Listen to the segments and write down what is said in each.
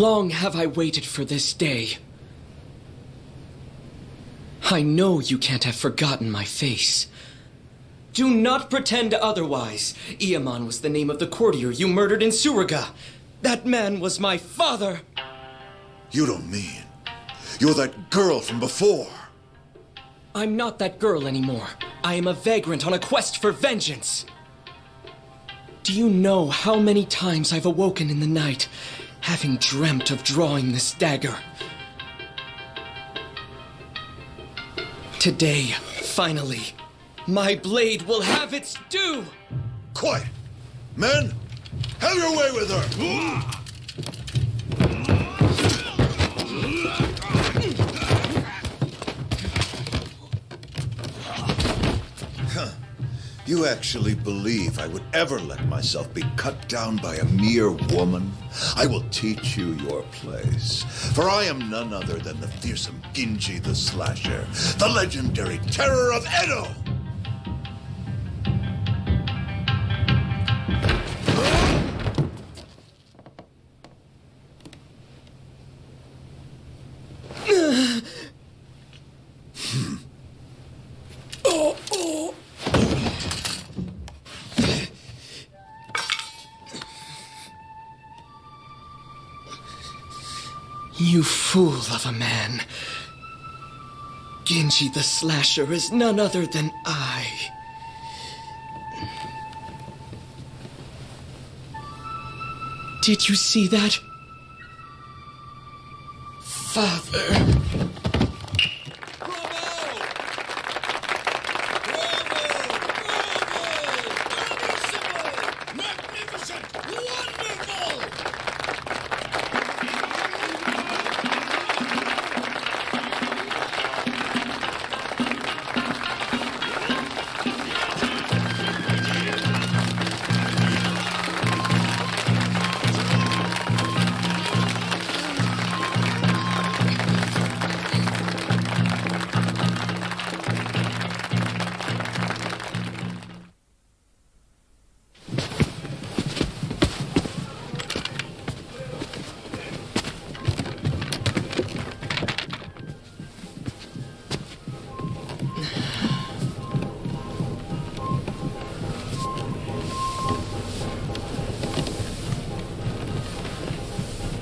Long have I waited for this day. I know you can't have forgotten my face. Do not pretend otherwise. Ieamon was the name of the courtier you murdered in Suraga. That man was my father. You don't mean you're that girl from before? I'm not that girl anymore. I am a vagrant on a quest for vengeance. Do you know how many times I've awoken in the night, having dreamt of drawing this dagger? Today, finally, my blade will have its due! Quiet! Men, have your way with her! You actually believe I would ever let myself be cut down by a mere woman? I will teach you your place. For I am none other than the fearsome Ginji the Slasher, the legendary terror of Edo! You fool of a man. Ginji the Slasher is none other than I. Did you see that? Father.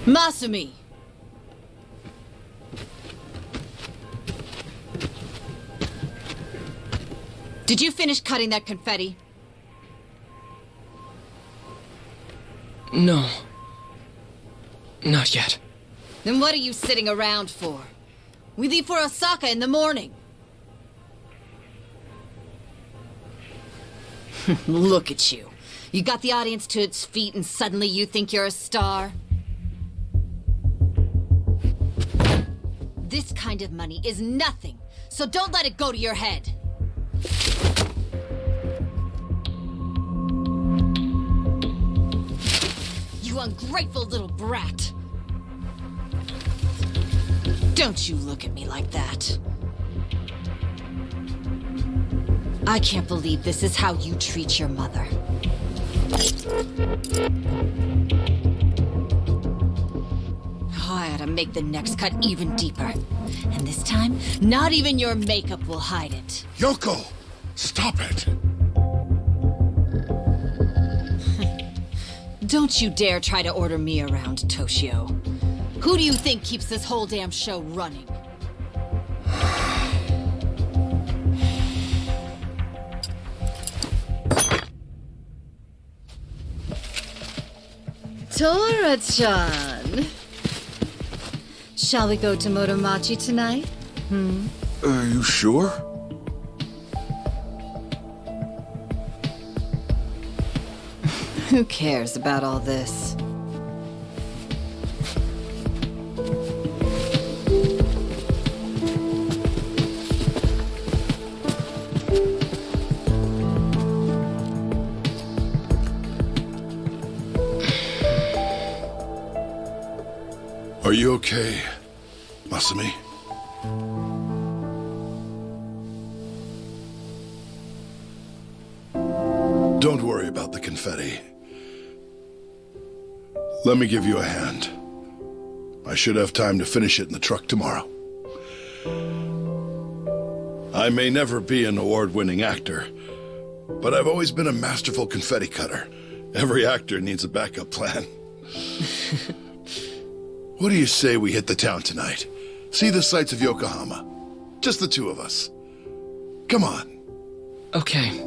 Masumi! Did you finish cutting that confetti? No. Not yet. Then what are you sitting around for? We leave for Osaka in the morning. Look at you. You got the audience to its feet and suddenly you think you're a star? This kind of money is nothing, so don't let it go to your head. You ungrateful little brat. Don't you look at me like that. I can't believe this is how you treat your mother. I ought to make the next cut even deeper. And this time, not even your makeup will hide it. Yoko! Stop it! Don't you dare try to order me around, Toshio. Who do you think keeps this whole damn show running? Tora-chan. Shall we go to Motomachi tonight? Are you sure? Who cares about all this? Are you okay, Masumi? Don't worry about the confetti. Let me give you a hand. I should have time to finish it in the truck tomorrow. I may never be an award-winning actor, but I've always been a masterful confetti cutter. Every actor needs a backup plan. What do you say we hit the town tonight? See the sights of Yokohama. Just the two of us. Come on. Okay.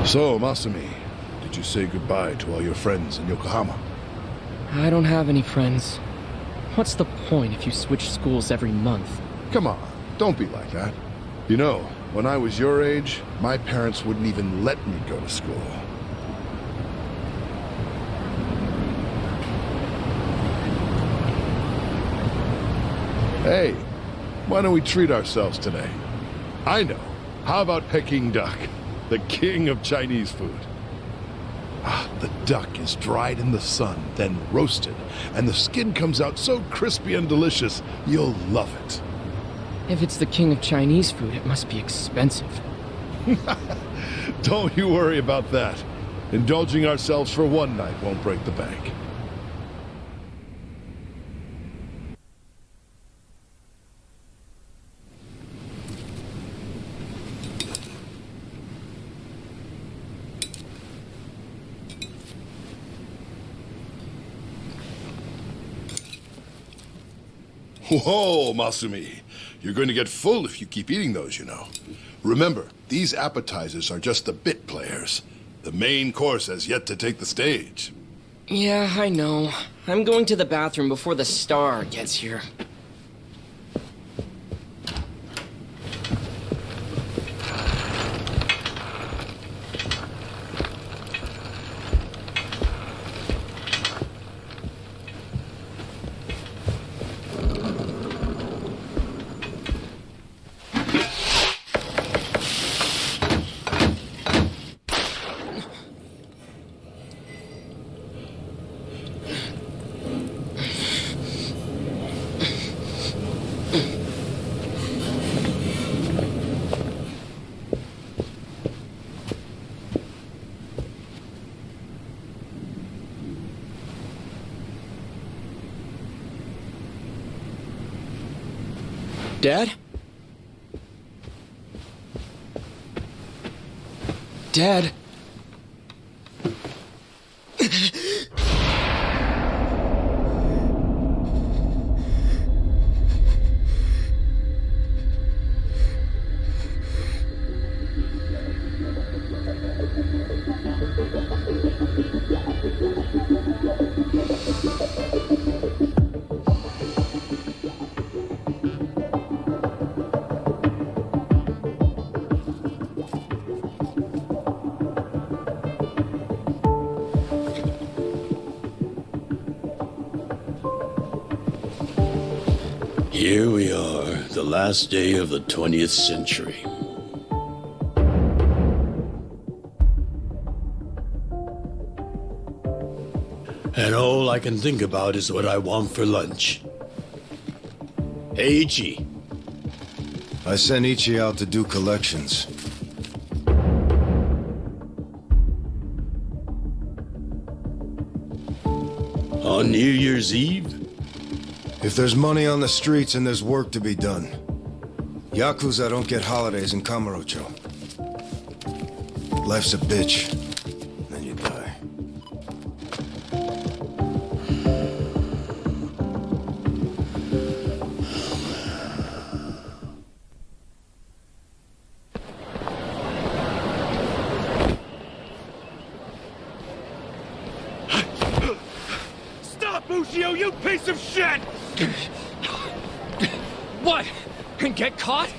So, Masumi, did you say goodbye to all your friends in Yokohama? I don't have any friends. What's the point if you switch schools every month? Come on, don't be like that. You know, when I was your age, my parents wouldn't even let me go to school. Hey, why don't we treat ourselves today? I know. How about Peking duck, the king of Chinese food? Ah, the duck is dried in the sun, then roasted, and the skin comes out so crispy and delicious, you'll love it. If it's the king of Chinese food, it must be expensive. Don't you worry about that. Indulging ourselves for one night won't break the bank. Whoa, Masumi. You're going to get full if you keep eating those, you know. Remember, these appetizers are just the bit players. The main course has yet to take the stage. Yeah, I know. I'm going to the bathroom before the star gets here. Dad? Dad? Here we are, the last day of the 20th century. And all I can think about is what I want for lunch. Hey, Ichi. I sent Ichi out to do collections. On New Year's Eve? If there's money on the streets and there's work to be done. Yakuza don't get holidays in Kamurocho. Life's a bitch. Then you die. Stop, Ushio, you piece of shit! What? Get caught?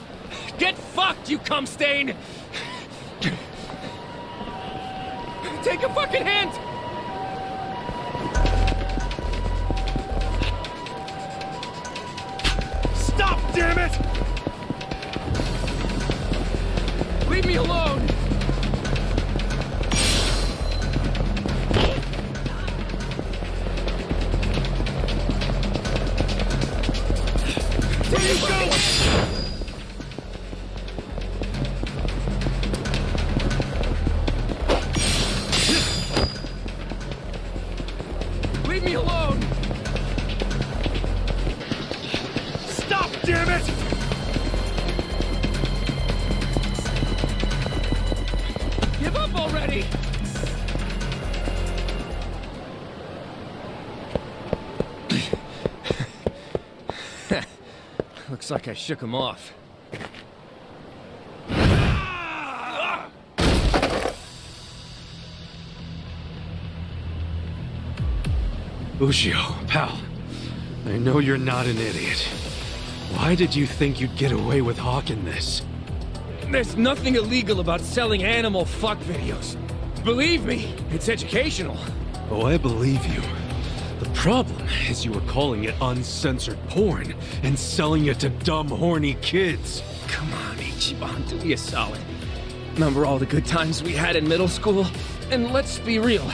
Get fucked, you cum stain! Take a fucking hint! Stop, damn it! Leave me alone! Where you go? Leave me alone! stop, damn it! Give up already! Looks like I shook him off. Ushio, pal, I know you're not an idiot. Why did you think you'd get away with hawking this? There's nothing illegal about selling animal fuck videos. Believe me, it's educational. Oh, I believe you. The problem is you were calling it uncensored porn and selling it to dumb, horny kids. Come on, Ichiban, do me a solid. Remember all the good times we had in middle school? And let's be real,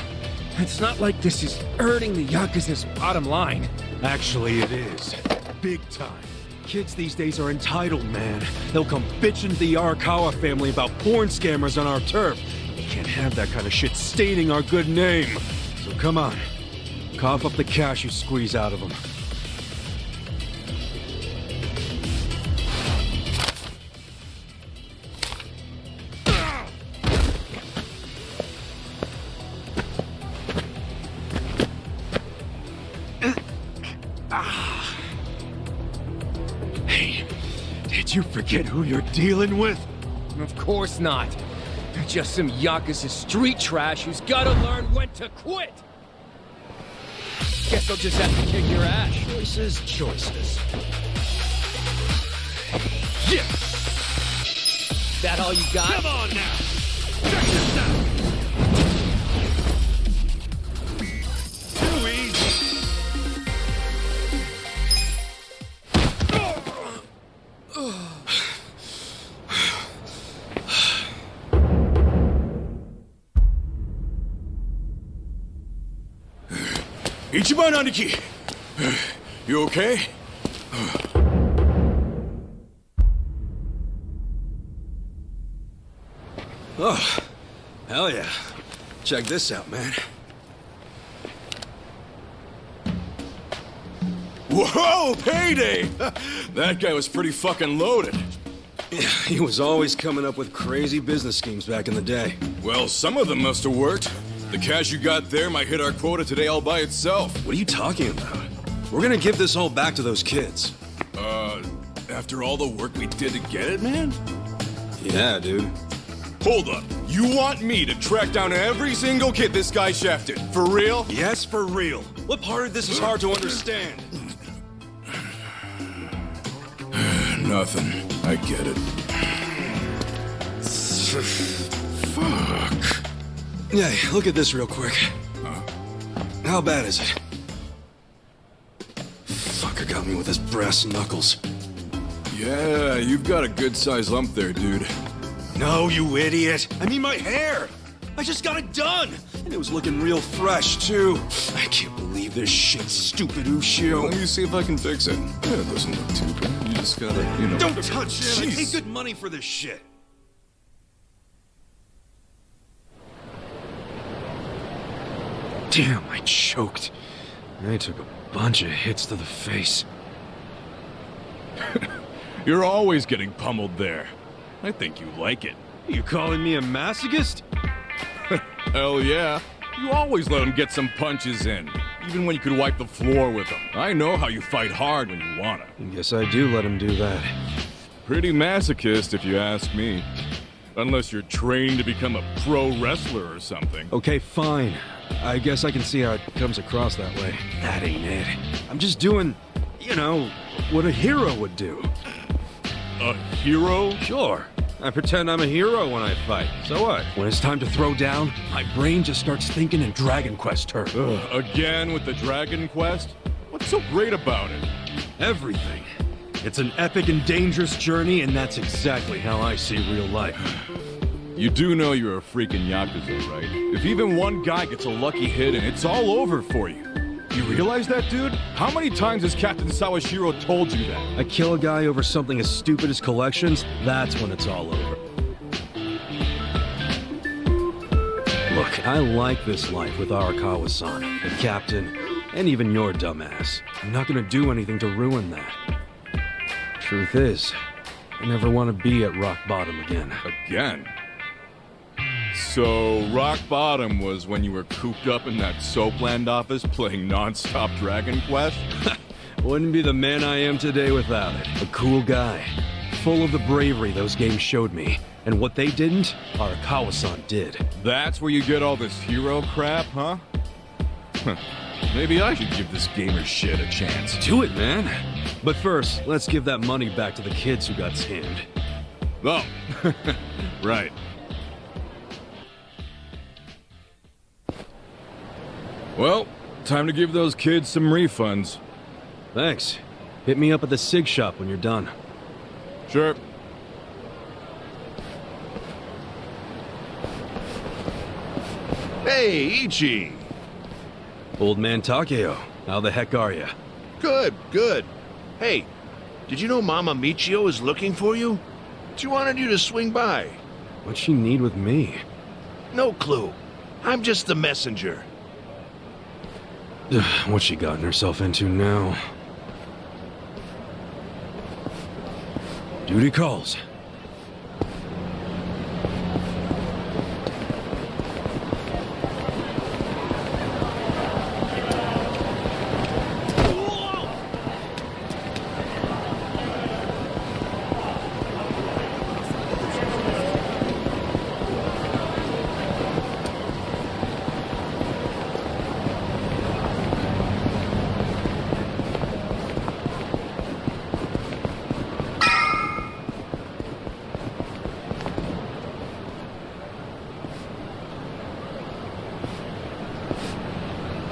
it's not like this is hurting the Yakuza's bottom line. Actually, it is. Big time. Kids these days are entitled, man. They'll come bitching to the Arakawa family about porn scammers on our turf. We can't have that kind of shit staining our good name. So come on. Cough up the cash you squeeze out of them. Hey, did you forget who you're dealing with? Of course not. Just some Yakuza street trash who's gotta learn when to quit. Guess I'll just have to kick your ass. Choices, choices. Yeah! That all you got? Come on now! Check this out! Too easy! Ichiban Aniki! You okay? Oh, hell yeah. Check this out, man. Whoa, payday! That guy was pretty fucking loaded. Yeah, he was always coming up with crazy business schemes back in the day. Well, some of them must have worked. The cash you got there might hit our quota today all by itself. What are you talking about? We're gonna give this all back to those kids. After all the work we did to get it, man? Yeah, dude. Hold up. You want me to track down every single kid this guy shafted? For real? Yes, for real. What part of this is hard to understand? Nothing. I get it. Fuck. Yeah, look at this real quick. Huh? How bad is it? Fucker got me with his brass knuckles. Yeah, you've got a good-sized lump there, dude. No, you idiot! I mean my hair! I just got it done! And it was looking real fresh, too. I can't believe this shit, stupid Ushio. Let me see if I can fix it. Yeah, it doesn't look too bad. You just gotta, you know... Don't touch it! I pay good money for this shit! Damn, I choked. I took a bunch of hits to the face. You're always getting pummeled there. I think you like it. You calling me a masochist? Hell yeah. You always let him get some punches in, even when you could wipe the floor with him. I know how you fight hard when you wanna. Guess I do let him do that. Pretty masochist, if you ask me. Unless you're trained to become a pro wrestler or something. Okay, fine. I guess I can see how it comes across that way. That ain't it. I'm just doing, you know, what a hero would do. A hero? Sure. I pretend I'm a hero when I fight. So what? When it's time to throw down, my brain just starts thinking in Dragon Quest terms. Again with the Dragon Quest? What's so great about it? Everything. It's an epic and dangerous journey, and that's exactly how I see real life. You do know you're a freaking Yakuza, right? If even one guy gets a lucky hit and it's all over for you. You realize that, dude? How many times has Captain Sawashiro told you that? I kill a guy over something as stupid as collections, that's when it's all over. Look, I like this life with Arakawa-san, the captain, and even your dumbass. I'm not gonna do anything to ruin that. Truth is, I never want to be at rock bottom again. Again? So, rock bottom was when you were cooped up in that Soapland office playing non-stop Dragon Quest? Wouldn't be the man I am today without it. A cool guy, full of the bravery those games showed me. And what they didn't, Arakawa-san did. That's where you get all this hero crap, huh? Maybe I should give this gamer shit a chance. Do it, man. But first, let's give that money back to the kids who got scammed. Oh, right. Well, time to give those kids some refunds. Thanks. Hit me up at the SIG shop when you're done. Sure. Hey, Ichi! Old man Takeo, how the heck are ya? Good, good. Hey, did you know Mama Michio is looking for you? She wanted you to swing by. What'd she need with me? No clue. I'm just the messenger. What's she gotten herself into now? Duty calls.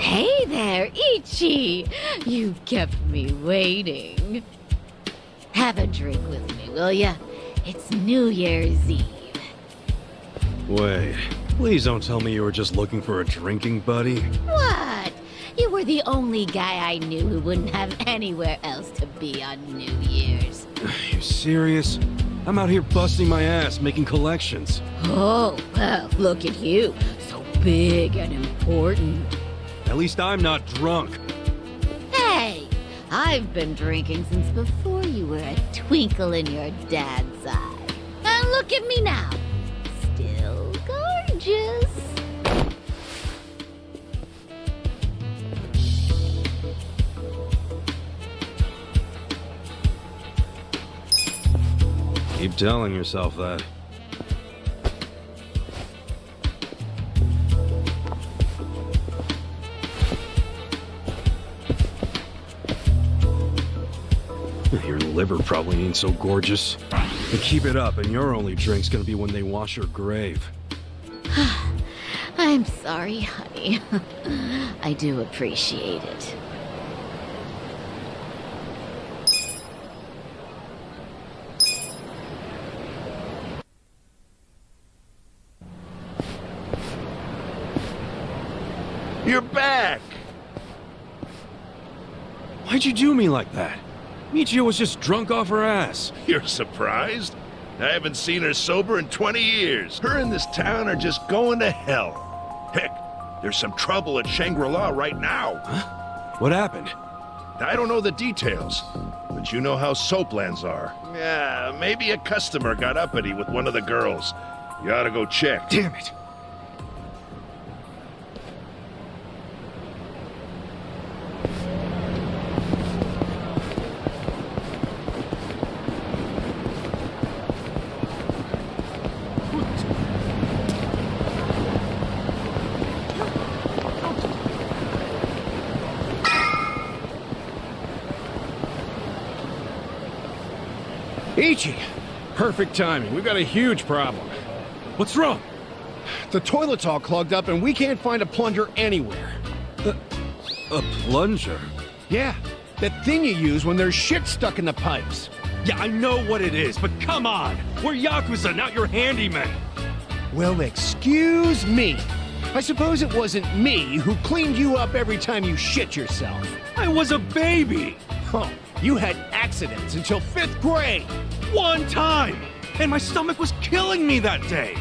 Hey there, Ichi! You've kept me waiting. Have a drink with me, will ya? It's New Year's Eve. Wait, please don't tell me you were just looking for a drinking buddy. What? You were the only guy I knew who wouldn't have anywhere else to be on New Year's. You serious? I'm out here busting my ass, making collections. Oh, well, look at you. So big and important. At least I'm not drunk. Hey, I've been drinking since before you were a twinkle in your dad's eye. And look at me now. Still gorgeous. Keep telling yourself that. Your liver probably ain't so gorgeous. But keep it up, and your only drink's gonna be when they wash your grave. I'm sorry, honey. I do appreciate it. You're back! Why'd you do me like that? Michio was just drunk off her ass. You're surprised? I haven't seen her sober in 20 years. Her and this town are just going to hell. Heck, there's some trouble at Shangri-La right now. Huh? What happened? I don't know the details, but you know how Soaplands are. Yeah, maybe a customer got uppity with one of the girls. You ought to go check. Damn it! Ichi! Perfect timing. We've got a huge problem. What's wrong? The toilet's all clogged up and we can't find a plunger anywhere. A plunger? Yeah, that thing you use when there's shit stuck in the pipes. Yeah, I know what it is, but come on! We're Yakuza, not your handyman! Well, excuse me. I suppose it wasn't me who cleaned you up every time you shit yourself. I was a baby! Oh, you had accidents until 5th grade. One time! And my stomach was killing me that day!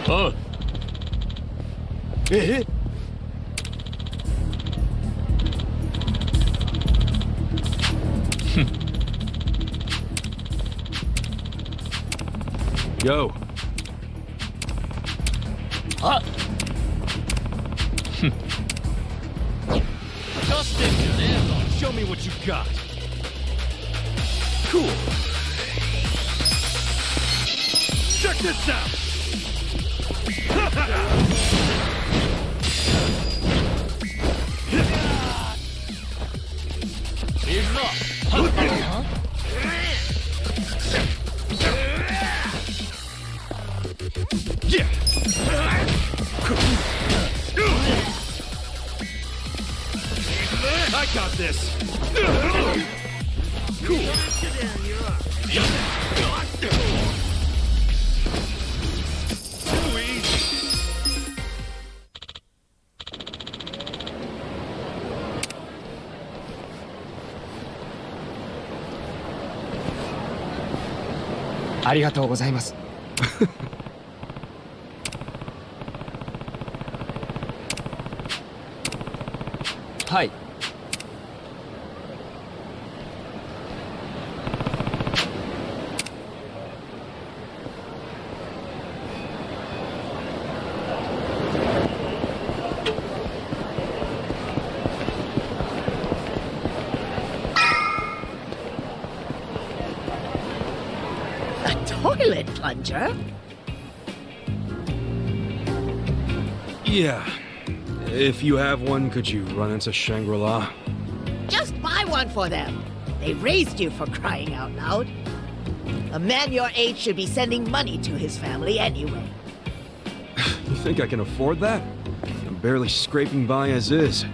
Oh. Yo. Show me what you got. Cool. Check this out. Yeah. I got this. Cool. Hi. Toilet plunger? Yeah. If you have one, could you run into Shangri-La? Just buy one for them. They raised you for crying out loud. A man your age should be sending money to his family anyway. You think I can afford that? I'm barely scraping by as is.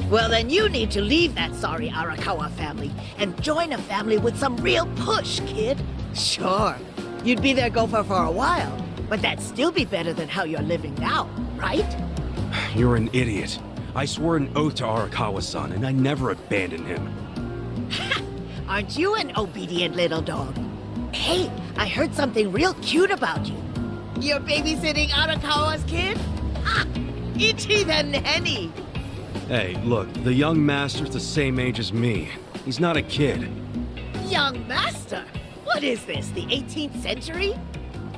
Well, then you need to leave that sorry Arakawa family and join a family with some real push, kid. Sure, you'd be their gopher for a while, but that'd still be better than how you're living now, right? You're an idiot. I swore an oath to Arakawa-san, and I never abandoned him. Aren't you an obedient little dog? Hey, I heard something real cute about you. You're babysitting Arakawa's kid? Ha! Ichi the nanny! Hey, look, the young master's the same age as me. He's not a kid. Young master? What is this, the 18th century?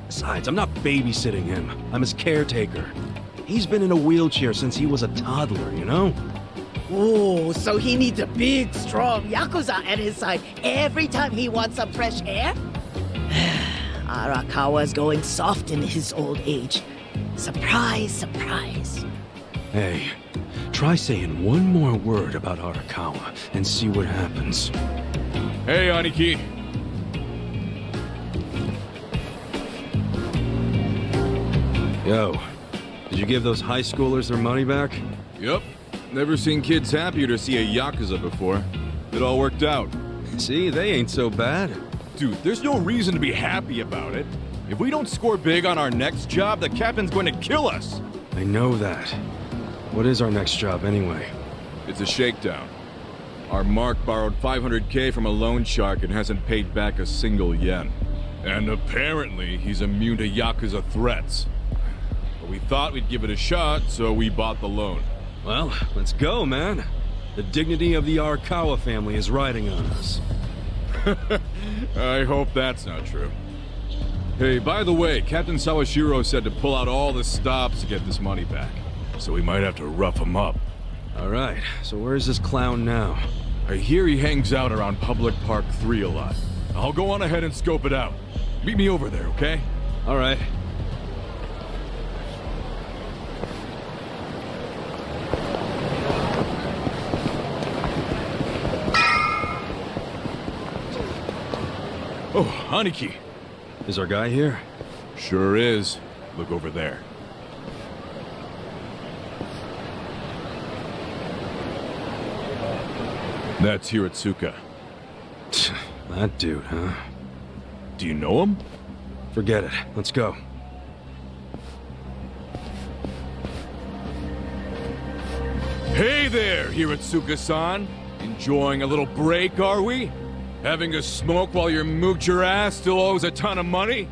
Besides, I'm not babysitting him. I'm his caretaker. He's been in a wheelchair since he was a toddler, you know? Ooh, so he needs a big, strong Yakuza at his side every time he wants some fresh air? Arakawa's going soft in his old age. Surprise, surprise. Hey, try saying one more word about Arakawa and see what happens. Hey, Aniki. Yo, did you give those high schoolers their money back? Yep. Never seen kids happier to see a Yakuza before. It all worked out. See, they ain't so bad. Dude, there's no reason to be happy about it. If we don't score big on our next job, the captain's going to kill us. I know that. What is our next job, anyway? It's a shakedown. Our Mark borrowed 500K from a loan shark and hasn't paid back a single yen. And apparently, he's immune to Yakuza threats. But we thought we'd give it a shot, so we bought the loan. Well, let's go, man. The dignity of the Arakawa family is riding on us. I hope that's not true. Hey, by the way, Captain Sawashiro said to pull out all the stops to get this money back. So we might have to rough him up. All right, so where's this clown now? I hear he hangs out around Public Park 3 a lot. I'll go on ahead and scope it out. Meet me over there, okay? All right. Oh, Aniki. Is our guy here? Sure is. Look over there. That's Hiratsuka. That dude, huh? Do you know him? Forget it. Let's go. Hey there, Hiratsuka-san. Enjoying a little break, are we? Having a smoke while your moocher ass still owes a ton of money?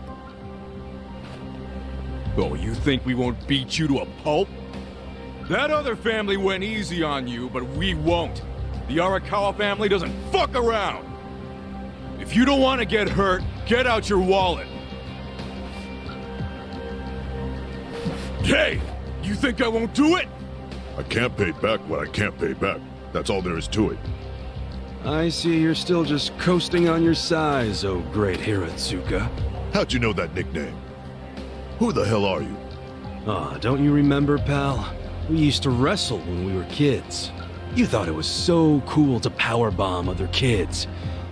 Oh, you think we won't beat you to a pulp? That other family went easy on you, but we won't. The Arakawa family doesn't fuck around. If you don't want to get hurt, get out your wallet. Hey, you think I won't do it? I can't pay back what I can't pay back. That's all there is to it. I see you're still just coasting on your size, oh great Hiratsuka. How'd you know that nickname? Who the hell are you? Ah, don't you remember, pal? We used to wrestle when we were kids. You thought it was so cool to powerbomb other kids,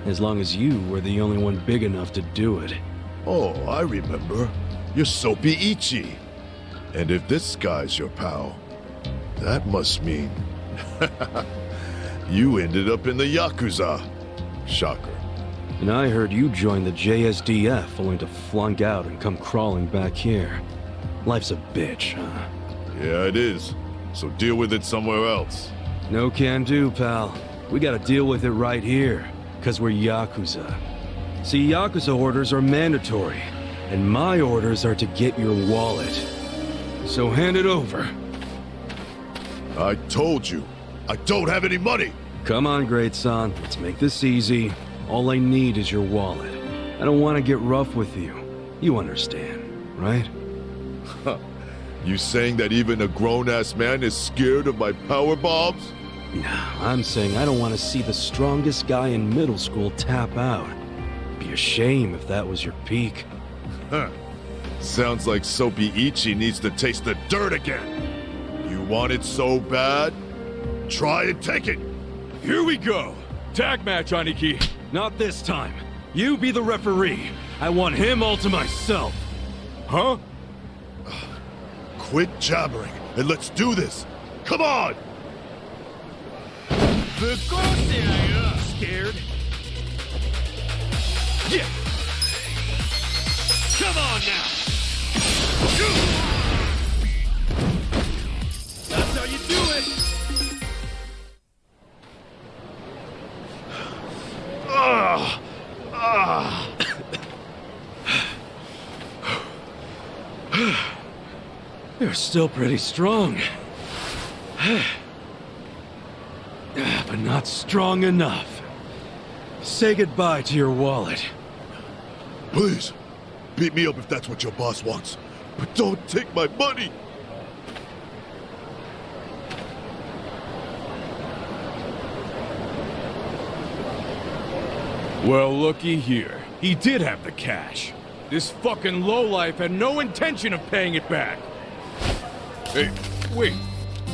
as long as you were the only one big enough to do it. Oh, I remember. You're Soapy Ichi. And if this guy's your pal, that must mean... you ended up in the Yakuza. Shocker. And I heard you joined the JSDF only to flunk out and come crawling back here. Life's a bitch, huh? Yeah, it is. So deal with it somewhere else. No can do, pal. We gotta deal with it right here, 'cause we're Yakuza. See, Yakuza orders are mandatory, and my orders are to get your wallet. So hand it over. I told you, I don't have any money! Come on, great son. Let's make this easy. All I need is your wallet. I don't want to get rough with you. You understand, right? You saying that even a grown-ass man is scared of my power bombs? No, I'm saying I don't want to see the strongest guy in middle school tap out. Be a shame if that was your peak. Huh. Sounds like Soapy Ichi needs to taste the dirt again. You want it so bad? Try and take it. Here we go. Tag match, Aniki. Not this time. You be the referee. I want him all to myself. Huh? Quit jabbering and let's do this. Come on! Scared? Yeah! Come on now! That's how you do it! You're still pretty strong. But not strong enough. Say goodbye to your wallet. Please, beat me up if that's what your boss wants. But don't take my money! Well, looky here. He did have the cash. This fucking lowlife had no intention of paying it back. Hey, wait.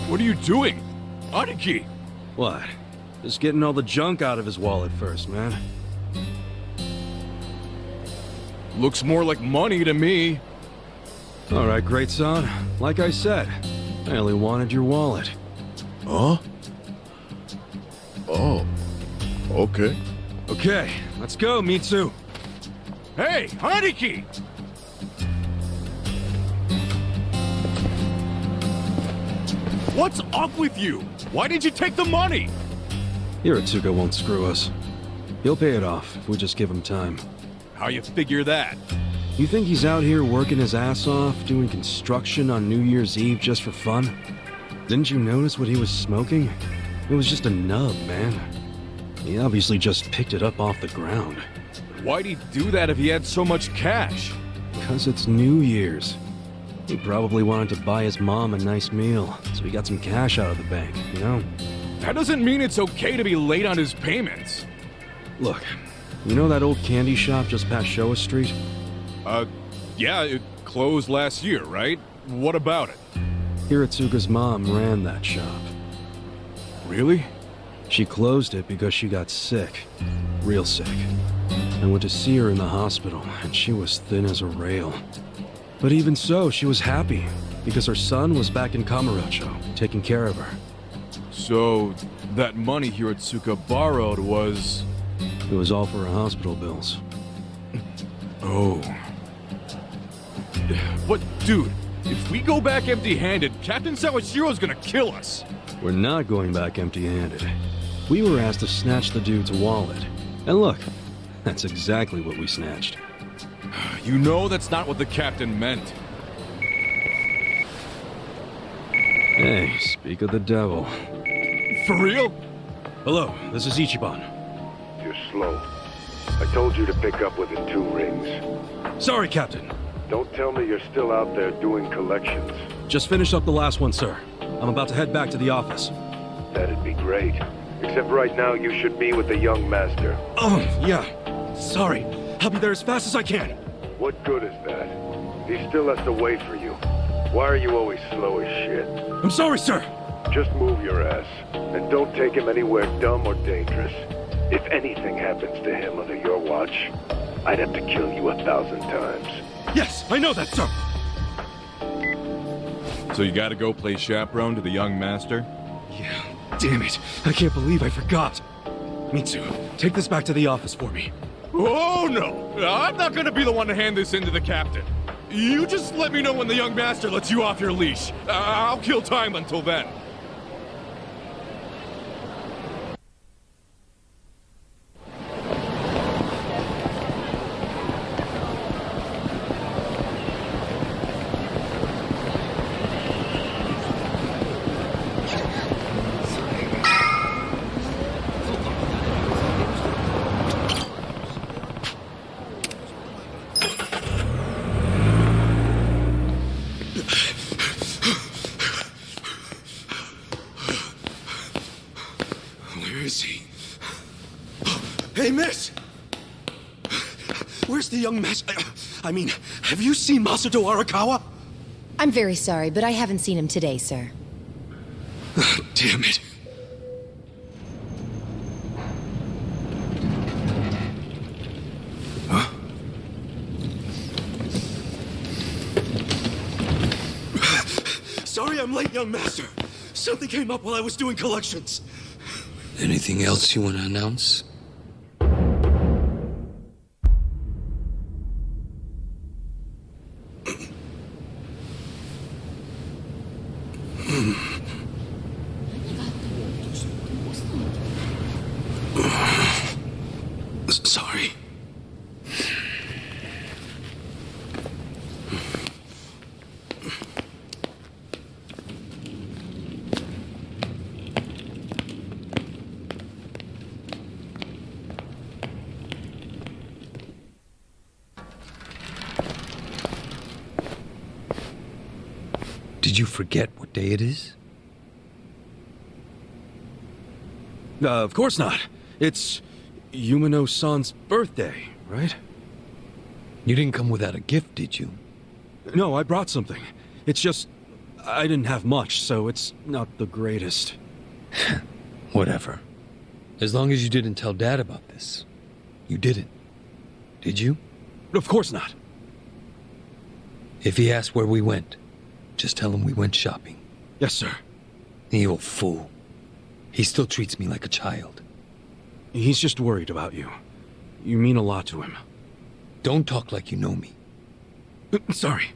What are you doing? Aniki! What? Just getting all the junk out of his wallet first, man. Looks more like money to me. All right, great son. Like I said, I only wanted your wallet. Huh? Oh. Okay. Okay, let's go, Mitsu. Hey, Aniki! What's up with you? Why did you take the money? Hiratsuka won't screw us. He'll pay it off if we just give him time. How you figure that? You think he's out here working his ass off, doing construction on New Year's Eve just for fun? Didn't you notice what he was smoking? It was just a nub, man. He obviously just picked it up off the ground. Why'd he do that if he had so much cash? Because it's New Year's. He probably wanted to buy his mom a nice meal, so he got some cash out of the bank, you know? That doesn't mean it's okay to be late on his payments. Look, you know that old candy shop just past Showa Street? Yeah, it closed last year, right? What about it? Hiratsuka's mom ran that shop. Really? She closed it because she got sick. Real sick. I went to see her in the hospital, and she was thin as a rail. But even so, she was happy, because her son was back in Kamurocho, taking care of her. So, that money Hiratsuka borrowed was... It was all for her hospital bills. Oh. But, dude, if we go back empty-handed, Captain Sawashiro's gonna kill us. We're not going back empty-handed. We were asked to snatch the dude's wallet. And look, that's exactly what we snatched. You know that's not what the captain meant. Hey, speak of the devil. For real? Hello, this is Ichiban. You're slow. I told you to pick up within 2 rings. Sorry, Captain. Don't tell me you're still out there doing collections. Just finished up the last one, sir. I'm about to head back to the office. That'd be great. Except right now you should be with the young master. Oh, yeah. Sorry. I'll be there as fast as I can. What good is that? He still has to wait for you. Why are you always slow as shit? I'm sorry, sir. Just move your ass. And don't take him anywhere dumb or dangerous. If anything happens to him under your watch, I'd have to kill you 1,000 times. Yes, I know that, sir. So you gotta go play chaperone to the young master? Yeah, damn it. I can't believe I forgot. Mitsu, take this back to the office for me. Oh, no! I'm not gonna be the one to hand this in to the captain. You just let me know when the young master lets you off your leash. I'll kill time until then. Hey, miss! Where's the young master? I mean, have you seen Masato Arakawa? I'm very sorry, but I haven't seen him today, sir. Damn it. Huh? Sorry I'm late, young master. Something came up while I was doing collections. Anything else you want to announce? Sorry. Did you forget what day it is? Of course not. It's Yumino-san's birthday, right? You didn't come without a gift, did you? No, I brought something. It's just, I didn't have much, so it's not the greatest. Whatever. As long as you didn't tell Dad about this. You didn't. Did you? Of course not. If he asks where we went, just tell him we went shopping. Yes, sir. The old fool. He still treats me like a child. He's just worried about you. You mean a lot to him. Don't talk like you know me. Sorry.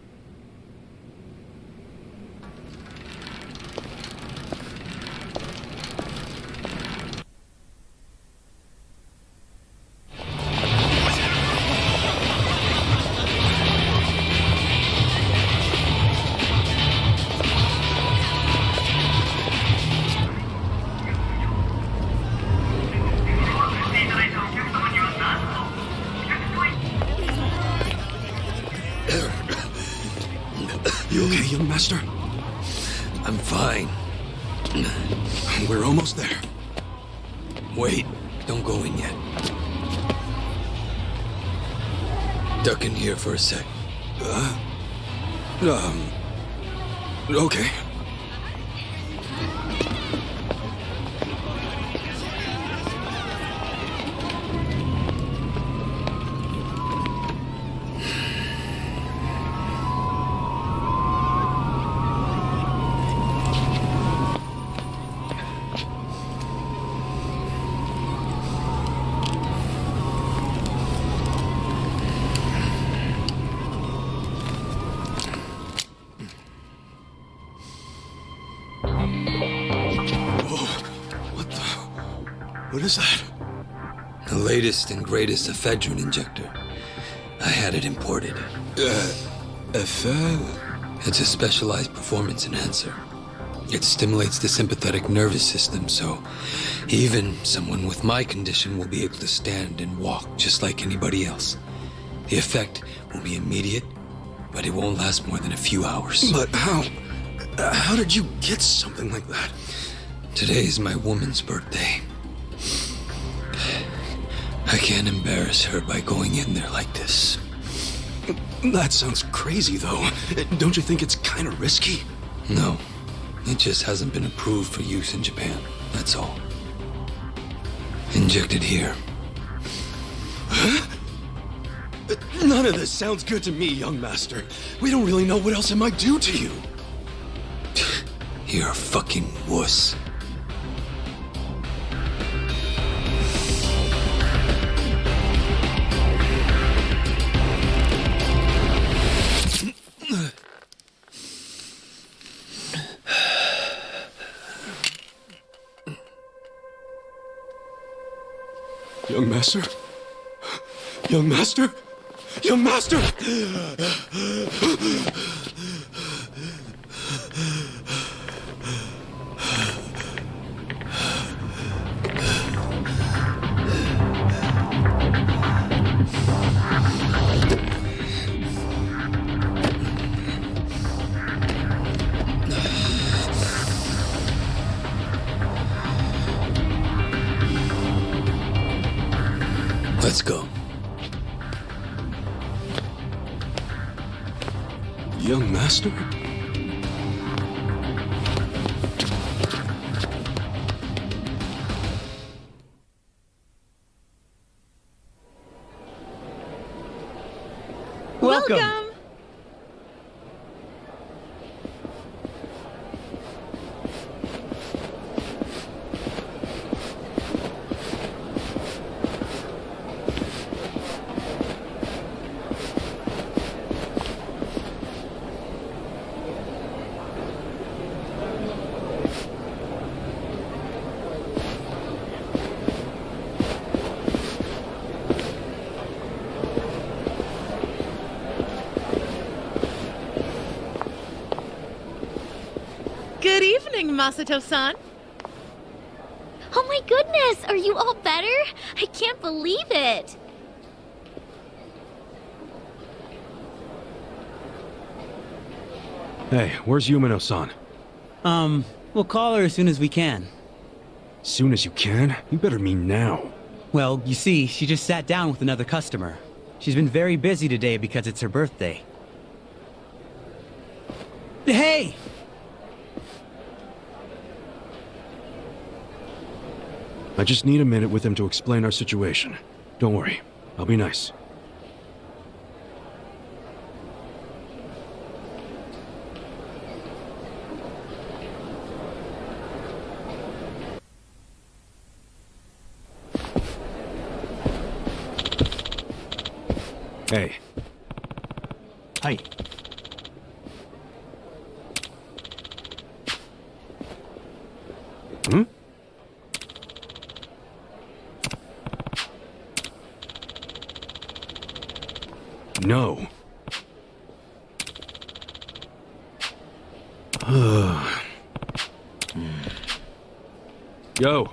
You okay, young master? I'm fine. We're almost there. Wait, don't go in yet. Duck in here for a sec. Okay. What is that? The latest and greatest ephedrine injector. I had it imported. Ephedrine? It's a specialized performance enhancer. It stimulates the sympathetic nervous system, so even someone with my condition will be able to stand and walk just like anybody else. The effect will be immediate, but it won't last more than a few hours. But how? How did you get something like that? Today is my woman's birthday. I can't embarrass her by going in there like this. That sounds crazy, though. Don't you think it's kind of risky? No. It just hasn't been approved for use in Japan. That's all. Inject it here. Huh? None of this sounds good to me, young master. We don't really know what else it might do to you. You're a fucking wuss. Young master? Young master? Young master! Let's go. Young master? Welcome. Good evening, Masato-san. Oh my goodness, are you all better? I can't believe it. Hey, where's Yumino-san? We'll call her as soon as we can. Soon as you can? You better mean now. Well, you see, she just sat down with another customer. She's been very busy today because it's her birthday. Hey! I just need a minute with him to explain our situation. Don't worry, I'll be nice. Hey. Hi. Hmm? No. Yo.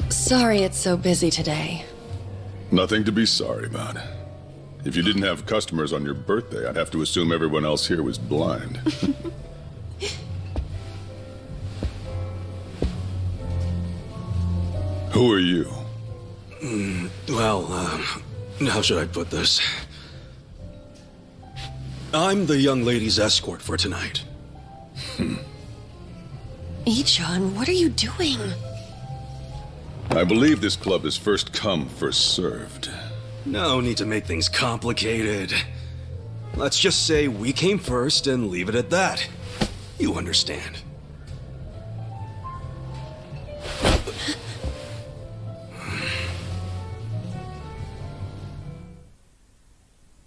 Sorry it's so busy today. Nothing to be sorry about. If you didn't have customers on your birthday, I'd have to assume everyone else here was blind. Who are you? Well, how should I put this? I'm the young lady's escort for tonight. Ichon, what are you doing? I believe this club is first come, first served. No need to make things complicated. Let's just say we came first and leave it at that. You understand.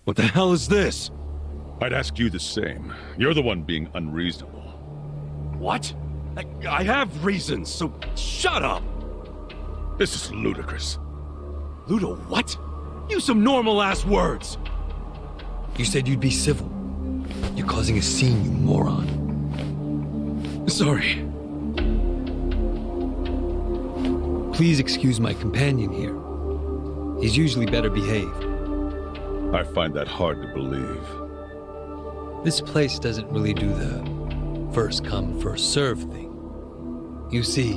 What the hell is this? I'd ask you the same. You're the one being unreasonable. What? I have reasons, so shut up! This is ludicrous. Ludo, what? Use some normal-ass words! You said you'd be civil. You're causing a scene, you moron. Sorry. Please excuse my companion here. He's usually better behaved. I find that hard to believe. This place doesn't really do the first come, first serve thing. You see,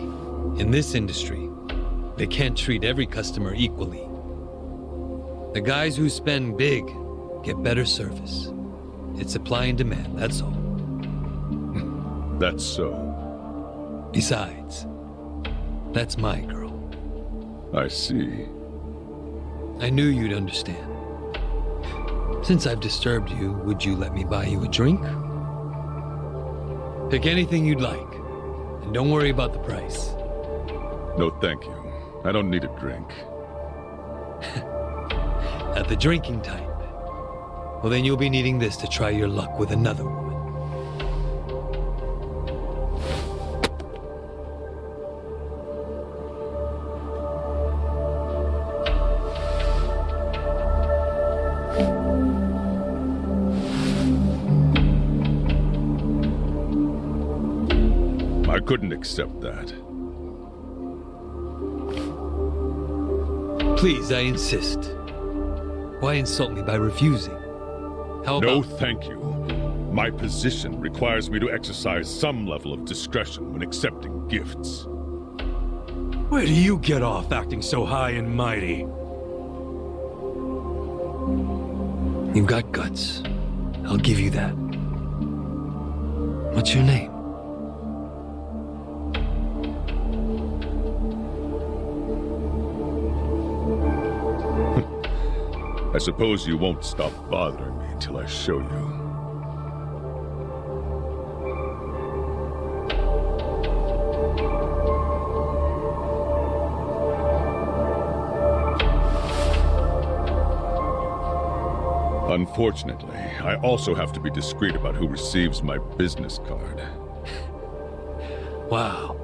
in this industry, they can't treat every customer equally. The guys who spend big get better service. It's supply and demand, that's all. That's so. Besides, that's my girl. I see. I knew you'd understand. Since I've disturbed you, would you let me buy you a drink? Pick anything you'd like, and don't worry about the price. No, thank you. I don't need a drink. At the drinking type. Well, then you'll be needing this to try your luck with another woman. I couldn't accept that. Please, I insist. Why insult me by refusing? How about... No, thank you. My position requires me to exercise some level of discretion when accepting gifts. Where do you get off acting so high and mighty? You've got guts. I'll give you that. What's your name? I suppose you won't stop bothering me until I show you. Unfortunately, I also have to be discreet about who receives my business card. Wow.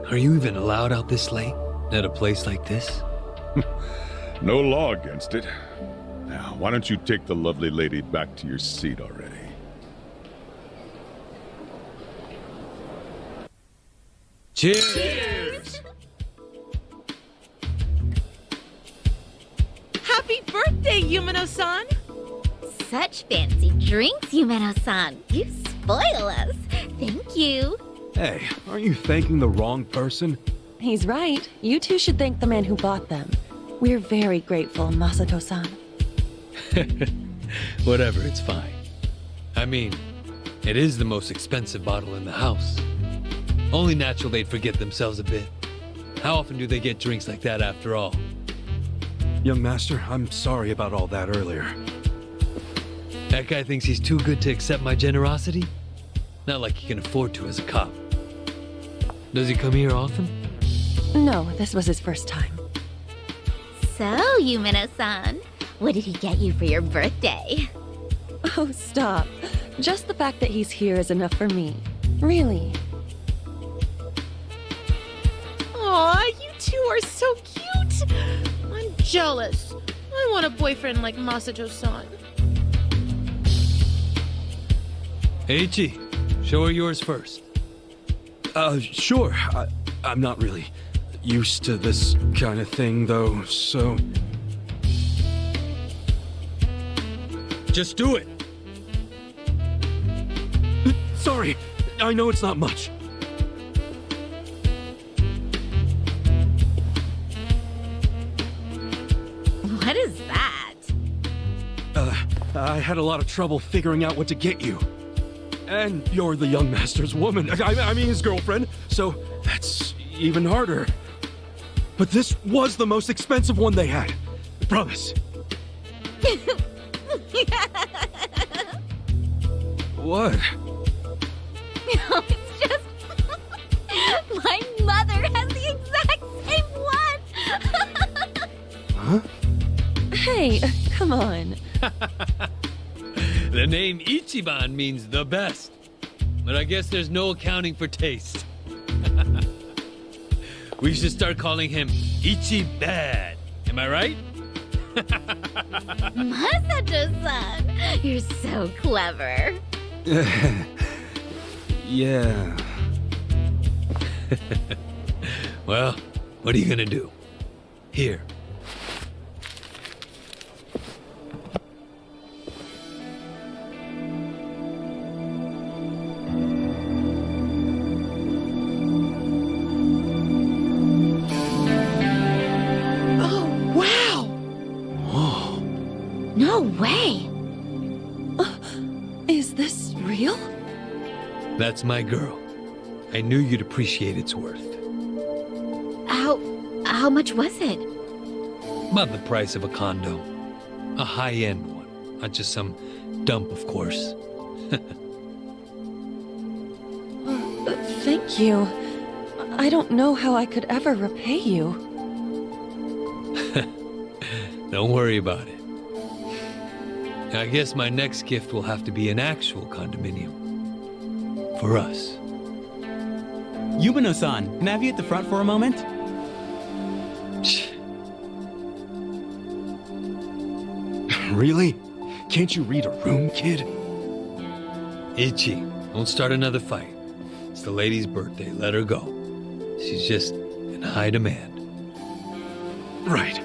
Are you even allowed out this late? At a place like this? No law against it. Now, why don't you take the lovely lady back to your seat already? Cheers! Cheers! Happy birthday, Yumeno-san! Such fancy drinks, Yumeno-san. You spoil us. Thank you. Hey, aren't you thanking the wrong person? He's right. You two should thank the man who bought them. We're very grateful, Masato-san. Whatever, it's fine. I mean, it is the most expensive bottle in the house. Only natural they'd forget themselves a bit. How often do they get drinks like that after all? Young master, I'm sorry about all that earlier. That guy thinks he's too good to accept my generosity? Not like he can afford to as a cop. Does he come here often? No, this was his first time. So, Yumeno-san, what did he get you for your birthday? Oh, stop. Just the fact that he's here is enough for me. Really. Aw, you two are so cute! I'm jealous. I want a boyfriend like Masato-san. Eiichi, show her yours first. Sure. I'm not really used to this kind of thing, though, so... Just do it! Sorry, I know it's not much. What is that? I had a lot of trouble figuring out what to get you. And you're the young master's woman. I mean his girlfriend, so that's even harder. But this was the most expensive one they had. I promise. What? No, it's just... My mother has the exact same one! Hey, come on. The name Ichiban means the best. But I guess there's no accounting for taste. We should start calling him Ichibad. Am I right? Masato-san, you're so clever. Yeah. Well, what are you gonna do? Here. No way! Is this real? That's my girl. I knew you'd appreciate its worth. How much was it? About the price of a condo. A high-end one, not just some dump, of course. Thank you. I don't know how I could ever repay you. Don't worry about it. I guess my next gift will have to be an actual condominium. For us. Yumino-san, can I have you at the front for a moment? Really? Can't you read a room, kid? Ichi, don't start another fight. It's the lady's birthday. Let her go. She's just in high demand. Right.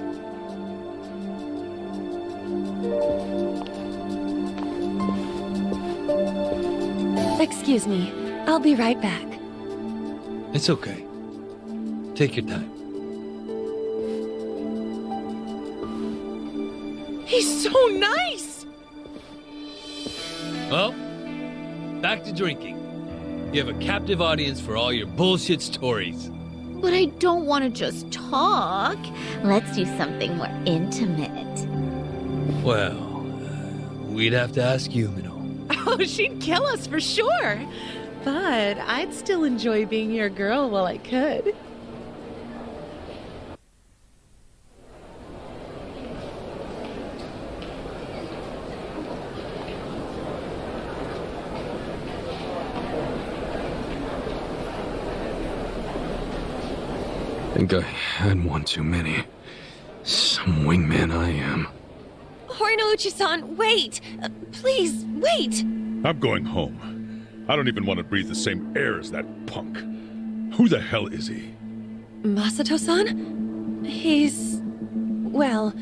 Excuse me. I'll be right back. It's okay. Take your time. He's so nice! Well, back to drinking. You have a captive audience for all your bullshit stories. But I don't want to just talk. Let's do something more intimate. Well, we'd have to ask Yumino. Oh, she'd kill us for sure. But I'd still enjoy being your girl while I could. Think I had one too many. Some wingman I am. Horinouchi-san, wait! Please, wait! I'm going home. I don't even want to breathe the same air as that punk. Who the hell is he? Masato-san? He's... well,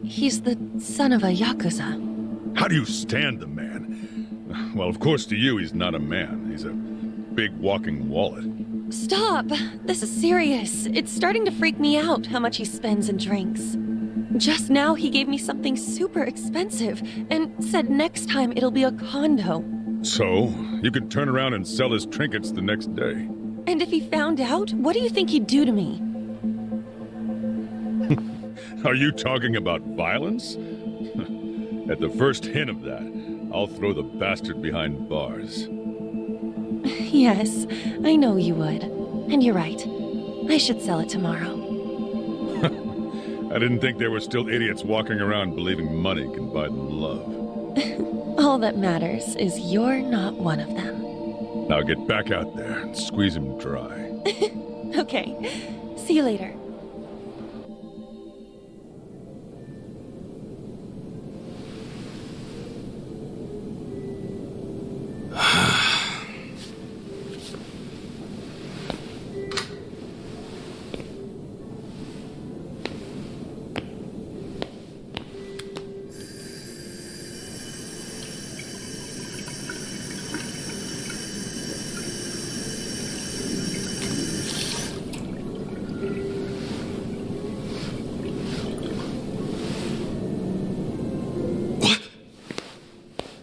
he's the son of a Yakuza. How do you stand the man? Well, of course to you he's not a man. He's a big walking wallet. Stop! This is serious. It's starting to freak me out how much he spends and drinks. Just now he gave me something super expensive and said next time it'll be a condo. So, you could turn around and sell his trinkets the next day. And if he found out, what do you think he'd do to me? Are you talking about violence? At the first hint of that, I'll throw the bastard behind bars. Yes, I know you would. And you're right. I should sell it tomorrow. I didn't think there were still idiots walking around believing money can buy them love. All that matters is you're not one of them. Now get back out there and squeeze him dry. Okay. See you later.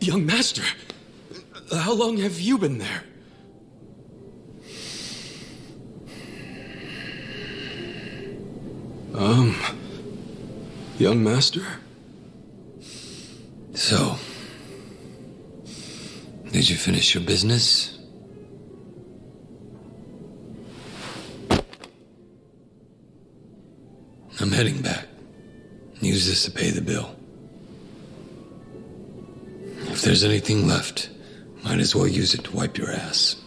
Young master, how long have you been there? Young master? So, did you finish your business? I'm heading back. Use this to pay the bill. If there's anything left, might as well use it to wipe your ass.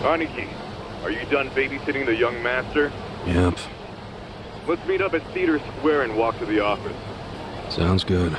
Aniki, are you done babysitting the young master? Yep. Let's meet up at Cedar Square and walk to the office. Sounds good.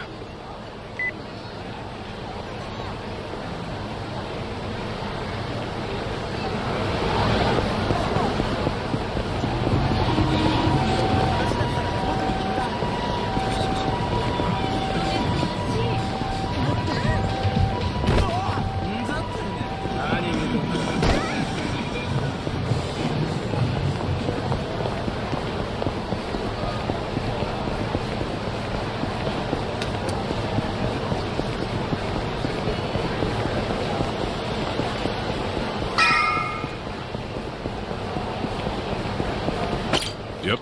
Yep.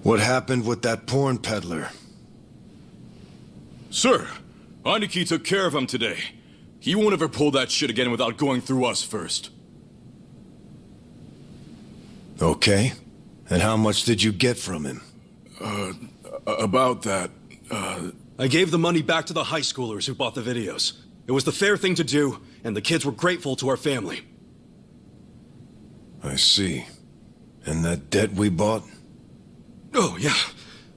What happened with that porn peddler? Sir, Aniki took care of him today. He won't ever pull that shit again without going through us first. Okay. And how much did you get from him? About that, I gave the money back to the high schoolers who bought the videos. It was the fair thing to do, and the kids were grateful to our family. I see. And that debt we bought? Oh, yeah.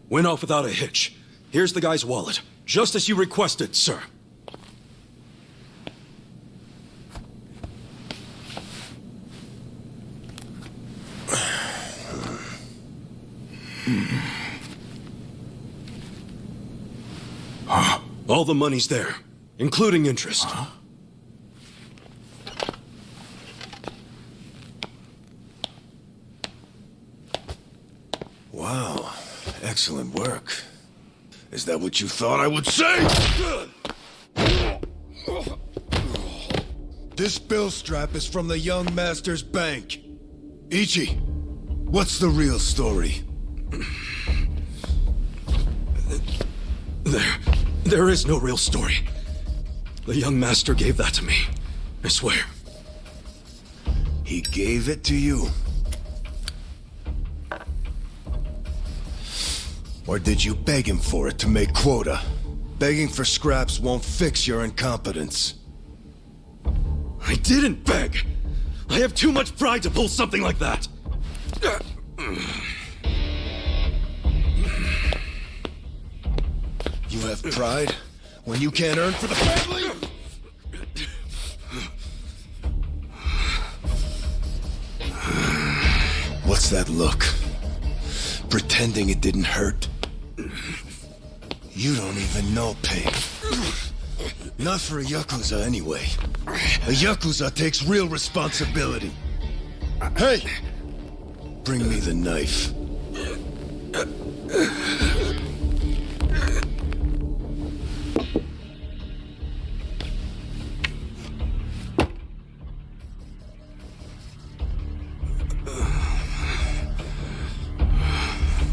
Went off without a hitch. Here's the guy's wallet. Just as you requested, sir. All the money's there, including interest. Wow. Excellent work. Is that what you thought I would say? This bill strap is from the young master's bank. Ichi, what's the real story? There is no real story. The young master gave that to me. I swear. He gave it to you? Or did you beg him for it to make quota? Begging for scraps won't fix your incompetence. I didn't beg! I have too much pride to pull something like that! You have pride when you can't earn for the family? What's that look? Pretending it didn't hurt? You don't even know pain. Not for a Yakuza anyway. A Yakuza takes real responsibility. Hey! Bring me the knife.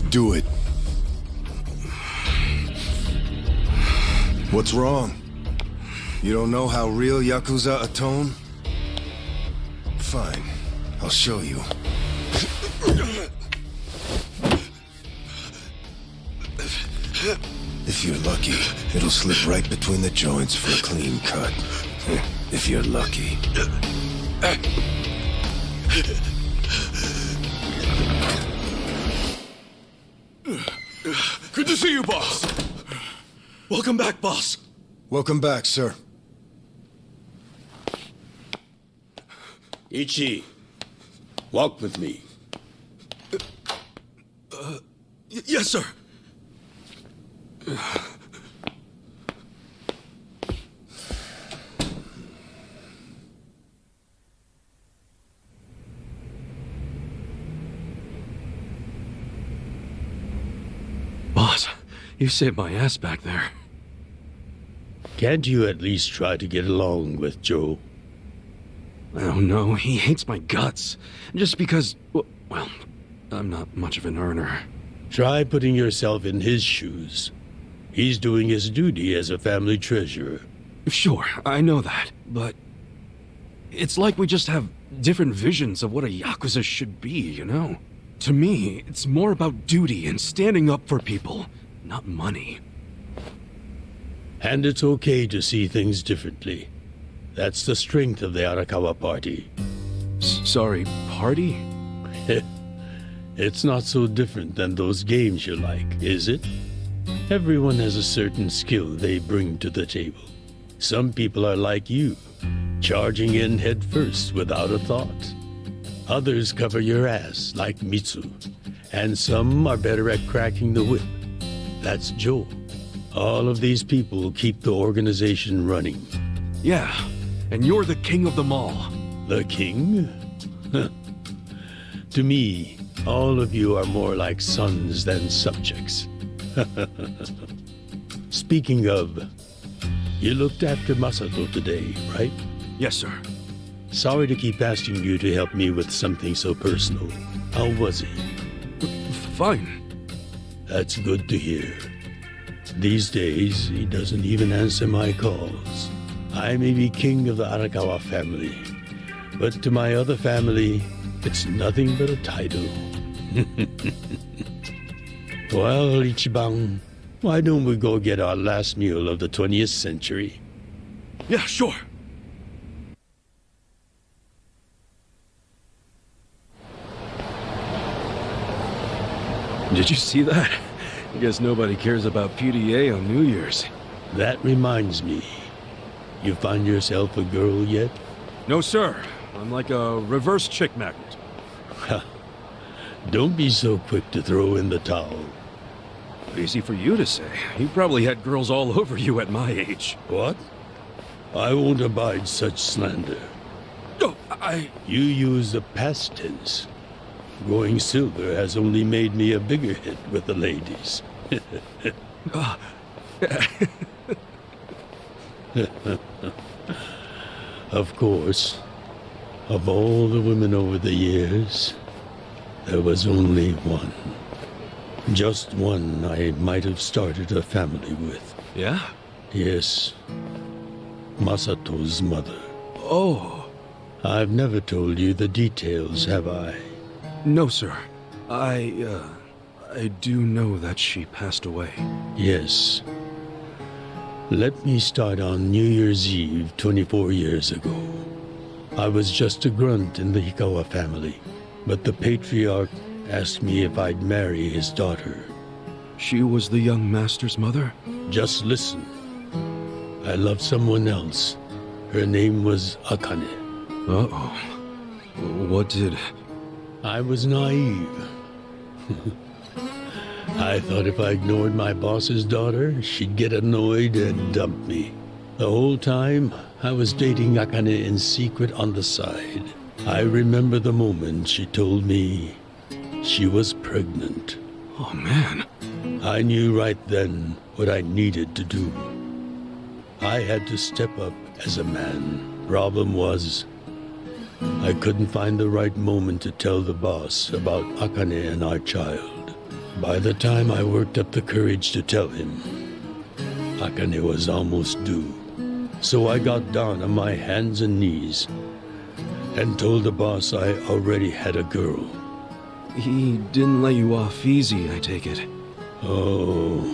Do it. What's wrong? You don't know how real Yakuza atone? Fine. I'll show you. If you're lucky, it'll slip right between the joints for a clean cut. If you're lucky. Good to see you, boss. Welcome back, boss. Welcome back, sir. Ichi, walk with me. Yes, sir. You saved my ass back there. Can't you at least try to get along with Joe? Oh no, he hates my guts. Just because, well, I'm not much of an earner. Try putting yourself in his shoes. He's doing his duty as a family treasurer. Sure, I know that, but it's like we just have different visions of what a Yakuza should be, you know? To me, it's more about duty and standing up for people, not money. And it's okay to see things differently. That's the strength of the Arakawa Party. Sorry, party? It's not so different than those games you like, is it? Everyone has a certain skill they bring to the table. Some people are like you, charging in head first without a thought. Others cover your ass, like Mitsu. And some are better at cracking the whip. That's Joe. All of these people keep the organization running. Yeah, and you're the king of them all. The king? To me, all of you are more like sons than subjects. Speaking of, you looked after Masato today, right? Yes, sir. Sorry to keep asking you to help me with something so personal. How was he? Fine. That's good to hear. These days, he doesn't even answer my calls. I may be king of the Arakawa family, but to my other family, it's nothing but a title. Well, Ichiban, why don't we go get our last meal of the 20th century? Yeah, sure. Did you see that? I guess nobody cares about PDA on New Year's. That reminds me. You find yourself a girl yet? No, sir. I'm like a reverse chick magnet. Don't be so quick to throw in the towel. Easy for you to say. You probably had girls all over you at my age. What? I won't abide such slander. Oh, You use the past tense. Going silver has only made me a bigger hit with the ladies. Of course, of all the women over the years, there was only one. Just one I might have started a family with. Yeah? Yes. Masato's mother. Oh. I've never told you the details, have I? No, sir. I do know that she passed away. Yes. Let me start on New Year's Eve 24 years ago. I was just a grunt in the Hikawa family, but the patriarch asked me if I'd marry his daughter. She was the young master's mother? Just listen. I loved someone else. Her name was Akane. Uh-oh. What did... I was naive. I thought if I ignored my boss's daughter, she'd get annoyed and dump me. The whole time, I was dating Akane in secret on the side. I remember the moment she told me she was pregnant. Oh, man. I knew right then what I needed to do. I had to step up as a man. Problem was, I couldn't find the right moment to tell the boss about Akane and our child. By the time I worked up the courage to tell him, Akane was almost due. So I got down on my hands and knees and told the boss I already had a girl. He didn't let you off easy, I take it. Oh,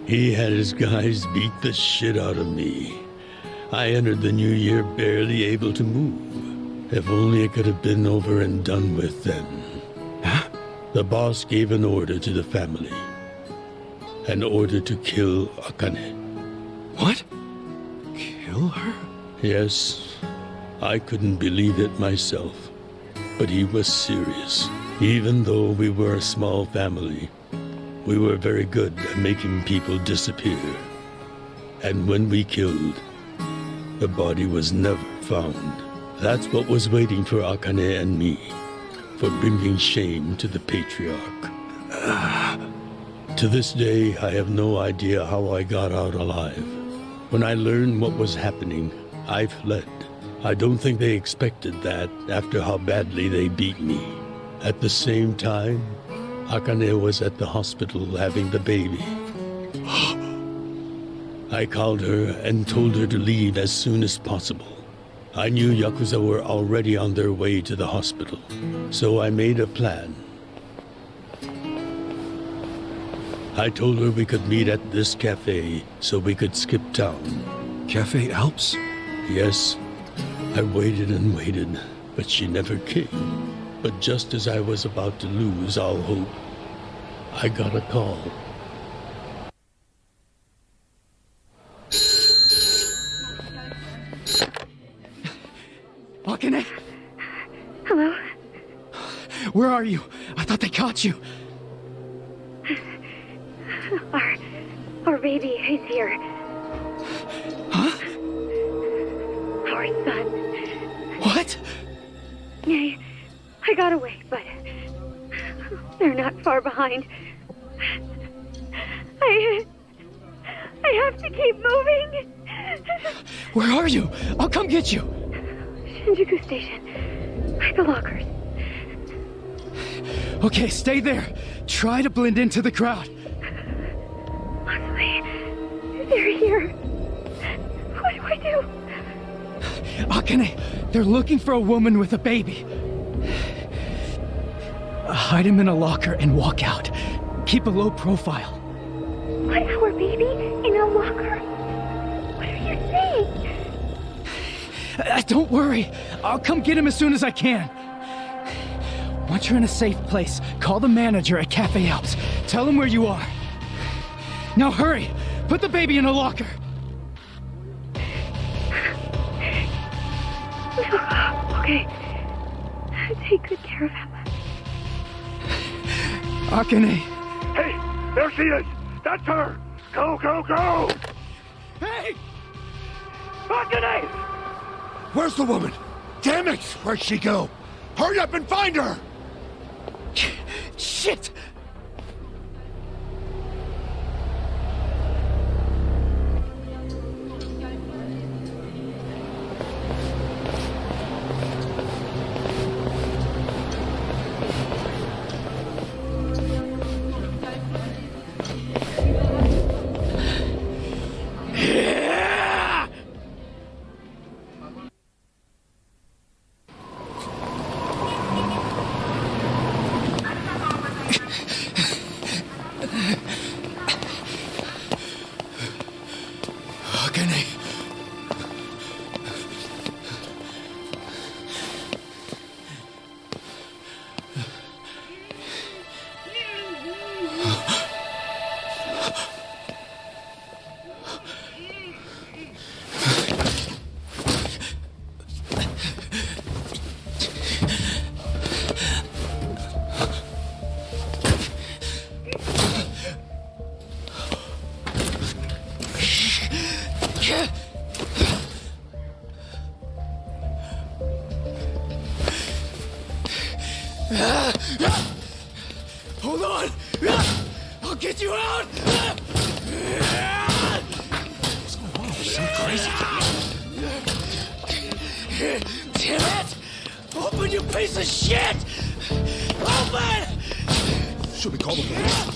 he had his guys beat the shit out of me. I entered the new year barely able to move. If only it could have been over and done with then. Huh? The boss gave an order to the family. An order to kill Akane. What? Kill her? Yes. I couldn't believe it myself. But he was serious. Even though we were a small family, we were very good at making people disappear. And when we killed, the body was never found. That's what was waiting for Akane and me, for bringing shame to the patriarch. To this day, I have no idea how I got out alive. When I learned what was happening, I fled. I don't think they expected that after how badly they beat me. At the same time, Akane was at the hospital having the baby. I called her and told her to leave as soon as possible. I knew Yakuza were already on their way to the hospital, so I made a plan. I told her we could meet at this cafe so we could skip town. Cafe Alps? Yes. I waited and waited, but she never came. But just as I was about to lose all hope, I got a call. Akane? Hello? Where are you? I thought they caught you. Our baby is here. Huh? Our son. What? I got away, but they're not far behind. I have to keep moving. Where are you? I'll come get you. Shinjuku Station. By the lockers. Okay, stay there. Try to blend into the crowd. Honestly, they're here. What do I do? Akane, they're looking for a woman with a baby. Hide him in a locker and walk out. Keep a low profile. What, our baby? In a locker? What are you saying? Don't worry. I'll come get him as soon as I can. Once you're in a safe place, call the manager at Cafe Alps. Tell him where you are. Now hurry! Put the baby in a locker! Okay. Take good care of him. Akane! Hey! There she is! That's her! Go, go, go! Hey! Akane! Where's the woman? Damn it! Where'd she go? Hurry up and find her! Shit! Hold on! I'll get you out! What's going on? There's some crazy. Damn it! Open, you piece of shit! Open! Should we call the police?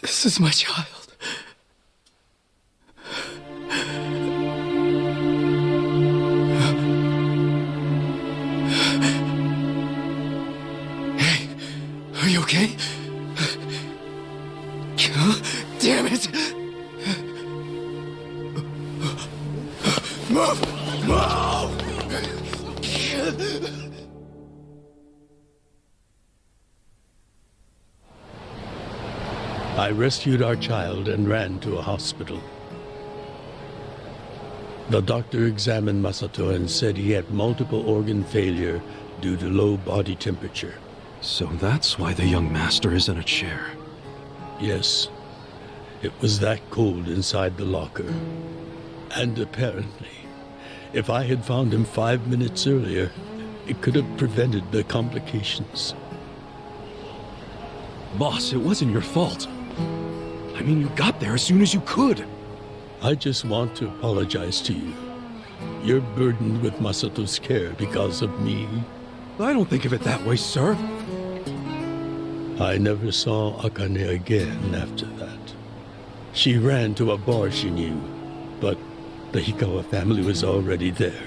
This is my child. Hey, are you okay? Damn it! Move! Move! I rescued our child and ran to a hospital. The doctor examined Masato and said he had multiple organ failure due to low body temperature. So that's why the young master is in a chair. Yes. It was that cold inside the locker. And apparently, if I had found him 5 minutes earlier, it could have prevented the complications. Boss, it wasn't your fault. I mean, you got there as soon as you could. I just want to apologize to you. You're burdened with Masato's care because of me. I don't think of it that way, sir. I never saw Akane again after that. She ran to a bar she knew, but the Hikawa family was already there.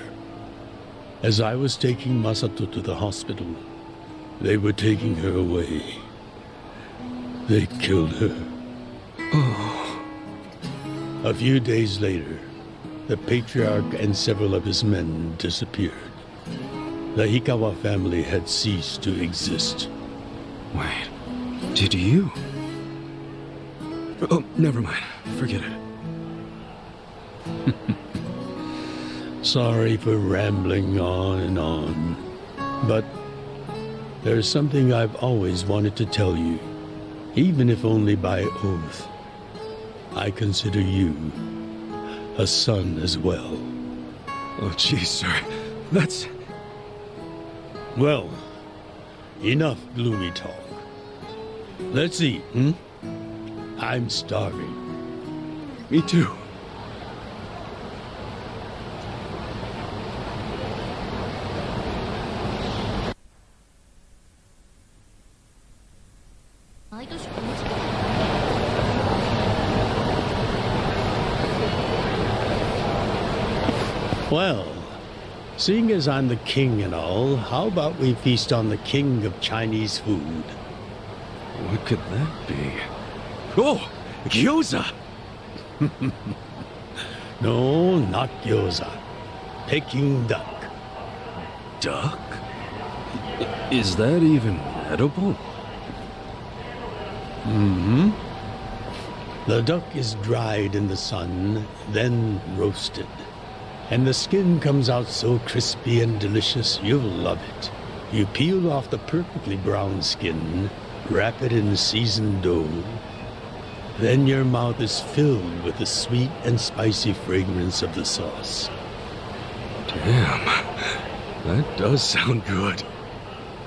As I was taking Masato to the hospital, they were taking her away. They killed her. Oh. A few days later, the patriarch and several of his men disappeared. The Hikawa family had ceased to exist. Wait, did you? Oh, never mind. Forget it. Sorry for rambling on and on, but there's something I've always wanted to tell you, even if only by oath. I consider you a son as well. Oh, geez, sir. That's... Well, enough gloomy talk. Let's eat, I'm starving. Me too. Well, seeing as I'm the king and all, how about we feast on the king of Chinese food? What could that be? Oh, gyoza! No, not gyoza. Peking duck. Duck? Is that even edible? Mm-hmm. The duck is dried in the sun, then roasted. And the skin comes out so crispy and delicious, you'll love it. You peel off the perfectly brown skin, wrap it in seasoned dough. Then your mouth is filled with the sweet and spicy fragrance of the sauce. Damn, that does sound good.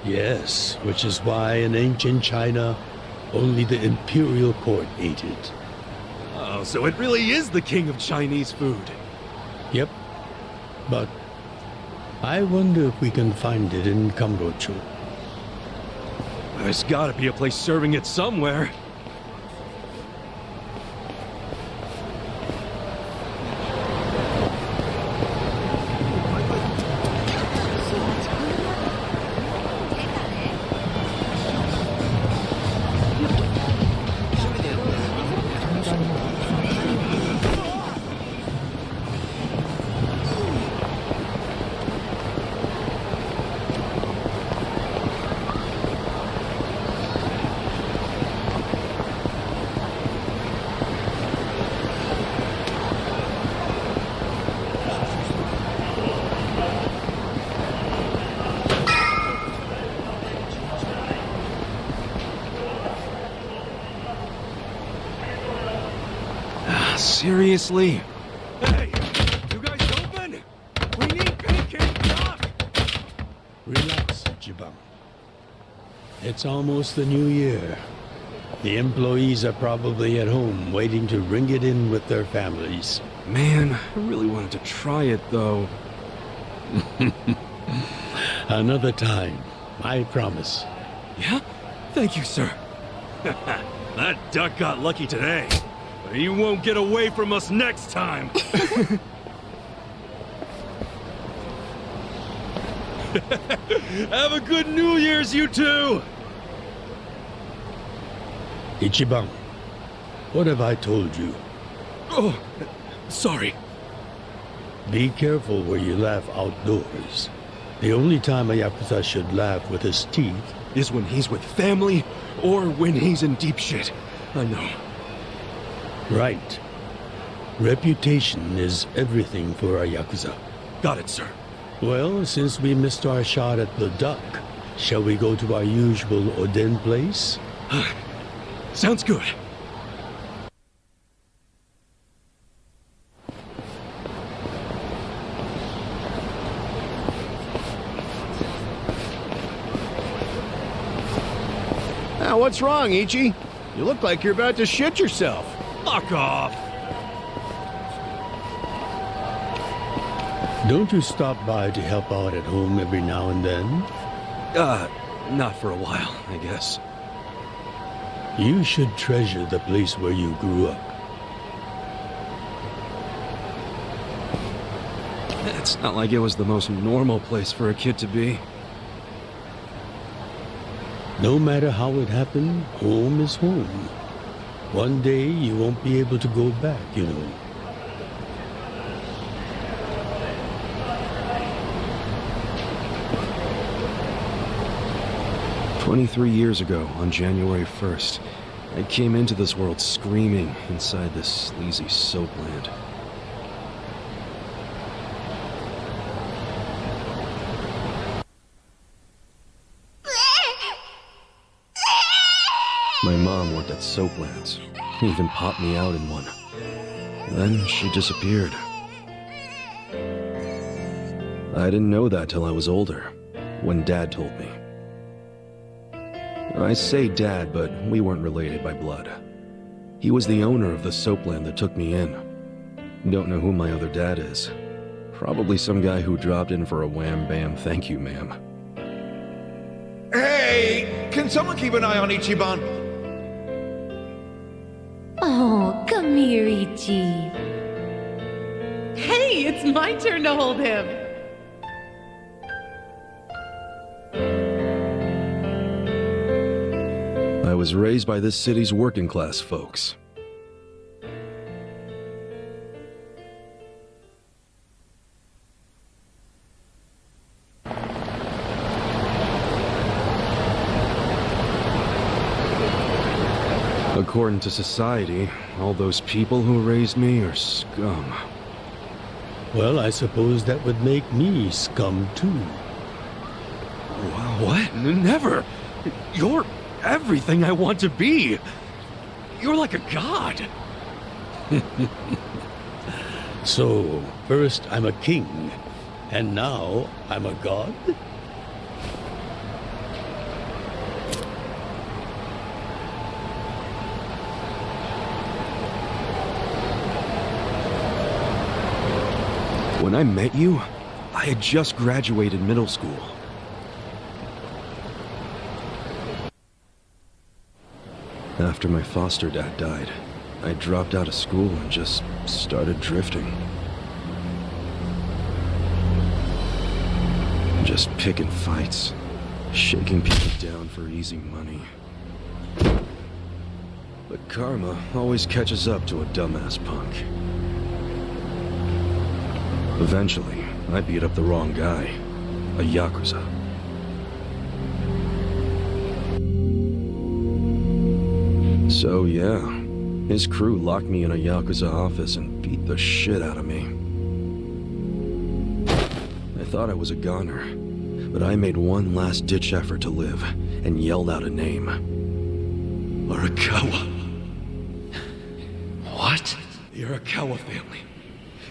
Yes, which is why in ancient China, only the imperial court ate it. Oh, so it really is the king of Chinese food. Yep. But I wonder if we can find it in Kamurocho. There's gotta be a place serving it somewhere. Seriously? Hey! You guys open? We need pancake duck! Relax, Jibang. It's almost the new year. The employees are probably at home waiting to ring it in with their families. Man, I really wanted to try it, though. Another time, I promise. Yeah? Thank you, sir. That duck got lucky today. But he won't get away from us next time. Have a good New Year's, you two! Ichiban, what have I told you? Oh, sorry. Be careful where you laugh outdoors. The only time a Yakuza should laugh with his teeth is when he's with family or when he's in deep shit. I know. Right. Reputation is everything for a Yakuza. Got it, sir. Well, since we missed our shot at the duck, shall we go to our usual Oden place? Sounds good. Now, what's wrong, Ichi? You look like you're about to shit yourself. Fuck off! Don't you stop by to help out at home every now and then? Not for a while, I guess. You should treasure the place where you grew up. It's not like it was the most normal place for a kid to be. No matter how it happened, home is home. One day you won't be able to go back, you know. "23 years ago, on January 1st, I came into this world screaming inside this sleazy soapland. My mom worked at Soaplands. Even popped me out in one. Then she disappeared. I didn't know that till I was older, when Dad told me. I say Dad, but we weren't related by blood. He was the owner of the soapland that took me in. Don't know who my other dad is. Probably some guy who dropped in for a wham-bam thank you, ma'am. Hey! Can someone keep an eye on Ichiban? Oh, come here, Ichi. Hey, it's my turn to hold him. I was raised by this city's working class folks. According to society, all those people who raised me are scum. Well, I suppose that would make me scum too. What? Never! You're everything I want to be! You're like a god! So, first I'm a king, and now I'm a god? When I met you, I had just graduated middle school. After my foster dad died, I dropped out of school and just started drifting. Just picking fights, shaking people down for easy money. But karma always catches up to a dumbass punk. Eventually, I beat up the wrong guy, a Yakuza. So yeah, his crew locked me in a Yakuza office and beat the shit out of me. I thought I was a goner, but I made one last-ditch effort to live and yelled out a name. Arakawa. What? The Arakawa family.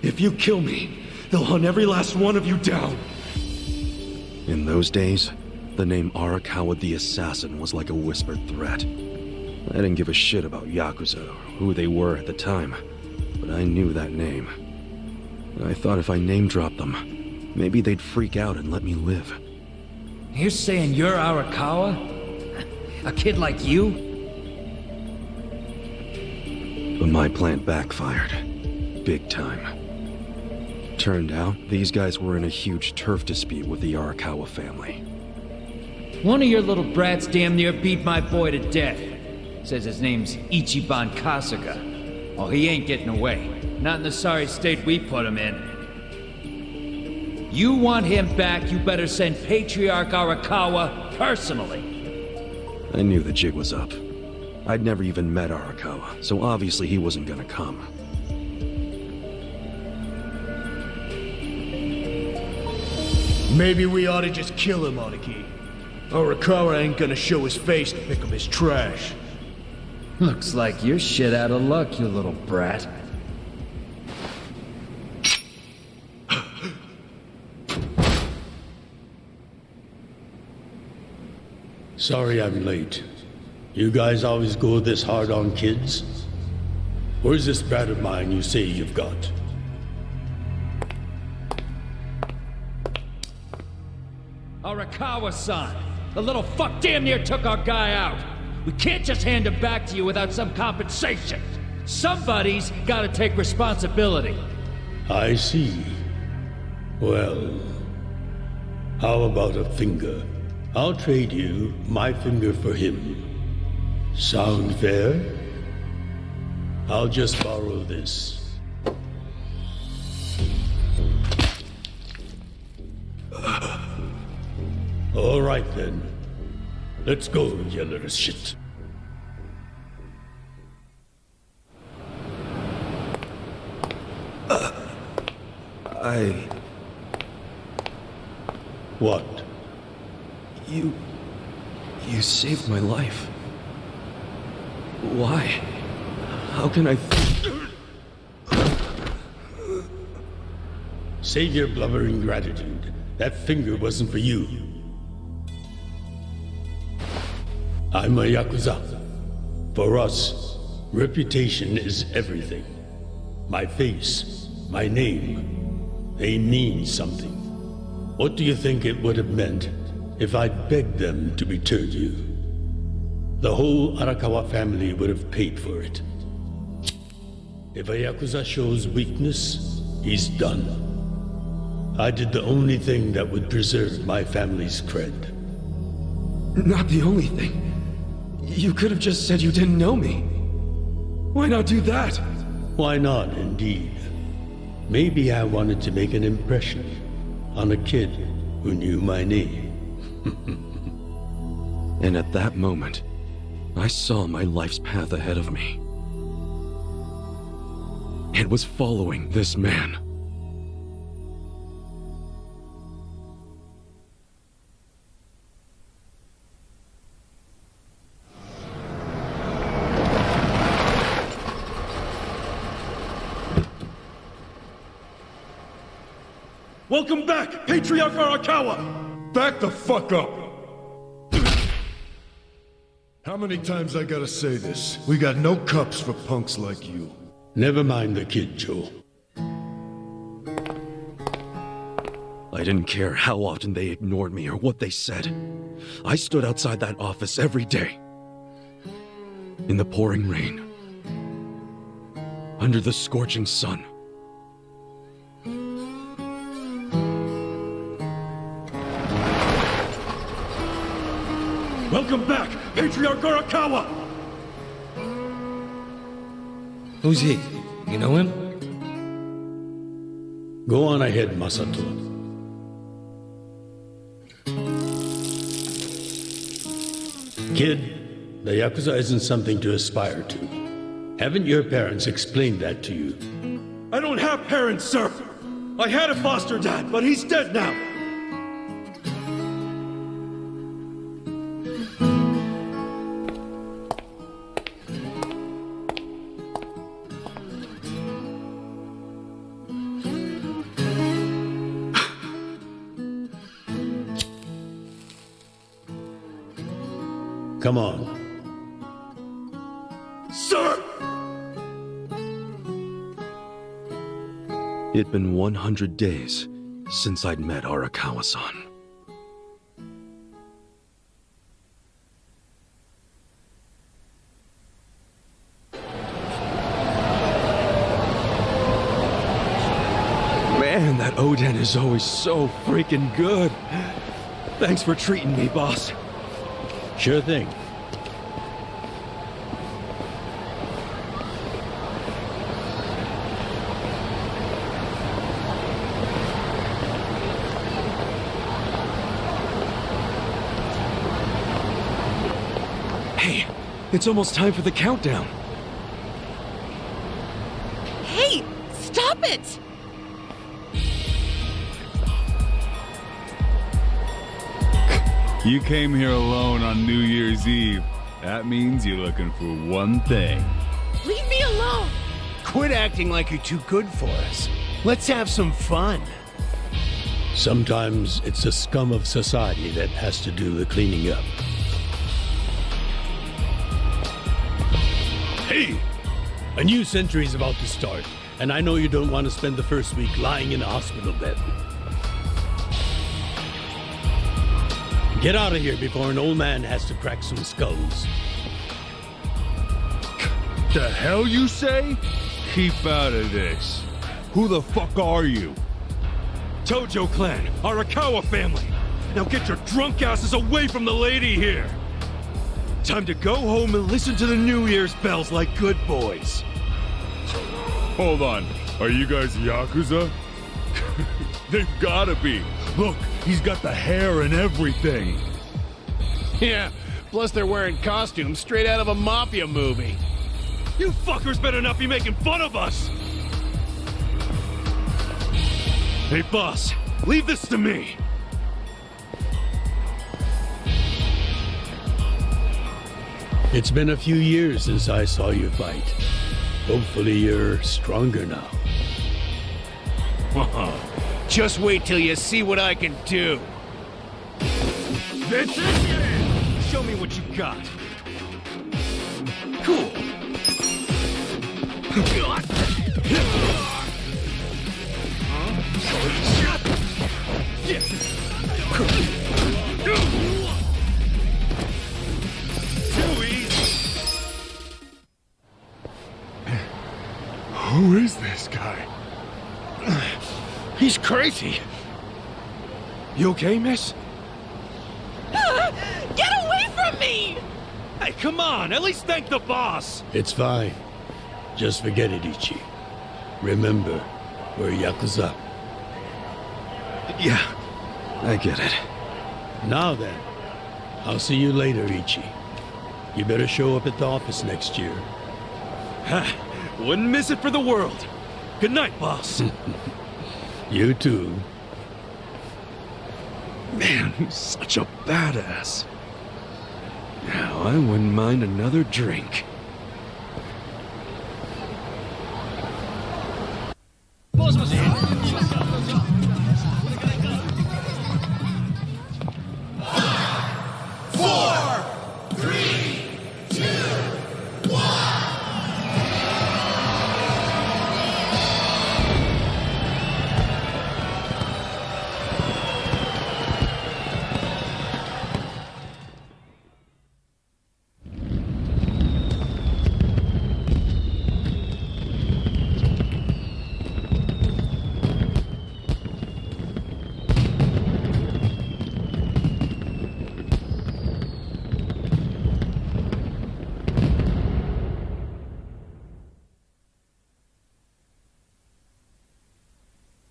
If you kill me, they'll hunt every last one of you down. In those days, the name Arakawa the Assassin was like a whispered threat. I didn't give a shit about Yakuza or who they were at the time, but I knew that name. I thought if I name-dropped them, maybe they'd freak out and let me live. You're saying you're Arakawa? A kid like you? But my plan backfired. Big time. Turned out, these guys were in a huge turf dispute with the Arakawa family. One of your little brats damn near beat my boy to death. Says his name's Ichiban Kasuga. Oh, he ain't getting away. Not in the sorry state we put him in. You want him back, you better send Patriarch Arakawa personally. I knew the jig was up. I'd never even met Arakawa, so obviously he wasn't gonna come. Maybe we ought to just kill him, Araki. Arakawa ain't gonna show his face to pick up his trash. Looks like you're shit out of luck, you little brat. Sorry I'm late. You guys always go this hard on kids? Where's this brat of mine you say you've got? Arakawa-san! The little fuck damn near took our guy out! We can't just hand him back to you without some compensation! Somebody's gotta take responsibility! I see. Well, how about a finger? I'll trade you my finger for him. Sound fair? I'll just borrow this. All right then. Let's go, you little shit. What? You saved my life. Why? How can I Save your blubbering gratitude. That finger wasn't for you. I'm a Yakuza. For us, reputation is everything. My face, my name, they mean something. What do you think it would have meant if I'd begged them to return you? The whole Arakawa family would have paid for it. If a Yakuza shows weakness, he's done. I did the only thing that would preserve my family's cred. Not the only thing. You could have just said you didn't know me. Why not do that? Why not, indeed? Maybe I wanted to make an impression on a kid who knew my name. And at that moment, I saw my life's path ahead of me. It was following this man. Welcome back, Patriarch Arakawa! Back the fuck up! How many times I gotta say this? We got no cups for punks like you. Never mind the kid, Joe. I didn't care how often they ignored me or what they said. I stood outside that office every day. In the pouring rain. Under the scorching sun. Welcome back, Patriarch Arakawa! Who's he? You know him? Go on ahead, Masato. Kid, the Yakuza isn't something to aspire to. Haven't your parents explained that to you? I don't have parents, sir! I had a foster dad, but he's dead now! Come on. Sir! It'd been 100 days since I'd met Arakawa-san. Man, that Oden is always so freaking good. Thanks for treating me, boss. Sure thing. Hey, it's almost time for the countdown. Hey, stop it! You came here alone on New Year's Eve. That means you're looking for one thing. Leave me alone! Quit acting like you're too good for us. Let's have some fun. Sometimes it's the scum of society that has to do the cleaning up. Hey! A new century's about to start, and I know you don't want to spend the first week lying in a hospital bed. Get out of here before an old man has to crack some skulls. The hell you say? Keep out of this. Who the fuck are you? Tojo clan, Arakawa family. Now get your drunk asses away from the lady here. Time to go home and listen to the New Year's bells like good boys. Hold on. Are you guys Yakuza? They've gotta be. Look, he's got the hair and everything. Yeah, plus they're wearing costumes straight out of a mafia movie. You fuckers better not be making fun of us! Hey, boss, leave this to me. It's been a few years since I saw you fight. Hopefully you're stronger now. Just wait till you see what I can do. That's it! Show me what you got. Cool. Who is this guy? He's crazy. You okay, miss? Get away from me! Hey, come on, at least thank the boss. It's fine. Just forget it, Ichi. Remember, we're Yakuza. Yeah, I get it. Now then, I'll see you later, Ichi. You better show up at the office next year. Ha! Wouldn't miss it for the world. Good night, boss. You too. Man, he's such a badass. Now, I wouldn't mind another drink.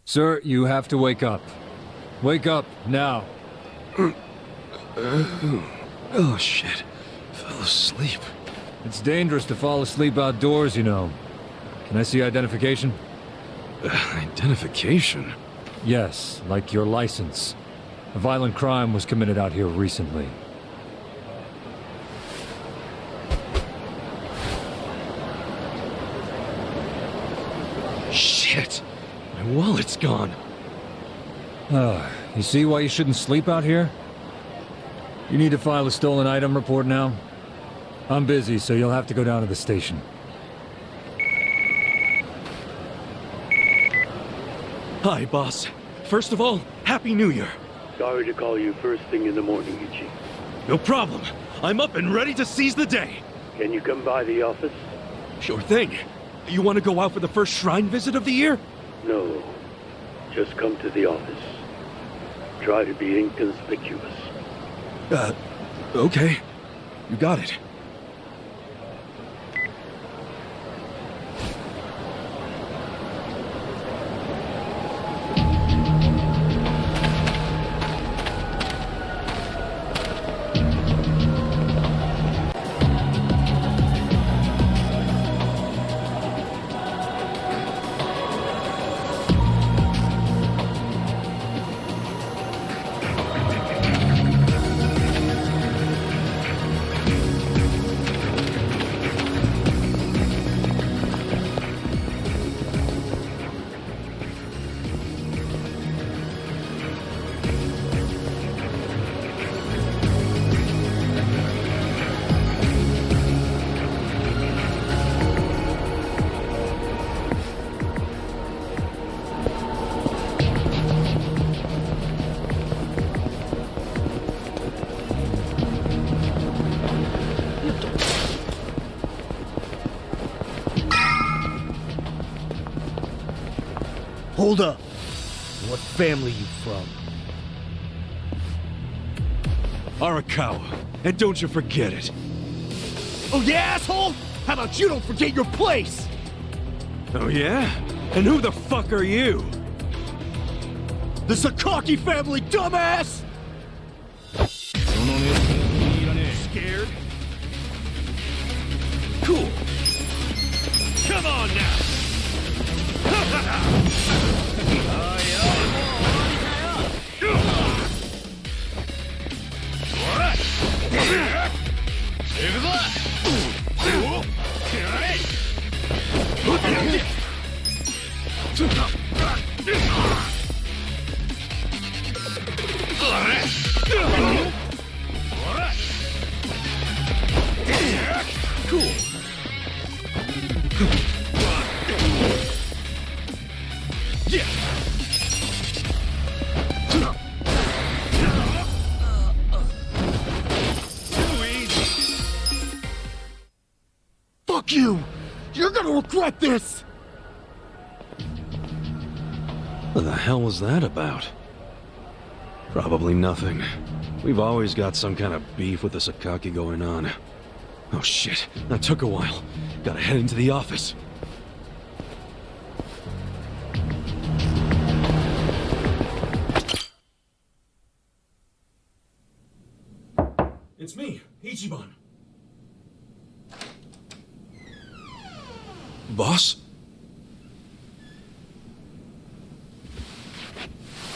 Sir, you have to wake up. Wake up, now. Oh, shit. Fell asleep. It's dangerous to fall asleep outdoors, you know. Can I see identification? Identification? Yes, like your license. A violent crime was committed out here recently. Shit! My wallet's gone. You see why you shouldn't sleep out here? You need to file a stolen item report now? I'm busy, so you'll have to go down to the station. Hi, boss. First of all, Happy New Year. Sorry to call you first thing in the morning, Ichi. No problem. I'm up and ready to seize the day. Can you come by the office? Sure thing. You want to go out for the first shrine visit of the year? No. Just come to the office. Try to be inconspicuous. Okay. You got it. Hold up. What family you from? Arakawa. And don't you forget it. Oh yeah, asshole? How about you don't forget your place? Oh yeah? And who the fuck are you? The Sakaki family, dumbass! Scared? Cool. Come on now! Cool. Yeah. Fuck you! You're gonna regret this! What the hell was that about? Probably nothing. We've always got some kind of beef with the Sakaki going on. Oh shit, that took a while. Gotta head into the office. It's me, Ichiban. Boss?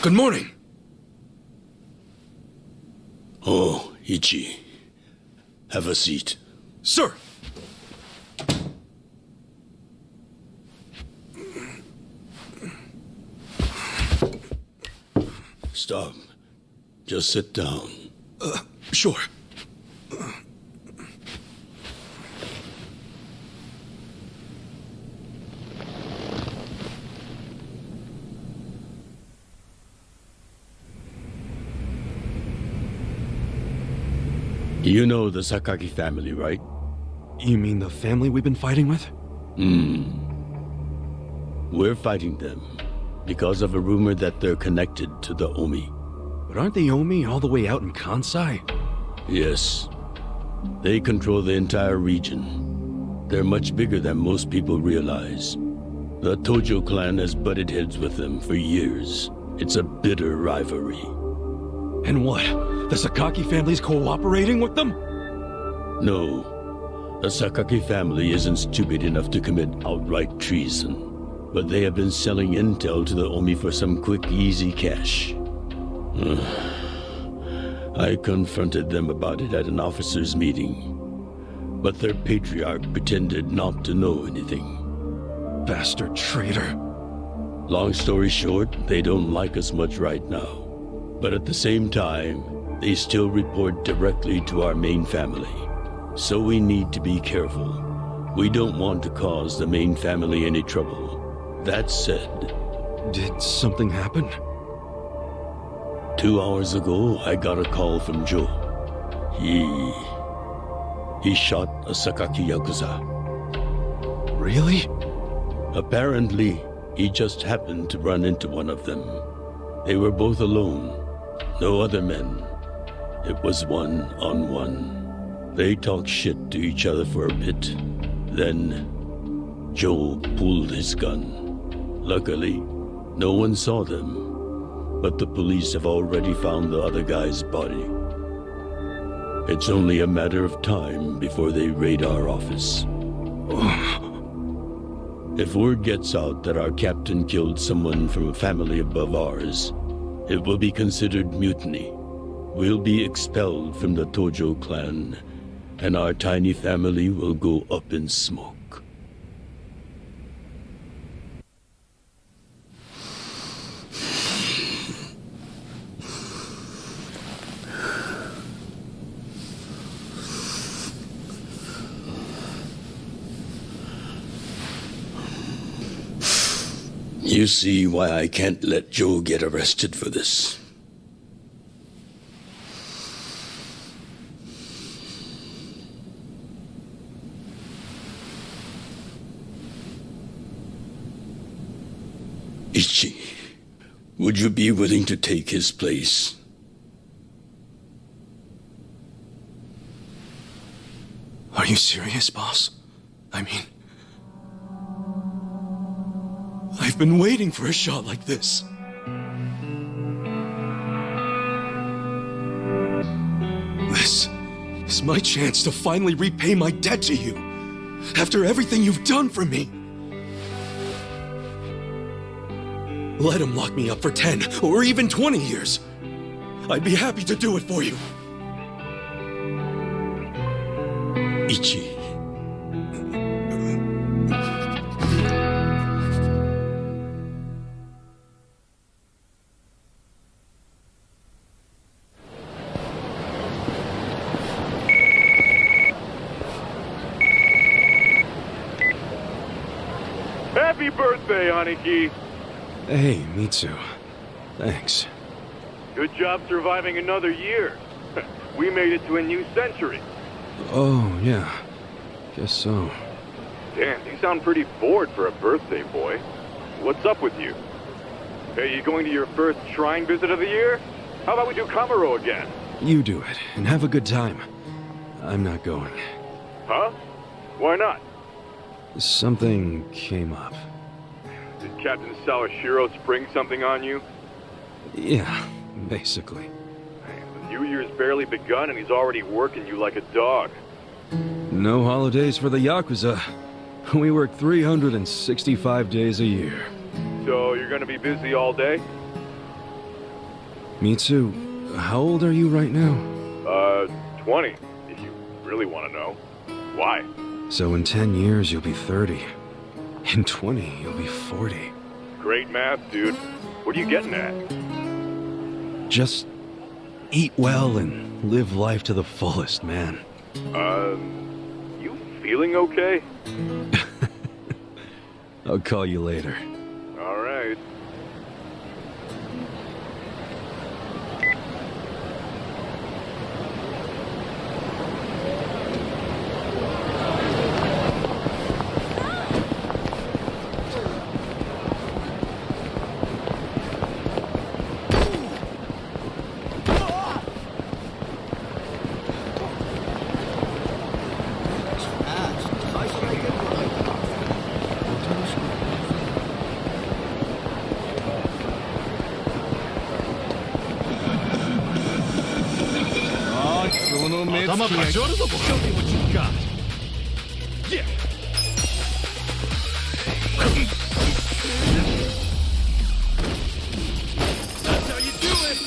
Good morning. Oh, Ichi. Have a seat. Sir! Stop. Just sit down. Sure. You know the Sakaki family, right? You mean the family we've been fighting with? We're fighting them because of a rumor that they're connected to the Omi. But aren't the Omi all the way out in Kansai? Yes. They control the entire region. They're much bigger than most people realize. The Tojo clan has butted heads with them for years. It's a bitter rivalry. And what? The Sakaki family's cooperating with them? No. The Sakaki family isn't stupid enough to commit outright treason. But they have been selling intel to the Omi for some quick, easy cash. I confronted them about it at an officers' meeting. But their patriarch pretended not to know anything. Bastard traitor. Long story short, they don't like us much right now. But at the same time, they still report directly to our main family. So we need to be careful. We don't want to cause the main family any trouble. That said... Did something happen? 2 hours ago, I got a call from Joe. He shot a Sakaki Yakuza. Really? Apparently, he just happened to run into one of them. They were both alone. No other men. It was one-on-one. They talked shit to each other for a bit. Then, Joe pulled his gun. Luckily, no one saw them. But the police have already found the other guy's body. It's only a matter of time before they raid our office. If word gets out that our captain killed someone from a family above ours, it will be considered mutiny. We'll be expelled from the Tojo clan, and our tiny family will go up in smoke. You see why I can't let Joe get arrested for this. Ichi, would you be willing to take his place? Are you serious, boss? I mean, I've been waiting for a shot like this. This is my chance to finally repay my debt to you. After everything you've done for me. Let him lock me up for 10 or even 20 years. I'd be happy to do it for you. Ichi. Happy birthday, Aniki! Hey, Mitsu. Thanks. Good job surviving another year. We made it to a new century. Oh, yeah. Guess so. Damn, you sound pretty bored for a birthday boy. What's up with you? Hey, you going to your first shrine visit of the year? How about we do Kamaro again? You do it, and have a good time. I'm not going. Huh? Why not? Something came up. Did Captain Sawashiro spring something on you? Yeah, basically. The new year's barely begun and he's already working you like a dog. No holidays for the Yakuza. We work 365 days a year. So you're gonna be busy all day? Mitsu, how old are you right now? 20, if you really want to know. Why? So in 10 years, you'll be 30. In 20, you'll be 40. Great math, dude. What are you getting at? Just eat well and live life to the fullest, man. You feeling okay? I'll call you later. All right. Show me what you got. Yeah. That's how you do it.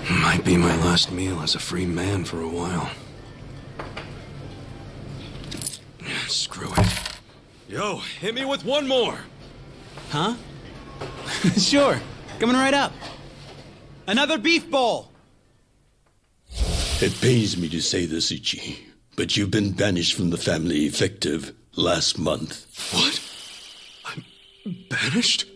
Might be my last meal as a free man for a while. Screw it. Yo, hit me with one more! Huh? Sure. Coming right up. Another beef bowl! It pains me to say this, Ichi, but you've been banished from the family effective last month. What? I'm banished?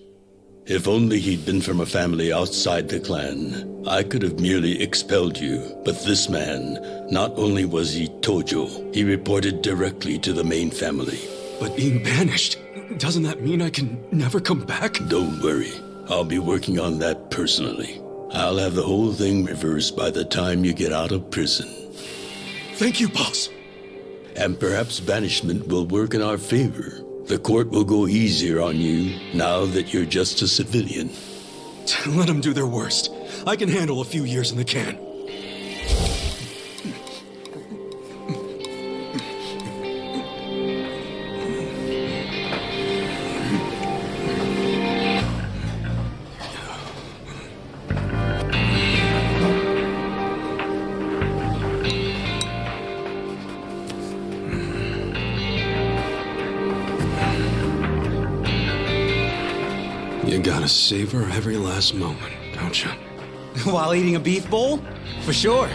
If only he'd been from a family outside the clan, I could have merely expelled you. But this man, not only was he Tojo, he reported directly to the main family. But being banished, doesn't that mean I can never come back? Don't worry. I'll be working on that personally. I'll have the whole thing reversed by the time you get out of prison. Thank you, boss. And perhaps banishment will work in our favor. The court will go easier on you now that you're just a civilian. Let them do their worst. I can handle a few years in the can. You gotta savor every last moment, don't you? While eating a beef bowl? For sure.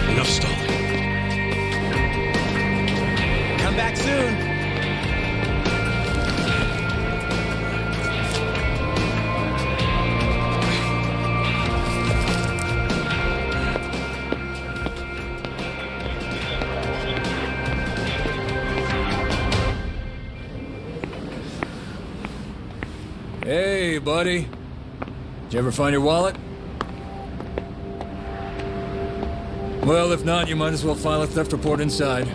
Enough stalling. Come back soon. Hey, buddy. Did you ever find your wallet? Well, if not, you might as well file a theft report inside.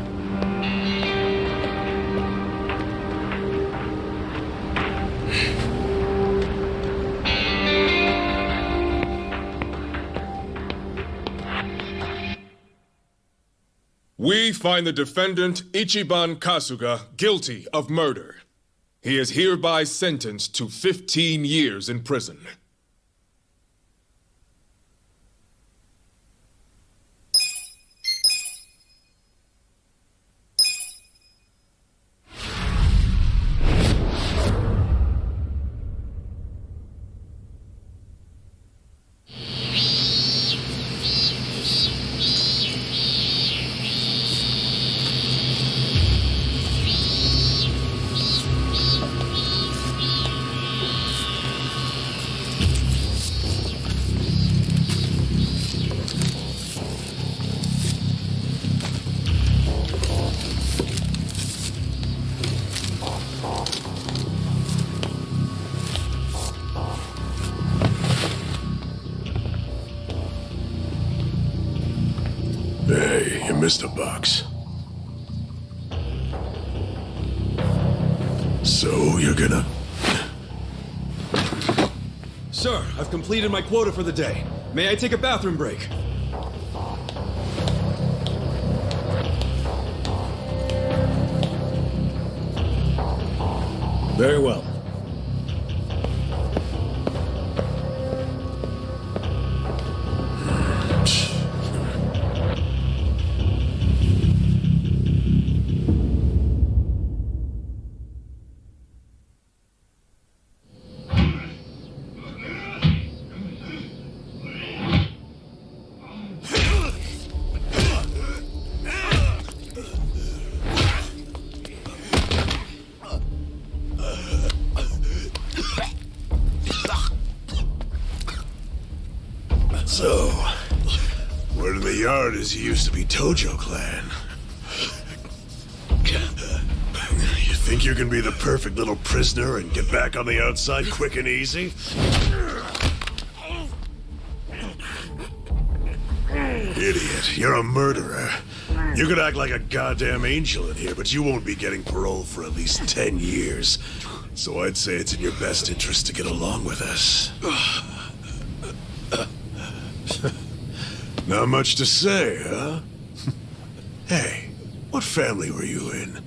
We find the defendant, Ichiban Kasuga, guilty of murder. He is hereby sentenced to 15 years in prison. Hey, you missed a box. So, you're gonna... Sir, I've completed my quota for the day. May I take a bathroom break? Very well. So, word in the yard is you used to be Tojo Clan. You think you can be the perfect little prisoner and get back on the outside quick and easy? Idiot, you're a murderer. You could act like a goddamn angel in here, but you won't be getting parole for at least 10 years. So I'd say it's in your best interest to get along with us. Not much to say, huh? Hey, what family were you in?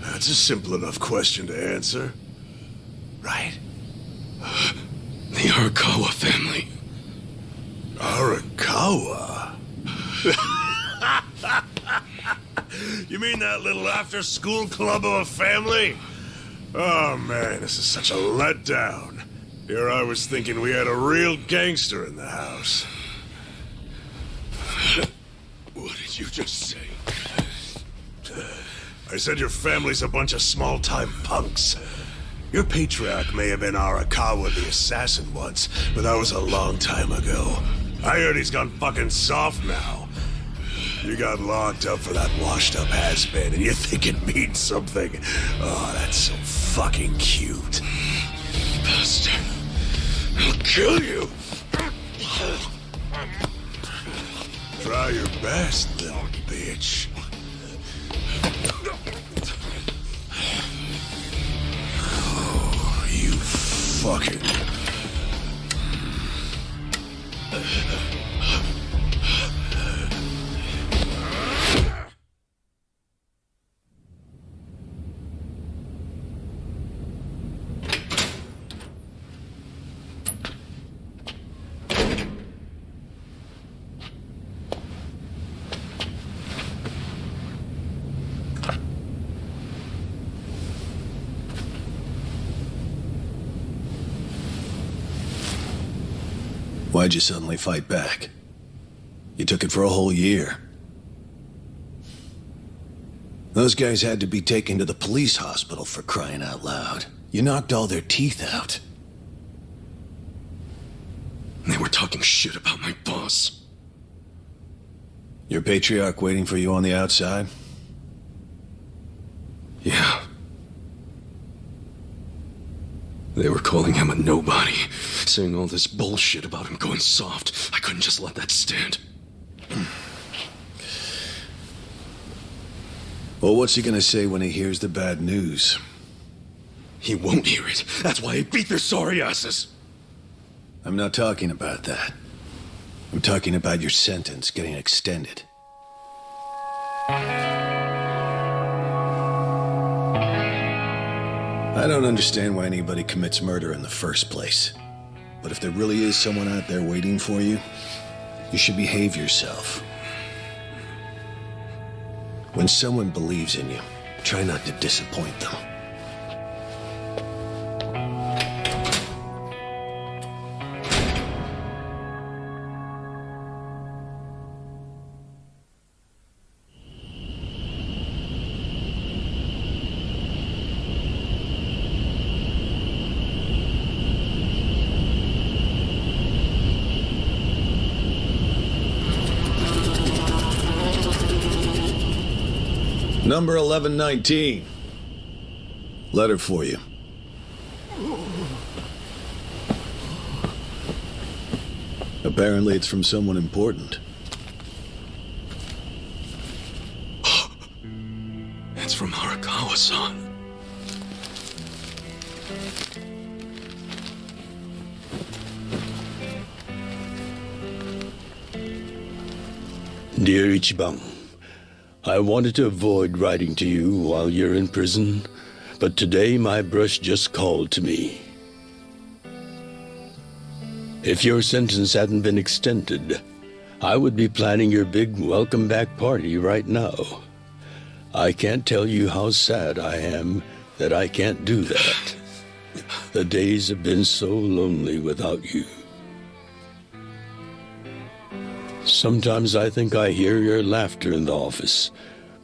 That's a simple enough question to answer. Right? The Arakawa family. Arakawa? You mean that little after-school club of a family? Oh man, this is such a letdown. Here I was thinking we had a real gangster in the house. What did you just say? I said your family's a bunch of small-time punks. Your patriarch may have been Arakawa the assassin once, but that was a long time ago. I heard he's gone fucking soft now. You got locked up for that washed-up has-been, and you think it means something. Oh, that's so fucking cute. Bastard. I'll kill you. Try your best, little bitch. Oh, you fucking... Why'd you suddenly fight back? You took it for a whole year. Those guys had to be taken to the police hospital for crying out loud. You knocked all their teeth out. They were talking shit about my boss. Your patriarch waiting for you on the outside? Yeah. They were calling him a nobody, saying all this bullshit about him going soft. I couldn't just let that stand. Well, what's he gonna say when he hears the bad news? He won't hear it. That's why I beat their sorry asses. I'm not talking about that. I'm talking about your sentence getting extended. I don't understand why anybody commits murder in the first place. But if there really is someone out there waiting for you, you should behave yourself. When someone believes in you, try not to disappoint them. Number 1119. Letter for you. Apparently it's from someone important. It's from Arakawa-san. Dear Ichiban, I wanted to avoid writing to you while you're in prison, but today my brush just called to me. If your sentence hadn't been extended, I would be planning your big welcome back party right now. I can't tell you how sad I am that I can't do that. The days have been so lonely without you. Sometimes I think I hear your laughter in the office,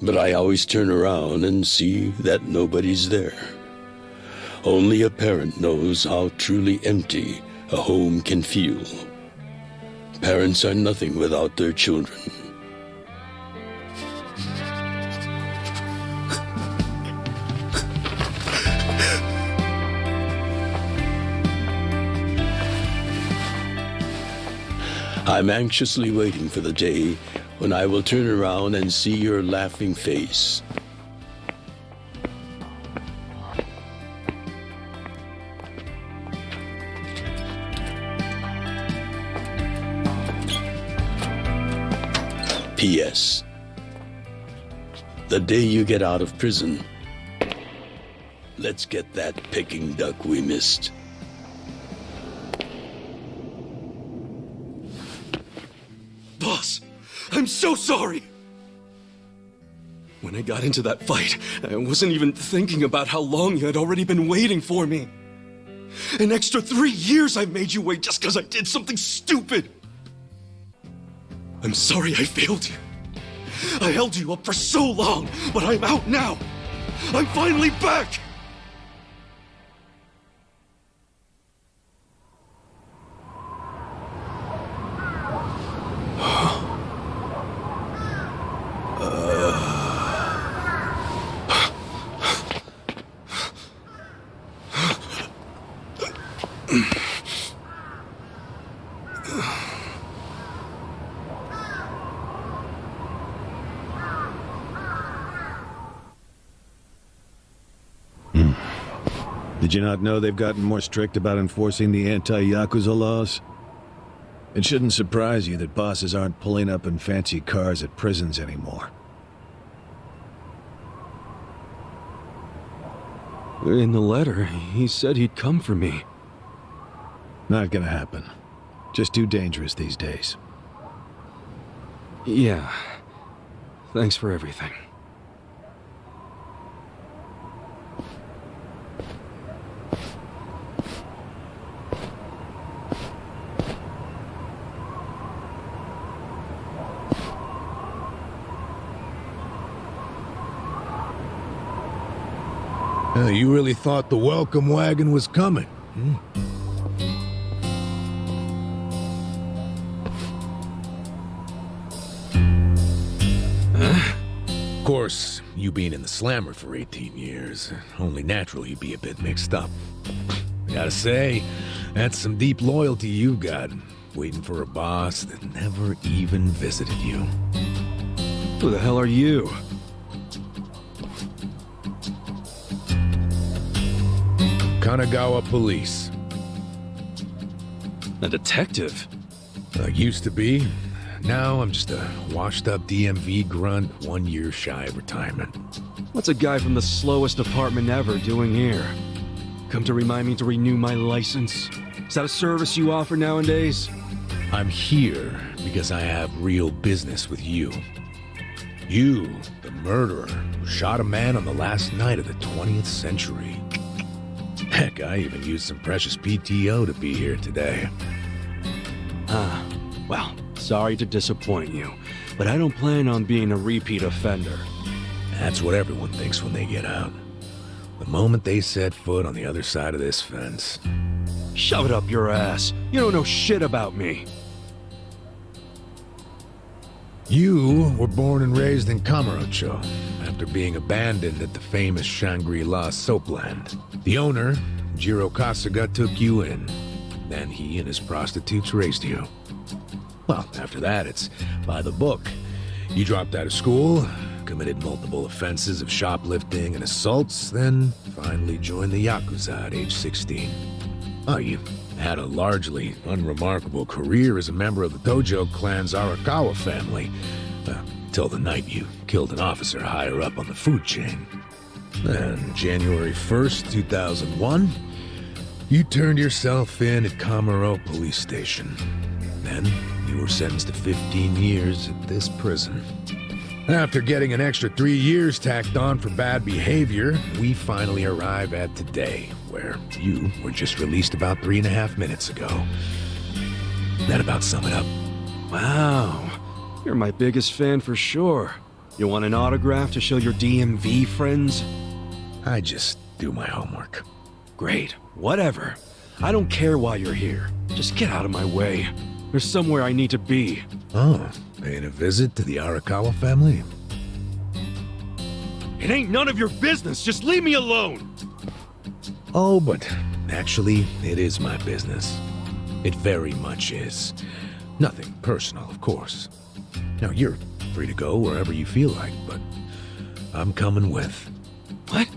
but I always turn around and see that nobody's there. Only a parent knows how truly empty a home can feel. Parents are nothing without their children. I'm anxiously waiting for the day when I will turn around and see your laughing face. P.S. The day you get out of prison, let's get that Peking duck we missed. Boss, I'm so sorry! When I got into that fight, I wasn't even thinking about how long you had already been waiting for me. An extra 3 years I made you wait just because I did something stupid! I'm sorry I failed you. I held you up for so long, but I'm out now! I'm finally back! Did you not know they've gotten more strict about enforcing the anti-Yakuza laws? It shouldn't surprise you that bosses aren't pulling up in fancy cars at prisons anymore. In the letter, he said he'd come for me. Not gonna happen. Just too dangerous these days. Yeah. Thanks for everything. You really thought the welcome wagon was coming? Hmm? Of course, you being in the slammer for 18 years, only natural you'd be a bit mixed up. I gotta say, that's some deep loyalty you got, waiting for a boss that never even visited you. Who the hell are you? Kanagawa Police. A detective? Used to be. Now I'm just a washed-up DMV grunt, 1 year shy of retirement. What's a guy from the slowest department ever doing here? Come to remind me to renew my license? Is that a service you offer nowadays? I'm here because I have real business with you. You, the murderer, who shot a man on the last night of the 20th century. Heck, I even used some precious PTO to be here today. Well, sorry to disappoint you, but I don't plan on being a repeat offender. That's what everyone thinks when they get out. The moment they set foot on the other side of this fence. Shove it up your ass. You don't know shit about me. You were born and raised in Kamurocho, after being abandoned at the famous Shangri-La soapland. The owner, Jiro Kasuga, took you in. Then he and his prostitutes raised you. Well, after that, it's by the book. You dropped out of school, committed multiple offenses of shoplifting and assaults, then finally joined the Yakuza at age 16. Oh, you had a largely unremarkable career as a member of the Tojo clan's Arakawa family, till the night you killed an officer higher up on the food chain. Then, January 1st, 2001, you turned yourself in at Kamuro Police Station. Then, you were sentenced to 15 years at this prison. After getting an extra 3 years tacked on for bad behavior, we finally arrive at today, where you were just released about 3.5 minutes ago. That about sum it up. Wow, you're my biggest fan for sure. You want an autograph to show your DMV friends? I just do my homework. Great, whatever. I don't care why you're here. Just get out of my way. There's somewhere I need to be. Oh, paying a visit to the Arakawa family? It ain't none of your business. Just leave me alone. Oh, but actually, it is my business. It very much is. Nothing personal, of course. Now, you're free to go wherever you feel like, but I'm coming with. What?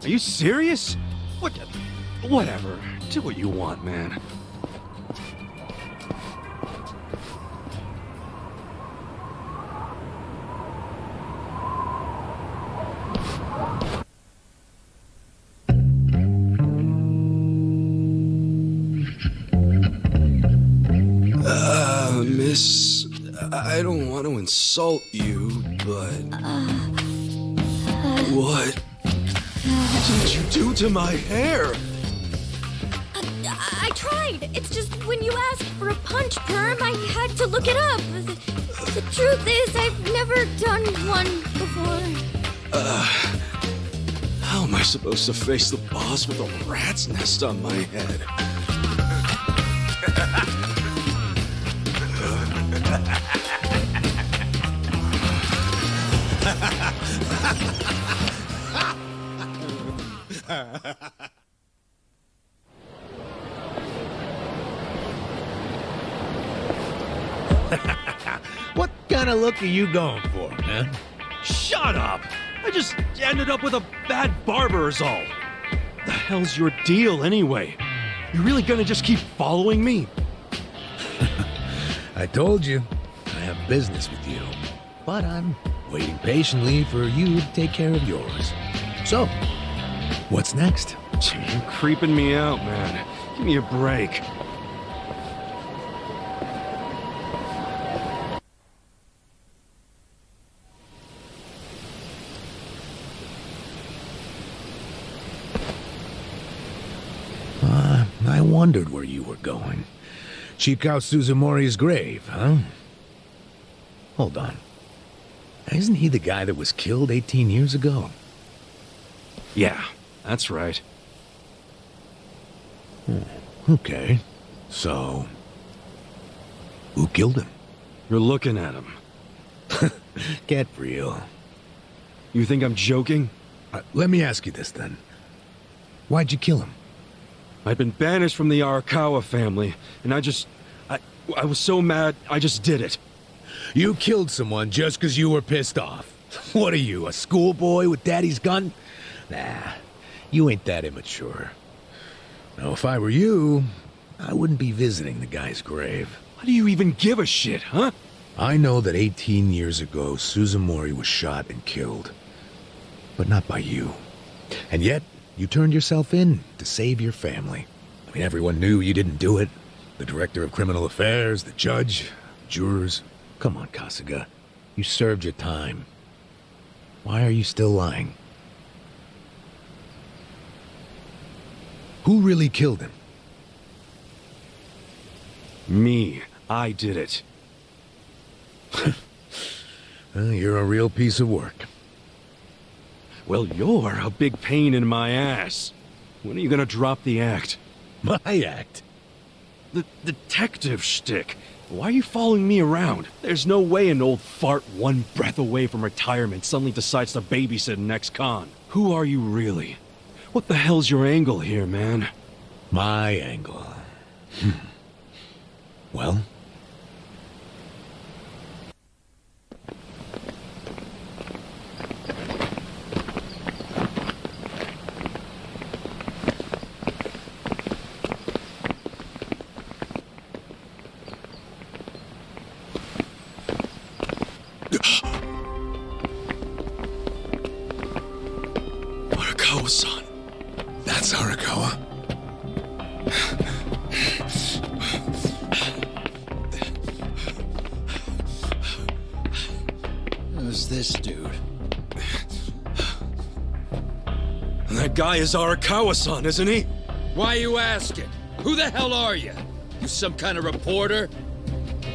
Are you serious? What? Whatever. Do what you want, man. Miss, I don't want to insult you, but... What did you do to my hair? I tried. It's just when you asked for a punch perm, I had to look it up. The truth is, I've never done one before. How am I supposed to face the boss with a rat's nest on my head? What kind of look are you going for, man? Shut up! I just ended up with a bad barber is all. The hell's your deal anyway? You really gonna just keep following me? I told you, I have business with you. But I'm waiting patiently for you to take care of yours. So, what's next? You're creeping me out, man. Give me a break. I wondered where you were going. Chikao Suzumori's grave, huh? Hold on. Isn't he the guy that was killed 18 years ago? Yeah, That's right. Okay. So, who killed him? You're looking at him. Get real. You think I'm joking? Let me ask you this then. Why'd you kill him? I've been banished from the Arakawa family, and I was so mad, I just did it. You killed someone just because you were pissed off. What are you, a schoolboy with daddy's gun? Nah, you ain't that immature. Now, if I were you, I wouldn't be visiting the guy's grave. Why do you even give a shit, huh? I know that 18 years ago, Suzumori was shot and killed. But not by you. And yet, you turned yourself in to save your family. I mean, everyone knew you didn't do it. The director of criminal affairs, the judge, jurors. Come on, Kasuga. You served your time. Why are you still lying? Who really killed him? Me. I did it. Well, you're a real piece of work. Well, you're a big pain in my ass. When are you gonna drop the act? My act? The detective shtick. Why are you following me around? There's no way an old fart one breath away from retirement suddenly decides to babysit an ex-con. Who are you really? What the hell's your angle here, man? My angle? Well? Arakawa-san. That's Arakawa. Who's this dude? That guy is Arakawa-san, isn't he? Why you asking? Who the hell are you? You some kind of reporter?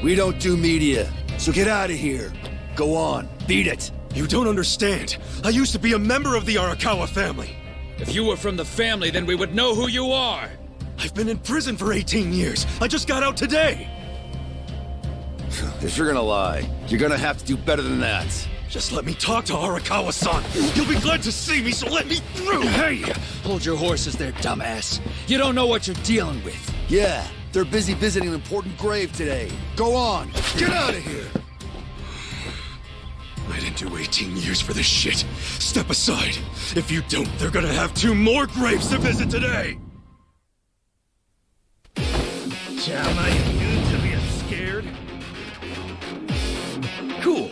We don't do media, so get out of here. Go on, beat it. You don't understand. I used to be a member of the Arakawa family. If you were from the family, then we would know who you are. I've been in prison for 18 years. I just got out today. If you're gonna lie, you're gonna have to do better than that. Just let me talk to Arakawa-san. You'll be glad to see me, so let me through. Hey! Hold your horses there, dumbass. You don't know what you're dealing with. Yeah, they're busy visiting an important grave today. Go on, get out of here. I didn't do 18 years for this shit. Step aside. If you don't, they're gonna have 2 more graves to visit today. Am I immune to being scared? Cool.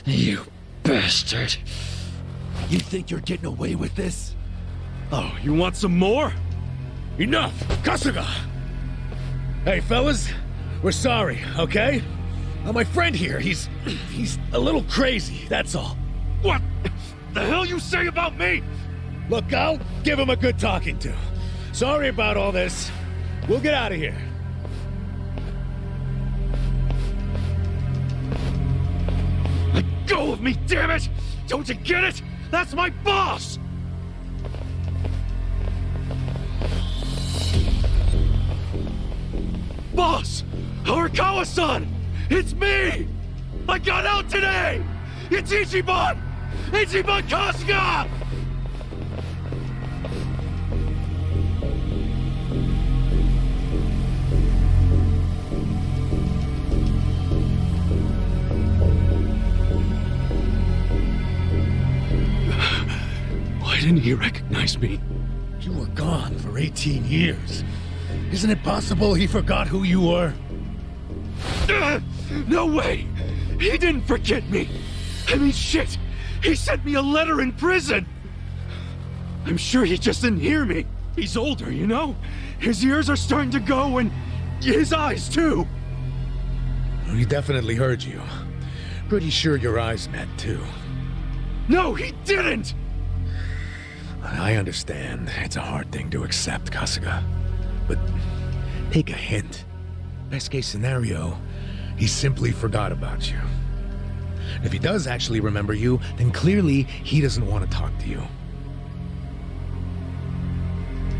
You bastard. You think you're getting away with this? Oh, you want some more? Enough! Kasuga! Hey, fellas, we're sorry, okay? My friend here, he's a little crazy, that's all. What the hell you say about me? Look, I'll give him a good talking to. Sorry about all this. We'll get out of here. Let go of me, damn it! Don't you get it? That's my boss! Boss! Arakawa-san! It's me! I got out today! It's Ichiban! Ichiban Kasuga! Why didn't he recognize me? You were gone for 18 years. Isn't it possible he forgot who you were? No way! He didn't forget me! I mean, shit! He sent me a letter in prison! I'm sure he just didn't hear me. He's older, you know? His ears are starting to go, and his eyes, too. He definitely heard you. Pretty sure your eyes met, too. No, he didn't! I understand. It's a hard thing to accept, Kasuga. But take a hint. Best case scenario, he simply forgot about you. If he does actually remember you, then clearly he doesn't want to talk to you.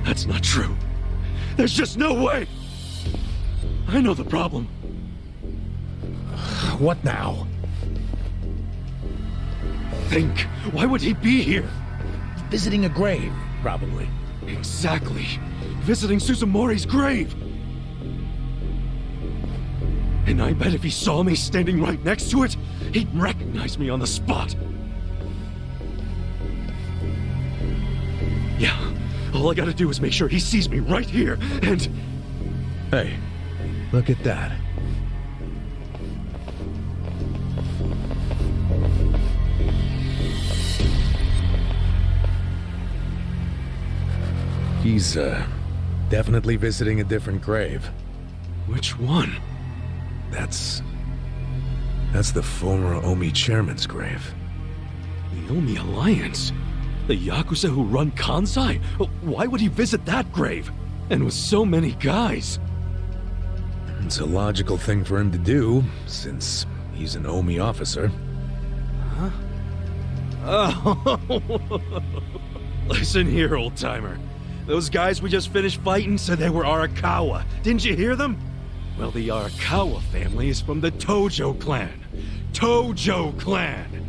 That's not true. There's just no way! I know the problem. What now? Think. Why would he be here? Visiting a grave, probably. Exactly. Visiting Suzumori's grave. And I bet if he saw me standing right next to it, he'd recognize me on the spot. Yeah, all I gotta do is make sure he sees me right here, and... Hey, look at that. He's, definitely visiting a different grave. Which one? That's the former Omi chairman's grave. The Omi Alliance? The Yakuza who run Kansai? Why would he visit that grave? And with so many guys? It's a logical thing for him to do, since he's an Omi officer. Huh? Oh, listen here, old-timer. Those guys we just finished fighting said they were Arakawa. Didn't you hear them? Well, the Arakawa family is from the Tojo clan. Tojo clan!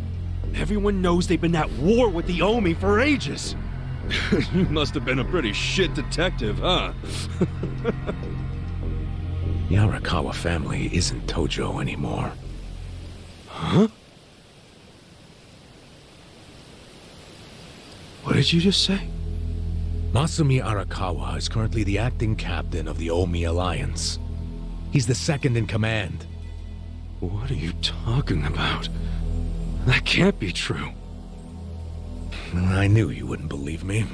Everyone knows they've been at war with the Omi for ages. You must have been a pretty shit detective, huh? The Arakawa family isn't Tojo anymore. Huh? What did you just say? Masumi Arakawa is currently the acting captain of the Omi Alliance. He's the second in command. What are you talking about? That can't be true. I knew you wouldn't believe me.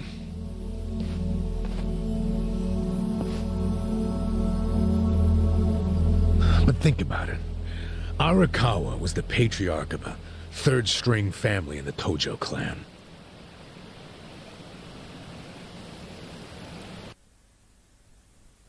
But think about it. Arakawa was the patriarch of a third-string family in the Tojo clan.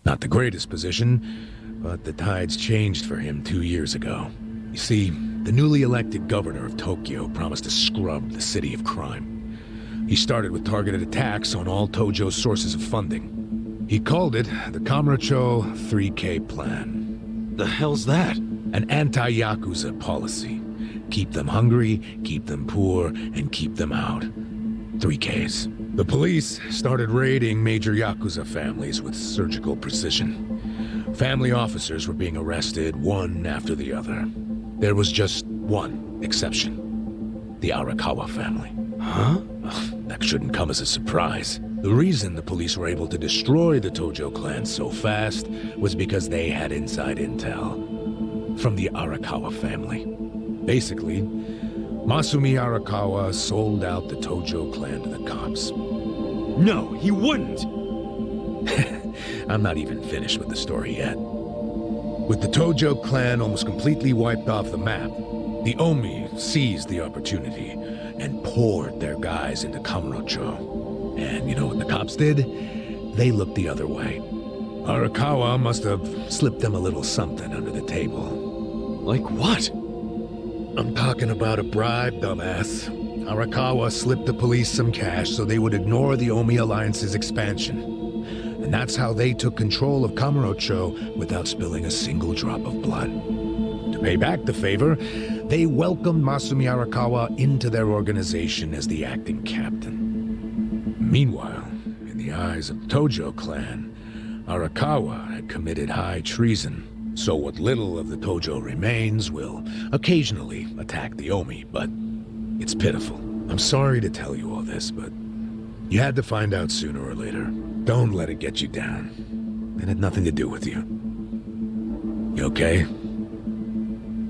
Not the greatest position, but the tides changed for him 2 years ago. You see, the newly elected governor of Tokyo promised to scrub the city of crime. He started with targeted attacks on all Tojo's sources of funding. He called it the Kamurocho 3K Plan. The hell's that? An anti-Yakuza policy. Keep them hungry, keep them poor, and keep them out. 3Ks. The police started raiding major Yakuza families with surgical precision. Family officers were being arrested one after the other. There was just one exception. The Arakawa family. Huh? That shouldn't come as a surprise. The reason the police were able to destroy the Tojo clan so fast was because they had inside intel from the Arakawa family. Basically, Masumi Arakawa sold out the Tojo clan to the cops. No, he wouldn't! I'm not even finished with the story yet. With the Tojo clan almost completely wiped off the map, the Omi seized the opportunity and poured their guys into Kamurocho. And you know what the cops did? They looked the other way. Arakawa must have slipped them a little something under the table. Like what? I'm talking about a bribe, dumbass. Arakawa slipped the police some cash so they would ignore the Omi Alliance's expansion. And that's how they took control of Kamurocho without spilling a single drop of blood. To pay back the favor, they welcomed Masumi Arakawa into their organization as the acting captain. Meanwhile, in the eyes of the Tojo clan, Arakawa had committed high treason. So what little of the Tojo remains will occasionally attack the Omi, but it's pitiful. I'm sorry to tell you all this, but you had to find out sooner or later. Don't let it get you down. It had nothing to do with you. You okay?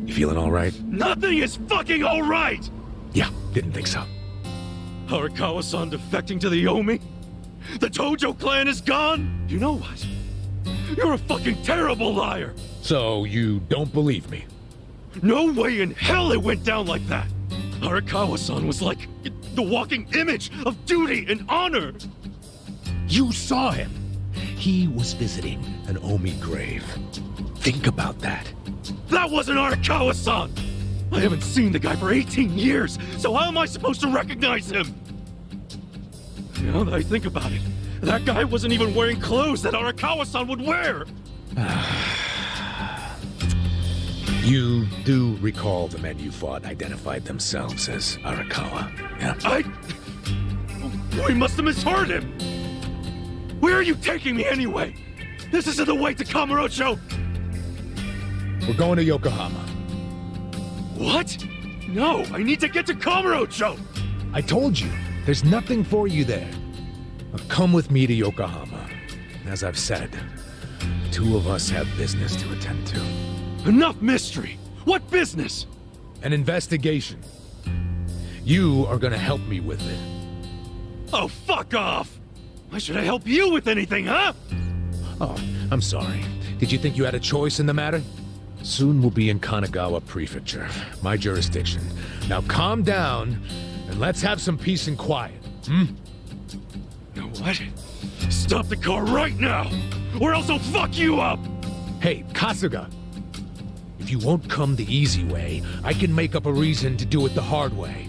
You feeling all right? Nothing is fucking all right! Yeah, didn't think so. Arakawa-san defecting to the Omi? The Tojo clan is gone? You know what? You're a fucking terrible liar! So you don't believe me? No way in hell it went down like that! Arakawa-san was like the walking image of duty and honor! You saw him. He was visiting an Omi grave. Think about that. That wasn't Arakawa-san! I haven't seen the guy for 18 years, so how am I supposed to recognize him? Now that I think about it, that guy wasn't even wearing clothes that Arakawa-san would wear! You do recall the men you fought identified themselves as Arakawa, yeah? We must have misheard him! Where are you taking me anyway? This isn't the way to Kamurocho! We're going to Yokohama. What? No, I need to get to Kamurocho! I told you, there's nothing for you there. Now come with me to Yokohama. As I've said, the two of us have business to attend to. Enough mystery! What business? An investigation. You are gonna help me with it. Oh, fuck off! Why should I help you with anything, huh? Oh, I'm sorry. Did you think you had a choice in the matter? Soon we'll be in Kanagawa Prefecture, my jurisdiction. Now calm down, and let's have some peace and quiet, hmm? Now what? Stop the car right now, or else I'll fuck you up! Hey, Kasuga! If you won't come the easy way, I can make up a reason to do it the hard way.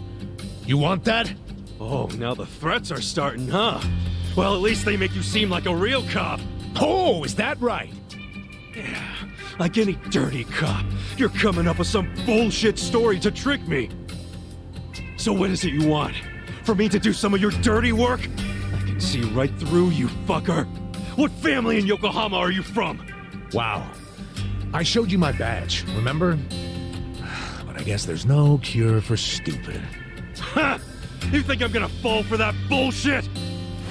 You want that? Oh, now the threats are starting, huh? Well, at least they make you seem like a real cop. Oh, is that right? Yeah, like any dirty cop, you're coming up with some bullshit story to trick me. So what is it you want? For me to do some of your dirty work? I can see right through you, fucker. What family in Yokohama are you from? Wow. I showed you my badge, remember? But I guess there's no cure for stupid. Ha! You think I'm gonna fall for that bullshit?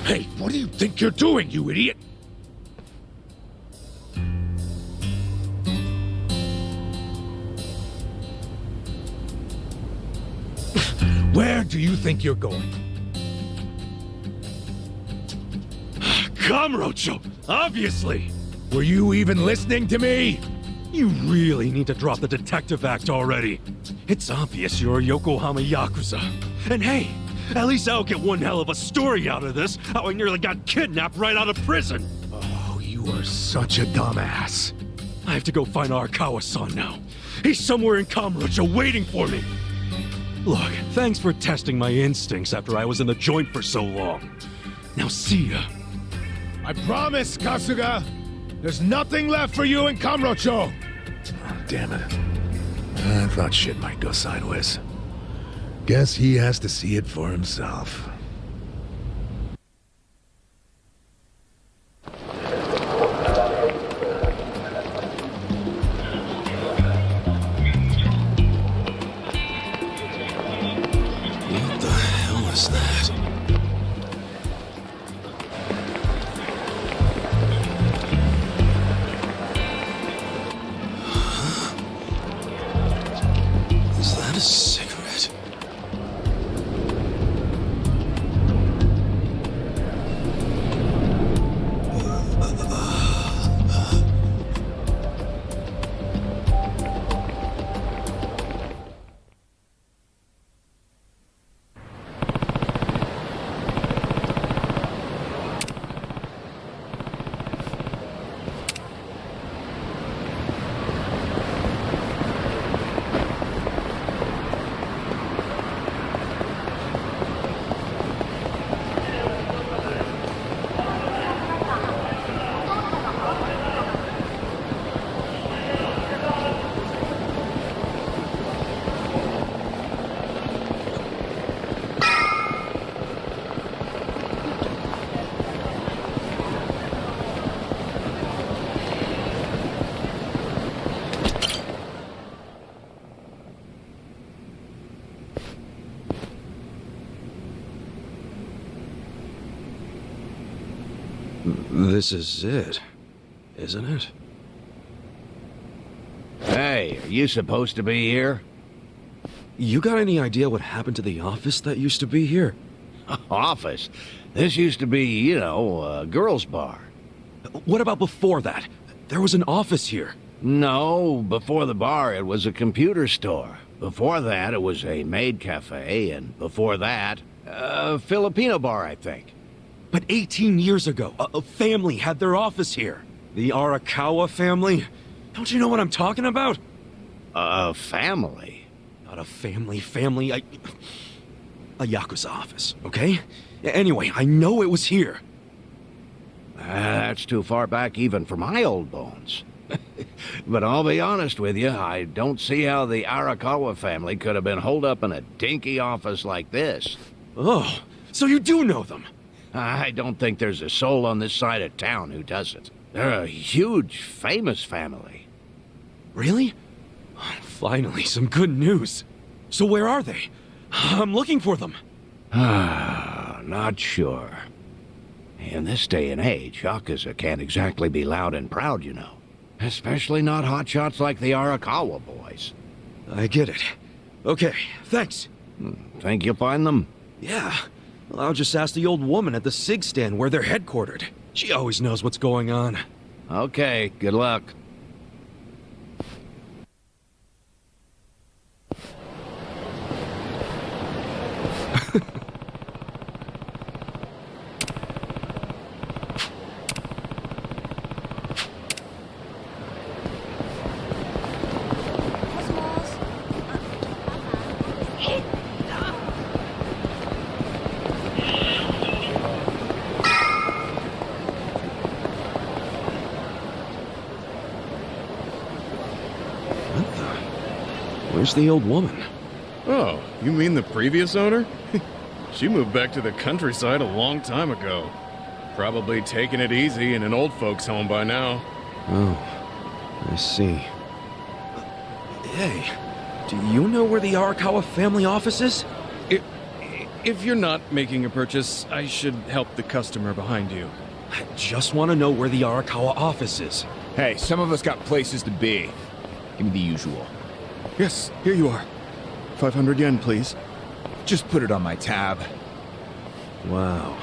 Hey, what do you think you're doing, you idiot? Where do you think you're going? Kamurocho, obviously! Were you even listening to me? You really need to drop the detective act already. It's obvious you're a Yokohama Yakuza. And hey, at least I'll get one hell of a story out of this, how I nearly got kidnapped right out of prison. Oh, you are such a dumbass. I have to go find Arakawa-san now. He's somewhere in Kamurocho waiting for me. Look, thanks for testing my instincts after I was in the joint for so long. Now see ya. I promise, Kasuga! There's nothing left for you in Kamurocho! Oh, damn it. I thought shit might go sideways. Guess he has to see it for himself. What the hell is that? Is that a cigarette? This is it, isn't it? Hey, are you supposed to be here? You got any idea what happened to the office that used to be here? Office? This used to be, you know, a girls' bar. What about before that? There was an office here. No, before the bar it was a computer store. Before that it was a maid cafe, and before that, Filipino bar, I think. But 18 years ago, a family had their office here. The Arakawa family? Don't you know what I'm talking about? A family? Not a family, a Yakuza office, okay? Anyway, I know it was here. That's too far back even for my old bones. But I'll be honest with you, I don't see how the Arakawa family could have been holed up in a dinky office like this. Oh, so you do know them? I don't think there's a soul on this side of town who doesn't. They're a huge, famous family. Really? Finally, some good news. So where are they? I'm looking for them. Not sure. In this day and age, Yakuza can't exactly be loud and proud, you know. Especially not hotshots like the Arakawa boys. I get it. Okay, thanks. Think you'll find them? Yeah. Well, I'll just ask the old woman at the SIG stand where they're headquartered. She always knows what's going on. Okay, good luck. Where's the old woman? Oh, you mean the previous owner? She moved back to the countryside a long time ago. Probably taking it easy in an old folks' home by now. Oh, I see. Hey, do you know where the Arakawa family office is? If you're not making a purchase, I should help the customer behind you. I just want to know where the Arakawa office is. Hey, some of us got places to be. Give me the usual. Yes, here you are. 500 yen, please. Just put it on my tab. Wow.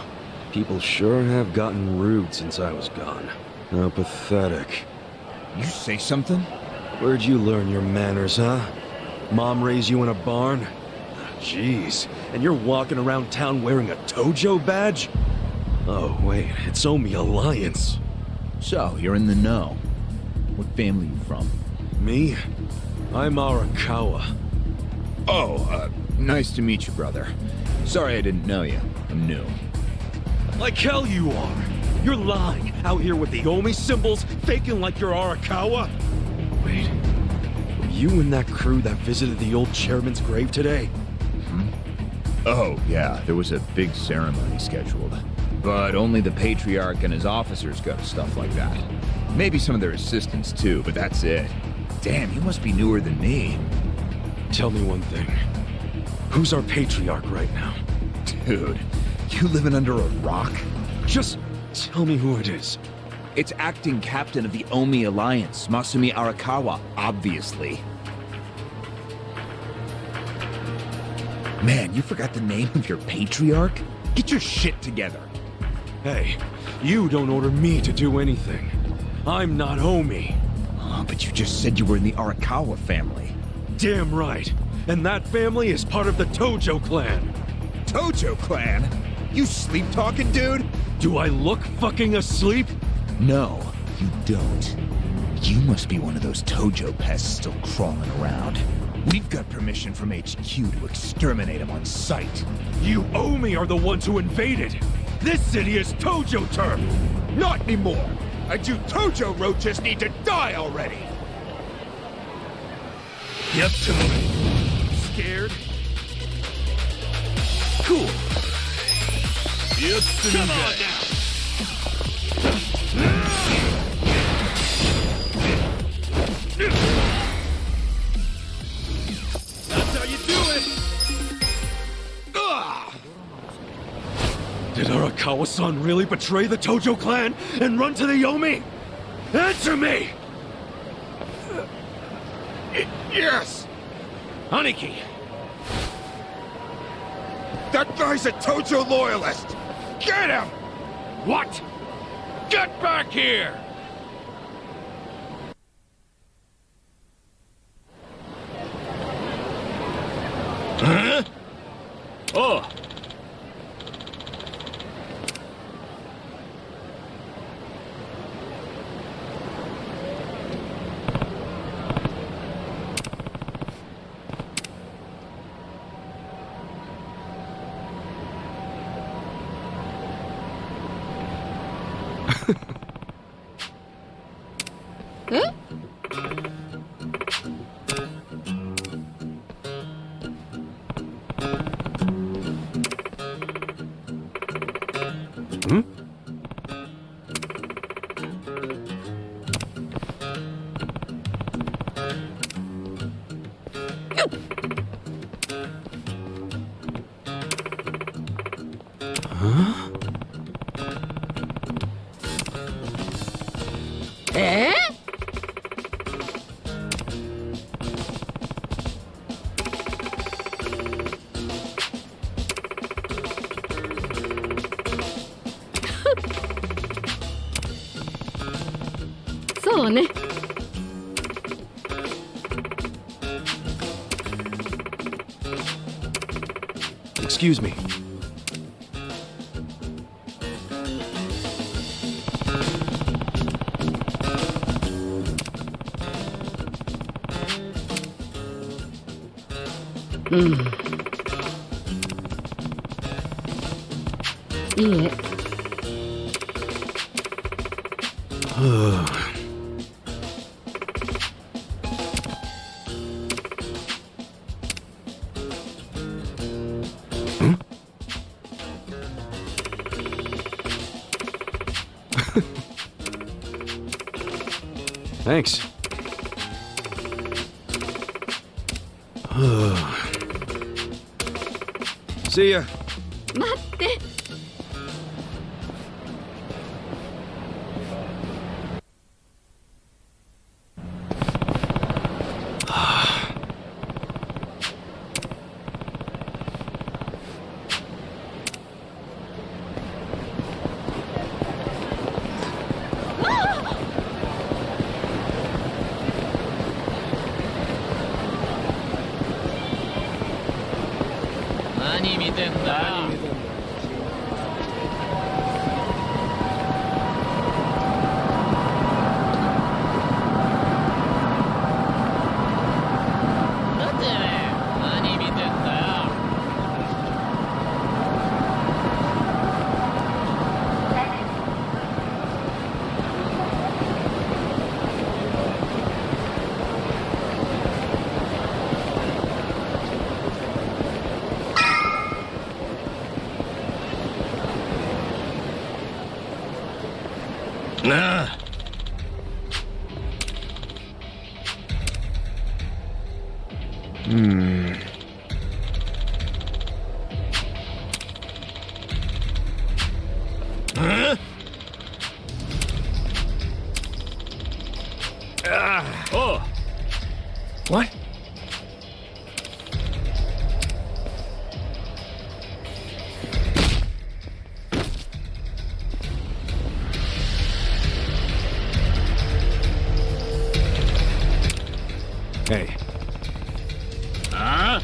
People sure have gotten rude since I was gone. How pathetic. You say something? Where'd you learn your manners, huh? Mom raised you in a barn? Jeez, and you're walking around town wearing a Tojo badge? Oh, wait, it's Omi Alliance. So, you're in the know. What family you from? Me? I'm Arakawa. Oh, nice to meet you, brother. Sorry I didn't know you. I'm new. Like hell you are! You're lying, out here with the Omi symbols, faking like you're Arakawa! Wait, were you in that crew that visited the old chairman's grave today? Oh, yeah, there was a big ceremony scheduled. But only the Patriarch and his officers go to stuff like that. Maybe some of their assistants too, but that's it. Damn, you must be newer than me. Tell me one thing. Who's our Patriarch right now? Dude, you living under a rock? Just tell me who it is. It's acting captain of the Omi Alliance, Masumi Arakawa, obviously. Man, you forgot the name of your Patriarch? Get your shit together. Hey, you don't order me to do anything. I'm not Omi. Oh, but you just said you were in the Arakawa family. Damn right. And that family is part of the Tojo clan. Tojo clan? You sleep-talking, dude? Do I look fucking asleep? No, you don't. You must be one of those Tojo pests still crawling around. We've got permission from HQ to exterminate them on sight. You Omi are the ones who invaded. This city is Tojo turf. Not anymore. And you Tojo roaches need to die already. Yep, scared? Cool. Come on now. That's how you do it. Did Arakawa-san really betray the Tojo clan and run to the Yomi? Answer me! Yes! Aniki! That guy's a Tojo loyalist! Get him! What? Get back here! Huh? Oh, Huh? Hmm? Huh? Eh? So ne. Excuse me. Hmm. いいえ。Thanks. See ya. 待って。何見てんだ。なんで何見てんだよ。なあ。Huh? Oh. What? Hey. Huh?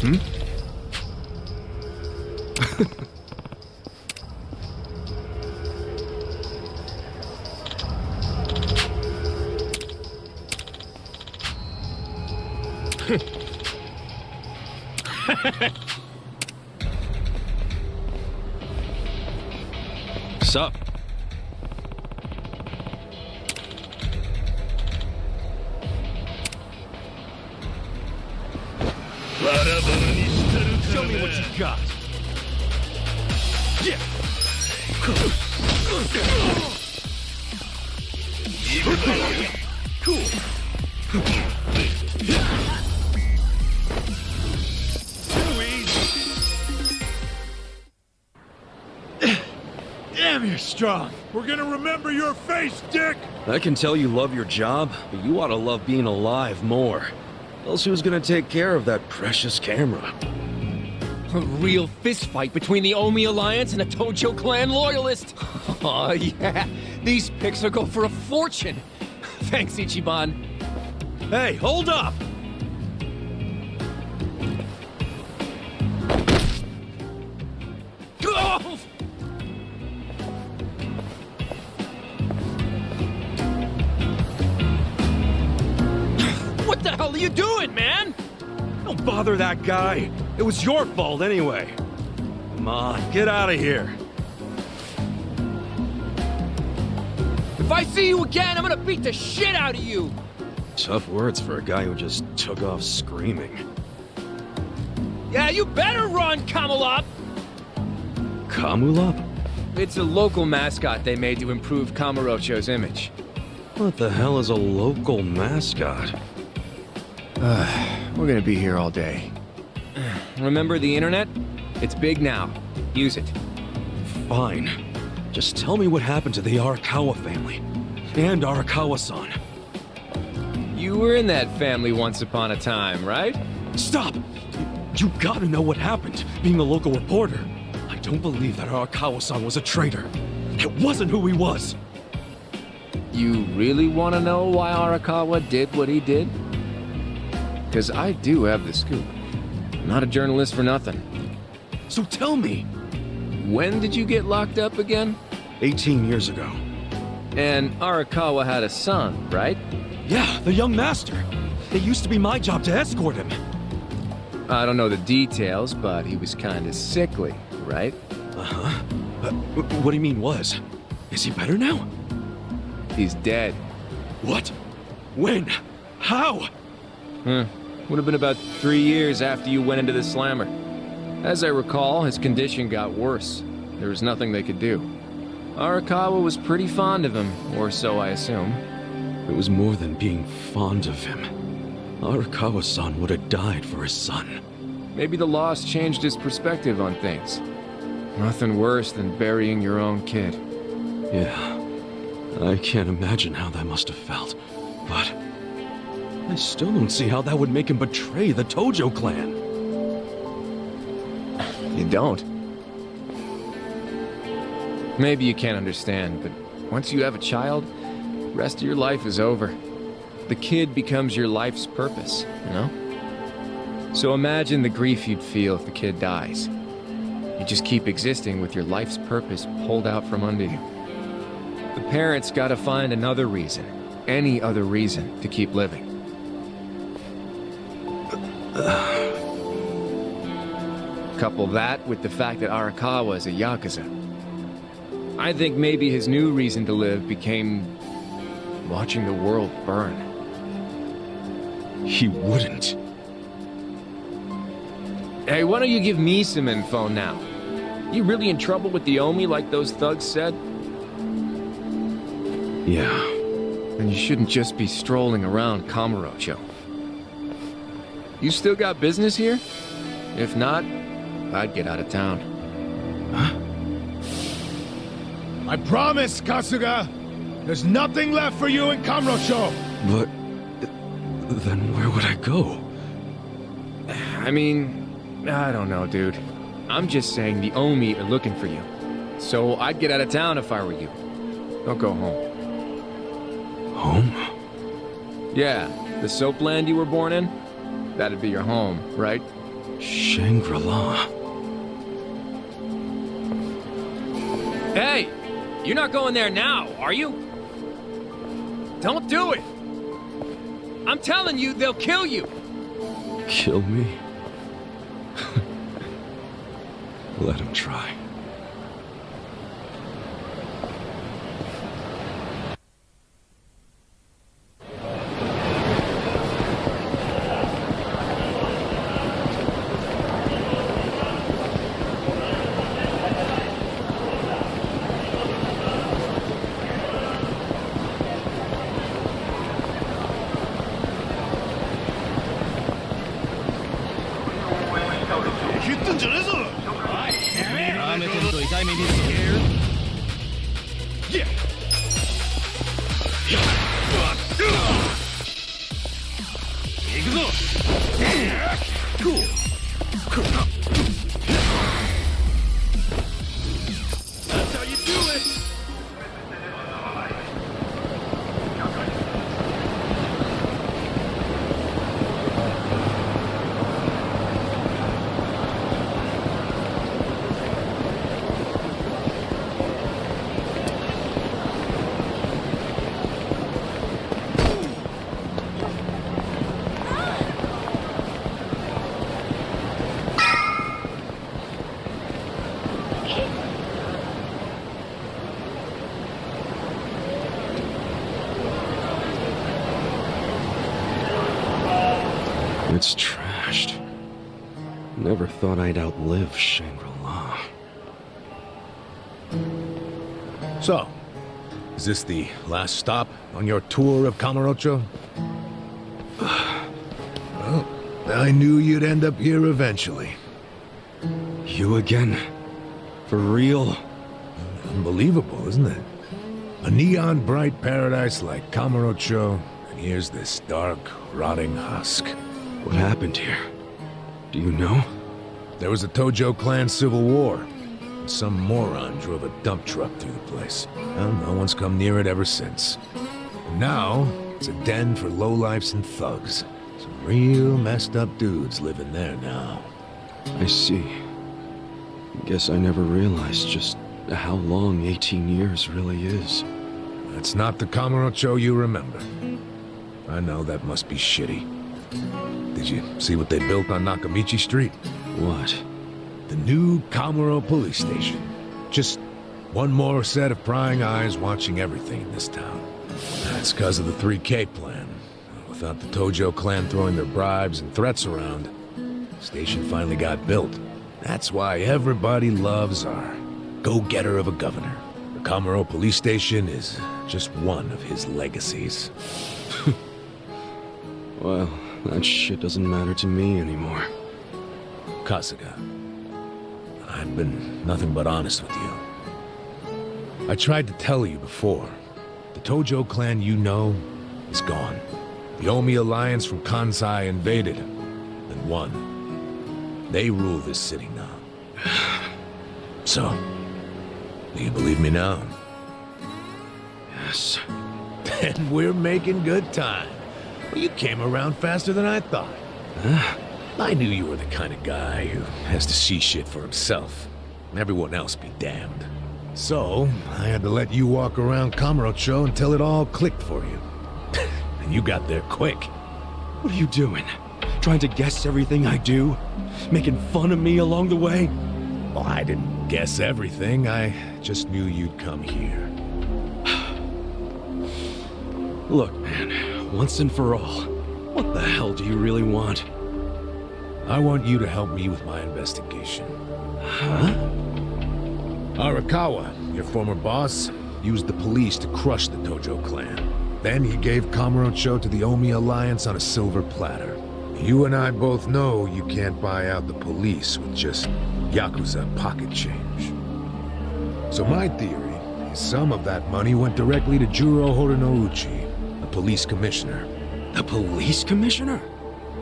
Hmm? Sup? Show me what you got. Yeah. Cool. Damn, you're strong. We're gonna remember your face, Dick! I can tell you love your job, but you ought to love being alive more. Else who's gonna take care of that precious camera? A real fistfight between the Omi Alliance and a Tojo clan loyalist. Oh yeah, these pics will go for a fortune. Thanks, Ichiban. Hey, hold up! Oh! What the hell are you doing, man? Don't bother that guy. It was your fault anyway. Come on, get out of here. If I see you again, I'm gonna beat the shit out of you! Tough words for a guy who just took off screaming. Yeah, you better run, Kamalop! Kamulop? It's a local mascot they made to improve Kamurocho's image. What the hell is a local mascot? We're gonna be here all day. Remember the internet? It's big now. Use it. Fine. Just tell me what happened to the Arakawa family. And Arakawa-san. You were in that family once upon a time, right? Stop! You gotta know what happened, being a local reporter. I don't believe that Arakawa-san was a traitor. It wasn't who he was. You really want to know why Arakawa did what he did? Because I do have the scoop. I'm not a journalist for nothing. So tell me. When did you get locked up again? 18 years ago. And Arakawa had a son, right? Yeah, the young master. It used to be my job to escort him. I don't know the details, but he was kind of sickly, right? Uh-huh. What do you mean was? Is he better now? He's dead. What? When? How? Would have been about 3 years after you went into the slammer. As I recall, his condition got worse. There was nothing they could do. Arakawa was pretty fond of him, or so I assume. It was more than being fond of him. Arakawa-san would have died for his son. Maybe the loss changed his perspective on things. Nothing worse than burying your own kid. Yeah. I can't imagine how that must have felt, but I still don't see how that would make him betray the Tojo clan. You don't? Maybe you can't understand, but once you have a child, the rest of your life is over. The kid becomes your life's purpose, you know? So imagine the grief you'd feel if the kid dies. You just keep existing with your life's purpose pulled out from under you. The parents gotta find another reason, any other reason, to keep living. Couple that with the fact that Arakawa is a Yakuza. I think maybe his new reason to live became watching the world burn. He wouldn't. Hey, why don't you give me some info now? You really in trouble with the Omi like those thugs said? Yeah. Then you shouldn't just be strolling around Kamurocho. You still got business here? If not, I'd get out of town. Huh? I promise, Kasuga! There's nothing left for you in Kamurocho! But then where would I go? I mean, I don't know, dude. I'm just saying the Omi are looking for you. So I'd get out of town if I were you. Don't go home. Home? Yeah, the soapland you were born in? That'd be your home, right? Shangri-La. Hey! You're not going there now, are you? Don't do it! I'm telling you, they'll kill you! Kill me? Let him try. It's trashed. Never thought I'd outlive Shangri-La. So, is this the last stop on your tour of Kamurocho? Well, I knew you'd end up here eventually. You again? For real? Unbelievable, isn't it? A neon bright paradise like Kamurocho, and here's this dark, rotting husk. What happened here? Do you know? There was a Tojo clan civil war. Some moron drove a dump truck through the place. Well, no one's come near it ever since. And now, it's a den for lowlifes and thugs. Some real messed up dudes living there now. I see. Guess I never realized just how long 18 years really is. That's not the Kamurocho you remember. I know that must be shitty. Did you see what they built on Nakamichi Street? What? The new Kamuro police station. Just one more set of prying eyes watching everything in this town. That's because of the 3K plan. Without the Tojo clan throwing their bribes and threats around, the station finally got built. That's why everybody loves our go-getter of a governor. The Kamuro police station is just one of his legacies. Well, that shit doesn't matter to me anymore. Kasuga, I've been nothing but honest with you. I tried to tell you before. The Tojo clan you know is gone. The Omi alliance from Kansai invaded and won. They rule this city now. So, do you believe me now? Yes. Then we're making good time. Well, you came around faster than I thought. Huh? I knew you were the kind of guy who has to see shit for himself. Everyone else be damned. So, I had to let you walk around Kamurocho until it all clicked for you. And you got there quick. What are you doing? Trying to guess everything I do? Making fun of me along the way? Well, I didn't guess everything. I just knew you'd come here. Look, man, once and for all, what the hell do you really want? I want you to help me with my investigation. Huh? Arakawa, your former boss, used the police to crush the Tojo clan. Then he gave Kamurocho to the Omi alliance on a silver platter. You and I both know you can't buy out the police with just Yakuza pocket change. So my theory is some of that money went directly to Juro Horinouchi, the police commissioner. The police commissioner?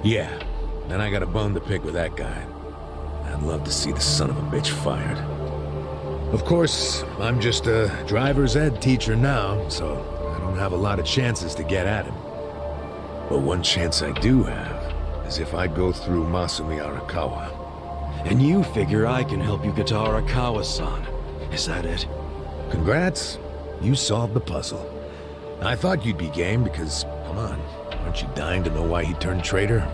Yeah, and I got a bone to pick with that guy. I'd love to see the son of a bitch fired. Of course, I'm just a driver's ed teacher now, so I don't have a lot of chances to get at him. But one chance I do have is if I go through Masumi Arakawa. And you figure I can help you get to Arakawa-san. Is that it? Congrats. You solved the puzzle. I thought you'd be game because, come on, aren't you dying to know why he turned traitor?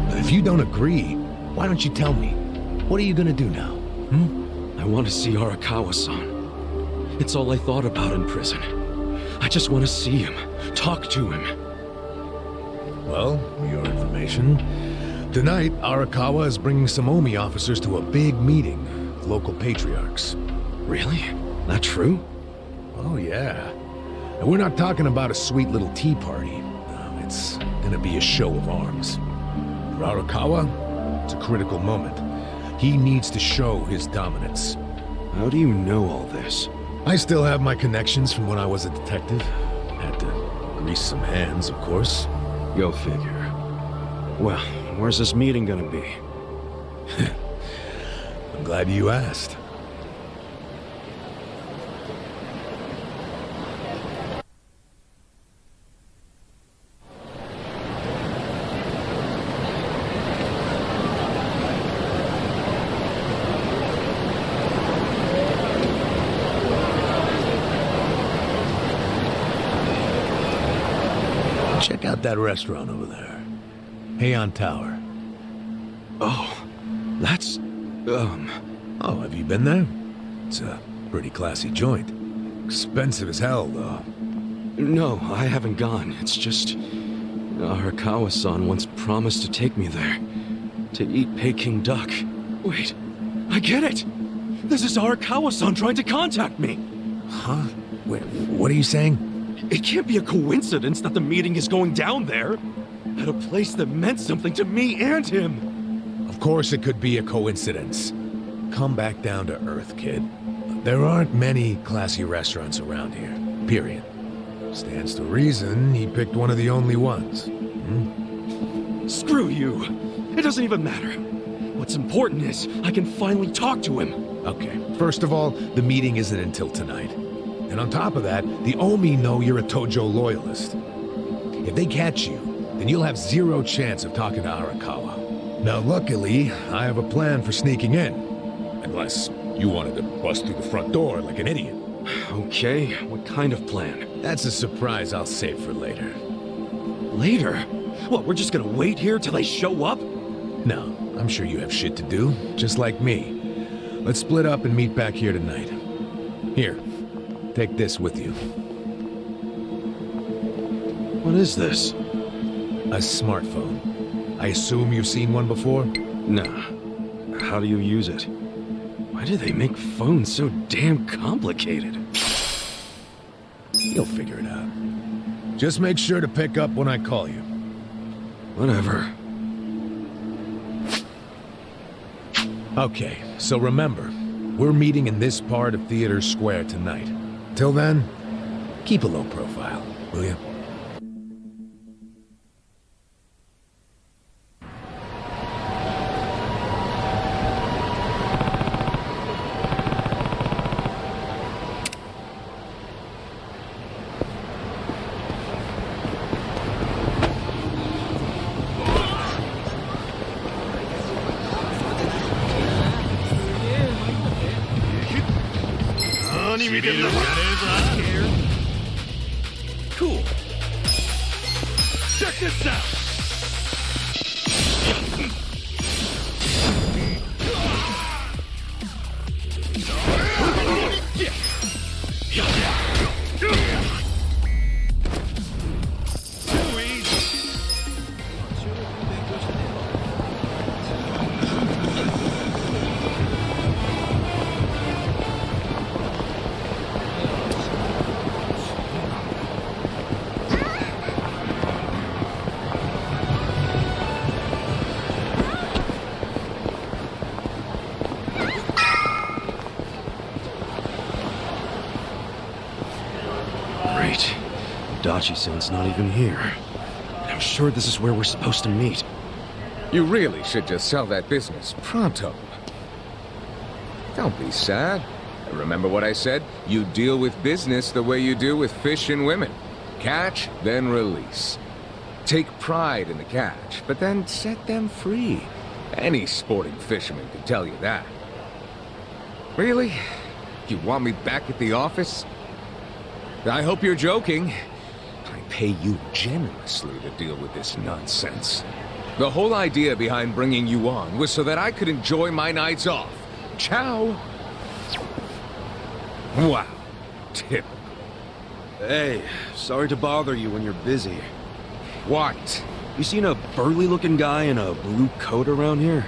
But if you don't agree, why don't you tell me? What are you gonna do now? I want to see Arakawa-san. It's all I thought about in prison. I just want to see him, talk to him. Well, for your information, tonight Arakawa is bringing some Omi officers to a big meeting with local patriarchs. Really? That true? Oh, yeah. And we're not talking about a sweet little tea party. No, it's gonna be a show of arms. For Arakawa, it's a critical moment. He needs to show his dominance. How do you know all this? I still have my connections from when I was a detective. Had to grease some hands, of course. Go figure. Well, where's this meeting gonna be? I'm glad you asked. Check out that restaurant over there. Heian Tower. Oh, that's... Oh, have you been there? It's a pretty classy joint. Expensive as hell, though. No, I haven't gone. It's just... Arakawa-san once promised to take me there. To eat Peking duck. Wait, I get it! This is Arakawa-san trying to contact me! Huh? Wait, what are you saying? It can't be a coincidence that the meeting is going down there. At a place that meant something to me and him. Of course it could be a coincidence. Come back down to earth, kid. There aren't many classy restaurants around here. Period. Stands to reason he picked one of the only ones. Screw you! It doesn't even matter. What's important is I can finally talk to him. Okay, first of all, the meeting isn't until tonight. And on top of that, the Omi know you're a Tojo loyalist. If they catch you, then you'll have zero chance of talking to Arakawa. Now, luckily, I have a plan for sneaking in. Unless you wanted to bust through the front door like an idiot. Okay, what kind of plan? That's a surprise I'll save for later. Later? What, we're just gonna wait here till they show up? No, I'm sure you have shit to do, just like me. Let's split up and meet back here tonight. Here, take this with you. What is this? A smartphone. I assume you've seen one before? Nah. How do you use it? Why do they make phones so damn complicated? You'll figure it out. Just make sure to pick up when I call you. Whatever. Okay, so remember, we're meeting in this part of Theater Square tonight. Till then, keep a low profile, will you? Cool. Check this out. Great. Dachi-san's not even here. I'm sure this is where we're supposed to meet. You really should just sell that business pronto. Don't be sad. Remember what I said? You deal with business the way you do with fish and women. Catch, then release. Take pride in the catch, but then set them free. Any sporting fisherman can tell you that. Really? You want me back at the office? I hope you're joking. I pay you generously to deal with this nonsense. The whole idea behind bringing you on was so that I could enjoy my nights off. Ciao. Wow. Typical. Hey, sorry to bother you when you're busy. What? You seen a burly-looking guy in a blue coat around here?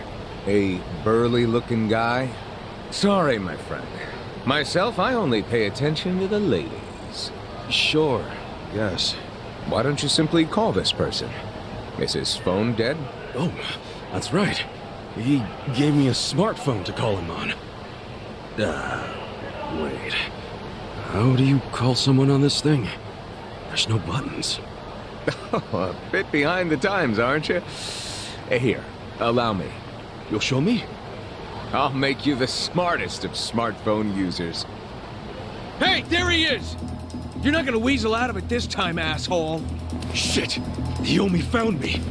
A burly-looking guy? Sorry, my friend. Myself, I only pay attention to the ladies. Sure, yes. Why don't you simply call this person? Is his phone dead? Oh, that's right. He gave me a smartphone to call him on. Wait. How do you call someone on this thing? There's no buttons. Oh, a bit behind the times, aren't you? Here, allow me. You'll show me? I'll make you the smartest of smartphone users. Hey, there he is! You're not gonna weasel out of it this time, asshole. Shit! The Omi found me!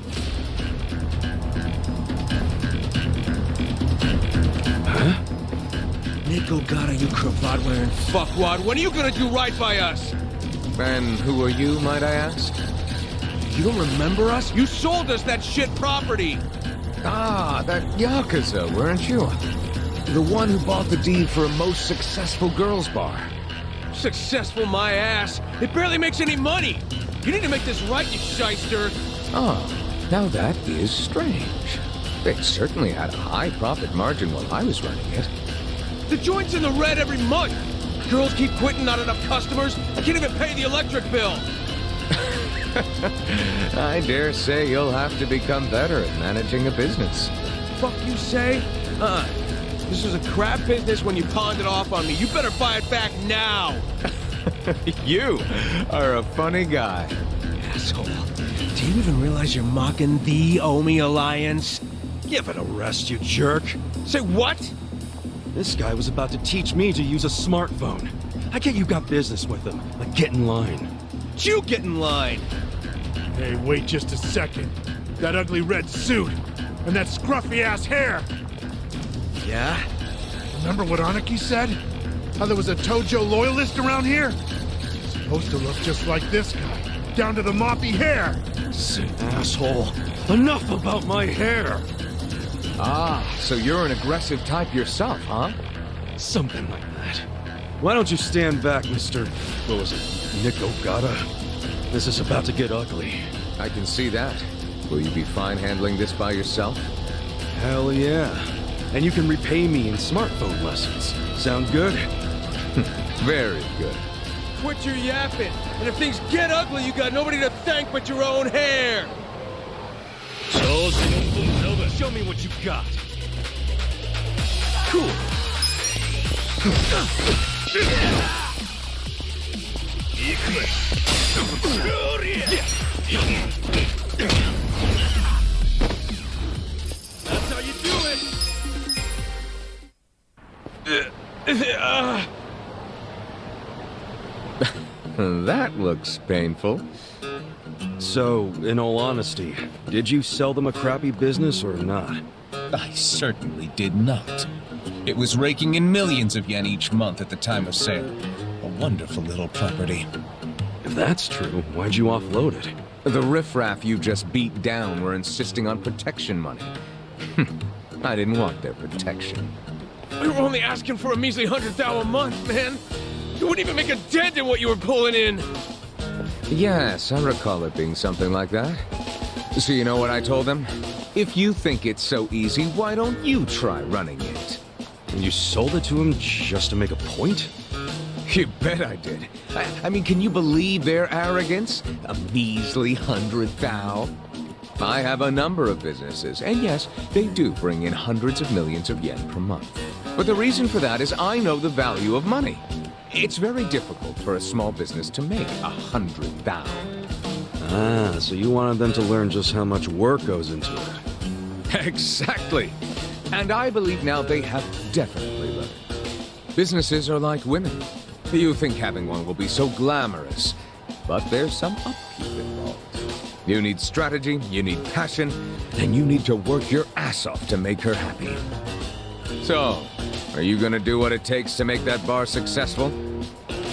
Huh? Nico Gara, you cravat-wearing fuckwad. When are you gonna do right by us? And who are you, might I ask? You don't remember us? You sold us that shit property! Ah, that Yakuza, weren't you? The one who bought the deed for a most successful girls' bar. Successful, my ass. It barely makes any money. You need to make this right, you shyster. Oh, now that is strange. They certainly had a high profit margin while I was running it. The joint's in the red every month. Girls keep quitting, not enough customers. I can't even pay the electric bill. I dare say you'll have to become better at managing a business. Fuck you say? This was a crap business when you pawned it off on me. You better buy it back now. You are a funny guy. Asshole. Do you even realize you're mocking the Omi Alliance? Give it a rest, you jerk. Say what? This guy was about to teach me to use a smartphone. I get you got business with him. Like, get in line. You get in line. Hey, wait just a second. That ugly red suit and that scruffy-ass hair. Yeah? Remember what Aniki said? How there was a Tojo loyalist around here? Supposed to look just like this guy, down to the moppy hair. Sick asshole. Enough about my hair. Ah, so you're an aggressive type yourself, huh? Something like that. Why don't you stand back, Mr. What was it? Nick Ogata? This is about to get ugly. I can see that. Will you be fine handling this by yourself? Hell yeah. And you can repay me in smartphone lessons. Sound good? Very good. Quit your yapping. And if things get ugly, you got nobody to thank but your own hair. Show me what you got. Cool. That's how you do it. That looks painful. So, in all honesty, did you sell them a crappy business or not? I certainly did not. It was raking in millions of yen each month at the time of sale. A wonderful little property. If that's true, why'd you offload it? The riffraff you just beat down were insisting on protection money. I didn't want their protection. We were only asking for a measly 100,000 a month, man. You wouldn't even make a dent in what you were pulling in. Yes, I recall it being something like that. So you know what I told them? If you think it's so easy, why don't you try running it? And you sold it to him just to make a point? You bet I did. I mean, can you believe their arrogance? A measly 100,000? I have a number of businesses, and yes, they do bring in hundreds of millions of yen per month. But the reason for that is I know the value of money. It's very difficult for a small business to make 100,000. Ah, so you wanted them to learn just how much work goes into it. Exactly. And I believe now they have definitely learned. Businesses are like women. You think having one will be so glamorous, but there's some upkeep involved. You need strategy, you need passion, and you need to work your ass off to make her happy. So, are you gonna do what it takes to make that bar successful?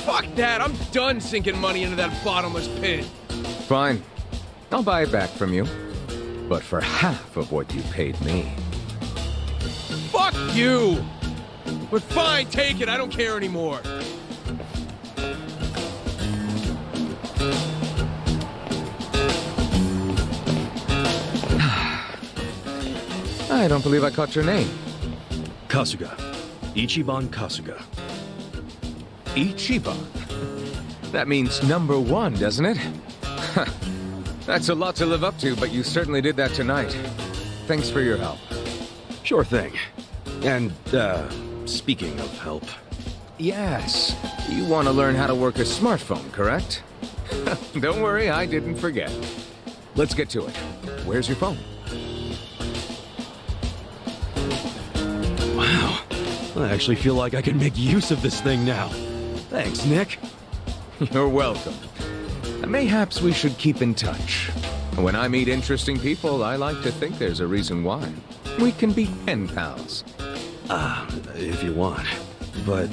Fuck that! I'm done sinking money into that bottomless pit. Fine. I'll buy it back from you. But for half of what you paid me. Fuck you! But fine, take it. I don't care anymore. I don't believe I caught your name. Kasuga. Ichiban Kasuga. Ichiban? That means number one, doesn't it? That's a lot to live up to, but you certainly did that tonight. Thanks for your help. Sure thing. And, speaking of help... Yes. You want to learn how to work a smartphone, correct? Don't worry, I didn't forget. Let's get to it. Where's your phone? Wow. I actually feel like I can make use of this thing now. Thanks, Nick. You're welcome. Mayhaps we should keep in touch. When I meet interesting people, I like to think there's a reason why. We can be pen pals. If you want. But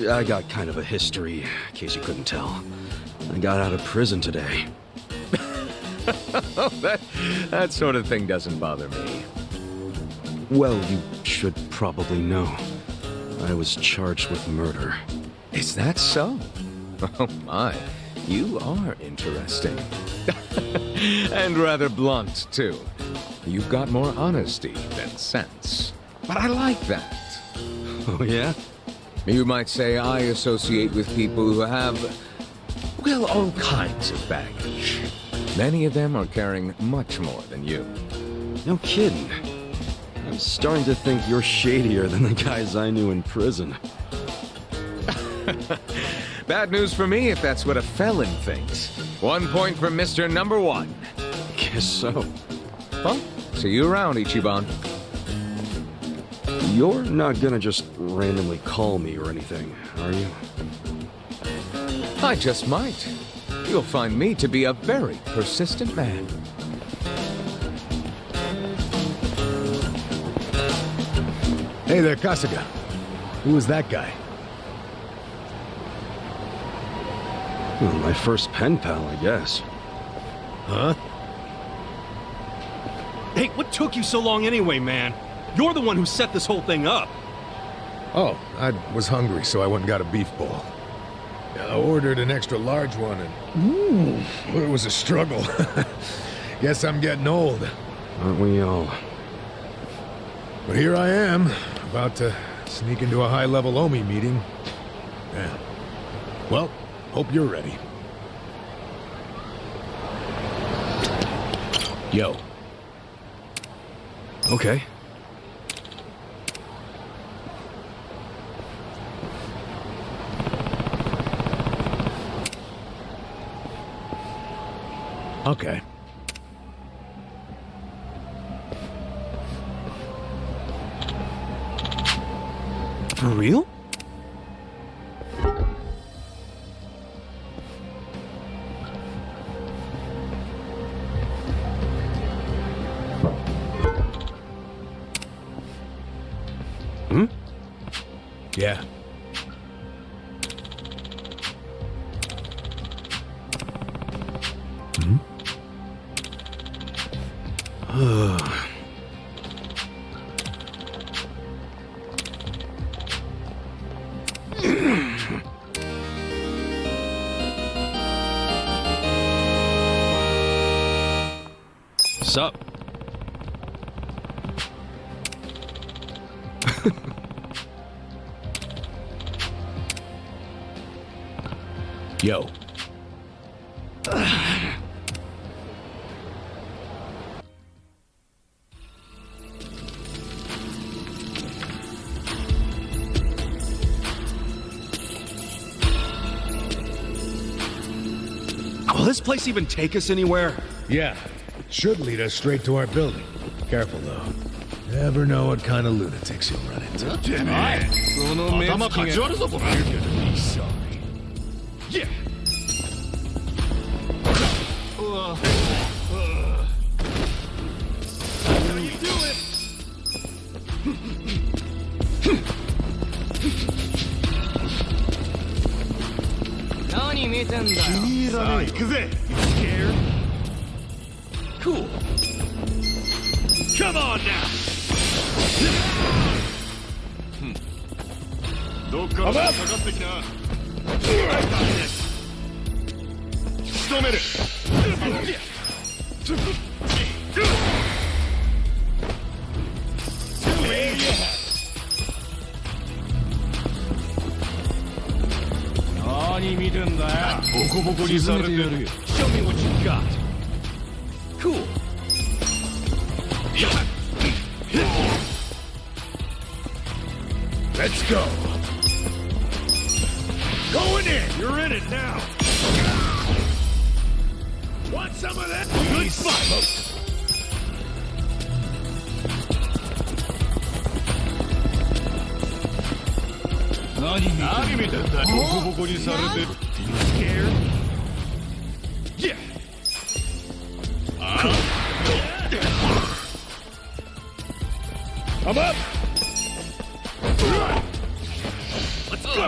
I got kind of a history, in case you couldn't tell. I got out of prison today. That sort of thing doesn't bother me. Well, you should probably know. I was charged with murder. Is that so? Oh my, you are interesting. And rather blunt, too. You've got more honesty than sense. But I like that. Oh, yeah? You might say I associate with people who have, well, all kinds of baggage. Many of them are carrying much more than you. No kidding. I'm starting to think you're shadier than the guys I knew in prison. Bad news for me if that's what a felon thinks. 1 point for Mr. Number One. Guess so. Well, see you around, Ichiban. You're not gonna just randomly call me or anything, are you? I just might. You'll find me to be a very persistent man. Hey there, Kasuga. Who was that guy? Well, my first pen pal, I guess. Huh? Hey, what took you so long anyway, man? You're the one who set this whole thing up. Oh, I was hungry, so I went and got a beef bowl. I ordered an extra large one, and it was a struggle. Guess I'm getting old. Aren't we all? But here I am, about to sneak into a high-level Omi meeting. Yeah. Well, hope you're ready. Yo. Okay. Okay. For real? Hmm? Yeah. Sup? Yo. Will this place even take us anywhere? Yeah. It should lead us straight to our building. Careful, though. Never know what kind of lunatics you'll run into. You're gonna be sorry. Yeah. How you do it? Scared? Cool. Come on now. I'm up. I got this. 仕留める。何見てんだよ。ボコボコにされてやるよ。Show me what you got. Cool. Let's go. Going in. You're in it now. Want some of that? Good fight. Scared? Yeah. I'm up. Let's go.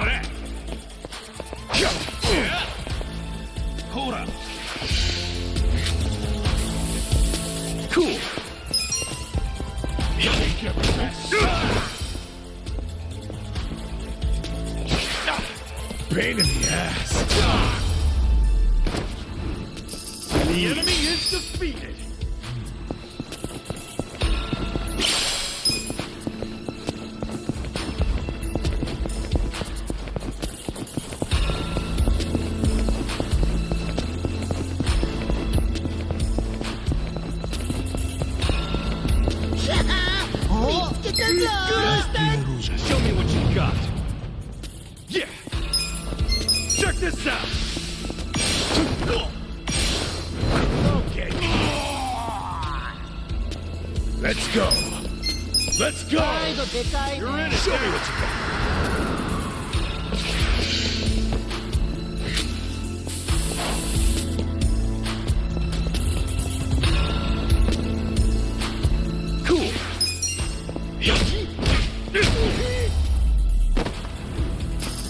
Hold up. Cool. pain in the ass. The enemy is defeated. Show me what you got. Yeah. Check this out. Okay. Let's go. Let's go. You're in it. Show me what you got. Cool.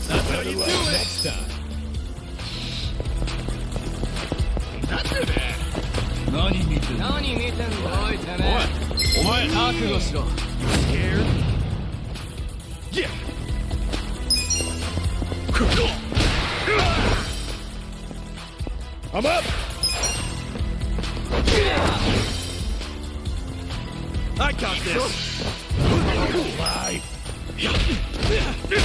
That's how you do it. Next time. Scared? Yeah. I'm up. I got this. Lie. There you have it.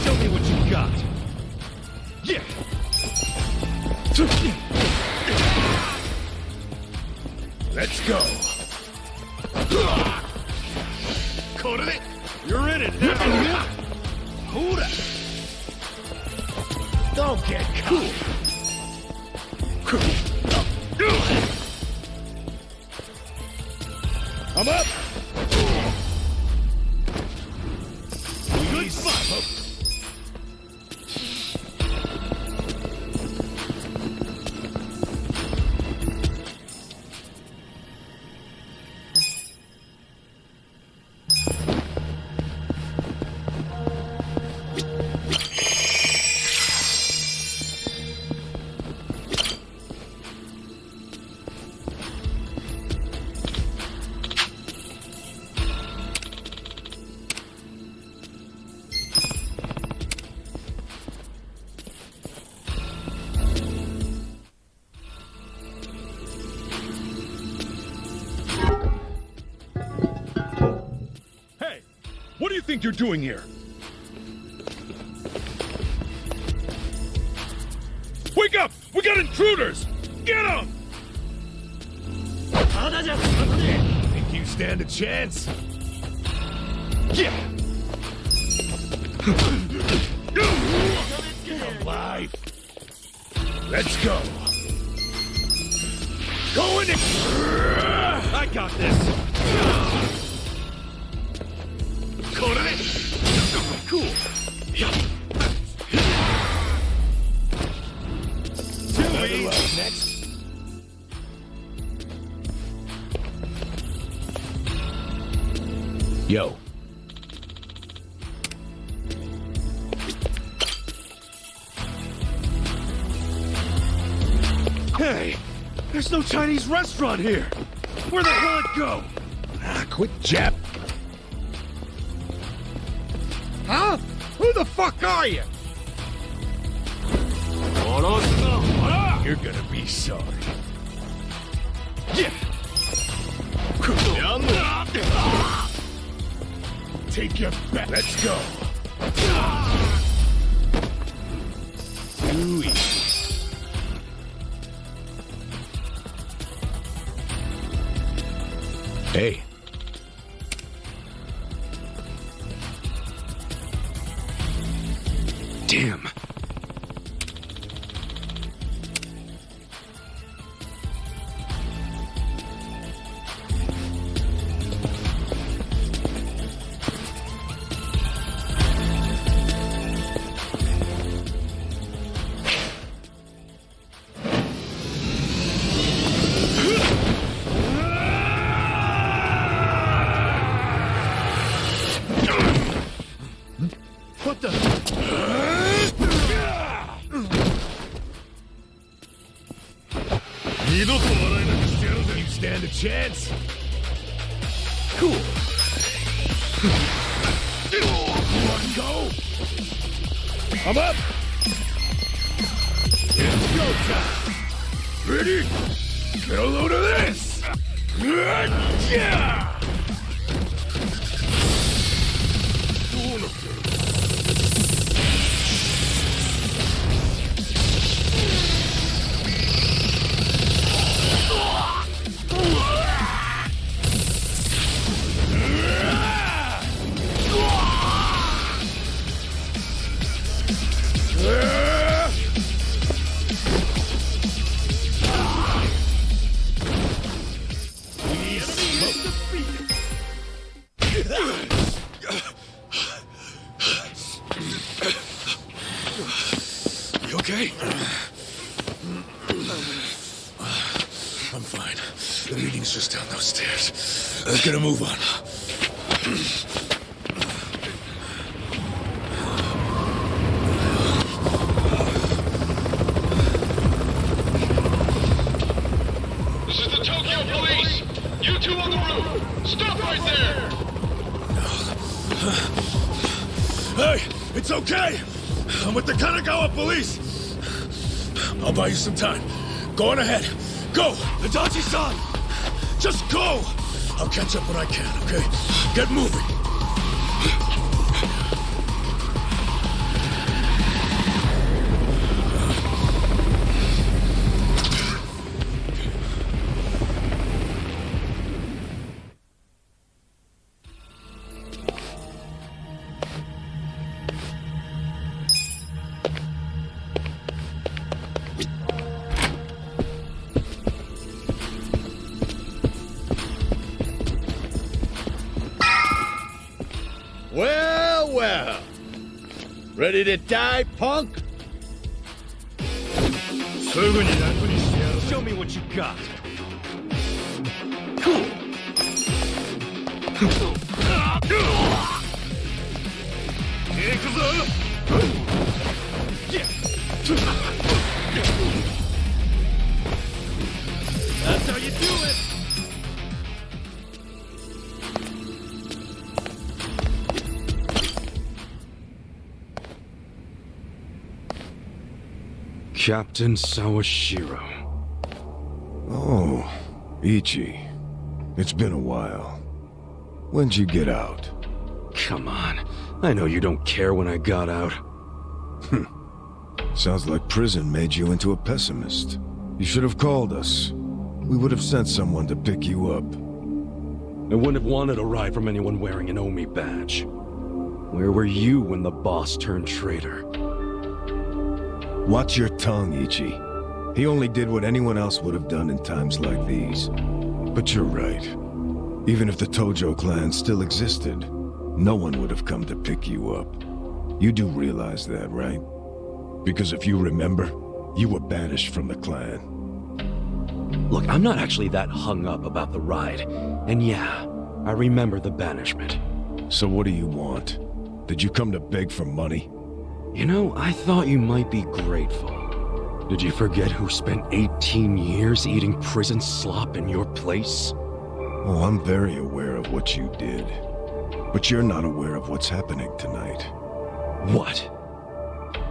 Show me what you got. Yeah. Let's go. You're in it now. Hold up. Don't get caught. I'm up. Good spot. What do you think you're doing here? Wake up! We got intruders! Get them! Think you stand a chance? Yeah! Alive! Let's go! Go in it! I got this. Cool. Next. Yo. Hey, there's no Chinese restaurant here. Where the hell it go? Quit jap. Huh? Who the fuck are you? You're gonna be sorry. Yeah. Take your back. Let's go. Too easy. Hey. Damn. What the? chance. Cool. One go. I'm up. It's go time. Ready? Get a load of this. Yeah. You okay? I'm fine. The meeting's just down those stairs. Let's get a move on. This is the Tokyo Police! You two on the roof! Stop right there! Hey, it's okay. I'm with the Kanagawa police. I'll buy you some time. Go on ahead. Go, Adachi-san. Just go. I'll catch up when I can, okay? Get moving. Well, well. Ready to die, punk? Show me what you got. Cool. That's how you do it. Captain Sawashiro. Oh, Ichi. It's been a while. When'd you get out? Come on. I know you don't care when I got out. Sounds like prison made you into a pessimist. You should have called us. We would have sent someone to pick you up. I wouldn't have wanted a ride from anyone wearing an Omi badge. Where were you when the boss turned traitor? Watch your tongue, Ichi. He only did what anyone else would have done in times like these. But you're right. Even if the Tojo clan still existed, no one would have come to pick you up. You do realize that, right? Because if you remember, you were banished from the clan. Look, I'm not actually that hung up about the ride. And yeah, I remember the banishment. So what do you want? Did you come to beg for money? You know, I thought you might be grateful. Did you forget who spent 18 years eating prison slop in your place? Oh, I'm very aware of what you did. But you're not aware of what's happening tonight. What?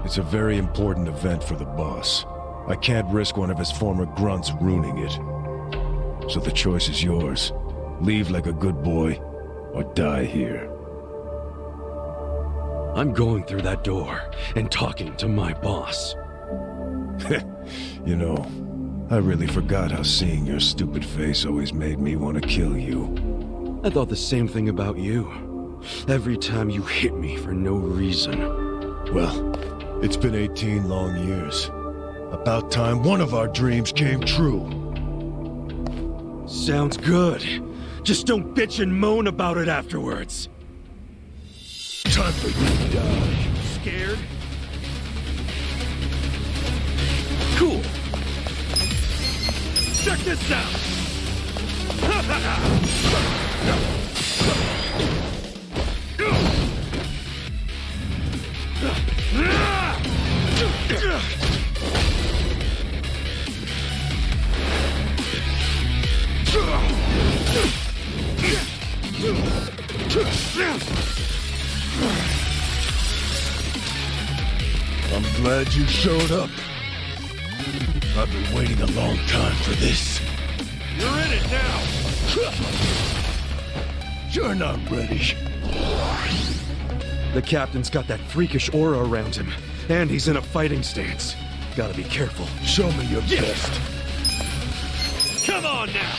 It's a very important event for the boss. I can't risk one of his former grunts ruining it. So the choice is yours. Leave like a good boy, or die here. I'm going through that door and talking to my boss. You know, I really forgot how seeing your stupid face always made me want to kill you. I thought the same thing about you. Every time you hit me for no reason. Well, it's been 18 long years. About time one of our dreams came true. Sounds good. Just don't bitch and moan about it afterwards. Time for you to die. Scared? Cool. Check this out. I'm glad you showed up. I've been waiting a long time for this. You're in it now! You're not ready. The captain's got that freakish aura around him, and he's in a fighting stance. Gotta be careful. Show me your best. Come on now!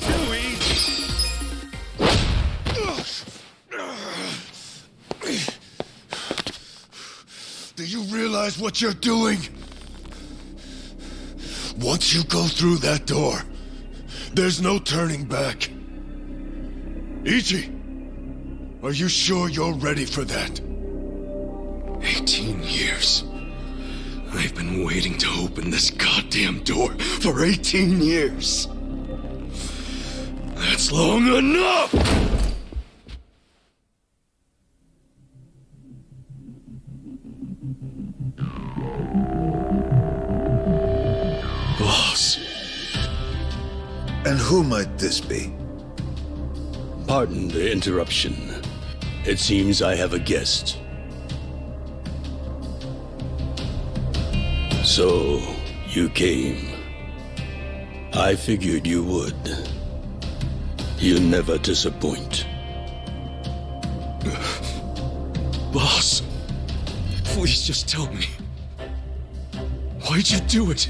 Too easy. Do you realize what you're doing? Once you go through that door, there's no turning back. Ichi, are you sure you're ready for that? 18 years. I've been waiting to open this goddamn door for 18 years. That's long enough! Boss. And who might this be? Pardon the interruption. It seems I have a guest. So, you came. I figured you would. You never disappoint. Boss, please just tell me. Why'd you do it?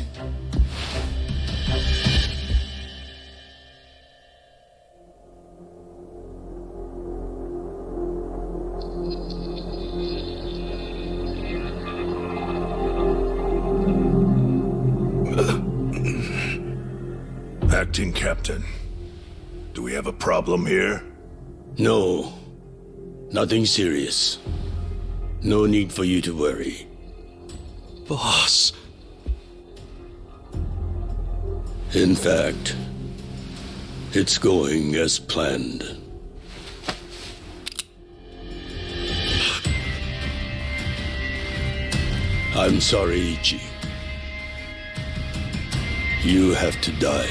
Acting Captain, do we have a problem here? No. Nothing serious. No need for you to worry. Boss. In fact, it's going as planned. I'm sorry, Ichi. You have to die.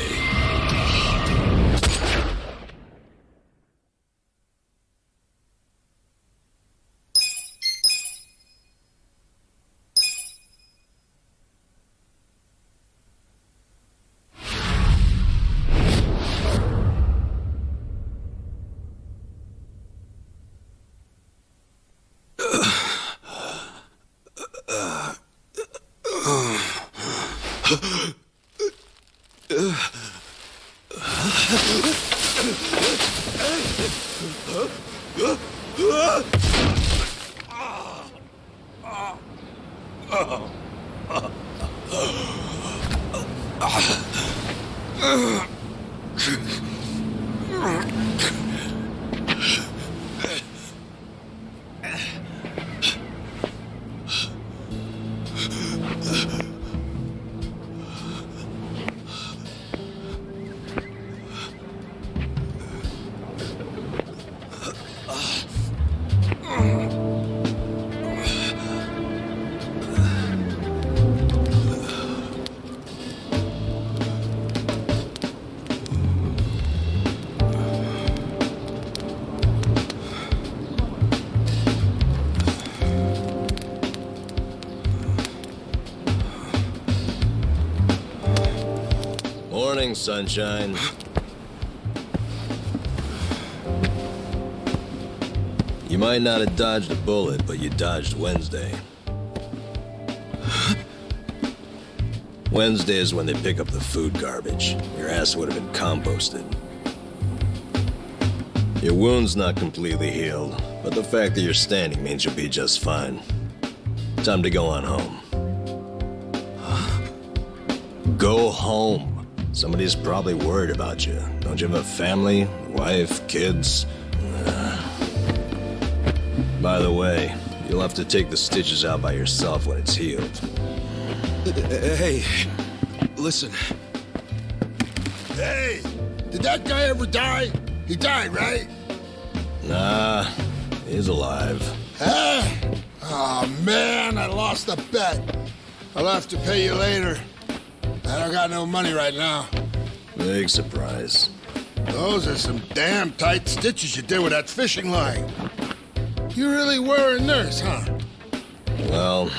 Morning, sunshine. You might not have dodged a bullet, but you dodged Wednesday. Wednesday is when they pick up the food garbage. Your ass would have been composted. Your wound's not completely healed, but the fact that you're standing means you'll be just fine. Time to go on home. Go home. Somebody's probably worried about you. Don't you have a family, wife, kids? By the way, you'll have to take the stitches out by yourself when it's healed. Hey, listen. Hey, did that guy ever die? He died, right? Nah, he's alive. Huh? Oh, man, I lost a bet. I'll have to pay you later. I don't got no money right now. Big surprise. Those are some damn tight stitches you did with that fishing line. You really were a nurse, huh? Well,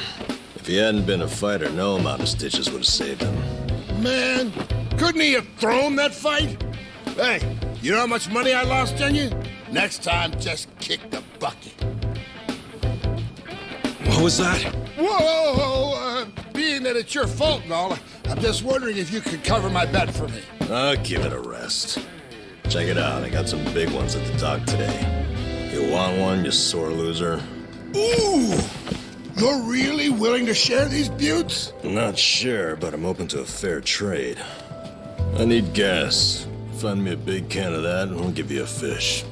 if he hadn't been a fighter, no amount of stitches would have saved him. Man, couldn't he have thrown that fight? Hey, you know how much money I lost on you? Next time, just kick the bucket. What was that? Whoa! Being that it's your fault and all, I'm just wondering if you could cover my bet for me. I'll give it a rest. Check it out, I got some big ones at the dock today. You want one, you sore loser? Ooh! You're really willing to share these buttes? Not sure, but I'm open to a fair trade. I need gas. Find me a big can of that, and I'll give you a fish.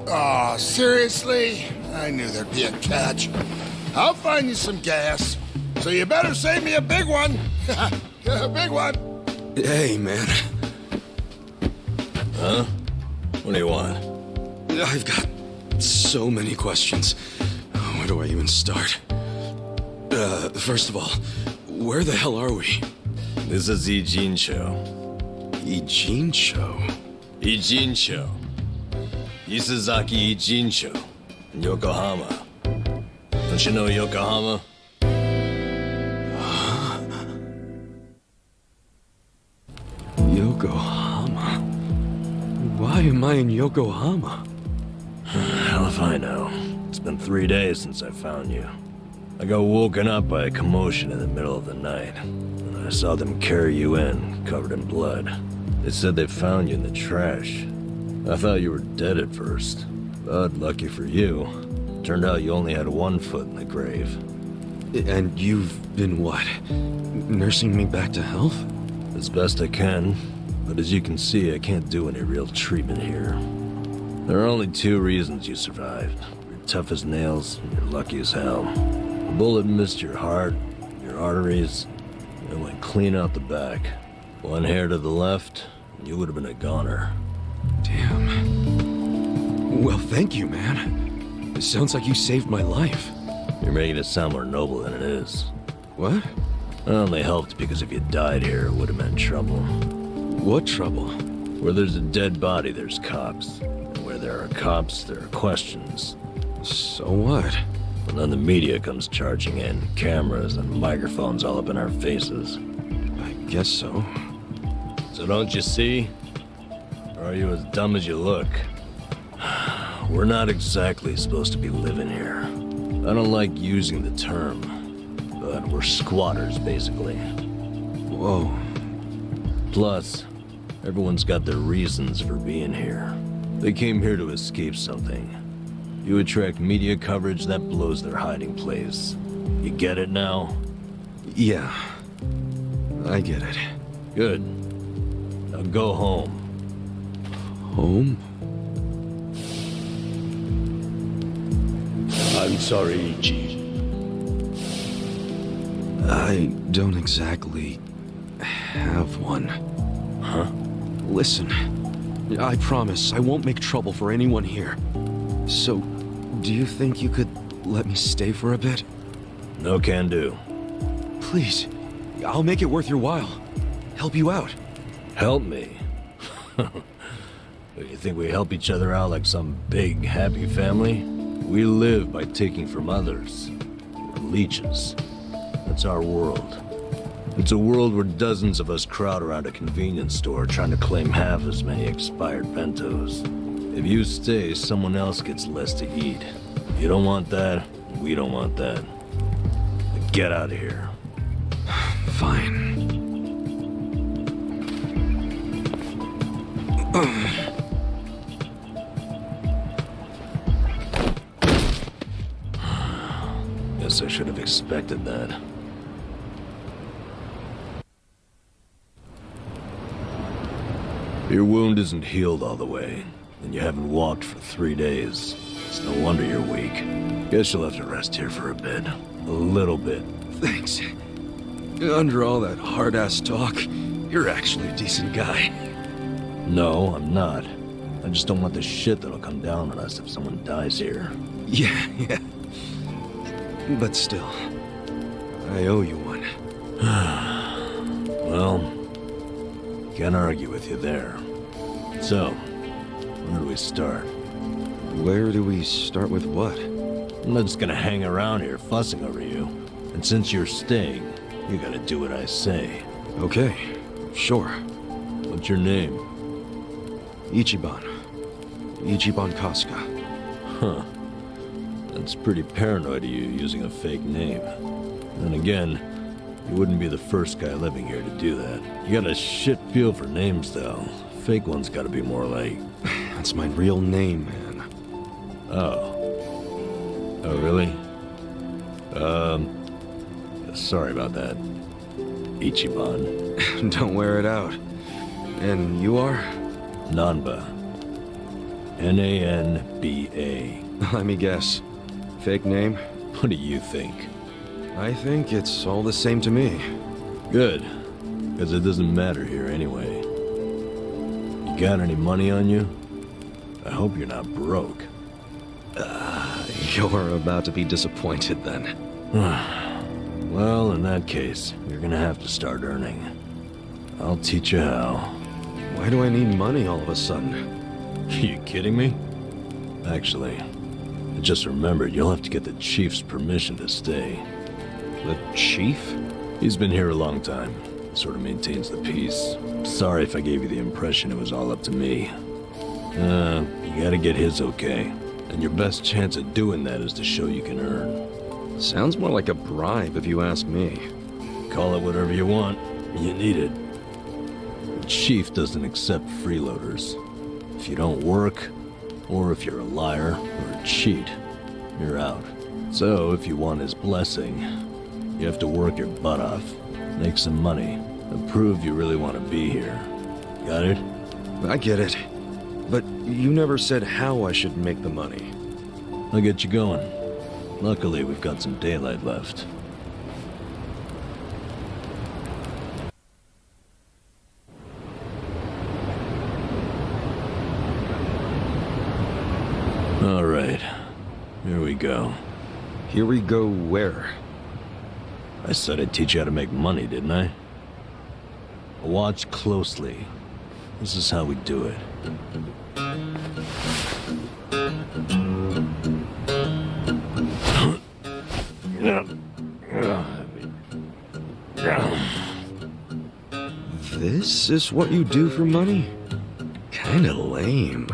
Aw, seriously? I knew there'd be a catch. I'll find you some gas. So you better save me a big one. A big one. Hey, man. Huh? What do you want? I've got so many questions. Where do I even start? First of all, where the hell are we? This is Ijincho. Ijincho? Ijincho. Isazaki Ijincho. In Yokohama. Don't you know Yokohama? Yokohama? Why am I in Yokohama? Hell if I know. It's been 3 days since I found you. I got woken up by a commotion in the middle of the night. And I saw them carry you in, covered in blood. They said they found you in the trash. I thought you were dead at first. But lucky for you, turned out you only had one foot in the grave. And you've been what? Nursing me back to health? As best I can. But as you can see, I can't do any real treatment here. There are only 2 reasons you survived. You're tough as nails, and you're lucky as hell. A bullet missed your heart, your arteries, and went clean out the back. 1 hair to the left, and you would have been a goner. Damn. Well, thank you, man. It sounds like you saved my life. You're making it sound more noble than it is. What? I only helped because if you died here, it would have meant trouble. What trouble? Where there's a dead body, there's cops. And where there are cops, there are questions. So what? And then the media comes charging in, cameras and microphones all up in our faces. I guess so. So don't you see? Or are you as dumb as you look? We're not exactly supposed to be living here. I don't like using the term, but we're squatters, basically. Whoa. Plus, everyone's got their reasons for being here. They came here to escape something. You attract media coverage that blows their hiding place. You get it now? Yeah. I get it. Good. Now go home. Home? I'm sorry, Ichi. I don't exactly have one. Huh? Listen, I promise I won't make trouble for anyone here. So, do you think you could let me stay for a bit? No can do. Please, I'll make it worth your while. Help you out. Help me? You think we help each other out like some big, happy family? We live by taking from others. We're leeches. That's our world. It's a world where dozens of us crowd around a convenience store trying to claim half as many expired bentos. If you stay, someone else gets less to eat. You don't want that, we don't want that. Get out of here. Fine. Guess I should have expected that. Your wound isn't healed all the way, and you haven't walked for 3 days. It's no wonder you're weak. Guess you'll have to rest here for a bit. A little bit. Thanks. Under all that hard-ass talk, you're actually a decent guy. No, I'm not. I just don't want the shit that'll come down on us if someone dies here. Yeah. But still, I owe you one. Well, Can't argue with you there. So, where do we start? Where do we start with what? I'm not just gonna hang around here fussing over you. And since you're staying, you gotta do what I say. Okay, sure. What's your name? Ichiban. Ichiban Kasuga. Huh. That's pretty paranoid of you, using a fake name. Then again, you wouldn't be the first guy living here to do that. You got a shit feel for names, though. Fake ones gotta be more like... That's my real name, man. Oh. Oh, really? Sorry about that. Ichiban. Don't wear it out. And you are? Nanba. N-A-N-B-A. Let me guess. Fake name? What do you think? I think it's all the same to me. Good. Because it doesn't matter here anyway. You got any money on you? I hope you're not broke. You're about to be disappointed then. Well, in that case, you're gonna have to start earning. I'll teach you how. Why do I need money all of a sudden? You kidding me? Actually, I just remembered you'll have to get the chief's permission to stay. The chief? He's been here a long time. Sort of maintains the peace. Sorry if I gave you the impression it was all up to me. You gotta get his okay. And your best chance at doing that is to show you can earn. Sounds more like a bribe if you ask me. Call it whatever you want. You need it. The chief doesn't accept freeloaders. If you don't work, or if you're a liar or a cheat, you're out. So if you want his blessing, you have to work your butt off, make some money, and prove you really want to be here. Got it? I get it. But you never said how I should make the money. I'll get you going. Luckily, we've got some daylight left. All right. Here we go. Here we go where? I said I'd teach you how to make money, didn't I? Watch closely. This is how we do it. This is what you do for money? Kinda lame.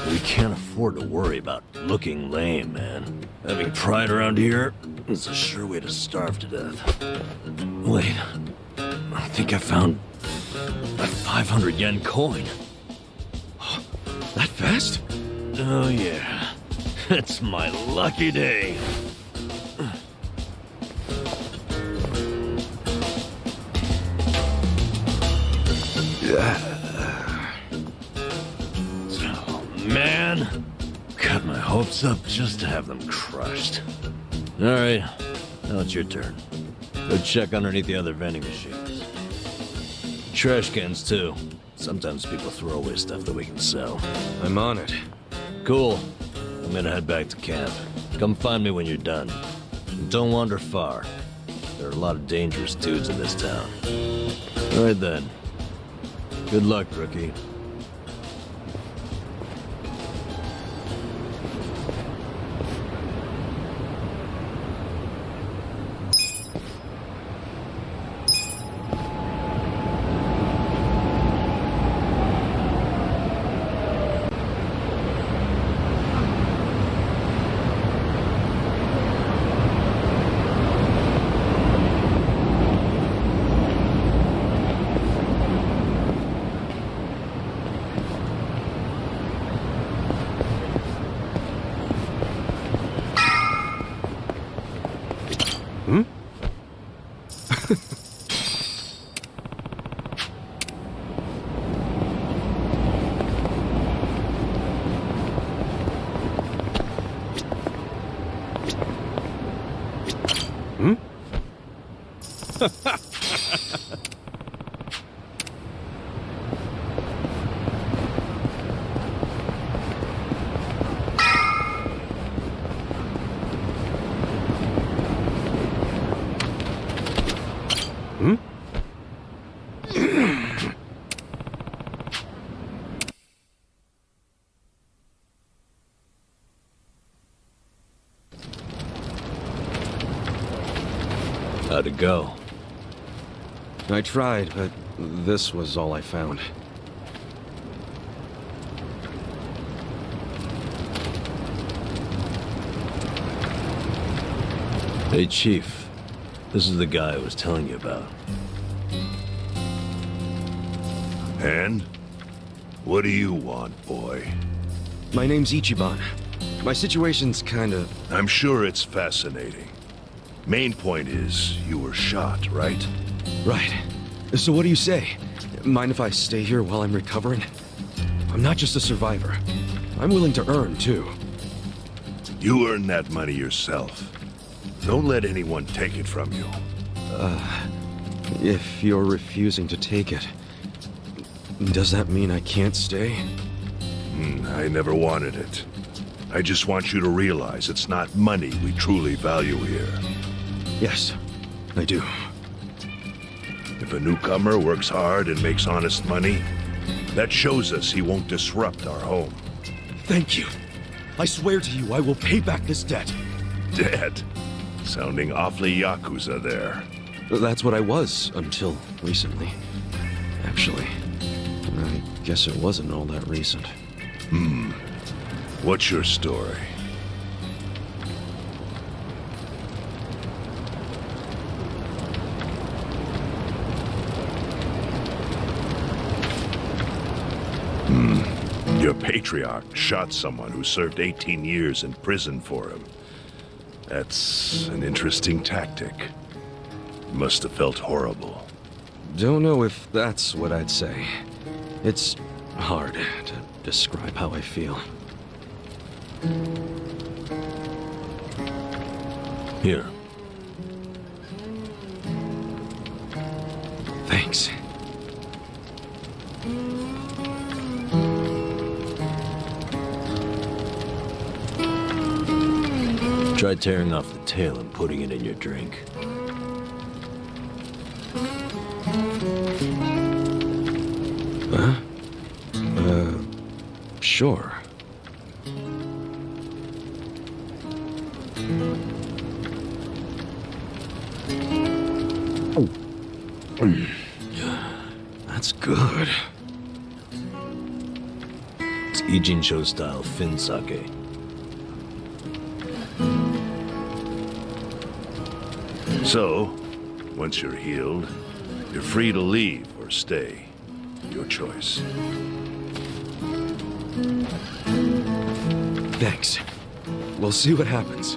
We can't afford to worry about looking lame, man. Having pride around here is a sure way to starve to death. Wait, I think I found a 500 yen coin. That fast? Oh yeah, it's my lucky day. Oh man, got my hopes up just to have them crushed. All right, now it's your turn. Go check underneath the other vending machines. Trash cans too. Sometimes people throw away stuff that we can sell. I'm on it. Cool. I'm gonna head back to camp. Come find me when you're done. And don't wander far. There are a lot of dangerous dudes in this town. All right then. Good luck, rookie. How'd it go? I tried, but this was all I found. Hey, Chief. This is the guy I was telling you about. And? What do you want, boy? My name's Ichiban. My situation's kinda... I'm sure it's fascinating. Main point is, you were shot, right? Right. So what do you say? Mind if I stay here while I'm recovering? I'm not just a survivor. I'm willing to earn, too. You earn that money yourself. Don't let anyone take it from you. If you're refusing to take it, does that mean I can't stay? I never wanted it. I just want you to realize it's not money we truly value here. Yes, I do. If a newcomer works hard and makes honest money, that shows us he won't disrupt our home. Thank you. I swear to you I will pay back this debt. Dead? Sounding awfully Yakuza there. That's what I was until recently. Actually, I guess it wasn't all that recent. What's your story? Your patriarch shot someone who served 18 years in prison for him. That's an interesting tactic. Must have felt horrible. Don't know if that's what I'd say. It's hard to describe how I feel. Here. Thanks. Try tearing off the tail and putting it in your drink. Huh? Sure. That's good. It's Ijincho style Fin sake. So, once you're healed, you're free to leave or stay. Your choice. Thanks. We'll see what happens.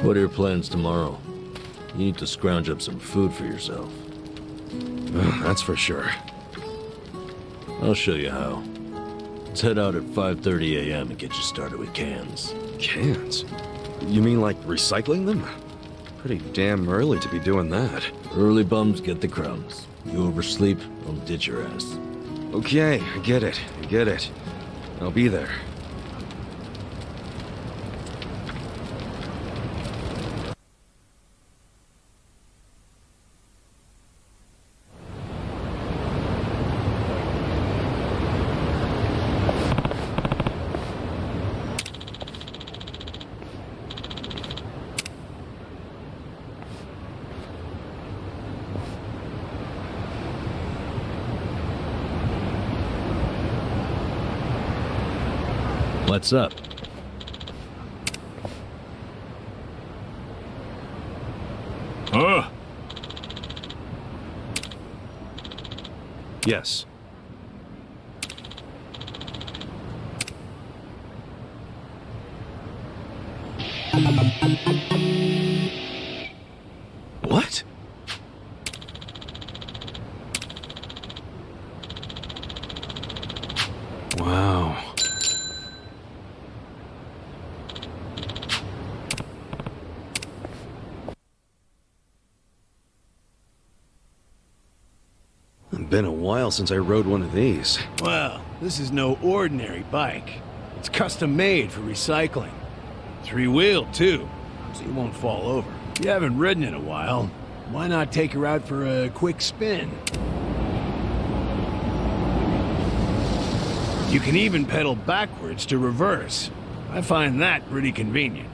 What are your plans tomorrow? You need to scrounge up some food for yourself. That's for sure. I'll show you how. Let's head out at 5:30 a.m. and get you started with cans. Cans? You mean like recycling them? Pretty damn early to be doing that. Early bums get the crumbs. You oversleep, I'll ditch your ass. Okay, I get it. I get it. I'll be there. What's up? Huh? Yes. What? Wow. Been a while since I rode one of these. Well, this is no ordinary bike. It's custom made for recycling. Three-wheeled, too, so you won't fall over. If you haven't ridden in a while, why not take her out for a quick spin? You can even pedal backwards to reverse. I find that pretty convenient.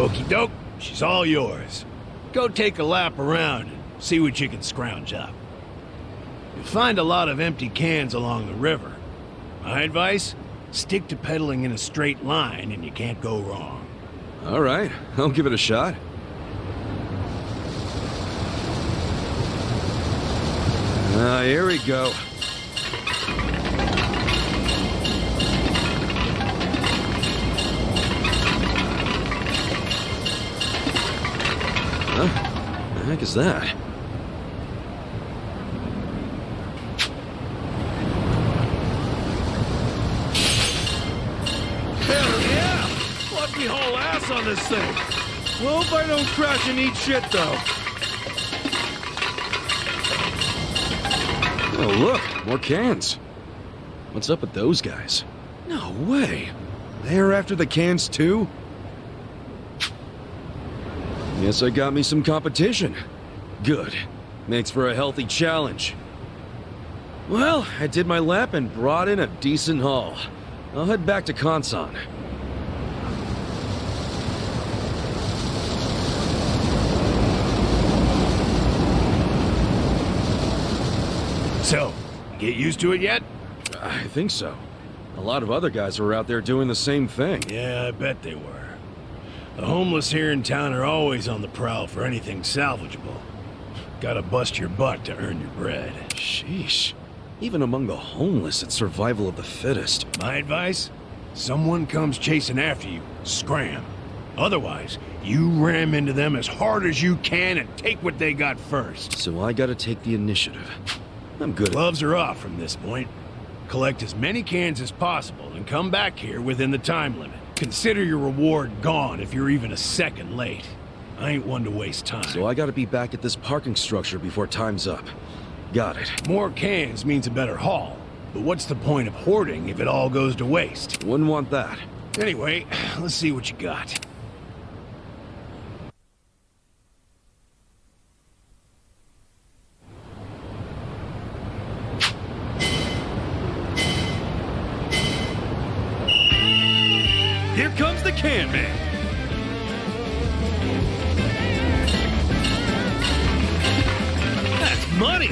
Okie doke, she's all yours. Go take a lap around and see what you can scrounge up. You'll find a lot of empty cans along the river. My advice? Stick to pedaling in a straight line and you can't go wrong. All right, I'll give it a shot. Here we go. Huh? The heck is that? Hell yeah! Let me haul ass on this thing. Hope I don't crash and eat shit, though. Oh, look, more cans. What's up with those guys? No way. They're after the cans, too? Guess I got me some competition. Good. Makes for a healthy challenge. Well, I did my lap and brought in a decent haul. I'll head back to Kansan. So, get used to it yet? I think so. A lot of other guys were out there doing the same thing. Yeah, I bet they were. The homeless here in town are always on the prowl for anything salvageable. Gotta bust your butt to earn your bread. Sheesh. Even among the homeless, it's survival of the fittest. My advice? Someone comes chasing after you, scram. Otherwise, you ram into them as hard as you can and take what they got first. So I gotta take the initiative. I'm good. Gloves are off from this point. Collect as many cans as possible and come back here within the time limit. Consider your reward gone if you're even a second late. I ain't one to waste time. So I gotta be back at this parking structure before time's up. Got it. More cans means a better haul. But what's the point of hoarding if it all goes to waste? Wouldn't want that. Anyway, let's see what you got. Here comes the can man. That's money.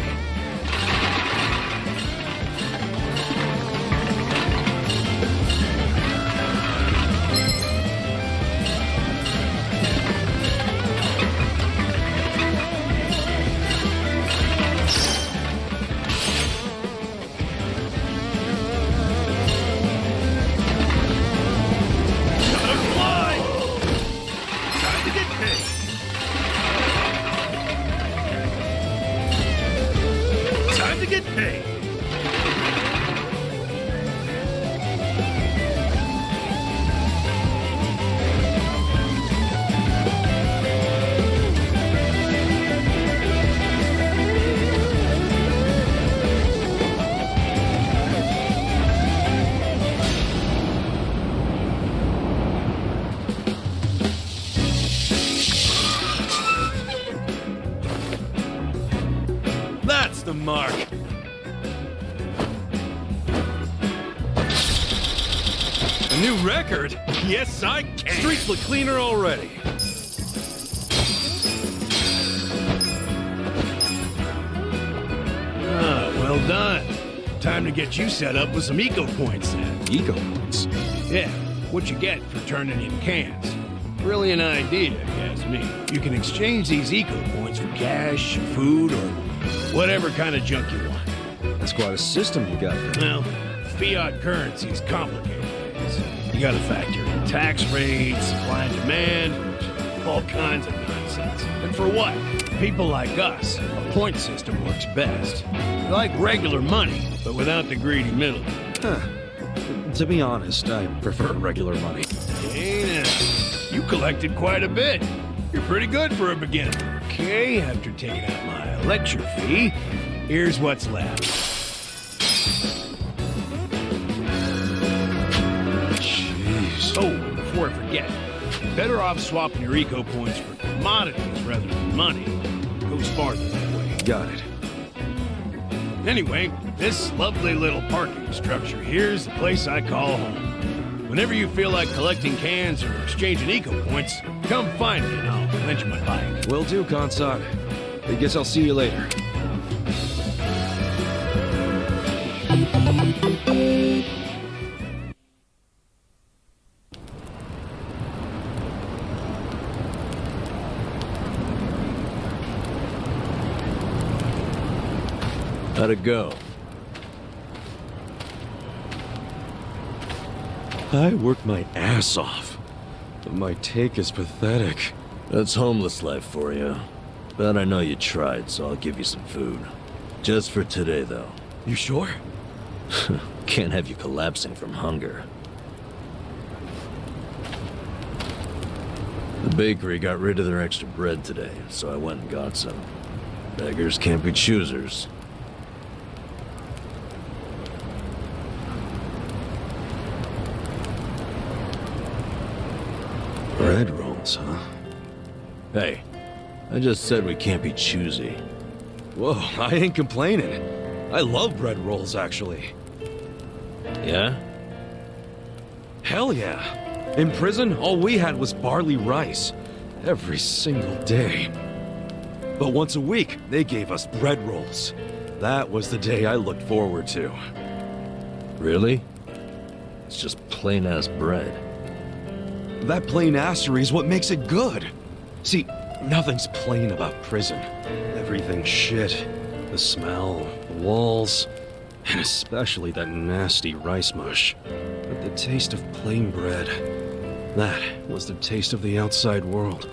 That's the mark. A new record? Yes, I can. Streets look cleaner already. Ah, well done. Time to get you set up with some eco points then. Eco points? Yeah, what you get for turning in cans. Brilliant idea, if you ask me. You can exchange these eco points for cash, food, or whatever kind of junk you want. That's quite a system you got there. Well, fiat currency's complicated. You gotta factor in tax rates, supply and demand, all kinds of nonsense. And for what? People like us, a point system works best. Like regular money, but without the greedy middleman. Huh. To be honest, I prefer regular money. Hey now, you collected quite a bit. You're pretty good for a beginner. Okay, after taking out my lecture fee, here's what's left. Jeez. Oh, before I forget, you're better off swapping your eco points for commodities rather than money. Goes farther that way. Got it. Anyway, this lovely little parking structure here's the place I call home. Whenever you feel like collecting cans or exchanging eco points, come find me and I'll lend you my bike. Will do, Consot. I guess I'll see you later. How'd it go? I worked my ass off, but my take is pathetic. That's homeless life for you. But I know you tried, so I'll give you some food. Just for today, though. You sure? Can't have you collapsing from hunger. The bakery got rid of their extra bread today, so I went and got some. Beggars can't be choosers. Bread rolls, huh? Hey, I just said we can't be choosy. Whoa, I ain't complaining. I love bread rolls, actually. Yeah? Hell yeah. In prison, all we had was barley rice. Every single day. But once a week, they gave us bread rolls. That was the day I looked forward to. Really? It's just plain-ass bread. That plain assery is what makes it good. See, nothing's plain about prison. Everything's shit. The smell, the walls, and especially that nasty rice mush. But the taste of plain bread, that was the taste of the outside world.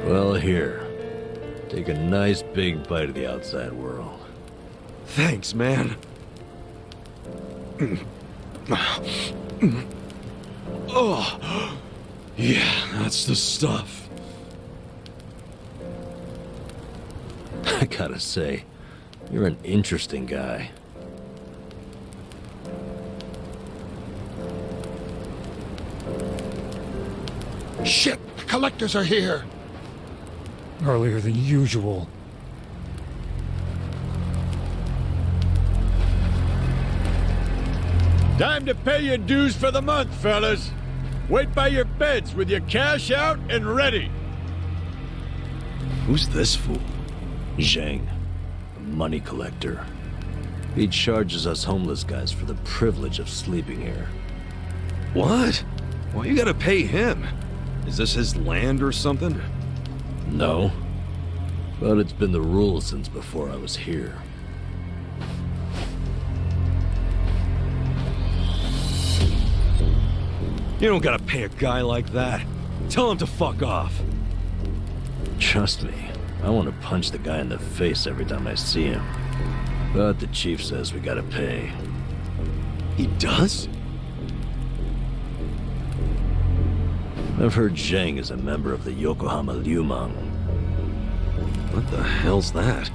Well, here. Take a nice big bite of the outside world. Thanks, man. Oh, yeah, that's the stuff. I gotta say, you're an interesting guy. Shit! The collectors are here! Earlier than usual. Time to pay your dues for the month, fellas. Wait by your beds with your cash out and ready. Who's this fool? Zhang, a money collector. He charges us homeless guys for the privilege of sleeping here. What? Why you gotta pay him? Is this his land or something? No. But it's been the rule since before I was here. You don't gotta pay a guy like that. Tell him to fuck off. Trust me, I want to punch the guy in the face every time I see him. But the chief says we gotta pay. He does? I've heard Zhang is a member of the Yokohama Liumang. What the hell's that?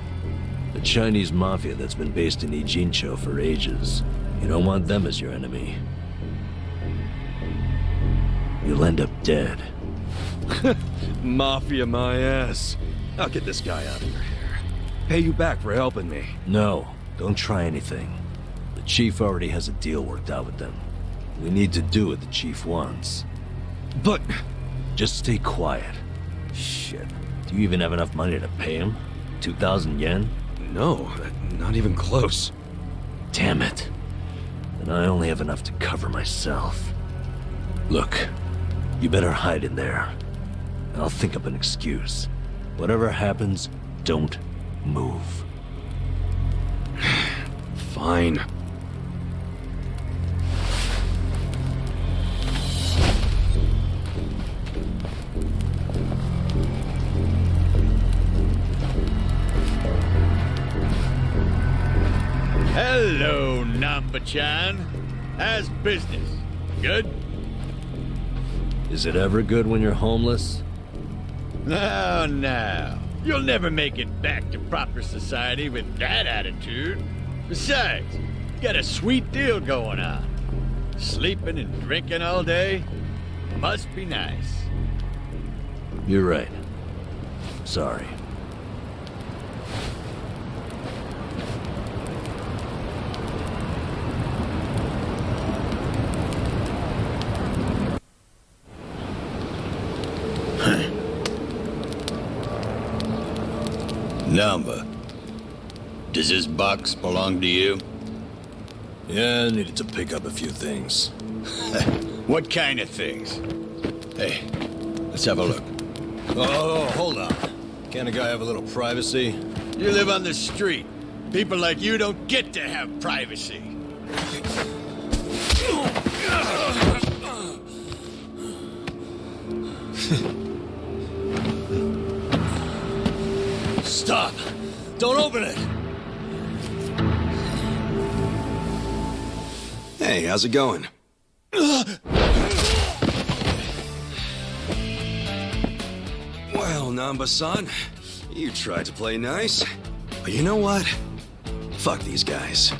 The Chinese mafia that's been based in Ijincho for ages. You don't want them as your enemy. You'll end up dead. Mafia my ass. I'll get this guy out of your hair. Pay you back for helping me. No, don't try anything. The chief already has a deal worked out with them. We need to do what the chief wants. But... just stay quiet. Shit. Do you even have enough money to pay him? 2,000 yen? No, not even close. Damn it. And I only have enough to cover myself. Look, you better hide in there. I'll think up an excuse. Whatever happens, don't move. Fine. Hello, Namba-chan. How's business? Good? Is it ever good when you're homeless? No, no. You'll never make it back to proper society with that attitude. Besides, you got a sweet deal going on. Sleeping and drinking all day must be nice. You're right. Sorry. Namba, does this box belong to you? Yeah, I needed to pick up a few things. What kind of things? Hey, let's have a look. Oh, hold on. Can't a guy have a little privacy? You live on the street. People like you don't get to have privacy. Stop! Don't open it! Hey, how's it going? Well, Namba-san, you tried to play nice. But you know what? Fuck these guys.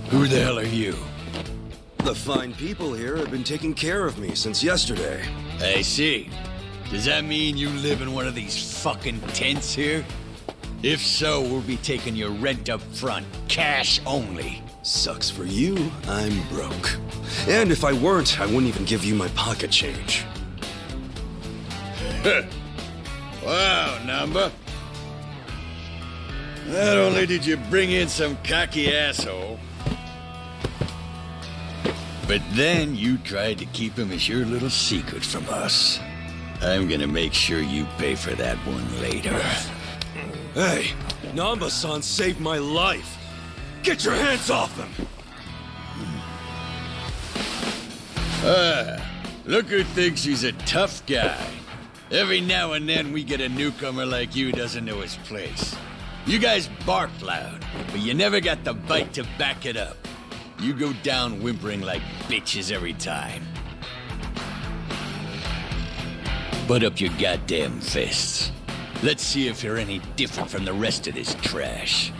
Who the hell are you? The fine people here have been taking care of me since yesterday. I see. Does that mean you live in one of these fucking tents here? If so, we'll be taking your rent up front, cash only. Sucks for you, I'm broke. And if I weren't, I wouldn't even give you my pocket change. Wow, Namba. Not only did you bring in some cocky asshole, but then you tried to keep him as your little secret from us. I'm gonna make sure you pay for that one later. Hey, Namba-san saved my life. Get your hands off him! Look who thinks he's a tough guy. Every now and then we get a newcomer like you doesn't know his place. You guys bark loud, but you never got the bite to back it up. You go down whimpering like bitches every time. Put up your goddamn fists. Let's see if you're any different from the rest of this trash.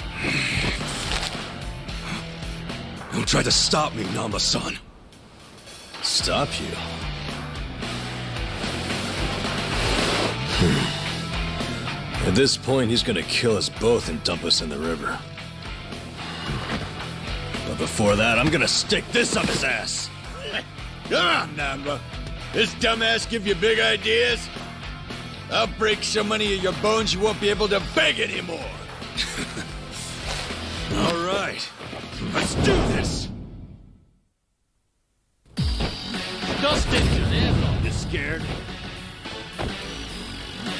Don't try to stop me, Namba-san. Stop you? At this point, he's gonna kill us both and dump us in the river. But before that, I'm gonna stick this up his ass! Come on, Namba. This dumbass give you big ideas? I'll break so many of your bones you won't be able to beg anymore. All right, let's do this. Dustin, you scared?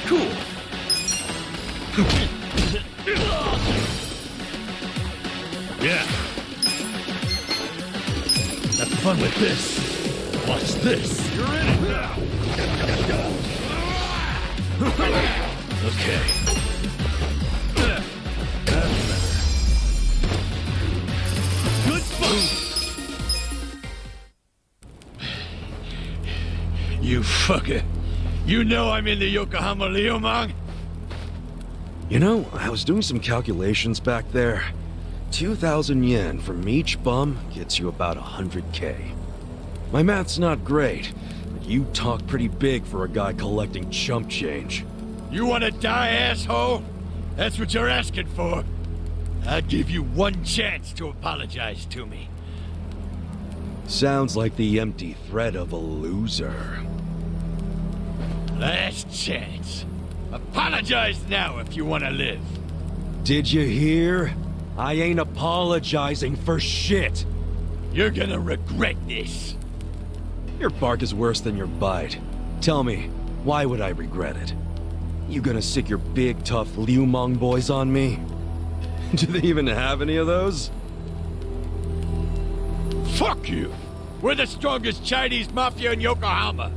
Cool. Yeah. Have fun with this. Watch this. You're in it now. Okay. Good spot. You fucker. You know I'm in the Yokohama Liumang? You know, I was doing some calculations back there. 2,000 yen from each bum gets you about 100K. My math's not great, but you talk pretty big for a guy collecting chump change. You wanna die, asshole? That's what you're asking for. I'll give you one chance to apologize to me. Sounds like the empty threat of a loser. Last chance. Apologize now if you wanna live. Did you hear? I ain't apologizing for shit. You're gonna regret this. Your bark is worse than your bite. Tell me, why would I regret it? You gonna sick your big, tough Liumang boys on me? Do they even have any of those? Fuck you! We're the strongest Chinese mafia in Yokohama.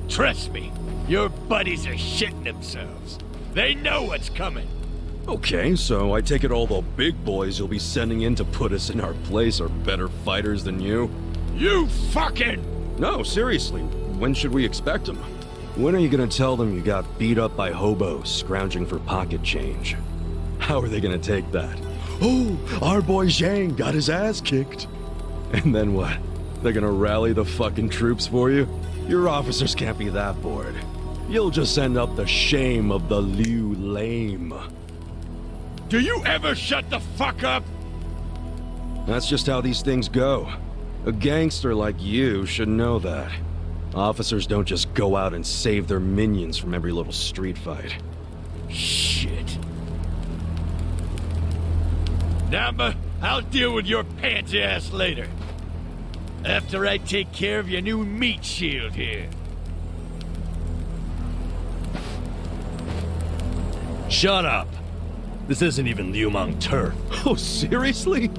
Trust me, your buddies are shitting themselves. They know what's coming. Okay, so I take it all the big boys you'll be sending in to put us in our place are better fighters than you? You fucking... No, seriously, when should we expect them? When are you gonna tell them you got beat up by hobos scrounging for pocket change? How are they gonna take that? Oh, our boy Zhang got his ass kicked. And then what? They're gonna rally the fucking troops for you? Your officers can't be that bored. You'll just send up the shame of the Liu lame. Do you ever shut the fuck up? That's just how these things go. A gangster like you should know that. Officers don't just go out and save their minions from every little street fight. Shit. Namba, I'll deal with your pansy ass later. After I take care of your new meat shield here. Shut up! This isn't even Liumang turf. Oh, seriously?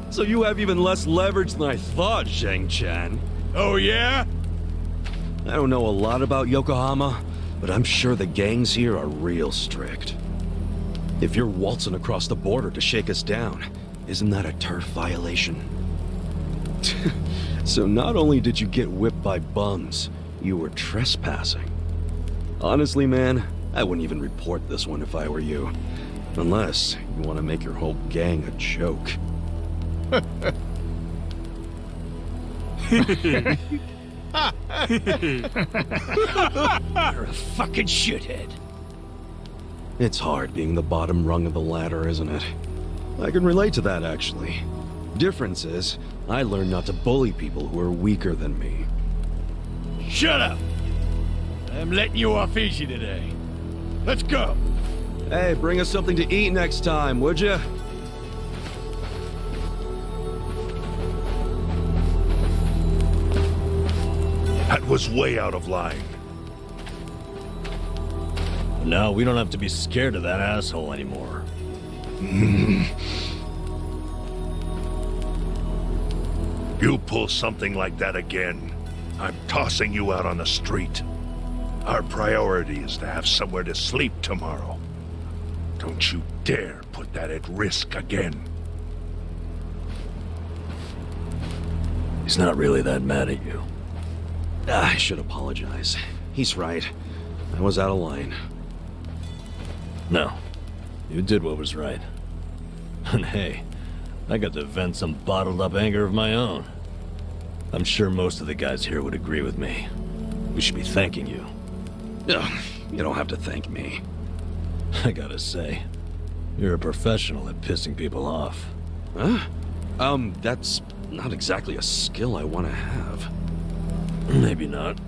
So you have even less leverage than I thought, Zheng Chan. Oh, yeah? I don't know a lot about Yokohama, but I'm sure the gangs here are real strict. If you're waltzing across the border to shake us down, isn't that a turf violation? So not only did you get whipped by bums, you were trespassing. Honestly, man, I wouldn't even report this one if I were you. Unless you want to make your whole gang a joke. You're a fucking shithead. It's hard being the bottom rung of the ladder, isn't it? I can relate to that, actually. Difference is, I learned not to bully people who are weaker than me. Shut up! I'm letting you off easy today. Let's go! Hey, bring us something to eat next time, would ya? That was way out of line. No, we don't have to be scared of that asshole anymore. You pull something like that again, I'm tossing you out on the street. Our priority is to have somewhere to sleep tomorrow. Don't you dare put that at risk again. He's not really that mad at you. I should apologize. He's right. I was out of line. No, you did what was right. And hey, I got to vent some bottled up anger of my own. I'm sure most of the guys here would agree with me. We should be thanking you. Ugh, you don't have to thank me. I gotta say, you're a professional at pissing people off. Huh? That's not exactly a skill I want to have. Maybe not.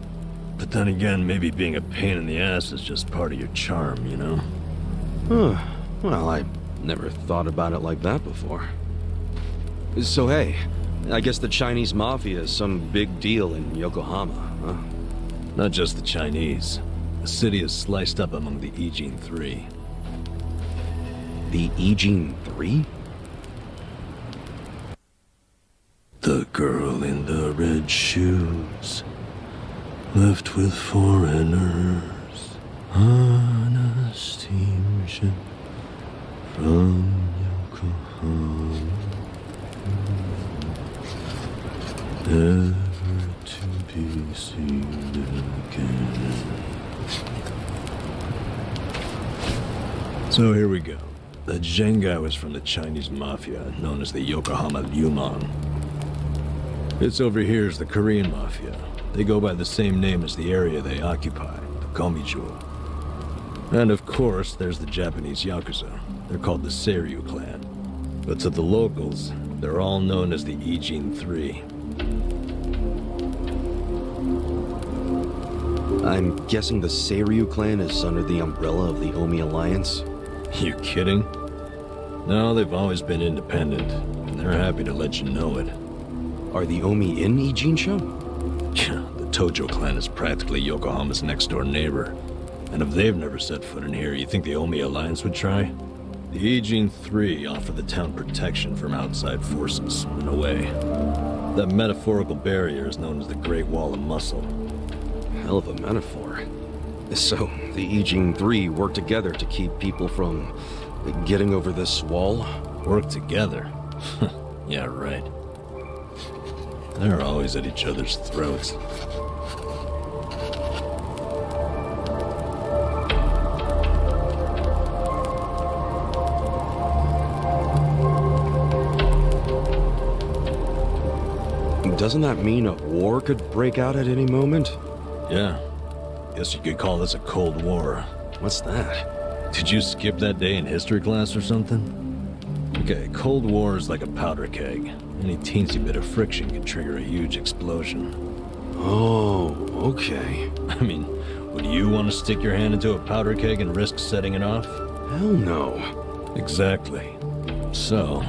But then again, maybe being a pain in the ass is just part of your charm, you know? Huh. Well, I never thought about it like that before. So hey, I guess the Chinese Mafia is some big deal in Yokohama, huh? Not just the Chinese. The city is sliced up among the Ijin Three. The Ijin Three? The girl in the red shoes left with foreigners on a steamship from Yokohama, never to be seen again. So here we go. The Zheng guy was from the Chinese Mafia, known as the Yokohama Liumang. This over here is the Korean Mafia. They go by the same name as the area they occupy, the Komijo. And of course, there's the Japanese Yakuza. They're called the Seiryu clan. But to the locals, they're all known as the Ijin Three. I'm guessing the Seiryu clan is under the umbrella of the Omi Alliance? You kidding? No, they've always been independent, and they're happy to let you know it. Are the Omi in Ijincho? The Tojo clan is practically Yokohama's next-door neighbor. And if they've never set foot in here, you think the Omi Alliance would try? The Ijin Three offer the town protection from outside forces, in a way. That metaphorical barrier is known as the Great Wall of Muscle. Hell of a metaphor. So, the Ijin Three work together to keep people from getting over this wall? Work together? Yeah, right. They're always at each other's throats. Doesn't that mean a war could break out at any moment? Yeah. Guess you could call this a Cold War. What's that? Did you skip that day in history class or something? Okay, Cold War is like a powder keg. Any teensy bit of friction can trigger a huge explosion. Oh, okay. I mean, would you want to stick your hand into a powder keg and risk setting it off? Hell no. Exactly. So,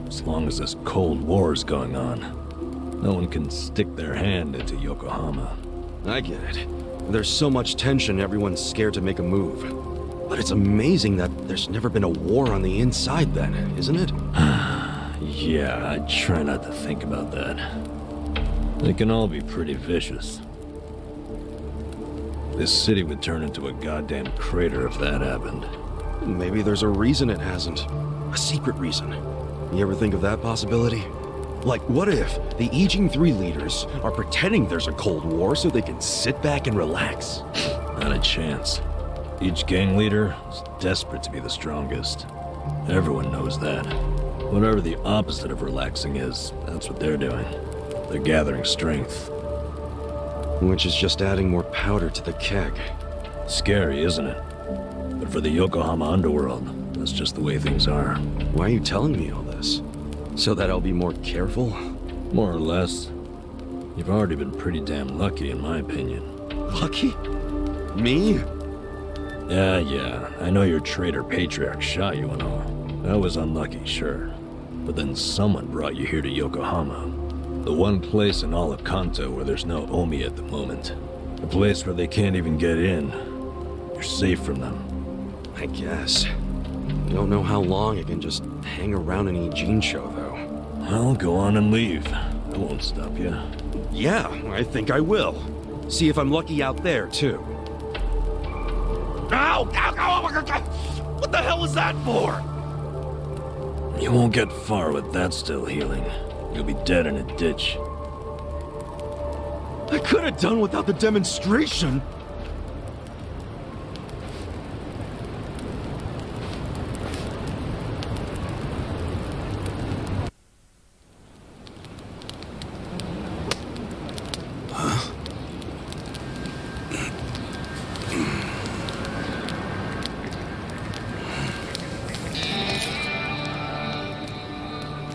as long as this Cold War's going on, no one can stick their hand into Yokohama. I get it. There's so much tension, everyone's scared to make a move. But it's amazing that there's never been a war on the inside then, isn't it? Yeah, I try not to think about that. They can all be pretty vicious. This city would turn into a goddamn crater if that happened. Maybe there's a reason it hasn't. A secret reason. You ever think of that possibility? Like, what if the Ijing 3 leaders are pretending there's a Cold War so they can sit back and relax? Not a chance. Each gang leader is desperate to be the strongest. Everyone knows that. Whatever the opposite of relaxing is, that's what they're doing. They're gathering strength. Which is just adding more powder to the keg. Scary, isn't it? But for the Yokohama underworld, that's just the way things are. Why are you telling me all this? So that I'll be more careful? More or less. You've already been pretty damn lucky, in my opinion. Lucky? Me? Yeah. I know your traitor Patriarch shot you and all. That was unlucky, sure. But then someone brought you here to Yokohama. The one place in all of Kanto where there's no Omi at the moment. A place where they can't even get in. You're safe from them. I guess. Don't know how long I can just hang around an Ijin show, though. Well, go on and leave. I won't stop you. Yeah, I think I will. See if I'm lucky out there, too. Ow! What the hell was that for? You won't get far with that still healing. You'll be dead in a ditch. I could have done without the demonstration.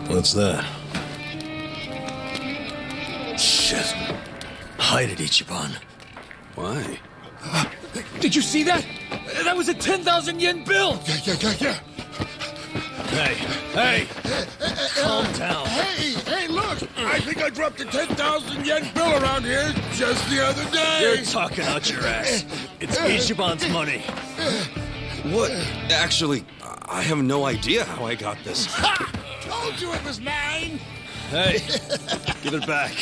What's that? Shit. Hide it, Ichiban. Why? Did you see that? That was a 10,000 yen bill! Yeah. Hey! Calm down. Hey, look! I think I dropped a 10,000 yen bill around here just the other day! You're talking out your ass. It's Ichiban's money. What? Actually, I have no idea how I got this. Ha! Told you it was mine! Hey, give it back.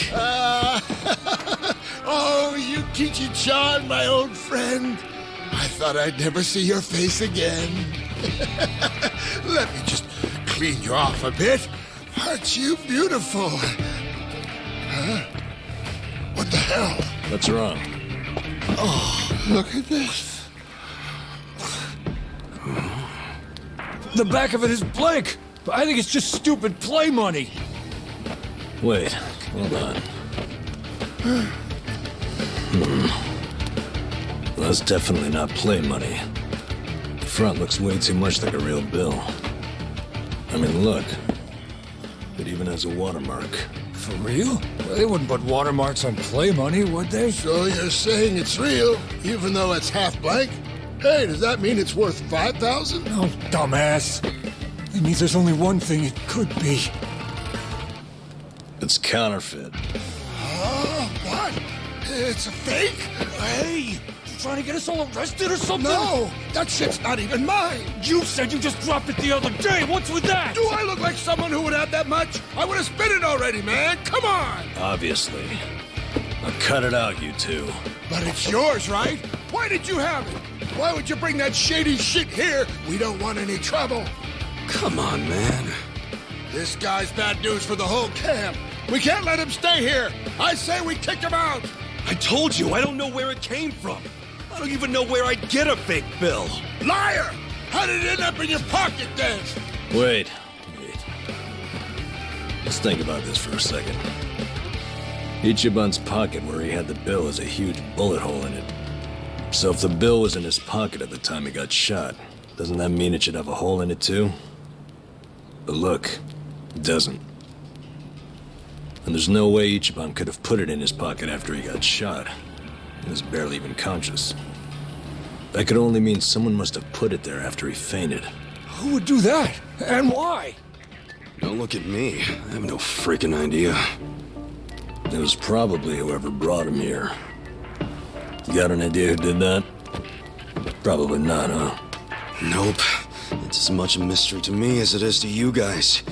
Oh, Yukichi-chan, my old friend. I thought I'd never see your face again. Let me just clean you off a bit. Aren't you beautiful? Huh? What the hell? What's wrong? Oh, look at this. The back of it is blank! I think it's just stupid play money. Wait, hold on. That's definitely not play money. The front looks way too much like a real bill. I mean, look. It even has a watermark. For real? Well, they wouldn't put watermarks on play money, would they? So you're saying it's real, even though it's half blank? Hey, does that mean it's worth 5,000? Oh, dumbass. It means there's only one thing it could be. It's counterfeit. What? It's a fake? Hey, you trying to get us all arrested or something? No, that shit's not even mine. You said you just dropped it the other day. What's with that? Do I look like someone who would have that much? I would have spent it already, man. Come on. Obviously. Now cut it out, you two. But it's yours, right? Why did you have it? Why would you bring that shady shit here? We don't want any trouble. Come on, man. This guy's bad news for the whole camp. We can't let him stay here. I say we kick him out. I told you, I don't know where it came from. I don't even know where I'd get a fake bill. Liar! How did it end up in your pocket then? Wait. Let's think about this for a second. Ichiban's pocket where he had the bill has a huge bullet hole in it. So if the bill was in his pocket at the time he got shot, doesn't that mean it should have a hole in it too? But look, it doesn't. And there's no way Ichiban could have put it in his pocket after he got shot. He was barely even conscious. That could only mean someone must have put it there after he fainted. Who would do that? And why? Don't look at me. I have no freaking idea. It was probably whoever brought him here. You got an idea who did that? Probably not, huh? Nope. It's as much a mystery to me as it is to you guys.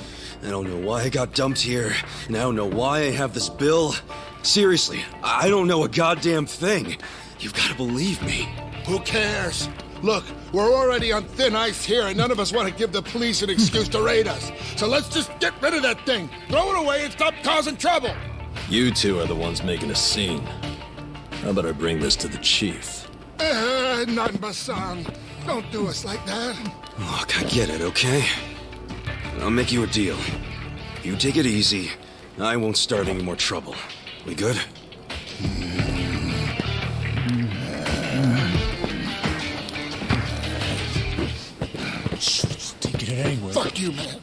I don't know why I got dumped here, and I don't know why I have this bill. Seriously, I don't know a goddamn thing. You've got to believe me. Who cares? Look, we're already on thin ice here, and none of us want to give the police an excuse to raid us. So let's just get rid of that thing, throw it away, and stop causing trouble. You two are the ones making a scene. How about I bring this to the chief? Nanba-san, don't do us like that. Look, I get it, okay? I'll make you a deal. You take it easy. I won't start any more trouble. We good? Just taking it anyway. Fuck you, man.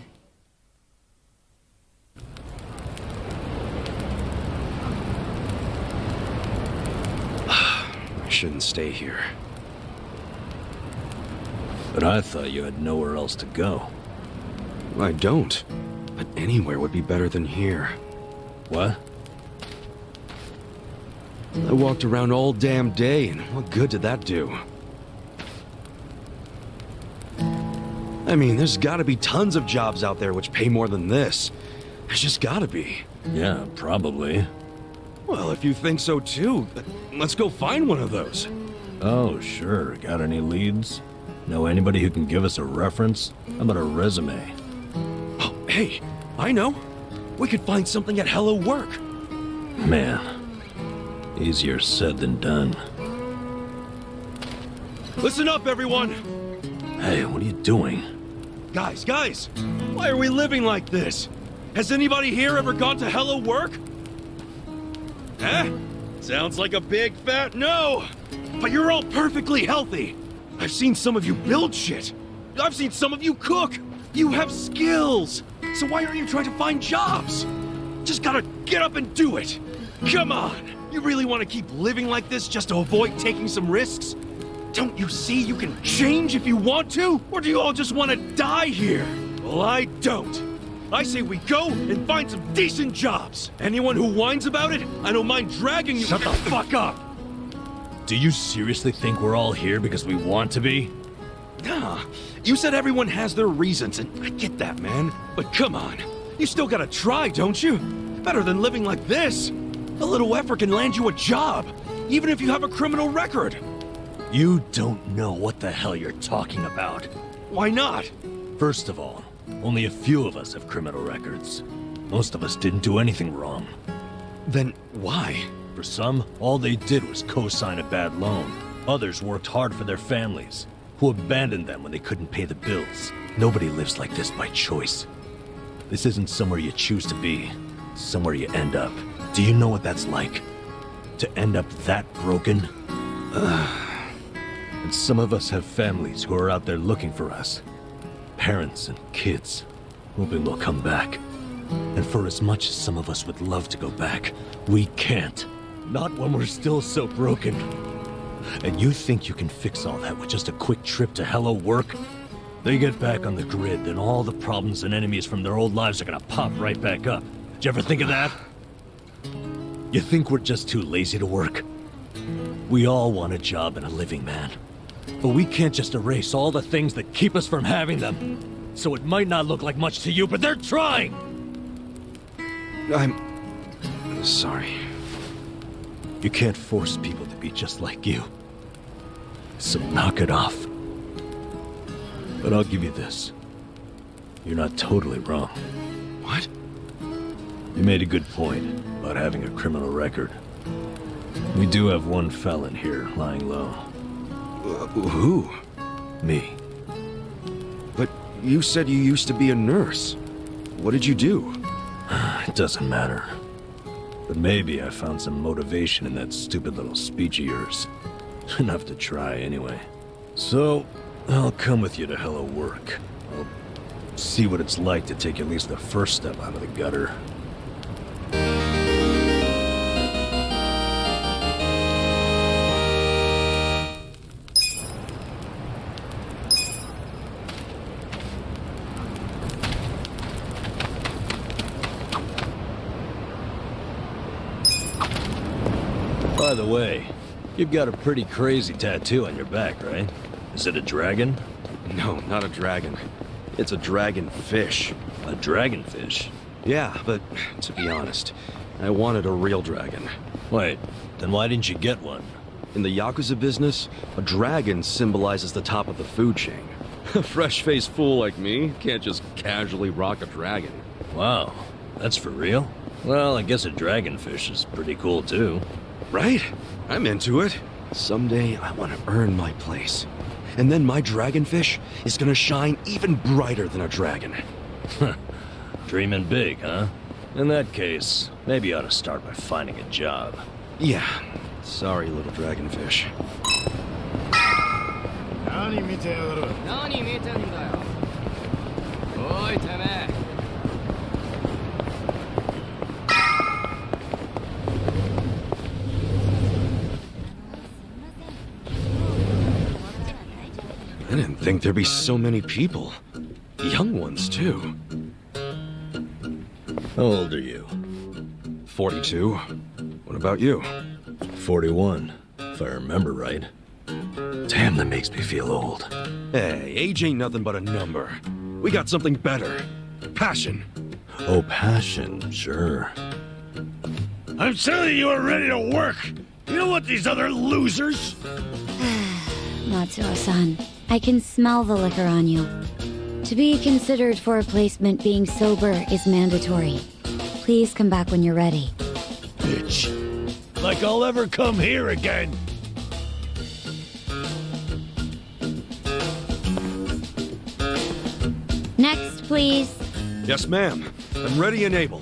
I shouldn't stay here. But I thought you had nowhere else to go. I don't. But anywhere would be better than here. What? I walked around all damn day, and what good did that do? I mean, there's gotta be tons of jobs out there which pay more than this. There's just gotta be. Yeah, probably. Well, if you think so too, let's go find one of those. Oh, sure. Got any leads? Know anybody who can give us a reference? How about a resume? Oh, hey, I know. We could find something at Hello Work. Man, easier said than done. Listen up, everyone! Hey, what are you doing? Guys, why are we living like this? Has anybody here ever gone to Hello Work? Eh? Sounds like a big fat no! But you're all perfectly healthy! I've seen some of you build shit! I've seen some of you cook! You have skills! So why aren't you trying to find jobs? Just gotta get up and do it! Come on! You really want to keep living like this just to avoid taking some risks? Don't you see you can change if you want to? Or do you all just want to die here? Well, I don't. I say we go and find some decent jobs. Anyone who whines about it, I don't mind dragging you. Shut the fuck up! Do you seriously think we're all here because we want to be? Nah, you said everyone has their reasons, and I get that, man. But come on, you still gotta try, don't you? Better than living like this. A little effort can land you a job, even if you have a criminal record. You don't know what the hell you're talking about. Why not? First of all, only a few of us have criminal records. Most of us didn't do anything wrong. Then why? For some, all they did was co-sign a bad loan. Others worked hard for their families, who abandoned them when they couldn't pay the bills. Nobody lives like this by choice. This isn't somewhere you choose to be. It's somewhere you end up. Do you know what that's like? To end up that broken? And some of us have families who are out there looking for us. Parents and kids, hoping we'll come back. And for as much as some of us would love to go back, we can't. Not when we're still so broken. And you think you can fix all that with just a quick trip to Hello Work? They get back on the grid, then all the problems and enemies from their old lives are gonna pop right back up. Did you ever think of that? You think we're just too lazy to work? We all want a job and a living, man. But we can't just erase all the things that keep us from having them. So it might not look like much to you, but they're trying! I'm sorry. You can't force people to be just like you. So knock it off. But I'll give you this. You're not totally wrong. What? You made a good point about having a criminal record. We do have one felon here lying low. Who? Me. But you said you used to be a nurse. What did you do? It doesn't matter. But maybe I found some motivation in that stupid little speech of yours. Enough to try, anyway. So, I'll come with you to Hello Work. I'll see what it's like to take at least the first step out of the gutter. By the way, you've got a pretty crazy tattoo on your back, right? Is it a dragon? No, not a dragon. It's a dragonfish. A dragonfish? Yeah, but to be honest, I wanted a real dragon. Wait, then why didn't you get one? In the Yakuza business, a dragon symbolizes the top of the food chain. A fresh-faced fool like me can't just casually rock a dragon. Wow, that's for real? Well, I guess a dragonfish is pretty cool too. Right? I'm into it. Someday I want to earn my place. And then my dragonfish is gonna shine even brighter than a dragon. Dreaming big, huh? In that case, maybe you ought to start by finding a job. Yeah. Sorry, little dragonfish. I didn't think there'd be so many people. Young ones, too. How old are you? 42. What about you? 41, if I remember right. Damn, that makes me feel old. Hey, age ain't nothing but a number. We got something better. Passion. Oh, passion, sure. I'm telling you, we're ready to work. You know what, these other losers? Matsuo-san, I can smell the liquor on you. To be considered for a placement, being sober is mandatory. Please come back when you're ready. Bitch. Like I'll ever come here again. Next, please. Yes, ma'am. I'm ready and able.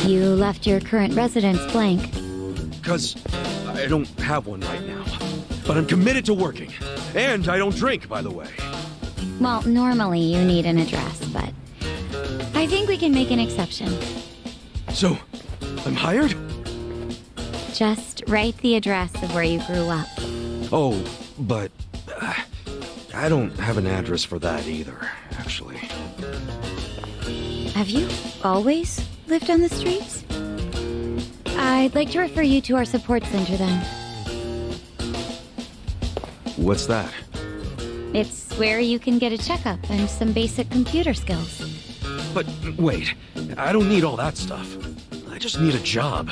You left your current residence blank. 'Cause I don't have one right now. But I'm committed to working. And I don't drink, by the way. Well, normally you need an address, but I think we can make an exception. So, I'm hired? Just write the address of where you grew up. Oh, but I don't have an address for that either, actually. Have you always lived on the streets? I'd like to refer you to our support center then. What's that? It's where you can get a checkup and some basic computer skills. But wait, I don't need all that stuff. I just need a job.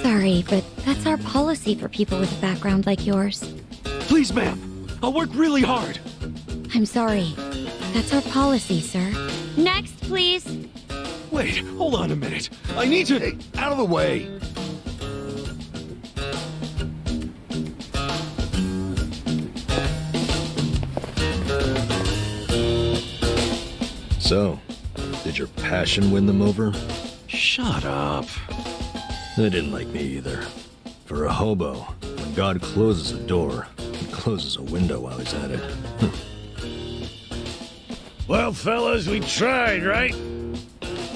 Sorry, but that's our policy for people with a background like yours. Please, ma'am. I'll work really hard. I'm sorry. That's our policy, sir. Next, please. Wait, hold on a minute. I need to... Hey, out of the way. So, did your passion win them over? Shut up. They didn't like me either. For a hobo, when God closes a door, he closes a window while he's at it. Well, fellas, we tried, right?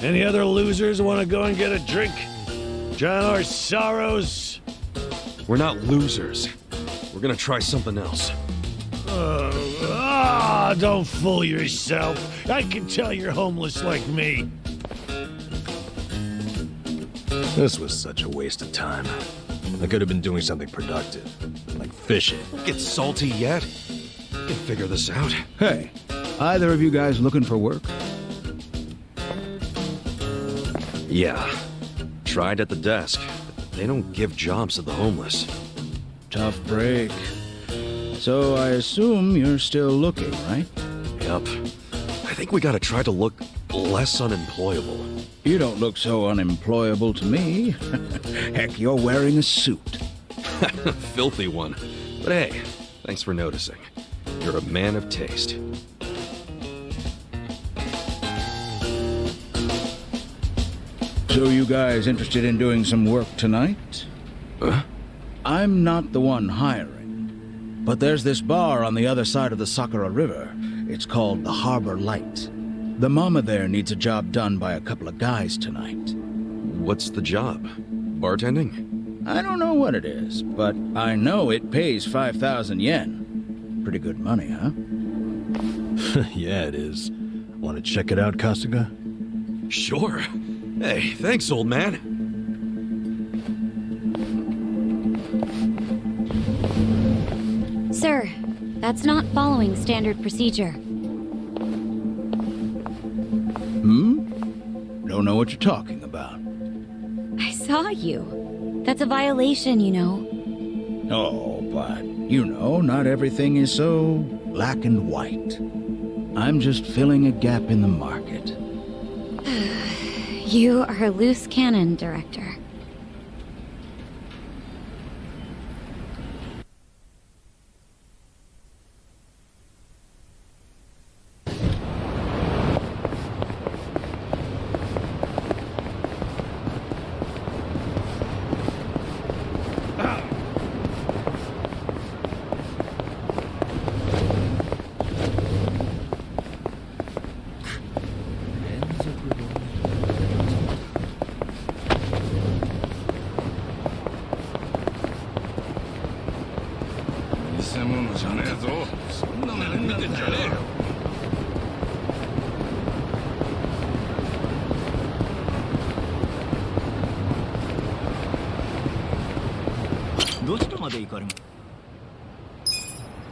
Any other losers want to go and get a drink? John our sorrows? We're not losers. We're gonna try something else. Don't fool yourself. I can tell you're homeless like me. This was such a waste of time. I could have been doing something productive, like fishing. Don't get salty yet. We can figure this out. Hey, either of you guys looking for work? Yeah. Tried at the desk. But they don't give jobs to the homeless. Tough break. So I assume you're still looking, right? Yep. I think we gotta try to look less unemployable. You don't look so unemployable to me. Heck, you're wearing a suit. Filthy one. But hey, thanks for noticing. You're a man of taste. So you guys interested in doing some work tonight? I'm not the one hiring. But there's this bar on the other side of the Sakura River. It's called the Harbor Light. The mama there needs a job done by a couple of guys tonight. What's the job? Bartending? I don't know what it is, but I know it pays 5,000 yen. Pretty good money, huh? Yeah, it is. Want to check it out, Kasuga? Sure. Hey, thanks, old man. Sir, that's not following standard procedure. Don't know what you're talking about. I saw you. That's a violation, you know. Oh, but, you know, not everything is so black and white. I'm just filling a gap in the market. You are a loose cannon, Director.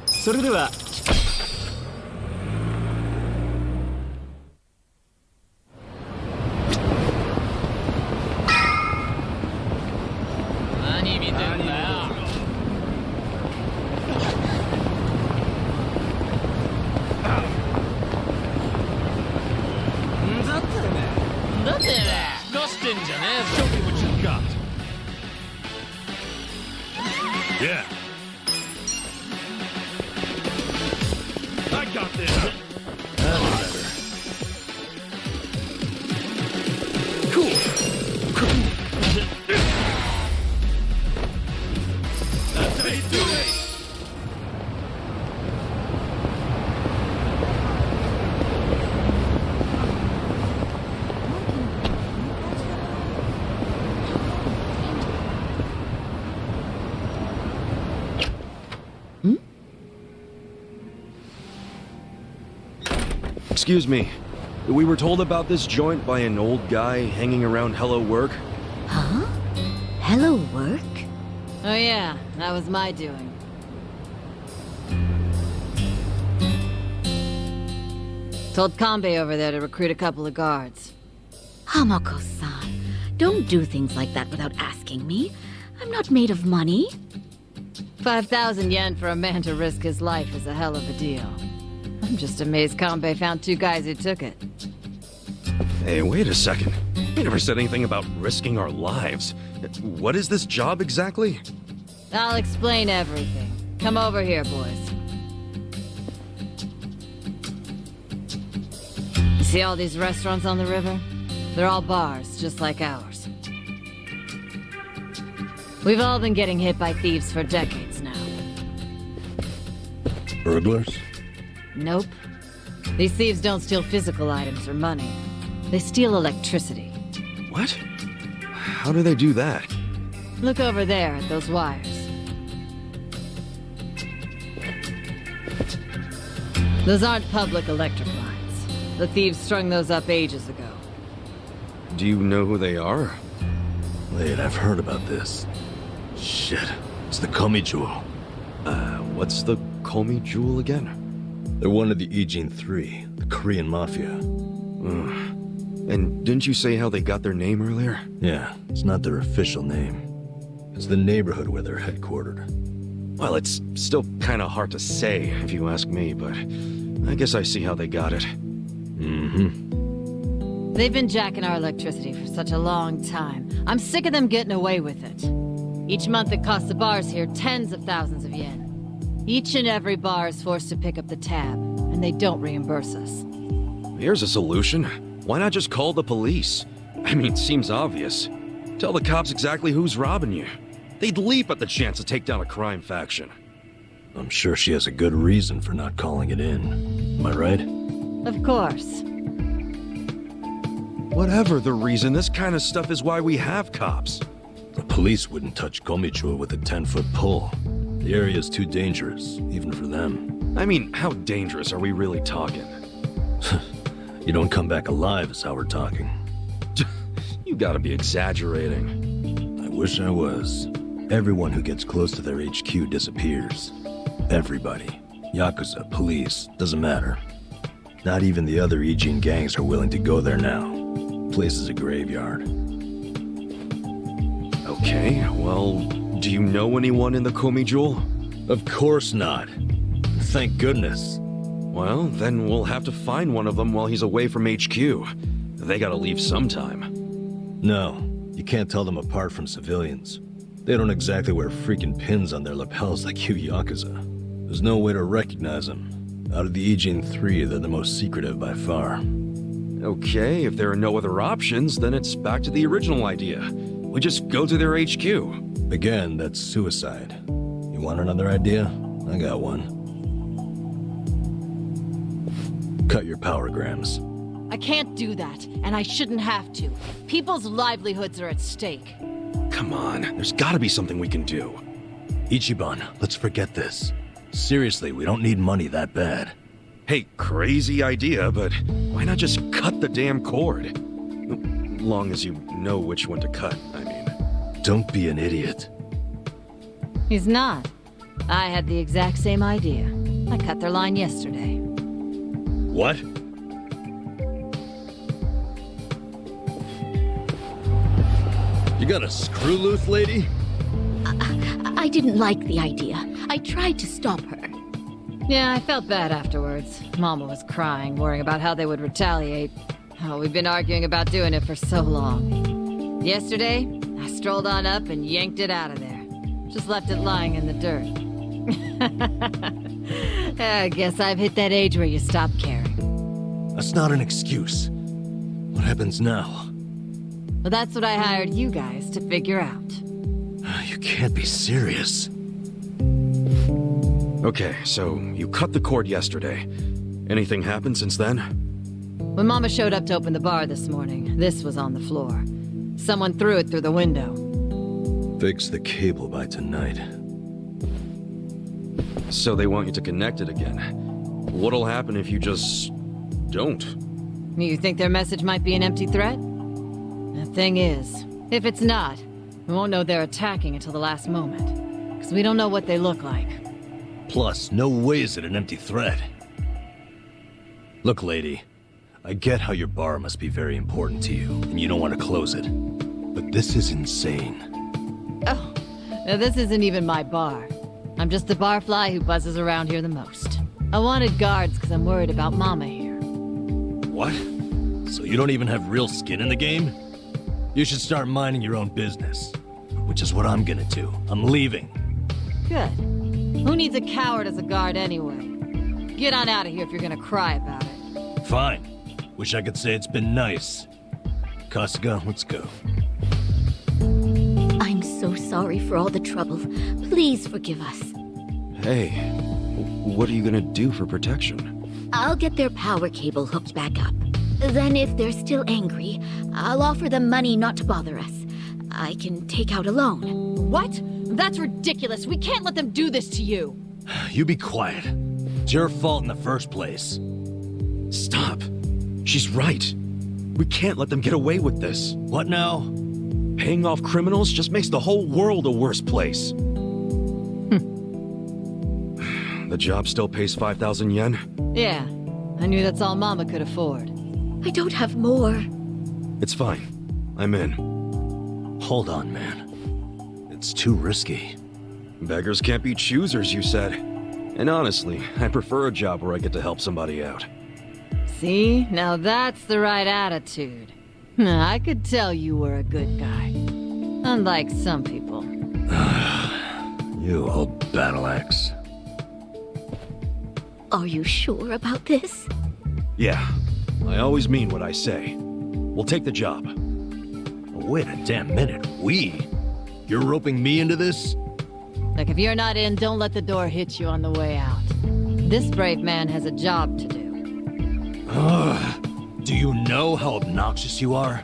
それでは何見てんだよ。だって出してんじゃねえぞ。Show me what you got. Yeah. I got this. Cool. That's how you do it. Excuse me. We were told about this joint by an old guy hanging around Hello Work. Huh? Hello Work? Oh yeah, that was my doing. Told Kanbei over there to recruit a couple of guards. Hamako-san, don't do things like that without asking me. I'm not made of money. 5,000 yen for a man to risk his life is a hell of a deal. I'm just amazed Kanbei found two guys who took it. Hey, wait a second. We never said anything about risking our lives. What is this job exactly? I'll explain everything. Come over here, boys. You see all these restaurants on the river? They're all bars, just like ours. We've all been getting hit by thieves for decades now. Burglars? Nope. These thieves don't steal physical items or money. They steal electricity. What? How do they do that? Look over there at those wires. Those aren't public electric lines. The thieves strung those up ages ago. Do you know who they are? Wait, I've heard about this. Shit, it's the Komi Jewel. What's the Komi Jewel again? They're one of the Ijin Three, the Korean Mafia. And didn't you say how they got their name earlier? Yeah, it's not their official name. It's the neighborhood where they're headquartered. Well, it's still kind of hard to say, if you ask me, but I guess I see how they got it. Mm-hmm. They've been jacking our electricity for such a long time. I'm sick of them getting away with it. Each month it costs the bars here tens of thousands of yen. Each and every bar is forced to pick up the tab, and they don't reimburse us. Here's a solution. Why not just call the police? I mean, seems obvious. Tell the cops exactly who's robbing you. They'd leap at the chance to take down a crime faction. I'm sure she has a good reason for not calling it in. Am I right? Of course. Whatever the reason, this kind of stuff is why we have cops. The police wouldn't touch Komichua with a 10-foot pole. The area's too dangerous, even for them. I mean, how dangerous are we really talking? You don't come back alive is how we're talking. gotta be exaggerating. I wish I was. Everyone who gets close to their HQ disappears. Everybody. Yakuza, police, doesn't matter. Not even the other Ijin gangs are willing to go there now. Place is a graveyard. Okay, well, do you know anyone in the Komi Jewel? Of course not. Thank goodness. Well, then we'll have to find one of them while he's away from HQ. They gotta leave sometime. No, you can't tell them apart from civilians. They don't exactly wear freaking pins on their lapels like you Yakuza. There's no way to recognize them. Out of the Ijin 3, they're the most secretive by far. Okay, if there are no other options, then it's back to the original idea. We just go to their HQ. Again, that's suicide. You want another idea? I got one. Cut your power grams. I can't do that, and I shouldn't have to. People's livelihoods are at stake. Come on, there's gotta be something we can do. Ichiban, let's forget this. Seriously, we don't need money that bad. Hey, crazy idea, but why not just cut the damn cord? Long as you know which one to cut, I mean. Don't be an idiot. He's not. I had the exact same idea. I cut their line yesterday. What? You got a screw loose, lady? I didn't like the idea. I tried to stop her. Yeah, I felt bad afterwards. Mama was crying, worrying about how they would retaliate. Oh, we've been arguing about doing it for so long. Yesterday, I strolled on up and yanked it out of there. Just left it lying in the dirt. I guess I've hit that age where you stop caring. That's not an excuse. What happens now? Well, that's what I hired you guys to figure out. You can't be serious. Okay, so you cut the cord yesterday. Anything happened since then? When Mama showed up to open the bar this morning, this was on the floor. Someone threw it through the window. Fix the cable by tonight. So they want you to connect it again. What'll happen if you just don't? You think their message might be an empty threat? The thing is, if it's not, we won't know they're attacking until the last moment. Because we don't know what they look like. Plus, no way is it an empty threat. Look, lady, I get how your bar must be very important to you, and you don't want to close it. But this is insane. Oh, now this isn't even my bar. I'm just the barfly who buzzes around here the most. I wanted guards because I'm worried about Mama here. What? So you don't even have real skin in the game? You should start minding your own business. Which is what I'm gonna do. I'm leaving. Good. Who needs a coward as a guard anyway? Get on out of here if you're gonna cry about it. Fine. Wish I could say it's been nice. Kasuga, let's go. I'm so sorry for all the trouble. Please forgive us. Hey, what are you gonna do for protection? I'll get their power cable hooked back up. Then if they're still angry, I'll offer them money not to bother us. I can take out a loan. What? That's ridiculous. We can't let them do this to you. You be quiet. It's your fault in the first place. Stop. She's right. We can't let them get away with this. What now? Paying off criminals just makes the whole world a worse place. The job still pays 5,000 yen? Yeah. I knew that's all Mama could afford. I don't have more. It's fine. I'm in. Hold on, man. It's too risky. Beggars can't be choosers, you said. And honestly, I prefer a job where I get to help somebody out. See? Now that's the right attitude. I could tell you were a good guy. Unlike some people. You old battle axe. Are you sure about this? Yeah. I always mean what I say. We'll take the job. Wait a damn minute. We? You're roping me into this? Look, if you're not in, don't let the door hit you on the way out. This brave man has a job to do. Ugh. Do you know how obnoxious you are?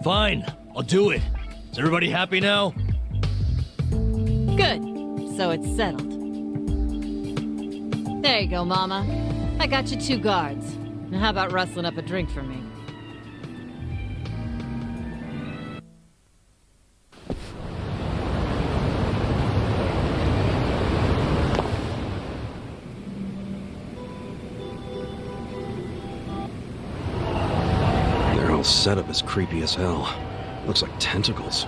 Fine, I'll do it. Is everybody happy now? Good. So it's settled. There you go, Mama. I got you 2 guards. Now how about rustling up a drink for me? setup is creepy as hell. Looks like tentacles.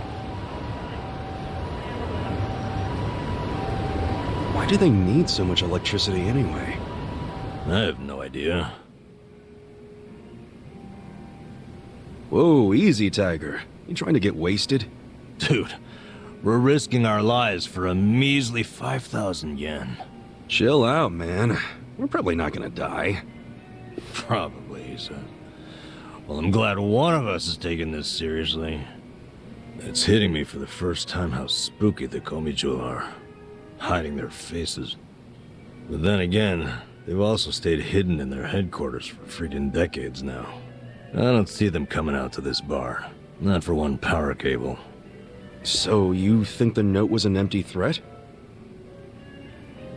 Why do they need so much electricity anyway? I have no idea. Whoa, easy, Tiger. You trying to get wasted? Dude, we're risking our lives for a measly 5,000 yen. Chill out, man. We're probably not gonna die. Probably, he said. Well, I'm glad one of us is taking this seriously. It's hitting me for the first time how spooky the Komichu are, hiding their faces. But then again, they've also stayed hidden in their headquarters for freaking decades now. I don't see them coming out to this bar. Not for one power cable. So you think the note was an empty threat?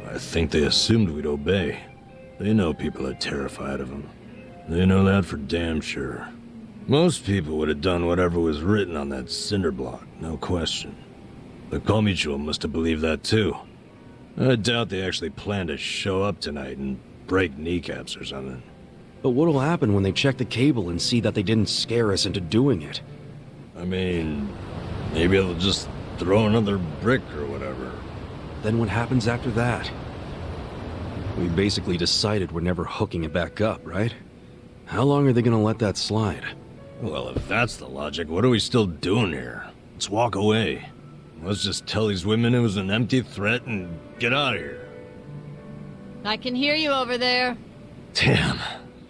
I think they assumed we'd obey. They know people are terrified of them. They know that for damn sure. Most people would have done whatever was written on that cinder block, no question. The Komichu must have believed that too. I doubt they actually planned to show up tonight and break kneecaps or something. But what'll happen when they check the cable and see that they didn't scare us into doing it? I mean, maybe they'll just throw another brick or whatever. Then what happens after that? We basically decided we're never hooking it back up, right? How long are they gonna let that slide? Well, if that's the logic, what are we still doing here? Let's walk away. Let's just tell these women it was an empty threat and get out of here. I can hear you over there. Damn,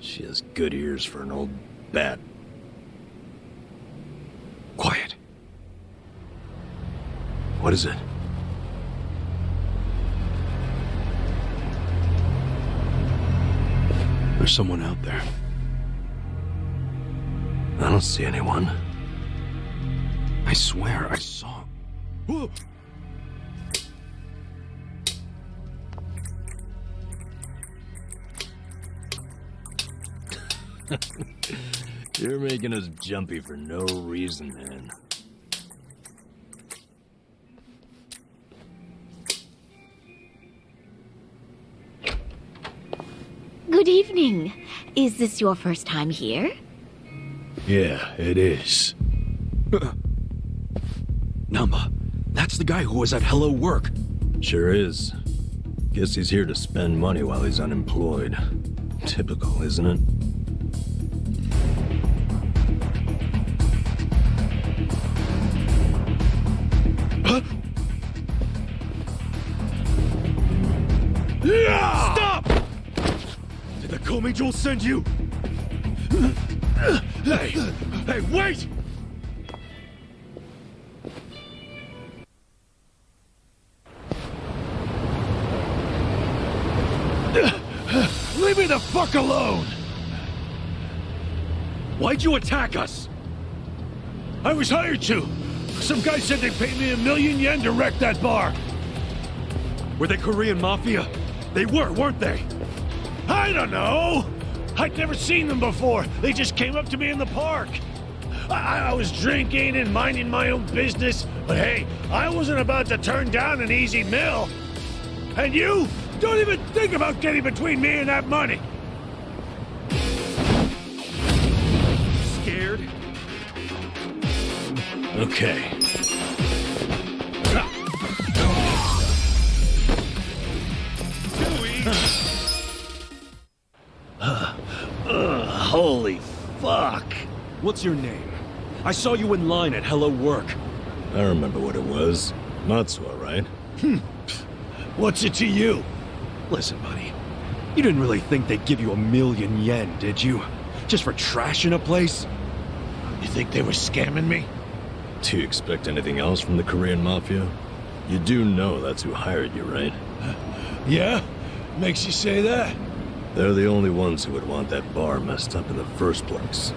she has good ears for an old bat. Quiet. What is it? There's someone out there. I don't see anyone. I swear I saw... Whoa! You're making us jumpy for no reason, man. Good evening. Is this your first time here? Yeah, it is. Namba, that's the guy who was at Hello Work. Sure is. Guess he's here to spend money while he's unemployed. Typical, isn't it? Huh? Stop! Did the Komichu send you? Hey! Hey, wait! Leave me the fuck alone! Why'd you attack us? I was hired to. Some guy said they paid me 1,000,000 yen to wreck that bar. Were they Korean Mafia? They were, weren't they? I don't know. I'd never seen them before. They just came up to me in the park. I was drinking and minding my own business, but hey, I wasn't about to turn down an easy meal. And you? Don't even think about getting between me and that money. Scared? Okay. Holy fuck. What's your name? I saw you in line at Hello Work. I remember what it was. Matsuo, right? What's it to you? Listen, buddy. You didn't really think they'd give you 1,000,000 yen, did you? Just for trashing a place? You think they were scamming me? Do you expect anything else from the Korean Mafia? You do know that's who hired you, right? Yeah? Makes you say that? They're the only ones who would want that bar messed up in the first place.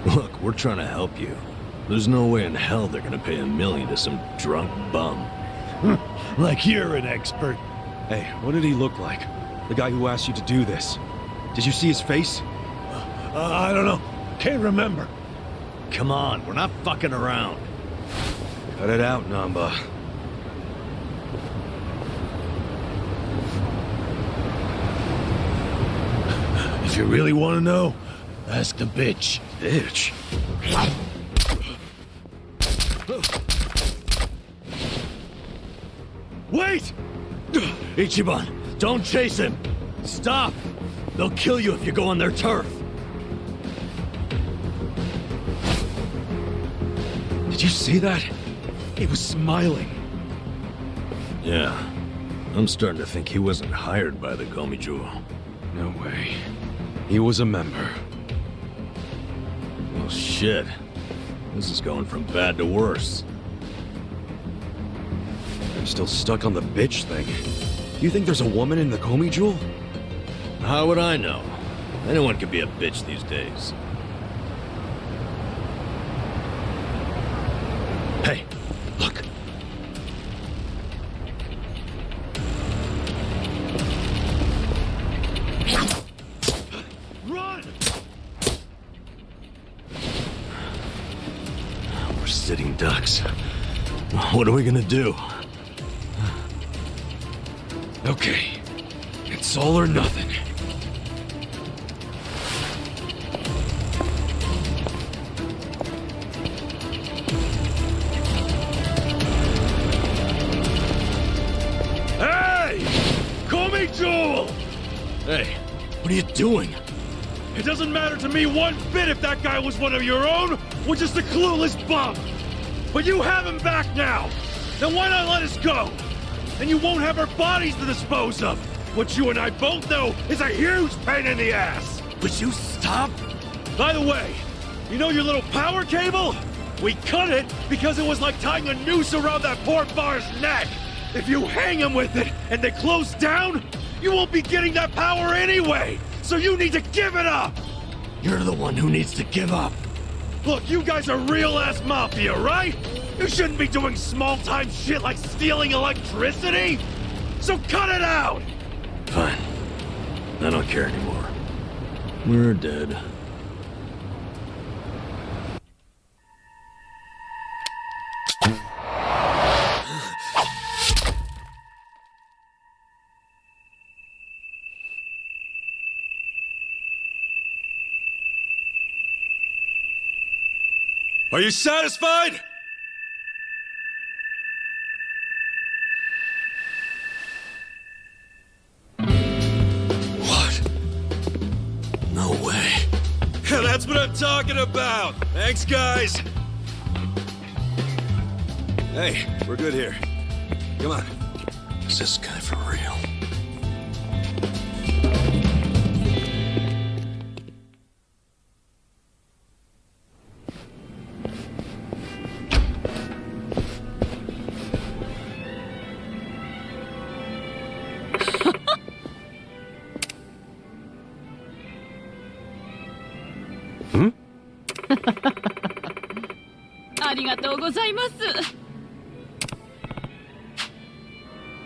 Look, we're trying to help you. There's no way in hell they're gonna pay 1,000,000 to some drunk bum. Like you're an expert. Hey, what did he look like? The guy who asked you to do this. Did you see his face? I don't know. Can't remember. Come on, we're not fucking around. Cut it out, Namba. If you really want to know, ask the bitch. Bitch? Wait! Ichiban, don't chase him! Stop! They'll kill you if you go on their turf! Did you see that? He was smiling. Yeah. I'm starting to think he wasn't hired by the Gomeijou. No way. He was a member. Well, shit. This is going from bad to worse. I'm still stuck on the bitch thing. You think there's a woman in the Gomeijou? How would I know? Anyone can be a bitch these days. Hey, look. Run! We're sitting ducks. What are we gonna do? Okay. It's all or nothing. Hey! Gomeijou! Hey, what are you doing? It doesn't matter to me one bit if that guy was one of your own or just a clueless bum. But you have him back now. Then why not let us go? And you won't have our bodies to dispose of. What you and I both know is a huge pain in the ass. Would you stop? By the way, you know your little power cable? We cut it because it was like tying a noose around that poor bar's neck. If you hang him with it and they close down, you won't be getting that power anyway. So you need to give it up. You're the one who needs to give up. Look, you guys are real-ass mafia, right? You shouldn't be doing small-time shit like stealing electricity. So cut it out. Fine. I don't care anymore. We're dead. Are you satisfied? What? No way. That's what I'm talking about. Thanks, guys. Hey, we're good here. Come on. Is this guy for real?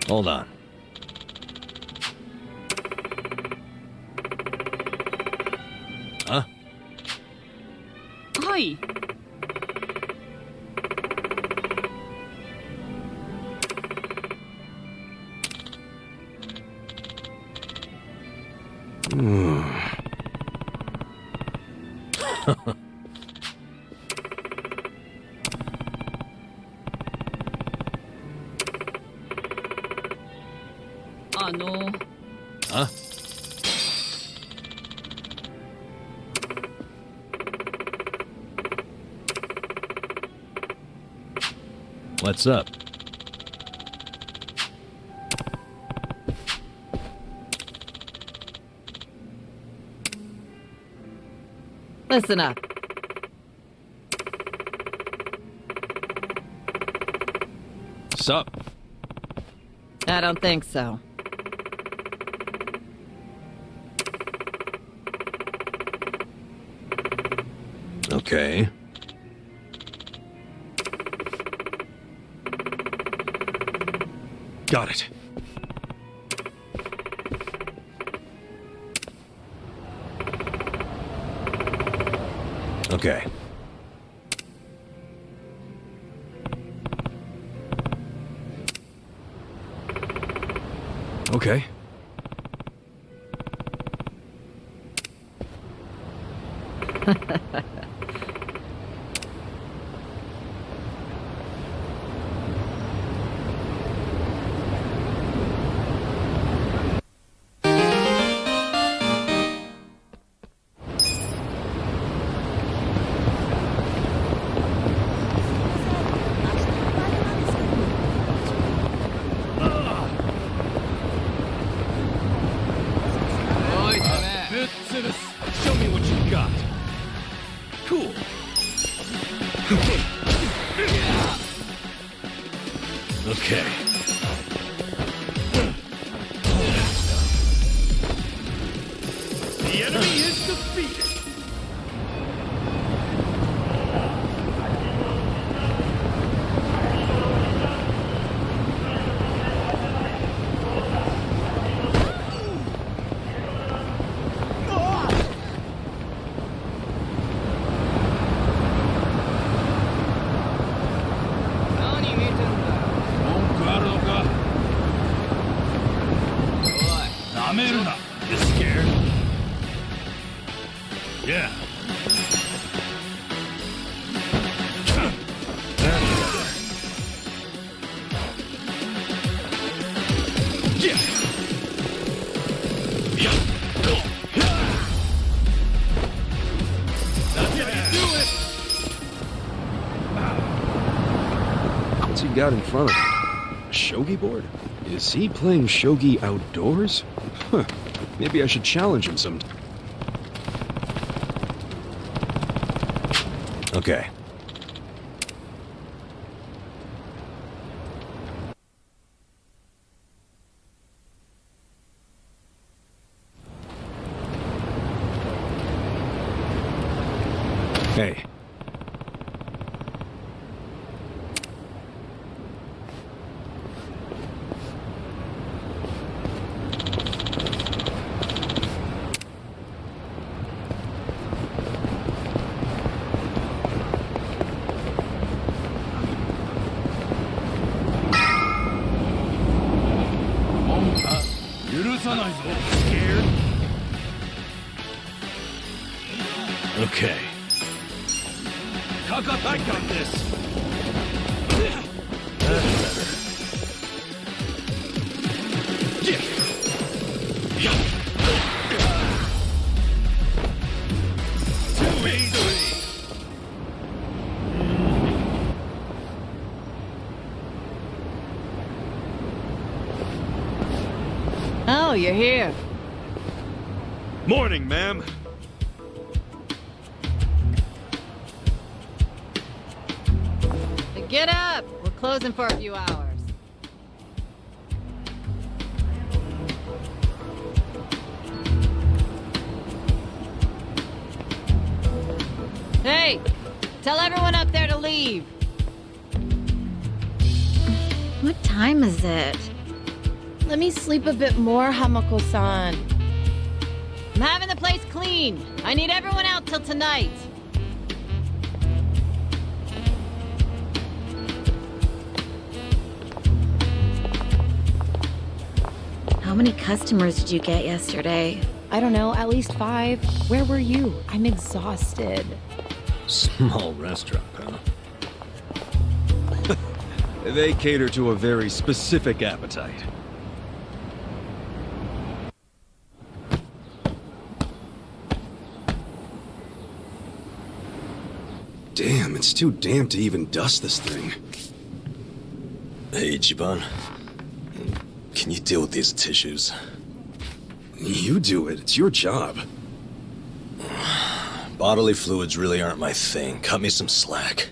Hold on. Huh? はい。Huh? What's up? Listen up. Sup? I don't think so. Okay. Got it. Okay. Okay. Okay. The enemy is defeated. You scared? Yeah. What's he got in front of him? A shogi board? Is he playing shogi outdoors? Huh. Maybe I should challenge him sometime. Okay. Hey. Scared? Okay. I got this. Too easy. Oh, you're here. Morning, ma'am. Get up! We're closing for a few hours. Hey! Tell everyone up there to leave. What time is it? Let me sleep a bit more, Hamako-san. I'm having the place clean. I need everyone out till tonight. How many customers did you get yesterday? I don't know, at least 5. Where were you? I'm exhausted. Small restaurant, huh? They cater to a very specific appetite. Damn, it's too damp to even dust this thing. Hey, Ichiban. Can you deal with these tissues? You do it. It's your job. Bodily fluids really aren't my thing. Cut me some slack.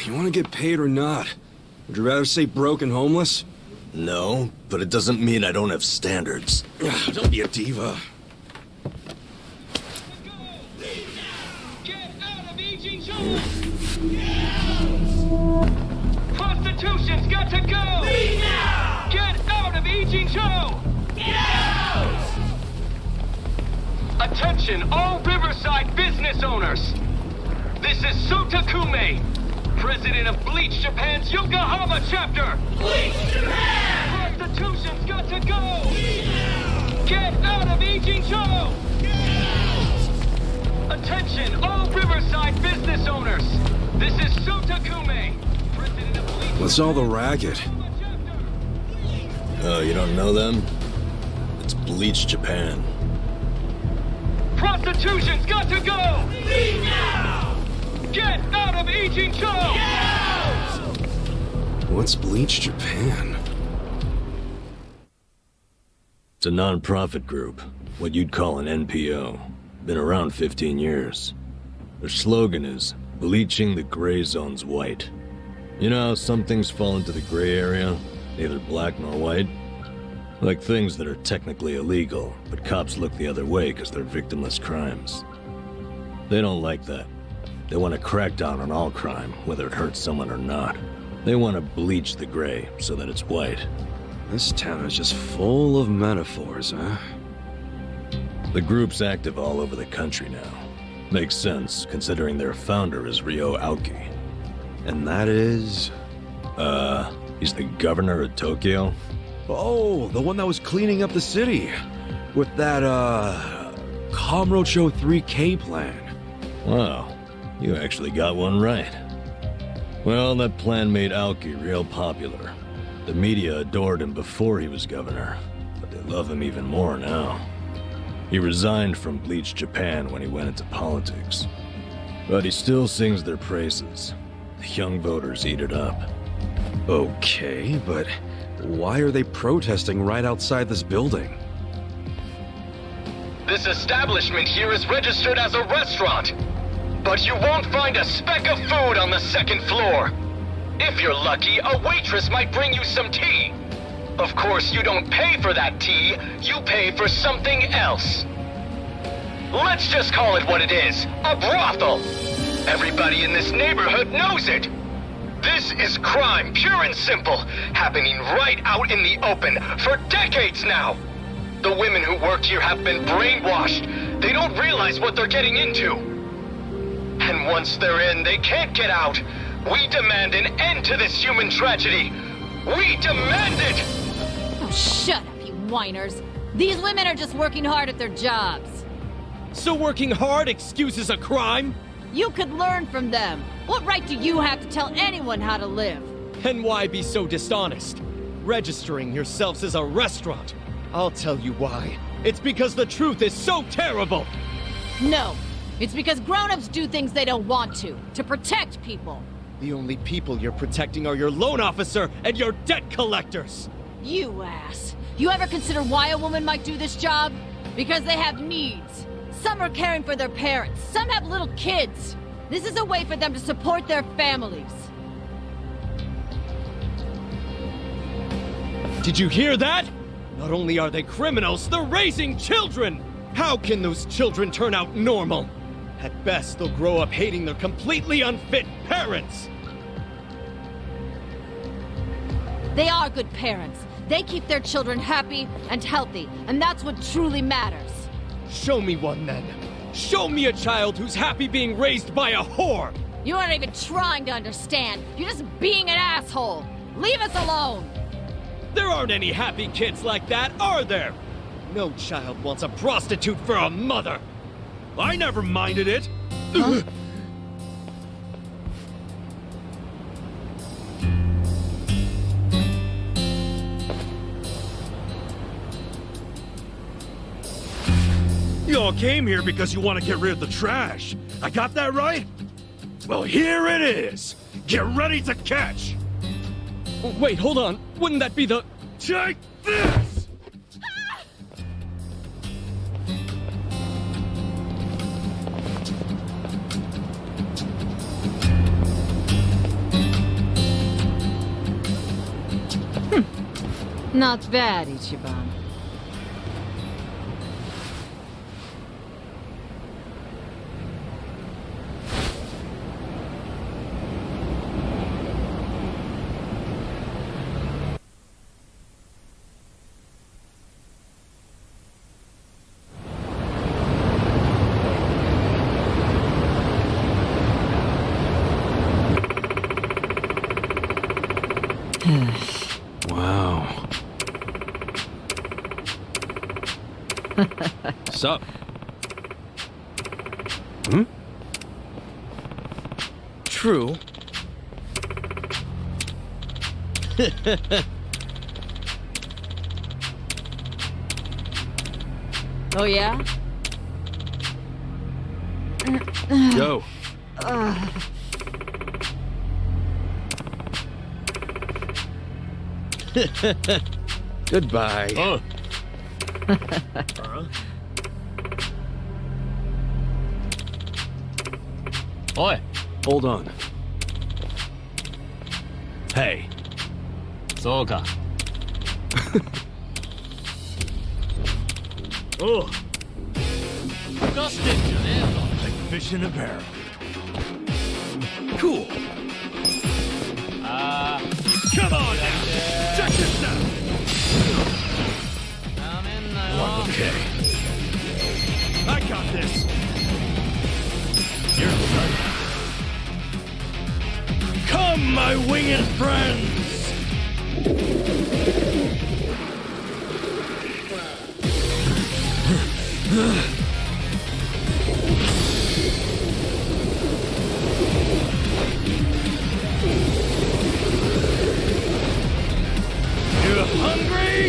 You want to get paid or not? Would you rather say broke and homeless? No, but it doesn't mean I don't have standards. Don't be a diva. Prostitution's got to go! Leave now! Get out of Ijincho! Get out! Attention, all Riverside business owners! This is Sota Kume, president of Bleach Japan's Yokohama chapter! Bleach Japan! Prostitution's got to go! Leave now! Get out of Ijincho! Get out! Attention, all Riverside business owners! This is Sota Kume, president of Bleach... What's all the racket? Oh, you don't know them? It's Bleach Japan. Prostitution's got to go! Leave now! Get out of Ijincho! Get out! What's Bleach Japan? It's a non-profit group, what you'd call an NPO. Been around 15 years. Their slogan is, Bleaching the gray zones white. You know how some things fall into the gray area, neither black nor white? Like things that are technically illegal, but cops look the other way because they're victimless crimes. They don't like that. They want to crack down on all crime, whether it hurts someone or not. They want to bleach the gray so that it's white. This town is just full of metaphors, huh? The group's active all over the country now. Makes sense, considering their founder is Ryo Aoki. And that is... He's the governor of Tokyo? Oh, the one that was cleaning up the city. With that, Kamurocho 3K plan. Wow, you actually got one right. Well, that plan made Aoki real popular. The media adored him before he was governor, but they love him even more now. He resigned from Bleach Japan when he went into politics. But he still sings their praises. The young voters eat it up. Okay, but why are they protesting right outside this building? This establishment here is registered as a restaurant, but you won't find a speck of food on the second floor. If you're lucky, a waitress might bring you some tea. Of course, you don't pay for that tea, you pay for something else. Let's just call it what it is, a brothel. Everybody in this neighborhood knows it. This is crime, pure and simple, happening right out in the open for decades now. The women who work here have been brainwashed. They don't realize what they're getting into. And once they're in, they can't get out. We demand an end to this human tragedy. We demand it! Oh, shut up, you whiners. These women are just working hard at their jobs. So working hard excuses a crime? You could learn from them. What right do you have to tell anyone how to live? And why be so dishonest? Registering yourselves as a restaurant. I'll tell you why. It's because the truth is so terrible! No, it's because grown-ups do things they don't want to protect people. The only people you're protecting are your loan officer and your debt collectors! You ass. You ever consider why a woman might do this job? Because they have needs. Some are caring for their parents, some have little kids. This is a way for them to support their families. Did you hear that? Not only are they criminals, they're raising children! How can those children turn out normal? At best, they'll grow up hating their completely unfit parents! They are good parents. They keep their children happy and healthy, and that's what truly matters. Show me one then. Show me a child who's happy being raised by a whore! You aren't even trying to understand. You're just being an asshole. Leave us alone! There aren't any happy kids like that, are there? No child wants a prostitute for a mother! I never minded it! Huh? You all came here because you want to get rid of the trash. I got that right? Well, here it is. Get ready to catch. Wait, hold on. Wouldn't that be the... Take this! Not bad, Ichiban. Wow. Sup? Hmm? True. Oh, yeah? Go. Goodbye. Oh. Oi, Hold on. Hey. そうか。おう。ふかしてんじゃねえぞ。 Like fish in a barrel. Cool. Come on now! Check this out! なめんなよ。 Okay. I got this! Your turn. Come, my winged friends! You hungry?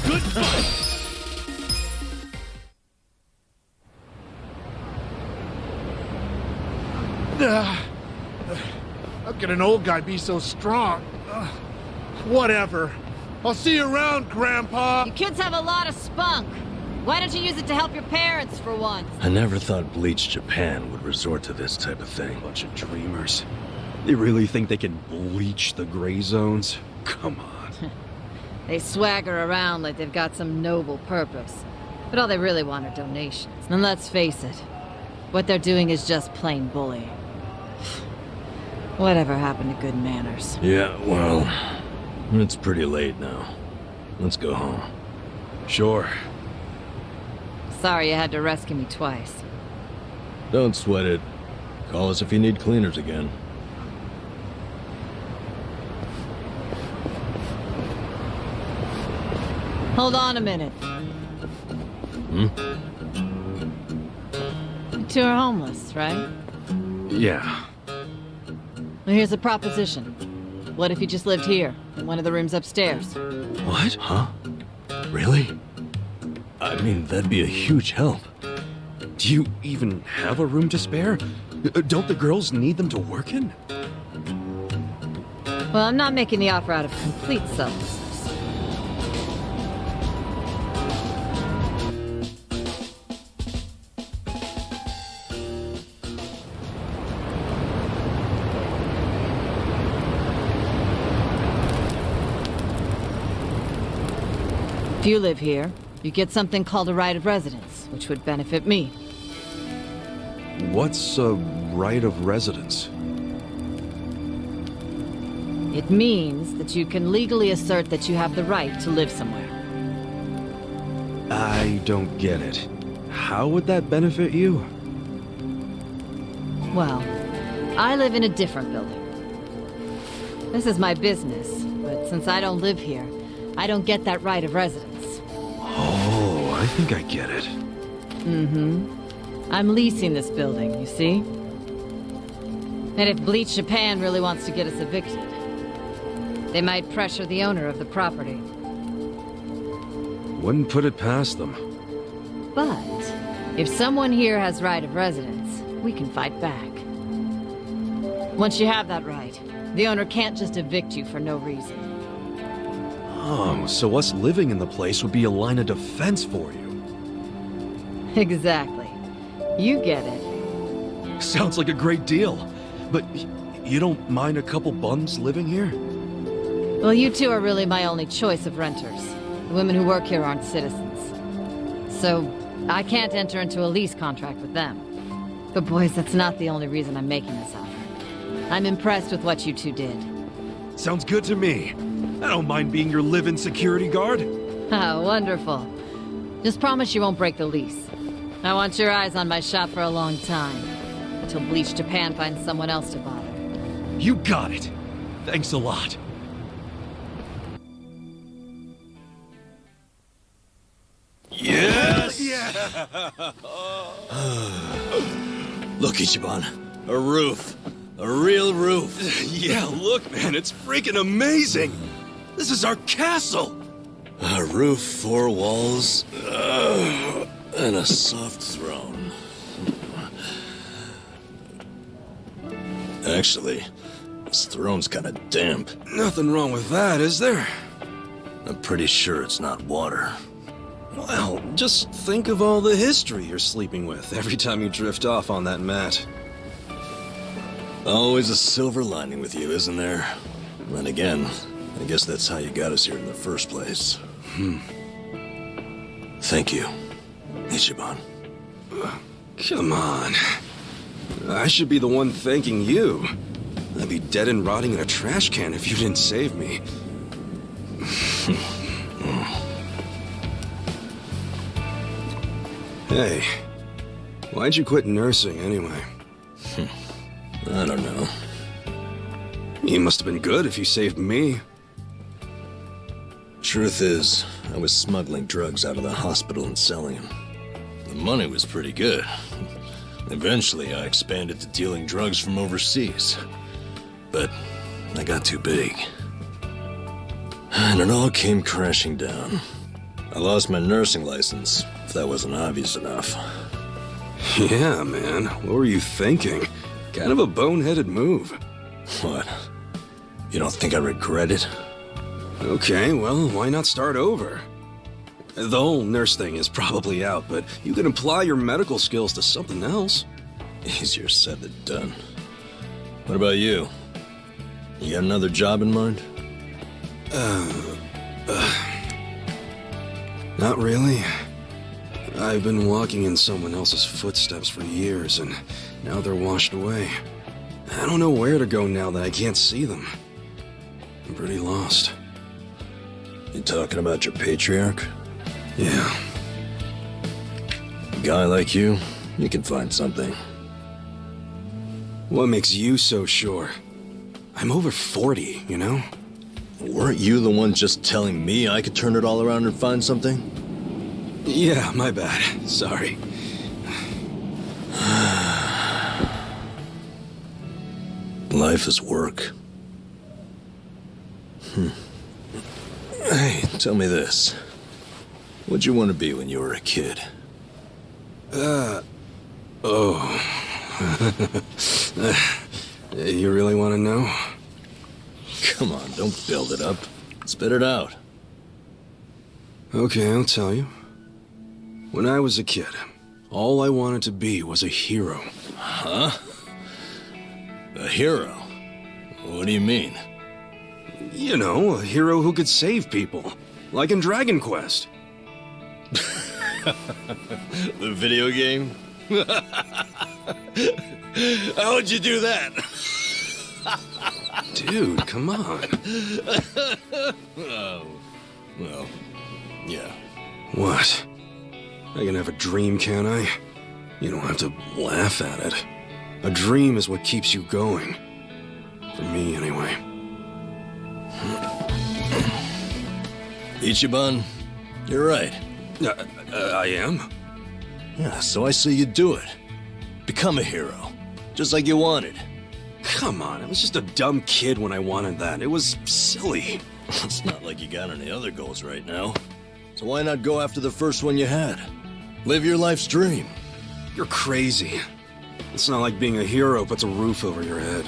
Good fight! How can an old guy be so strong? Whatever. I'll see you around, Grandpa. You kids have a lot of spunk. Why don't you use it to help your parents for once? I never thought Bleach Japan would resort to this type of thing. Bunch of dreamers. They really think they can bleach the gray zones? Come on. They swagger around like they've got some noble purpose. But all they really want are donations. And let's face it, what they're doing is just plain bullying. Whatever happened to good manners? Yeah, well, it's pretty late now. Let's go home. Sure. Sorry you had to rescue me twice. Don't sweat it. Call us if you need cleaners again. Hold on a minute. Hmm? You two are homeless, right? Yeah. Well, here's a proposition. What if you just lived here, in one of the rooms upstairs? What? Huh? Really? I mean, that'd be a huge help. Do you even have a room to spare? Don't the girls need them to work in? Well, I'm not making the offer out of complete selflessness. If you live here, you get something called a right of residence, which would benefit me. What's a right of residence? It means that you can legally assert that you have the right to live somewhere. I don't get it. How would that benefit you? Well, I live in a different building. This is my business, but since I don't live here, I don't get that right of residence. Oh, I think I get it. Mm-hmm. I'm leasing this building, you see? And if Bleach Japan really wants to get us evicted, they might pressure the owner of the property. Wouldn't put it past them. But if someone here has right of residence, we can fight back. Once you have that right, the owner can't just evict you for no reason. Oh, so us living in the place would be a line of defense for you. Exactly. You get it. Sounds like a great deal. But you don't mind a couple bums living here? Well, you two are really my only choice of renters. The women who work here aren't citizens. So, I can't enter into a lease contract with them. But boys, that's not the only reason I'm making this offer. I'm impressed with what you two did. Sounds good to me. I don't mind being your live-in security guard. Ah, wonderful. Just promise you won't break the lease. I want your eyes on my shop for a long time. Until Bleach Japan finds someone else to bother. You got it. Thanks a lot. Yes! Look, Ichiban. A roof. A real roof. Yeah, look, man, it's freaking amazing. This is our castle. A roof, 4 walls, and a soft throne. Actually, this throne's kind of damp. Nothing wrong with that, is there? I'm pretty sure it's not water. Well, just think of all the history you're sleeping with every time you drift off on that mat. Always a silver lining with you, isn't there? Then again, I guess that's how you got us here in the first place. Thank you, Ichiban. Come on. I should be the one thanking you. I'd be dead and rotting in a trash can if you didn't save me. Hey, why'd you quit nursing anyway? I don't know. You must have been good if you saved me. Truth is, I was smuggling drugs out of the hospital and selling them. The money was pretty good. Eventually, I expanded to dealing drugs from overseas. But I got too big. And it all came crashing down. I lost my nursing license, if that wasn't obvious enough. Yeah, man. What were you thinking? Kind of a boneheaded move. What? You don't think I regret it? Okay, well, why not start over? The whole nurse thing is probably out, but you can apply your medical skills to something else. Easier said than done. What about you? You got another job in mind? Not really. I've been walking in someone else's footsteps for years, and now they're washed away. I don't know where to go now that I can't see them. I'm pretty lost. You talking about your patriarch? Yeah. A guy like you can find something. What makes you so sure? I'm over 40, you know? Weren't you the one just telling me I could turn it all around and find something? Yeah, my bad. Sorry. Life is work. Hey, tell me this. What'd you want to be when you were a kid? You really want to know? Come on, don't build it up. Spit it out. Okay, I'll tell you. When I was a kid, all I wanted to be was a hero. Huh? A hero? What do you mean? You know, a hero who could save people. Like in Dragon Quest. The video game? How'd you do that? Dude, come on. Oh, well, yeah. What? I can have a dream, can I? You don't have to laugh at it. A dream is what keeps you going. For me, anyway. Ichiban, you're right. I am? Yeah, so I say you do it. Become a hero. Just like you wanted. Come on, I was just a dumb kid when I wanted that. It was silly. It's not like you got any other goals right now. So why not go after the first one you had? Live your life's dream. You're crazy. It's not like being a hero puts a roof over your head.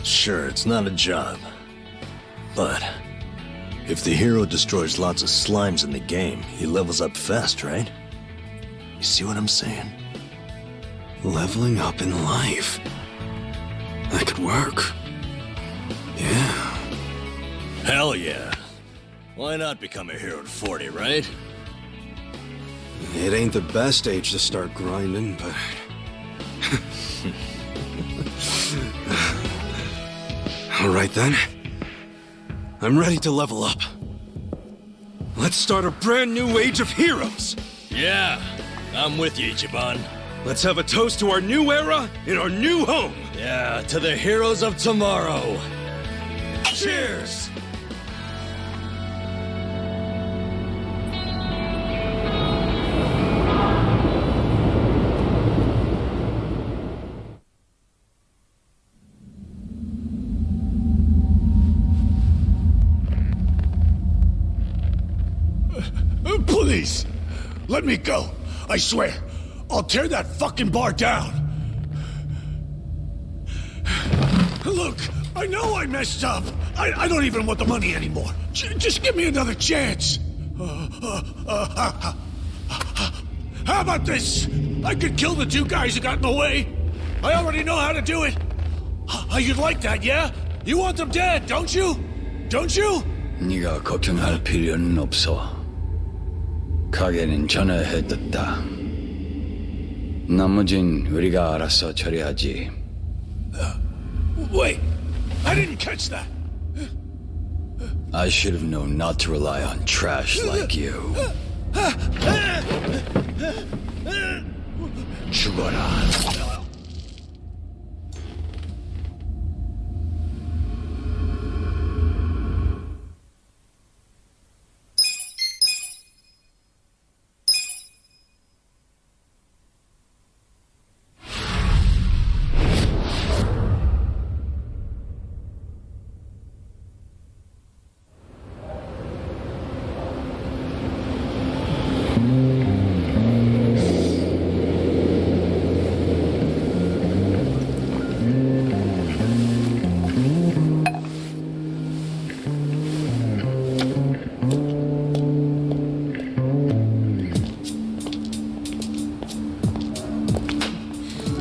Sure, it's not a job. But if the hero destroys lots of slimes in the game, he levels up fast, right? You see what I'm saying? Leveling up in life. That could work. Yeah. Hell yeah. Why not become a hero at 40, right? It ain't the best age to start grinding, but... All right then. I'm ready to level up. Let's start a brand new age of heroes! Yeah, I'm with you, Ichiban. Let's have a toast to our new era in our new home! Yeah, to the heroes of tomorrow. Cheers! Please, let me go. I swear, I'll tear that fucking bar down. Look, I know I messed up. I don't even want the money anymore. Just give me another chance. How about this? I could kill the two guys who got in the way. I already know how to do it. You'd like that, yeah? You want them dead, don't you? Don't you? 네가 걱정할 필요는 없어. 가게는 전화해뒀다. 나머진 우리가 알아서 처리하지. Wait, I didn't catch that. I should have known not to rely on trash like you. 죽어라.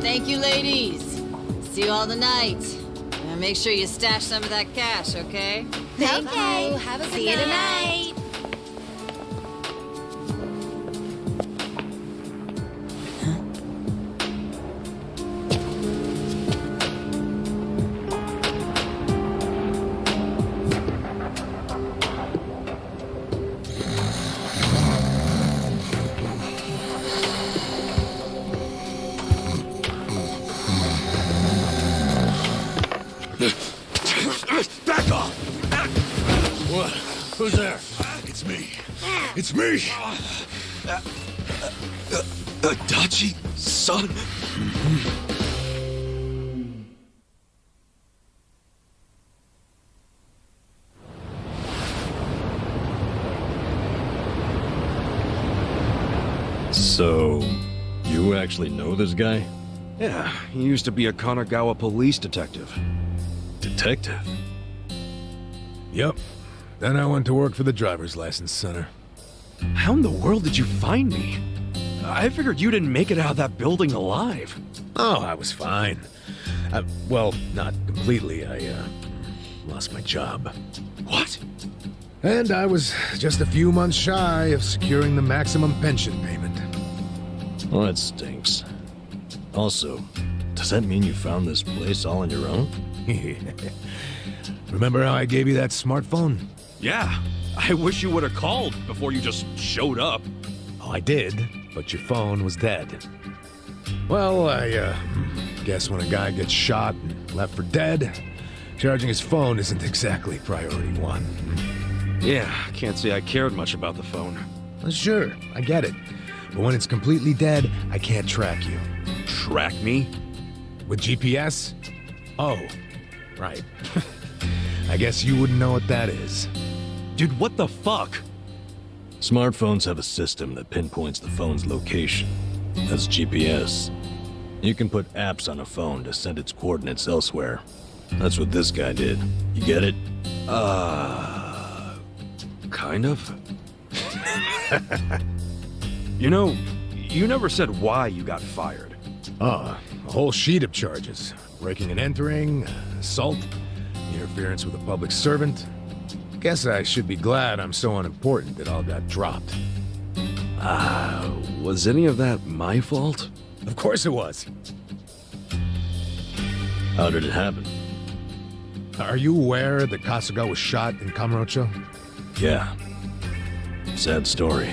Thank you, ladies. See you all tonight. Now make sure you stash some of that cash, okay? Thank you. Have a good See you night. Back off! What? Who's there? It's me. It's me! Adachi, son? So, you actually know this guy? Yeah, he used to be a Kanagawa police detective. Detective? Yep. Then I went to work for the driver's license center. How in the world did you find me? I figured you didn't make it out of that building alive. Oh, I was fine. Well, not completely. I lost my job. What? And I was just a few months shy of securing the maximum pension payment. Well, that stinks. Also, does that mean you found this place all on your own? Remember how I gave you that smartphone? Yeah, I wish you would have called before you just showed up. Oh, I did, but your phone was dead. Well, I guess when a guy gets shot and left for dead, charging his phone isn't exactly priority one. Yeah, can't say I cared much about the phone. Well, sure, I get it. But when it's completely dead, I can't track you. Track me? With GPS? Oh, right. I guess you wouldn't know what that is. Dude, what the fuck? Smartphones have a system that pinpoints the phone's location. That's GPS. You can put apps on a phone to send its coordinates elsewhere. That's what this guy did. You get it? Kind of. You know, you never said why you got fired. A whole sheet of charges. Breaking and entering, assault, interference with a public servant. Guess I should be glad I'm so unimportant that all got dropped. Was any of that my fault? Of course it was. How did it happen? Are you aware that Kasuga was shot in Kamurocho? Yeah. Sad story.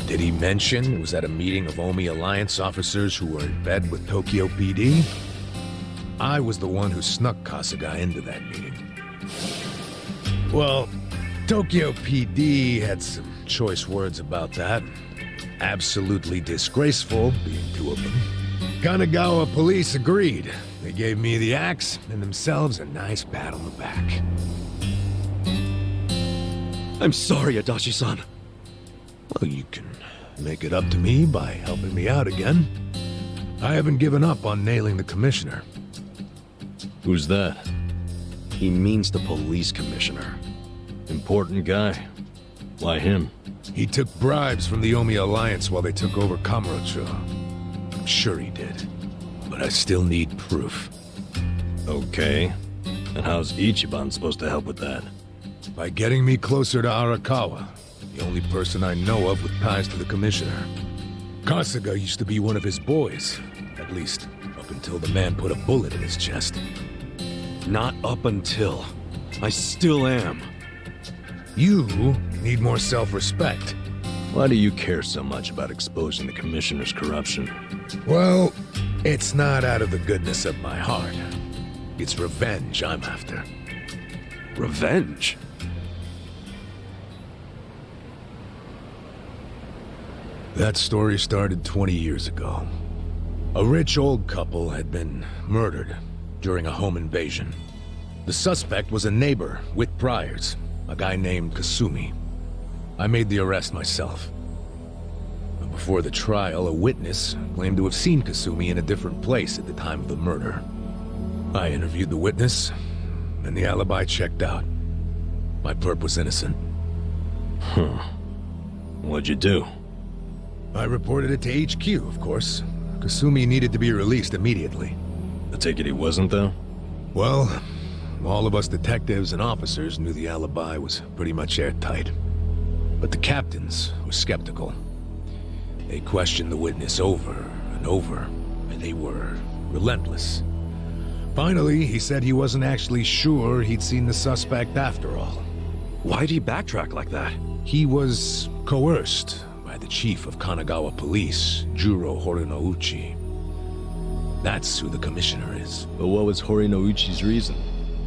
Did he mention it was at a meeting of Omi Alliance officers who were in bed with Tokyo PD? I was the one who snuck Kasuga into that meeting. Well, Tokyo PD had some choice words about that. Absolutely disgraceful, being two of them. Kanagawa police agreed. They gave me the axe and themselves a nice pat on the back. I'm sorry, Adachi-san. Well, you can make it up to me by helping me out again. I haven't given up on nailing the commissioner. Who's that? He means the police commissioner. Important guy. Why him? He took bribes from the Omi Alliance while they took over Kamurocho. I'm sure he did. But I still need proof. Okay. And how's Ichiban supposed to help with that? By getting me closer to Arakawa, the only person I know of with ties to the Commissioner. Kasuga used to be one of his boys, at least up until the man put a bullet in his chest. Not up until. I still am. You need more self-respect. Why do you care so much about exposing the Commissioner's corruption? Well, it's not out of the goodness of my heart. It's revenge I'm after. Revenge? That story started 20 years ago. A rich old couple had been murdered during a home invasion. The suspect was a neighbor with priors, a guy named Kasumi. I made the arrest myself. Before the trial, a witness claimed to have seen Kasumi in a different place at the time of the murder. I interviewed the witness, and the alibi checked out. My perp was innocent. Huh. What'd you do? I reported it to HQ, of course. Kasumi needed to be released immediately. I take it he wasn't, though? Well, all of us detectives and officers knew the alibi was pretty much airtight. But the captains were skeptical. They questioned the witness over and over, and they were relentless. Finally, he said he wasn't actually sure he'd seen the suspect after all. Why'd he backtrack like that? He was coerced by the chief of Kanagawa Police, Juro Horinouchi. That's who the commissioner is. But what was Horinouchi's reason?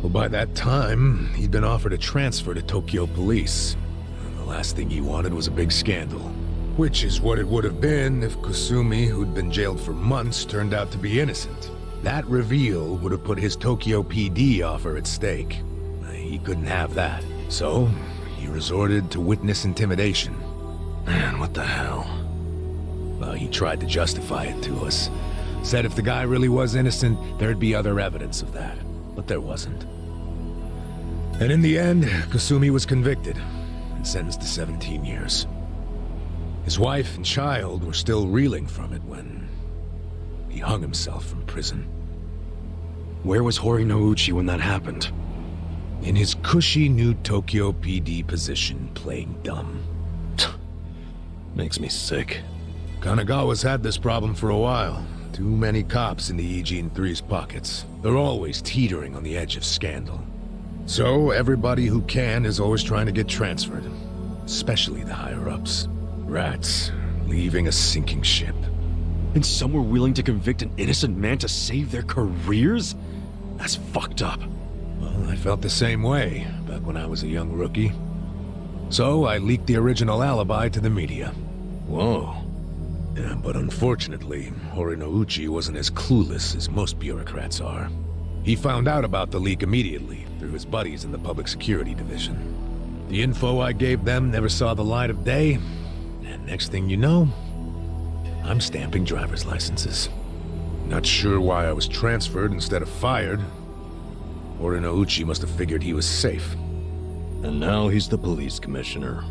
Well, by that time, he'd been offered a transfer to Tokyo Police. And the last thing he wanted was a big scandal. Which is what it would have been if Kasumi, who'd been jailed for months, turned out to be innocent. That reveal would have put his Tokyo PD offer at stake. He couldn't have that. So, he resorted to witness intimidation. Man, what the hell? Well, he tried to justify it to us. Said if the guy really was innocent, there'd be other evidence of that. But there wasn't. And in the end, Kasumi was convicted and sentenced to 17 years. His wife and child were still reeling from it when he hung himself from prison. Where was Horinouchi when that happened? In his cushy new Tokyo PD position, playing dumb. Makes me sick. Kanagawa's had this problem for a while. Too many cops in the Eugene 3's pockets. They're always teetering on the edge of scandal. So everybody who can is always trying to get transferred. Especially the higher-ups. Rats, leaving a sinking ship. And some were willing to convict an innocent man to save their careers? That's fucked up. Well, I felt the same way back when I was a young rookie. So I leaked the original alibi to the media. Whoa. Yeah, but unfortunately, Horinouchi wasn't as clueless as most bureaucrats are. He found out about the leak immediately through his buddies in the Public Security Division. The info I gave them never saw the light of day, and next thing you know, I'm stamping driver's licenses. Not sure why I was transferred instead of fired. Horinouchi must have figured he was safe. And now he's the police commissioner.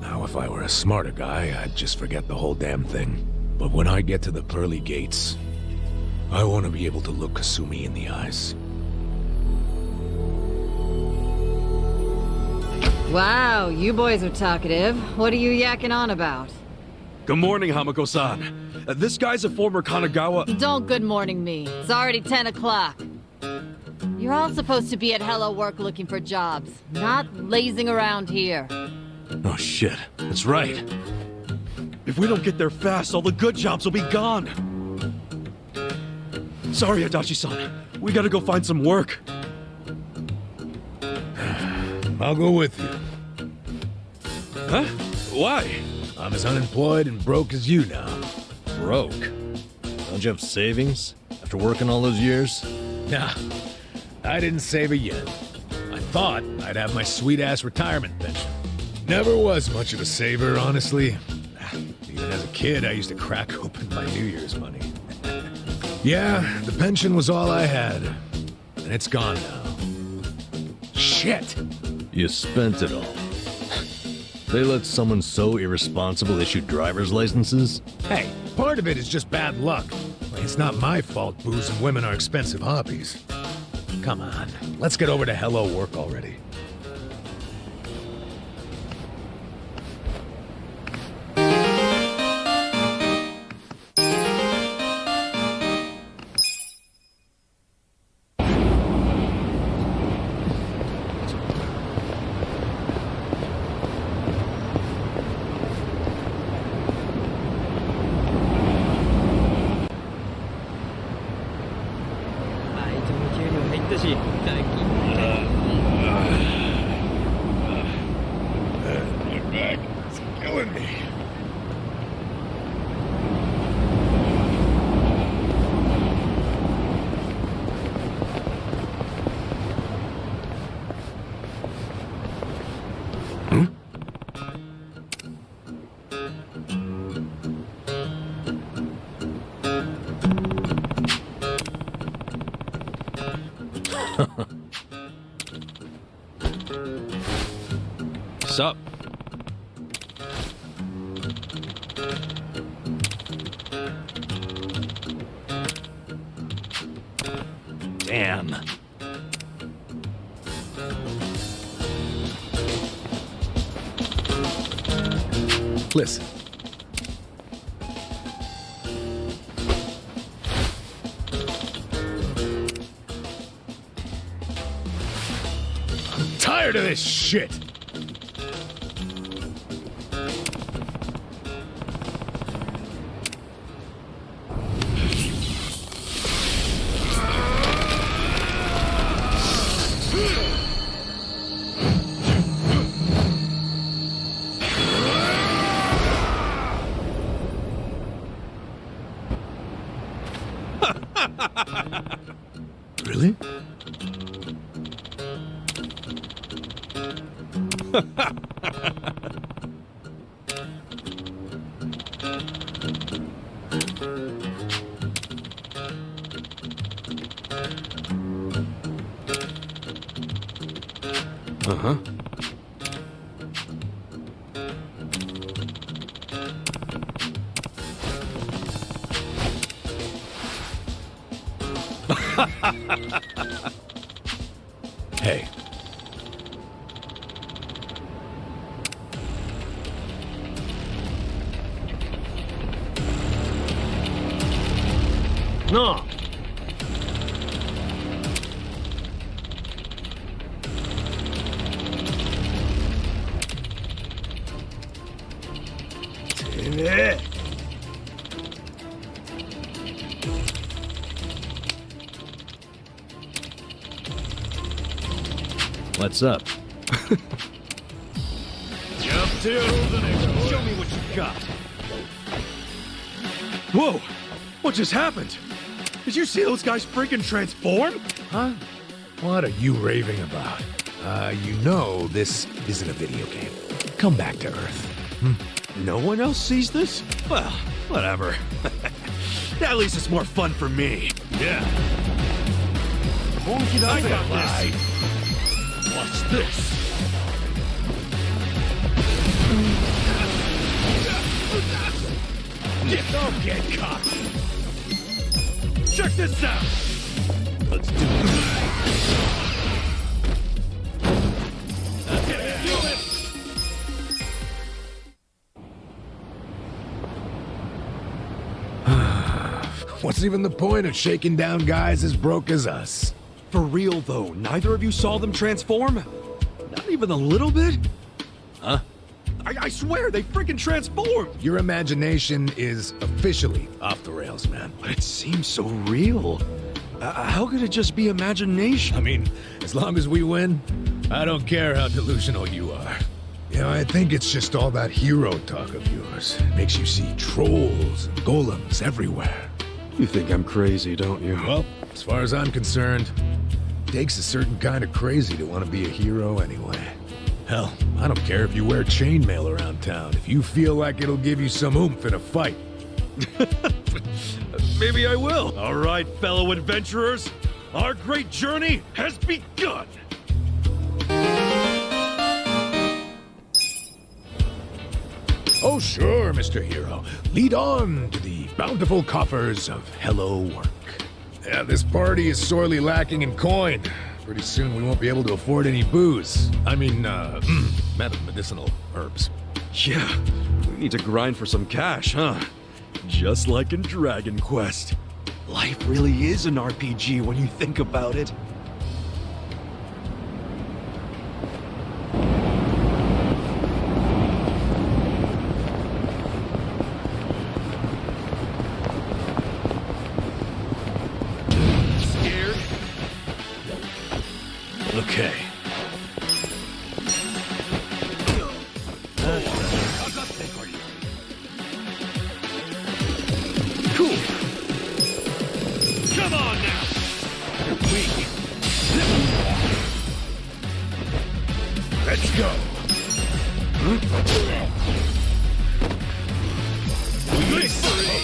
Now, if I were a smarter guy, I'd just forget the whole damn thing. But when I get to the pearly gates, I want to be able to look Kasumi in the eyes. Wow, you boys are talkative. What are you yakking on about? Good morning, Hamako-san. This guy's a former Kanagawa— Don't good morning me. It's already 10 o'clock. You're all supposed to be at Hello Work looking for jobs, not lazing around here. Oh shit, that's right. If we don't get there fast, all the good jobs will be gone. Sorry, Adachi-san. We gotta go find some work. I'll go with you. Huh? Why? I'm as unemployed and broke as you now. Broke? Don't you have savings? After working all those years? Nah, I didn't save a yen. I thought I'd have my sweet-ass retirement pension. Never was much of a saver, honestly. Even as a kid, I used to crack open my New Year's money. Yeah, the pension was all I had. And it's gone now. Shit! You spent it all. They let someone so irresponsible issue driver's licenses? Hey, part of it is just bad luck. It's not my fault booze and women are expensive hobbies. Come on, let's get over to Hello Work already. My back is killing me. Sup? Damn. Listen. I'm tired of this shit. Really? Uh-huh. Hey. No. What's up? Jump to the nigga. Show me what you got. Whoa! What just happened? Did you see those guys freaking transform? Huh? What are you raving about? You know this isn't a video game. Come back to Earth. No one else sees this? Well, whatever. At least it's more fun for me. Yeah. I got this. Watch this. Don't get caught. Check this out. Let's do this. What's even the point of shaking down guys as broke as us? For real, though, neither of you saw them transform? Not even a little bit? Huh? I swear, they freaking transformed! Your imagination is officially off the rails, man. But it seems so real. How could it just be imagination? I mean, as long as we win, I don't care how delusional you are. You know, I think it's just all that hero talk of yours. Makes you see trolls and golems everywhere. You think I'm crazy, don't you? Well, as far as I'm concerned, it takes a certain kind of crazy to want to be a hero anyway. Hell, I don't care if you wear chainmail around town, if you feel like it'll give you some oomph in a fight. Maybe I will. All right, fellow adventurers, our great journey has begun. Oh, sure, Mr. Hero. Lead on to the bountiful coffers of Hello Work. Yeah, this party is sorely lacking in coin. Pretty soon we won't be able to afford any booze. I mean, medicinal herbs. Yeah, we need to grind for some cash, huh? Just like in Dragon Quest. Life really is an RPG when you think about it. Scared? Okay. Cool. Come on now. You're weak. Let's go. Victory!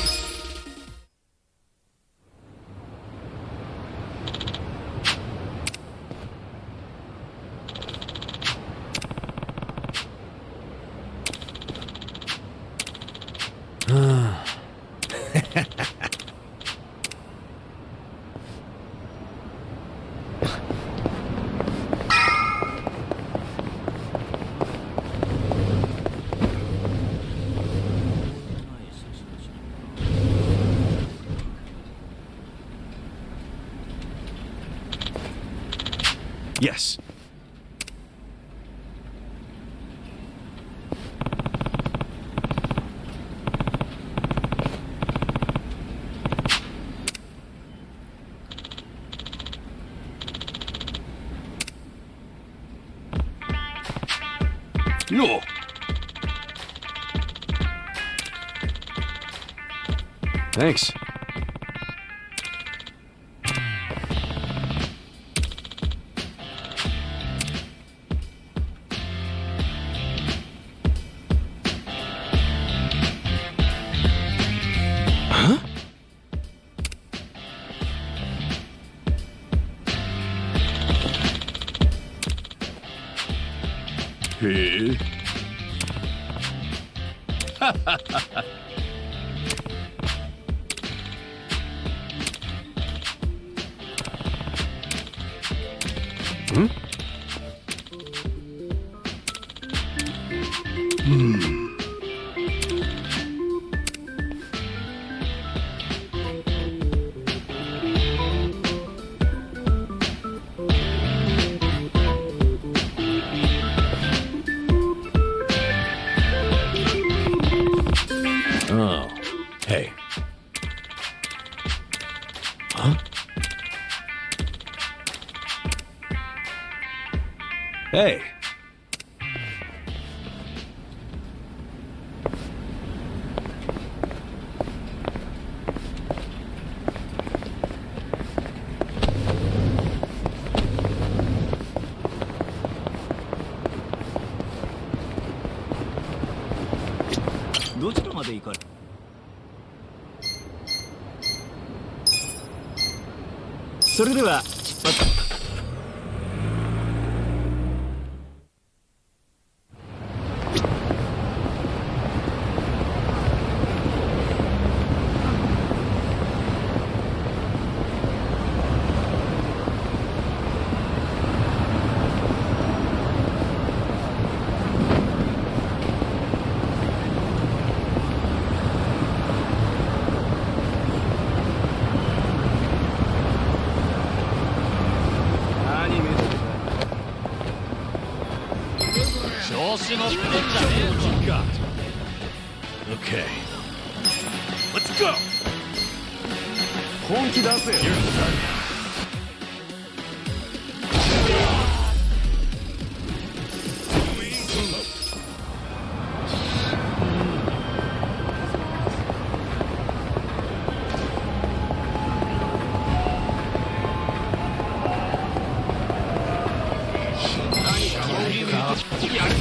Yes. No. Thanks. Huh? Hey. Hmm? Oh. Hey. Huh? Hey. What you got? Okay. Let's go! Your turn.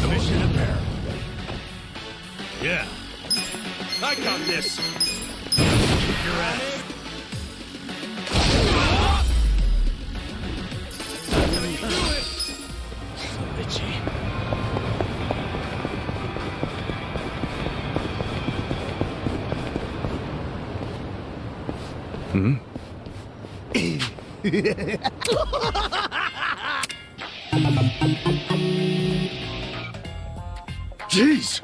Mission apparent. Yeah. I got this. Kick your ass. So bitchy. Hmm? Jeez!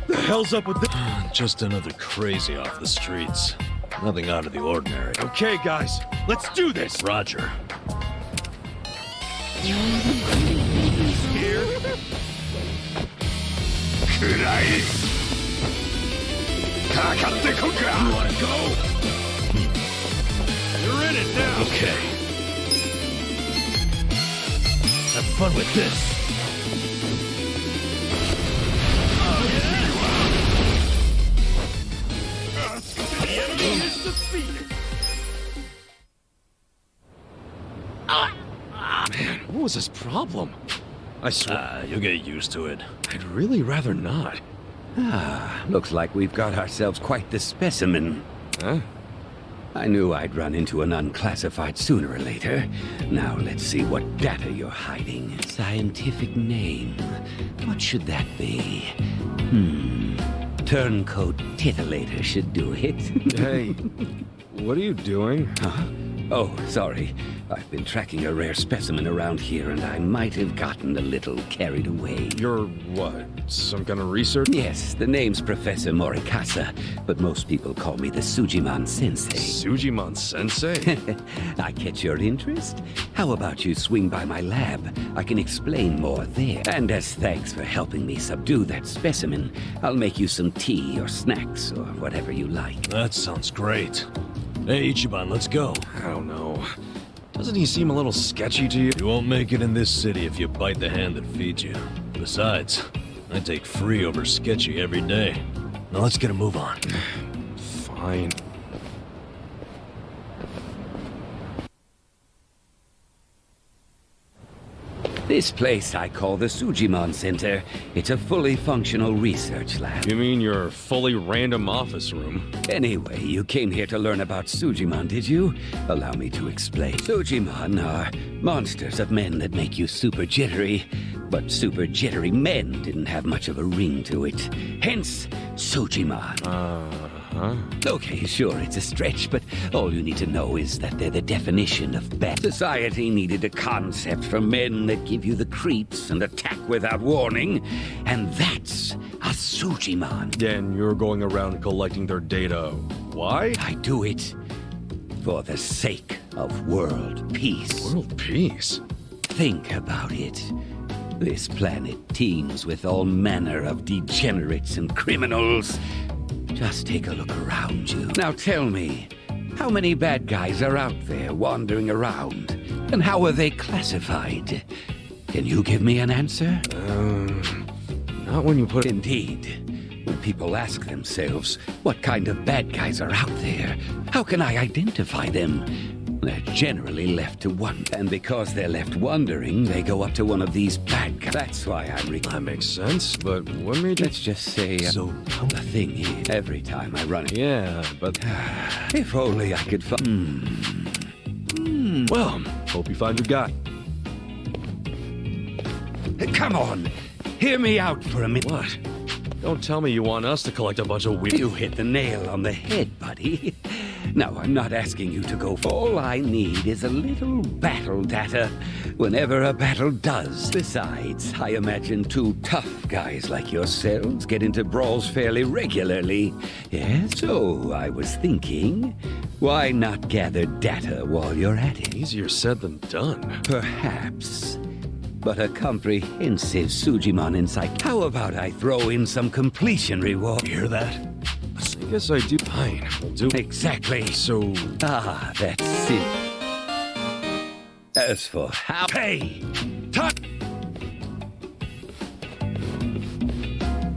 The hell's up with this? Just another crazy off the streets. Nothing out of the ordinary. Okay, guys, let's do this! Roger. Here? You wanna go? You're in it now! Okay. Have fun with this. The enemy is defeated! Man, what was his problem? I swear. You'll get used to it. I'd really rather not. Looks like we've got ourselves quite the specimen. Huh? I knew I'd run into an unclassified sooner or later. Now let's see what data you're hiding. Scientific name. What should that be? Turncoat Titillator should do it. Hey, what are you doing? Huh? Oh, sorry. I've been tracking a rare specimen around here, and I might have gotten a little carried away. You're what? Some kind of research? Yes, the name's Professor Morikasa, but most people call me the Sujiman Sensei. Sujiman Sensei? I catch your interest? How about you swing by my lab? I can explain more there. And as thanks for helping me subdue that specimen, I'll make you some tea or snacks or whatever you like. That sounds great. Hey, Ichiban, let's go. I don't know. Doesn't he seem a little sketchy to you? You won't make it in this city if you bite the hand that feeds you. Besides, I take free over sketchy every day. Now let's get a move on. Fine. This place I call the Sujiman Center. It's a fully functional research lab. You mean your fully random office room? Anyway, you came here to learn about Sujiman, did you? Allow me to explain. Sujiman are monsters of men that make you super jittery. But super jittery men didn't have much of a ring to it. Hence, Sujiman. Okay, sure, it's a stretch, but all you need to know is that they're the definition of bad. Society needed a concept for men that give you the creeps and attack without warning, and that's a Sujiman. And you're going around collecting their data. Why? I do it for the sake of world peace. World peace? Think about it. This planet teems with all manner of degenerates and criminals. Just take a look around you. Now tell me, how many bad guys are out there wandering around? And how are they classified? Can you give me an answer? Not when you put it... Indeed. When people ask themselves, what kind of bad guys are out there? How can I identify them? They're generally left to wonder. And because they're left wondering, they go up to one of these bad guys. That's why I'm That makes sense, but what made you... Let's just say, So, the thing is, every time I run it... Yeah, but... If only I could find... Well, hope you find your guy. Come on! Hear me out for a minute. What? Don't tell me you want us to collect a bunch of weird... You hit the nail on the head, buddy. Now, I'm not asking you to go for... All I need is a little battle data whenever a battle does. Besides, I imagine two tough guys like yourselves get into brawls fairly regularly. Yes, so I was thinking, why not gather data while you're at it? Easier said than done. Perhaps. But a comprehensive Sujiman insight. How about I throw in some completion reward? You hear that? I guess I do. Fine, we'll do... Exactly. So... That's it. As for how... Hey!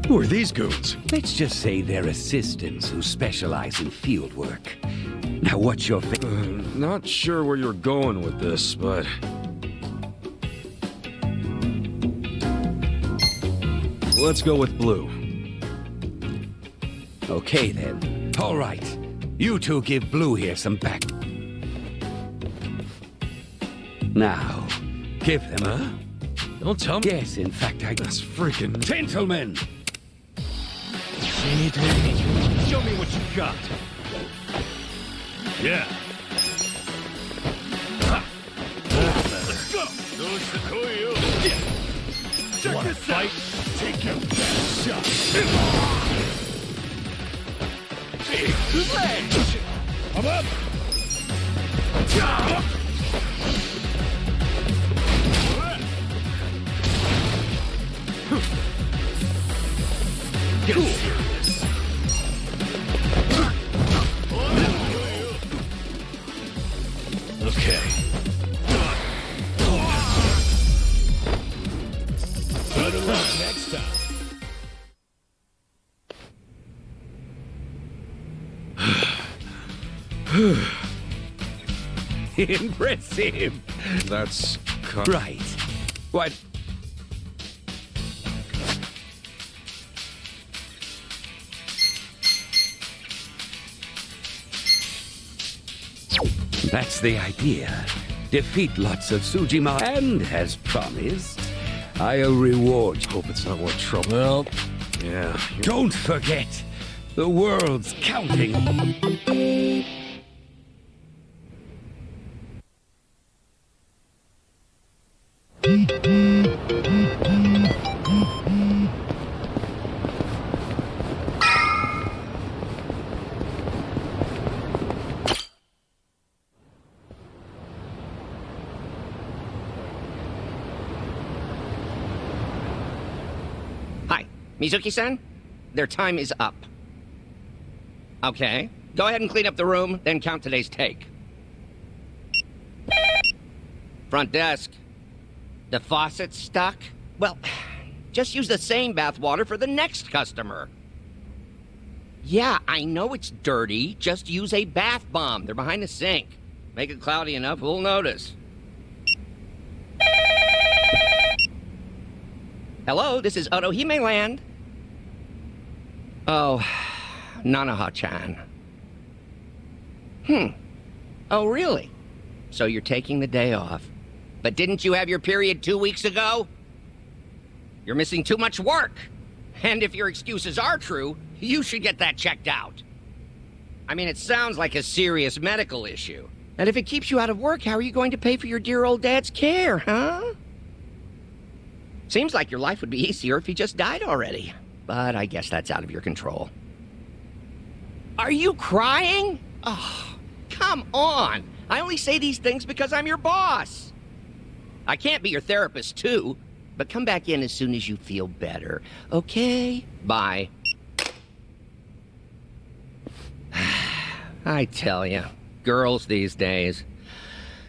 Who are these goons? Let's just say they're assistants who specialize in field work. Now, what's your... not sure where you're going with this, but... Let's go with blue. Okay, then. All right. You two give Blue here some back. Now, give them Huh? Don't tell me... Yes, in fact, That's freaking... Gentlemen! Show me what you got. Yeah, Check this out! Take your best shot. I'm up! Get serious. Okay. Better luck next time. Impressive. That's... Right. What? That's the idea. Defeat lots of Sujima, and as promised, I'll reward you. Hope it's not more trouble. Well, yeah. Don't forget, the world's counting. Hi, Mizuki-san? Their time is up. Okay, go ahead and clean up the room, then count today's take. Front desk. The faucet's stuck? Well, just use the same bathwater for the next customer. Yeah, I know it's dirty. Just use a bath bomb. They're behind the sink. Make it cloudy enough, we'll notice. Hello, this is Otohime Land. Oh, Nanaha-chan. Oh, really? So you're taking the day off. But didn't you have your period 2 weeks ago? You're missing too much work. And if your excuses are true, you should get that checked out. I mean, it sounds like a serious medical issue. And if it keeps you out of work, how are you going to pay for your dear old dad's care, huh? Seems like your life would be easier if he just died already. But I guess that's out of your control. Are you crying? Oh, come on. I only say these things because I'm your boss. I can't be your therapist, too. But come back in as soon as you feel better. Okay? Bye. I tell you, girls these days.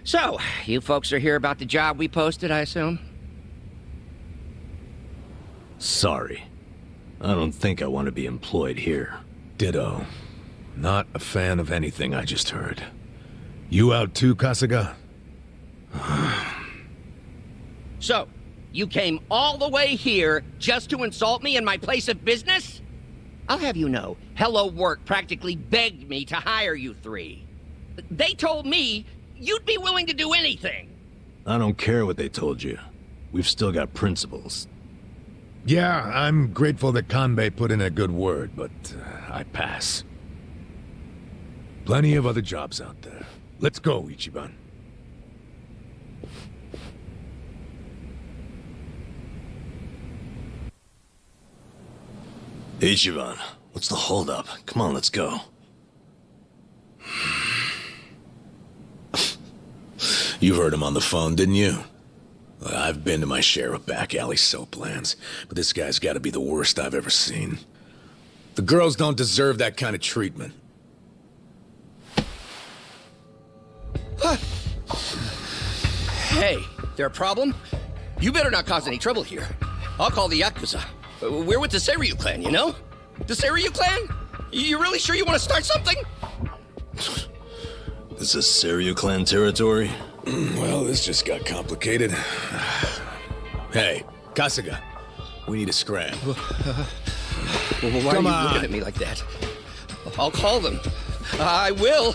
So, you folks are here about the job we posted, I assume? sorry. I don't think I want to be employed here. Ditto. Not a fan of anything I just heard. You out too, Kasuga? So, you came all the way here just to insult me in my place of business? I'll have you know, Hello Work practically begged me to hire you three. They told me you'd be willing to do anything. I don't care what they told you. We've still got principles. Yeah, I'm grateful that Kanbei put in a good word, but I pass. Plenty of other jobs out there. Let's go, Ichiban. Ichiban, what's the holdup? Come on, let's go. You heard him on the phone, didn't you? I've been to my share of back alley soap lands, but this guy's got to be the worst I've ever seen. The girls don't deserve that kind of treatment. Hey, there a problem? You better not cause any trouble here. I'll call the Yakuza. We're with the Seiryu clan, you know? The Seiryu clan? You really sure you want to start something? This is Seiryu clan territory? Well, this just got complicated. Hey, Kasuga, we need a scram. Why Come are you on. looking at me like that? I'll call them. I will.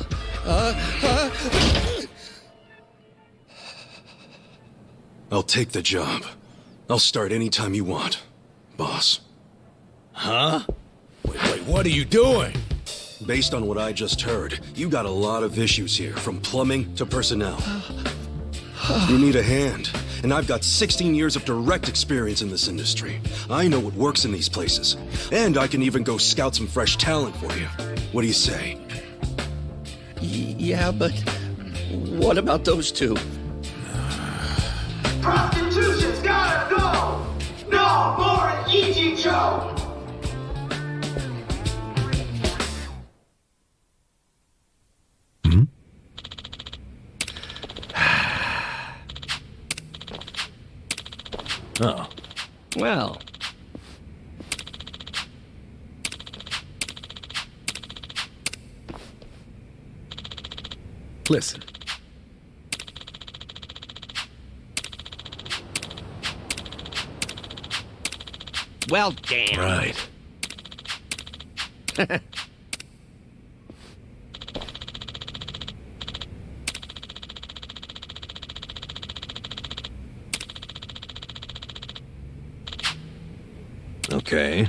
I'll take the job. I'll start anytime you want, boss. Huh? Wait, what are you doing? Based on what I just heard, you got a lot of issues here, from plumbing to personnel. You need a hand, And I've got 16 years of direct experience in this industry. I know what works in these places. And I can even go scout some fresh talent for you. What do you say? Yeah, but what about those two? Prostitution's gotta go! No more Ichijo! Oh. Well. Listen. Well, damn. Right. Okay.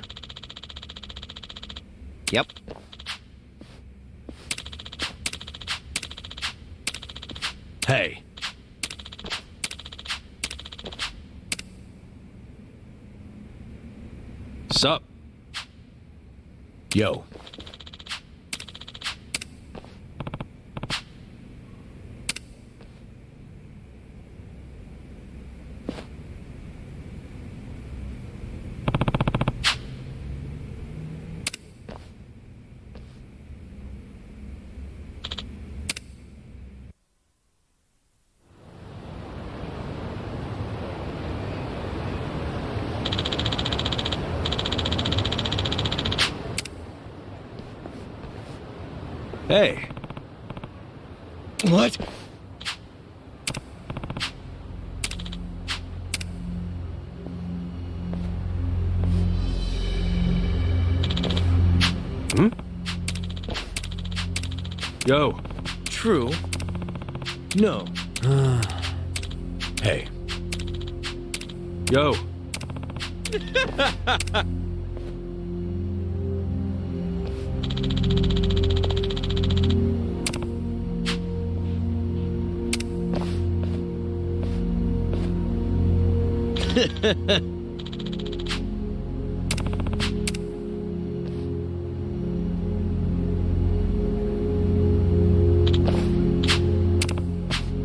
Yep. Hey. Sup? Yo. Hey. What? Hmm? Yo. True. No. Hey. Yo.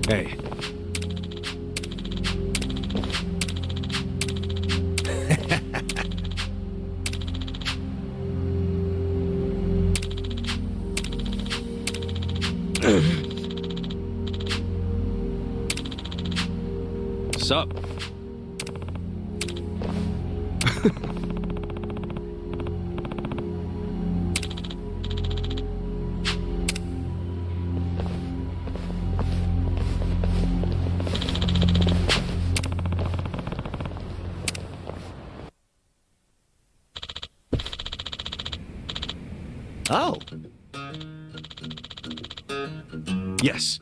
Hey. Sup? Oh. Yes.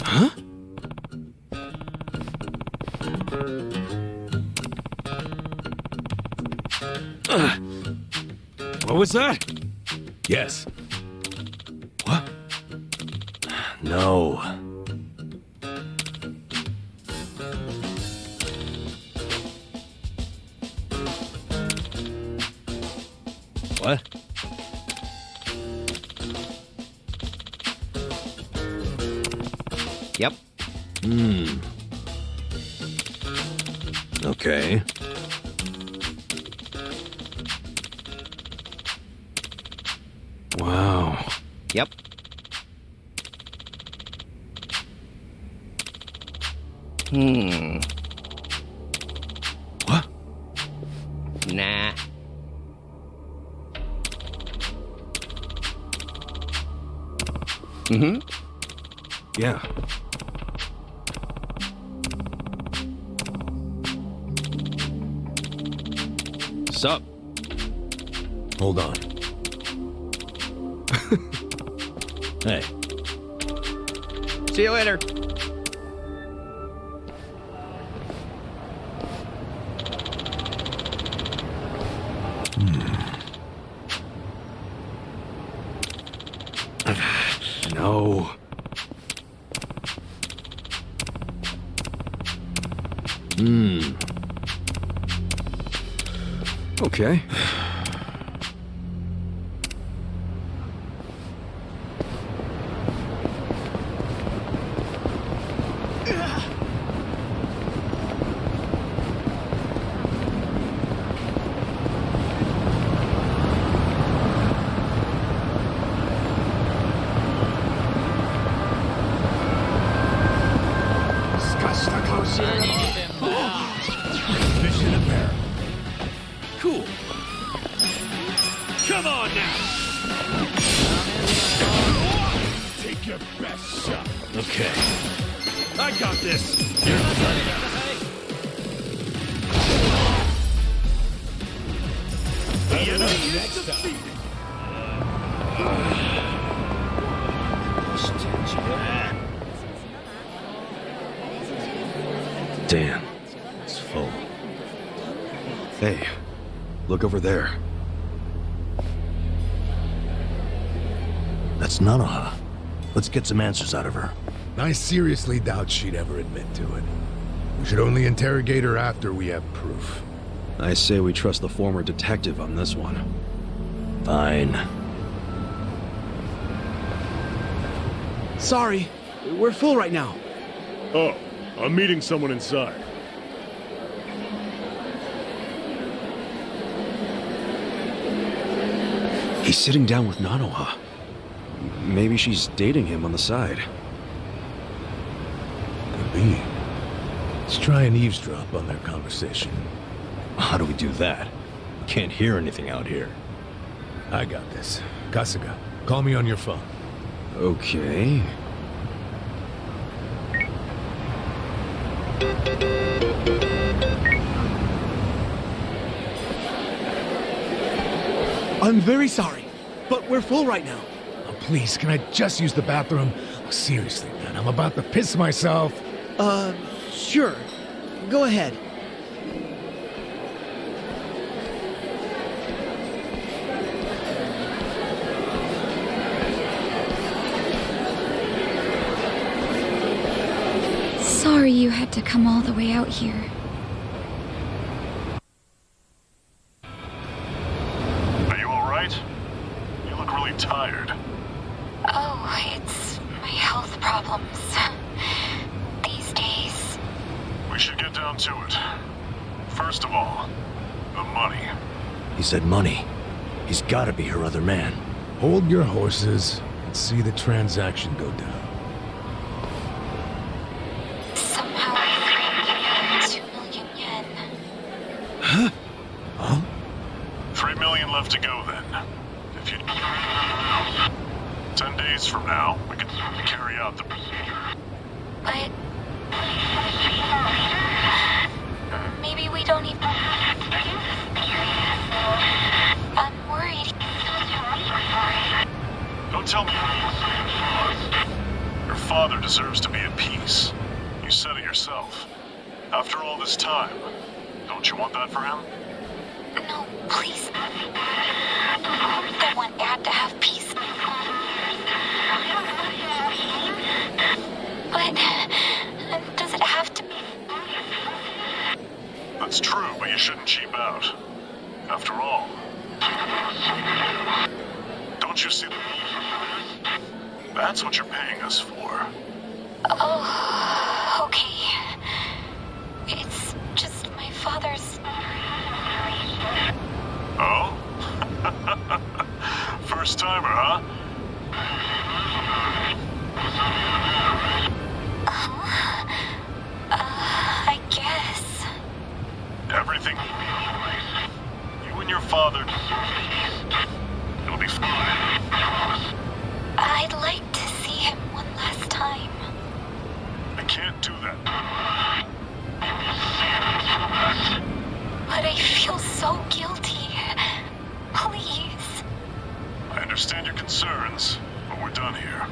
Huh? What was that? Yes. What? No. What? Yep. Okay. Wow. Yep. What? Nah. Mm-hmm. Yeah. Sup? Hold on. Hey. See you later. no. Okay. Fish in a barrel. Cool. Come on now. Take your best shot. Okay. I got this. The enemy is defeated. Damn, it's full. Hey, look over there. That's Nanoha. Let's get some answers out of her. I seriously doubt she'd ever admit to it. We should only interrogate her after we have proof. I say we trust the former detective on this one. Fine. Sorry, we're full right now. Oh, I'm meeting someone inside. He's sitting down with Nanoha. Maybe she's dating him on the side. Could be. Let's try and eavesdrop on their conversation. How do we do that? We can't hear anything out here. I got this. Kasuga, call me on your phone. Okay. I'm very sorry, but we're full right now. Oh, please, can I just use the bathroom? Oh, seriously, man, I'm about to piss myself. Sure. Go ahead. Sorry you had to come all the way out here. Are you alright? You look really tired. Oh, it's my health problems. These days. We should get down to it. First of all, the money. He said money. He's gotta be her other man. Hold your horses and see the transaction go down. Somehow I 2 million yen. Huh? 3 million left to go then. If you... 10 days from now, we can carry out the... But... maybe we don't even... I'm worried. Don't tell me... Your father deserves to be at peace. You said it yourself. After all this time, don't you want that for him? No, please. I want Dad to have peace. But... does it have to be? That's true, but you shouldn't cheap out. After all... Don't you see that? That's what you're paying us for. Oh, okay. It's just my father's... Oh? First timer, huh? I guess. Everything... You and your father... It'll be fine. I'd like to see him one last time. I can't do that. But I feel so guilty. Please. I understand your concerns, but we're done here.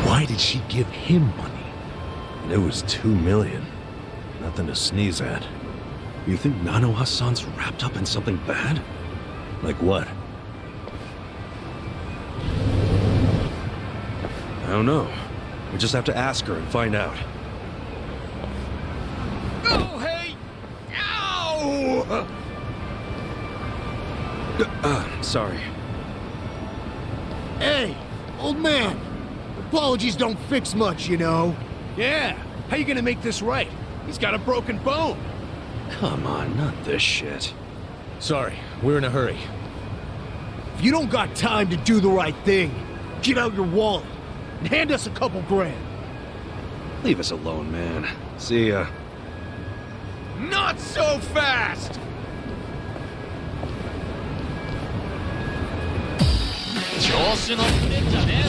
Why did she give him money? It was 2 million. Nothing to sneeze at. You think Nanoha-san's wrapped up in something bad? Like what? I don't know. We just have to ask her and find out. Oh, hey! Ow! Sorry. Hey, old man. Apologies don't fix much, you know. Yeah, how you gonna make this right? He's got a broken bone. Come on, not this shit. Sorry, we're in a hurry. If you don't got time to do the right thing, get out your wallet and hand us a couple grand. Leave us alone, man. See ya. Not so fast!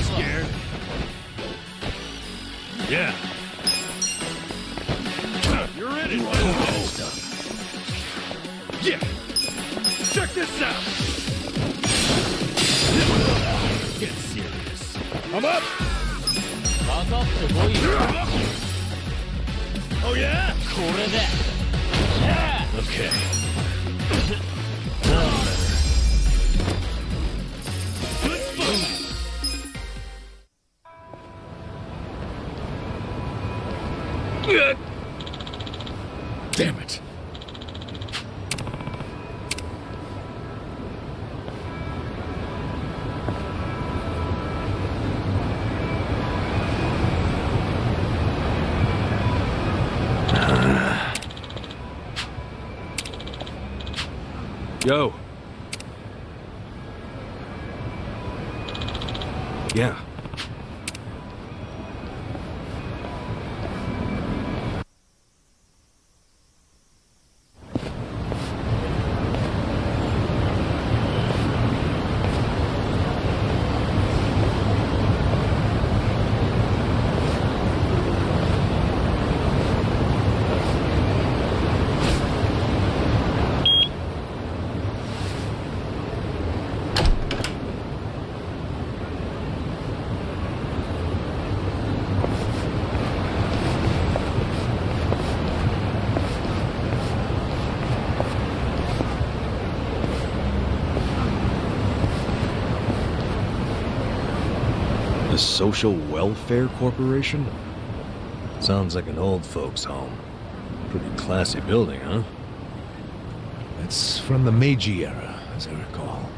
Scared? Yeah. You're in it. Yeah. Check this out. Get serious. I'm up. Oh yeah? Okay. Damn it. Yo. Yeah. The Social Welfare Corporation? Sounds like an old folks' home. Pretty classy building, huh? It's from the Meiji era, as I recall.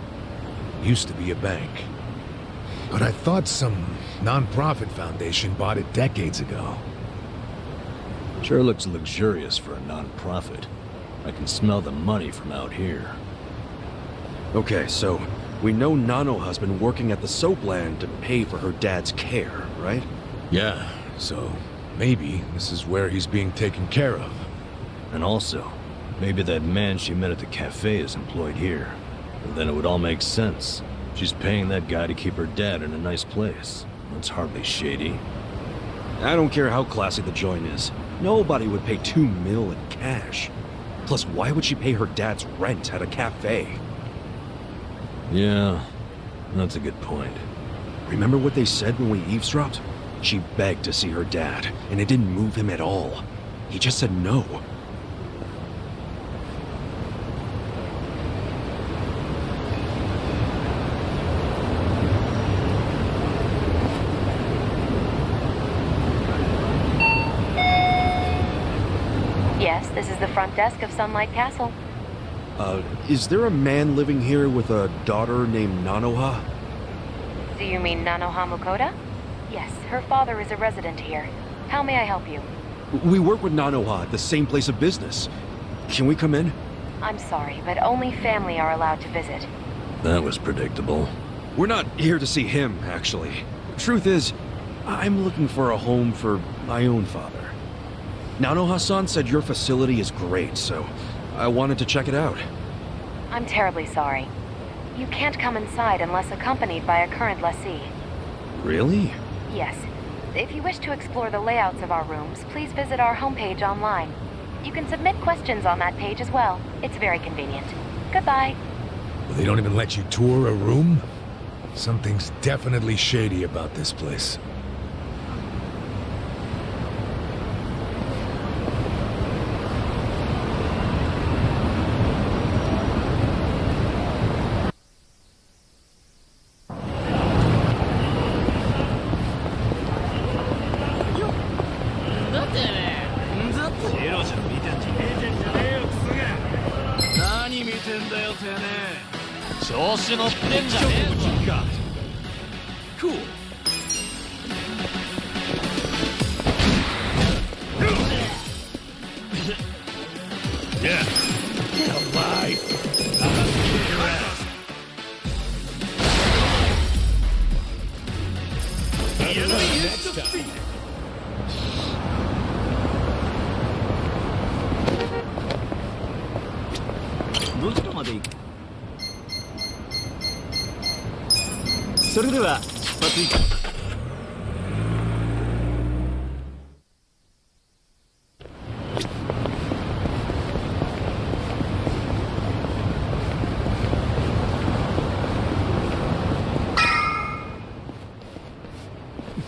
Used to be a bank. But I thought some non-profit foundation bought it decades ago. Sure looks luxurious for a non-profit. I can smell the money from out here. Okay, so we know Nanoha's been working at the soapland to pay for her dad's care, right? Yeah, so maybe this is where he's being taken care of. And also, maybe that man she met at the cafe is employed here. And then it would all make sense. She's paying that guy to keep her dad in a nice place. That's hardly shady. I don't care how classy the joint is. Nobody would pay $2 million in cash. Plus, why would she pay her dad's rent at a cafe? Yeah, that's a good point. Remember what they said when we eavesdropped? She begged to see her dad, and it didn't move him at all. He just said no. Yes, this is the front desk of Sunlight Castle. Is there a man living here with a daughter named Nanoha? Do you mean Nanoha Mukoda? Yes, her father is a resident here. How may I help you? We work with Nanoha at the same place of business. Can we come in? I'm sorry, but only family are allowed to visit. That was predictable. We're not here to see him, actually. Truth is, I'm looking for a home for my own father. Nanoha-san said your facility is great, so I wanted to check it out. I'm terribly sorry. You can't come inside unless accompanied by a current lessee. Really? Yes. If you wish to explore the layouts of our rooms, please visit our homepage online. You can submit questions on that page as well. It's very convenient. Goodbye. They don't even let you tour a room? Something's definitely shady about this place. 調子乗ってんじゃねえぞ。 Cool. Yeah. Get alive. Your ass. The enemy is defeated.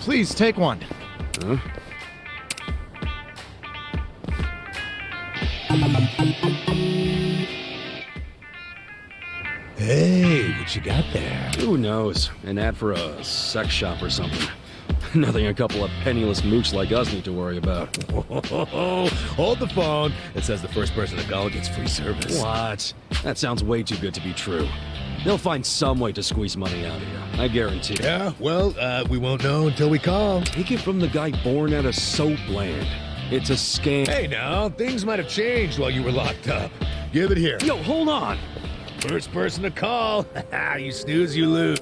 Please take one. Huh? Hey, what you got there? Who knows? An ad for a sex shop or something. Nothing a couple of penniless mooks like us need to worry about. Hold the phone. It says the first person to call gets free service. What? That sounds way too good to be true. They'll find some way to squeeze money out of you. I guarantee. Yeah, well, we won't know until we call. Take it from the guy born out of soap land. It's a scam. Hey now, things might have changed while you were locked up. Give it here. Yo, hold on. First person to call. You snooze, you lose.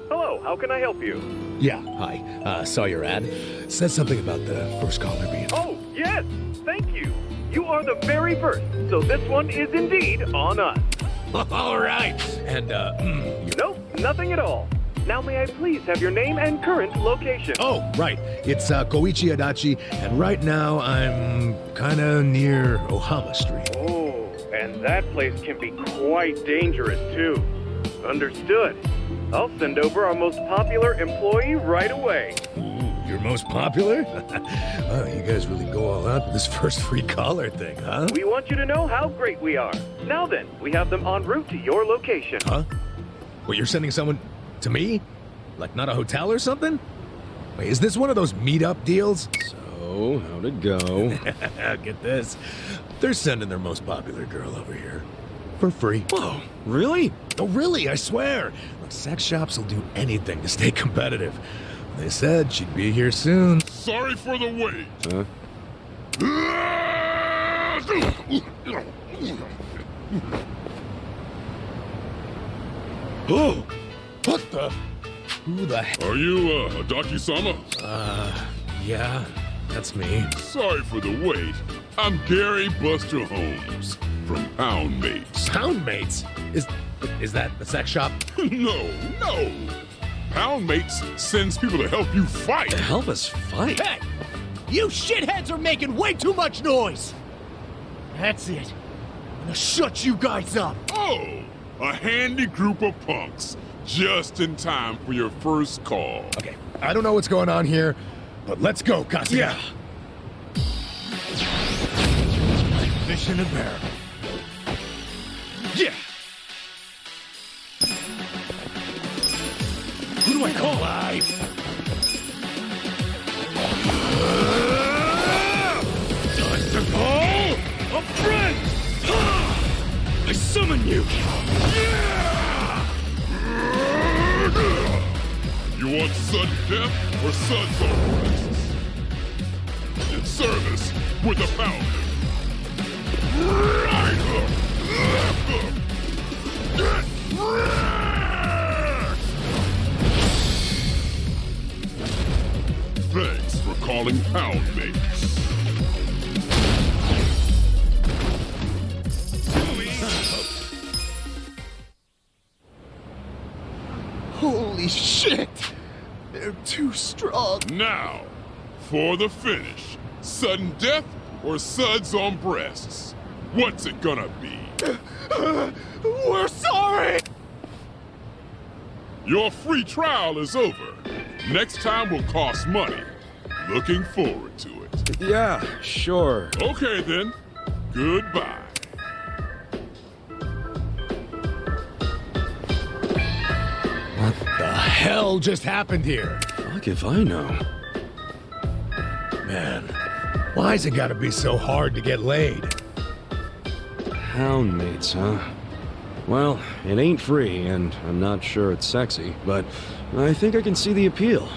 Hello, how can I help you? Yeah, hi. Saw your ad. Says something about the first caller being... Oh, yes! Thank you! You are the very first, so this one is indeed on us. All right. And, Nope, nothing at all. Now may I please have your name and current location? Oh, right. It's Koichi Adachi, and right now I'm kinda near Ohama Street. Oh, and that place can be quite dangerous, too. Understood. I'll send over our most popular employee right away. Your most popular? Oh, you guys really go all out for this first free caller thing, huh? We want you to know how great we are. Now then, we have them en route to your location. Huh? Well, you're sending someone to me? Like not a hotel or something? Wait, is this one of those meet-up deals? So, how'd it go? Get this. They're sending their most popular girl over here. For free. Whoa, really? Oh, really, I swear. Look, sex shops will do anything to stay competitive. They said she'd be here soon. Sorry for the wait. Huh? Oh! What the? Who the heck? Are you, Adachi-sama? Yeah, that's me. Sorry for the wait. I'm Gary Buster Holmes from Pound Mates. Pound Mates? Is that the sex shop? No. Pound Mates sends people to help you fight. To help us fight? Hey! You shitheads are making way too much noise! That's it. I'm gonna shut you guys up. Oh, a handy group of punks. Just in time for your first call. Okay, I don't know what's going on here, but let's go, Kasuga. Yeah. Fish in a barrel. Yeah. Who do I call? Live. Time to call a friend. I summon you. You want sudden death or suds on breasts? In service with a founder. Right hook. Get wrecked! Thanks for calling Pound Mates. Holy shit! They're too strong. Now, for the finish. Sudden death or suds on breasts? What's it gonna be? We're sorry! Your free trial is over. Next time will cost money. Looking forward to it. Yeah, sure. Okay then. Goodbye. What the hell just happened here? Fuck if I know. Man, why's it gotta be so hard to get laid? Pound Mates, huh? Well, it ain't free, and I'm not sure it's sexy, but I think I can see the appeal.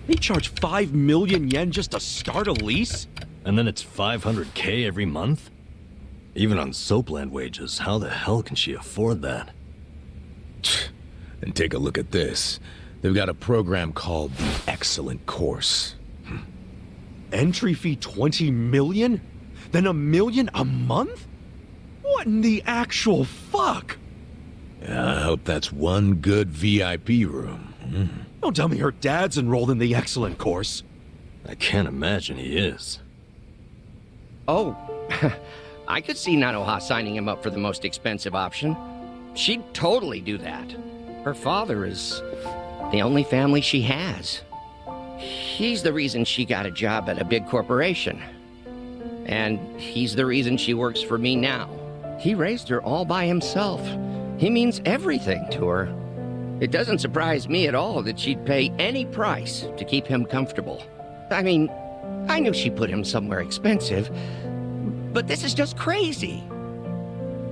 They charge 5 million yen just to start a lease? And then it's 500K every month? Even on Soapland wages, how the hell can she afford that? And take a look at this. They've got a program called the Excellent Course. Entry fee 20 million? Then $1 million a month? What in the actual fuck? I hope that's one good VIP room. Don't tell me her dad's enrolled in the Excellent Course. I can't imagine he is. Oh, I could see Nanoha signing him up for the most expensive option. She'd totally do that. Her father is the only family she has. He's the reason she got a job at a big corporation. And he's the reason she works for me now. He raised her all by himself. He means everything to her. It doesn't surprise me at all that she'd pay any price to keep him comfortable. I mean, I knew she put him somewhere expensive, but this is just crazy.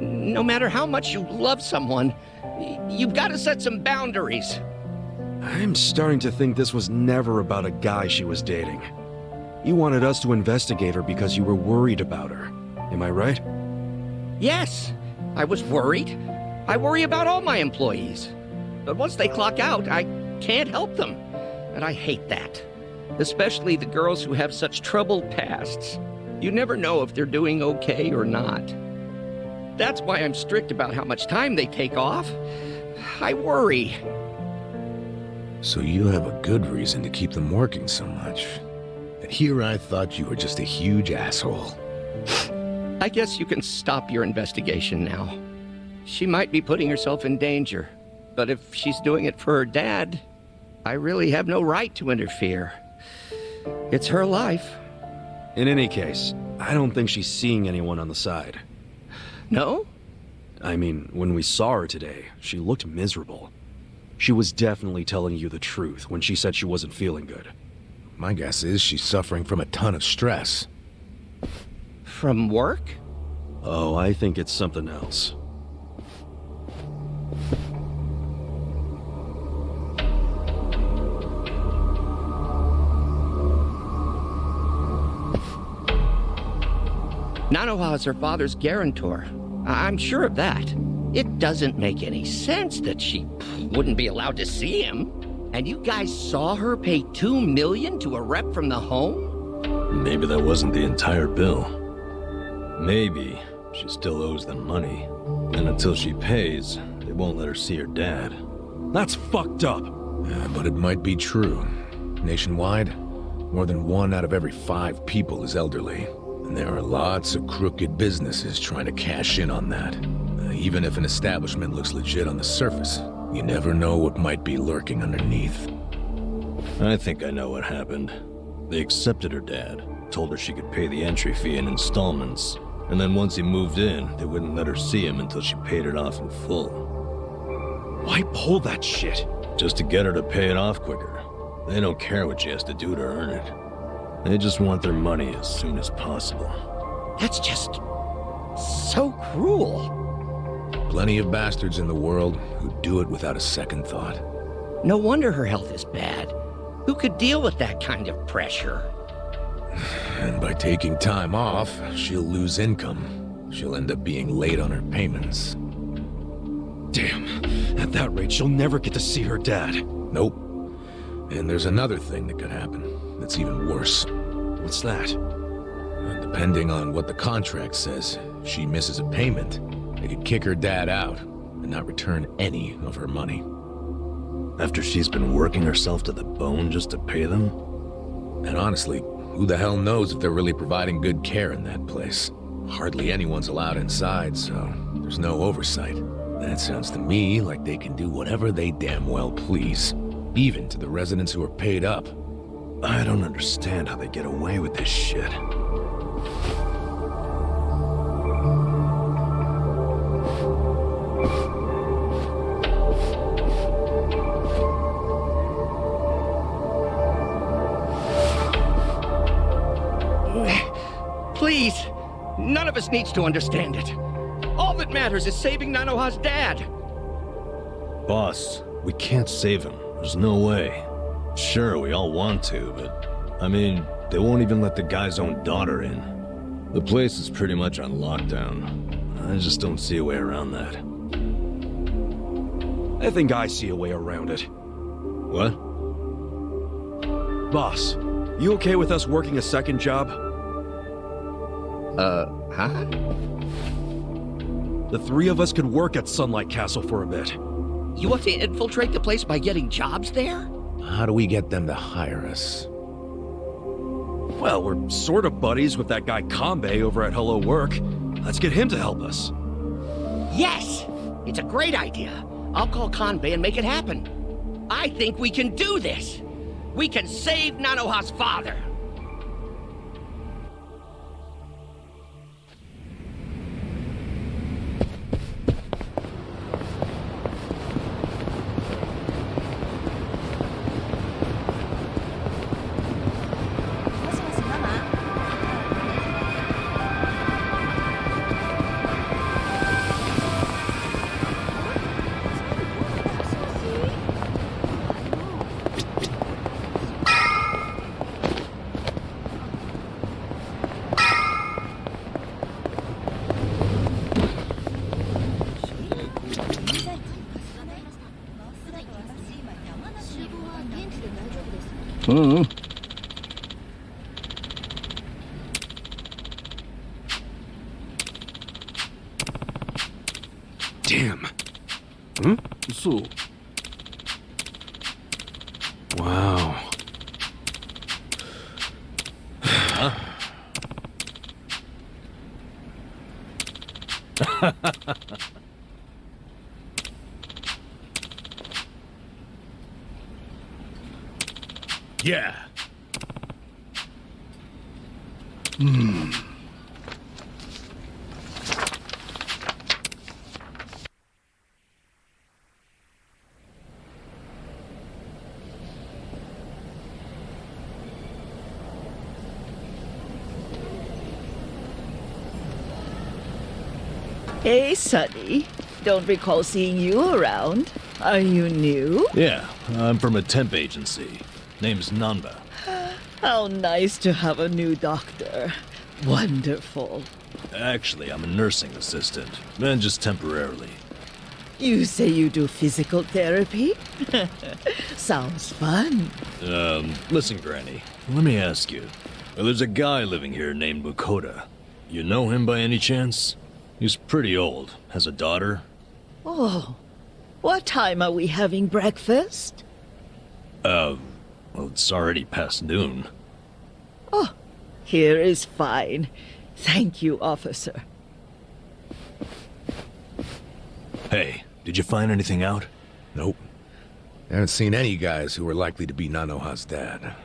No matter how much you love someone, you've got to set some boundaries. I'm starting to think this was never about a guy she was dating. You wanted us to investigate her because you were worried about her. Am I right? Yes, I was worried. I worry about all my employees. But once they clock out, I can't help them. And I hate that. Especially the girls who have such troubled pasts. You never know if they're doing okay or not. That's why I'm strict about how much time they take off. I worry. So you have a good reason to keep them working so much. And here I thought you were just a huge asshole. I guess you can stop your investigation now. She might be putting herself in danger. But if she's doing it for her dad, I really have no right to interfere. It's her life. In any case, I don't think she's seeing anyone on the side. No? I mean, when we saw her today, she looked miserable. She was definitely telling you the truth when she said she wasn't feeling good. My guess is she's suffering from a ton of stress. From work? Oh, I think it's something else. Nanoha is her father's guarantor. I'm sure of that. It doesn't make any sense that she wouldn't be allowed to see him. And you guys saw her pay $2 million to a rep from the home? Maybe that wasn't the entire bill. Maybe she still owes them money. And until she pays, they won't let her see her dad. That's fucked up. Yeah, but it might be true. Nationwide, more than 1 out of every 5 people is elderly. And there are lots of crooked businesses trying to cash in on that. Even if an establishment looks legit on the surface, you never know what might be lurking underneath. I think I know what happened. They accepted her dad, told her she could pay the entry fee in installments, and then once he moved in, they wouldn't let her see him until she paid it off in full. Why pull that shit? Just to get her to pay it off quicker. They don't care what she has to do to earn it. They just want their money as soon as possible. That's just so cruel. Plenty of bastards in the world who do it without a second thought. No wonder her health is bad. Who could deal with that kind of pressure? And by taking time off, she'll lose income. She'll end up being late on her payments. Damn, at that rate, she'll never get to see her dad. Nope. And there's another thing that could happen that's even worse. What's that? Depending on what the contract says, if she misses a payment, they could kick her dad out and not return any of her money. After she's been working herself to the bone just to pay them? And honestly, who the hell knows if they're really providing good care in that place? Hardly anyone's allowed inside, so there's no oversight. That sounds to me like they can do whatever they damn well please. Even to the residents who are paid up. I don't understand how they get away with this shit. Please, none of us needs to understand it. All that matters is saving Nanoha's dad. Boss, we can't save him. There's no way. Sure, we all want to, but... I mean, they won't even let the guy's own daughter in. The place is pretty much on lockdown. I just don't see a way around that. I think I see a way around it. What? Boss, you okay with us working a second job? Huh? The three of us could work at Sunlight Castle for a bit. You want to infiltrate the place by getting jobs there? How do we get them to hire us? Well, we're sort of buddies with that guy Kanbei over at Hello Work. Let's get him to help us. Yes! It's a great idea. I'll call Kanbei and make it happen. I think we can do this. We can save Nanoha's father. Damn. So. Wow. Huh? Yeah. Hey, Sonny. Don't recall seeing you around. Are you new? Yeah, I'm from a temp agency. Name's Nanba. How nice to have a new doctor. Wonderful. Actually, I'm a nursing assistant, and just temporarily. You say you do physical therapy? Sounds fun. Listen, Granny, let me ask you. Well, there's a guy living here named Mukoda. You know him by any chance? He's pretty old, has a daughter. Oh, what time are we having breakfast? Well, it's already past noon. Oh, here is fine. Thank you, officer. Hey, did you find anything out? Nope. I haven't seen any guys who are likely to be Nanoha's dad.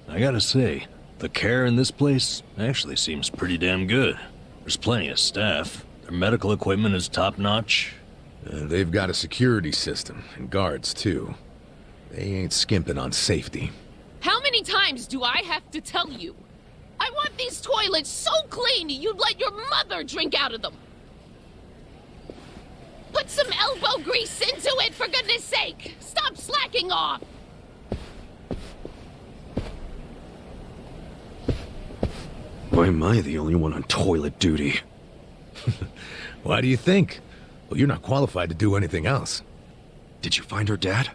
I gotta say, the care in this place actually seems pretty damn good. There's plenty of staff. Their medical equipment is top-notch. They've got a security system, and guards, too. They ain't skimping on safety. How many times do I have to tell you? I want these toilets so clean you'd let your mother drink out of them. Put some elbow grease into it, for goodness sake! Stop slacking off! Why am I the only one on toilet duty? Why do you think? Well, you're not qualified to do anything else. Did you find her dad?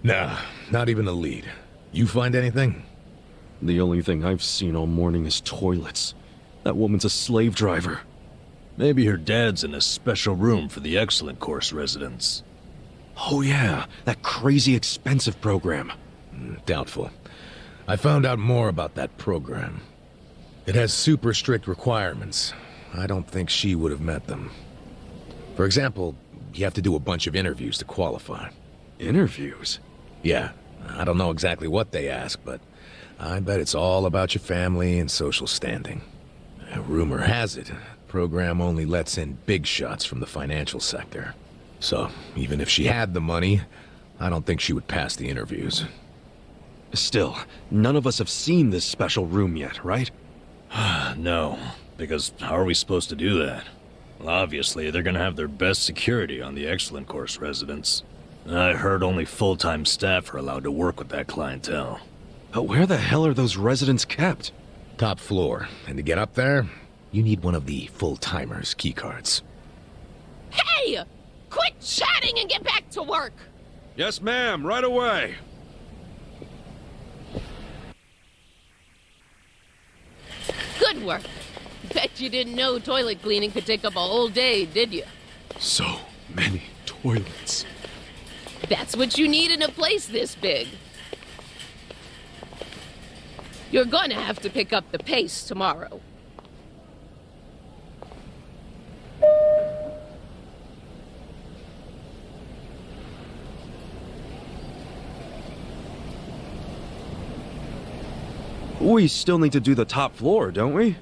Nah, not even a lead. You find anything? The only thing I've seen all morning is toilets. That woman's a slave driver. Maybe her dad's in a special room for the Excellent Course residents. Oh yeah, that crazy expensive program. Doubtful. I found out more about that program. It has super strict requirements. I don't think she would have met them. For example, you have to do a bunch of interviews to qualify. Interviews? Yeah, I don't know exactly what they ask, but I bet it's all about your family and social standing. Rumor has it, the program only lets in big shots from the financial sector. So, even if she had the money, I don't think she would pass the interviews. Still, none of us have seen this special room yet, right? No, because how are we supposed to do that? Well, obviously, they're gonna have their best security on the Excellent Course residents. I heard only full-time staff are allowed to work with that clientele. But where the hell are those residents kept? Top floor, and to get up there, you need one of the full-timers' keycards. Hey! Quit chatting and get back to work! Yes, ma'am, right away. Good work. Bet you didn't know toilet cleaning could take up a whole day, did you? So many toilets. That's what you need in a place this big. You're gonna have to pick up the pace tomorrow. We still need to do the top floor, don't we?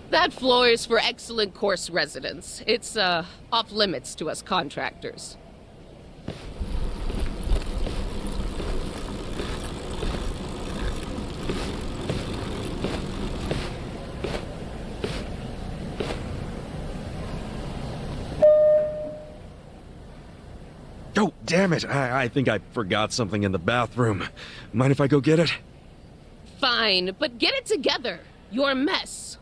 That floor is for Excellent Course residents. It's, off limits to us contractors. Oh, damn it. I think I forgot something in the bathroom. Mind if I go get it? Fine, but get it together. You're a mess.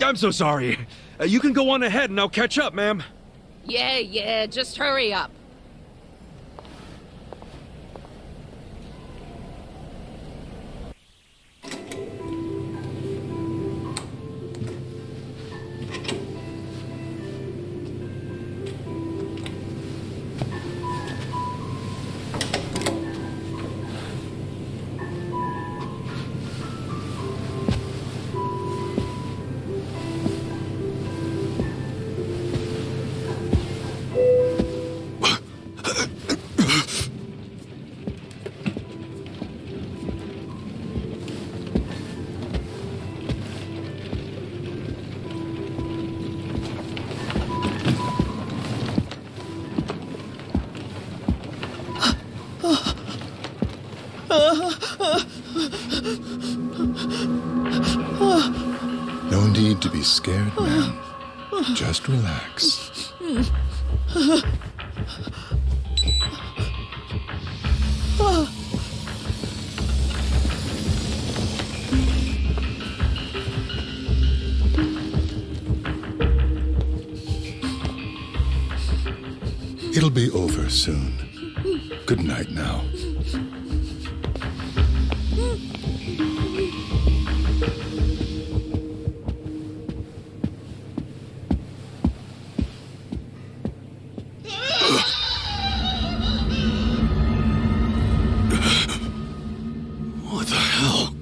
I'm so sorry. You can go on ahead and I'll catch up, ma'am. Yeah, just hurry up. No need to be scared, ma'am. Just relax. It'll be over soon. Good night now. What the hell?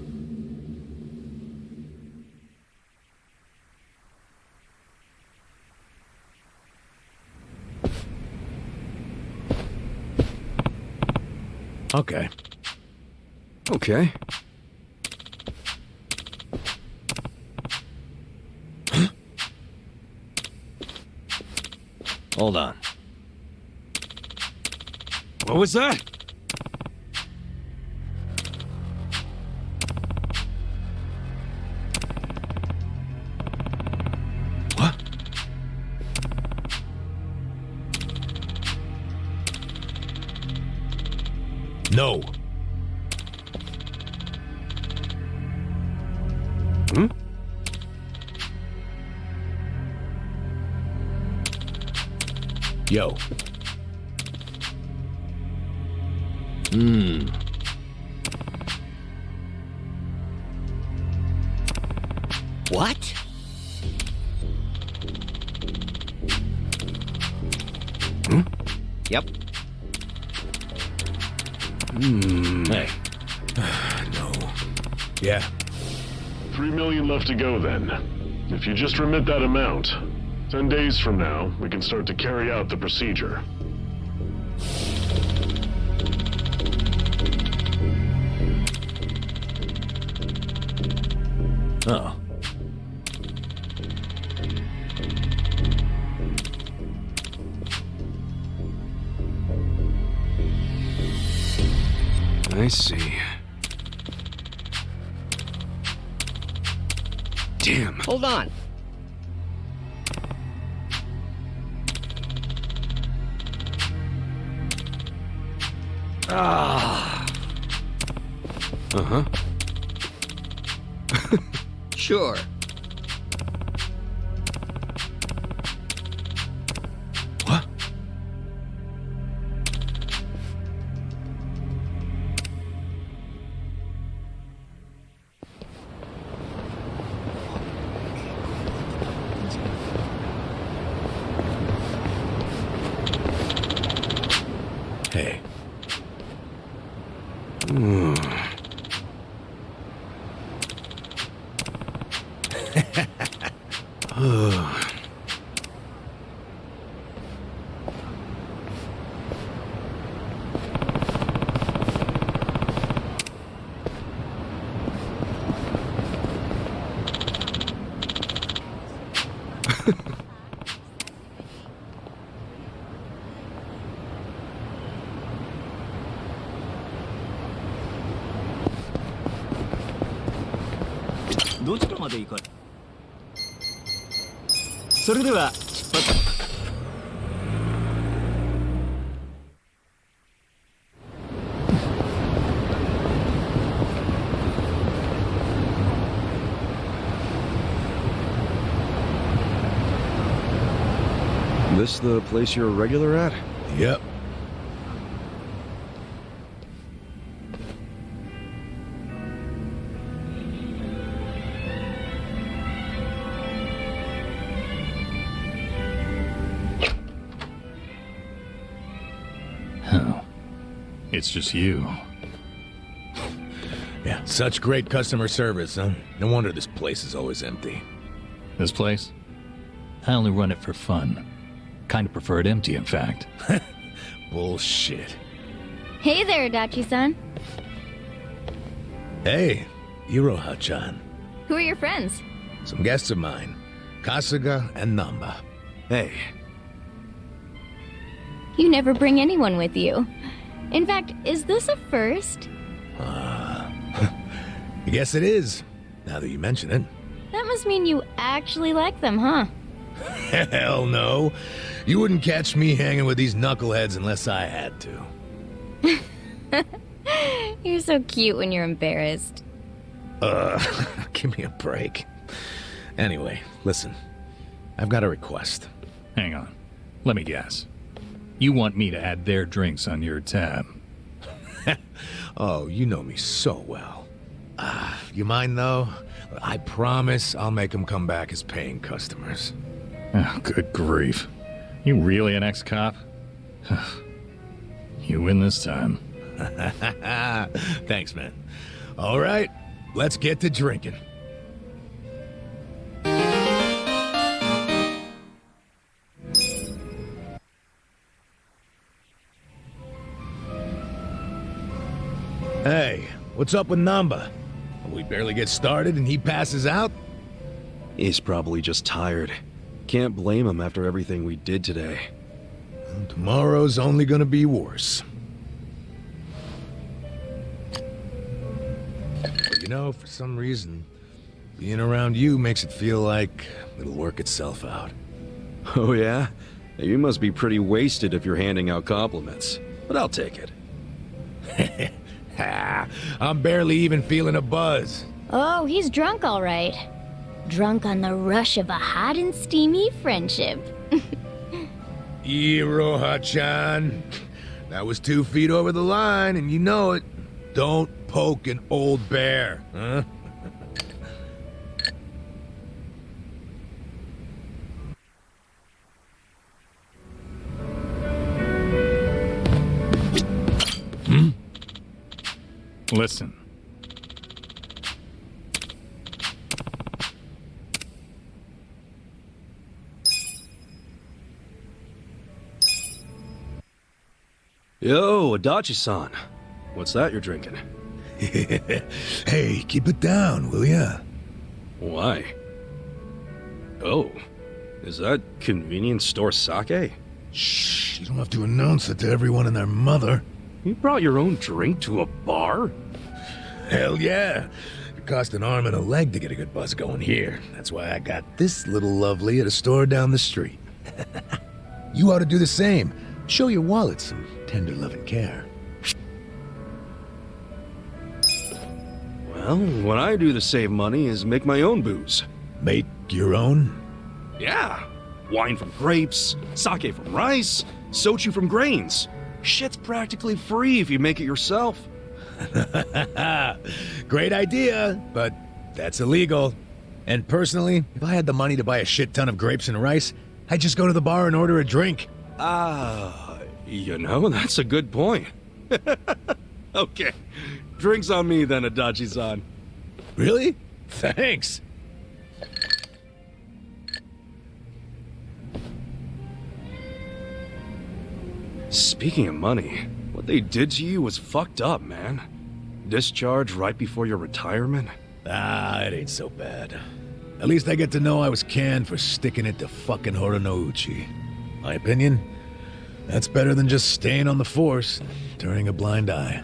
Okay. Okay. Hold on. What was that? What? No. Hmm? Yo. What? Yep. Hey. No. Yeah. 3 million left to go then. If you just remit that amount, 10 days from now, we can start to carry out the procedure. Oh. I see. Damn. Hold on. Ah. Uh-huh. Sure. What? Hey. This the place you're a regular at? Yep. It's just you. Yeah, such great customer service, huh? No wonder this place is always empty. This place? I only run it for fun. Kind of prefer it empty, in fact. Bullshit. Hey there, Dachi-san. Hey, Iroha-chan. Who are your friends? Some guests of mine. Kasuga and Namba. Hey. You never bring anyone with you. In fact, is this a first? I guess it is, now that you mention it. That must mean you actually like them, huh? Hell no. You wouldn't catch me hanging with these knuckleheads unless I had to. You're so cute when you're embarrassed. Give me a break. Anyway, listen. I've got a request. Hang on. Let me guess. You want me to add their drinks on your tab? Oh, you know me so well. You mind, though? I promise I'll make them come back as paying customers. Oh, good grief. You really an ex-cop? You win this time. Thanks, man. All right, let's get to drinking. Hey, what's up with Namba? We barely get started and he passes out? He's probably just tired. Can't blame him after everything we did today. Well, tomorrow's only gonna be worse. But you know, for some reason, being around you makes it feel like it'll work itself out. Oh yeah? You must be pretty wasted if you're handing out compliments. But I'll take it. I'm barely even feeling a buzz. Oh, he's drunk, all right. Drunk on the rush of a hot and steamy friendship. Iroha-chan, that was 2 feet over the line, and you know it. Don't poke an old bear, huh? Listen. Yo, Adachi-san. What's that you're drinking? Hey, keep it down, will ya? Why? Oh, is that convenience store sake? Shh, you don't have to announce it to everyone and their mother. You brought your own drink to a bar? Hell yeah. It cost an arm and a leg to get a good buzz going here. That's why I got this little lovely at a store down the street. You ought to do the same. Show your wallet some tender love and care. Well, what I do to save money is make my own booze. Make your own? Yeah. Wine from grapes, sake from rice, soju from grains. Shit's practically free if you make it yourself. Great idea, but that's illegal. And personally, if I had the money to buy a shit ton of grapes and rice, I'd just go to the bar and order a drink. You know, that's a good point. Okay. Drinks on me then, Adachi-san. Really? Thanks. Speaking of money, what they did to you was fucked up, man. Discharge right before your retirement? It ain't so bad. At least I get to know I was canned for sticking it to fucking Horonouchi. My opinion? That's better than just staying on the force and turning a blind eye.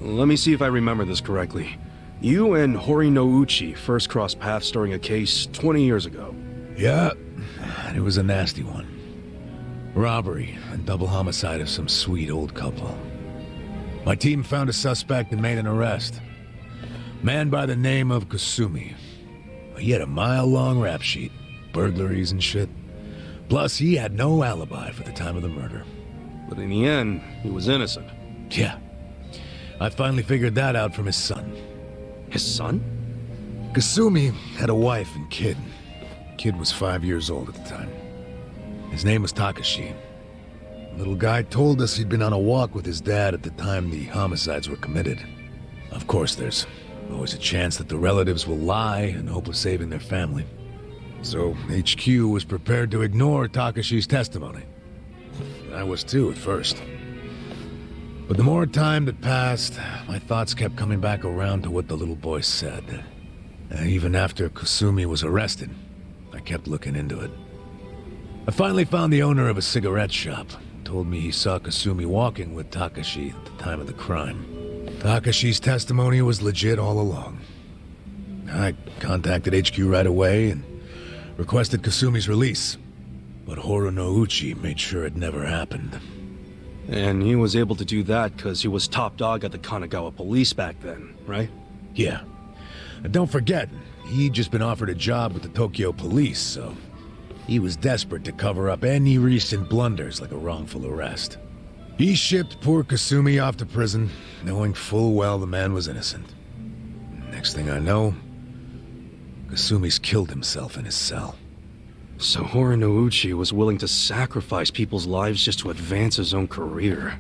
Let me see if I remember this correctly. You and Horinouchi first crossed paths during a case 20 years ago. Yeah, it was a nasty one. Robbery and double homicide of some sweet old couple. My team found a suspect and made an arrest. Man by the name of Kasumi. He had a mile-long rap sheet, burglaries and shit. Plus, he had no alibi for the time of the murder. But in the end, he was innocent. Yeah. I finally figured that out from his son. His son? Kasumi had a wife and kid. Kid was 5 years old at the time. His name was Takashi. The little guy told us he'd been on a walk with his dad at the time the homicides were committed. Of course, there's always a chance that the relatives will lie in hope of saving their family. So HQ was prepared to ignore Takashi's testimony. I was too at first. But the more time that passed, my thoughts kept coming back around to what the little boy said. Even after Kasumi was arrested, I kept looking into it. I finally found the owner of a cigarette shop. Told me he saw Kasumi walking with Takashi at the time of the crime. Takashi's testimony was legit all along. I contacted HQ right away and requested Kasumi's release. But Horonouchi made sure it never happened. And he was able to do that because he was top dog at the Kanagawa police back then, right? Yeah. And don't forget, he'd just been offered a job with the Tokyo police, so he was desperate to cover up any recent blunders like a wrongful arrest. He shipped poor Kasumi off to prison, knowing full well the man was innocent. Next thing I know, Kasumi's killed himself in his cell. So Horonouchi was willing to sacrifice people's lives just to advance his own career.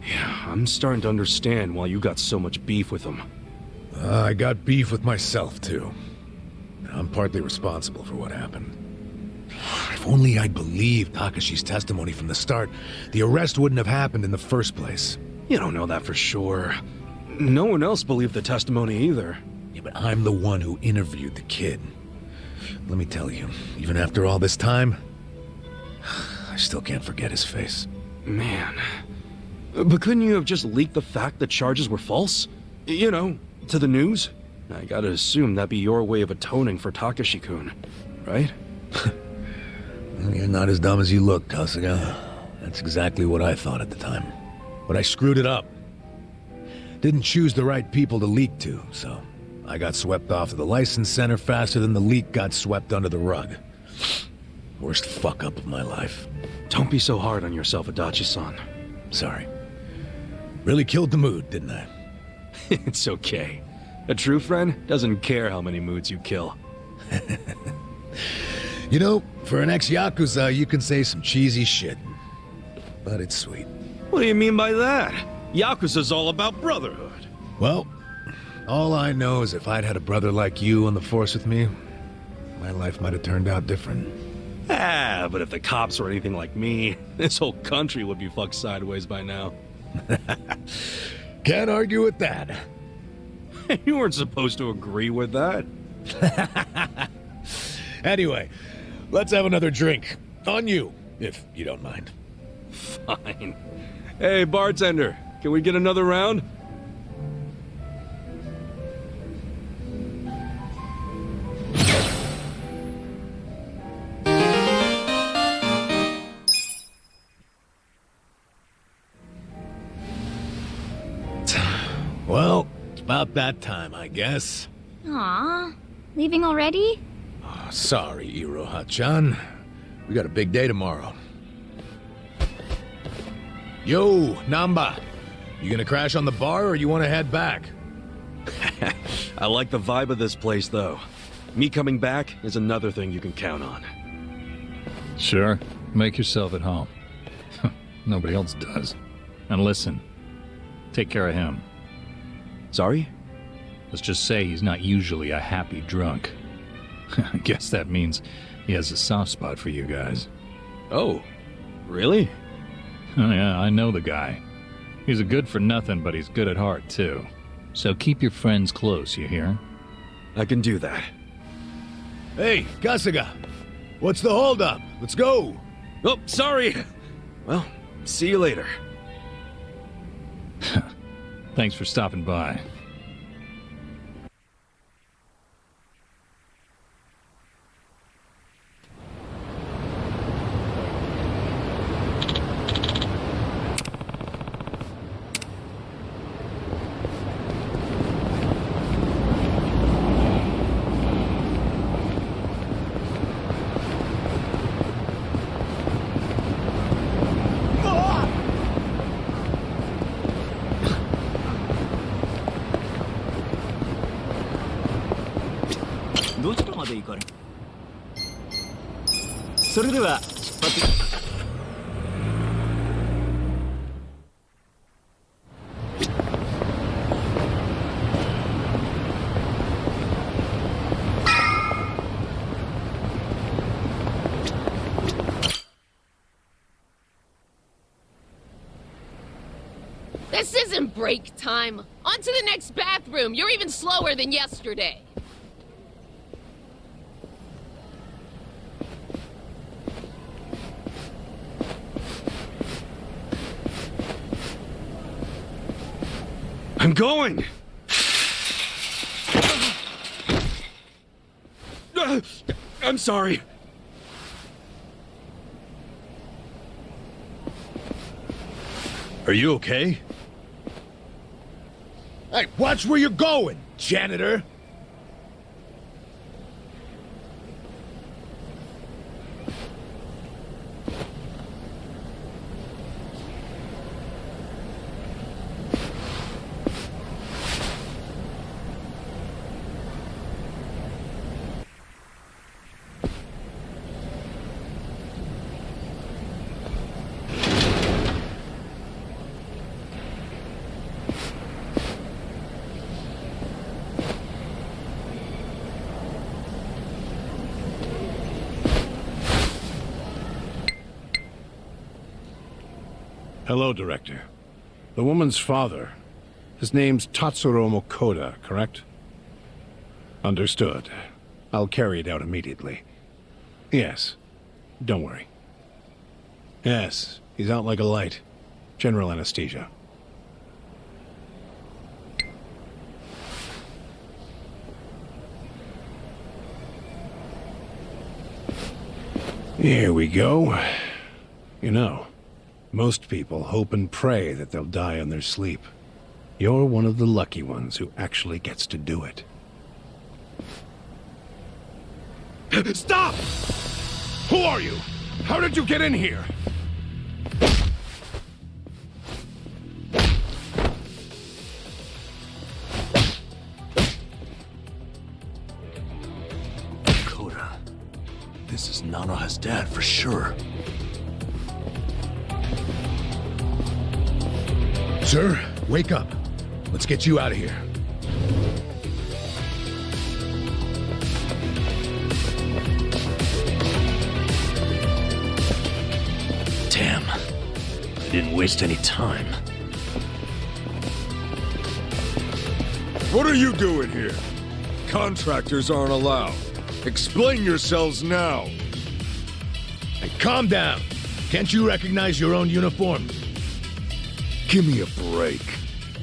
Yeah, I'm starting to understand why you got so much beef with him. I got beef with myself, too. I'm partly responsible for what happened. If only I'd believed Takashi's testimony from the start, the arrest wouldn't have happened in the first place. You don't know that for sure. No one else believed the testimony either. Yeah, but I'm the one who interviewed the kid. Let me tell you, even after all this time, I still can't forget his face. Man. But couldn't you have just leaked the fact that charges were false? You know, to the news? I gotta assume that'd be your way of atoning for Takashi-kun, right? You're not as dumb as you look, Kasuga. That's exactly what I thought at the time. But I screwed it up. Didn't choose the right people to leak to, so I got swept off to the license center faster than the leak got swept under the rug. Worst fuck-up of my life. Don't be so hard on yourself, Adachi-san. Sorry. Really killed the mood, didn't I? It's okay. A true friend doesn't care how many moods you kill. You know, for an ex-Yakuza, you can say some cheesy shit. But it's sweet. What do you mean by that? Yakuza's all about brotherhood. Well, all I know is if I'd had a brother like you on the force with me, my life might have turned out different. But if the cops were anything like me, this whole country would be fucked sideways by now. Can't argue with that. You weren't supposed to agree with that. Anyway, let's have another drink. On you, if you don't mind. Fine. Hey, bartender, can we get another round? Well, it's about that time, I guess. Aw, leaving already? Oh, sorry, Iroha-chan. We got a big day tomorrow. Yo, Namba. You gonna crash on the bar or you wanna head back? I like the vibe of this place, though. Me coming back is another thing you can count on. Sure, make yourself at home. Nobody else does. And listen, take care of him. Sorry? Let's just say he's not usually a happy drunk. I guess that means he has a soft spot for you guys. Oh, really? Oh yeah, I know the guy. He's a good for nothing, but he's good at heart, too. So keep your friends close, you hear? I can do that. Hey, Kasuga. What's the holdup? Let's go. Oh, sorry. Well, see you later. Thanks for stopping by. This isn't break time. On to the next bathroom. You're even slower than yesterday. I'm going! I'm sorry. Are you okay? Hey, watch where you're going, janitor! Hello, Director. The woman's father. His name's Tatsuro Mokoda, correct? Understood. I'll carry it out immediately. Yes. Don't worry. Yes, he's out like a light. General anesthesia. Here we go. You know, most people hope and pray that they'll die in their sleep. You're one of the lucky ones who actually gets to do it. Stop! Who are you? How did you get in here? Koda. This is Nanoha's dad for sure. Sir, wake up. Let's get you out of here. Damn. I didn't waste any time. What are you doing here? Contractors aren't allowed. Explain yourselves now. Hey, calm down. Can't you recognize your own uniform? Give me a break.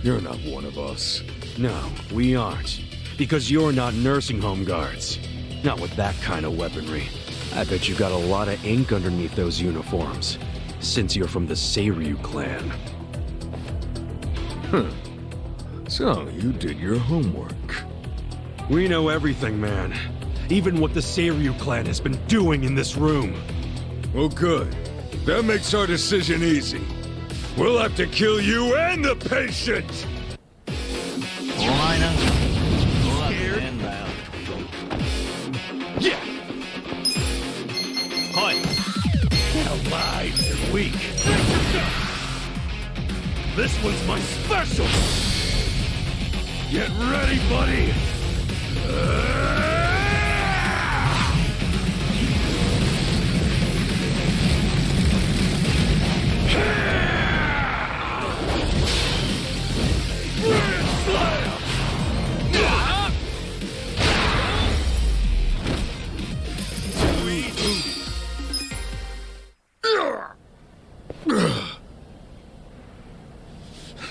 You're not one of us. No, we aren't. Because you're not nursing home guards. Not with that kind of weaponry. I bet you got a lot of ink underneath those uniforms. Since you're from the Seiryu clan. So, you did your homework. We know everything, man. Even what the Seiryu clan has been doing in this room. Well, good. That makes our decision easy. We'll have to kill you and the patient! Liner. Pull up and inbound. Yeah! Hoi. Alive and weak. This one's my special! Get ready, buddy!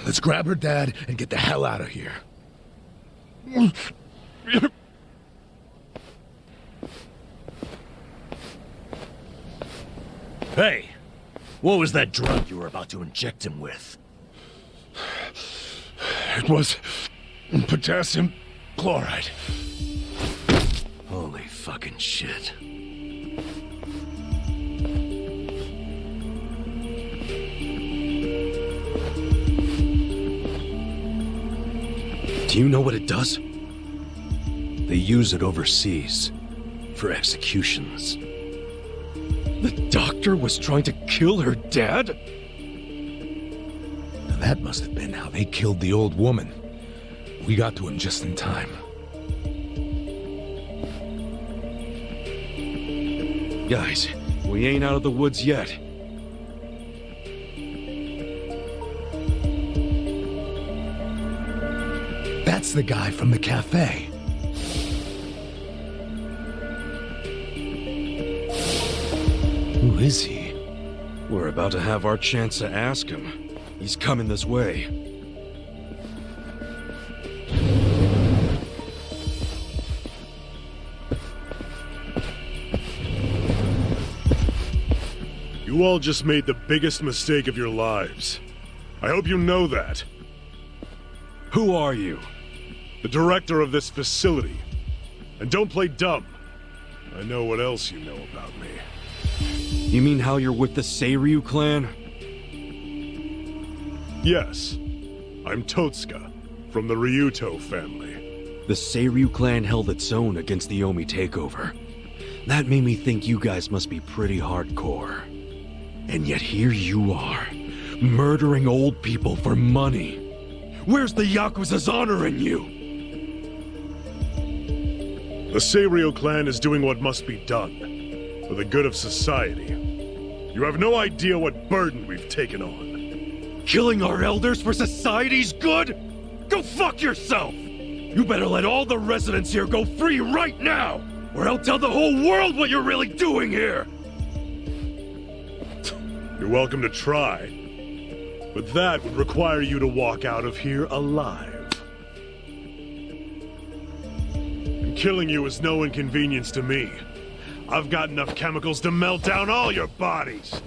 Let's grab her dad and get the hell out of here. Hey, what was that drug you were about to inject him with? It was potassium chloride. Holy fucking shit. Do you know what it does? They use it overseas for executions. The doctor was trying to kill her dad? Now that must have been how they killed the old woman. We got to him just in time. Guys, we ain't out of the woods yet. That's the guy from the cafe. Who is he? We're about to have our chance to ask him. He's coming this way. You all just made the biggest mistake of your lives. I hope you know that. Who are you? The director of this facility. And don't play dumb. I know what else you know about me. You mean how you're with the Seiryu clan? Yes. I'm Totsuka, from the Ryuto family. The Seiryu clan held its own against the Omi takeover. That made me think you guys must be pretty hardcore. And yet here you are, murdering old people for money. Where's the Yakuza's honor in you? The Seiryu clan is doing what must be done, for the good of society. You have no idea what burden we've taken on. Killing our elders for society's good? Go fuck yourself! You better let all the residents here go free right now, or I'll tell the whole world what you're really doing here! You're welcome to try, but that would require you to walk out of here alive. And killing you is no inconvenience to me. I've got enough chemicals to melt down all your bodies.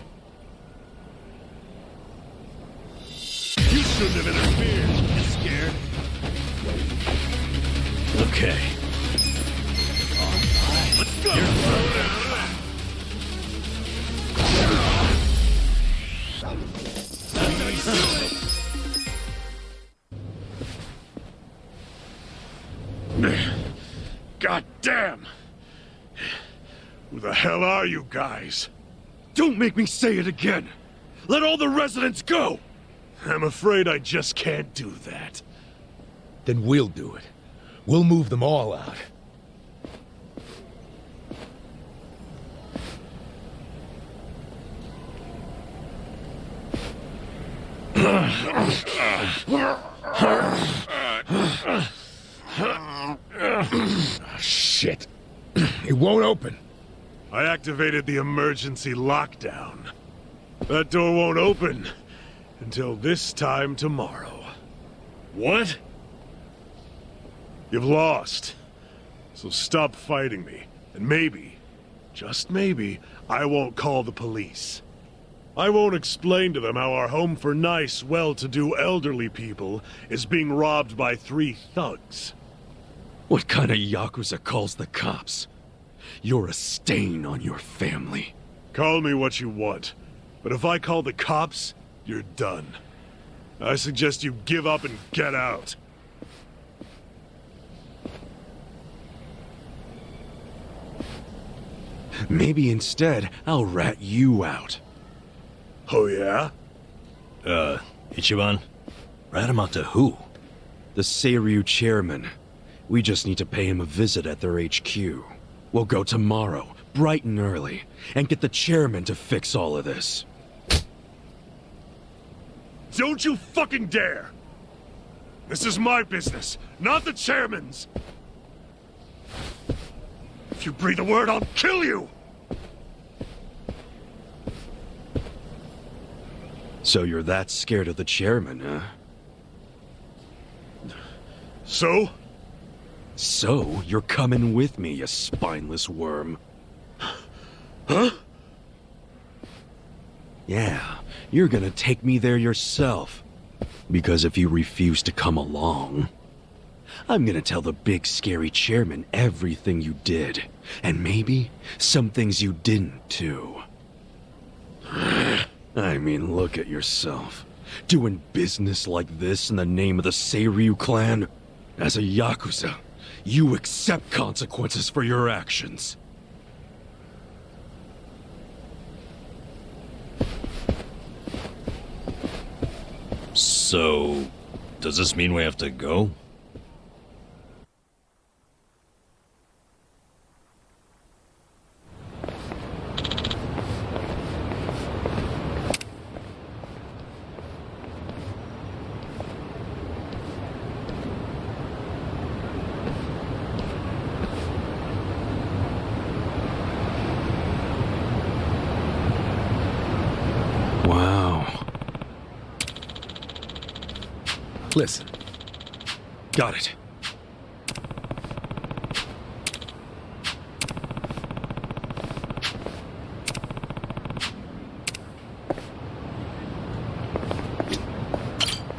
You shouldn't have interfered. You scared? Okay. Let's go! God damn! Who the hell are you guys? Don't make me say it again! Let all the residents go! I'm afraid I just can't do that. Then we'll do it. We'll move them all out. Shit. It won't open. I activated the emergency lockdown. That door won't open until this time tomorrow. What? You've lost. So stop fighting me. And maybe, just maybe, I won't call the police. I won't explain to them how our home for nice, well-to-do elderly people is being robbed by 3 thugs. What kind of Yakuza calls the cops? You're a stain on your family. Call me what you want, but if I call the cops, you're done. I suggest you give up and get out. Maybe instead, I'll rat you out. Oh yeah? Ichiban? Rat him out to who? The Seiryu chairman. We just need to pay him a visit at their HQ. We'll go tomorrow, bright and early, and get the chairman to fix all of this. Don't you fucking dare! This is my business, not the chairman's! If you breathe a word, I'll kill you! So you're that scared of the chairman, huh? So? So, you're coming with me, you spineless worm. Huh? Yeah, you're gonna take me there yourself. Because if you refuse to come along, I'm gonna tell the big scary chairman everything you did. And maybe some things you didn't, too. I mean, look at yourself. Doing business like this in the name of the Seiryu clan? As a Yakuza, you accept consequences for your actions. So, does this mean we have to go? Listen. Got it.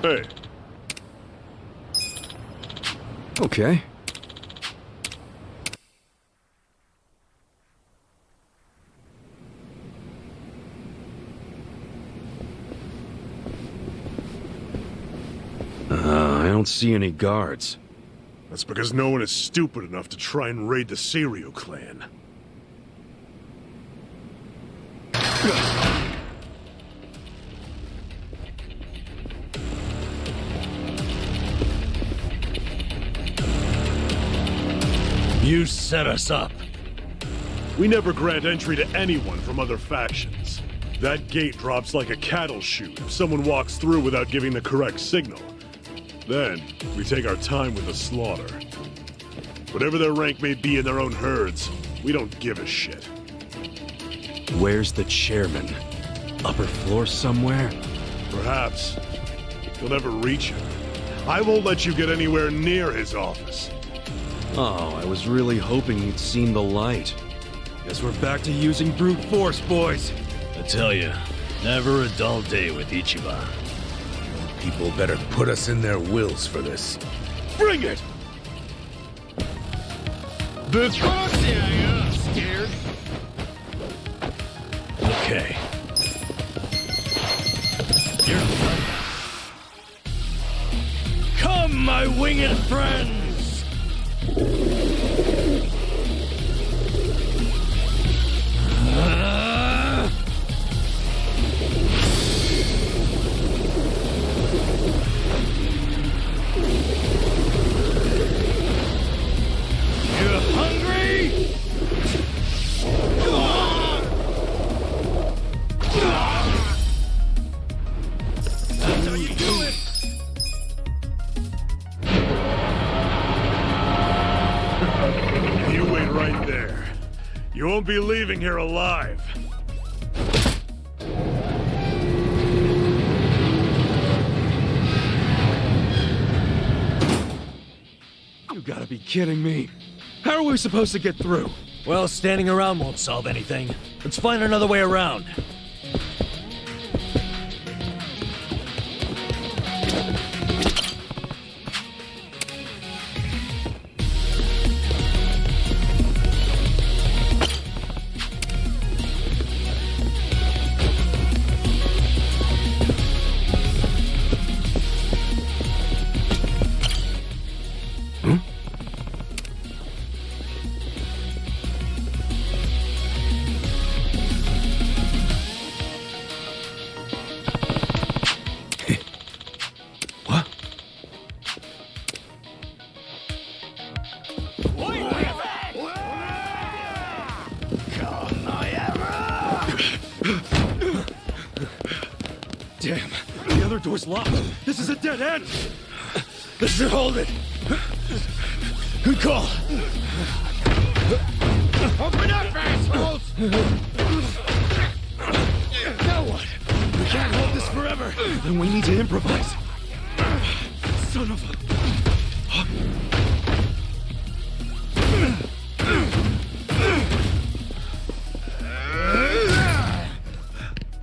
Hey. Okay. I don't see any guards. That's because no one is stupid enough to try and raid the Seiryu clan. You set us up. We never grant entry to anyone from other factions. That gate drops like a cattle chute if someone walks through without giving the correct signal. Then, we take our time with the slaughter. Whatever their rank may be in their own herds, we don't give a shit. Where's the chairman? Upper floor somewhere? Perhaps. You'll never reach him. I won't let you get anywhere near his office. Oh, I was really hoping you'd seen the light. Guess we're back to using brute force, boys. I tell you, never a dull day with Ichiban. People better put us in their wills for this. Bring it! This... Yeah, scared. Okay. Come, my winged friends! You hungry? That's how you do it! right there. You won't be leaving here alive. You gotta be kidding me. How are we supposed to get through? Well, standing around won't solve anything. Let's find another way around. Damn, the other door's locked. This is a dead end. This should hold it. Good call. Open up, assholes! Now what? We can't hold this forever. Then we need to improvise. Son of a...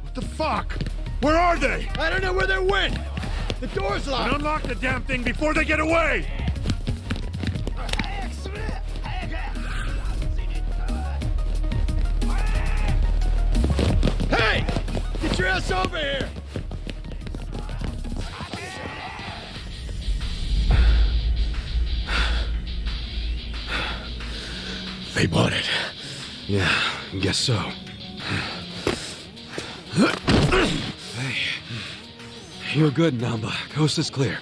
What the fuck? Where are they? I don't know where they went. The door's locked. And unlock the damn thing before they get away! Hey! Get your ass over here! They bought it. Yeah, I guess so. Hey. You're good, Namba. Coast is clear.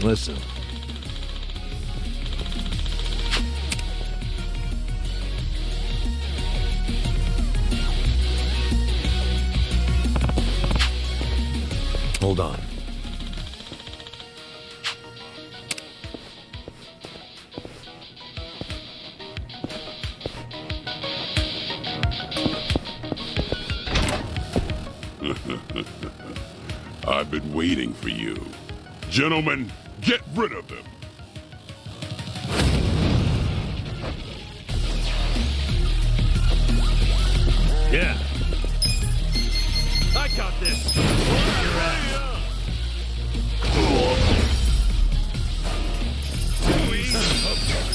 Listen. Hold on. I've been waiting for you. Gentlemen, get rid of them. Yeah. I got this.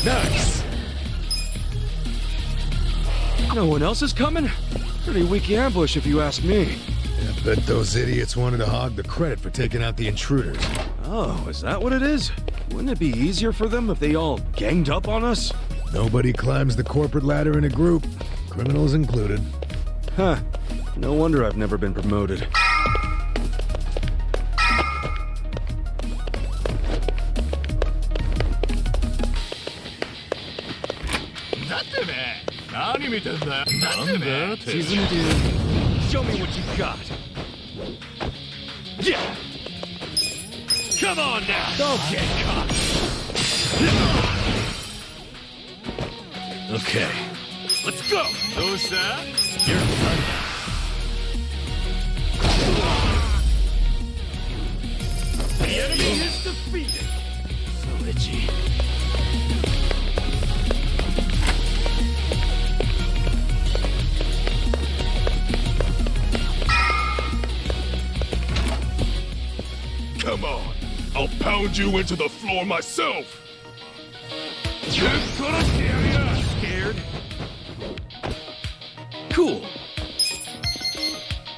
Nice. No one else is coming? Pretty weak ambush if you ask me. I bet those idiots wanted to hog the credit for taking out the intruders. Oh, is that what it is? Wouldn't it be easier for them if they all ganged up on us? Nobody climbs the corporate ladder in a group, criminals included. Huh. No wonder I've never been promoted. Season 2. Show me what you got. Yeah. Come on now. Don't get caught. Okay. Let's go. Who's that? You're done. The enemy is defeated. So itchy. Come on. I'll pound you into the floor myself. Scared? Cool.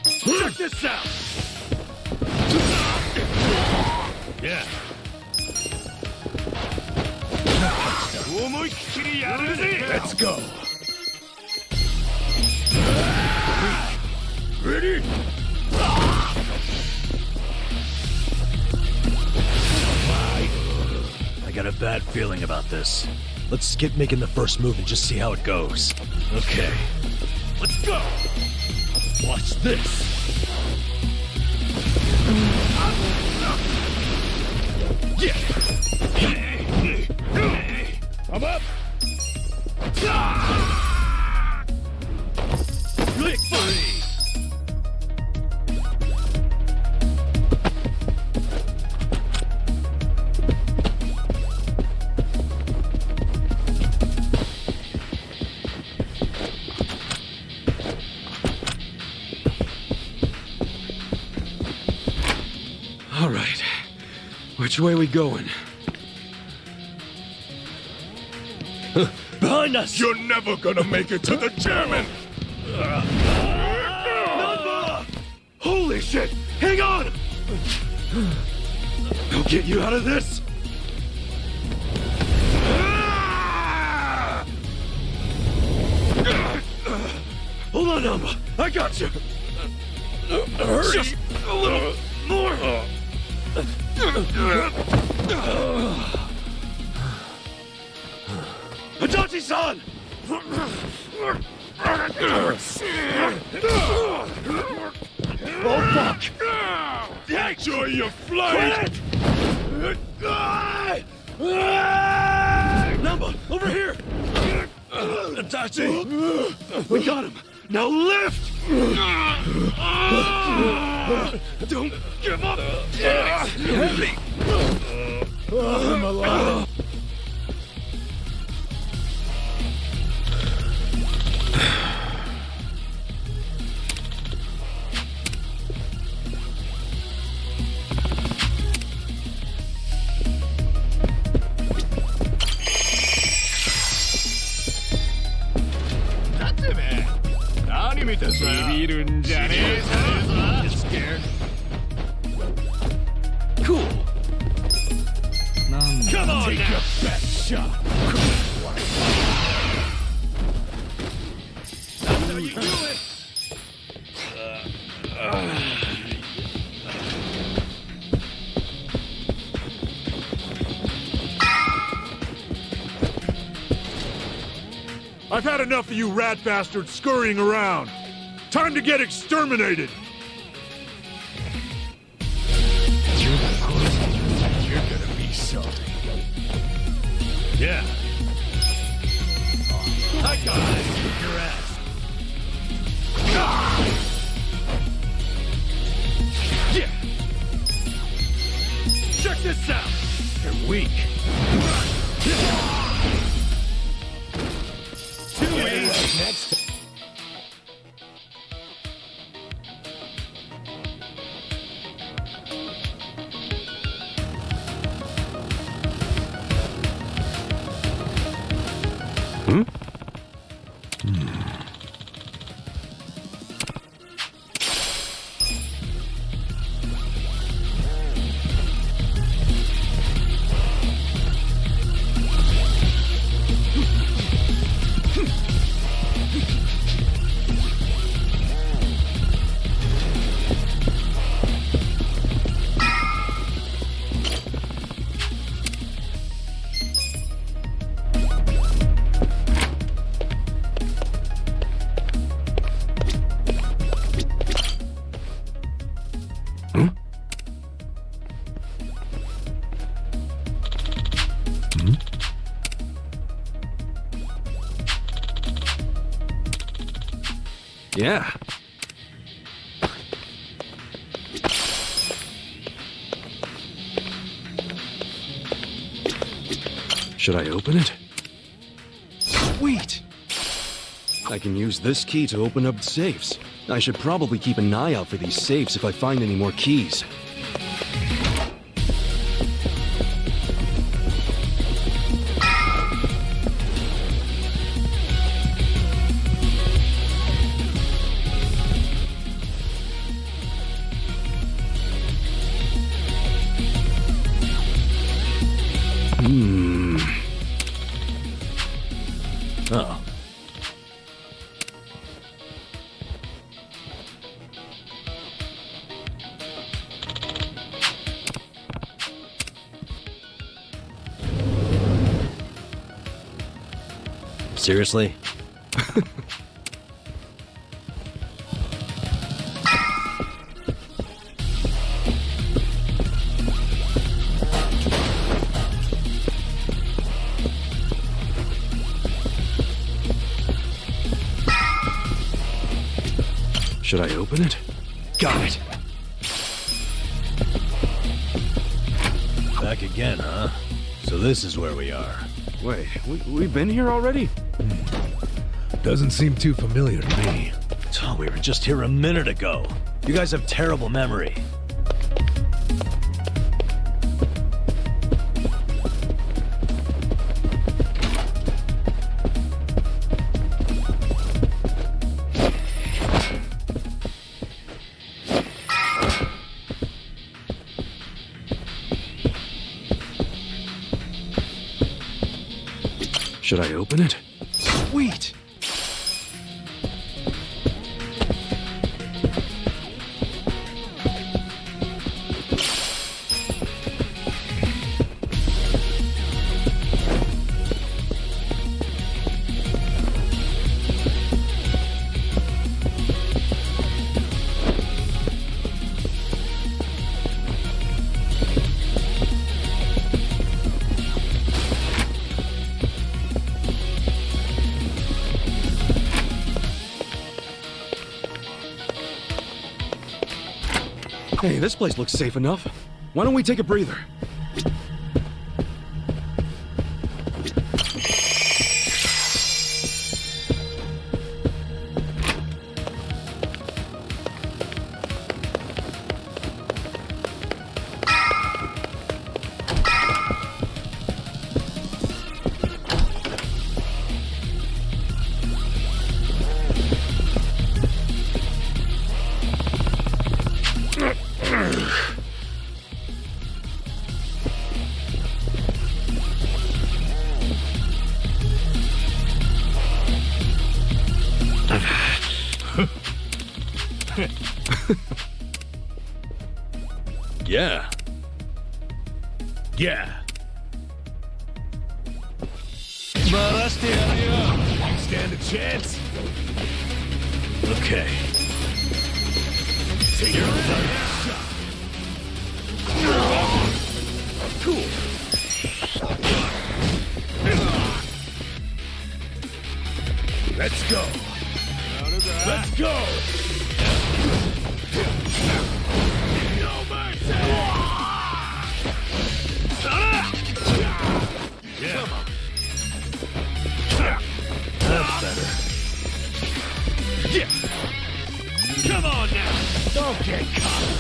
Check this out. Yeah. Let's go. Ready? I got a bad feeling about this. Let's skip making the first move and just see how it goes. Okay. Let's go! Watch this! I'm up! Victory! All right. Which way we going? Behind us! You're never gonna make it to the German! Holy shit! Hang on! I'll get you out of this! Hold on, Namba. I got you. Hurry! Just a little more! Adachi-san! Oh, fuck! Enjoy your flight! Namba, over here! Itachi! We got him! Now lift! Don't give up! Help me! I'm alive! Get scared. Cool. Come on, take your best shot. That's how you do it. I've had enough of you rat bastards scurrying around. Time to get exterminated! You're gonna be sorry. Yeah. I got it. Kick your ass. Yeah. Check this out. You're weak. Too easy. Next. Yeah. Should I open it? Sweet! I can use this key to open up safes. I should probably keep an eye out for these safes if I find any more keys. Oh. Seriously? Should I open it? Got it! Back again, huh? So this is where we are. Wait, we've been here already? Doesn't seem too familiar to me. Oh, we were just here a minute ago. You guys have terrible memory. Should I open it? Sweet! Hey, this place looks safe enough. Why don't we take a breather? Yeah. Yeah. Stand a chance. Okay. Take your shot. Cool. Let's go. Let's go. No mercy. Yeah. Come on. That's better. Yeah. Come on now. Don't get caught.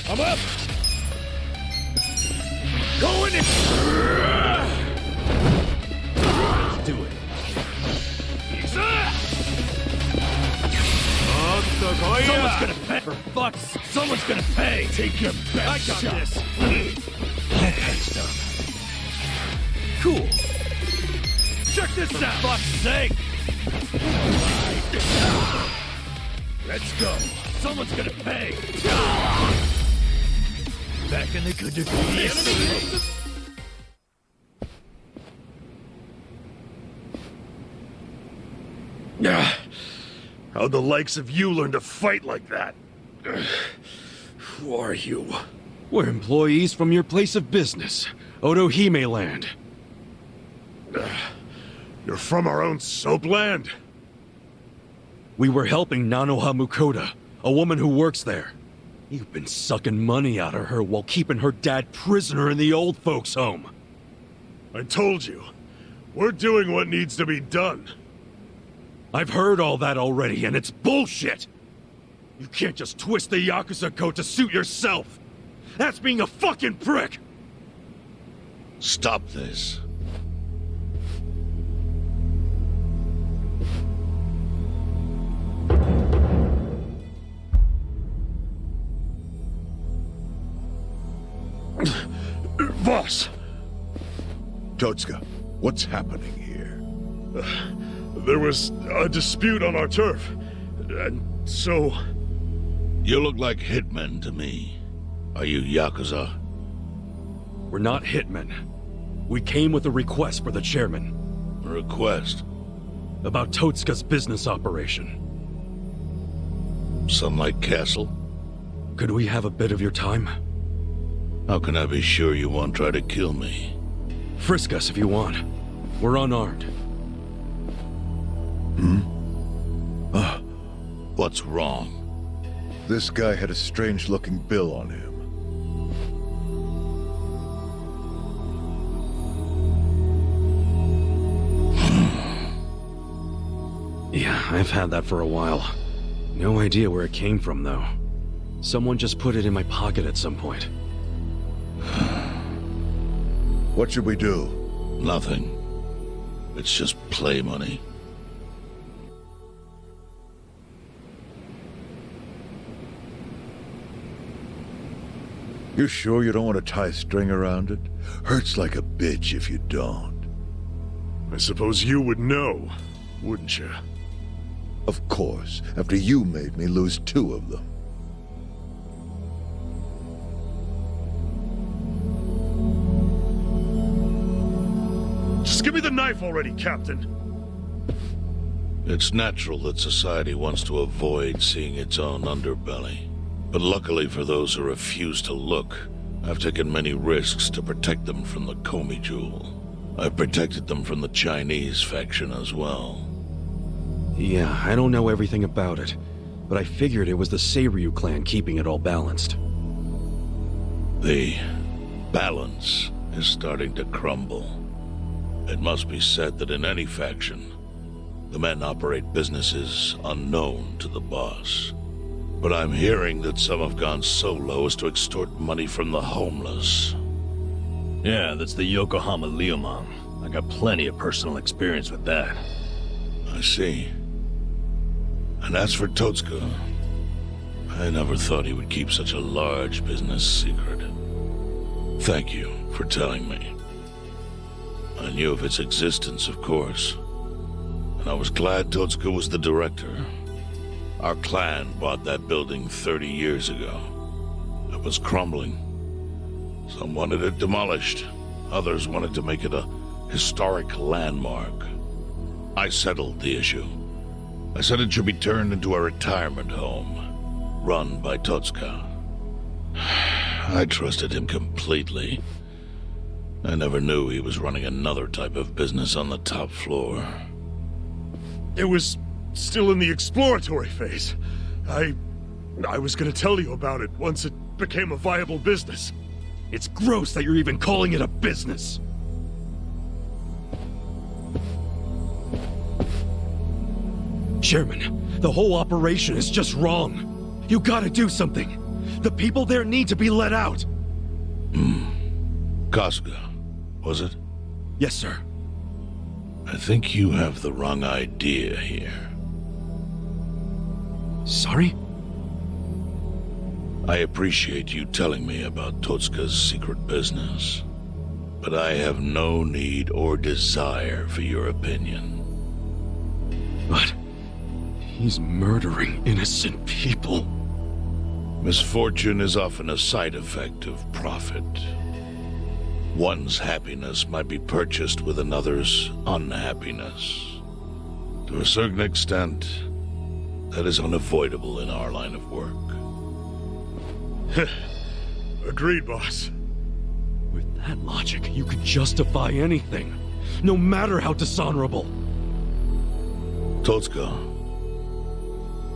I'm up. Going in. Let's do it. Someone's gonna pay. For fuck's sake, someone's gonna pay. Take your best shot. I got this. That's done. Cool. Check this out. For fuck's sake. Let's go. Someone's gonna pay. Back in the good to be. How'd the likes of you learn to fight like that? Who are you? We're employees from your place of business, Otohime Land. You're from our own soapland? We were helping Nanoha Mukoda, a woman who works there. You've been sucking money out of her while keeping her dad prisoner in the old folks' home. I told you, we're doing what needs to be done. I've heard all that already, and it's bullshit! You can't just twist the Yakuza code to suit yourself! That's being a fucking prick! Stop this. Boss! Totsuka, what's happening here? There was a dispute on our turf, and so... You look like hitmen to me. Are you Yakuza? We're not hitmen. We came with a request for the chairman. A request? About Totsuka's business operation. Sunlight Castle? Could we have a bit of your time? How can I be sure you won't try to kill me? Frisk us if you want. We're unarmed. Hmm? What's wrong? This guy had a strange-looking bill on him. Yeah, I've had that for a while. No idea where it came from, though. Someone just put it in my pocket at some point. What should we do? Nothing. It's just play money. You sure you don't want to tie a string around it? Hurts like a bitch if you don't. I suppose you would know, wouldn't you? Of course, after you made me lose 2 of them. Just give me the knife already, Captain. It's natural that society wants to avoid seeing its own underbelly. But luckily for those who refuse to look, I've taken many risks to protect them from the Comey Jewel. I've protected them from the Chinese faction as well. Yeah, I don't know everything about it, but I figured it was the Seiryu clan keeping it all balanced. The balance is starting to crumble. It must be said that in any faction, the men operate businesses unknown to the boss. But I'm hearing that some have gone so low as to extort money from the homeless. Yeah, that's the Yokohama Liumang. I got plenty of personal experience with that. I see. And as for Totsuka, I never thought he would keep such a large business secret. Thank you for telling me. I knew of its existence, of course. And I was glad Totsuka was the director. Our clan bought that building 30 years ago. It was crumbling. Some wanted it demolished. Others wanted to make it a historic landmark. I settled the issue. I said it should be turned into a retirement home, run by Totsuka. I trusted him completely. I never knew he was running another type of business on the top floor. It was still in the exploratory phase. I was gonna tell you about it once it became a viable business. It's gross that you're even calling it a business. Chairman, the whole operation is just wrong. You gotta do something. The people there need to be let out. Kasuga, was it? Yes, sir. I think you have the wrong idea here. Sorry? I appreciate you telling me about Totsuka's secret business, but I have no need or desire for your opinion. But he's murdering innocent people. Misfortune is often a side effect of profit. One's happiness might be purchased with another's unhappiness. To a certain extent, that is unavoidable in our line of work. Agreed, boss. With that logic, you could justify anything, no matter how dishonorable. Totsuka,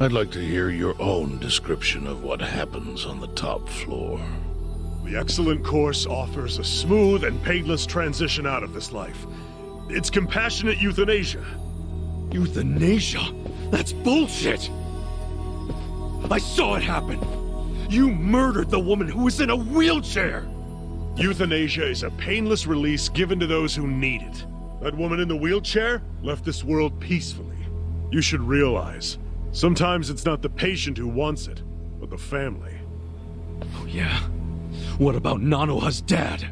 I'd like to hear your own description of what happens on the top floor. The excellent course offers a smooth and painless transition out of this life. It's compassionate euthanasia. Euthanasia? That's bullshit! I saw it happen! You murdered the woman who was in a wheelchair! Euthanasia is a painless release given to those who need it. That woman in the wheelchair left this world peacefully. You should realize, sometimes it's not the patient who wants it, but the family. Oh yeah? What about Nanoha's dad?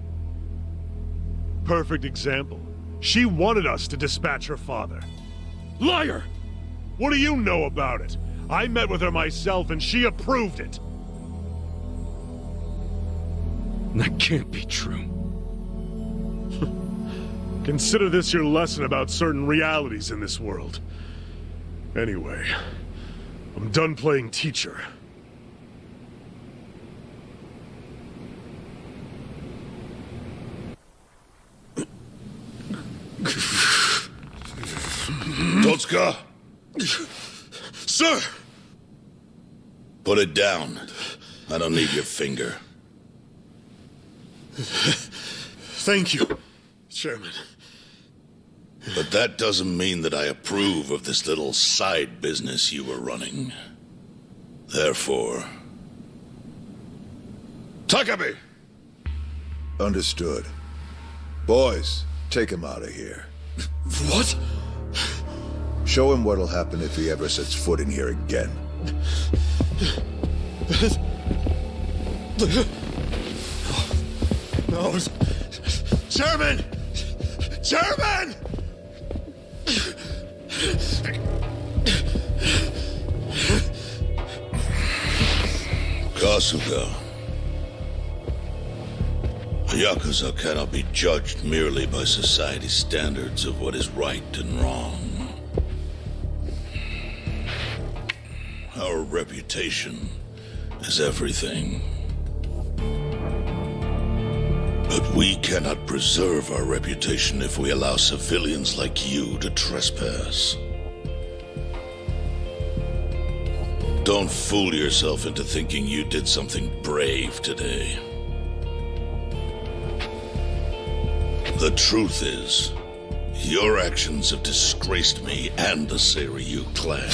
Perfect example. She wanted us to dispatch her father. Liar! What do you know about it? I met with her myself and she approved it. That can't be true. Consider this your lesson about certain realities in this world. Anyway, I'm done playing teacher. Totsuka! Sir! Put it down. I don't need your finger. Thank you, Chairman. But that doesn't mean that I approve of this little side business you were running. Therefore... Takebe! Understood. Boys, take him out of here. What? Show him what'll happen if he ever sets foot in here again. No, Chairman! Chairman! Kasuga. A Yakuza cannot be judged merely by society's standards of what is right and wrong. Our reputation is everything. But we cannot preserve our reputation if we allow civilians like you to trespass. Don't fool yourself into thinking you did something brave today. The truth is, your actions have disgraced me and the Seiryu clan.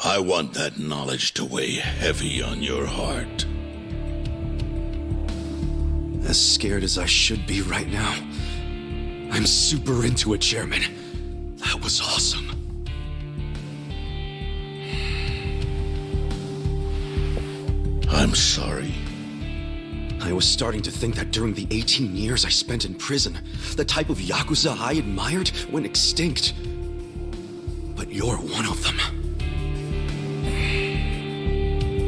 I want that knowledge to weigh heavy on your heart. As scared as I should be right now, I'm super into it, Chairman. That was awesome. I'm sorry. I was starting to think that during the 18 years I spent in prison, the type of Yakuza I admired went extinct. But you're one of them.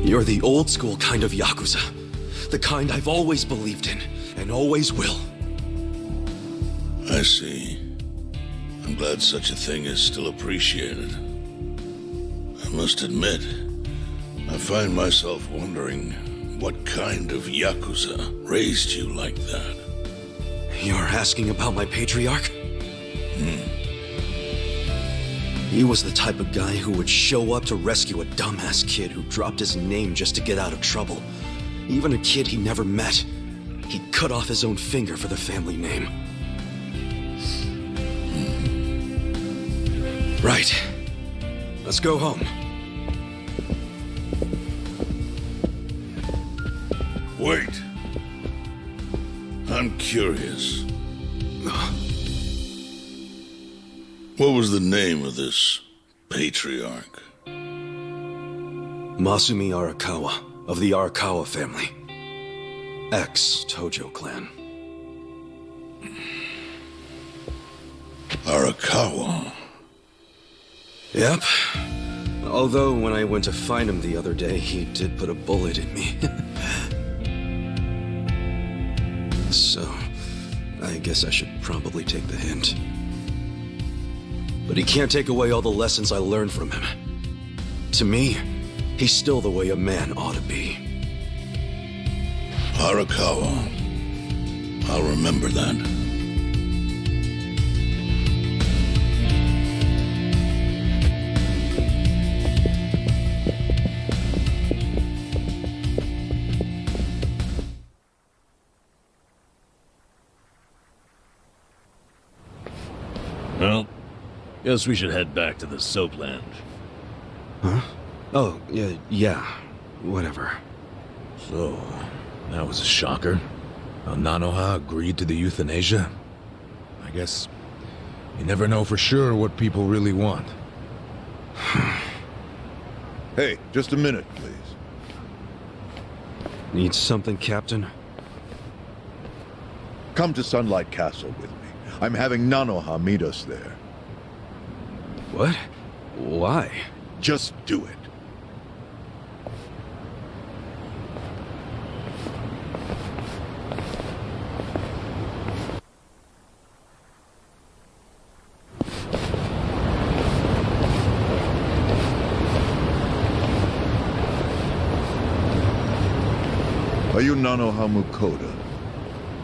You're the old school kind of Yakuza. The kind I've always believed in, and always will. I see. I'm glad such a thing is still appreciated. I must admit, I find myself wondering what kind of Yakuza raised you like that. You're asking about my patriarch? He was the type of guy who would show up to rescue a dumbass kid who dropped his name just to get out of trouble. Even a kid he never met. He'd cut off his own finger for the family name. Right. Let's go home. Wait. I'm curious. What was the name of this patriarch? Masumi Arakawa, of the Arakawa family. Ex-Tojo clan. Arakawa? Yep. Although when I went to find him the other day, he did put a bullet in me. So, I guess I should probably take the hint. But he can't take away all the lessons I learned from him. To me, he's still the way a man ought to be. Arakawa. I'll remember that. Well, guess we should head back to the Soapland. Huh? Oh, yeah. Whatever. So, that was a shocker. How Nanoha agreed to the euthanasia? I guess you never know for sure what people really want. Hey, just a minute, please. Need something, Captain? Come to Sunlight Castle with me. I'm having Nanoha meet us there. What? Why? Just do it. Are you Nanoha Mukoda?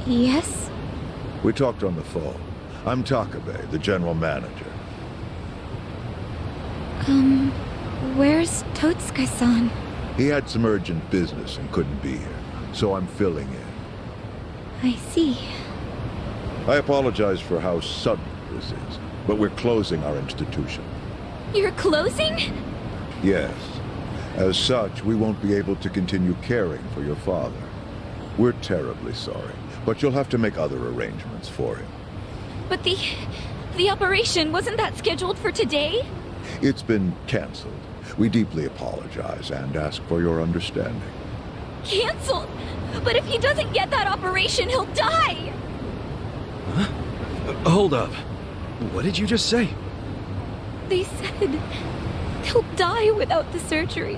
Yes? We talked on the phone. I'm Takebe, the general manager. Where's Totsuka-san? He had some urgent business and couldn't be here, so I'm filling in. I see. I apologize for how sudden this is, but we're closing our institution. You're closing? Yes. As such, we won't be able to continue caring for your father. We're terribly sorry, but you'll have to make other arrangements for him. But the operation, wasn't that scheduled for today? It's been canceled. We deeply apologize and ask for your understanding. Canceled? But if he doesn't get that operation, he'll die! Huh? Hold up. What did you just say? They said he'll die without the surgery.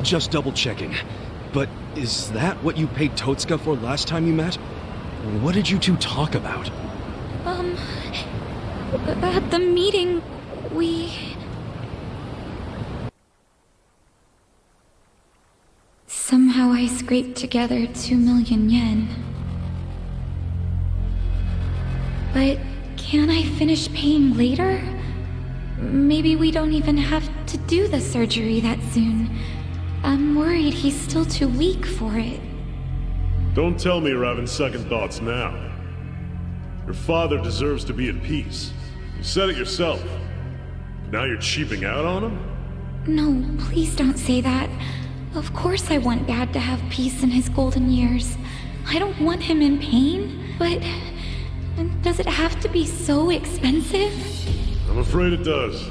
Just double checking. But is that what you paid Totsuka for last time you met? What did you two talk about? At the meeting, Somehow I scraped together 2 million yen. But can't I finish paying later? Maybe we don't even have to do the surgery that soon. I'm worried he's still too weak for it. Don't tell me you're having second thoughts now. Your father deserves to be at peace. You said it yourself. Now you're cheaping out on him? No, please don't say that. Of course I want Dad to have peace in his golden years. I don't want him in pain, but does it have to be so expensive? I'm afraid it does.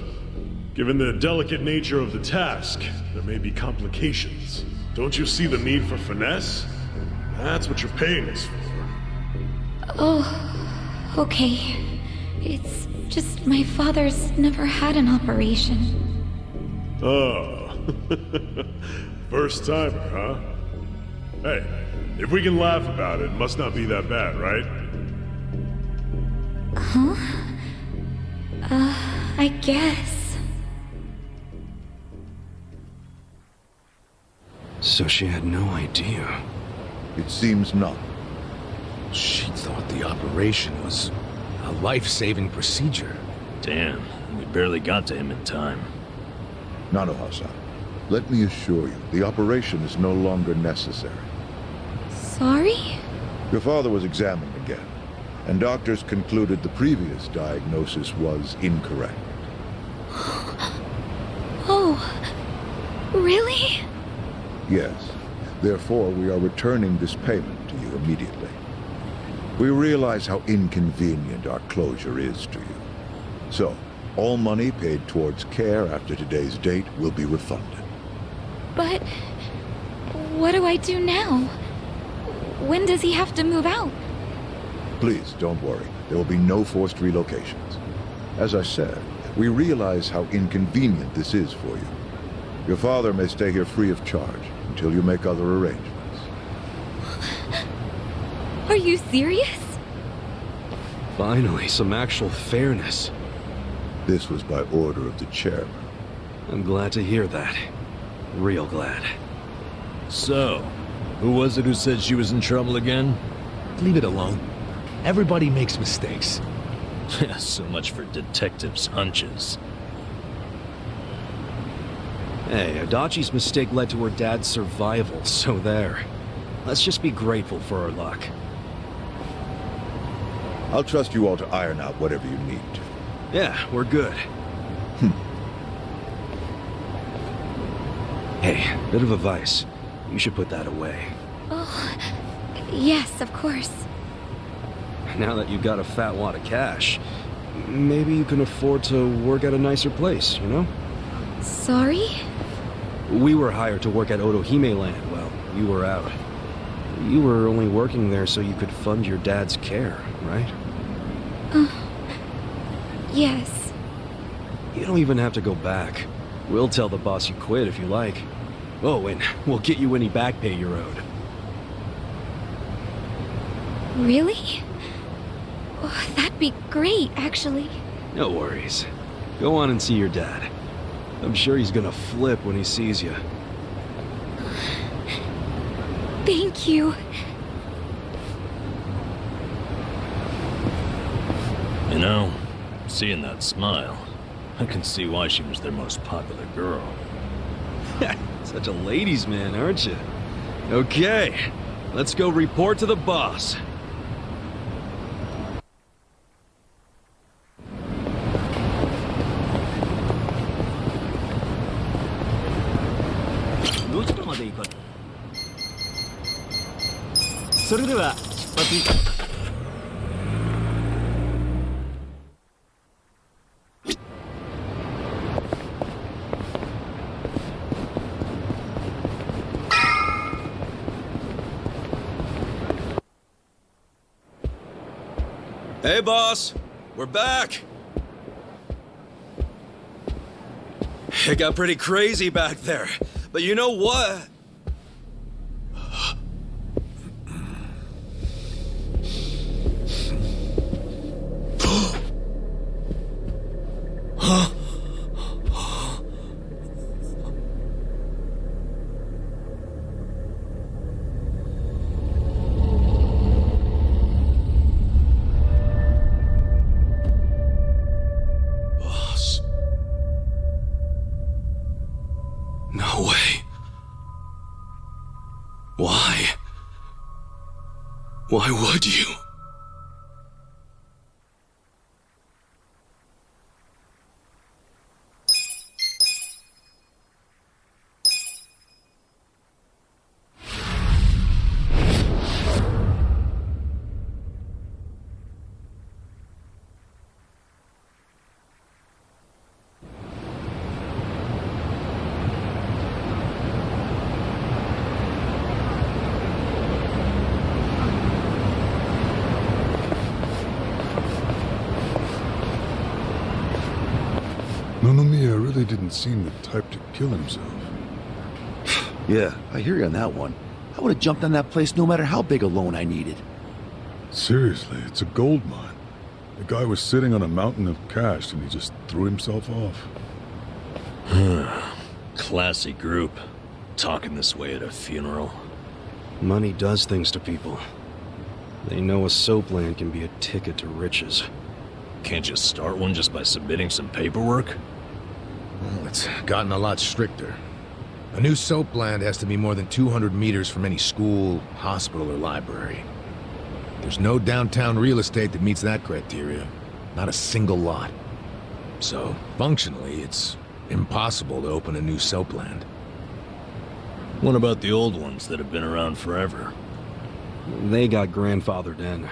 Given the delicate nature of the task, there may be complications. Don't you see the need for finesse? That's what you're paying us for. Oh, okay. It's just my father's never had an operation. Oh. First timer, huh? Hey, if we can laugh about it, it must not be that bad, right? Huh? I guess. So she had no idea. It seems not. She thought the operation was a life-saving procedure. Damn, we barely got to him in time. Nanoha-san, let me assure you, the operation is no longer necessary. Sorry? Your father was examined again, and doctors concluded the previous diagnosis was incorrect. Oh, really? Yes. Therefore, we are returning this payment to you immediately. We realize how inconvenient our closure is to you. So, all money paid towards care after today's date will be refunded. But what do I do now? When does he have to move out? Please, don't worry. There will be no forced relocations. As I said, we realize how inconvenient this is for you. Your father may stay here free of charge until you make other arrangements. Are you serious? Finally, some actual fairness. This was by order of the chairman. I'm glad to hear that. Real glad. So, who was it who said she was in trouble again? Leave it alone. Everybody makes mistakes. So much for detectives' hunches. Hey, Adachi's mistake led to her dad's survival, so there. Let's just be grateful for our luck. I'll trust you all to iron out whatever you need to. Yeah, we're good. Hey, bit of advice. You should put that away. Oh, yes, of course. Now that you got a fat wad of cash, maybe you can afford to work at a nicer place, you know? Sorry? We were hired to work at Otohime Land while you were out. You were only working there so you could fund your dad's care, right? Yes. You don't even have to go back. We'll tell the boss you quit if you like. Oh, and we'll get you any back pay you're owed. Really? Oh, that'd be great, actually. No worries. Go on and see your dad. I'm sure he's gonna flip when he sees you. Thank you. You know, seeing that smile, I can see why she was their most popular girl. Such a ladies' man, aren't you? Okay, let's go report to the boss. Hey, boss. We're back. It got pretty crazy back there. But you know what? No way. Why? Why would you? Nonomiya really didn't seem the type to kill himself. Yeah, I hear you on that one. I would have jumped on that place no matter how big a loan I needed. Seriously, it's a gold mine. The guy was sitting on a mountain of cash and he just threw himself off. Classy group. Talking this way at a funeral. Money does things to people. They know a soap land can be a ticket to riches. Can't you start one just by submitting some paperwork? Well, it's gotten a lot stricter. A new soap land has to be more than 200 meters from any school, hospital, or library. There's no downtown real estate that meets that criteria. Not a single lot. So, functionally, it's impossible to open a new soap land. What about the old ones that have been around forever? They got grandfathered in.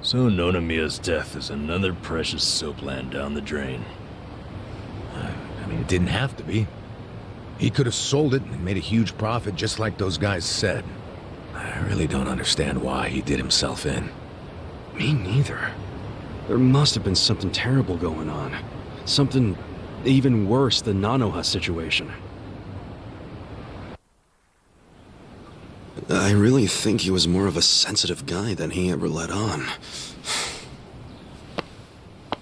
So Nonomiya's death is another precious soap land down the drain. I mean, it didn't have to be. He could have sold it and made a huge profit just like those guys said. I really don't understand why he did himself in. Me neither. There must have been something terrible going on. Something even worse than Nanoha's situation. I really think he was more of a sensitive guy than he ever let on.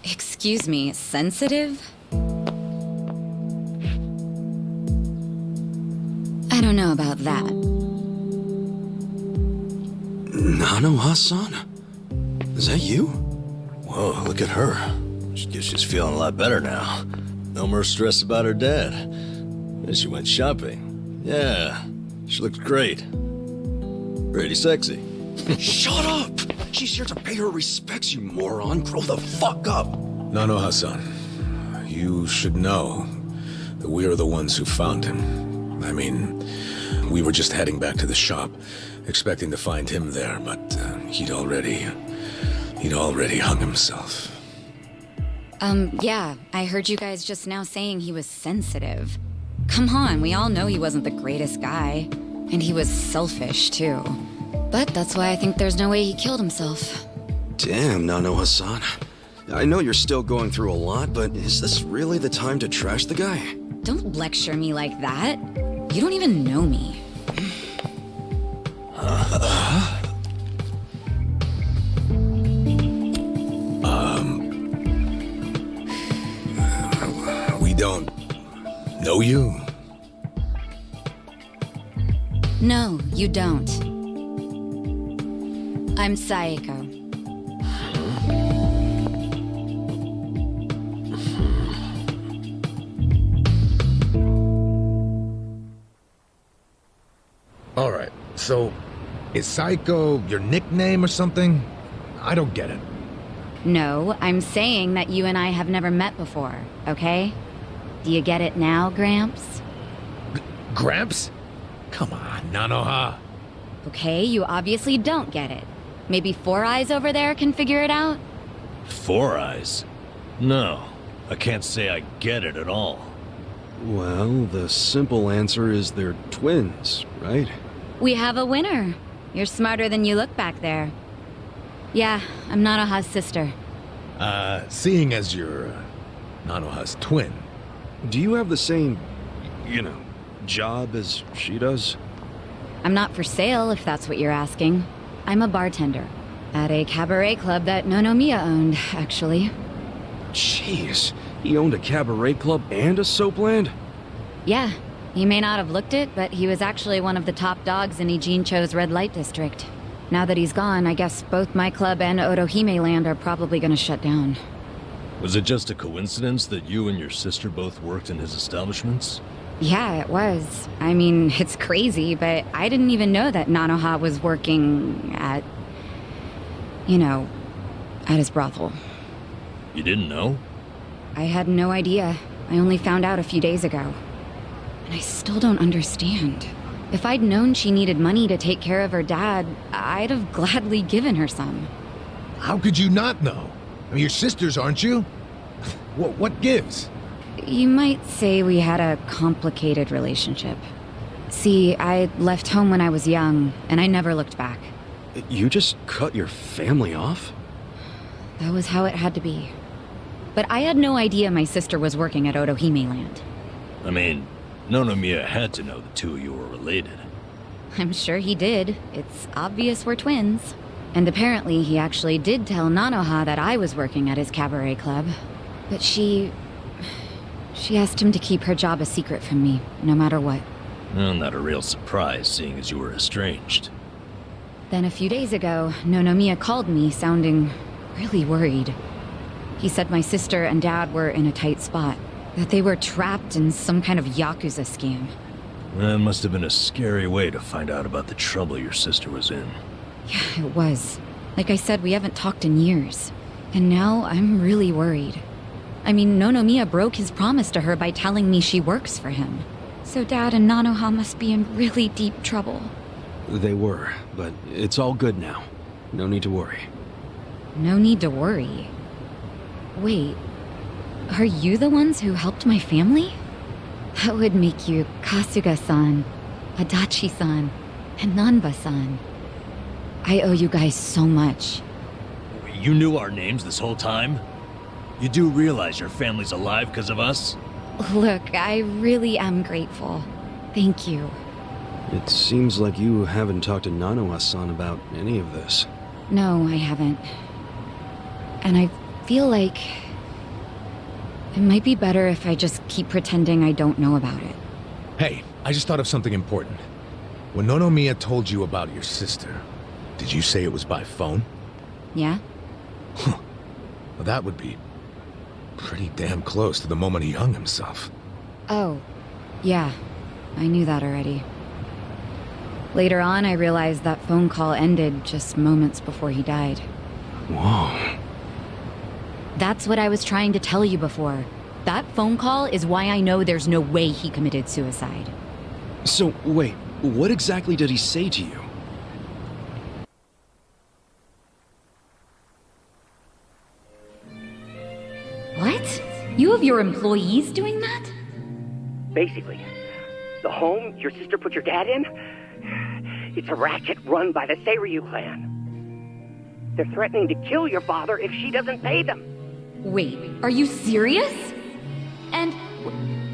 Excuse me, sensitive? I don't know about that. Nanoha-san? Is that you? Whoa, look at her. She guess she's feeling a lot better now. No more stress about her dad. And she went shopping. Yeah, she looks great. Pretty sexy. Shut up! She's here to pay her respects, you moron. Grow the fuck up! Nanoha-san, you should know that we are the ones who found him. I mean, we were just heading back to the shop, expecting to find him there, but he'd already hung himself. Yeah, I heard you guys just now saying he was sensitive. Come on, we all know he wasn't the greatest guy. And he was selfish, too. But that's why I think there's no way he killed himself. Damn, Nanoha-san. I know you're still going through a lot, but is this really the time to trash the guy? Don't lecture me like that. You don't even know me. We don't know you? No, you don't. I'm Saeko. Alright, so is Psycho your nickname or something? I don't get it. No, I'm saying that you and I have never met before, okay? Do you get it now, Gramps? Gramps? Come on, Nanoha. Okay, you obviously don't get it. Maybe Four Eyes over there can figure it out? Four Eyes? No, I can't say I get it at all. Well, the simple answer is they're twins, right? We have a winner. You're smarter than you look back there. Yeah, I'm Nanoha's sister. Seeing as you're Nanoha's twin. Do you have the same, job as she does? I'm not for sale, if that's what you're asking. I'm a bartender. At a cabaret club that Nonomiya owned, actually. Jeez, he owned a cabaret club and a soapland? Yeah, he may not have looked it, but he was actually one of the top dogs in Ijincho's red light district. Now that he's gone, I guess both my club and Otohime Land are probably gonna shut down. Was it just a coincidence that you and your sister both worked in his establishments? Yeah, it was. I mean, it's crazy, but I didn't even know that Nanoha was working at... at his brothel. You didn't know? I had no idea. I only found out a few days ago. And I still don't understand. If I'd known she needed money to take care of her dad, I'd have gladly given her some. How could you not know? I mean, you're sisters, aren't you? What gives? You might say we had a complicated relationship. See, I left home when I was young, and I never looked back. You just cut your family off? That was how it had to be. But I had no idea my sister was working at Otohime Land. I mean, Nonomiya had to know the two of you were related. I'm sure he did. It's obvious we're twins. And apparently he actually did tell Nanoha that I was working at his cabaret club. But she asked him to keep her job a secret from me, no matter what. Well, not a real surprise, seeing as you were estranged. Then a few days ago, Nonomiya called me, sounding really worried. He said my sister and dad were in a tight spot, that they were trapped in some kind of Yakuza scam. That must have been a scary way to find out about the trouble your sister was in. Yeah, it was. Like I said, we haven't talked in years. And now I'm really worried. I mean, Nonomiya broke his promise to her by telling me she works for him. So Dad and Nanoha must be in really deep trouble. They were, but it's all good now. No need to worry. No need to worry. Wait, are you the ones who helped my family? That would make you Kasuga-san, Adachi-san, and Nanba-san. I owe you guys so much. You knew our names this whole time? You do realize your family's alive because of us? Look, I really am grateful. Thank you. It seems like you haven't talked to Nanoha-san about any of this. No, I haven't. And I feel like it might be better if I just keep pretending I don't know about it. Hey, I just thought of something important. When Nonomiya told you about your sister, did you say it was by phone? Yeah? Well, that would be pretty damn close to the moment he hung himself. Oh, yeah. I knew that already. Later on, I realized that phone call ended just moments before he died. Whoa. That's what I was trying to tell you before. That phone call is why I know there's no way he committed suicide. So, wait, what exactly did he say to you? What? You have your employees doing that? Basically, the home your sister put your dad in, it's a racket run by the Seiryu clan. They're threatening to kill your father if she doesn't pay them. Wait, are you serious? And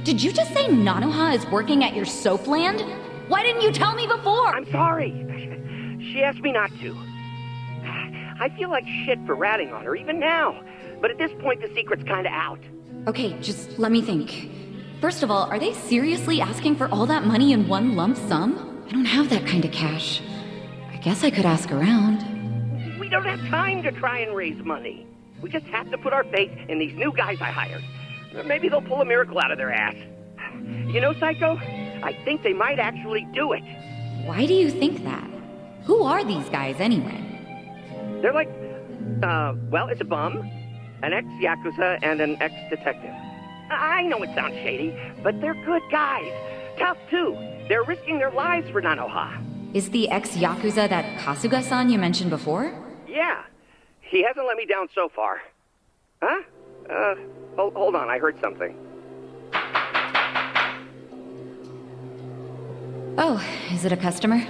did you just say Nanoha is working at your soapland? Why didn't you tell me before? I'm sorry. She asked me not to. I feel like shit for ratting on her even now. But at this point, the secret's kinda out. Okay, just let me think. First of all, are they seriously asking for all that money in one lump sum? I don't have that kind of cash. I guess I could ask around. We don't have time to try and raise money. We just have to put our faith in these new guys I hired. Maybe they'll pull a miracle out of their ass. You know, Psycho? I think they might actually do it. Why do you think that? Who are these guys anyway? They're like, well, it's a bum, an ex-Yakuza, and an ex-detective. I know it sounds shady, but they're good guys. Tough, too. They're risking their lives for Nanoha. Is the ex-Yakuza that Kasuga-san you mentioned before? Yeah. He hasn't let me down so far. Huh? Hold on, I heard something. Oh, is it a customer?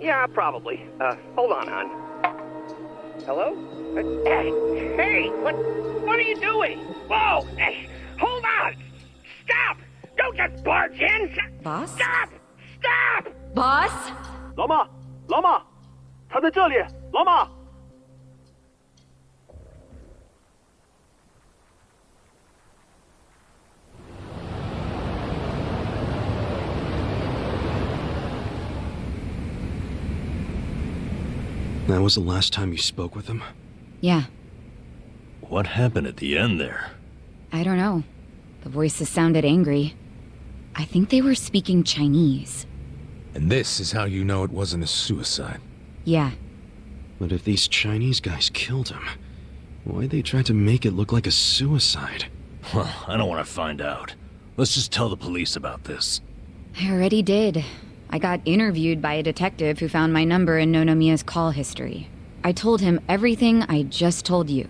Yeah, probably. Hold on, hon. Hello? Hey, what are you doing? Whoa! Hey, hold on! Stop! Don't just barge in! Boss? Stop! Boss? 老妈，老妈，他在这里，老妈。 That was the last time you spoke with him? Yeah. What happened at the end there? I don't know. The voices sounded angry. I think they were speaking Chinese. And this is how you know it wasn't a suicide. Yeah. But if these Chinese guys killed him, why'd they try to make it look like a suicide? Well, I don't want to find out. Let's just tell the police about this. I already did. I got interviewed by a detective who found my number in Nonomiya's call history. I told him everything I just told you.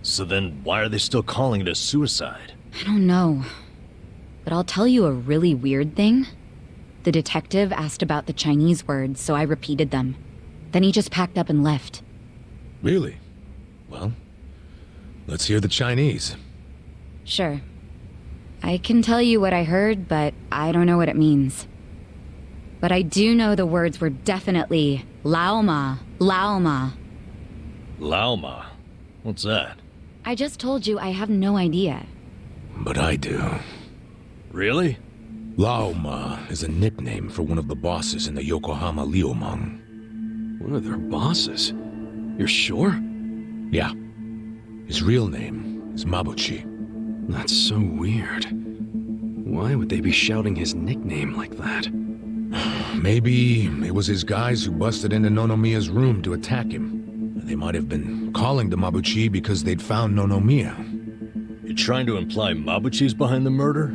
So then why are they still calling it a suicide? I don't know. But I'll tell you a really weird thing. The detective asked about the Chinese words, so I repeated them. Then he just packed up and left. Really? Well, let's hear the Chinese. Sure. I can tell you what I heard, but I don't know what it means. But I do know the words were definitely Laoma, Laoma. Laoma? What's that? I just told you I have no idea. But I do. Really? Laoma is a nickname for one of the bosses in the Yokohama Liumang. One of their bosses? You're sure? Yeah. His real name is Mabuchi. That's so weird. Why would they be shouting his nickname like that? Maybe it was his guys who busted into Nonomiya's room to attack him. They might have been calling to Mabuchi because they'd found Nonomiya. You're trying to imply Mabuchi's behind the murder?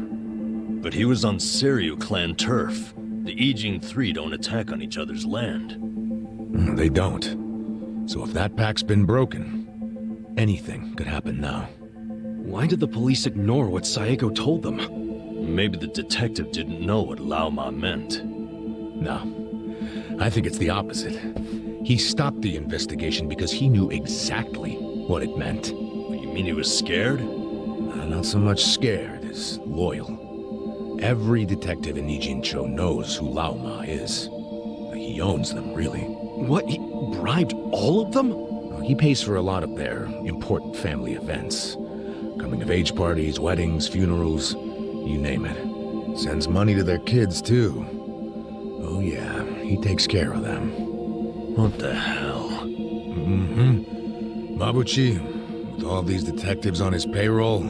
But he was on Seiryu clan turf. The Ijin Three don't attack on each other's land. They don't. So if that pact's been broken, anything could happen now. Why did the police ignore what Saeko told them? Maybe the detective didn't know what Laoma meant. No. I think it's the opposite. He stopped the investigation because he knew exactly what it meant. You mean he was scared? Not so much scared as loyal. Every detective in Nijincho knows who Laoma is. He owns them, really. What? He bribed all of them? He pays for a lot of their important family events. Coming-of-age parties, weddings, funerals, you name it. Sends money to their kids, too. Oh yeah, he takes care of them. What the hell? Mabuchi, with all these detectives on his payroll,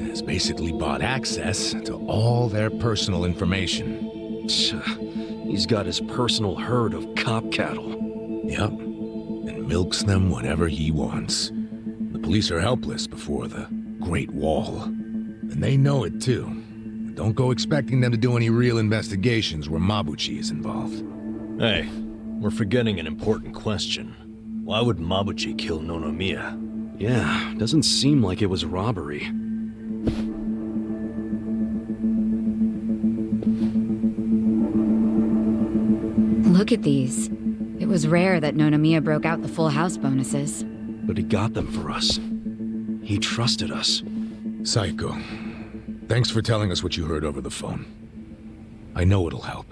has basically bought access to all their personal information. He's got his personal herd of cop cattle. Yep, and milks them whenever he wants. The police are helpless before the Great Wall. And they know it too. Don't go expecting them to do any real investigations where Mabuchi is involved. Hey, we're forgetting an important question. Why would Mabuchi kill Nonomiya? Yeah, doesn't seem like it was robbery. Look at these. It was rare that Nonomiya broke out the full house bonuses. But he got them for us. He trusted us. Saeko, thanks for telling us what you heard over the phone. I know it'll help.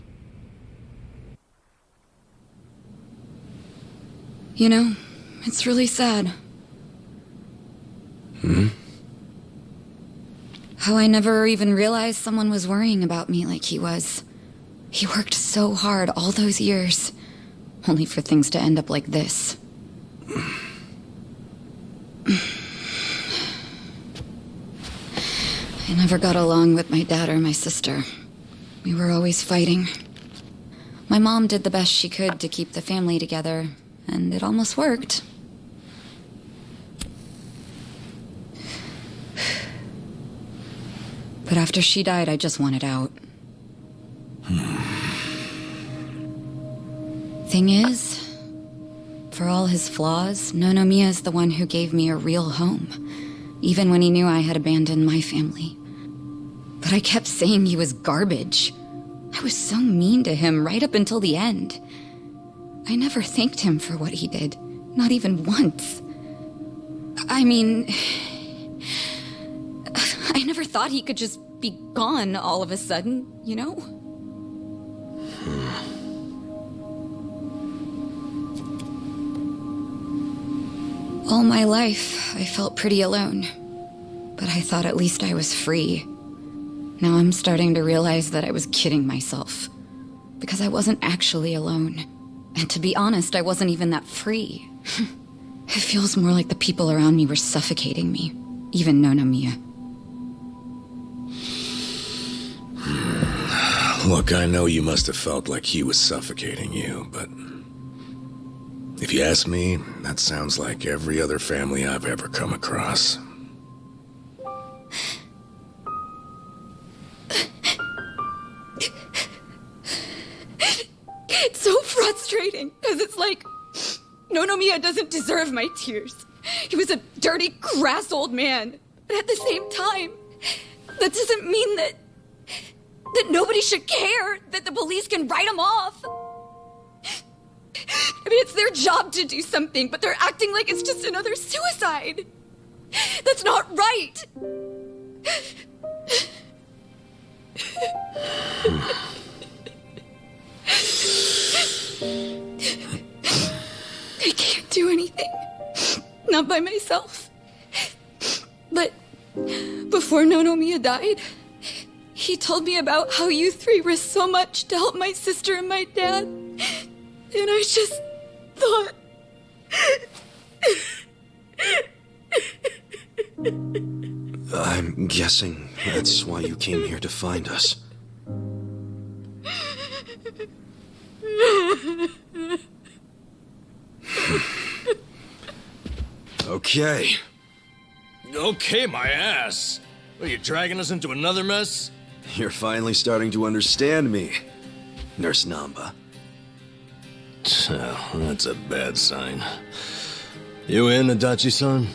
You know, it's really sad. How I never even realized someone was worrying about me like he was. He worked so hard all those years, only for things to end up like this. I never got along with my dad or my sister. We were always fighting. My mom did the best she could to keep the family together, and it almost worked. But after she died, I just wanted out. Thing is, for all his flaws, Nonomiya is the one who gave me a real home, even when he knew I had abandoned my family. But I kept saying he was garbage. I was so mean to him right up until the end. I never thanked him for what he did, not even once. I mean, I never thought he could just be gone all of a sudden, you know? All my life, I felt pretty alone. But I thought at least I was free. Now I'm starting to realize that I was kidding myself. Because I wasn't actually alone. And to be honest, I wasn't even that free. It feels more like the people around me were suffocating me. Even Nonomiya. Look, I know you must have felt like he was suffocating you, but... if you ask me, that sounds like every other family I've ever come across. It's so frustrating, because it's like... Nonomiya doesn't deserve my tears. He was a dirty, crass old man. But at the same time, that doesn't mean that nobody should care, that the police can write him off. I mean, it's their job to do something, but they're acting like it's just another suicide. That's not right. I can't do anything. Not by myself. But before Nonomiya died, he told me about how you three risked so much to help my sister and my dad. And I just thought... I'm guessing that's why you came here to find us. Okay. Okay, my ass. Are you dragging us into another mess? You're finally starting to understand me, Nurse Namba. Oh, that's a bad sign. You in, Adachi-san?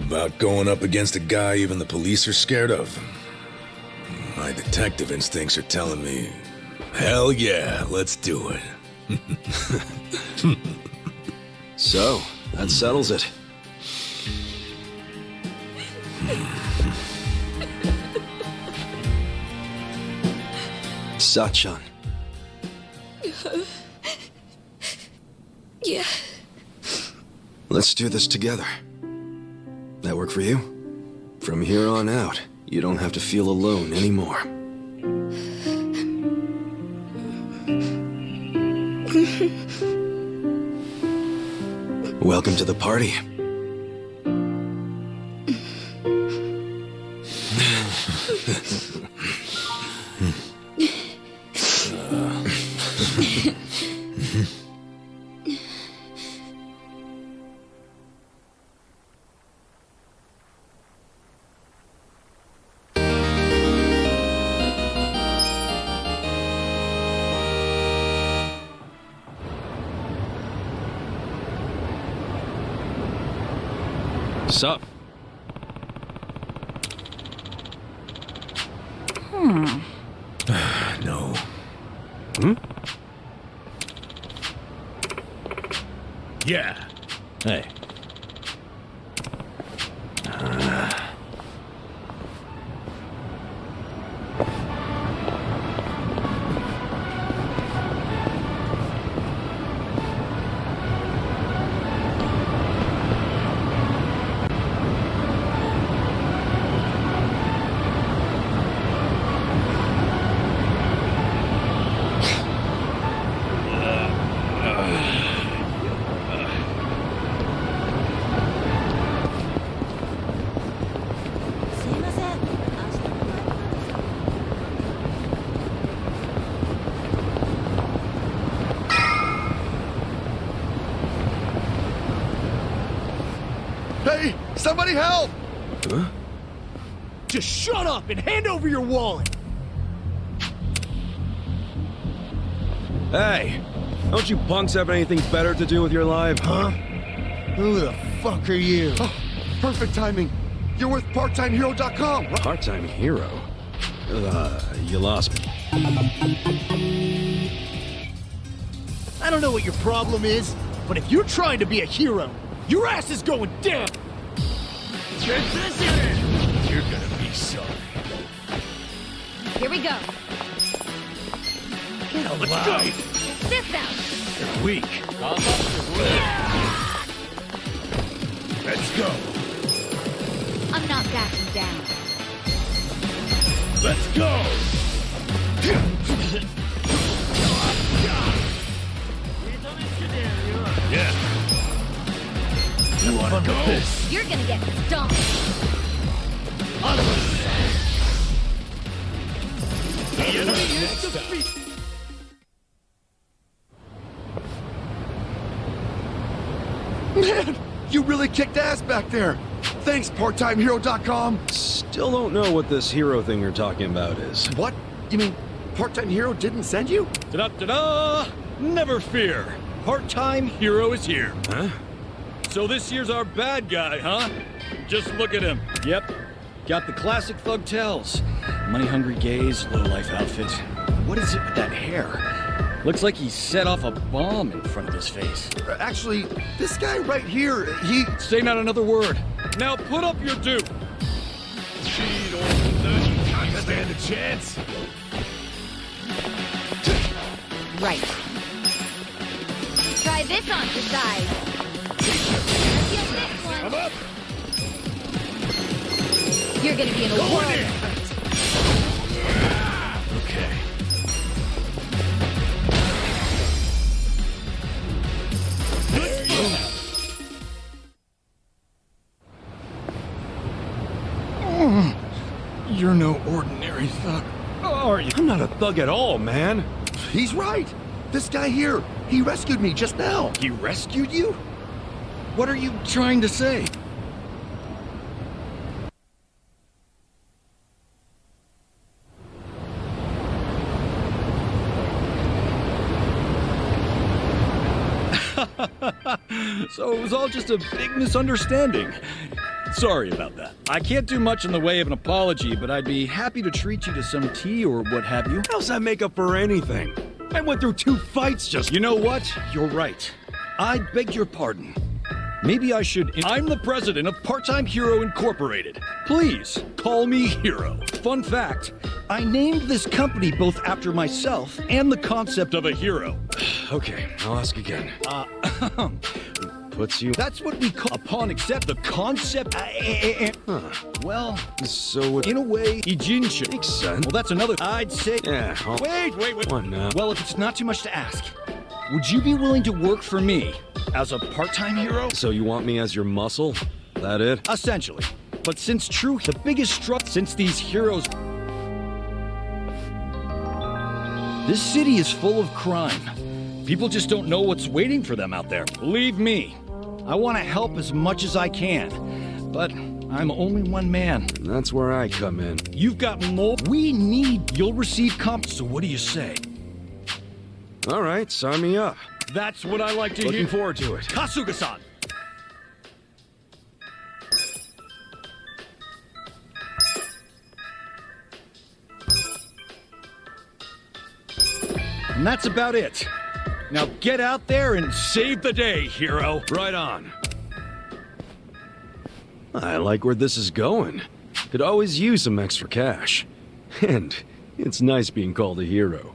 About going up against a guy even the police are scared of. My detective instincts are telling me, hell yeah, let's do it. So, that settles it. Sachan. Yeah. Let's do this together. That work for you? From here on out, you don't have to feel alone anymore. Welcome to the party. Sup? No. Yeah. Hey. Hey, somebody help! Huh? Just shut up and hand over your wallet! Hey, don't you punks have anything better to do with your life? Huh? Who the fuck are you? Oh, perfect timing. You're with PartTimeHero.com. Part-time hero? You lost me. I don't know what your problem is, but if you're trying to be a hero, your ass is going down! You're gonna be sorry. Here we go. Get alive! Sit down. You're weak. Let's go. I'm not backing down. Let's go! Yeah. You wanna go? You're gonna get stomped. The enemy is defeated. Man, you really kicked ass back there. Thanks, PartTimeHero.com. Still don't know what this hero thing you're talking about is. What? You mean Part-Time Hero didn't send you? Ta-da-ta-da! Never fear. Part-time hero is here. Huh? So this year's our bad guy, huh? Just look at him. Yep. Got the classic thug tells. Money-hungry gaze, low-life outfit. What is it with that hair? Looks like he set off a bomb in front of his face. Actually, this guy right here, he... Say not another word. Now put up your due. Can't stand a chance. Right. Try this on the side. Feel this one. I'm up. You're gonna be in a world. Okay. There you go. You're no ordinary thug. Are you? I'm not a thug at all, man. He's right. This guy here, he rescued me just now. He rescued you? What are you trying to say? So it was all just a big misunderstanding. Sorry about that. I can't do much in the way of an apology, but I'd be happy to treat you to some tea or what have you. How's that make up for anything? I went through 2 fights just... You know what? You're right. I beg your pardon. Maybe I should... I'm the president of Part-Time Hero Incorporated. Please, call me Hero. Fun fact, I named this company both after myself and the concept of a hero. Okay, I'll ask again. Puts you... That's what we call... Upon accept the concept... Huh. Well, So in a way, Ijinshin. makes sense. Well, that's another... I'd say... Yeah, I'll... Wait. One now. Well, if it's not too much to ask, would you be willing to work for me as a part-time hero? So you want me as your muscle? That it? Essentially. But since the biggest struggle since these heroes... This city is full of crime. People just don't know what's waiting for them out there. Believe me, I want to help as much as I can. But I'm only one man. And that's where I come in. You've got more. You'll receive comp. So what do you say? All right, sign me up. That's what I like to hear. Looking forward to it. Kasuga-san! And that's about it. Now get out there and save the day, hero. Right on. I like where this is going. Could always use some extra cash. And it's nice being called a hero.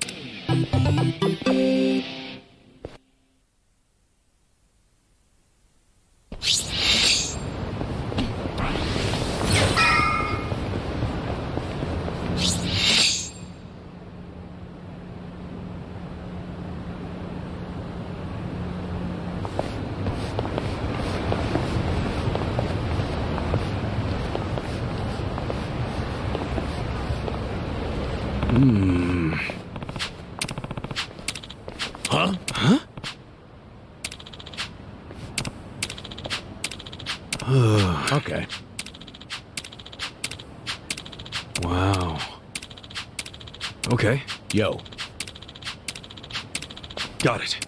Okay. Wow. Okay. Yo. Got it.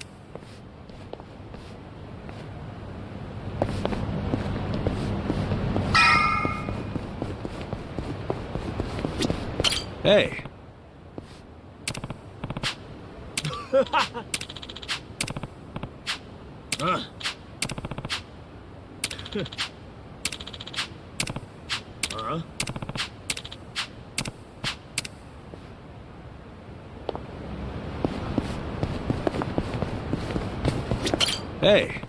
Hey. Huh? Huh? Hey.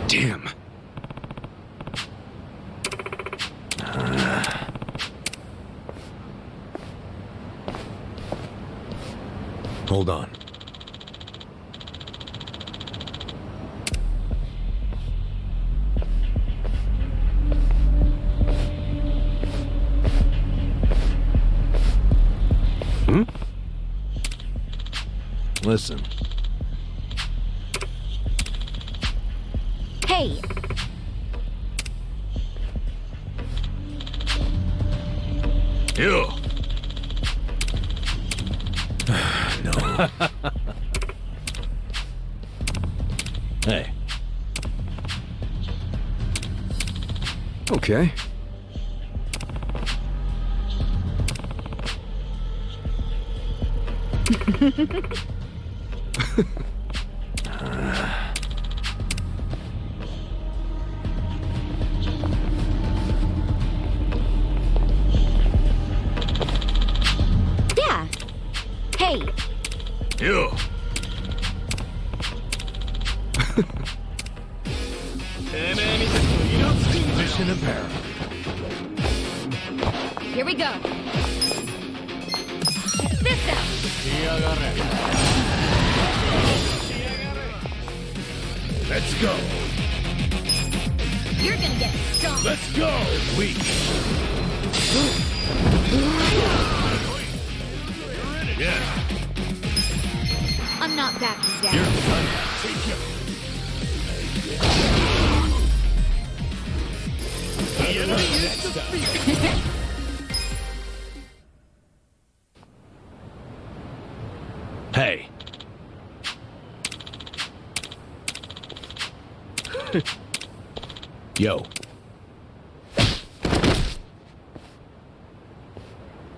Damn. Hold on. Listen. Hey, You! No. Hey. Okay. yeah. Hey, You! Mission apparent. here we go. This out. Let's go. You're gonna get stung. Let's go. Weak. Yeah. I'm not backing down. You're done. Take you. Hey. Yo.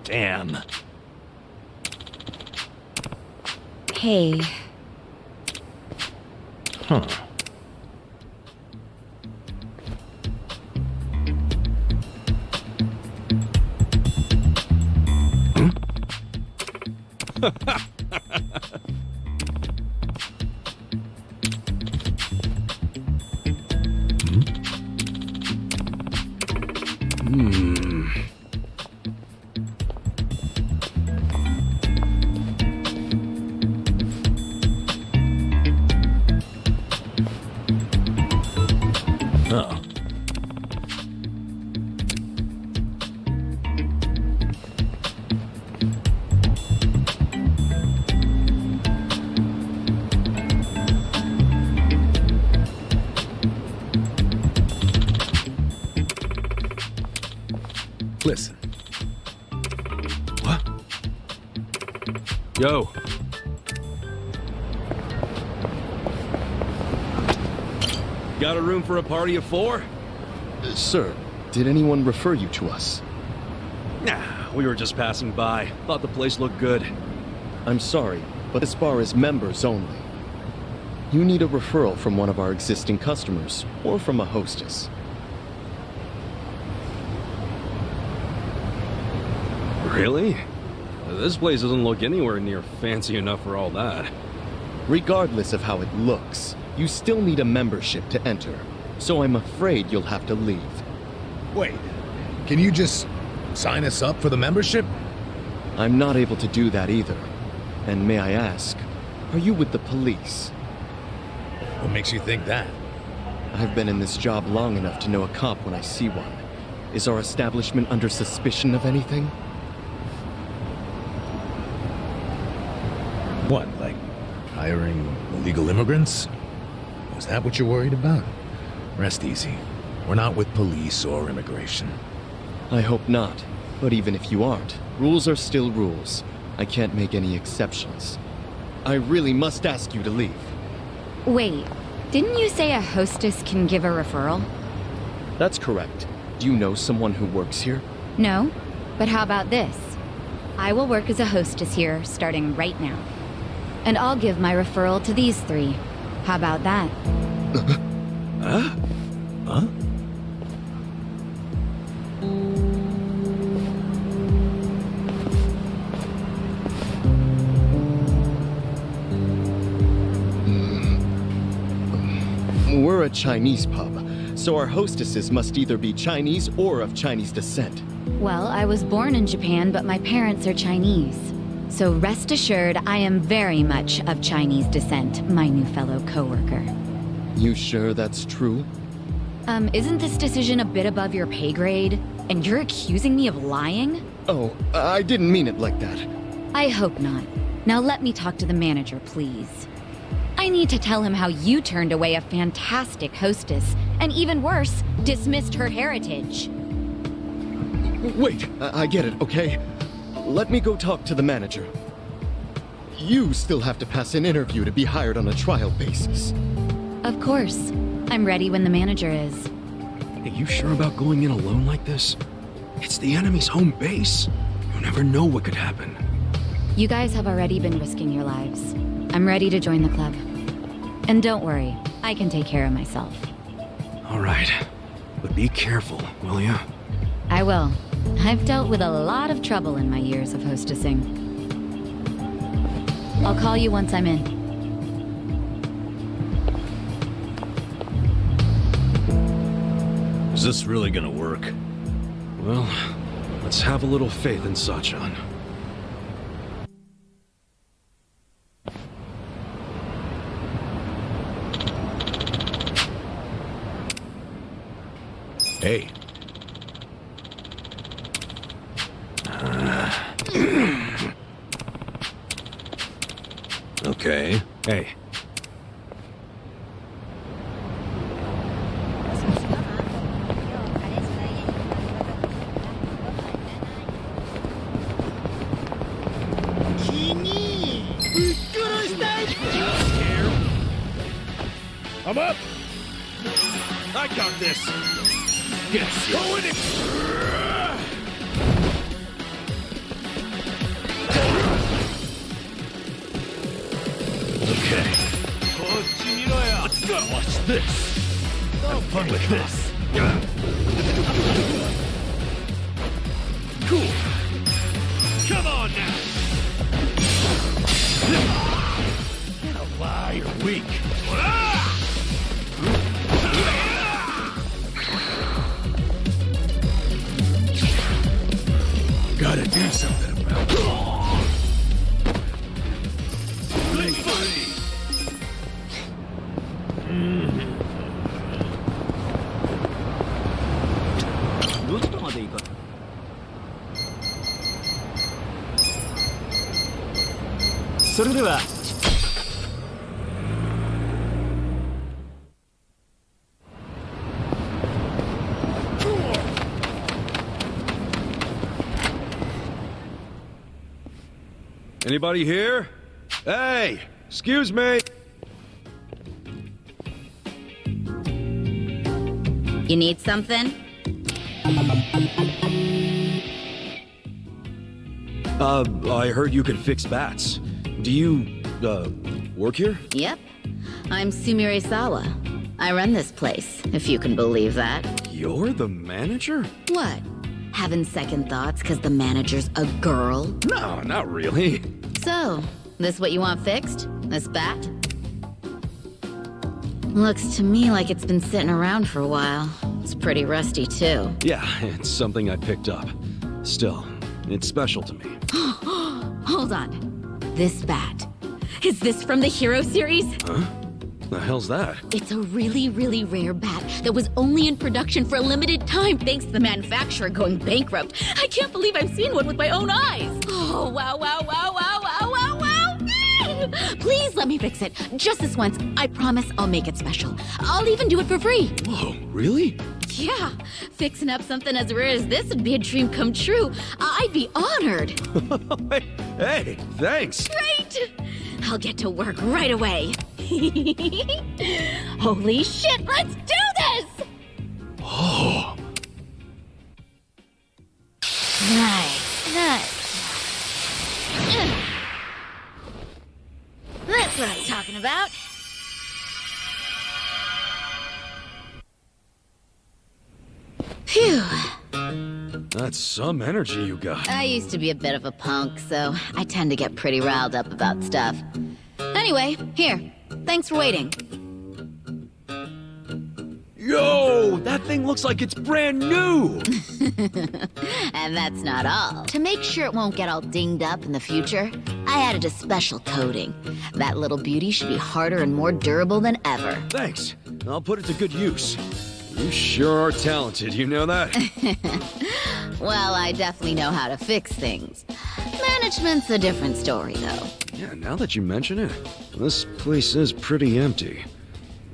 Damn. Hey, Huh. Oh. Listen. What? Yo. Got a room for a party of 4? Sir, did anyone refer you to us? Nah, we were just passing by. Thought the place looked good. I'm sorry, but this bar is members only. You need a referral from one of our existing customers, or from a hostess. Really? This place doesn't look anywhere near fancy enough for all that. Regardless of how it looks, you still need a membership to enter. So I'm afraid you'll have to leave. Wait, can you just sign us up for the membership? I'm not able to do that either. And may I ask, are you with the police? What makes you think that? I've been in this job long enough to know a cop when I see one. Is our establishment under suspicion of anything? What, like hiring illegal immigrants? Is that what you're worried about? Rest easy. We're not with police or immigration. I hope not. But even if you aren't, rules are still rules. I can't make any exceptions. I really must ask you to leave. Wait, didn't you say a hostess can give a referral? That's correct. Do you know someone who works here? No, but how about this? I will work as a hostess here starting right now. And I'll give my referral to these three. How about that? Huh? Huh? We're a Chinese pub, so our hostesses must either be Chinese or of Chinese descent. Well, I was born in Japan, but my parents are Chinese. So rest assured, I am very much of Chinese descent, my new fellow coworker. You sure that's true? Isn't this decision a bit above your pay grade? And you're accusing me of lying? Oh, I didn't mean it like that. I hope not. Now let me talk to the manager, please. I need to tell him how you turned away a fantastic hostess, and even worse, dismissed her heritage. Wait, I get it, okay? Let me go talk to the manager. You still have to pass an interview to be hired on a trial basis. Of course. I'm ready when the manager is. Are you sure about going in alone like this? It's the enemy's home base. You never know what could happen. You guys have already been risking your lives. I'm ready to join the club. And don't worry, I can take care of myself. All right. But be careful, will ya? I will. I've dealt with a lot of trouble in my years of hostessing. I'll call you once I'm in. Is this really gonna work? Well, let's have a little faith in Sachan. Hey. Okay. Hey. I'm up! I got this! Yes. Go in it! Okay. Let's go! Watch this! Have fun with this! Cool! Come on now! Gonna lie, you're weak! Gotta do something about it. Anybody here? Hey, excuse me. You need something? I heard you could fix bats. Do you, work here? Yep. I'm Sumire Sawa. I run this place, if you can believe that. You're the manager? What? Having second thoughts because the manager's a girl? No, not really. So, this what you want fixed? This bat? Looks to me like it's been sitting around for a while. It's pretty rusty, too. Yeah, it's something I picked up. Still, it's special to me. Hold on. This bat. Is this from the Hero series? Huh? The hell's that? It's a really, really rare bat that was only in production for a limited time thanks to the manufacturer going bankrupt. I can't believe I'm seeing one with my own eyes. Oh, wow, wow, wow, wow, wow, wow, wow. Please let me fix it. Just this once. I promise I'll make it special. I'll even do it for free. Whoa, really? Yeah. Fixing up something as rare as this would be a dream come true. I'd be honored. Hey, thanks. Great! I'll get to work right away. Holy shit, let's do this! Oh. Nice, nice. That's what I'm talking about. Phew. That's some energy you got. I used to be a bit of a punk, so I tend to get pretty riled up about stuff. Anyway, here. Thanks for waiting. Yo, that thing looks like it's brand new! And that's not all. To make sure it won't get all dinged up in the future, I added a special coating. That little beauty should be harder and more durable than ever. Thanks. I'll put it to good use. You sure are talented, you know that? Well, I definitely know how to fix things. Management's a different story, though. Yeah, now that you mention it, this place is pretty empty.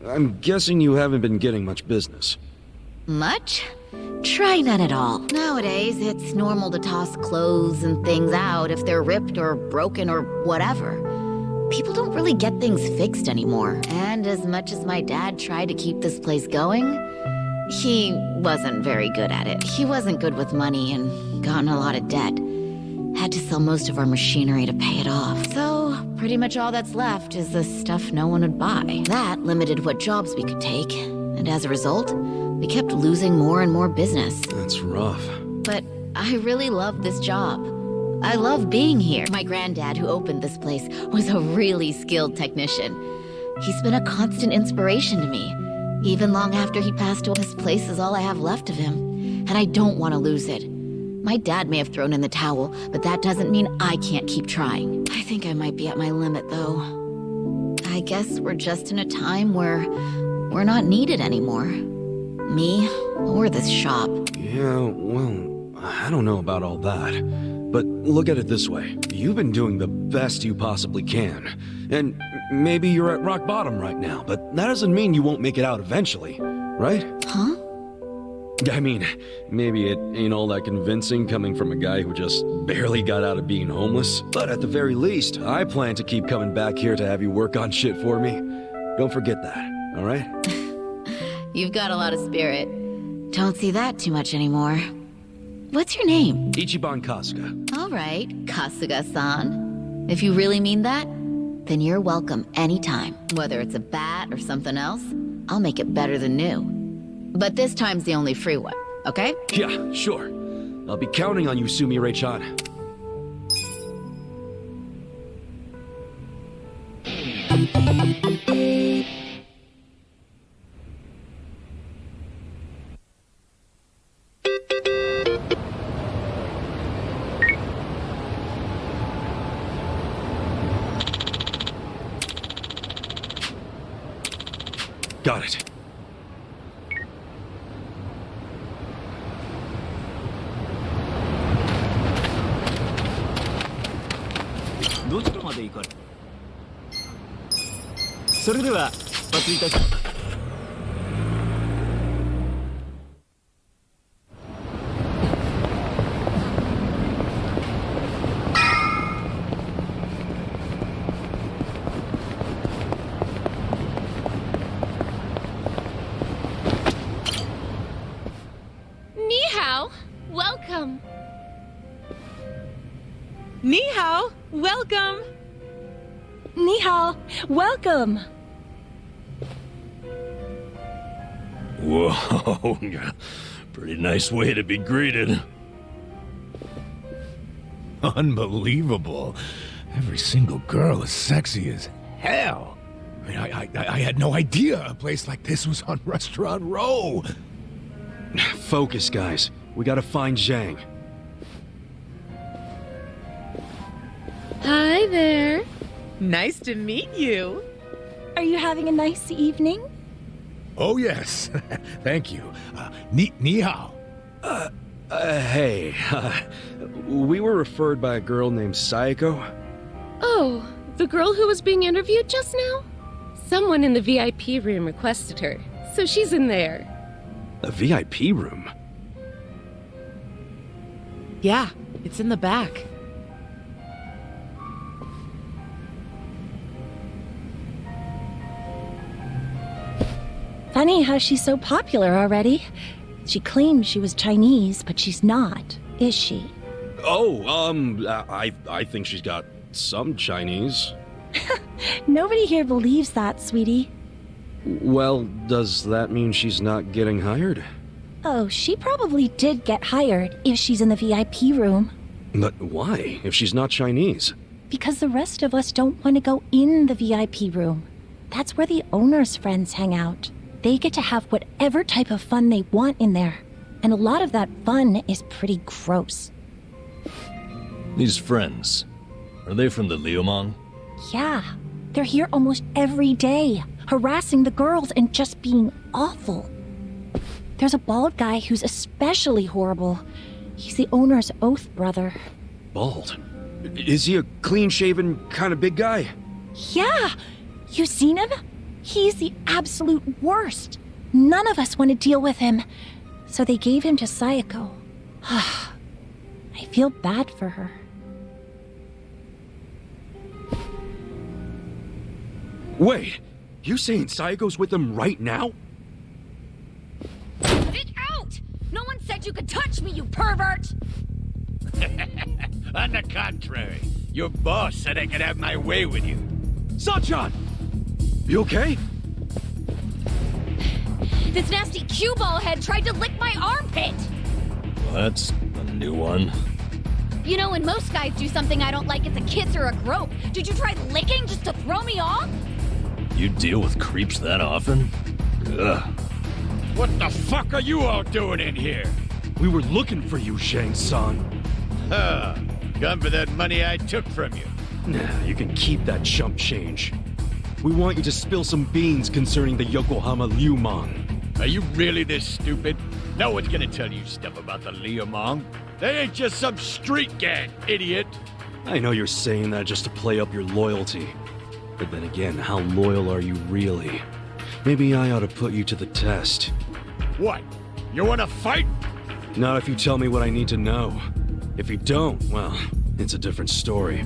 I'm guessing you haven't been getting much business. Much? Try none at all. Nowadays, it's normal to toss clothes and things out if they're ripped or broken or whatever. People don't really get things fixed anymore. And as much as my dad tried to keep this place going, he wasn't very good at it. He wasn't good with money and got in a lot of debt. Had to sell most of our machinery to pay it off. So, pretty much all that's left is the stuff no one would buy. That limited what jobs we could take, and as a result, we kept losing more and more business. That's rough. But I really love this job. I love being here. My granddad, who opened this place, was a really skilled technician. He's been a constant inspiration to me. Even long after he passed away, this place is all I have left of him, and I don't want to lose it. My dad may have thrown in the towel, but that doesn't mean I can't keep trying. I think I might be at my limit, though. I guess we're just in a time where we're not needed anymore. Me, or this shop. Yeah, well, I don't know about all that. But look at it this way. You've been doing the best you possibly can. And maybe you're at rock bottom right now, but that doesn't mean you won't make it out eventually, right? Huh? I mean, maybe it ain't all that convincing coming from a guy who just barely got out of being homeless. But at the very least, I plan to keep coming back here to have you work on shit for me. Don't forget that, alright? You've got a lot of spirit. Don't see that too much anymore. What's your name? Ichiban Kasuga. Alright, Kasuga-san. If you really mean that, then you're welcome anytime. Whether it's a bat or something else, I'll make it better than new. But this time's the only free one, okay? Yeah, sure. I'll be counting on you, Sumire-chan. Got it. Ni hao, welcome. Ni hao, welcome. Ni hao, welcome. Whoa, pretty nice way to be greeted. Unbelievable. Every single girl is sexy as hell. I mean, I had no idea a place like this was on Restaurant Row. Focus, guys. We gotta find Zhang. Hi there. Nice to meet you. Are you having a nice evening? Oh, yes. Thank you. Ni hao. Hey. We were referred by a girl named Sayako. Oh, the girl who was being interviewed just now? Someone in the VIP room requested her, so she's in there. A VIP room? Yeah, it's in the back. Funny how she's so popular already. She claims she was Chinese, but she's not, is she? Oh, I think she's got some Chinese. Nobody here believes that, sweetie. Well, does that mean she's not getting hired? Oh, she probably did get hired if she's in the VIP room. But why, if she's not Chinese? Because the rest of us don't want to go in the VIP room. That's where the owner's friends hang out. They get to have whatever type of fun they want in there. And a lot of that fun is pretty gross. These friends, are they from the Liumang? Yeah, they're here almost every day, harassing the girls and just being awful. There's a bald guy who's especially horrible. He's the owner's oath brother. Bald? Is he a clean-shaven kind of big guy? Yeah! You seen him? He's the absolute worst. None of us want to deal with him. So they gave him to Sayako. I feel bad for her. Wait, you saying Sayako's with them right now? Get out! No one said you could touch me, you pervert! On the contrary, your boss said I could have my way with you. Sachan! You okay? This nasty cue ball head tried to lick my armpit! Well, that's a new one. You know, when most guys do something I don't like, it's a kiss or a grope. Did you try licking just to throw me off? You deal with creeps that often? Ugh. What the fuck are you all doing in here? We were looking for you, Zhang-san. Come for that money I took from you. Nah, you can keep that chump change. We want you to spill some beans concerning the Yokohama Liumang. Are you really this stupid? No one's gonna tell you stuff about the Liumang. They ain't just some street gang, idiot. I know you're saying that just to play up your loyalty. But then again, how loyal are you really? Maybe I ought to put you to the test. What? You wanna fight? Not if you tell me what I need to know. If you don't, well, it's a different story.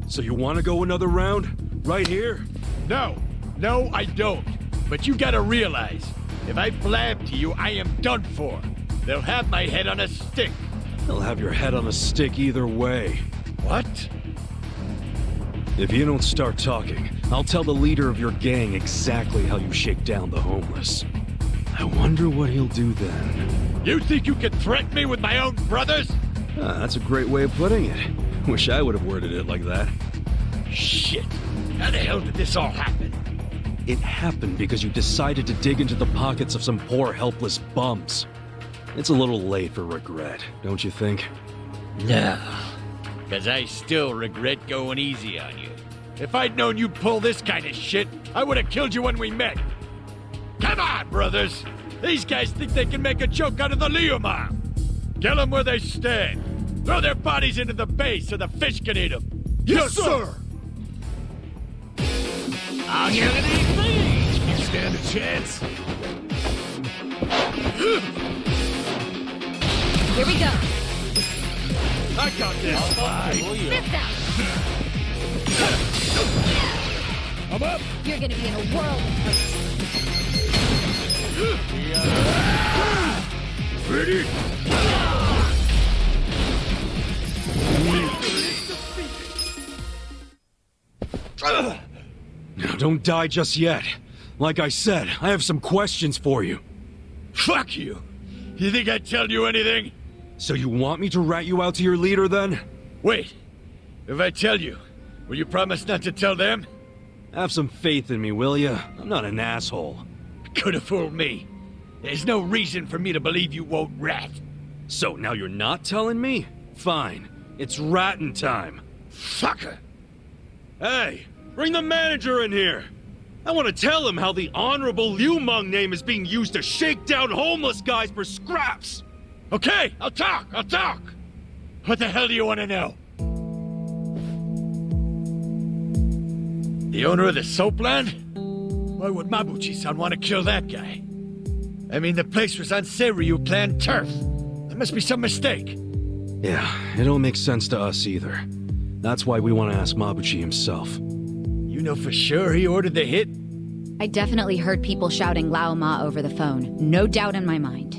So you want to go another round? Right here? No, I don't. But you gotta realize, if I blab to you, I am done for. They'll have my head on a stick. They'll have your head on a stick either way. What? If you don't start talking, I'll tell the leader of your gang exactly how you shake down the homeless. I wonder what he'll do then. You think you can threaten me with my own brothers? That's a great way of putting it. Wish I would have worded it like that. Shit. How the hell did this all happen? It happened because you decided to dig into the pockets of some poor, helpless bums. It's a little late for regret, don't you think? No. Because I still regret going easy on you. If I'd known you'd pull this kind of shit, I would have killed you when we met. Come on, brothers! These guys think they can make a joke out of the Liumang. Kill them where they stand. Throw their bodies into the bay so the fish can eat them. Yes, sir! I'll give it anything! You stand a chance. Here we go. I got this. Missed out. I'm up. You're gonna be in a world of hurt. Ready? Now, don't die just yet. Like I said, I have some questions for you. Fuck you! You think I'd tell you anything? So you want me to rat you out to your leader, then? Wait. If I tell you, will you promise not to tell them? Have some faith in me, will ya? I'm not an asshole. Could have fooled me. There's no reason for me to believe you won't rat. So now you're not telling me? Fine. It's ratting time. Fucker! Hey, bring the manager in here! I want to tell him how the Honorable Liu Meng name is being used to shake down homeless guys for scraps! Okay, I'll talk! What the hell do you want to know? The owner of the soapland? Why would Mabuchi-san want to kill that guy? I mean, the place was on Seiryu clan turf. There must be some mistake. Yeah, it don't make sense to us either. That's why we want to ask Mabuchi himself. You know for sure he ordered the hit? I definitely heard people shouting Lao Ma over the phone. No doubt in my mind.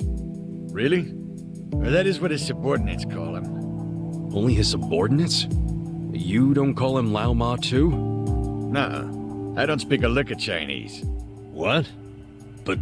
Really? Or that is what his subordinates call him. Only his subordinates? You don't call him Lao Ma too? Nuh-uh. I don't speak a lick of Chinese. What? But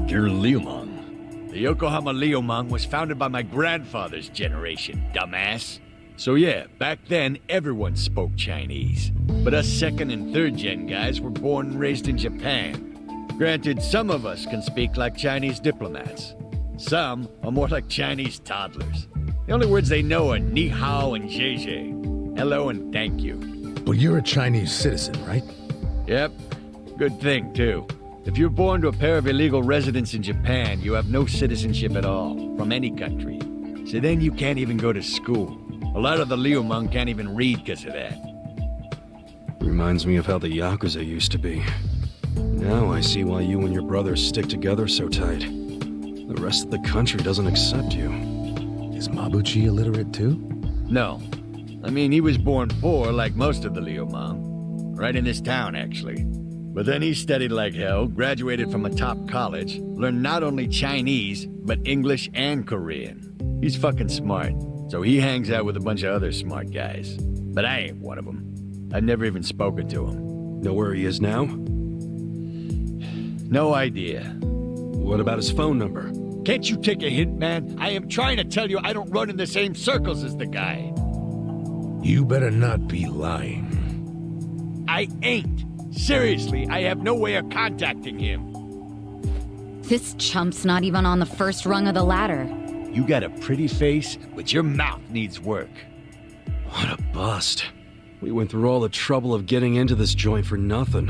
you're Liu Meng. The Yokohama Liu Meng was founded by my grandfather's generation, dumbass. So yeah, back then everyone spoke Chinese. But us second and third gen guys were born and raised in Japan. Granted, some of us can speak like Chinese diplomats. Some are more like Chinese toddlers. The only words they know are ni hao and zhe. Hello and thank you. But you're a Chinese citizen, right? Yep. Good thing, too. If you're born to a pair of illegal residents in Japan, you have no citizenship at all, from any country. So then you can't even go to school. A lot of the Liu Meng can't even read because of that. Reminds me of how the Yakuza used to be. Now I see why you and your brothers stick together so tight. The rest of the country doesn't accept you. Is Mabuchi illiterate too? No. I mean, he was born poor like most of the Liu Meng. Right in this town, actually. But then he studied like hell, graduated from a top college, learned not only Chinese, but English and Korean. He's fucking smart, so he hangs out with a bunch of other smart guys. But I ain't one of them. I've never even spoken to him. Know where he is now? No idea. What about his phone number? Can't you take a hint, man? I am trying to tell you I don't run in the same circles as the guy. You better not be lying. I ain't. Seriously, I have no way of contacting him. This chump's not even on the first rung of the ladder. You got a pretty face, but your mouth needs work. What a bust. We went through all the trouble of getting into this joint for nothing.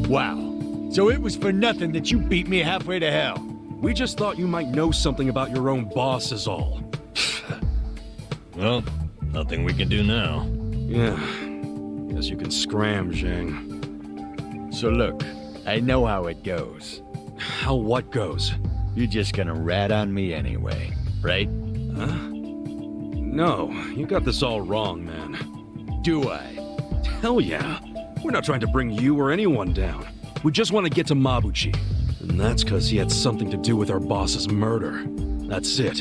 Wow. So it was for nothing that you beat me halfway to hell. We just thought you might know something about your own boss is all. Well, nothing we can do now. Yeah. Guess you can scram, Zhang. So look, I know how it goes. How what goes? You're just gonna rat on me anyway, right? Huh? No, you got this all wrong, man. Do I? Hell yeah. We're not trying to bring you or anyone down. We just want to get to Mabuchi. And that's because he had something to do with our boss's murder. That's it.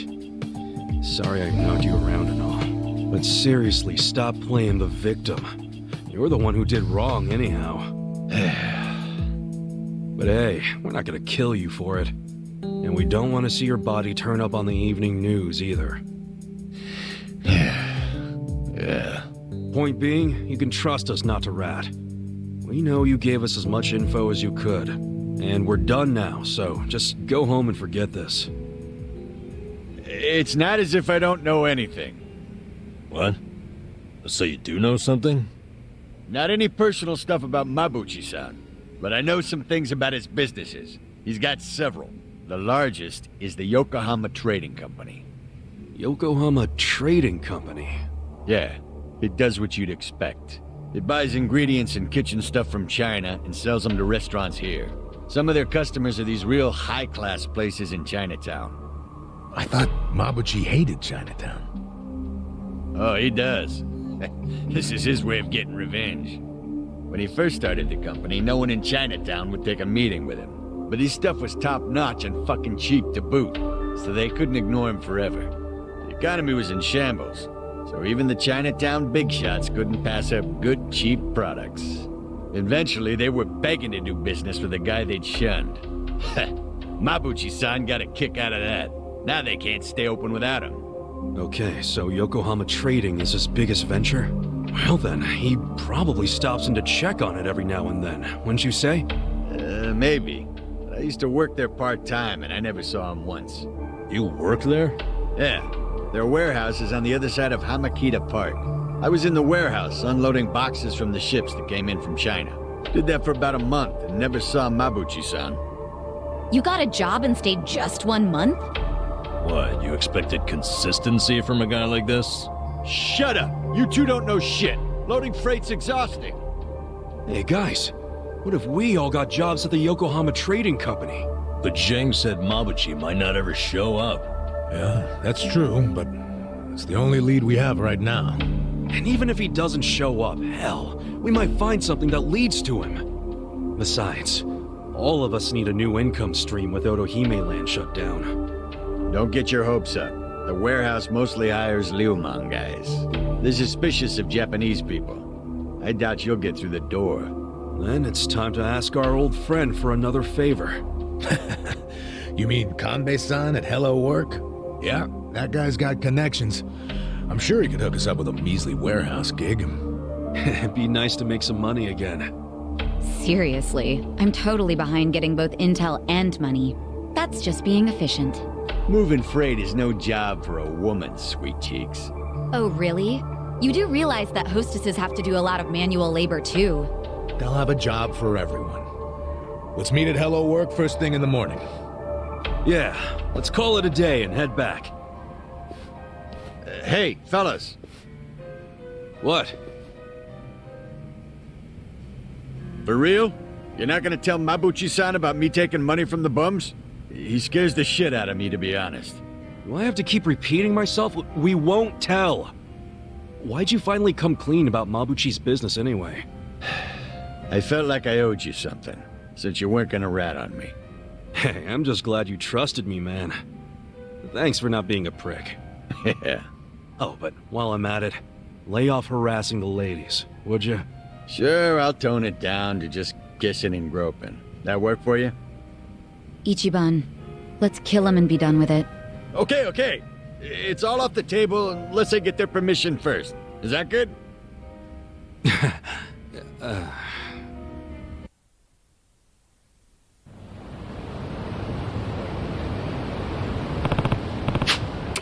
Sorry I knocked you around and all. But seriously, stop playing the victim. You're the one who did wrong anyhow. But hey, we're not gonna kill you for it. And we don't want to see your body turn up on the evening news either. Yeah. Point being, you can trust us not to rat. We know you gave us as much info as you could. And we're done now, so just go home and forget this. It's not as if I don't know anything. What? So you do know something? Not any personal stuff about Mabuchi-san, but I know some things about his businesses. He's got several. The largest is the Yokohama Trading Company. Yokohama Trading Company? Yeah, it does what you'd expect. It buys ingredients and kitchen stuff from China and sells them to restaurants here. Some of their customers are these real high-class places in Chinatown. I thought Mabuchi hated Chinatown. Oh, he does. This is his way of getting revenge. When he first started the company, no one in Chinatown would take a meeting with him. But his stuff was top-notch and fucking cheap to boot, so they couldn't ignore him forever. The economy was in shambles, so even the Chinatown big shots couldn't pass up good, cheap products. Eventually, they were begging to do business with the guy they'd shunned. Mabuchi-san got a kick out of that. Now they can't stay open without him. Okay, so Yokohama Trading is his biggest venture? Well then, he probably stops in to check on it every now and then, wouldn't you say? Maybe. I used to work there part-time, and I never saw him once. You work there? Yeah. Their warehouse is on the other side of Hamakita Park. I was in the warehouse, unloading boxes from the ships that came in from China. Did that for about a month, and never saw Mabuchi-san. You got a job and stayed just 1 month? What, you expected consistency from a guy like this? Shut up! You two don't know shit! Loading freight's exhausting! Hey guys, what if we all got jobs at the Yokohama Trading Company? But Zheng said Mabuchi might not ever show up. Yeah, that's true, but it's the only lead we have right now. And even if he doesn't show up, hell, we might find something that leads to him. Besides, all of us need a new income stream with Otohime Land shut down. Don't get your hopes up. The warehouse mostly hires Liumang guys. They're suspicious of Japanese people. I doubt you'll get through the door. Then it's time to ask our old friend for another favor. You mean Kanbei-san at Hello Work? Yeah, that guy's got connections. I'm sure he could hook us up with a measly warehouse gig. It'd be nice to make some money again. Seriously, I'm totally behind getting both intel and money. That's just being efficient. Moving freight is no job for a woman, sweet cheeks. Oh, really? You do realize that hostesses have to do a lot of manual labor, too. They'll have a job for everyone. Let's meet at Hello Work first thing in the morning. Yeah, let's call it a day and head back. Hey, fellas. What? For real? You're not gonna tell Mabuchi-san about me taking money from the bums? He scares the shit out of me, to be honest. Do I have to keep repeating myself? We won't tell. Why'd you finally come clean about Mabuchi's business anyway? I felt like I owed you something, since you weren't gonna rat on me. Hey, I'm just glad you trusted me, man. Thanks for not being a prick. Yeah. Oh, but while I'm at it, lay off harassing the ladies, would you? Sure, I'll tone it down to just kissing and groping. That work for you? Ichiban, let's kill him and be done with it. Okay. It's all off the table unless I get their permission first. Is that good?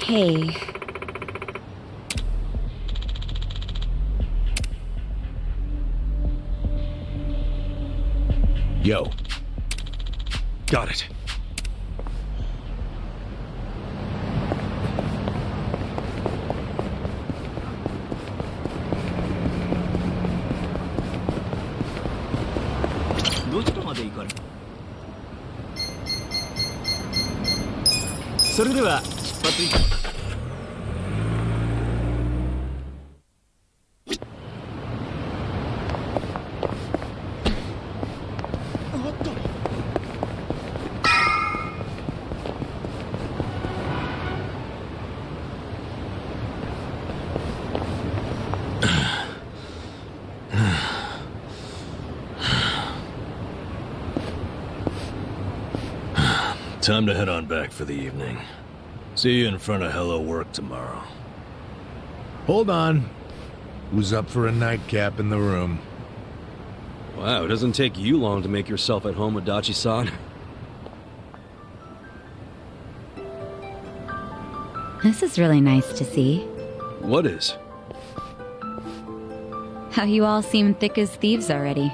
Hey. Yo. Got it. Time to head on back for the evening. See you in front of Hello Work tomorrow. Hold on. Who's up for a nightcap in the room? Wow, it doesn't take you long to make yourself at home with Dachi-san. This is really nice to see. What is? How you all seem thick as thieves already.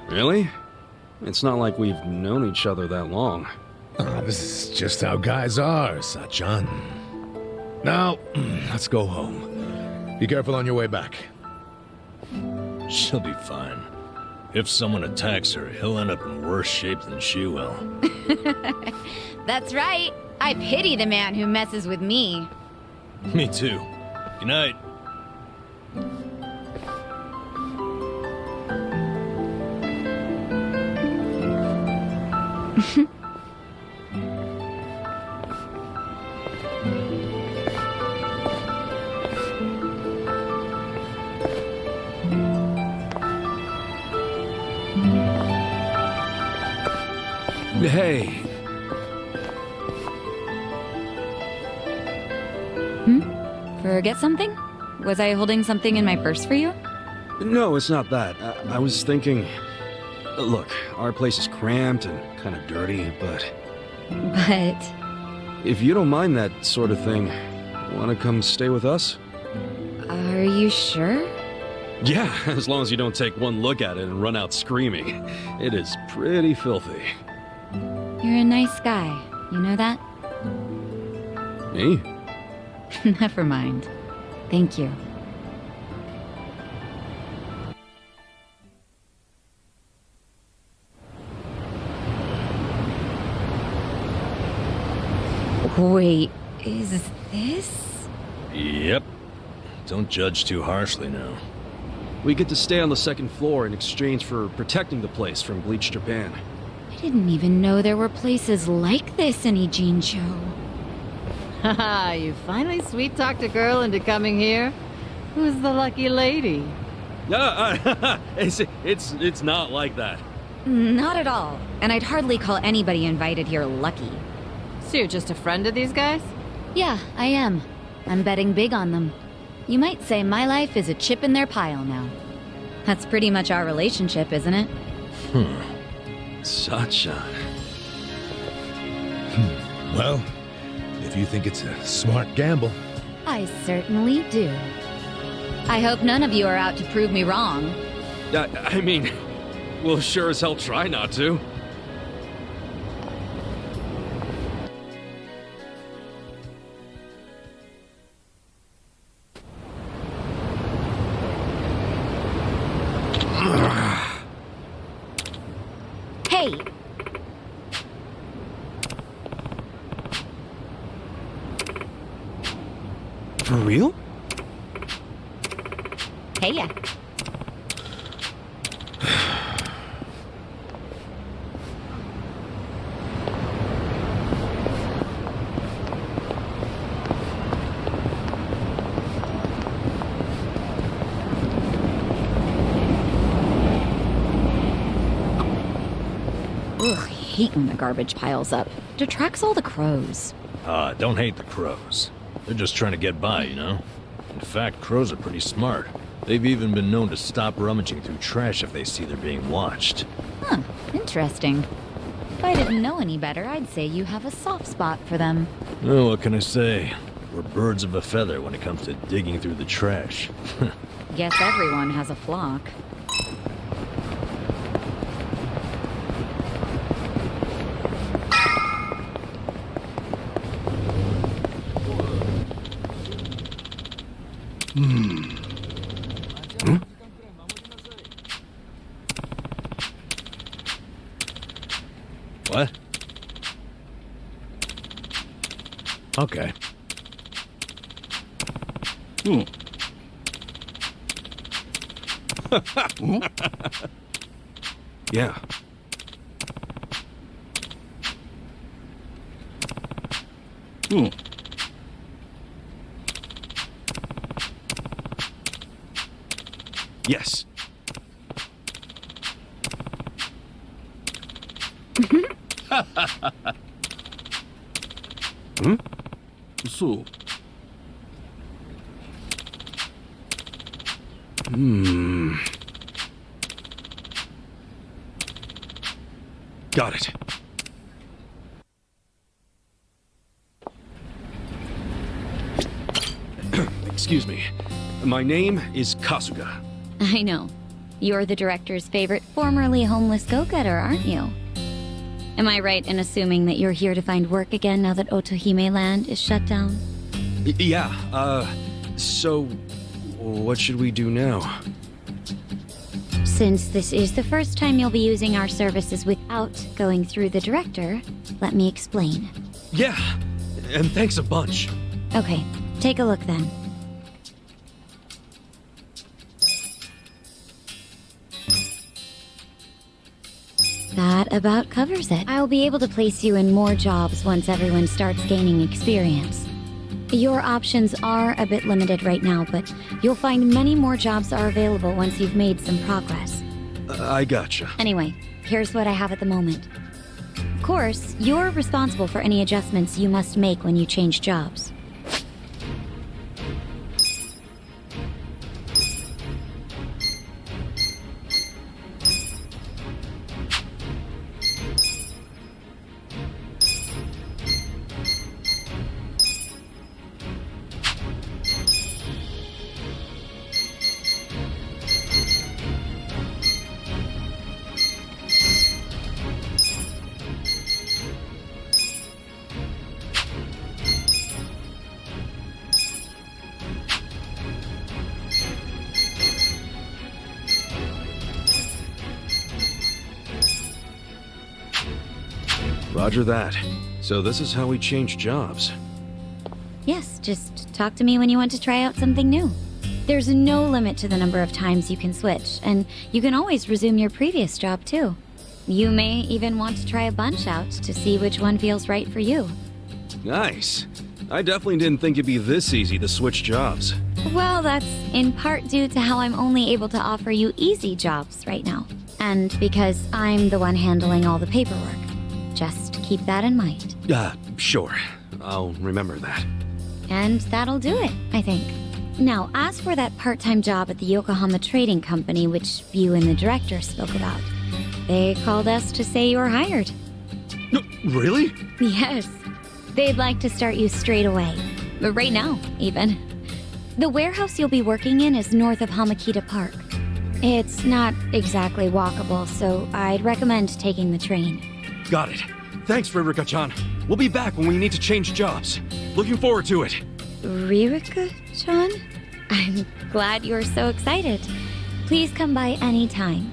Really? It's not like we've known each other that long. Oh, this is just how guys are, Sachan. Now, let's go home. Be careful on your way back. She'll be fine. If someone attacks her, he'll end up in worse shape than she will. That's right. I pity the man who messes with me. Me too. Good night. Hey. Forget something? Was I holding something in my purse for you? No, it's not that. I was thinking... Look, our place is cramped and kind of dirty, but... But... If you don't mind that sort of thing, want to come stay with us? Are you sure? Yeah, as long as you don't take one look at it and run out screaming. It is pretty filthy. You're a nice guy. You know that? Me? Never mind. Thank you. Wait, is this? Yep. Don't judge too harshly now. We get to stay on the second floor in exchange for protecting the place from Bleach Japan. I didn't even know there were places like this in Ijincho. Haha, you finally sweet-talked a girl into coming here? Who's the lucky lady? It's not like that. Not at all. And I'd hardly call anybody invited here lucky. So you're just a friend of these guys? Yeah, I am. I'm betting big on them. You might say my life is a chip in their pile now. That's pretty much our relationship, isn't it? Sachan. Well, if you think it's a smart gamble. I certainly do. I hope none of you are out to prove me wrong. I mean, we'll sure as hell try not to. Hey! For real? Hey-ya. Ugh, hate when the garbage piles up. Detracts all the crows. Don't hate the crows. They're just trying to get by, you know? In fact, crows are pretty smart. They've even been known to stop rummaging through trash if they see they're being watched. Huh, interesting. If I didn't know any better, I'd say you have a soft spot for them. Oh, what can I say? We're birds of a feather when it comes to digging through the trash. Guess everyone has a flock. What? Okay. Yeah. Yes. So. Got it. Excuse me. My name is Kasuga. I know. You're the director's favorite formerly homeless go-getter, aren't you? Am I right in assuming that you're here to find work again now that Otohime Land is shut down? Yeah, so what should we do now? Since this is the first time you'll be using our services without going through the director, let me explain. Yeah, and thanks a bunch. Okay, take a look then. That about covers it. I'll be able to place you in more jobs once everyone starts gaining experience. Your options are a bit limited right now, but you'll find many more jobs are available once you've made some progress. I gotcha. Anyway, here's what I have at the moment. Of course, you're responsible for any adjustments you must make when you change jobs. Roger that. So this is how we change jobs. Yes, just talk to me when you want to try out something new. There's no limit to the number of times you can switch, and you can always resume your previous job too. You may even want to try a bunch out to see which one feels right for you. Nice. I definitely didn't think it'd be this easy to switch jobs. Well, that's in part due to how I'm only able to offer you easy jobs right now. And because I'm the one handling all the paperwork. Just keep that in mind. Sure. I'll remember that. And that'll do it, I think. Now, as for that part-time job at the Yokohama Trading Company, which you and the director spoke about, they called us to say you're hired. Really? Yes. They'd like to start you straight away. Right now, even. The warehouse you'll be working in is north of Hamakita Park. It's not exactly walkable, so I'd recommend taking the train. Got it. Thanks, Ririka-chan. We'll be back when we need to change jobs. Looking forward to it. Ririka-chan? I'm glad you're so excited. Please come by any time.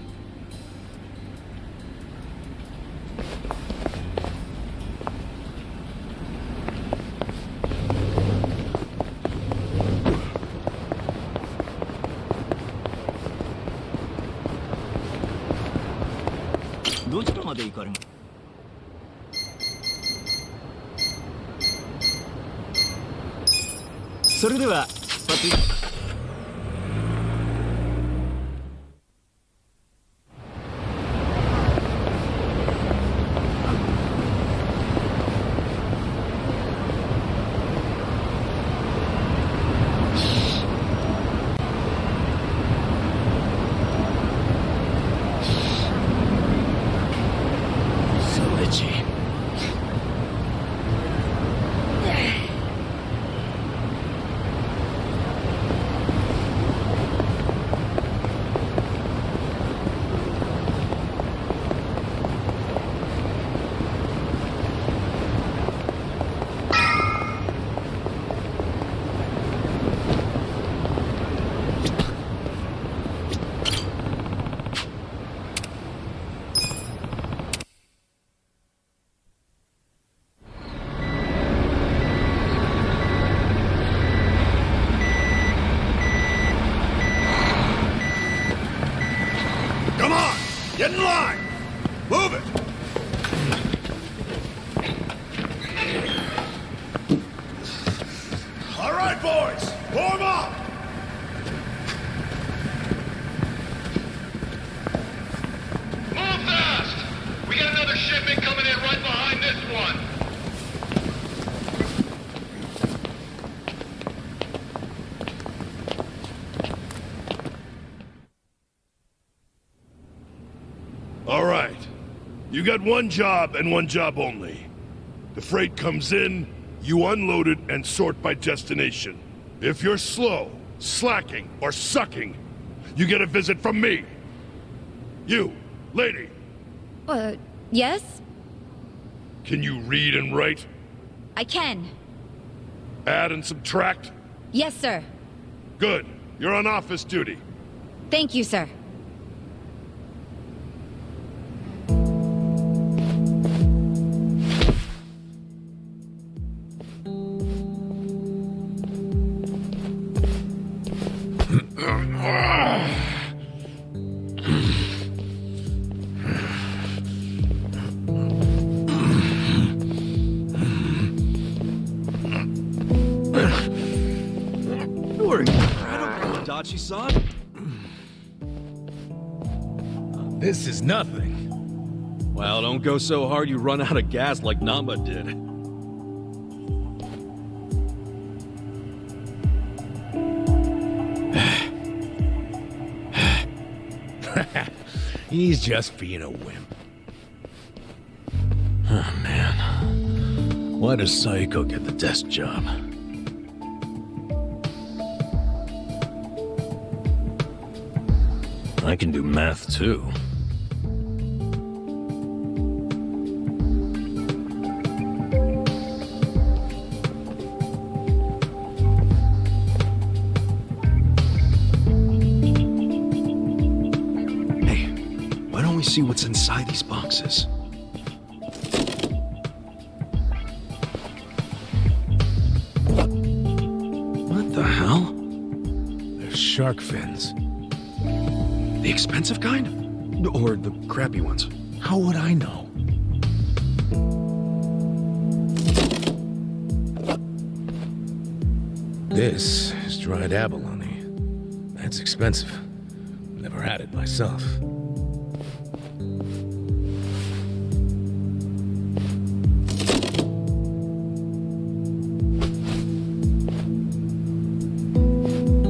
Come on! Get in line! Move it! All right, boys! Form up! Move fast! We got another shipment coming in right behind this one! All right. You got one job and one job only. The freight comes in, you unload it and sort by destination. If you're slow, slacking, or sucking, you get a visit from me. You, lady, Yes? can you read and write? I can. Add and subtract? Yes, sir. Good. You're on office duty. Thank you, sir. You're incredible, Adachi-san. This is nothing. Well, don't go so hard you run out of gas like Namba did. He's just being a wimp. Oh, man. Why does Saiko get the desk job? I can do math too. Why don't we see what's inside these boxes? What the hell? They're shark fins. The expensive kind? Or the crappy ones? How would I know? This is dried abalone. That's expensive. Never had it myself.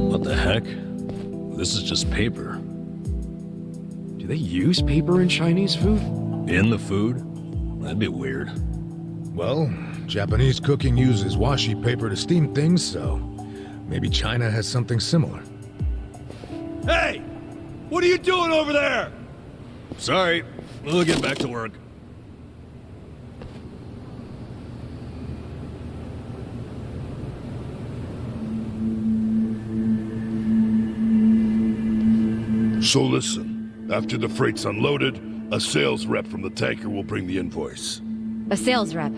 What the heck? This is just paper. Do they use paper in Chinese food? In the food? That'd be weird. Well, Japanese cooking uses washi paper to steam things, so maybe China has something similar. Hey! What are you doing over there? Sorry, we'll get back to work. So listen, after the freight's unloaded, a sales rep from the tanker will bring the invoice. A sales rep.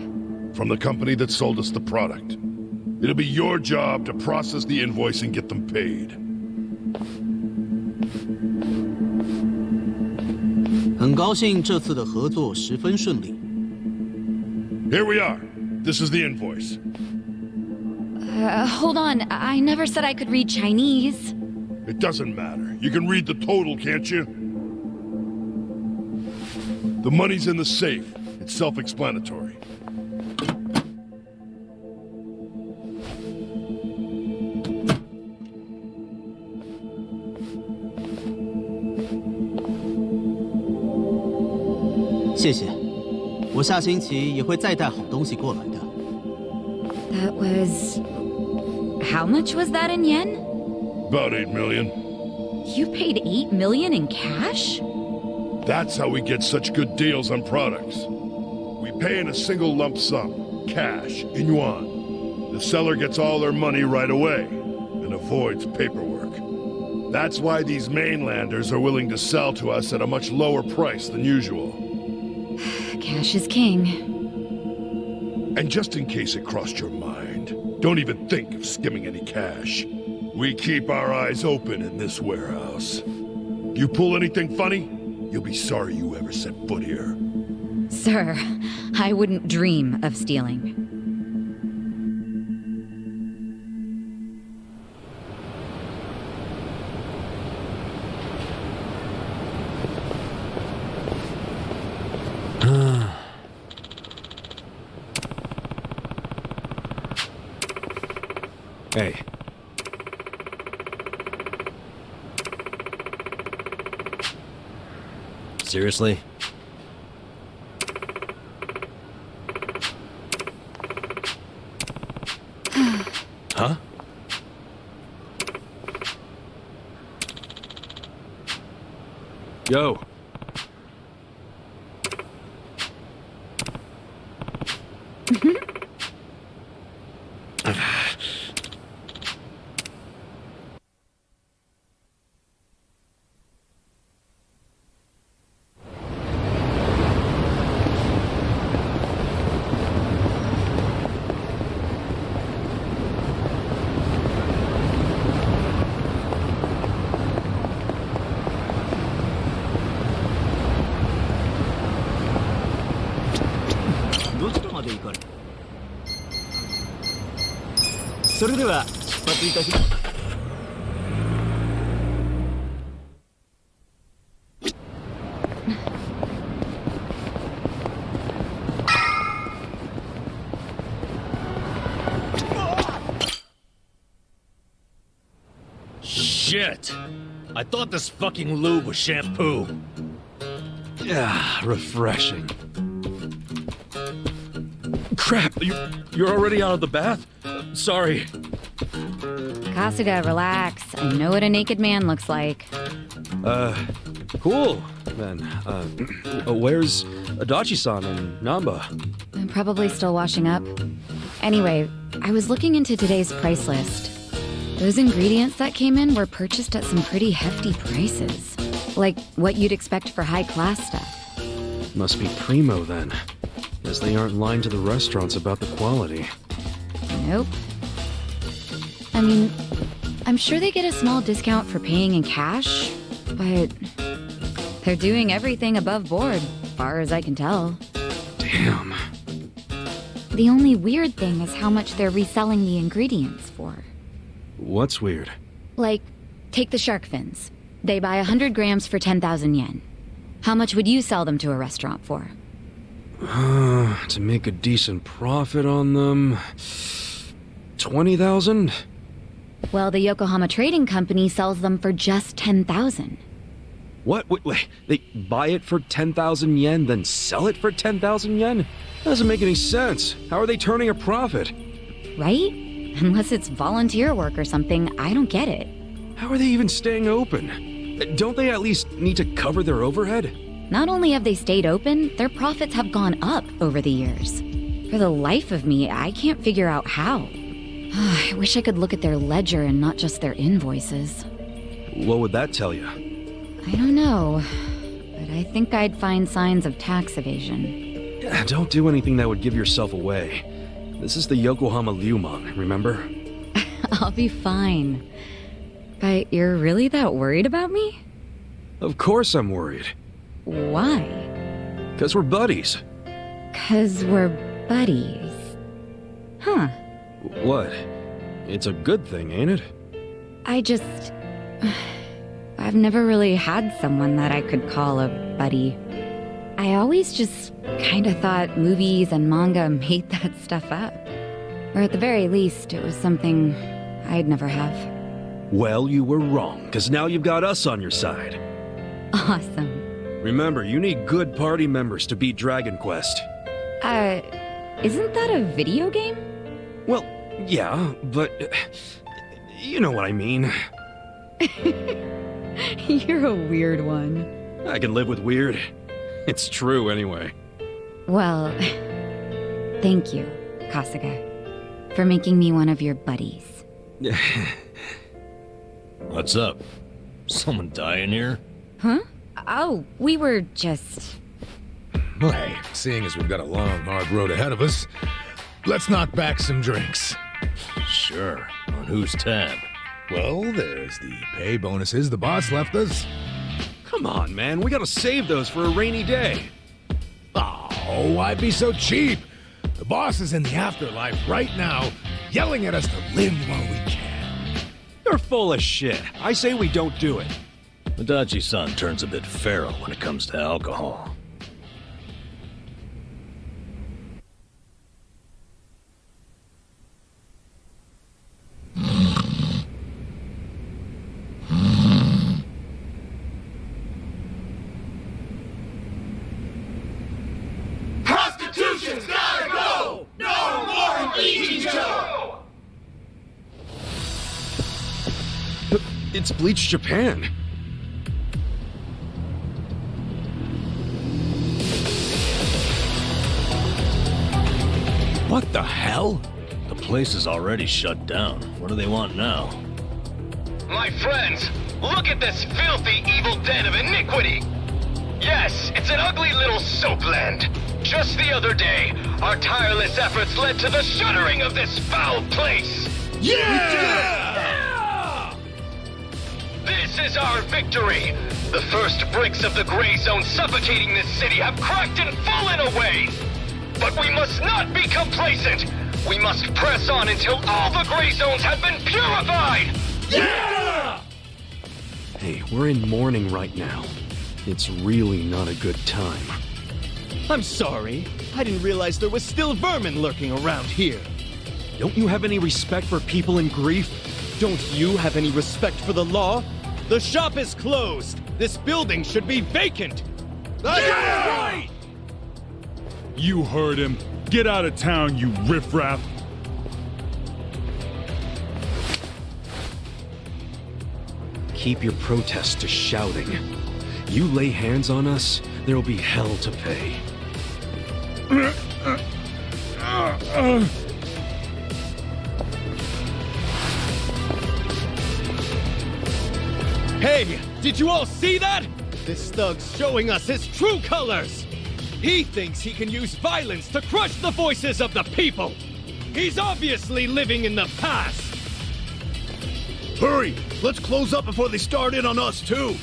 From the company that sold us the product. It'll be your job to process the invoice and get them paid. 很高兴这次的合作十分顺利。 Here we are. This is the invoice. Hold on. I never said I could read Chinese. It doesn't matter. You can read the total, can't you? The money's in the safe. It's self-explanatory. That was... How much was that in yen? About 8 million. You paid 8 million in cash? That's how we get such good deals on products. We pay in a single lump sum, cash, in yuan. The seller gets all their money right away and avoids paperwork. That's why these mainlanders are willing to sell to us at a much lower price than usual. Cash is king. And just in case it crossed your mind, don't even think of skimming any cash. We keep our eyes open in this warehouse. You pull anything funny, you'll be sorry you ever set foot here. Sir, I wouldn't dream of stealing. Hey. Seriously? Huh? Yo. Shit! I thought this fucking lube was shampoo. Yeah, refreshing. Crap, you're already out of the bath? Sorry. Kasuga, relax. I know what a naked man looks like. Cool, then. Where's Adachi-san and Namba? I'm probably still washing up. Anyway, I was looking into today's price list. Those ingredients that came in were purchased at some pretty hefty prices. Like what you'd expect for high-class stuff. Must be primo, then. As they aren't lying to the restaurants about the quality. Nope. I mean, I'm sure they get a small discount for paying in cash, but they're doing everything above board, far as I can tell. Damn. The only weird thing is how much they're reselling the ingredients for. What's weird? Like, take the shark fins. They buy 100 grams for 10,000 yen. How much would you sell them to a restaurant for? To make a decent profit on them... 20,000? Well, the Yokohama Trading Company sells them for just 10,000. What? Wait, they buy it for 10,000 yen, then sell it for 10,000 yen? That doesn't make any sense. How are they turning a profit? Right? Unless it's volunteer work or something, I don't get it. How are they even staying open? Don't they at least need to cover their overhead? Not only have they stayed open, their profits have gone up over the years. For the life of me, I can't figure out how. I wish I could look at their ledger and not just their invoices. What would that tell you? I don't know, but I think I'd find signs of tax evasion. Don't do anything that would give yourself away. This is the Yokohama Liumang, remember? I'll be fine. But you're really that worried about me? Of course I'm worried. Why? 'Cause we're buddies. 'Cause we're buddies. Huh. What? It's a good thing, ain't it? I've never really had someone that I could call a buddy. I always just kinda thought movies and manga made that stuff up. Or at the very least, it was something I'd never have. Well, you were wrong, 'cause now you've got us on your side. Awesome. Remember, you need good party members to beat Dragon Quest. Isn't that a video game? Well, yeah, but... you know what I mean. You're a weird one. I can live with weird. It's true, anyway. Well, thank you, Kasuga, for making me one of your buddies. What's up? Someone dying here? Huh? Oh, we were just... Well, hey, seeing as we've got a long, hard road ahead of us, let's knock back some drinks. Sure. On whose tab? Well, there's the pay bonuses the boss left us. Come on, man. We gotta save those for a rainy day. Oh, why be so cheap? The boss is in the afterlife right now, yelling at us to live while we can. You're full of shit. I say we don't do it. Adachi-san turns a bit feral when it comes to alcohol. Prostitution's gotta go! No more Ichijo! It's Bleach Japan. What the hell? The place is already shut down. What do they want now? My friends, look at this filthy, evil den of iniquity! Yes, it's an ugly little soapland. Just the other day, our tireless efforts led to the shuttering of this foul place! Yeah! This is our victory! The first bricks of the gray zone suffocating this city have cracked and fallen away! But we must not be complacent! We must press on until all the gray zones have been purified! Yeah! Hey, we're in mourning right now. It's really not a good time. I'm sorry. I didn't realize there was still vermin lurking around here. Don't you have any respect for people in grief? Don't you have any respect for the law? The shop is closed. This building should be vacant. Right! You heard him. Get out of town, you riffraff. Keep your protests to shouting. You lay hands on us, there'll be hell to pay. Hey, did you all see that? This thug's showing us his true colors. He thinks he can use violence to crush the voices of the people. He's obviously living in the past. Hurry! Let's close up before they start in on us, too!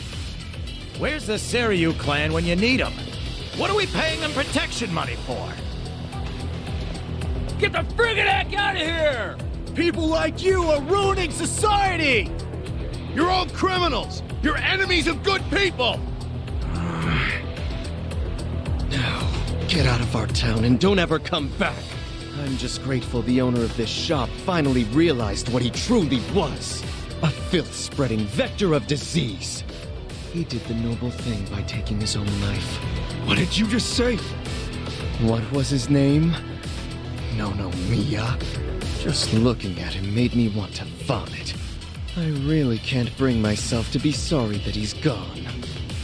Where's the Seiryu clan when you need them? What are we paying them protection money for? Get the friggin' heck out of here! People like you are ruining society! You're all criminals! You're enemies of good people! Now, get out of our town and don't ever come back. I'm just grateful the owner of this shop finally realized what he truly was. A filth-spreading vector of disease. He did the noble thing by taking his own life. What did you just say? What was his name? No, Mia. Just looking at him made me want to vomit. I really can't bring myself to be sorry that he's gone.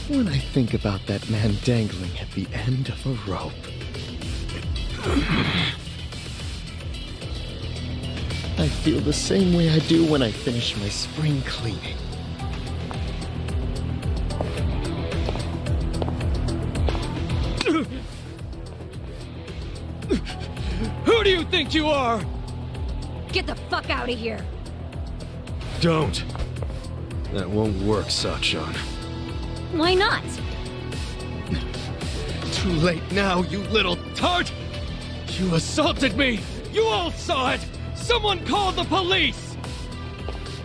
When I think about that man dangling at the end of a rope. I feel the same way I do when I finish my spring cleaning. Who do you think you are? Get the fuck out of here! Don't. That won't work, Sachan. Why not? Too late now, you little tart! You assaulted me! You all saw it! Someone called the police!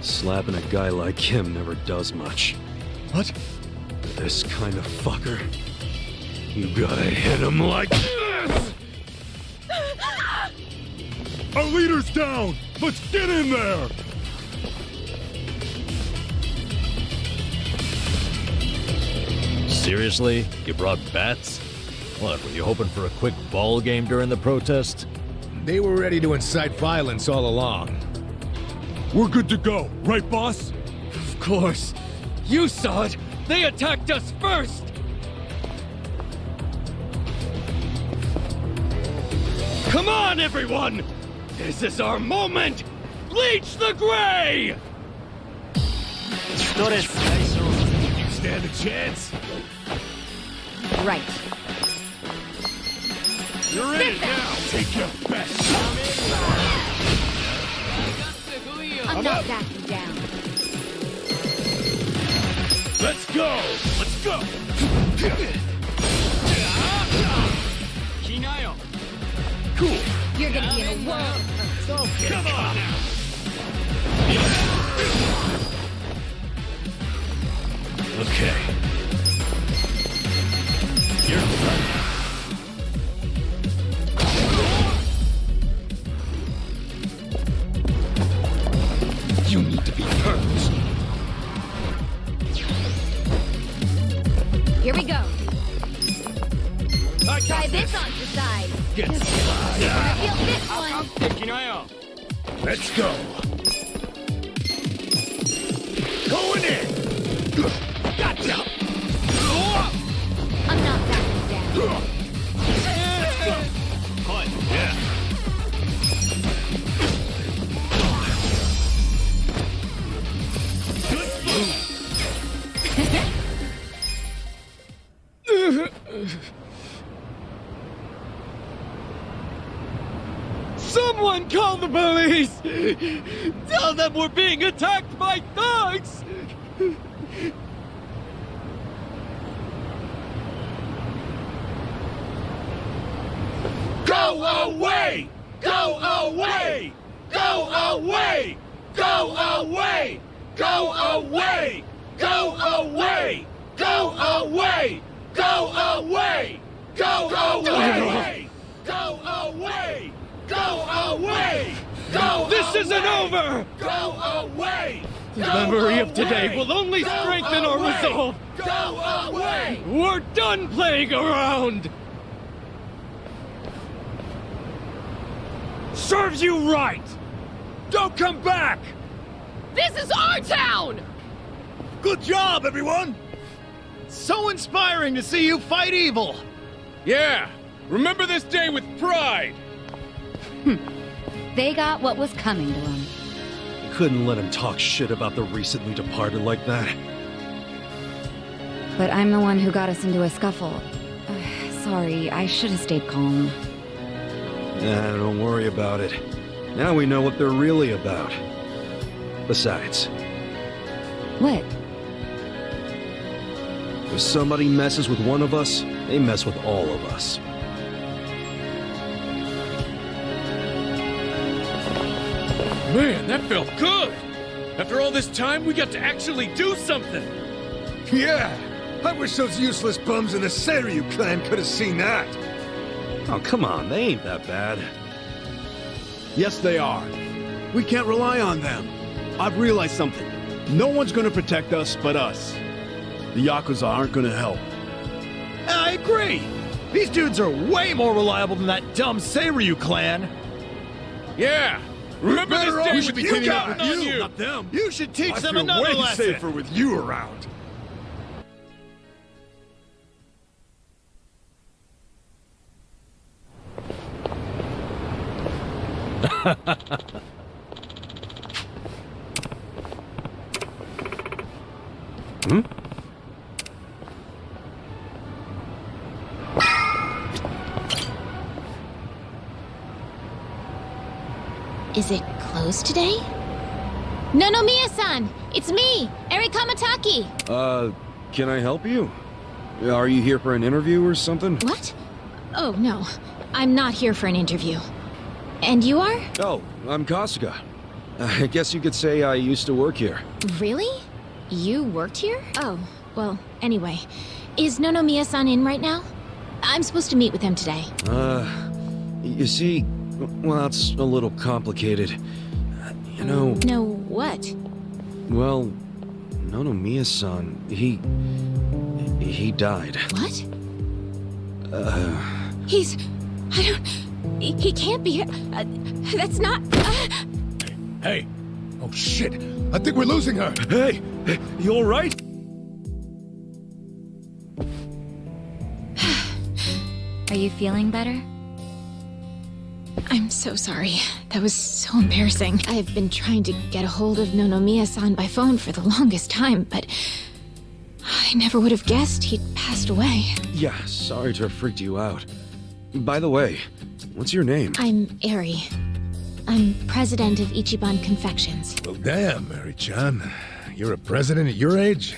Slapping a guy like him never does much. What? This kind of fucker. You gotta hit him like this! Our leader's down! Let's get in there! Seriously? You brought bats? What, were you hoping for a quick ball game during the protest? They were ready to incite violence all along. We're good to go, right, boss? Of course. You saw it! They attacked us first! Come on, everyone! This is our moment! Bleach the gray! You stand a chance? Right. You're in it now! Take your best shot! I'm not backing down. Let's go! Let's go! Cool! You're gonna be in a world. Come on now! Okay. You're done. You need to be hurt. Here we go. Try this on the side. Get Feel this one. Let's go. Going in. Gotcha. I'm not backing down. Yeah. Someone call the police! Tell them we're being attacked by thugs! Go away! Go away! Go away! Go away! Go away! Go away! Go away! Go away! Go away! Go away! Go away! Go This isn't over! Go away! The memory of today will only strengthen our resolve! Go away! We're done playing around! Serves you right! Don't come back! This is our town! Good job, everyone! So inspiring to see you fight evil! Yeah! Remember this day with pride! They got what was coming to them. Couldn't let him talk shit about the recently departed like that. But I'm the one who got us into a scuffle. Sorry, I should have stayed calm. Don't worry about it. Now we know what they're really about. Besides, What? If somebody messes with one of us, they mess with all of us. Man, that felt good! After all this time, we got to actually do something! Yeah! I wish those useless bums in the Seiryu clan could have seen that! Oh, come on, they ain't that bad. Yes, they are. We can't rely on them. I've realized something. No one's gonna protect us but us. The Yakuza aren't gonna help. I agree! These dudes are way more reliable than that dumb Seiryu clan! Yeah! Remember this day we with should be you teaming guys, up with you, you. not them. You should teach I them feel another way lesson! safer with you around. Hmm? Is it closed today? Nonomiya-san! It's me, Eri Kamataki! Can I help you? Are you here for an interview or something? What? Oh, no. I'm not here for an interview. And you are? Oh, I'm Kasuga. I guess you could say I used to work here. Really? You worked here? Oh, well, anyway. Is Nonomiya-san in right now? I'm supposed to meet with him today. You see, well, it's a little complicated. You know... No, what? Well, Nonomiya-san, he died. What? He's... I don't... He can't be here. That's not... Hey! Oh shit! I think we're losing her! Hey! You alright? Are you feeling better? I'm so sorry. That was so embarrassing. I have been trying to get a hold of Nonomiya-san by phone for the longest time, but I never would have guessed he'd passed away. Yeah, sorry to have freaked you out. By the way, what's your name? I'm Eri. I'm president of Ichiban Confections. Well, damn, Mary-chan. You're a president at your age?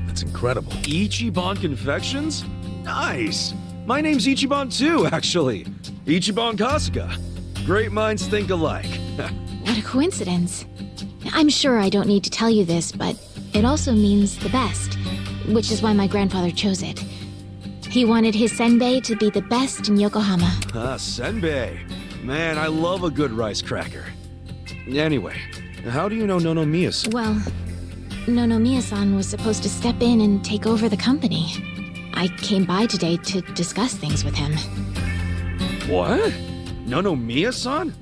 That's incredible. Ichiban Confections? Nice! My name's Ichiban too, actually. Ichiban Kasuga. Great minds think alike. What a coincidence. I'm sure I don't need to tell you this, but it also means the best, which is why my grandfather chose it. He wanted his senbei to be the best in Yokohama. Ah, senbei. Man, I love a good rice cracker. Anyway, how do you know Nonomiya-san? Well, Nonomiya-san was supposed to step in and take over the company. I came by today to discuss things with him. What? Nonomiya-san?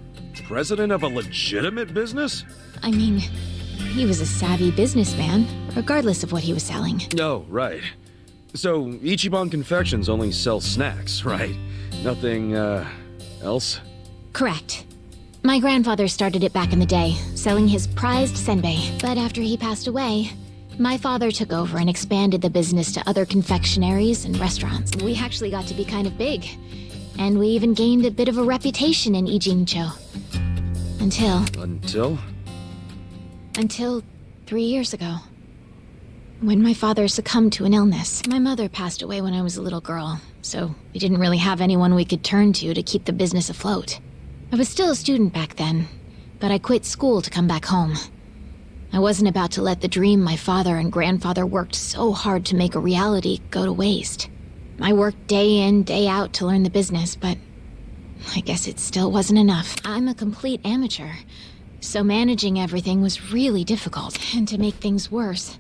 President of a legitimate business? I mean, he was a savvy businessman, regardless of what he was selling. Oh, right. So, Ichiban Confections only sells snacks, right? Nothing, else? Correct. My grandfather started it back in the day, selling his prized senbei. But after he passed away, my father took over and expanded the business to other confectionaries and restaurants. We actually got to be kind of big. And we even gained a bit of a reputation in Ijincho. Until 3 years ago. When my father succumbed to an illness. My mother passed away when I was a little girl, so we didn't really have anyone we could turn to keep the business afloat. I was still a student back then, but I quit school to come back home. I wasn't about to let the dream my father and grandfather worked so hard to make a reality go to waste. I worked day in, day out to learn the business, but I guess it still wasn't enough. I'm a complete amateur, so managing everything was really difficult. And to make things worse,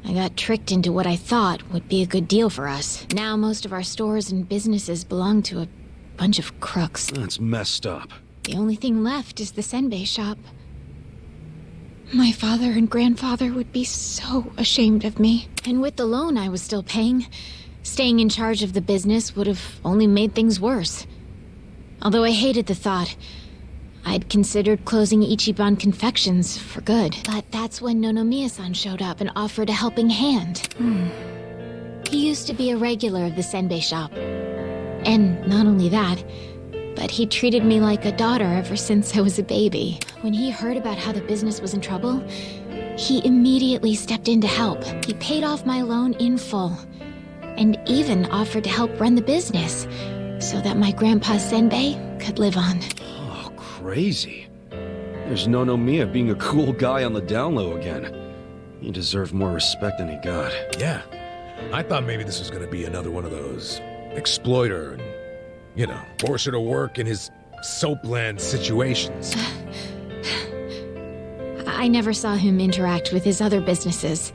I got tricked into what I thought would be a good deal for us. Now most of our stores and businesses belong to a bunch of crooks. That's messed up. The only thing left is the senbei shop. My father and grandfather would be so ashamed of me. And with the loan I was still paying, staying in charge of the business would have only made things worse. Although I hated the thought, I'd considered closing Ichiban Confections for good. But that's when Nonomiya-san showed up and offered a helping hand. He used to be a regular of the senbei shop. And not only that, but he treated me like a daughter ever since I was a baby. When he heard about how the business was in trouble, He immediately stepped in to help. He paid off my loan in full. And even offered to help run the business, so that my grandpa Senbei could live on. Oh, crazy. There's Nonomiya being a cool guy on the down low again. He deserved more respect than he got. Yeah. I thought maybe this was gonna be another one of those exploiter and, you know, force her to work in his soapland situations. I never saw him interact with his other businesses,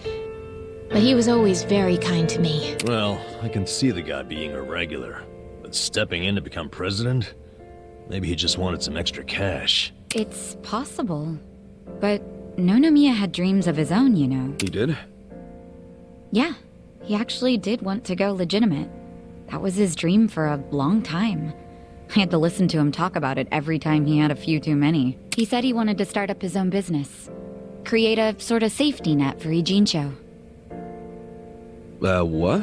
but he was always very kind to me. Well, I can see the guy being irregular, but stepping in to become president? Maybe he just wanted some extra cash. It's possible. But Nonomiya had dreams of his own, you know. He did? Yeah, he actually did want to go legitimate. That was his dream for a long time. I had to listen to him talk about it every time he had a few too many. He said he wanted to start up his own business. Create a sort of safety net for Ijincho. What?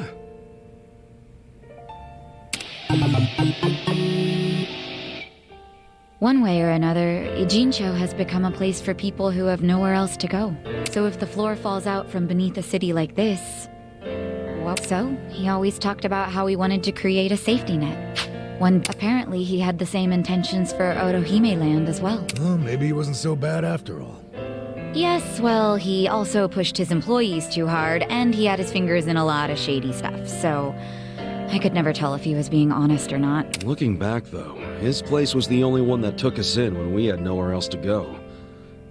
One way or another, Ijincho has become a place for people who have nowhere else to go. So if the floor falls out from beneath a city like this... Well, so he always talked about how he wanted to create a safety net. Apparently he had the same intentions for Orohime Land as well. Well, maybe he wasn't so bad after all. Yes, well, he also pushed his employees too hard, and he had his fingers in a lot of shady stuff, so... I could never tell if he was being honest or not. Looking back, though, his place was the only one that took us in when we had nowhere else to go.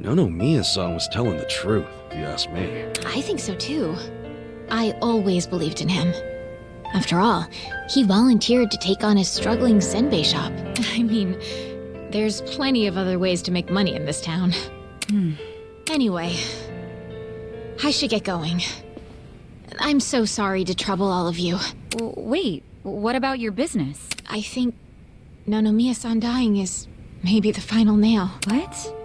Nonomiya-san was telling the truth, if you ask me. I think so too. I always believed in him. After all, he volunteered to take on his struggling senbei shop. I mean, there's plenty of other ways to make money in this town. Anyway, I should get going. I'm so sorry to trouble all of you. Wait, what about your business? I think Nonomiya-san dying is maybe the final nail. What?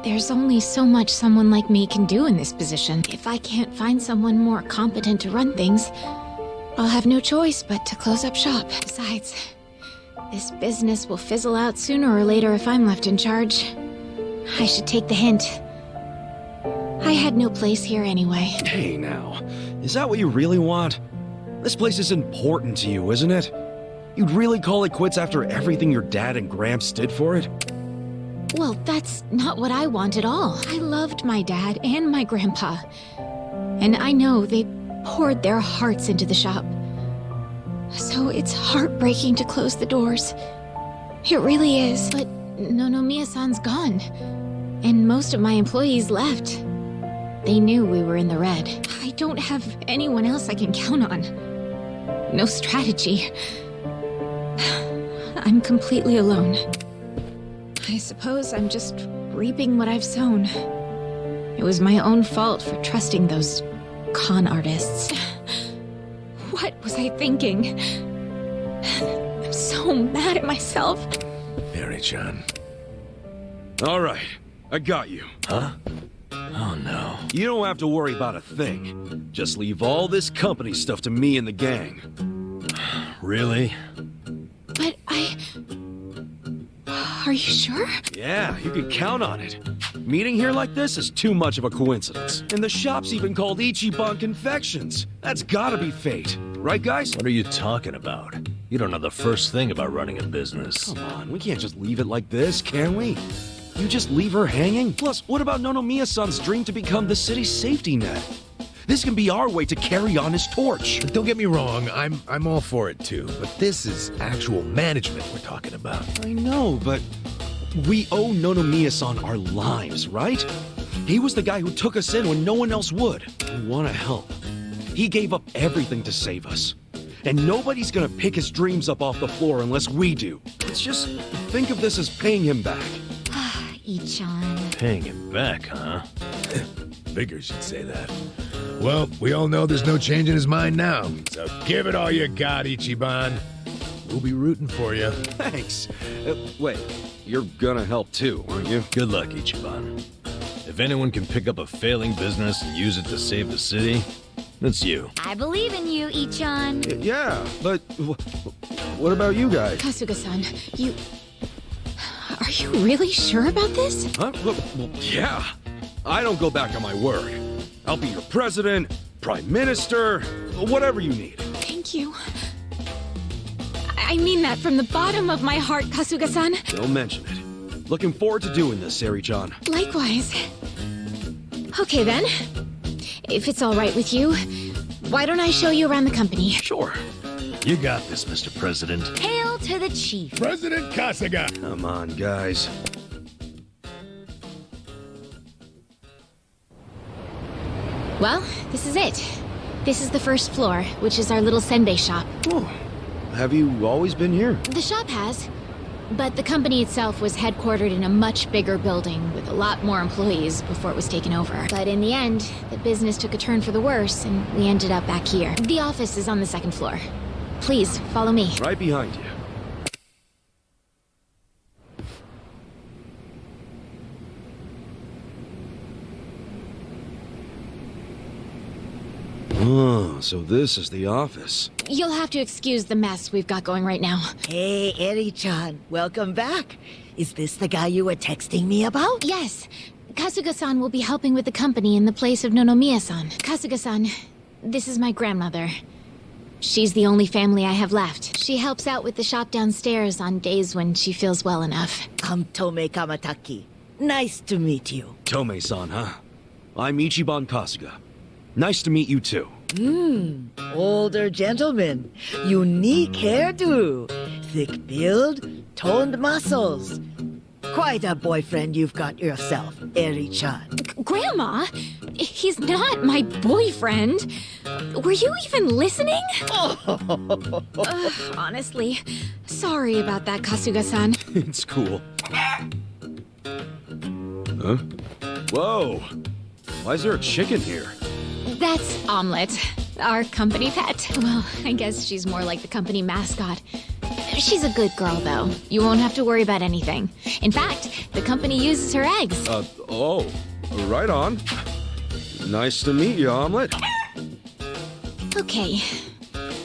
There's only so much someone like me can do in this position. If I can't find someone more competent to run things, I'll have no choice but to close up shop. Besides, this business will fizzle out sooner or later if I'm left in charge. I should take the hint. I had no place here anyway. Hey now, is that what you really want? This place is important to you, isn't it? You'd really call it quits after everything your dad and Gramps did for it? Well, that's not what I want at all. I loved my dad and my grandpa. And I know they poured their hearts into the shop. So it's heartbreaking to close the doors. It really is. But Nonomiya-san's gone. And most of my employees left. They knew we were in the red. I don't have anyone else I can count on. No strategy. I'm completely alone. I suppose I'm just reaping what I've sown. It was my own fault for trusting those con artists. What was I thinking? I'm so mad at myself. Harry-chan. All right, I got you. Huh? Oh no. You don't have to worry about a thing. Just leave all this company stuff to me and the gang. Really? But Are you sure? Yeah, you can count on it. Meeting here like this is too much of a coincidence. And the shop's even called Ichiban Confections. That's gotta be fate. Right, guys? What are you talking about? You don't know the first thing about running a business. Come on, we can't just leave it like this, can we? You just leave her hanging? Plus, what about Nonomiya-san's dream to become the city's safety net? This can be our way to carry on his torch. Don't get me wrong, I'm all for it too, but this is actual management we're talking about. I know, but we owe Nonomiya-san our lives, right? He was the guy who took us in when no one else would. We want to help. He gave up everything to save us. And nobody's gonna pick his dreams up off the floor unless we do. Let's just think of this as paying him back. Ichan. Paying him back, huh? Figures you'd say that. Well, we all know there's no change in his mind now, so give it all you got, Ichiban. We'll be rooting for you. Thanks. Wait, you're gonna help too, aren't you? Good luck, Ichiban. If anyone can pick up a failing business and use it to save the city, it's you. I believe in you, Ichan. Yeah, but what about you guys? Kasuga-san, Are you really sure about this? Huh? Well, yeah. I don't go back on my word. I'll be your president, prime minister, whatever you need. Thank you. I mean that from the bottom of my heart, Kasuga-san. Don't mention it. Looking forward to doing this, Seri-chan. Likewise. Okay then. If it's all right with you, why don't I show you around the company? Sure. You got this, Mr. President. Hail to the chief. President Kasuga. Come on, guys. Well, this is it. This is the first floor, which is our little senbei shop. Oh, have you always been here? The shop has. But the company itself was headquartered in a much bigger building with a lot more employees before it was taken over. But in the end, the business took a turn for the worse, and we ended up back here. The office is on the second floor. Please, follow me. Right behind you. Oh, so this is the office. You'll have to excuse the mess we've got going right now. Hey, Eri-chan, welcome back. Is this the guy you were texting me about? Yes. Kasuga-san will be helping with the company in the place of Nonomiya-san. Kasuga-san, this is my grandmother. She's the only family I have left. She helps out with the shop downstairs on days when she feels well enough. I'm Tomei Kamataki. Nice to meet you. Tomei-san, huh? I'm Ichiban Kasuga. Nice to meet you too. Older gentleman. Unique hairdo. Thick build, toned muscles. Quite a boyfriend you've got yourself, Eri-chan. Grandma? He's not my boyfriend. Were you even listening? Honestly, sorry about that, Kasuga-san. It's cool. Huh? Whoa! Why is there a chicken here? That's Omelette, our company pet. Well, I guess she's more like the company mascot. She's a good girl, though. You won't have to worry about anything. In fact, the company uses her eggs. Right on. Nice to meet you, Omelette. Okay.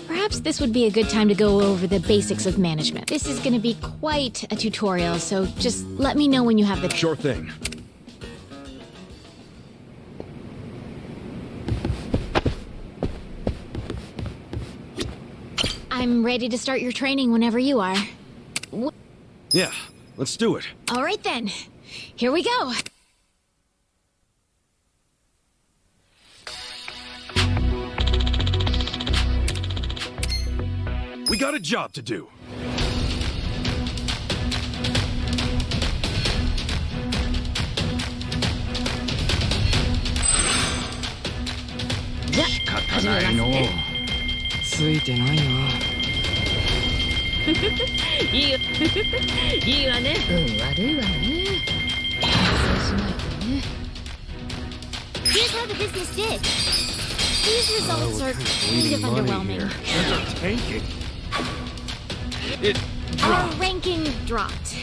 Perhaps this would be a good time to go over the basics of management. This is gonna be quite a tutorial, so just let me know when you have the... Sure thing. I'm ready to start your training whenever you are. Yeah, let's do it. All right then. Here we go. We got a job to do. Here's how the business did. These results are kind of underwhelming. Tanking. Our ranking dropped.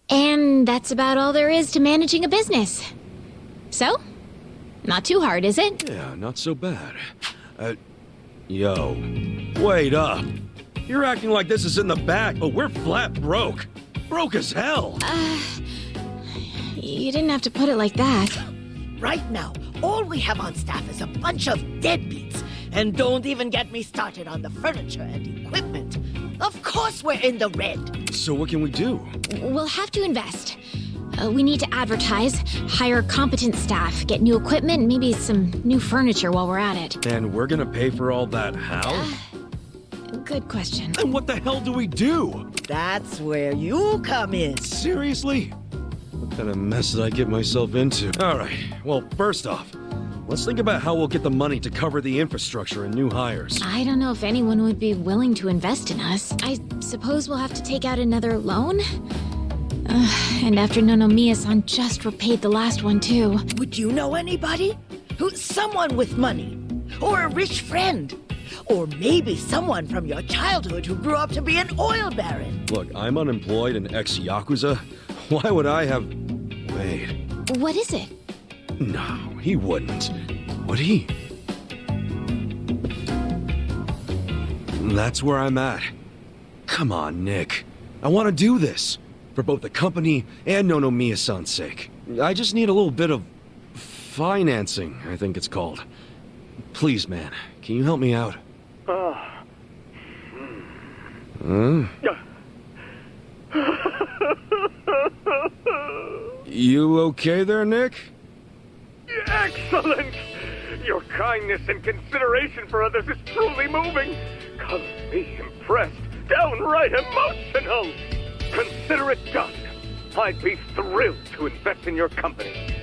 And that's about all there is to managing a business. So, not too hard, is it? Yeah, not so bad. Yo, wait up. You're acting like this is in the back, but we're flat broke. Broke as hell. You didn't have to put it like that. Right now, all we have on staff is a bunch of deadbeats. And don't even get me started on the furniture and equipment. Of course we're in the red. So what can we do? We'll have to invest. We need to advertise, hire competent staff, get new equipment, maybe some new furniture while we're at it. And we're gonna pay for all that how? Good question. And what the hell do we do? That's where you come in. Seriously? What kind of mess did I get myself into? Alright, well, first off, let's think about how we'll get the money to cover the infrastructure and new hires. I don't know if anyone would be willing to invest in us. I suppose we'll have to take out another loan? And after Nonomiya-san just repaid the last one, too. Would you know anybody? Someone with money? Or a rich friend? Or maybe someone from your childhood who grew up to be an oil baron? Look, I'm unemployed and ex-Yakuza. Why would I have... Wait. What is it? No, he wouldn't. Would he? That's where I'm at. Come on, Nick. I want to do this. For both the company and Nonomiya-san's sake. I just need a little bit of financing, I think it's called. Please, man, can you help me out? You okay there, Nick? Excellent! Your kindness and consideration for others is truly moving. Color me impressed, downright emotional. Consider it done. I'd be thrilled to invest in your company.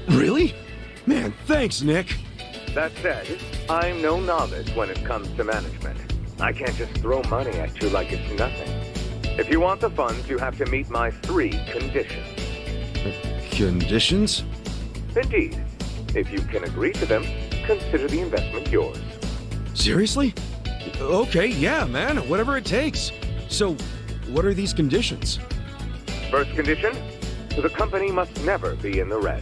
Really? Man, thanks, Nick. That said, I'm no novice when it comes to management. I can't just throw money at you like it's nothing. If you want the funds, you have to meet my 3 conditions. Conditions? Indeed. If you can agree to them, consider the investment yours. Seriously? Okay, yeah, man, whatever it takes. So, what are these conditions? First condition, the company must never be in the red.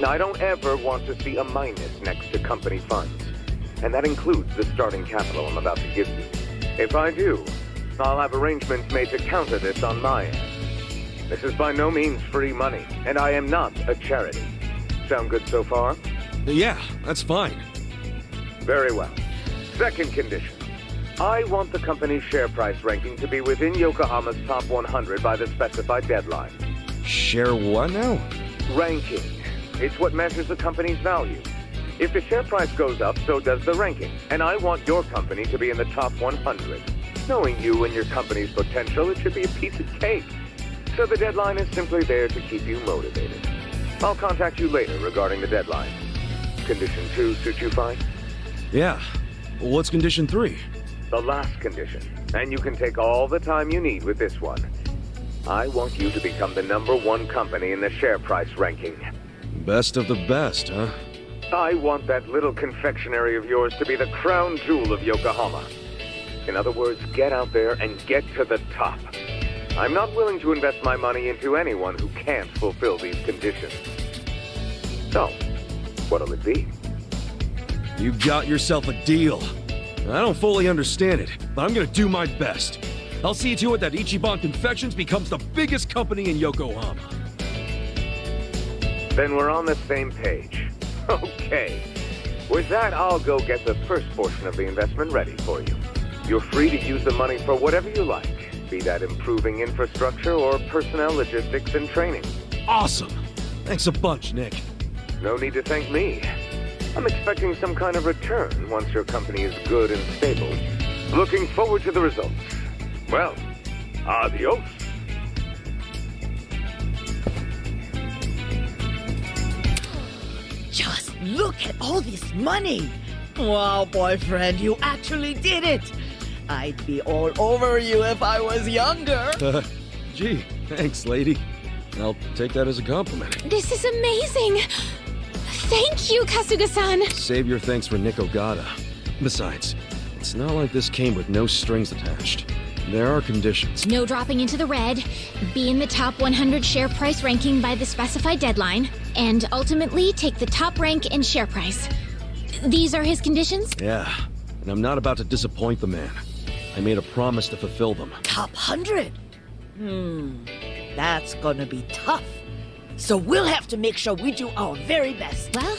Now, I don't ever want to see a minus next to company funds. And that includes the starting capital I'm about to give you. If I do, I'll have arrangements made to counter this on my end. This is by no means free money, and I am not a charity. Sound good so far? Yeah, that's fine. Very well. Second condition. I want the company's share price ranking to be within Yokohama's top 100 by the specified deadline. Share what now? Ranking. It's what measures the company's value. If the share price goes up, so does the ranking. And I want your company to be in the top 100. Knowing you and your company's potential, it should be a piece of cake. So the deadline is simply there to keep you motivated. I'll contact you later regarding the deadline. Condition 2 suit you fine? Yeah. What's condition 3? The last condition. And you can take all the time you need with this one. I want you to become the #1 company in the share price ranking. Best of the best, huh? I want that little confectionery of yours to be the crown jewel of Yokohama. In other words, get out there and get to the top. I'm not willing to invest my money into anyone who can't fulfill these conditions. So, what'll it be? You got yourself a deal. I don't fully understand it, but I'm gonna do my best. I'll see to it that Ichiban Confections becomes the biggest company in Yokohama. Then we're on the same page. Okay. With that, I'll go get the first portion of the investment ready for you. You're free to use the money for whatever you like, be that improving infrastructure or personnel logistics and training. Awesome! Thanks a bunch, Nick. No need to thank me. I'm expecting some kind of return once your company is good and stable. Looking forward to the results. Well, adios. Just look at all this money! Wow, boyfriend, you actually did it! I'd be all over you if I was younger. Gee, thanks, lady. I'll take that as a compliment. This is amazing! Thank you, Kasuga-san! Save your thanks for Nick Ogata. Besides, it's not like this came with no strings attached. There are conditions. No dropping into the red, be in the top 100 share price ranking by the specified deadline, and ultimately take the top rank in share price. These are his conditions? Yeah, and I'm not about to disappoint the man. I made a promise to fulfill them. Top 100? That's gonna be tough. So we'll have to make sure we do our very best. Well,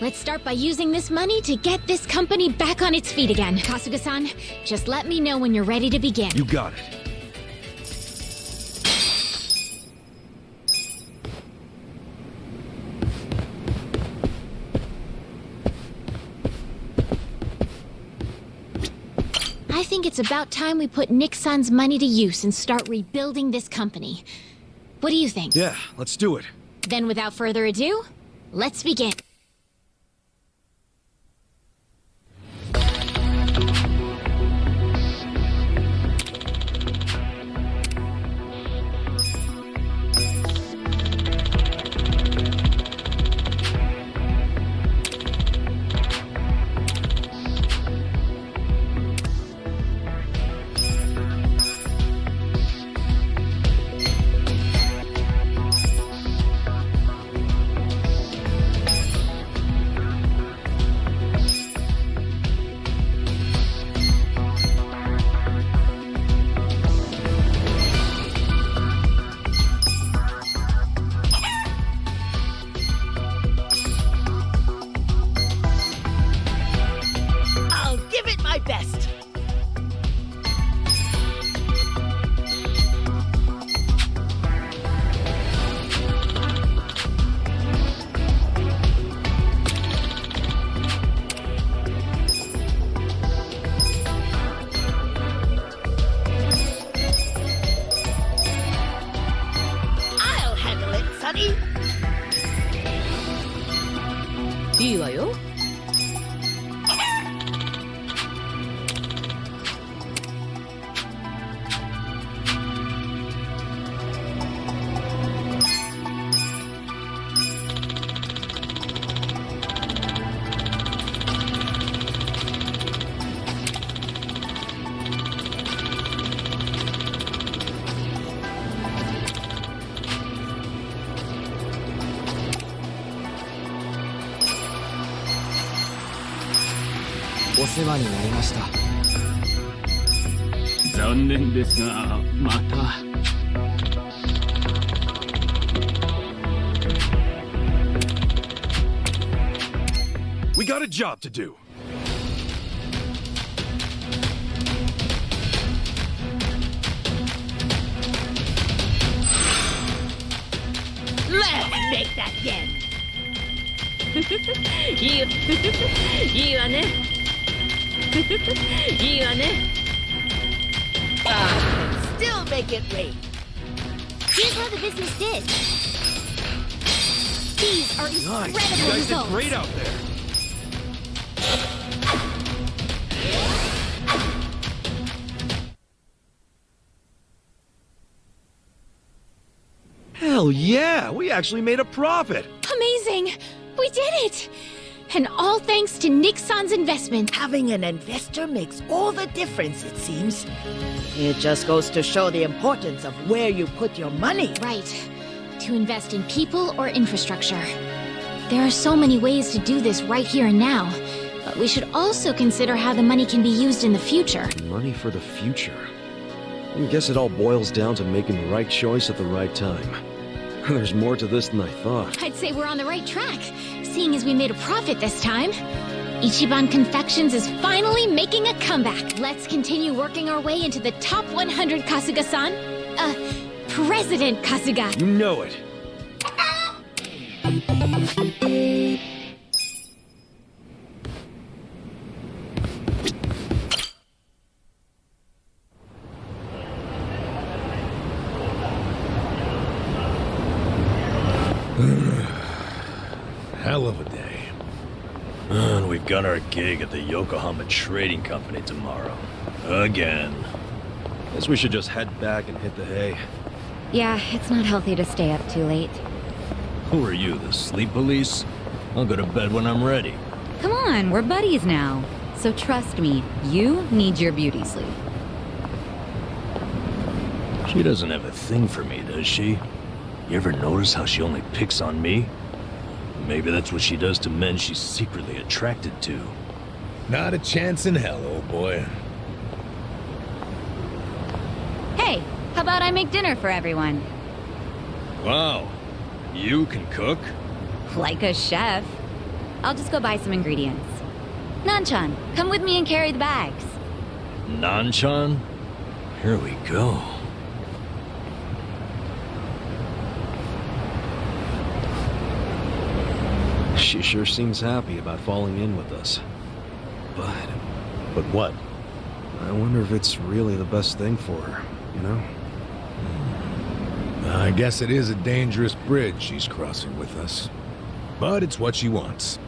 let's start by using this money to get this company back on its feet again. Kasuga-san, just let me know when you're ready to begin. You got it. I think it's about time we put Nick-san's money to use and start rebuilding this company. What do you think? Yeah, let's do it. Then without further ado, let's begin. honey? いいわよ。お世話になりました。残念ですが、また。We got a job to do. Let's make that yen. いいわね。いいわね。Still make it rain. Here's how the business did. These are incredible Nice. You guys results. did great out there. Hell yeah! We actually made a profit! Amazing! We did it! And all thanks to Nixon's investment. Having an investor makes all the difference, it seems. It just goes to show the importance of where you put your money. Right. To invest in people or infrastructure. There are so many ways to do this right here and now. But we should also consider how the money can be used in the future. Money for the future. I guess it all boils down to making the right choice at the right time. There's more to this than I thought. I'd say we're on the right track, seeing as we made a profit this time. Ichiban Confections is finally making a comeback. Let's continue working our way into the top 100, Kasuga-san. President Kasuga. You know it. Hell of a day. And we've got our gig at the Yokohama Trading Company tomorrow. Again. Guess we should just head back and hit the hay. Yeah, it's not healthy to stay up too late. Who are you, the sleep police? I'll go to bed when I'm ready. Come on, we're buddies now. So trust me, you need your beauty sleep. She doesn't have a thing for me, does she? You ever notice how she only picks on me? Maybe that's what she does to men she's secretly attracted to. Not a chance in hell, old boy. Hey, how about I make dinner for everyone? Wow. You can cook? Like a chef. I'll just go buy some ingredients. Nanchan, come with me and carry the bags. Nanchan? Here we go. She sure seems happy about falling in with us. But what? I wonder if it's really the best thing for her, you know? I guess it is a dangerous bridge she's crossing with us. But it's what she wants.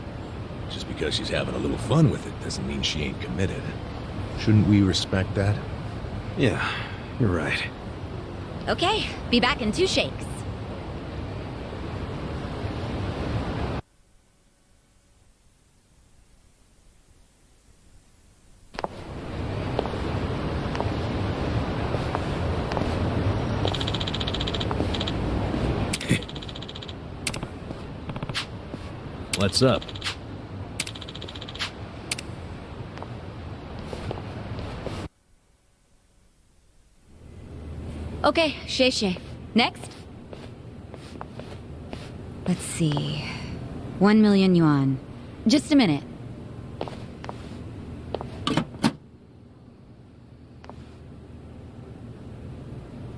Just because she's having a little fun with it doesn't mean she ain't committed. Shouldn't we respect that? Yeah, you're right. Okay, be back in 2 shakes. What's up? Okay, Shay. Next? Let's see. 1 million yuan. Just a minute.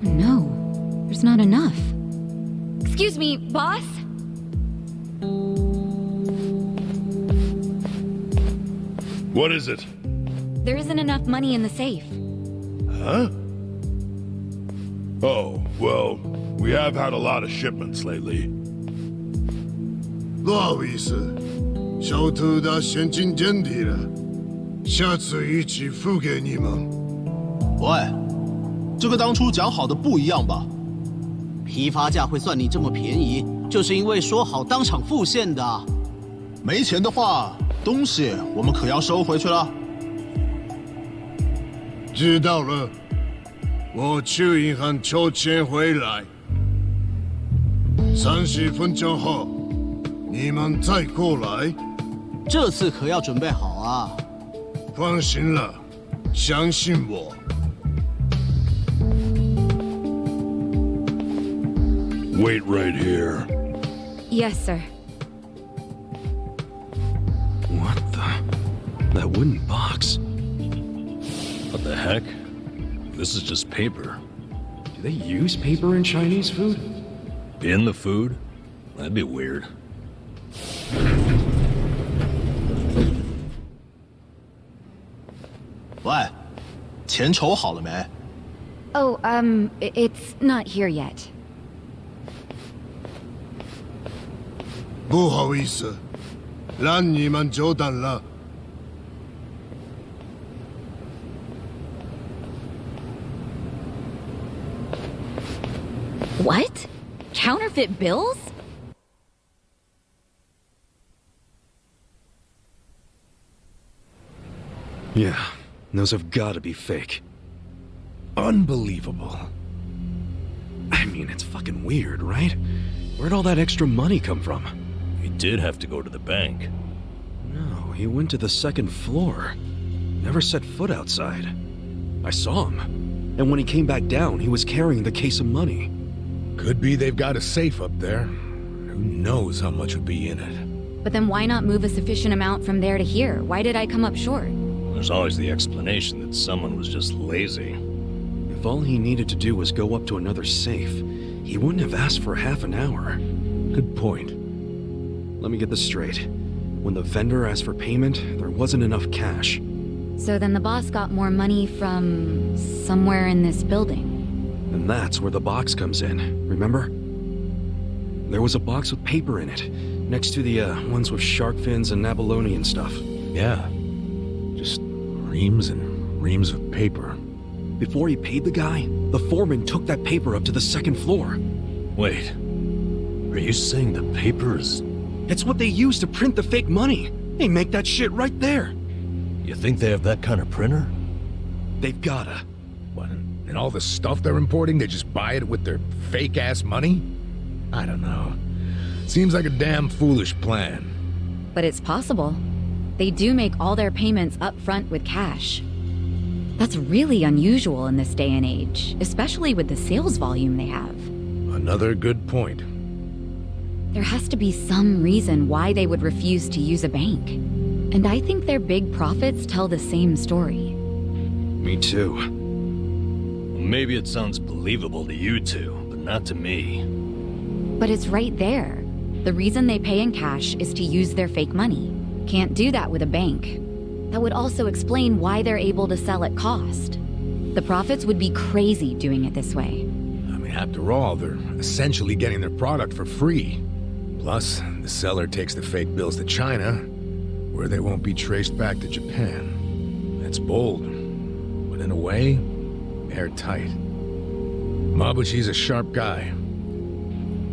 No, there's not enough. Excuse me, boss? What is it? There isn't enough money in the safe. Huh? Oh, well, we have had a lot of shipments lately. 不好意思，小偷的现金见底了，下次一起付给你们。喂，这个当初讲好的不一样吧？批发价会算你这么便宜，就是因为说好当场付现的。没钱的话，东西我们可要收回去了。知道了，我去银行抽钱回来。30分钟后，你们再过来。这次可要准备好啊！放心了，相信我。Wait right here. Yes, sir. What the? That wooden box. What the heck? This is just paper. Do they use paper in Chinese food? In the food? That'd be weird. What? 钱筹好了没? Oh, it's not here yet. 不好意思，让你们久等了。What? Counterfeit bills? Yeah, those have gotta be fake. Unbelievable. I mean, it's fucking weird, right? Where'd all that extra money come from? He did have to go to the bank. No, he went to the second floor. Never set foot outside. I saw him. And when he came back down, he was carrying the case of money. Could be they've got a safe up there. Who knows how much would be in it? But then why not move a sufficient amount from there to here? Why did I come up short? There's always the explanation that someone was just lazy. If all he needed to do was go up to another safe, he wouldn't have asked for half an hour. Good point. Let me get this straight. When the vendor asked for payment, there wasn't enough cash. So then the boss got more money from somewhere in this building. And that's where the box comes in, remember? There was a box with paper in it, next to the ones with shark fins and abalone and stuff. Yeah. Just reams and reams of paper. Before he paid the guy, the foreman took that paper up to the second floor. Wait, are you saying the paper is... It's what they use to print the fake money. They make that shit right there. You think they have that kind of printer? They've gotta. What, and all the stuff they're importing, they just buy it with their fake-ass money? I don't know. Seems like a damn foolish plan. But it's possible. They do make all their payments up front with cash. That's really unusual in this day and age, especially with the sales volume they have. Another good point. There has to be some reason why they would refuse to use a bank. And I think their big profits tell the same story. Me too. Maybe it sounds believable to you two, but not to me. But it's right there. The reason they pay in cash is to use their fake money. Can't do that with a bank. That would also explain why they're able to sell at cost. The profits would be crazy doing it this way. I mean, after all, they're essentially getting their product for free. Plus, the seller takes the fake bills to China, where they won't be traced back to Japan. That's bold, but in a way, airtight. Mabuchi's a sharp guy.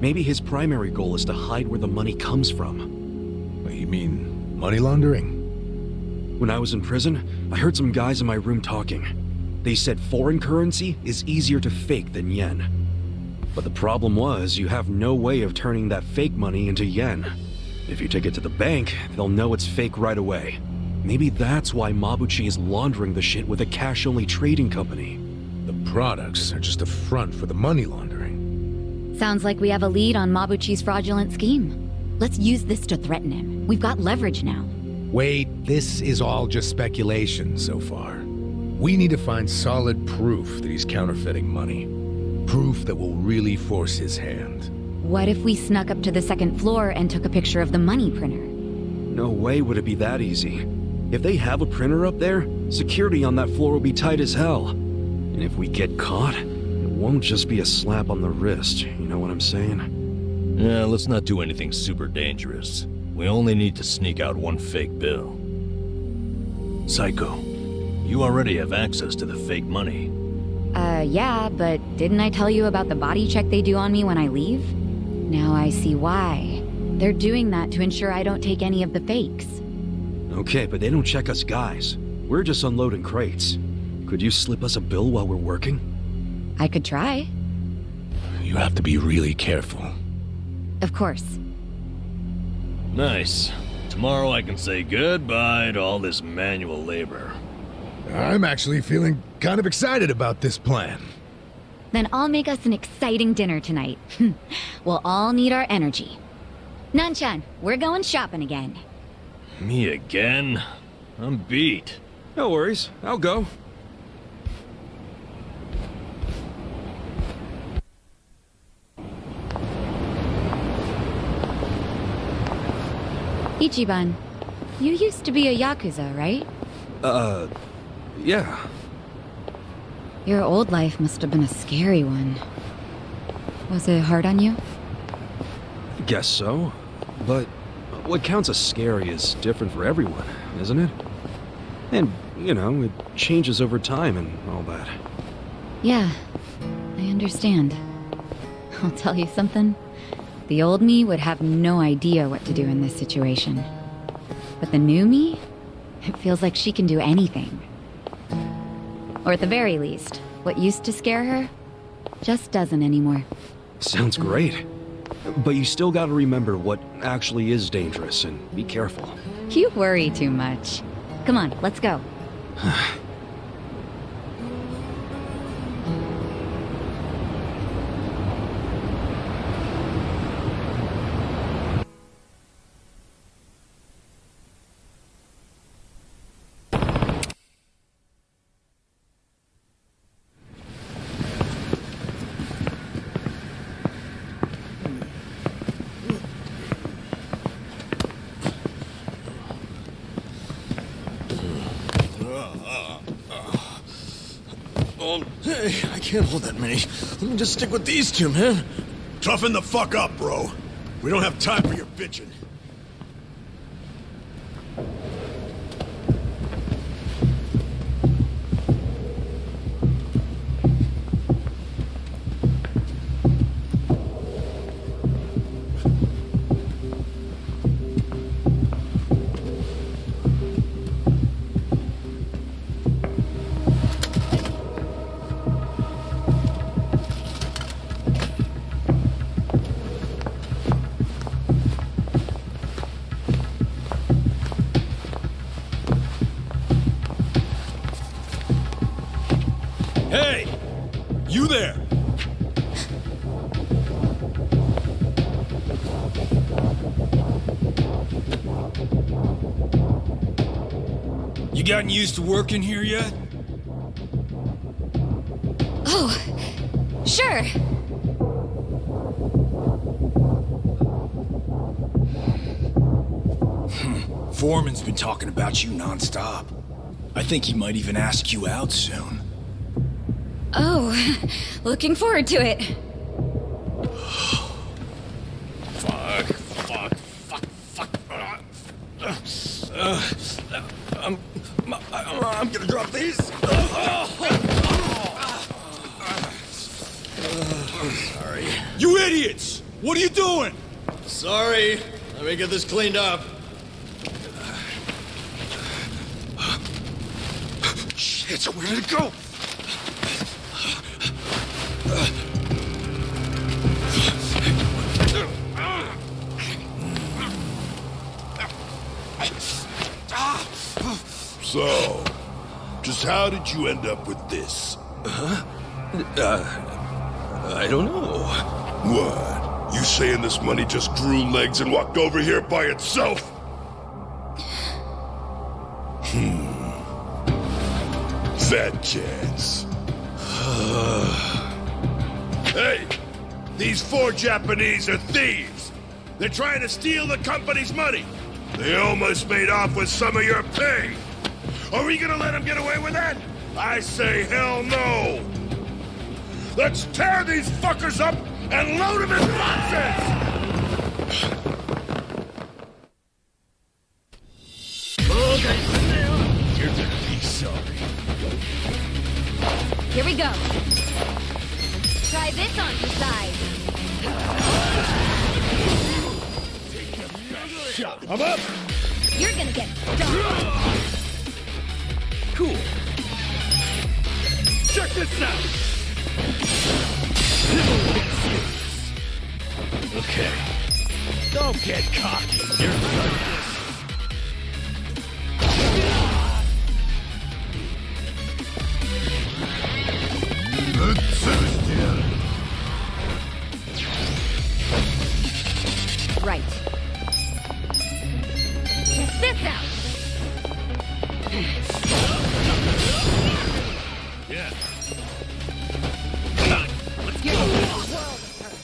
Maybe his primary goal is to hide where the money comes from. You mean money laundering? When I was in prison, I heard some guys in my room talking. They said foreign currency is easier to fake than yen. But the problem was, you have no way of turning that fake money into yen. If you take it to the bank, they'll know it's fake right away. Maybe that's why Mabuchi is laundering the shit with a cash-only trading company. The products are just a front for the money laundering. Sounds like we have a lead on Mabuchi's fraudulent scheme. Let's use this to threaten him. We've got leverage now. Wait, this is all just speculation so far. We need to find solid proof that he's counterfeiting money. Proof that will really force his hand. What if we snuck up to the second floor and took a picture of the money printer? No way would it be that easy. If they have a printer up there, security on that floor will be tight as hell. And if we get caught, it won't just be a slap on the wrist, you know what I'm saying? Yeah, let's not do anything super dangerous. We only need to sneak out one fake bill. Psycho, you already have access to the fake money. Yeah, but didn't I tell you about the body check they do on me when I leave? Now I see why. They're doing that to ensure I don't take any of the fakes. Okay, but they don't check us guys. We're just unloading crates. Could you slip us a bill while we're working? I could try. You have to be really careful. Of course. Nice. Tomorrow I can say goodbye to all this manual labor. I'm actually feeling kind of excited about this plan. Then I'll make us an exciting dinner tonight. We'll all need our energy. Nanchan, we're going shopping again. Me again? I'm beat. No worries, I'll go. Ichiban, you used to be a Yakuza, right? Yeah. Your old life must have been a scary one. Was it hard on you? Guess so. But what counts as scary is different for everyone, isn't it? And, you know, it changes over time and all that. Yeah, I understand. I'll tell you something. The old me would have no idea what to do in this situation. But the new me? It feels like she can do anything. Or at the very least, what used to scare her just doesn't anymore. Sounds great. But you still gotta remember what actually is dangerous and be careful. You worry too much. Come on, let's go. Hey, I can't hold that many. Let me just stick with these two, man. Toughen the fuck up, bro. We don't have time for your bitching. Hey! You there! You gotten used to working here yet? Oh, sure. Foreman's been talking about you nonstop. I think he might even ask you out soon. Oh, looking forward to it. I'm gonna drop these. Sorry. You idiots! What are you doing? Sorry. Let me get this cleaned up. Shit, where did it go? So, just how did you end up with this? I don't know. What? You saying this money just grew legs and walked over here by itself? Fat chance. Hey! These 4 Japanese are thieves! They're trying to steal the company's money! They almost made off with some of your pay! Are we gonna let them get away with that? I say hell no! Let's tear these fuckers up and load them in boxes! shot. I'm up. You're gonna get done. Cool. Check this out. Okay. Don't get cocky. You're good. Right. Check this out. Yeah. Let's get a world hurt.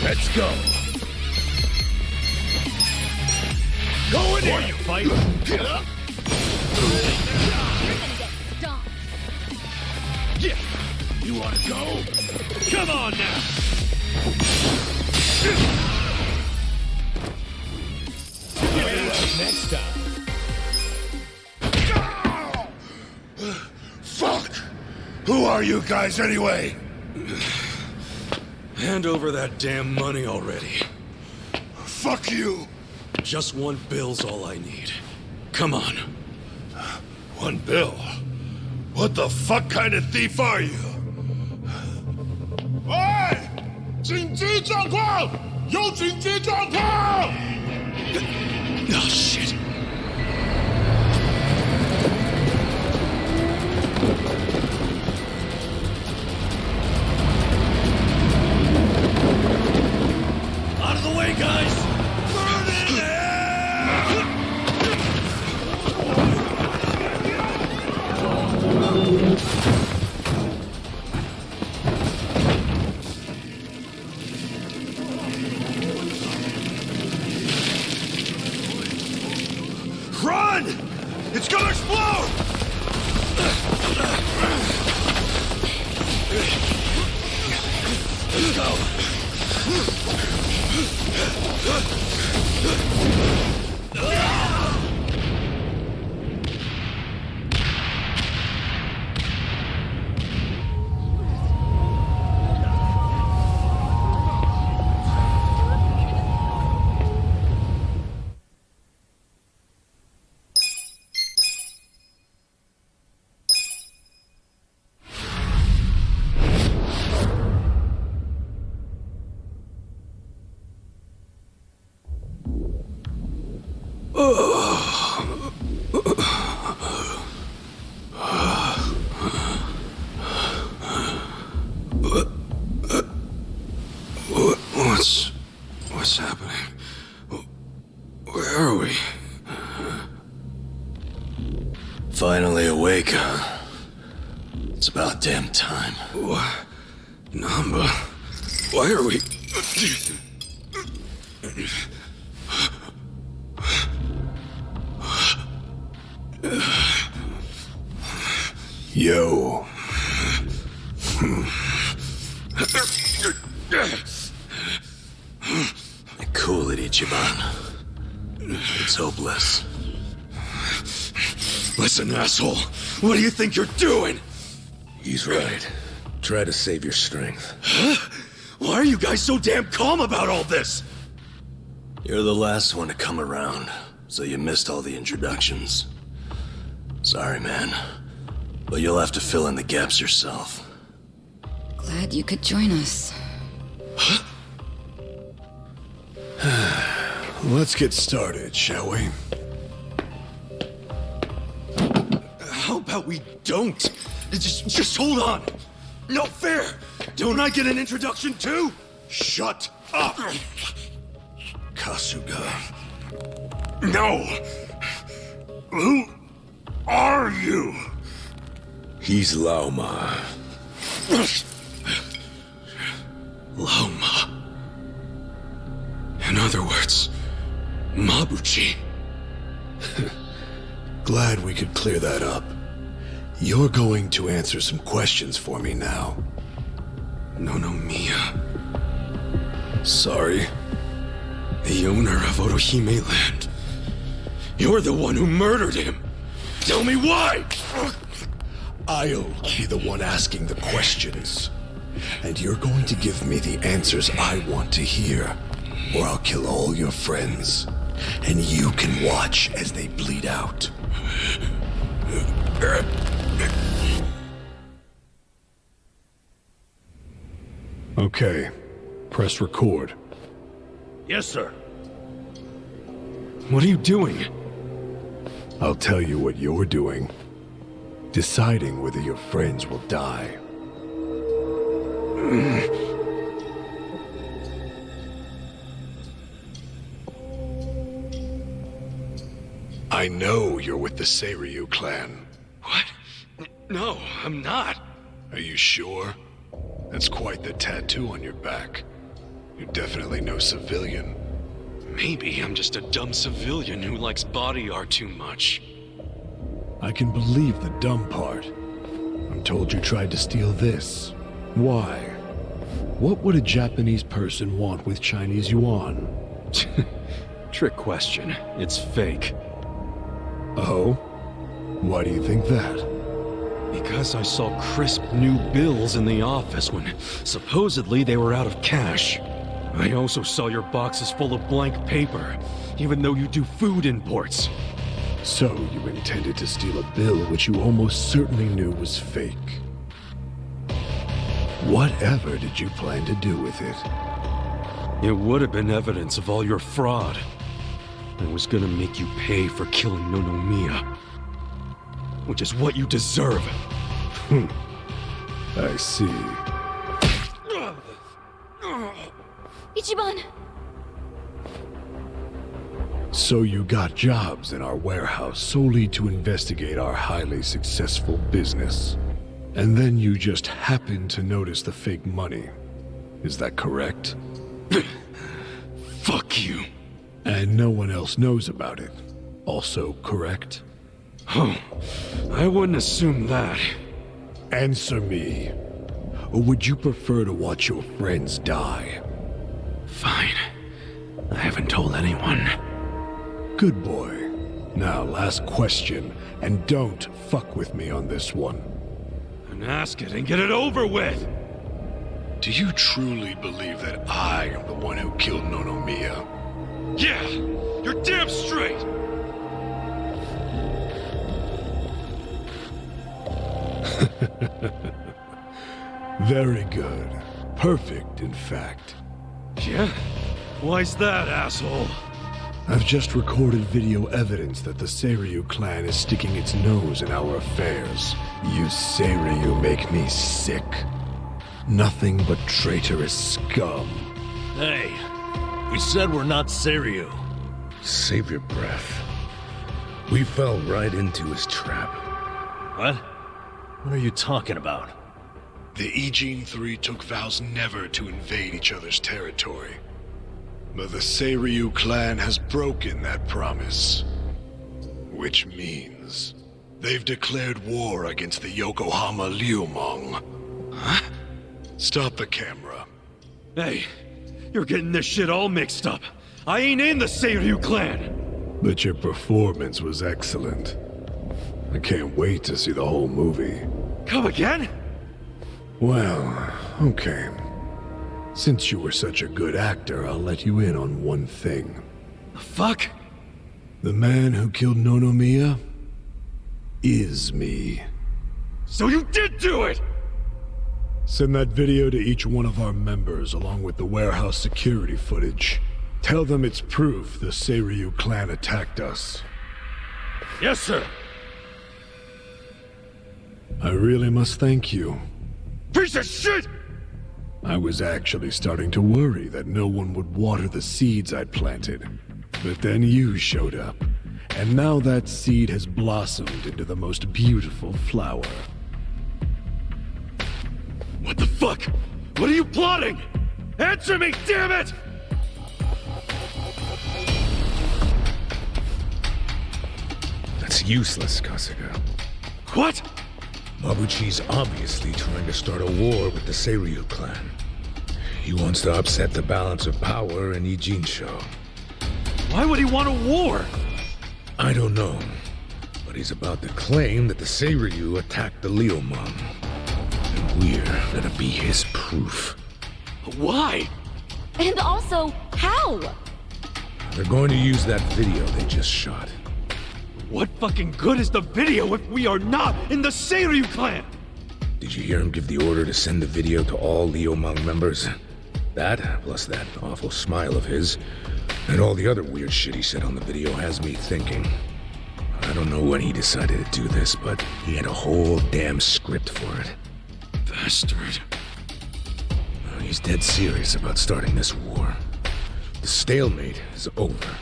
Let's go. Go in there, you fight. Get up. You're gonna get stomped. Yeah. You want to go? Come on now. Next time. Fuck! Who are you guys anyway? Hand over that damn money already. Fuck you! Just 1 bill's all I need. Come on. 1 bill? What the fuck kind of thief are you? Oi! 紧急状况！有紧急状况！ Oh, shit. Out of the way, guys. Burn in Run! It's gonna explode! Let's go. What's happening? Where are we? Finally awake, huh? It's about damn time. What? Namba, why are we... Yo. Cool it, Ichiban. It's hopeless. Listen, asshole. What do you think you're doing? He's right. Try to save your strength. Huh? Why are you guys so damn calm about all this? You're the last one to come around, so you missed all the introductions. Sorry, man. But you'll have to fill in the gaps yourself. Glad you could join us. Let's get started, shall we? How about we don't? Just hold on. No fair. Don't I get an introduction too? Shut up! Kasuga. No! Who are you? He's Laoma. Laoma. In other words, Mabuchi. Glad we could clear that up. You're going to answer some questions for me now. Nonomiya. Sorry? The owner of Orohime Land. You're the one who murdered him. Tell me why! I'll be the one asking the questions. And you're going to give me the answers I want to hear. or I'll kill all your friends, and you can watch as they bleed out. Okay, press record. Yes, sir. What are you doing? I'll tell you what you're doing. Deciding whether your friends will die. I know you're with the Seiryu clan. What? No, I'm not. Are you sure? That's quite the tattoo on your back. You're definitely no civilian. Maybe I'm just a dumb civilian who likes body art too much. I can believe the dumb part. I'm told you tried to steal this. Why? What would a Japanese person want with Chinese yuan? Trick question. It's fake. Oh? Why do you think that? Because I saw crisp new bills in the office when supposedly they were out of cash. I also saw your boxes full of blank paper, even though you do food imports. So you intended to steal a bill which you almost certainly knew was fake. Whatever did you plan to do with it? It would have been evidence of all your fraud. I was gonna make you pay for killing Nonomiya. Which is what you deserve. I see. Ichiban! So you got jobs in our warehouse solely to investigate our highly successful business. And then you just happened to notice the fake money. Is that correct? Fuck you. And no one else knows about it. Also correct? Oh, I wouldn't assume that. Answer me. Or would you prefer to watch your friends die? Fine. I haven't told anyone. Good boy. Now, last question, and don't fuck with me on this one. And ask it and get it over with! Do you truly believe that I am the one who killed Nonomiya? Yeah! You're damn straight! Very good. Perfect, in fact. Yeah? Why's that, asshole? I've just recorded video evidence that the Seiryu clan is sticking its nose in our affairs. You Seiryu make me sick. Nothing but traitorous scum. Hey, we said we're not Seiryu. Save your breath. We fell right into his trap. What? What are you talking about? The Ijin Three took vows never to invade each other's territory. But the Seiryu clan has broken that promise. Which means they've declared war against the Yokohama Liumong. Huh? Stop the camera. Hey, you're getting this shit all mixed up. I ain't in the Seiryu clan! But your performance was excellent. I can't wait to see the whole movie. Come again? Well, okay. Since you were such a good actor, I'll let you in on one thing. The fuck? The man who killed Nonomiya is me. So you did do it! Send that video to each one of our members, along with the warehouse security footage. Tell them it's proof the Seiryu clan attacked us. Yes, sir. I really must thank you. Piece of shit! I was actually starting to worry that no one would water the seeds I'd planted. But then you showed up, and now that seed has blossomed into the most beautiful flower. What the fuck? What are you plotting? Answer me, damn it! That's useless, Kasuga. What? Mabuchi's obviously trying to start a war with the Seiryu clan. He wants to upset the balance of power in Ijinsho. Why would he want a war? I don't know, but he's about to claim that the Seiryu attacked the Liumong. And we're gonna be his proof. Why? And also, how? They're going to use that video they just shot. What fucking good is the video if we are not in the Seiryu clan? Did you hear him give the order to send the video to all Liumang members? That, plus that awful smile of his, and all the other weird shit he said on the video has me thinking. I don't know when he decided to do this, but he had a whole damn script for it. Bastard. He's dead serious about starting this war. The stalemate is over.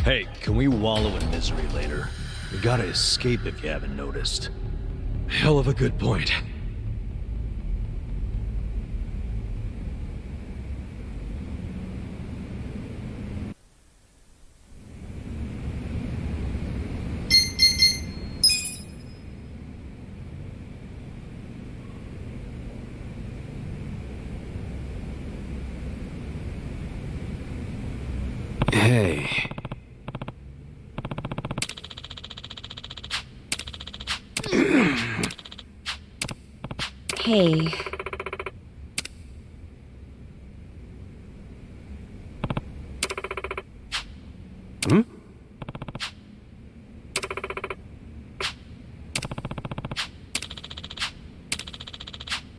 Hey, can we wallow in misery later? We gotta escape if you haven't noticed. Hell of a good point. Hey. Hey. Hmm?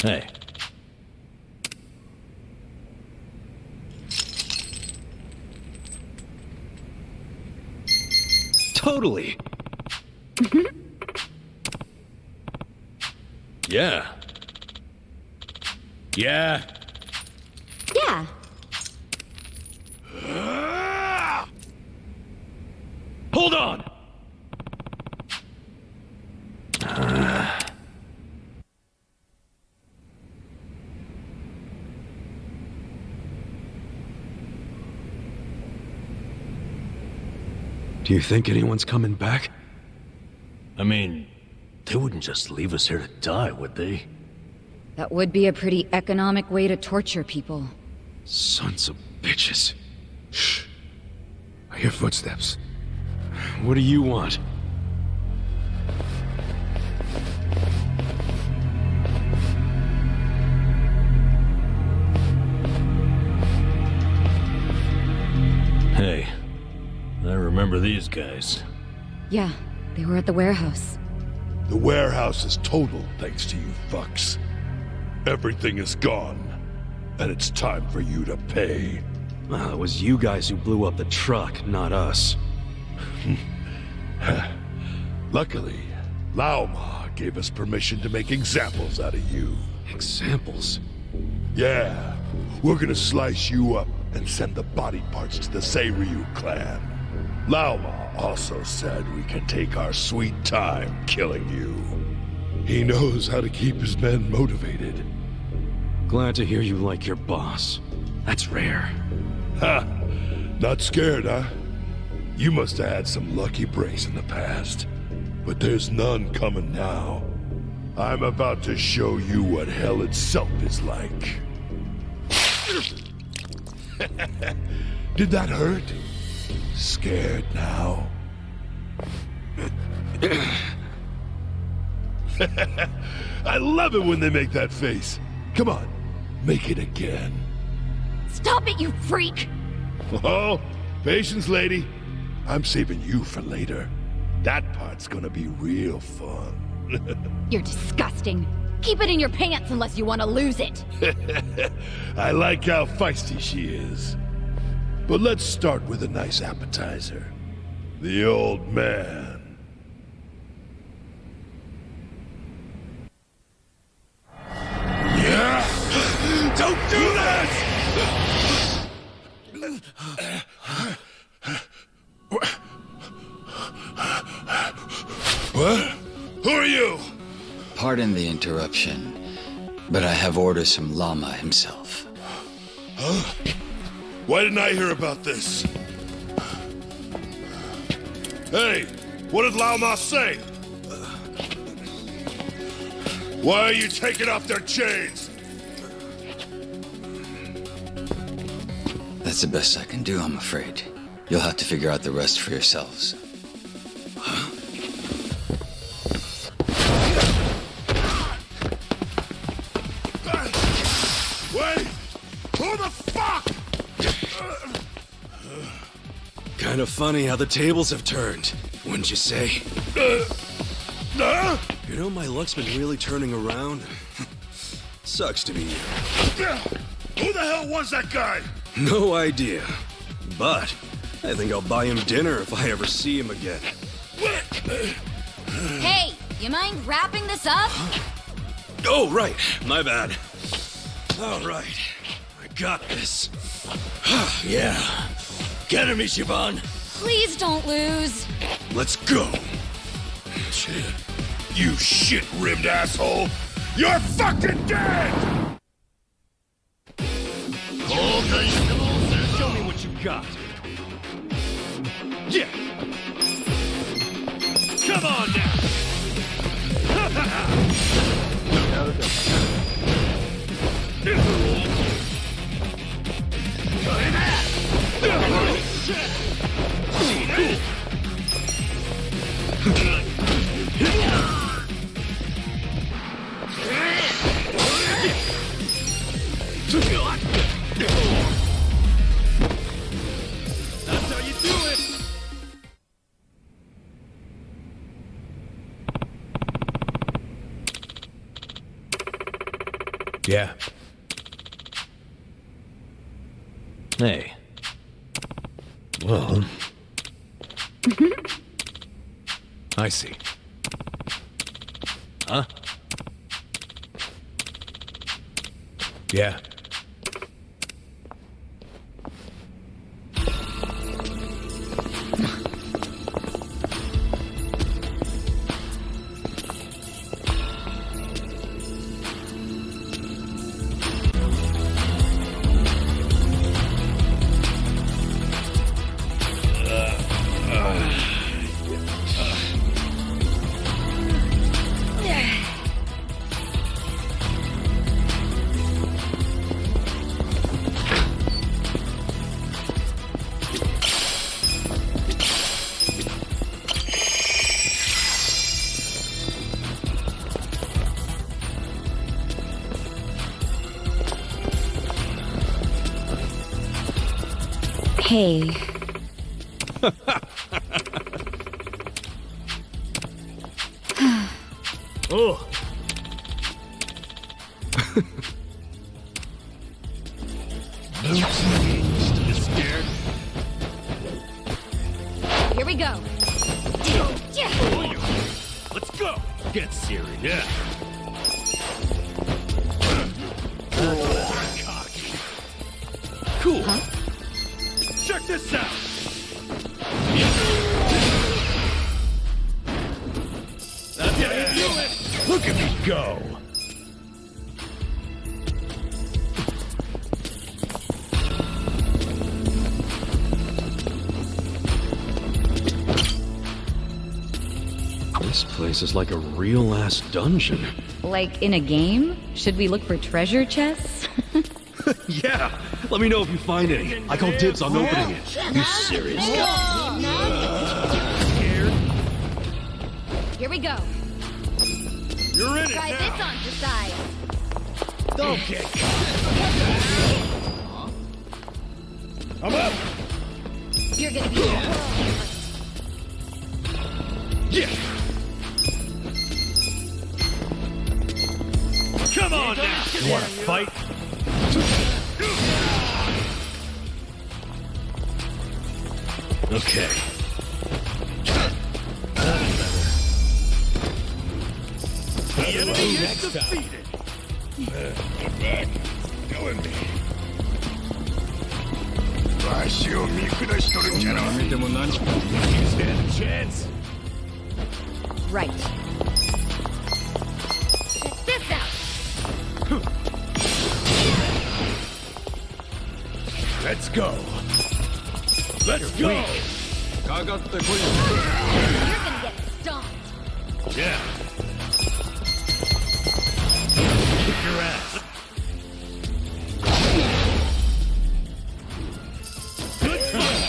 Hey. Totally. Yeah. Yeah. Yeah. Hold on! Do you think anyone's coming back? I mean, they wouldn't just leave us here to die, would they? That would be a pretty economic way to torture people. Sons of bitches. Shh. I hear footsteps. What do you want? Hey, I remember these guys. Yeah, they were at the warehouse. The warehouse is total thanks to you fucks. Everything is gone, and it's time for you to pay. Well, it was you guys who blew up the truck, not us. Luckily, Lao Ma gave us permission to make examples out of you. Examples? Yeah, we're gonna slice you up and send the body parts to the Seiryu clan. Lao Ma also said we can take our sweet time killing you. He knows how to keep his men motivated. Glad to hear you like your boss. That's rare. Ha! Not scared, huh? You must have had some lucky breaks in the past. But there's none coming now. I'm about to show you what hell itself is like. Did that hurt? Scared now? I love it when they make that face. Come on, make it again. Stop it, you freak! Oh, patience, lady. I'm saving you for later. That part's gonna be real fun. You're disgusting. Keep it in your pants unless you want to lose it. I like how feisty she is. But let's start with a nice appetizer. The old man. Yeah! Don't do that! What? Who are you? Pardon the interruption, but I have orders from Lama himself. Huh? Why didn't I hear about this? Hey, what did Lao Ma say? Why are you taking off their chains? That's the best I can do, I'm afraid. You'll have to figure out the rest for yourselves. Wait! Who the fuck? Kind of funny how the tables have turned, wouldn't you say? You know, my luck's been really turning around. Sucks to be you. Who the hell was that guy? No idea. But I think I'll buy him dinner if I ever see him again. Hey, you mind wrapping this up? Oh, right. My bad. All right. I got this. Yeah. Get him, Ichiban. Please don't lose. Let's go. You shit-ribbed asshole. You're fucking dead! Show me what you got. Yeah. Come on now. That's how you do it. Yeah. Hey. Well. I see. Huh? Yeah. Hey. Oh. Still scared? Here we go. Let's go. Get serious. Yeah. Cocky. Cool. Huh? Check this out. That's how you do it. Look at me go. This place is like a real-ass dungeon. Like in a game? Should we look for treasure chests? Yeah! Let me know if you find any. I call dibs on opening it. You serious, guy? Here we go. You're in it Try now. this on for size. Don't get I'm up. You're gonna be Yeah. Come on now. You want to fight? Okay. The enemy is defeated. Get back. Killing me. You stand a chance. right. Check this out. Let's go. Let's go. You're gonna get stomped. Yeah. Kick your ass. Good time.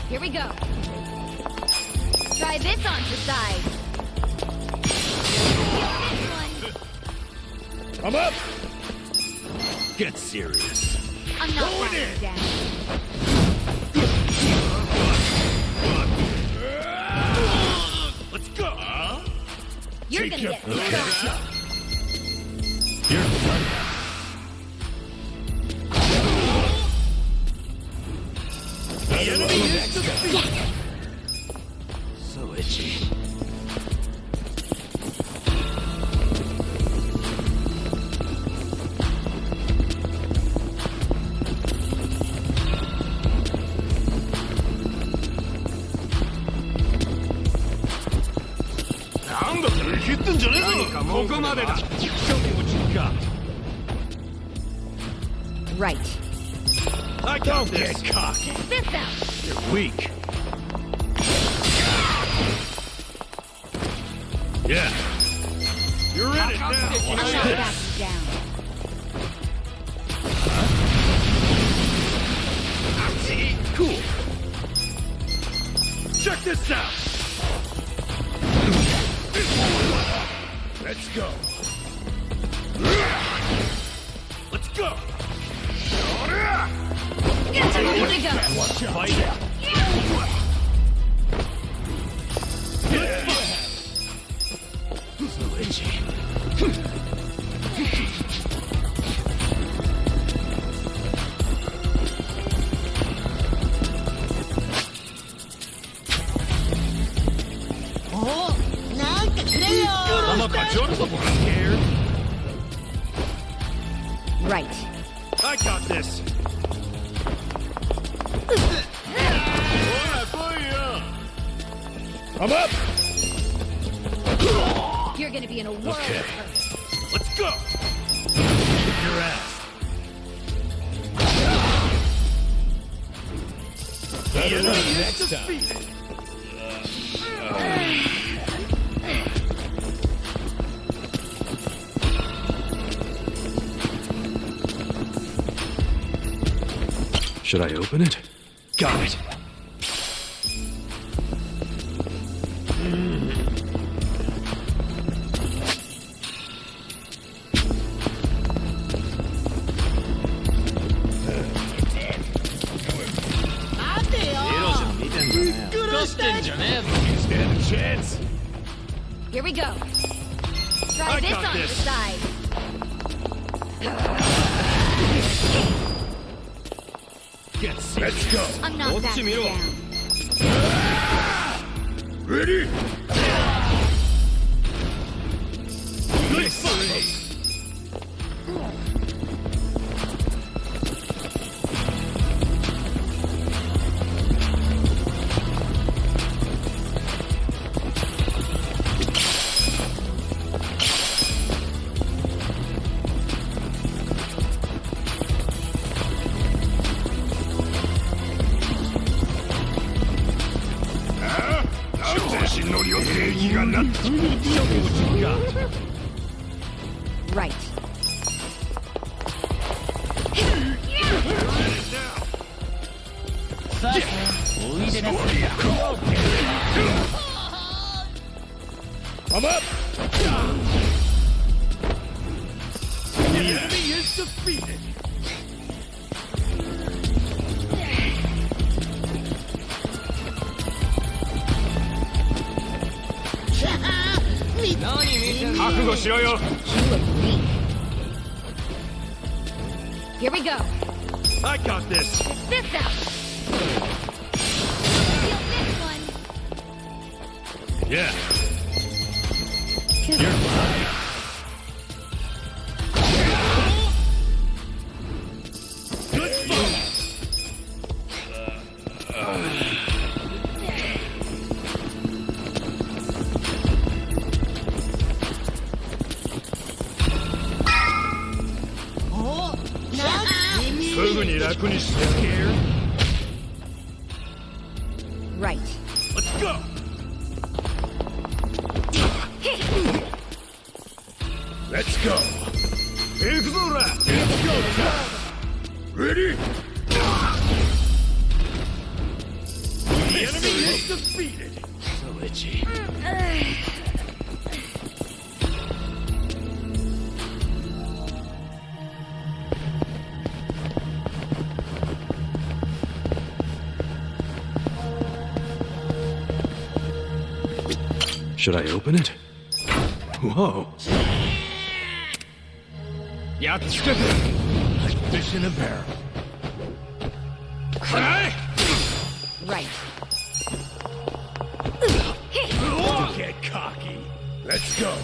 Here we go. Try this on the side. I'm up! Get serious. I'm not Going backing in. down. Let's go! You're Take gonna your get foot beat up. down. You're done. The enemy is defeated. So itchy. Show me what you got. Right. I got this. Get cocky. This out. You're weak. Yeah. You're in it now. I'm Watch not this. backing down. Cool. Check this out. Let's go. Let's go. Here we go. Fight it. Yeah. So itchy. Scared? Right. I got this. I'm up. You're gonna be in a world Okay. of hurt. Let's go. Kick your ass. The enemy is defeated. Should I open it? Got it. You stand a chance. Here we go. Try I this got on this. the side. Get serious. Let's go. I'm not backing down. Ready? Victory. Show me what you got. Right. I'm up. The enemy is defeated. Here we go. I got this. This out. Feel this one. Yeah. You're mine. Good fight. Scared? Right. Let's go. Let's go. Let's go. Ready? The enemy is defeated. So itchy. itchy. Should I open it? Whoa. Yeah, stick it. Like fish in a barrel. Right. Don't get cocky. Let's go.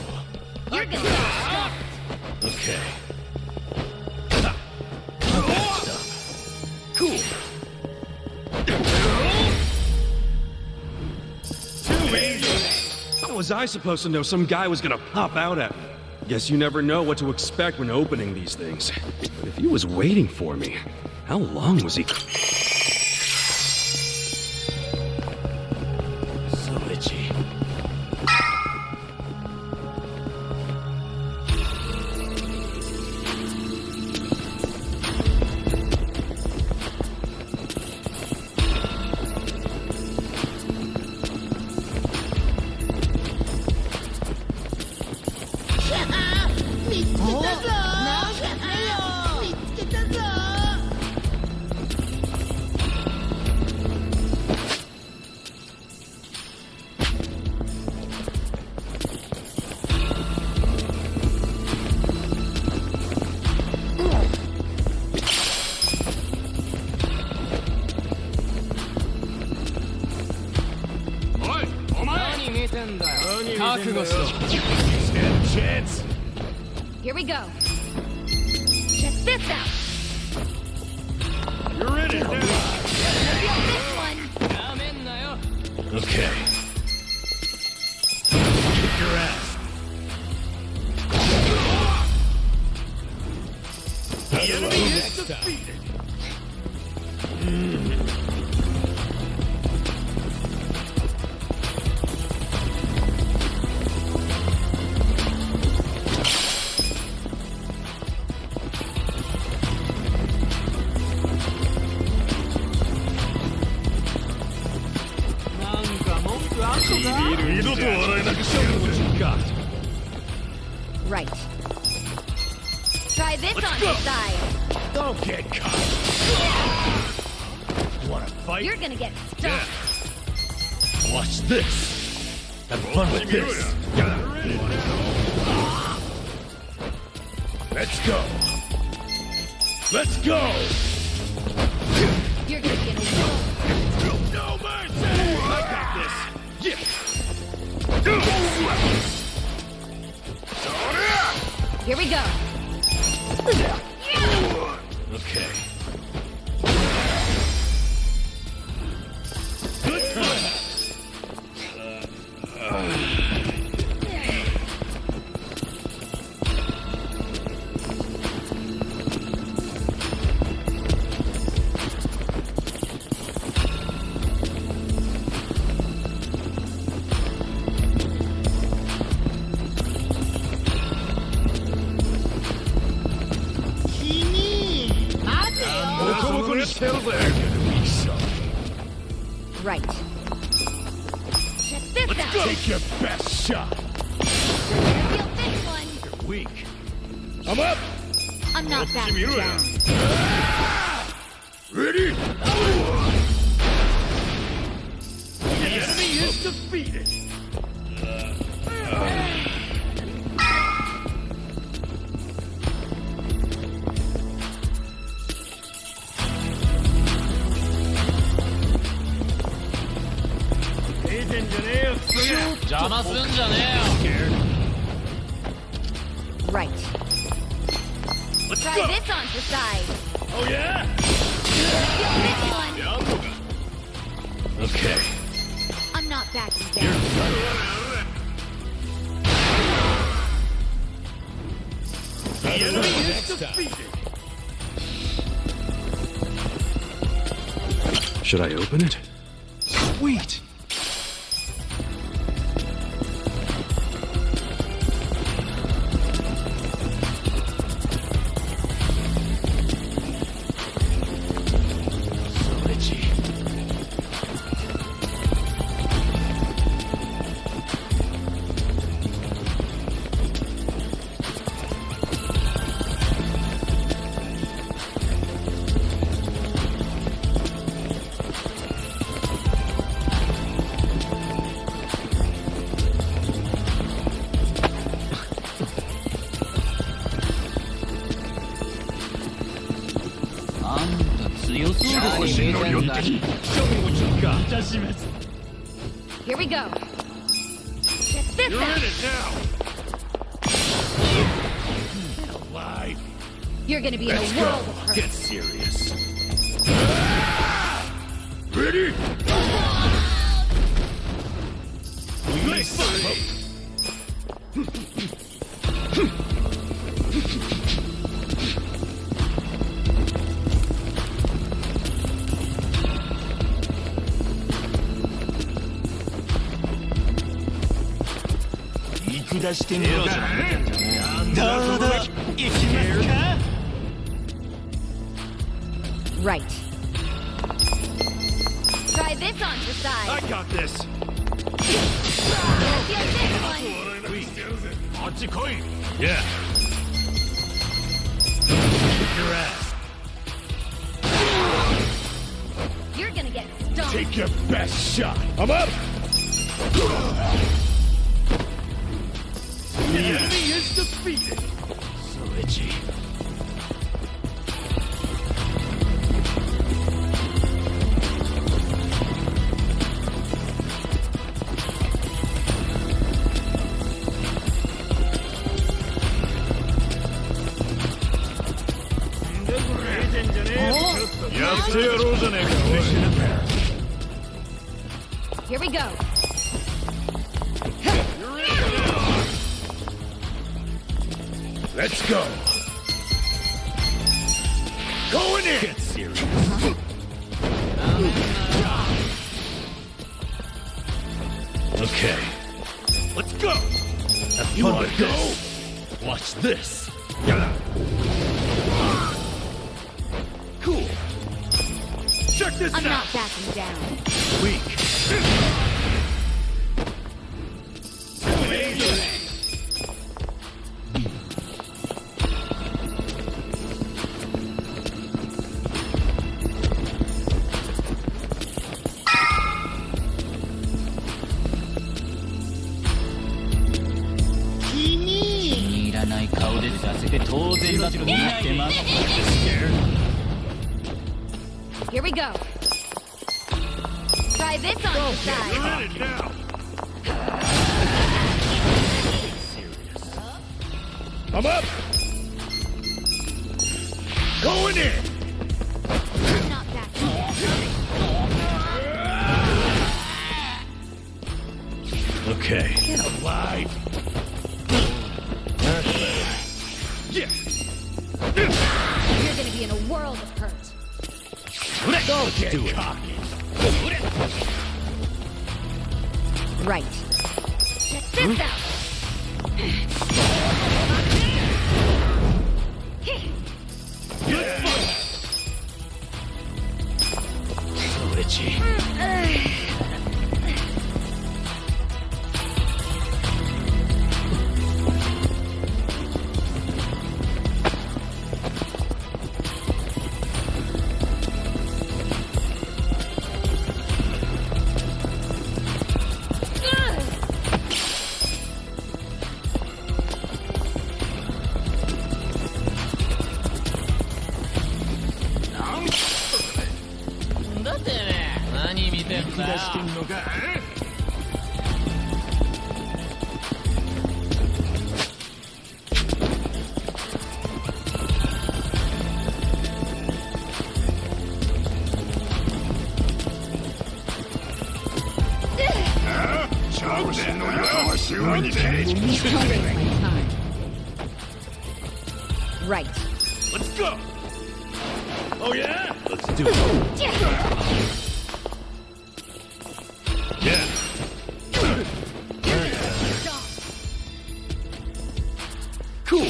You're gonna get stuck. Okay. Next up. Cool. Too easy. How was I supposed to know some guy was gonna pop out at me? Guess you never know what to expect when opening these things. But if he was waiting for me, how long was he? So itchy. Stand a chance. Here we go. Check this out. You're in it now. This one. Okay. Kick your ass. The enemy is defeated. Right. Try this on the side. Don't get caught. Wanna fight? You're gonna get stuck. Watch this. Have fun with this. Let's go. Let's go. You're gonna get a No mercy. I got this. Yeah. Here we go. Okay. Good fight. Right. Check this Let's out. go. Take your best shot. Feel this one. You're weak. I'm up. I'm not backing down. Ready? The enemy is defeated. Right. Let's Try go. this on the side. Oh yeah? Feel this one. Okay. I'm not backing down. The enemy is defeated. Should I open it? Sweet! So itchy. Show me what you got. Here we go. Check this You're out. in it now. Alive. You're gonna be in Let's a go. world of hurt. Get serious. Ready? Let's go. 見下してみろじゃどうだ行きますか Right. Try this on the side. I got this. Feel this one. あっち来い. Yeah. Your ass. You're gonna get stung. Take your best shot. I'm up. The enemy is defeated. So itchy. Here we go. Let's go. Going in. Get serious. Okay. Let's go. You wanna go? Watch this. Cool. Check this I'm out. not backing down. Weak. Here we go. Try this on the side. You're in it now. I'm up. Going in. I'm not backing down. Okay. Get alive. Yeah. You're gonna be in a world of hurt. Let's do it. Cocky. Right. Check this out. Yeah. So itchy. Right. Let's go. Oh yeah? Let's do it. Yeah. Cool.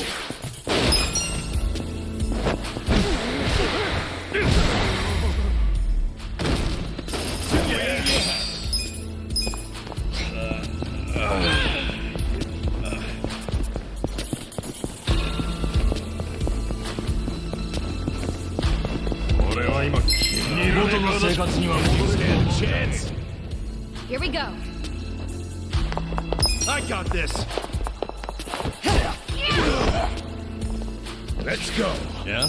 Here we go. I got this. Let's go. Yeah?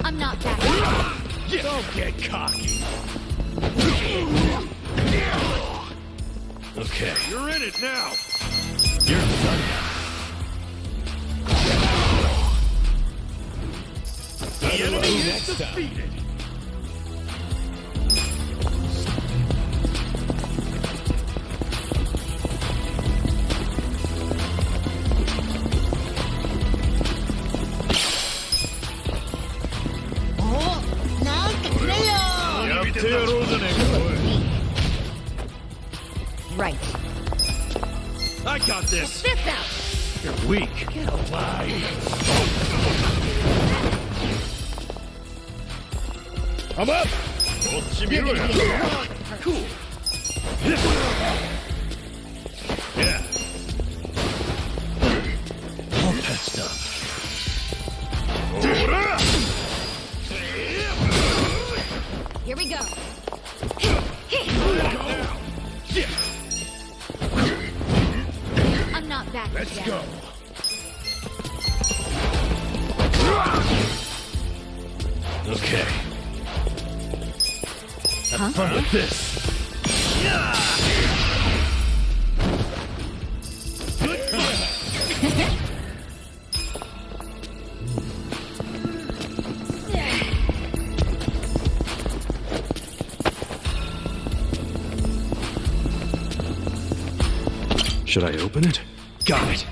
I'm not backing down. Don't get cocky. Okay. You're in it now. You're done. The enemy is defeated. Right. I got this. Spit out. You're weak. Get alive. I'm up. Cool. Yeah. All patched up. Here we go. I'm not back. Let's yet. go. Okay. Have fun with this. Should I open it? Got it.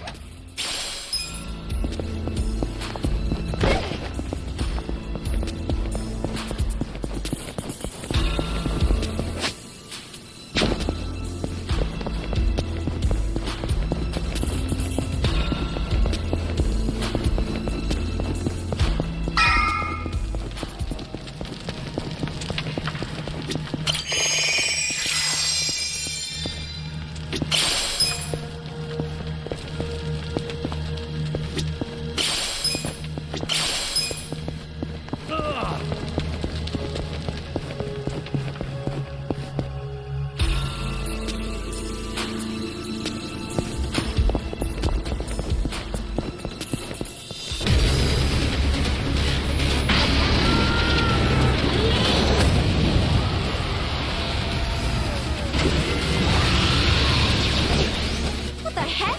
What the heck?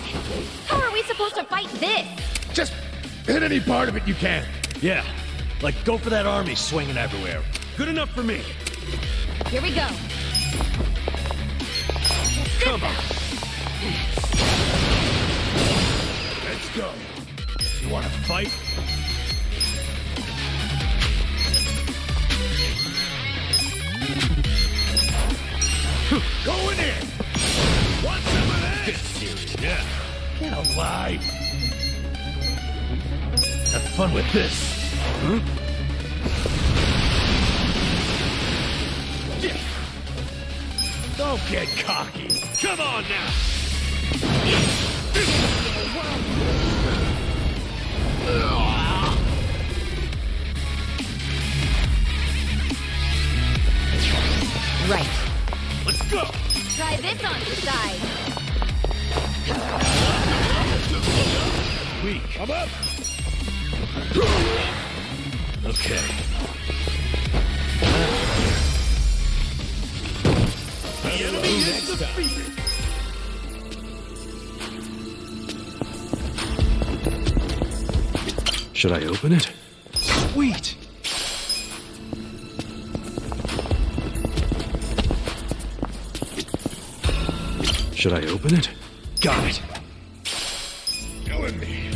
How are we supposed to fight this? Just hit any part of it you can. Yeah. Like, go for that army swinging everywhere. Good enough for me. Here we go. Come on. Let's go. You want to fight? Going in. Want some of this? Serious. Yeah. Get alive. Have fun with this. Huh? Don't get cocky. Come on now. Right. Let's go. Try this on the side. Weak. I'm up. Okay. The enemy is defeated. Should I open it? Sweet! Should I open it? Got it. Killing me.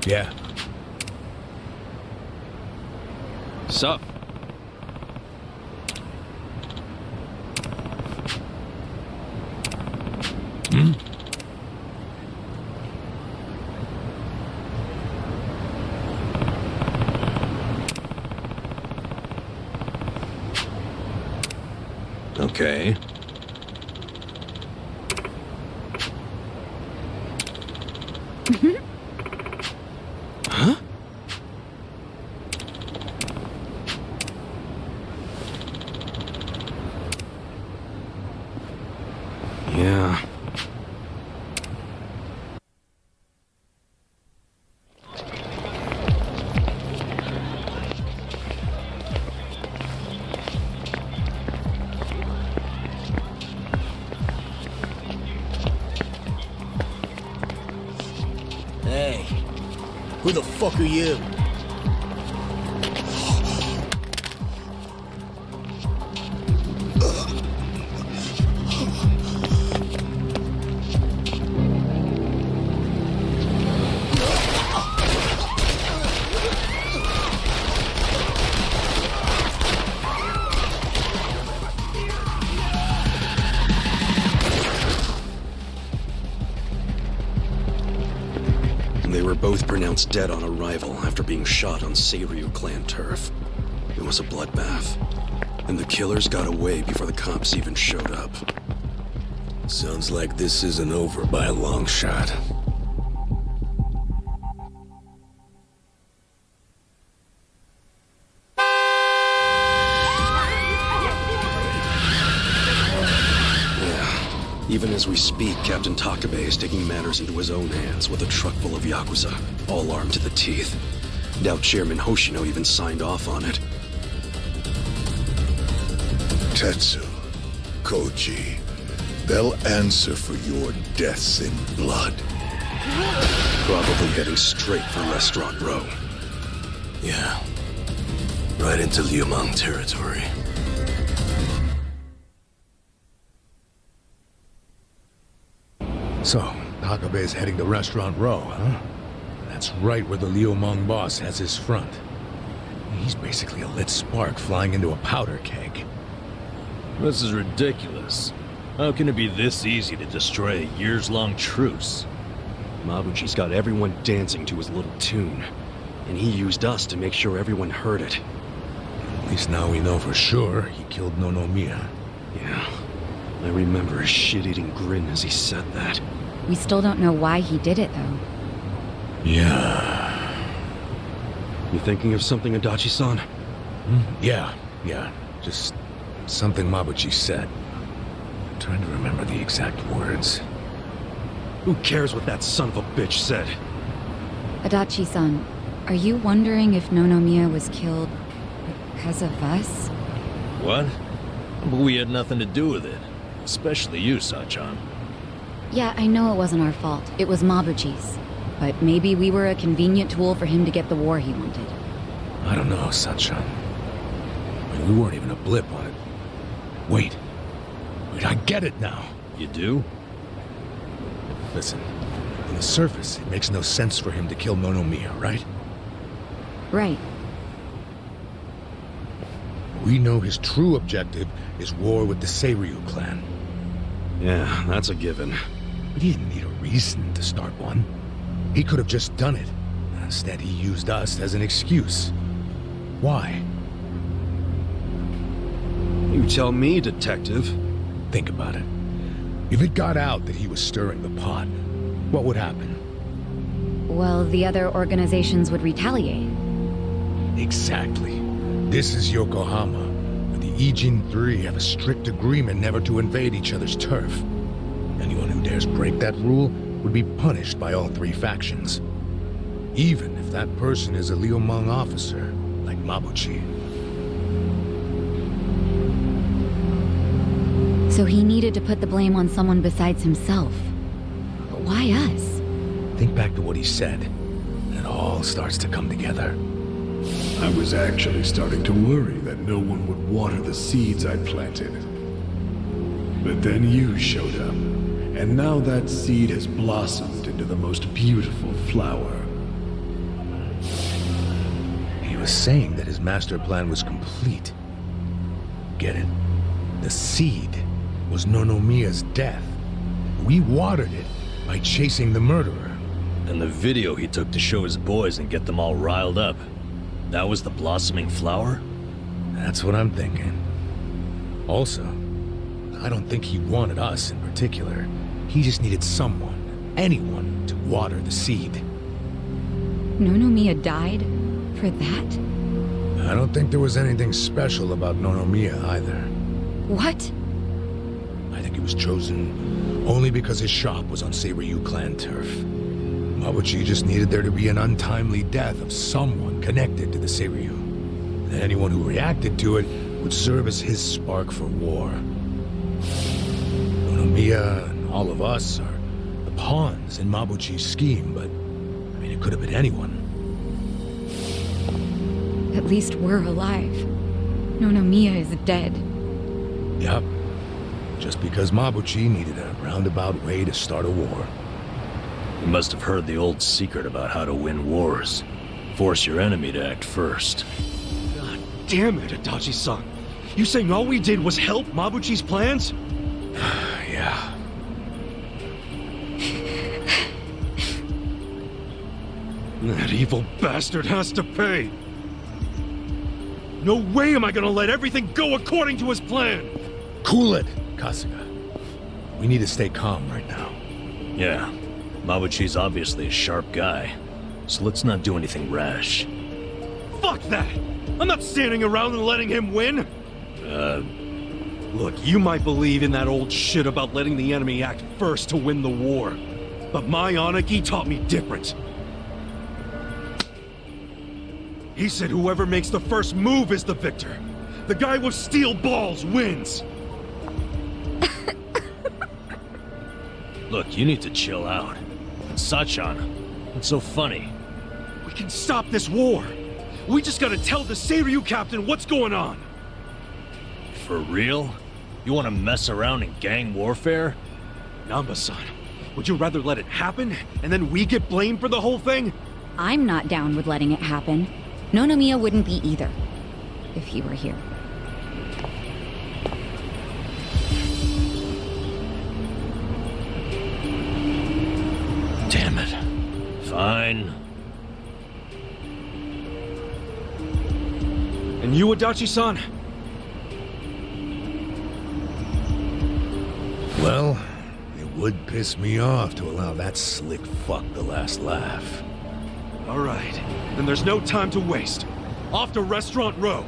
Yeah. Sup? Okay. Huh? Yeah. Hey, who the fuck are you? They were both pronounced dead on arrival after being shot on Seiryu clan turf. It was a bloodbath. And the killers got away before the cops even showed up. Sounds like this isn't over by a long shot. Even as we speak, Captain Takabe is taking matters into his own hands with a truck full of Yakuza, all armed to the teeth. Doubt Chairman Hoshino even signed off on it. Tetsu, Koji, they'll answer for your deaths in blood. Probably heading straight for Restaurant Row. Yeah. Right into Liumang territory. So, Takabe's heading to Restaurant Row, huh? That's right where the Liumang boss has his front. He's basically a lit spark flying into a powder keg. This is ridiculous. How can it be this easy to destroy a years-long truce? Mabuchi's got everyone dancing to his little tune. And he used us to make sure everyone heard it. At least now we know for sure he killed Nonomiya. Yeah. I remember his shit-eating grin as he said that. We still don't know why he did it, though. Yeah. You thinking of something, Adachi-san? Yeah. Just something Mabuchi said. I'm trying to remember the exact words. Who cares what that son of a bitch said? Adachi-san, are you wondering if Nonomiya was killed because of us? What? But we had nothing to do with it. Especially you, Sachan. Yeah, I know it wasn't our fault. It was Mabuchi's. But maybe we were a convenient tool for him to get the war he wanted. I don't know, Sachan. I mean, we weren't even a blip on it. Wait, I get it now. You do? Listen, on the surface, it makes no sense for him to kill Nonomiya, right? Right. We know his true objective is war with the Seiryu clan. Yeah, that's a given. But he didn't need a reason to start one. He could have just done it. Instead, he used us as an excuse. Why? You tell me, detective. Think about it. If it got out that he was stirring the pot, what would happen? Well, the other organizations would retaliate. Exactly. This is Yokohama, where the Ijin Three have a strict agreement never to invade each other's turf. Anyone who dares break that rule would be punished by all three factions. Even if that person is a Liumang officer, like Mabuchi. So he needed to put the blame on someone besides himself. But why us? Think back to what he said, and it all starts to come together. I was actually starting to worry that no one would water the seeds I planted. But then you showed up, and now that seed has blossomed into the most beautiful flower. He was saying that his master plan was complete. Get it? The seed was Nonomiya's death. We watered it by chasing the murderer. And the video he took to show his boys and get them all riled up. That was the blossoming flower? That's what I'm thinking. Also, I don't think he wanted us in particular. He just needed someone, anyone, to water the seed. Nonomiya died for that? I don't think there was anything special about Nonomiya either. What? I think he was chosen only because his shop was on Seiryu clan turf. Mabuchi just needed there to be an untimely death of someone connected to the Seiryu. And anyone who reacted to it would serve as his spark for war. Nonomiya and all of us are the pawns in Mabuchi's scheme, but I mean, it could have been anyone. At least we're alive. Nonomiya is dead. Yep. Just because Mabuchi needed a roundabout way to start a war. You must have heard the old secret about how to win wars. Force your enemy to act first. God damn it, Adachi-san. You saying all we did was help Mabuchi's plans? Yeah. That evil bastard has to pay. No way am I gonna let everything go according to his plan! Cool it, Kasuga. We need to stay calm right now. Yeah. Mabuchi's obviously a sharp guy. So let's not do anything rash. Fuck that! I'm not standing around and letting him win! Look, you might believe in that old shit about letting the enemy act first to win the war. But my Aniki taught me different. He said whoever makes the first move is the victor. The guy with steel balls wins. Look, you need to chill out. Sachan, what's so funny? We can stop this war. We just gotta tell the Seiryu captain what's going on. For real? You want to mess around in gang warfare? Namba-san, would you rather let it happen, and then we get blamed for the whole thing? I'm not down with letting it happen. Nonomiya wouldn't be either, if he were here. Damn it. Fine. And you, Adachi-san? Well, it would piss me off to allow that slick fuck the last laugh. All right, then there's no time to waste. Off to Restaurant Row.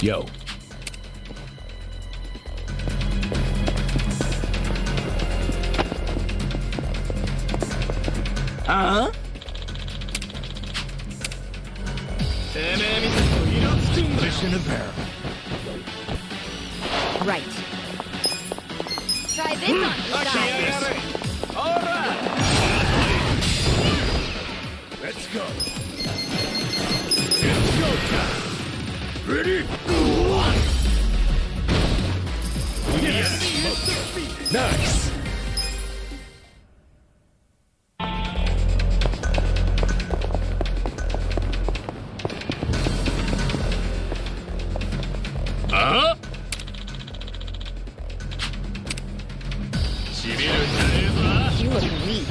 Yo. Uh-huh. Mission imperative. Right. Try this on your side. Alright! Let's go. It's go time. Ready? Yes! Nice! You look weak.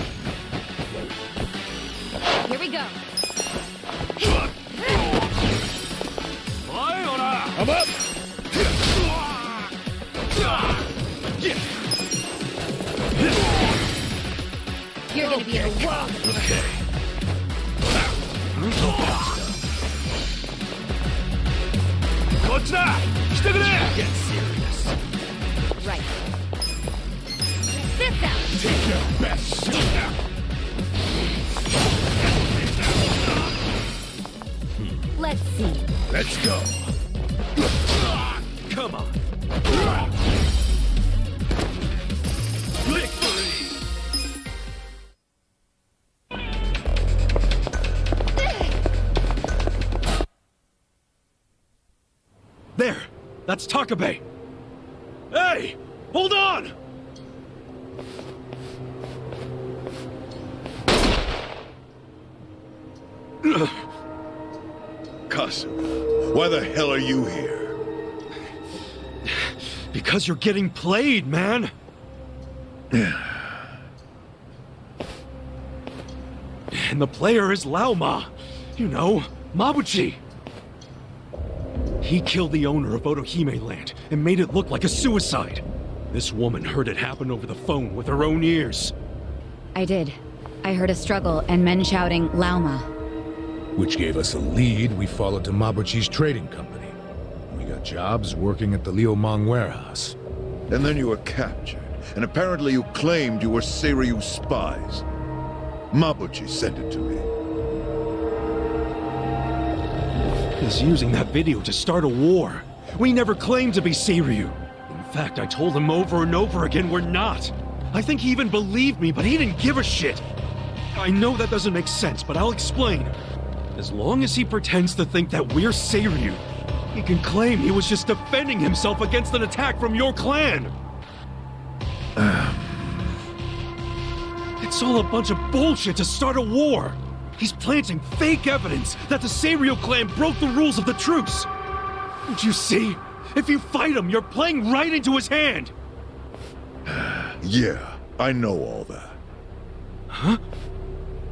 Here we go. I'm up! You're gonna be a world. Okay. What's that? Get serious. Right. This out. Take your best shot now. Let's see. Let's go. Come on. Victory! That's Takabe! Hey! Hold on! Kasuga, why the hell are you here? Because you're getting played, man! And the player is Laoma. You know, Mabuchi. He killed the owner of Otohime Land and made it look like a suicide. This woman heard it happen over the phone with her own ears. I did. I heard a struggle and men shouting, Laoma. Which gave us a lead. We followed to Mabuchi's trading company. We got jobs working at the Liumang warehouse. And then you were captured, and apparently you claimed you were Seiryu spies. Mabuchi sent it to me. He's using that video to start a war. We never claimed to be Seiryu. In fact, I told him over and over again we're not. I think he even believed me, but he didn't give a shit. I know that doesn't make sense, but I'll explain. As long as he pretends to think that we're Seiryu, he can claim he was just defending himself against an attack from your clan. It's all a bunch of bullshit to start a war. He's planting fake evidence that the Seiryu clan broke the rules of the truce. Don't you see? If you fight him, you're playing right into his hand. Yeah, I know all that. Huh?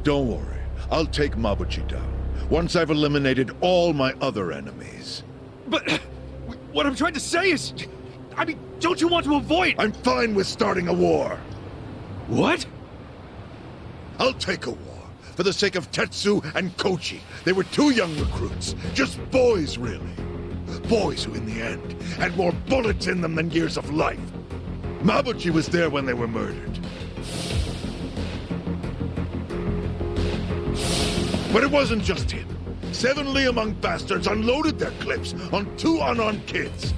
Don't worry, I'll take Mabuchi down, once I've eliminated all my other enemies. But what I'm trying to say is, I mean, don't you want to avoid— I'm fine with starting a war. What? I'll take a war, for the sake of Tetsu and Kochi. They were two young recruits, just boys, really. Boys who, in the end, had more bullets in them than years of life. Mabuchi was there when they were murdered. But it wasn't just him. 7 Liumang bastards unloaded their clips on 2 unarmed kids.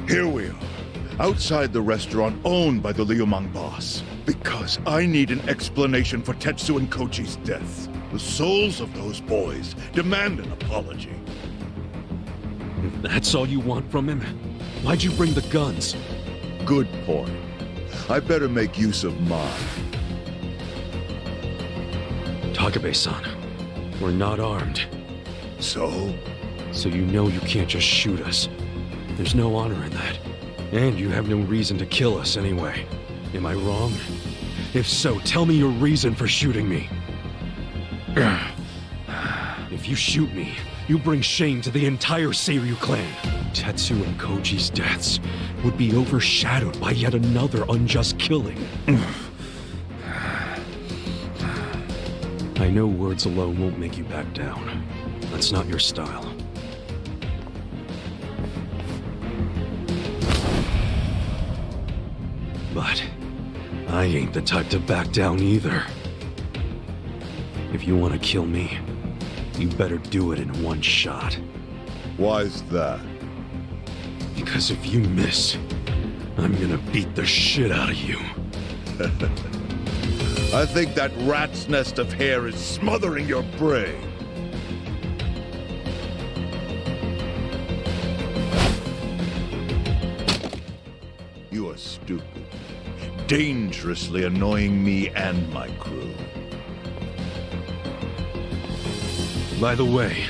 Here we are, outside the restaurant owned by the Liumang boss. Because I need an explanation for Tetsu and Kochi's deaths. The souls of those boys demand an apology. If that's all you want from him, why'd you bring the guns? Good point. I better make use of mine. Takabe-san, we're not armed. So? So you know you can't just shoot us. There's no honor in that. And you have no reason to kill us anyway. Am I wrong? If so, tell me your reason for shooting me. If you shoot me, you bring shame to the entire Seiryu clan. Tetsu and Koji's deaths would be overshadowed by yet another unjust killing. I know words alone won't make you back down. That's not your style. But I ain't the type to back down either. If you want to kill me, you better do it in one shot. Why's that? Because if you miss, I'm gonna beat the shit out of you. I think that rat's nest of hair is smothering your brain. You are stupid. Dangerously annoying me and my crew. By the way,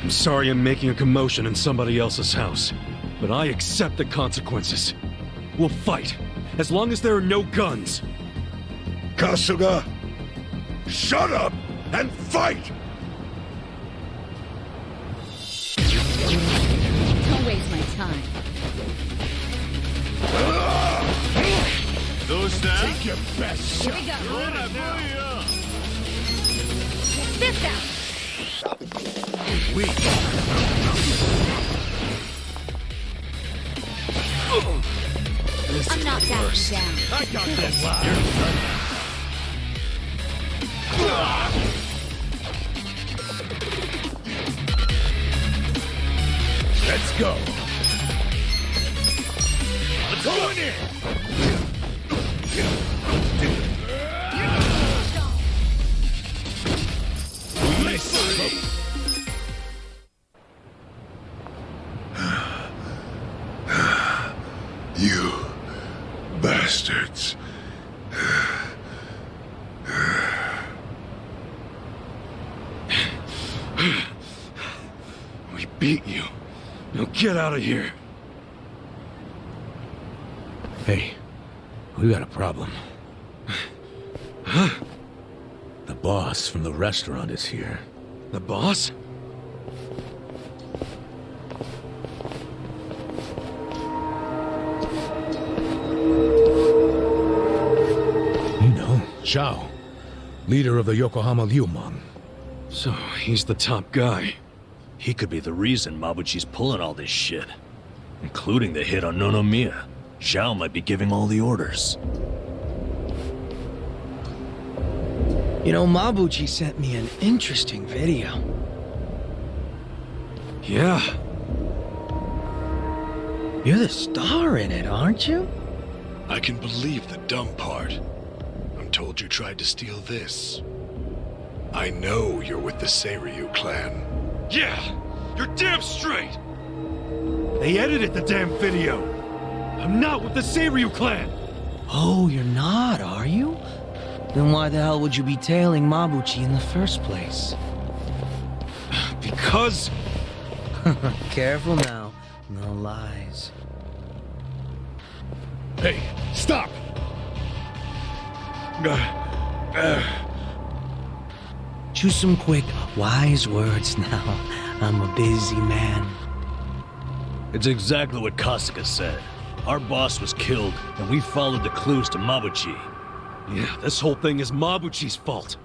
I'm sorry I'm making a commotion in somebody else's house, but I accept the consequences. We'll fight, as long as there are no guns. Kasuga, shut up and fight! Don't waste my time. Take your best shot. Here we go. This out. Weak. I'm not backing down. I got this. Let's go. Let's go in here. You bastards. We beat you. Now get out of here. Hey, we got a problem. Huh? The boss from the restaurant is here. The boss? You know, Zhao, leader of the Yokohama Liumang. So, he's the top guy. He could be the reason Mabuchi's pulling all this shit. Including the hit on Nonomiya. Zhao might be giving all the orders. You know, Mabuchi sent me an interesting video. Yeah. You're the star in it, aren't you? I can believe the dumb part. I'm told you tried to steal this. I know you're with the Seiryu clan. Yeah, you're damn straight! They edited the damn video! I'm not with the Seiryu clan! Oh, you're not, are you? Then why the hell would you be tailing Mabuchi in the first place? Because... Careful now. No lies. Hey, stop! Choose some quick, wise words now. I'm a busy man. It's exactly what Kasuga said. Our boss was killed, and we followed the clues to Mabuchi. Yeah, this whole thing is Mabuchi's fault.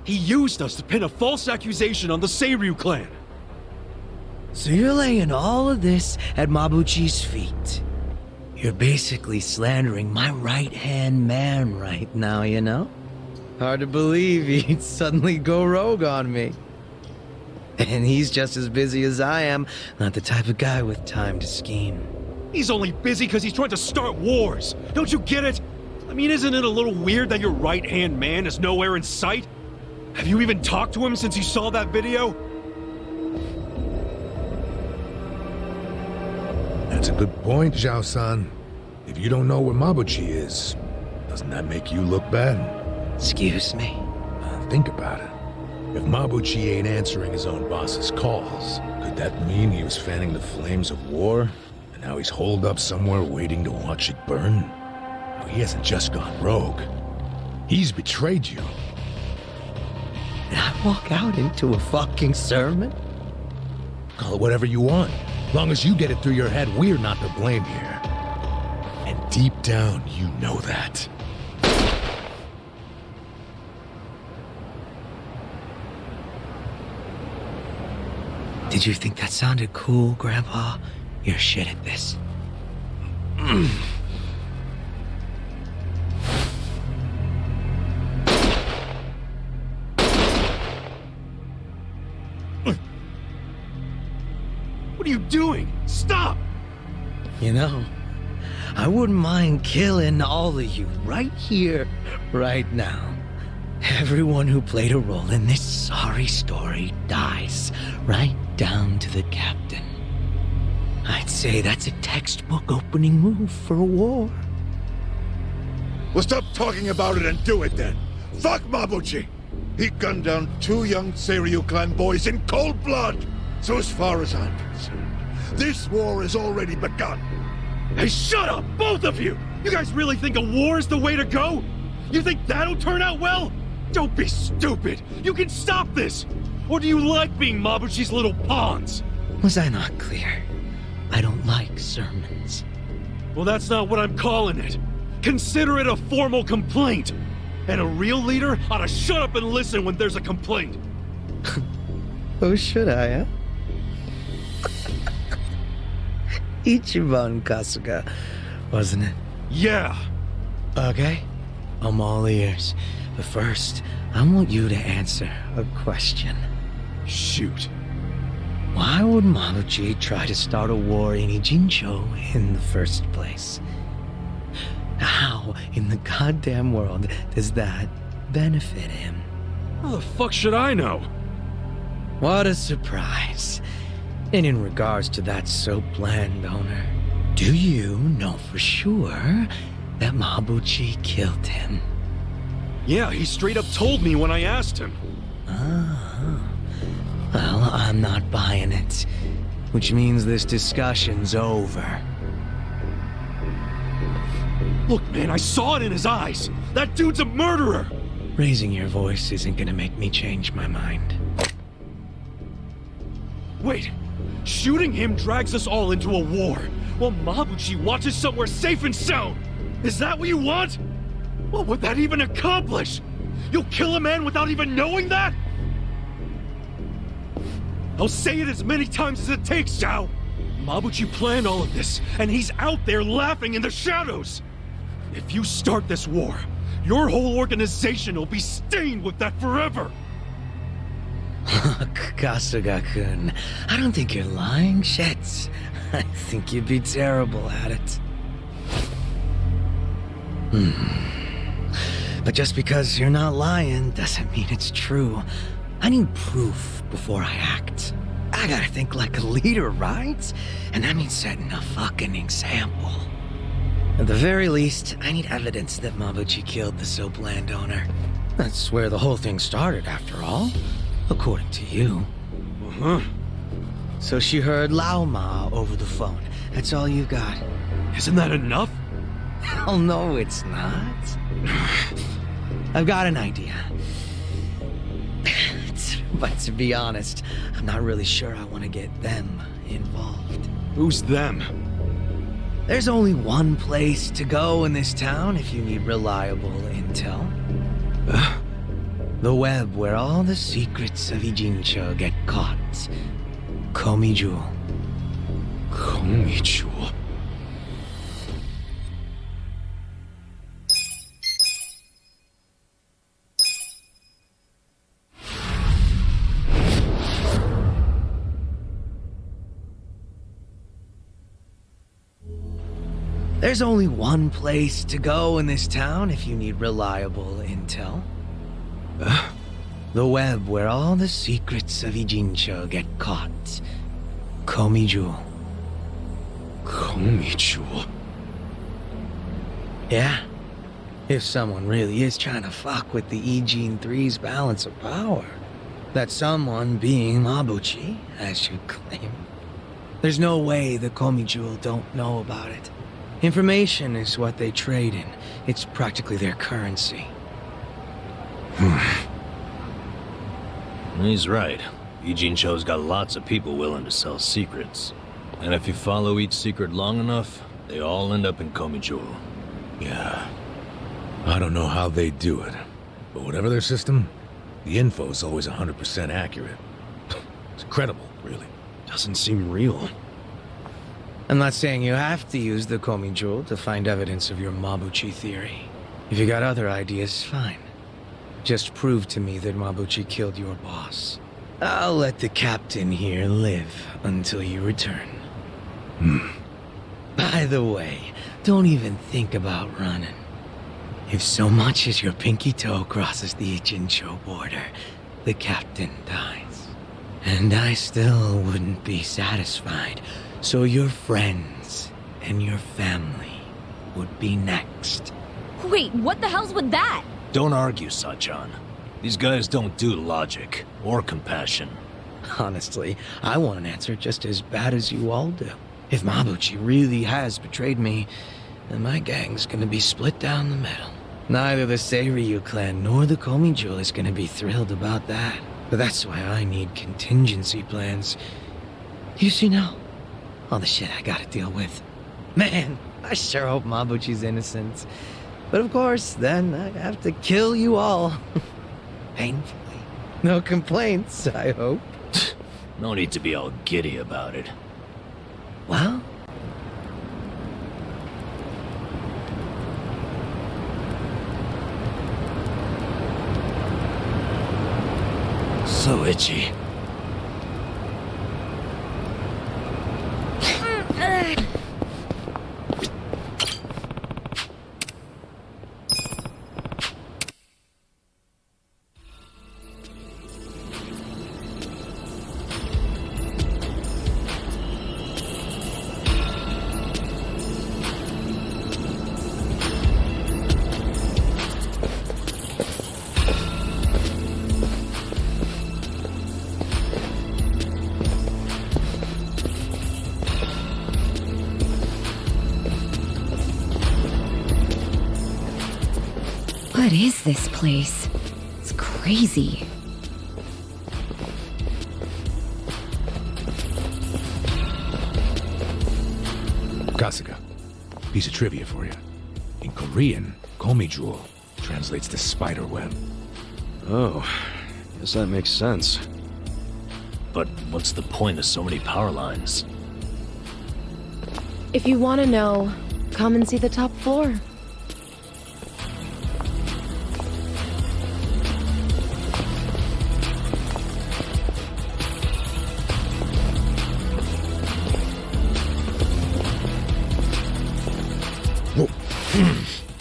He used us to pin a false accusation on the Seiryu clan. So you're laying all of this at Mabuchi's feet. You're basically slandering my right-hand man right now, you know? Hard to believe he'd suddenly go rogue on me. And he's just as busy as I am, not the type of guy with time to scheme. He's only busy because he's trying to start wars. Don't you get it? I mean, isn't it a little weird that your right-hand man is nowhere in sight? Have you even talked to him since you saw that video? That's a good point, Zhao-san. If you don't know where Mabuchi is, doesn't that make you look bad? Excuse me? Think about it. If Mabuchi ain't answering his own boss's calls, could that mean he was fanning the flames of war? And now he's holed up somewhere waiting to watch it burn? No, he hasn't just gone rogue. He's betrayed you. Did I walk out into a fucking sermon? Call it whatever you want. Long as you get it through your head, we're not to blame here. And deep down, you know that. Did you think that sounded cool, Grandpa? You're shit at this. What are you doing? Stop! You know, I wouldn't mind killing all of you right here, right now. Everyone who played a role in this sorry story dies, right down to the captain. I'd say that's a textbook opening move for a war. Well, stop talking about it and do it then. Fuck Mabuchi! He gunned down 2 young Seiryu clan boys in cold blood! So as far as I'm concerned, this war has already begun. Hey, shut up, both of you! You guys really think a war is the way to go? You think that'll turn out well? Don't be stupid! You can stop this! Or do you like being Mabuchi's little pawns? Was I not clear? I don't like sermons. Well, that's not what I'm calling it. Consider it a formal complaint. And a real leader ought to shut up and listen when there's a complaint. Oh, should I, huh? Ichiban Kasuga, wasn't it? Yeah. Okay, I'm all ears. But first, I want you to answer a question. Shoot. Why would Mabuchi try to start a war in Ijincho in the first place? How in the goddamn world does that benefit him? How the fuck should I know? What a surprise. And in regards to that soap landowner, Do you know for sure that Mabuchi killed him? Yeah, he straight up told me when I asked him. Well, I'm not buying it. Which means this discussion's over. Look, man, I saw it in his eyes. That dude's a murderer. Raising your voice isn't gonna make me change my mind. Wait, shooting him drags us all into a war, while Mabuchi watches somewhere safe and sound. Is that what you want? What would that even accomplish? You'll kill a man without even knowing that? I'll say it as many times as it takes, Zhao. Mabuchi planned all of this, and he's out there laughing in the shadows. If you start this war, your whole organization will be stained with that forever. Kasuga-kun, I don't think you're lying, shit. I think you'd be terrible at it. But just because you're not lying doesn't mean it's true. I need proof before I act. I gotta think like a leader, right? And that means setting a fucking example. At the very least, I need evidence that Mabuchi killed the soap landowner. That's where the whole thing started, after all. According to you. So she heard Lao Ma over the phone. That's all you got. Isn't that enough? Hell no, it's not. I've got an idea. But to be honest, I'm not really sure I want to get them involved. Who's them? There's only one place to go in this town if you need reliable intel. The web where all the secrets of Ijincho get caught. Komiju. Komiju? There's only one place to go in this town if you need reliable intel. The web where all the secrets of Ijincho get caught. Komiju. Komiju? Yeah. If someone really is trying to fuck with the Ijin 3's balance of power. That someone being Mabuchi, as you claim. There's no way the Komiju don't know about it. Information is what they trade in. It's practically their currency. He's right. Ijincho's got lots of people willing to sell secrets. And if you follow each secret long enough, they all end up in Komiju. Yeah. I don't know how they do it, but whatever their system, the info's always 100% accurate. It's incredible, really. Doesn't seem real. I'm not saying you have to use the Komiju to find evidence of your Mabuchi theory. If you got other ideas, fine. Just prove to me that Mabuchi killed your boss. I'll let the captain here live until you return. By the way, don't even think about running. If so much as your pinky toe crosses the Ijincho border, the captain dies. And I still wouldn't be satisfied. So your friends and your family would be next. Wait, what the hell's with that? Don't argue, Sachan. These guys don't do logic or compassion. Honestly, I want an answer just as bad as you all do. If Mabuchi really has betrayed me, then my gang's gonna be split down the middle. Neither the Seiryu clan nor the Komiju is gonna be thrilled about that. But that's why I need contingency plans. You see now? All the shit I gotta deal with. Man, I sure hope Mabuchi's innocent. But of course, then I have to kill you all. Painfully. No complaints, I hope. No need to be all giddy about it. Well? So itchy. What is this place? It's crazy. Kasuga, piece of trivia for you. In Korean, Komijul translates to spider web. Oh, guess that makes sense. But what's the point of so many power lines? If you want to know, come and see the top floor.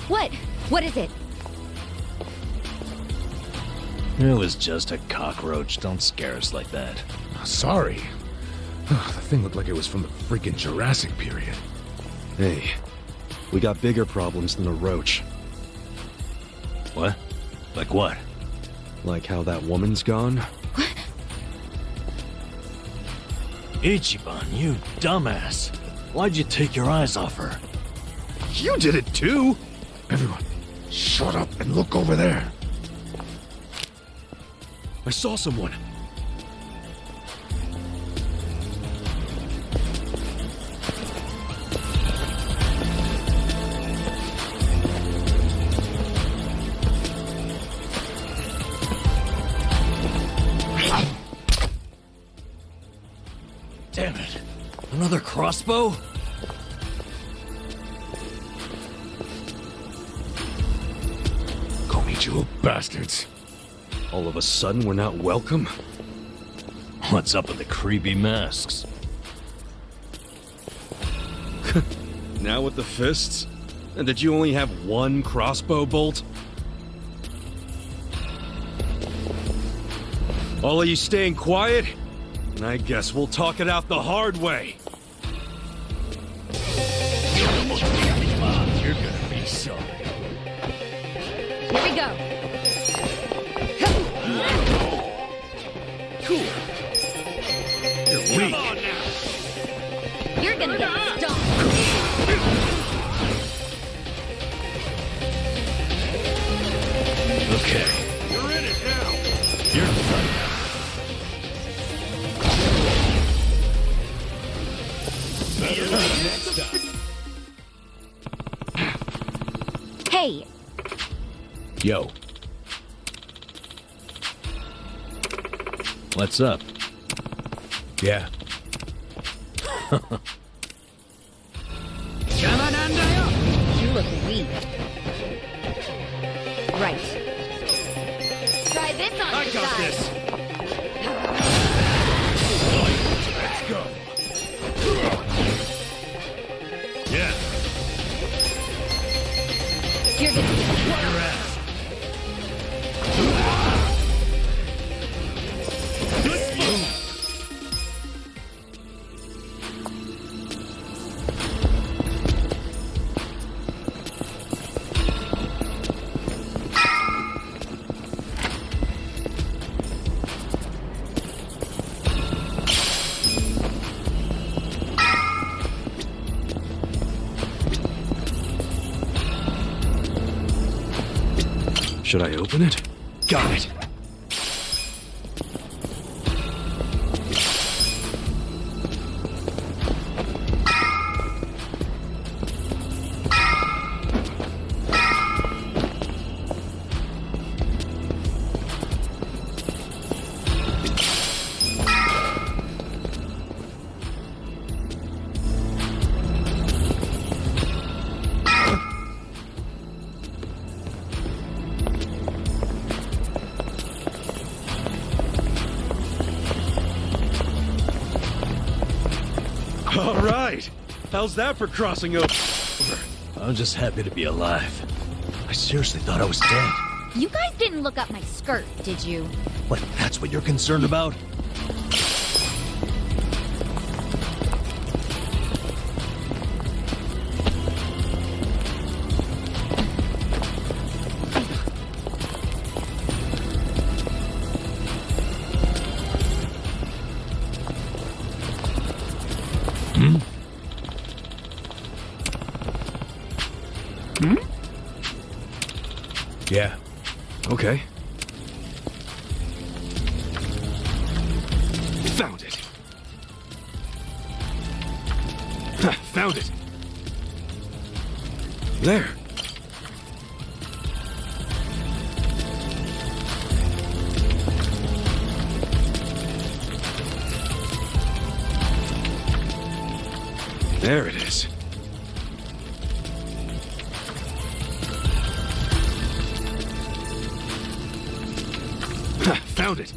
What? What is it? It was just a cockroach. Don't scare us like that. Sorry. The thing looked like it was from the freaking Jurassic period. Hey, we got bigger problems than a roach. What? Like what? Like how that woman's gone? Ichiban, you dumbass. Why'd you take your eyes off her? You did it too! Everyone, shut up and look over there. I saw someone. Damn it. Another crossbow? Komijul bastards. All of a sudden, we're not welcome? What's up with the creepy masks? Now with the fists? And did you only have one crossbow bolt? All of you staying quiet? And I guess we'll talk it out the hard way. You're gonna be sorry. Here we go. Cool. You're weak. You're gonna get stomped. Okay. You're in it now. You're done. Hey, Yo, What's up? yeah. you look weak. Right. Try this on I your got side. this. Let's go. Yeah. You're gonna get Your ass. Good move. Should I open it? Got it. All right. How's that for crossing over? I'm just happy to be alive. I seriously thought I was dead. You guys didn't look up my skirt, did you? What, that's what you're concerned about? Yeah. Okay. Found it. Found it. There. There it is. Found it.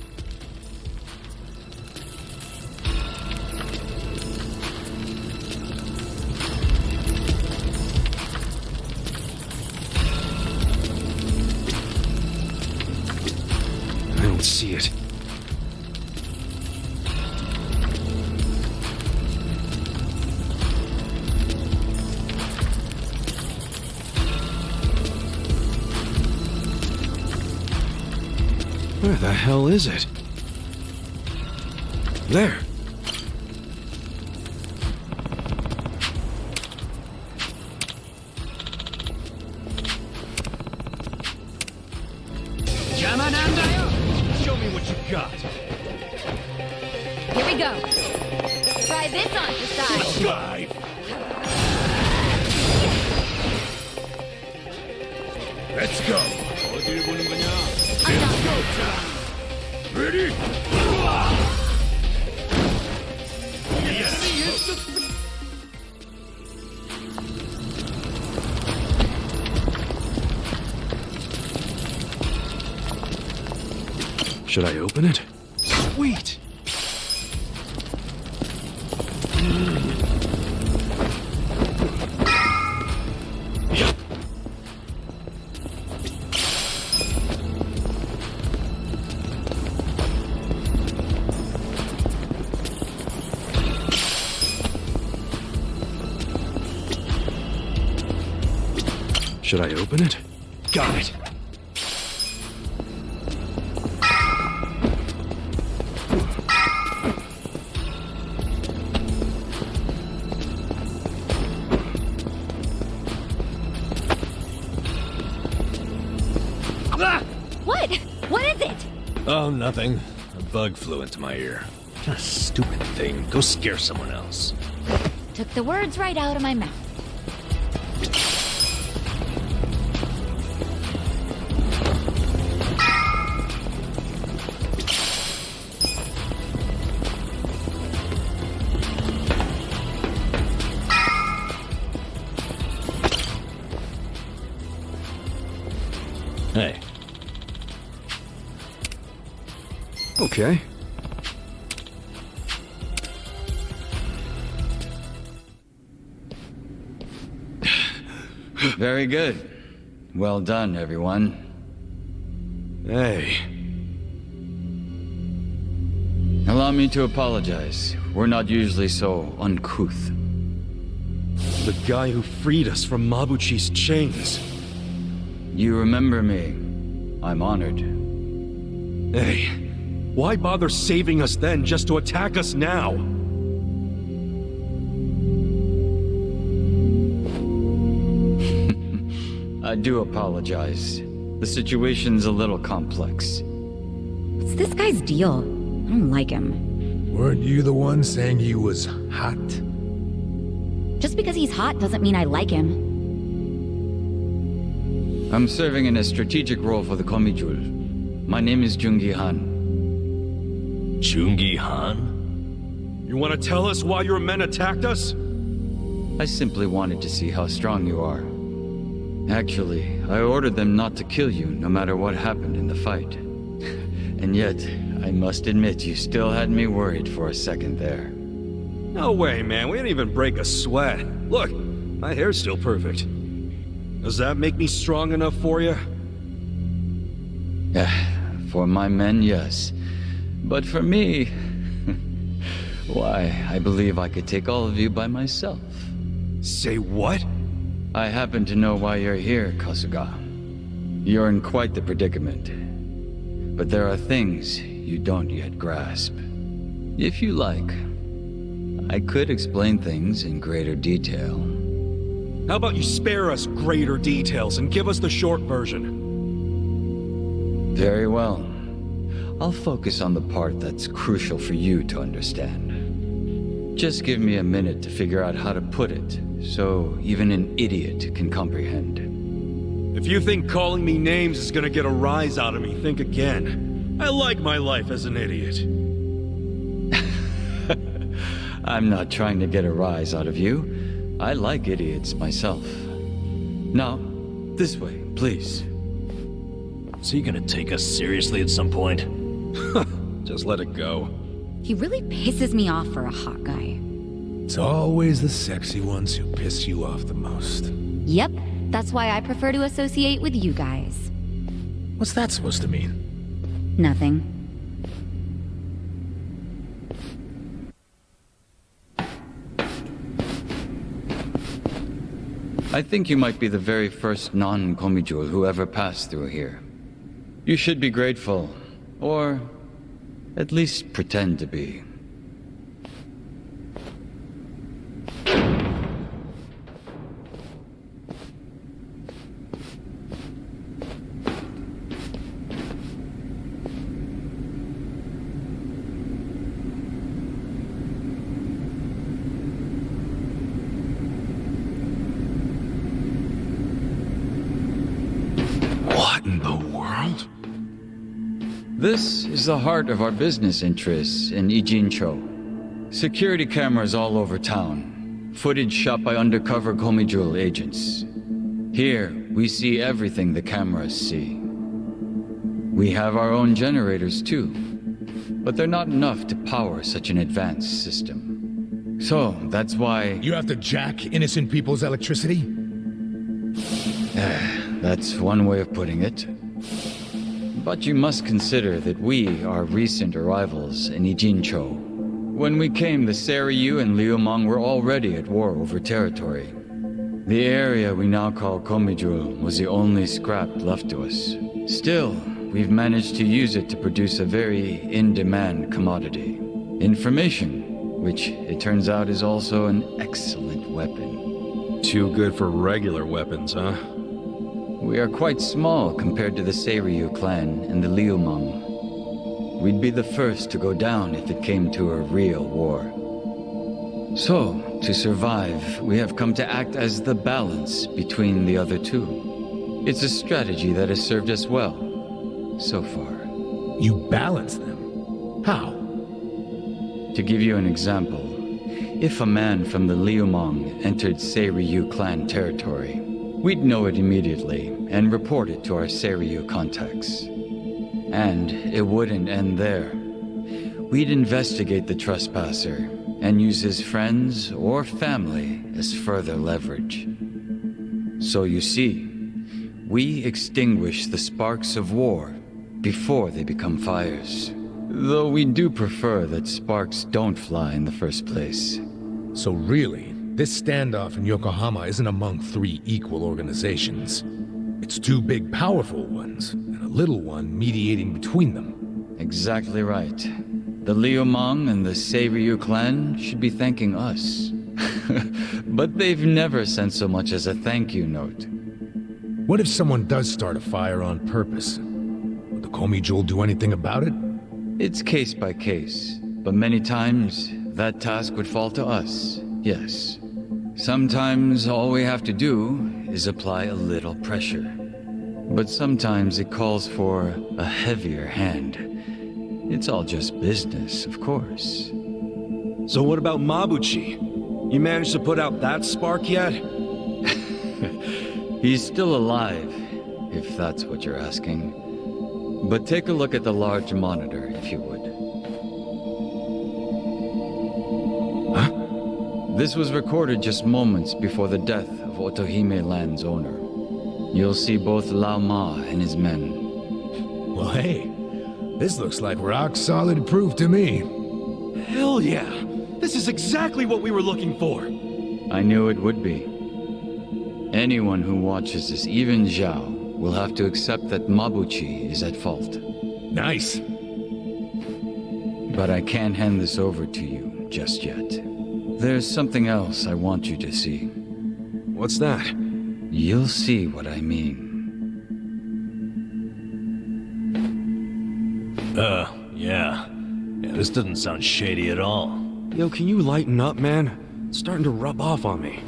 I don't see it. Where the hell is it? There. Show me what you got. Here we go. Try this on for size. Drive. Let's go. 어딜 보는 거냐? Let's go time. Ready? Yes. Should I open it? Sweet! Should I open it? Got it! What? What is it? Oh, nothing. A bug flew into my ear. What a stupid thing. Go scare someone else. Took the words right out of my mouth. Hey. Okay. Very good. Well done, everyone. Hey. Allow me to apologize. We're not usually so uncouth. The guy who freed us from Mabuchi's chains. You remember me. I'm honored. Hey, why bother saving us then just to attack us now? I do apologize. The situation's a little complex. What's this guy's deal? I don't like him. Weren't you the one saying he was hot? Just because he's hot doesn't mean I like him. I'm serving in a strategic role for the Komijul. My name is Jungi Han. Jungi Han? You want to tell us why your men attacked us? I simply wanted to see how strong you are. Actually, I ordered them not to kill you no matter what happened in the fight. And yet, I must admit you still had me worried for a second there. No way, man. We didn't even break a sweat. Look, my hair's still perfect. Does that make me strong enough for you? For my men, yes. But for me... why, I believe I could take all of you by myself. Say what? I happen to know why you're here, Kasuga. You're in quite the predicament. But there are things you don't yet grasp. If you like, I could explain things in greater detail. How about you spare us greater details and give us the short version? Very well. I'll focus on the part that's crucial for you to understand. Just give me a minute to figure out how to put it, so even an idiot can comprehend. If you think calling me names is gonna get a rise out of me, think again. I like my life as an idiot. I'm not trying to get a rise out of you. I like idiots myself. Now, this way, please. Is he gonna take us seriously at some point? Just let it go. He really pisses me off for a hot guy. It's always the sexy ones who piss you off the most. Yep, that's why I prefer to associate with you guys. What's that supposed to mean? Nothing. I think you might be the very first non-Komijul who ever passed through here. You should be grateful, or at least pretend to be. What in the world? This is the heart of our business interests in Ijincho. Security cameras all over town. Footage shot by undercover Komijul agents. Here, we see everything the cameras see. We have our own generators too, but they're not enough to power such an advanced system. So, that's why... You have to jack innocent people's electricity? That's one way of putting it. But you must consider that we are recent arrivals in Ijincho. When we came, the Seiryu and Liumang were already at war over territory. The area we now call Komijul was the only scrap left to us. Still, we've managed to use it to produce a very in-demand commodity. Information, which it turns out is also an excellent weapon. Too good for regular weapons, huh? We are quite small compared to the Seiryu clan and the Liumang. We'd be the first to go down if it came to a real war. So, to survive, we have come to act as the balance between the other two. It's a strategy that has served us well, so far. You balance them? How? To give you an example, if a man from the Liumang entered Seiryu clan territory, we'd know it immediately and report it to our Seiryu contacts. And it wouldn't end there. We'd investigate the trespasser and use his friends or family as further leverage. So you see, we extinguish the sparks of war before they become fires. Though we do prefer that sparks don't fly in the first place. So really, this standoff in Yokohama isn't among three equal organizations. It's two big, powerful ones, and a little one mediating between them. Exactly right. The Liumang and the Seiryu clan should be thanking us. But they've never sent so much as a thank you note. What if someone does start a fire on purpose? Would the Komijul do anything about it? It's case by case, but many times that task would fall to us, yes. Sometimes all we have to do is apply a little pressure. But sometimes it calls for a heavier hand. It's all just business, of course. So what about Mabuchi? You managed to put out that spark yet? He's still alive, if that's what you're asking. But take a look at the large monitor, if you would. Huh? This was recorded just moments before the death of Otohime Land's owner. You'll see both Lao Ma and his men. Well, hey, this looks like rock-solid proof to me. Hell yeah! This is exactly what we were looking for! I knew it would be. Anyone who watches this, even Zhao, will have to accept that Mabuchi is at fault. Nice. But I can't hand this over to you just yet. There's something else I want you to see. What's that? You'll see what I mean. Yeah, this doesn't sound shady at all. Yo, can you lighten up, man? It's starting to rub off on me.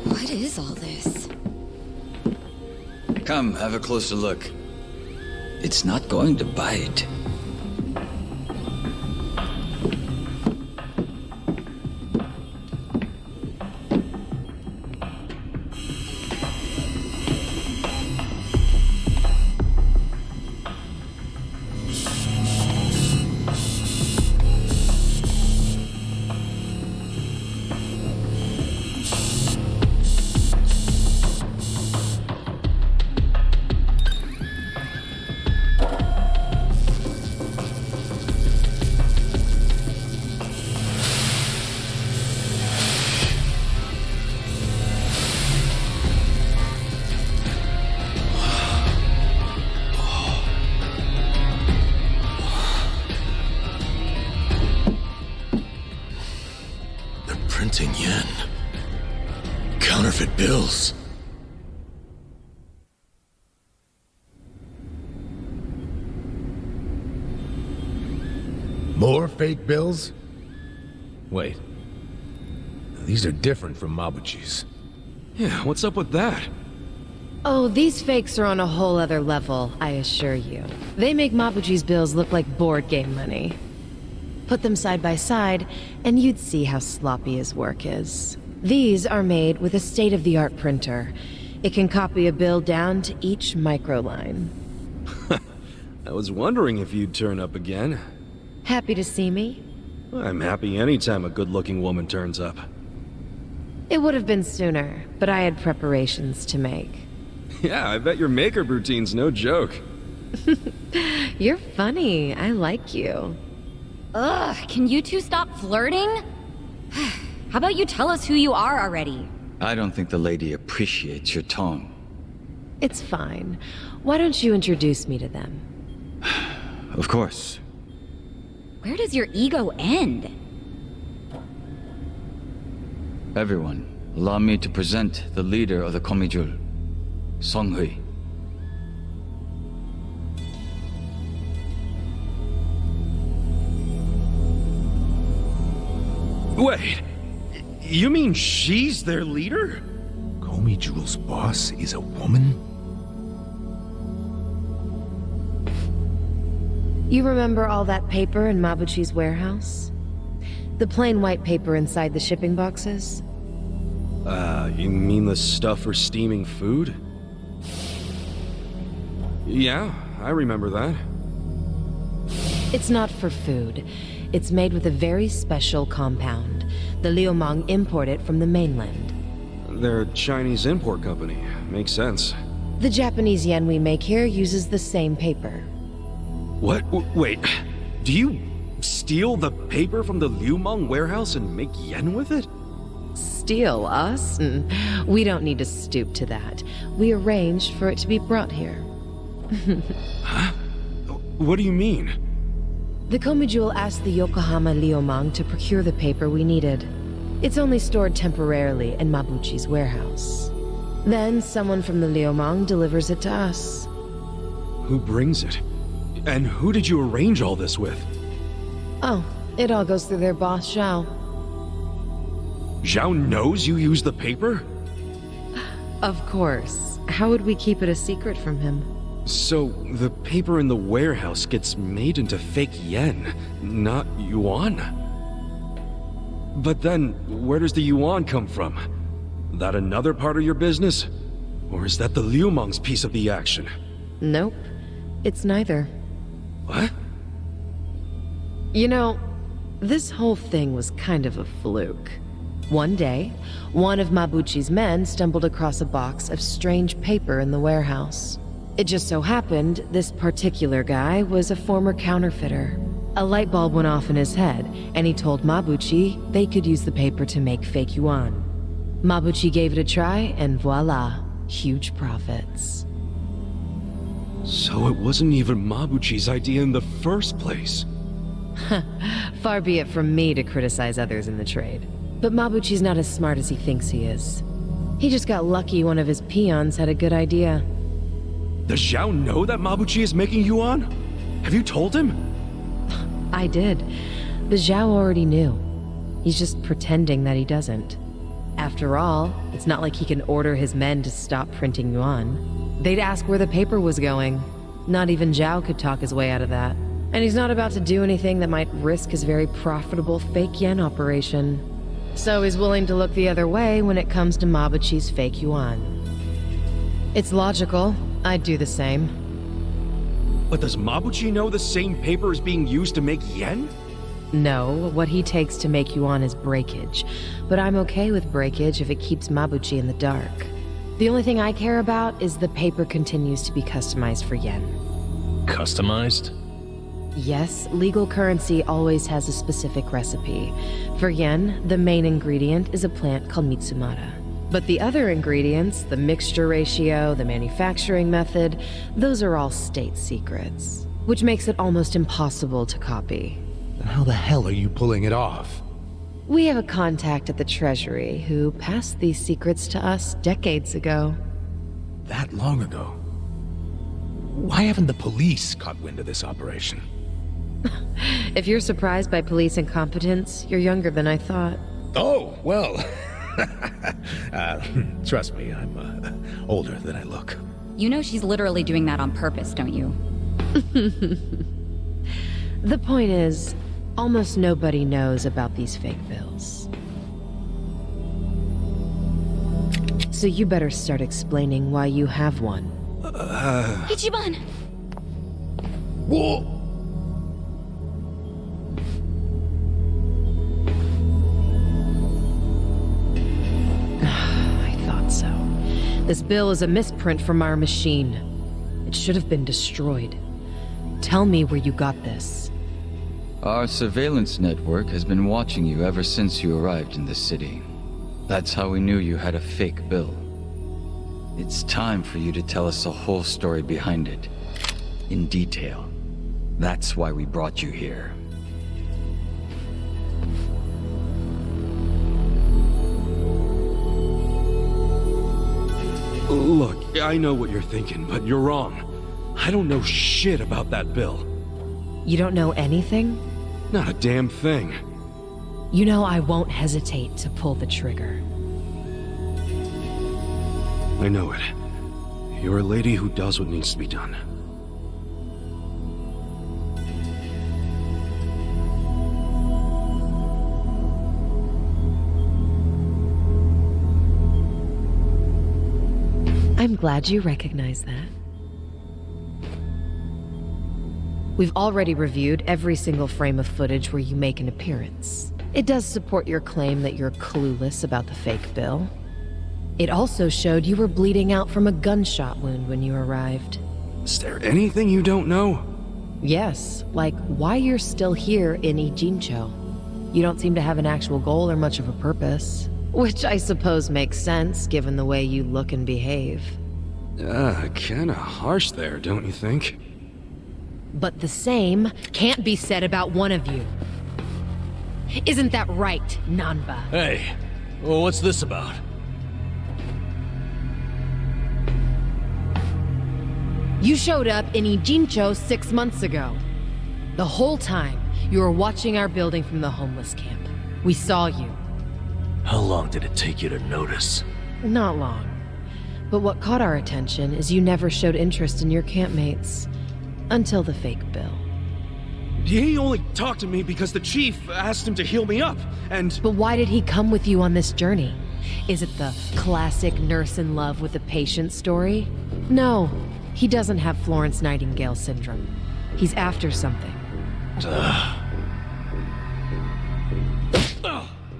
What is all this? Come, have a closer look. It's not going to bite. Printing yen. Counterfeit bills. More fake bills? Wait. These are different from Mabuchi's. Yeah, what's up with that? Oh, these fakes are on a whole other level, I assure you. They make Mabuchi's bills look like board game money. Put them side by side, and you'd see how sloppy his work is. These are made with a state-of-the-art printer. It can copy a bill down to each microline. I was wondering if you'd turn up again. Happy to see me? I'm happy anytime a good-looking woman turns up. It would have been sooner, but I had preparations to make. Yeah, I bet your makeup routine's no joke. You're funny. I like you. Ugh, can you two stop flirting? How about you tell us who you are already? I don't think the lady appreciates your tone. It's fine. Why don't you introduce me to them? Of course. Where does your ego end? Everyone, allow me to present the leader of the Komijul, Song Hui. Wait, you mean she's their leader? Komijul's boss is a woman? You remember all that paper in Mabuchi's warehouse? The plain white paper inside the shipping boxes? You mean the stuff for steaming food? Yeah, I remember that. It's not for food. It's made with a very special compound. The Liumang import it from the mainland. They're a Chinese import company. Makes sense. The Japanese yen we make here uses the same paper. What? Wait, do you steal the paper from the Liumang warehouse and make yen with it? Steal us? We don't need to stoop to that. We arranged for it to be brought here. Huh? What do you mean? The Komijul asked the Yokohama Liumang to procure the paper we needed. It's only stored temporarily in Mabuchi's warehouse. Then someone from the Liumang delivers it to us. Who brings it? And who did you arrange all this with? Oh, it all goes through their boss, Zhao. Zhao knows you use the paper? Of course. How would we keep it a secret from him? So, the paper in the warehouse gets made into fake yen, not yuan? But then, where does the yuan come from? That another part of your business? Or is that the Liumang's piece of the action? Nope. It's neither. What? You know, this whole thing was kind of a fluke. One day, one of Mabuchi's men stumbled across a box of strange paper in the warehouse. It just so happened this particular guy was a former counterfeiter. A light bulb went off in his head, and he told Mabuchi they could use the paper to make fake yuan. Mabuchi gave it a try, and voila. huge profits. So it wasn't even Mabuchi's idea in the first place. Far be it from me to criticize others in the trade. But Mabuchi's not as smart as he thinks he is. He just got lucky one of his peons had a good idea. Does Zhao know that Mabuchi is making yuan? Have you told him? I did, but Zhao already knew. He's just pretending that he doesn't. After all, it's not like he can order his men to stop printing yuan. They'd ask where the paper was going. Not even Zhao could talk his way out of that. And he's not about to do anything that might risk his very profitable fake yen operation. So he's willing to look the other way when it comes to Mabuchi's fake yuan. It's logical. I'd do the same. But does Mabuchi know the same paper is being used to make yen? No, what he takes to make yuan is breakage. But I'm okay with breakage if it keeps Mabuchi in the dark. The only thing I care about is the paper continues to be customized for yen. Customized? Yes, legal currency always has a specific recipe. For yen, the main ingredient is a plant called Mitsumara. But the other ingredients, the mixture ratio, the manufacturing method, those are all state secrets, which makes it almost impossible to copy. Then how the hell are you pulling it off? We have a contact at the Treasury who passed these secrets to us decades ago. That long ago? Why haven't the police caught wind of this operation? If you're surprised by police incompetence, you're younger than I thought. Oh, well. Trust me, I'm older than I look. You know she's literally doing that on purpose, don't you? The point is, almost nobody knows about these fake bills. So you better start explaining why you have one. Ichiban! Whoa! This bill is a misprint from our machine. It should have been destroyed. Tell me where you got this. Our surveillance network has been watching you ever since you arrived in the city. That's how we knew you had a fake bill. It's time for you to tell us the whole story behind it. In detail. That's why we brought you here. Look, I know what you're thinking, but you're wrong. I don't know shit about that bill. You don't know anything? Not a damn thing. You know I won't hesitate to pull the trigger. I know it. You're a lady who does what needs to be done. I'm glad you recognize that. We've already reviewed every single frame of footage where you make an appearance. It does support your claim that you're clueless about the fake bill. It also showed you were bleeding out from a gunshot wound when you arrived. Is there anything you don't know? Yes, like why you're still here in Ijincho. You don't seem to have an actual goal or much of a purpose. Which I suppose makes sense, given the way you look and behave. Kinda harsh there, don't you think? But the same can't be said about one of you. Isn't that right, Nanba? Hey, well, what's this about? You showed up in Ijincho 6 months ago. The whole time, you were watching our building from the homeless camp. We saw you. How long did it take you to notice? Not long. But what caught our attention is you never showed interest in your campmates. Until the fake bill. He only talked to me because the chief asked him to heal me up, and... But why did he come with you on this journey? Is it the classic nurse in love with a patient story? No, he doesn't have Florence Nightingale syndrome. He's after something.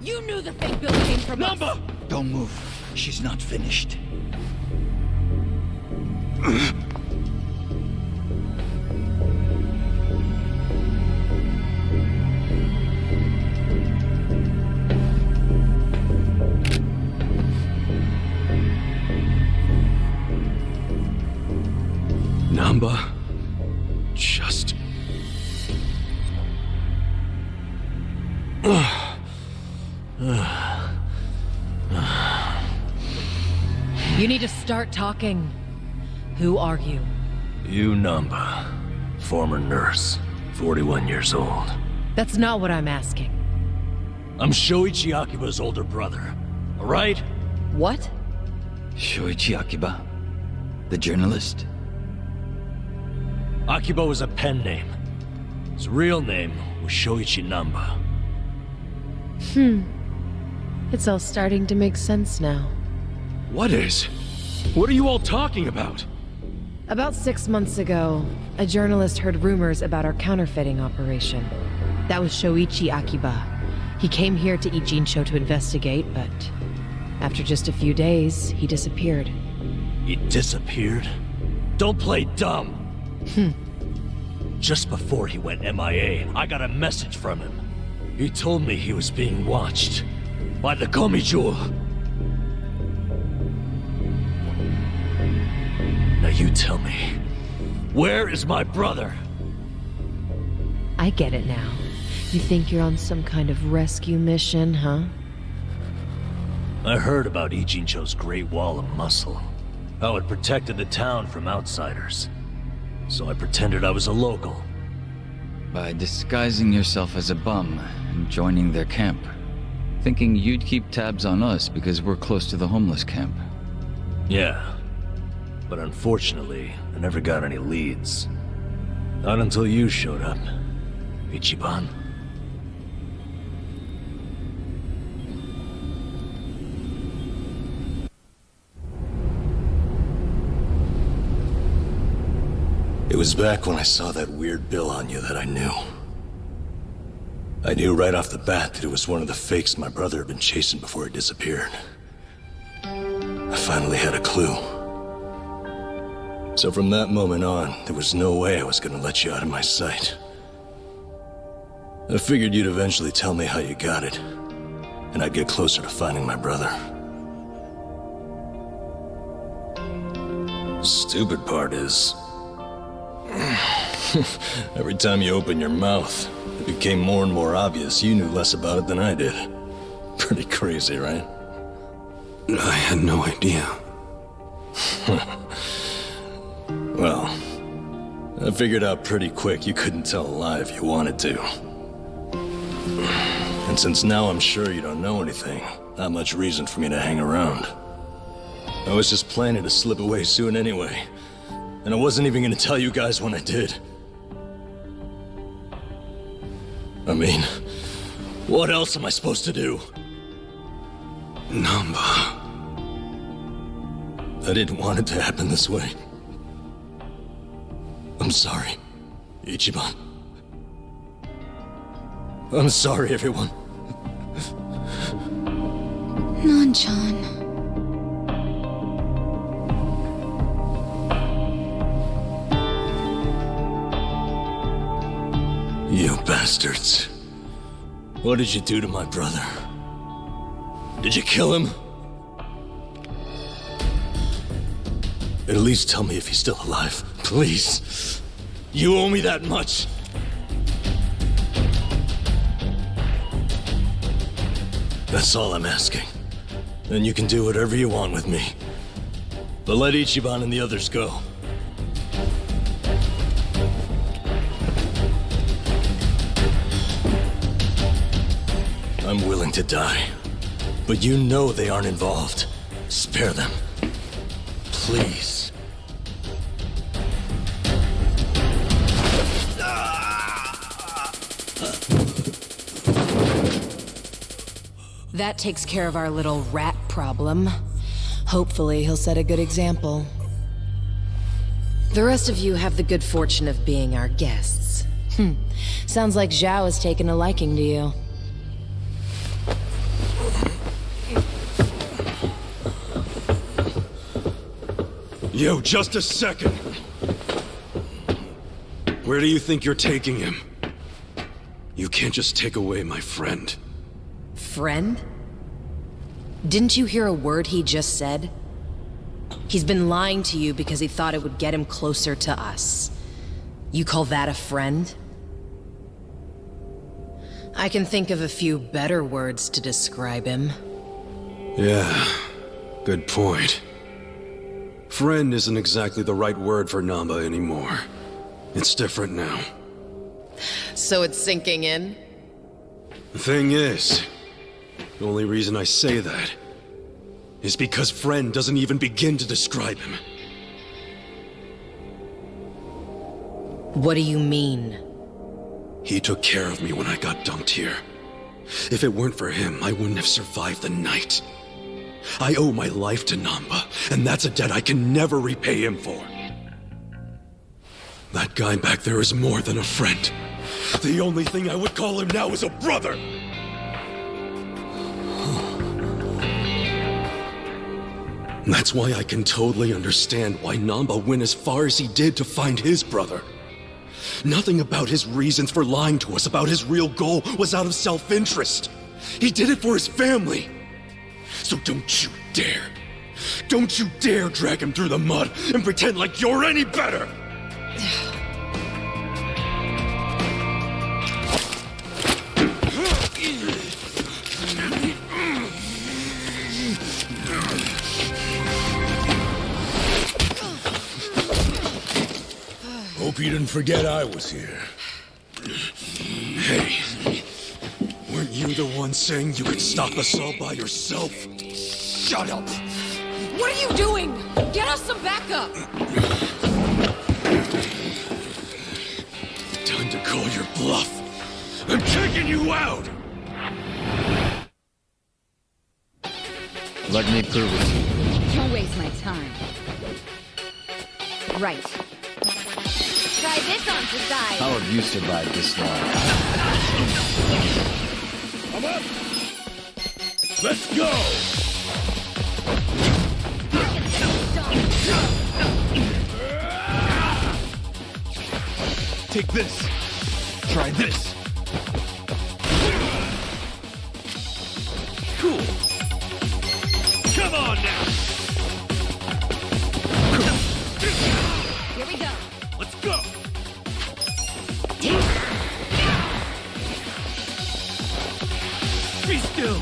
You knew the fake bill came from us! Don't move. She's not finished. You need to start talking. Who are you? Yu Namba, former nurse, 41 years old. That's not what I'm asking. I'm Shoichi Akiba's older brother, alright? What? Shoichi Akiba? The journalist? Akiba was a pen name. His real name was Shoichi Namba. It's all starting to make sense now. What is? What are you all talking about? About 6 months ago, a journalist heard rumors about our counterfeiting operation. That was Shoichi Akiba. He came here to Ijincho to investigate, but after just a few days, he disappeared. He disappeared? Don't play dumb! Just before he went MIA, I got a message from him. He told me he was being watched by the Komijul. Now you tell me, where is my brother? I get it now. You think you're on some kind of rescue mission, huh? I heard about Ijincho's Great Wall of Muscle. How it protected the town from outsiders. So I pretended I was a local. By disguising yourself as a bum and joining their camp. Thinking you'd keep tabs on us because we're close to the homeless camp. Yeah. But unfortunately, I never got any leads. Not until you showed up, Ichiban. It was back when I saw that weird bill on you that I knew. I knew right off the bat that it was one of the fakes my brother had been chasing before he disappeared. I finally had a clue. So from that moment on, there was no way I was gonna let you out of my sight. I figured you'd eventually tell me how you got it, and I'd get closer to finding my brother. Stupid part is, every time you open your mouth, it became more and more obvious you knew less about it than I did. Pretty crazy, right? I had no idea. Well, I figured out pretty quick you couldn't tell a lie if you wanted to. And since now I'm sure you don't know anything, not much reason for me to hang around. I was just planning to slip away soon anyway. And I wasn't even gonna tell you guys when I did. I mean, what else am I supposed to do? Namba. I didn't want it to happen this way. I'm sorry, Ichiban. I'm sorry, everyone. Nanchan. You bastards. What did you do to my brother? Did you kill him? At least tell me if he's still alive, please. You owe me that much. That's all I'm asking. Then you can do whatever you want with me. But let Ichiban and the others go. I'm willing to die. But you know they aren't involved. Spare them. Please. That takes care of our little rat problem. Hopefully, he'll set a good example. The rest of you have the good fortune of being our guests. Sounds like Zhao has taken a liking to you. Yo, just a second. Where do you think you're taking him? You can't just take away my friend. Friend? Didn't you hear a word he just said? He's been lying to you because he thought it would get him closer to us. You call that a friend? I can think of a few better words to describe him. Yeah, good point. Friend isn't exactly the right word for Namba anymore. It's different now. So it's sinking in? The thing is, the only reason I say that is because friend doesn't even begin to describe him. What do you mean? He took care of me when I got dumped here. If it weren't for him, I wouldn't have survived the night. I owe my life to Namba, and that's a debt I can never repay him for. That guy back there is more than a friend. The only thing I would call him now is a brother! That's why I can totally understand why Namba went as far as he did to find his brother. Nothing about his reasons for lying to us about his real goal was out of self-interest. He did it for his family. So don't you dare drag him through the mud and pretend like you're any better! Hope you didn't forget I was here. Hey, weren't you the one saying you could stop us all by yourself? Shut up! What are you doing? Get us some backup! Time to call your bluff. I'm taking you out! Let me prove it to you. Don't waste my time. Right. Try this on the side. How have you survived this long? I'm up! Let's go! Take this. Try this. Cool. Come on now! Here we go. Let's go! Be still!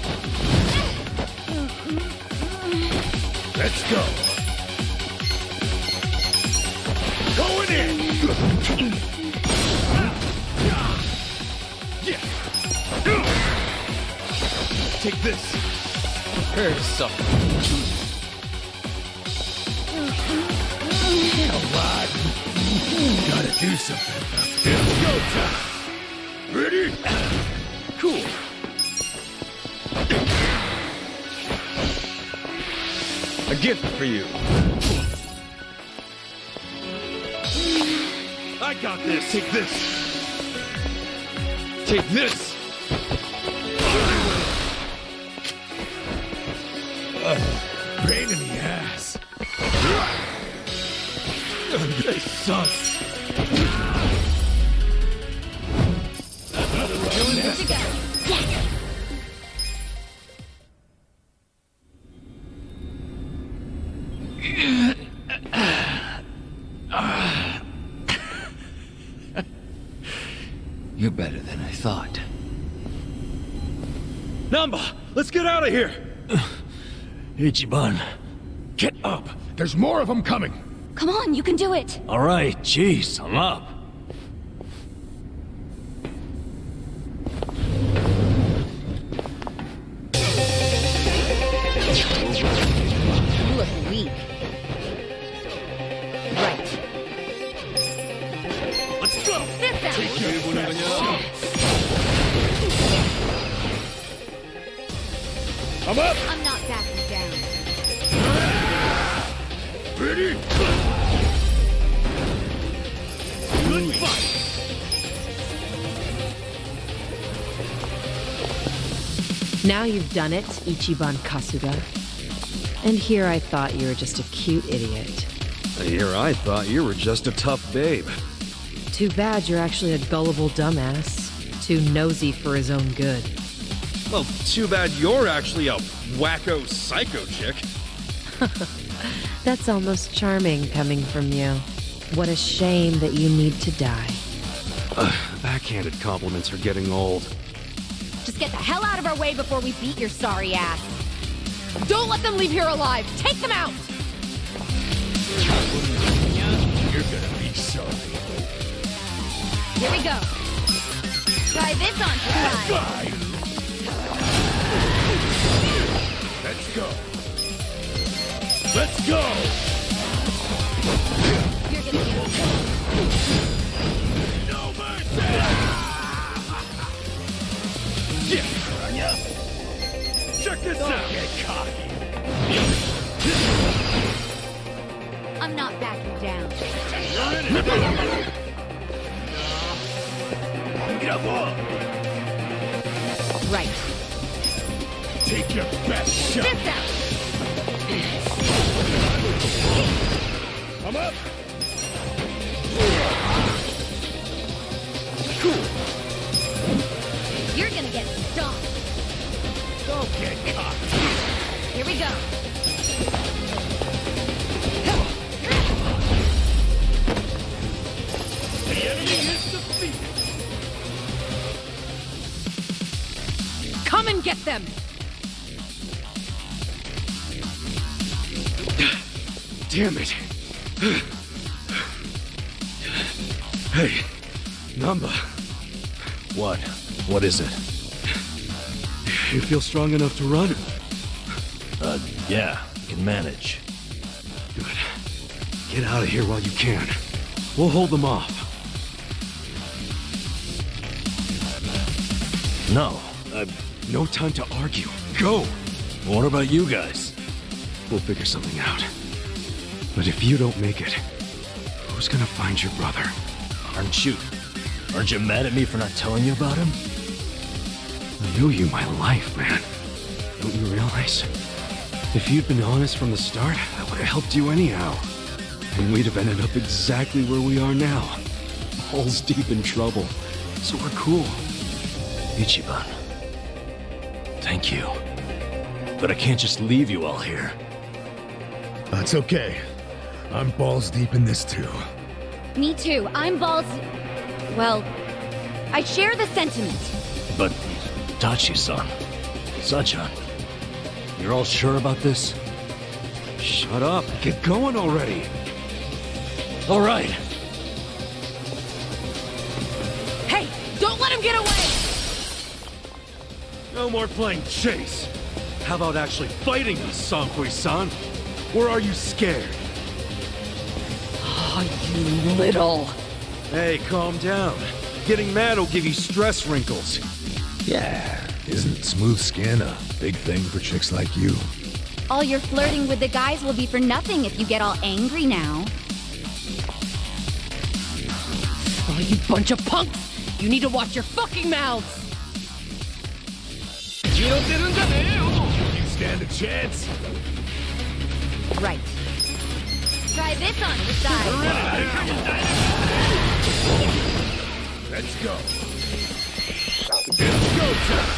Let's go! Going in! Take this. Prepare to suffer. Come on! Gotta do something. It's go time! Ready? Cool. A gift for you. I got this! Take this. Take this. Pain in the ass. This sucks. Doing good to go. Yes! You're better than I thought. Namba, let's get out of here! Ichiban. Get up! There's more of them coming! Come on, you can do it. All right, jeez, I'm up. You look weak. Right. Let's go! This out. I'm up! I'm not backing down. Ready? Good fight! Now you've done it, Ichiban Kasuga. And here I thought you were just a cute idiot. Here I thought you were just a tough babe. Too bad you're actually a gullible dumbass. Too nosy for his own good. Well, too bad you're actually a wacko psycho chick. That's almost charming coming from you. What a shame that you need to die. Backhanded compliments are getting old. Just get the hell out of our way before we beat your sorry ass. Don't let them leave here alive! Take them out! You're gonna be sorry. Here we go. Try this on for size. Let's go. Let's go. You're gonna get No mercy. Yeah. Check this out. Get cocky. I'm not backing down. You're in it. Right. Take your best shot. This out. I'm up. You're gonna get stomped. Don't get caught. Here we go. The enemy is defeated. Come and get them! Damn it. Hey, Namba. What? What is it? You feel strong enough to run? Yeah, can manage. Good. Get out of here while you can. We'll hold them off. No, no time to argue. Go! What about you guys? We'll figure something out. But if you don't make it, who's gonna find your brother? Aren't you mad at me for not telling you about him? I knew you my life, man. Don't you realize? If you'd been honest from the start, I would have helped you anyhow. And we'd have ended up exactly where we are now. Balls deep in trouble. So we're cool. Ichiban. Thank you. But I can't just leave you all here. That's okay. I'm balls deep in this too. Me too. I'm balls. Well, I share the sentiment. But Itachi-san, Sachan, you're all sure about this? Shut up. Get going already. All right. Hey, don't let him get away! No more playing chase. How about actually fighting us, Sankui-san? Or are you scared? Oh, you little... Hey, calm down. Getting mad will give you stress wrinkles. Yeah, isn't smooth skin a big thing for chicks like you? All your flirting with the guys will be for nothing if you get all angry now. Oh, you bunch of punks! You need to watch your fucking mouths! You stand a chance. Right. Try this on for size. Let's go. It's go time.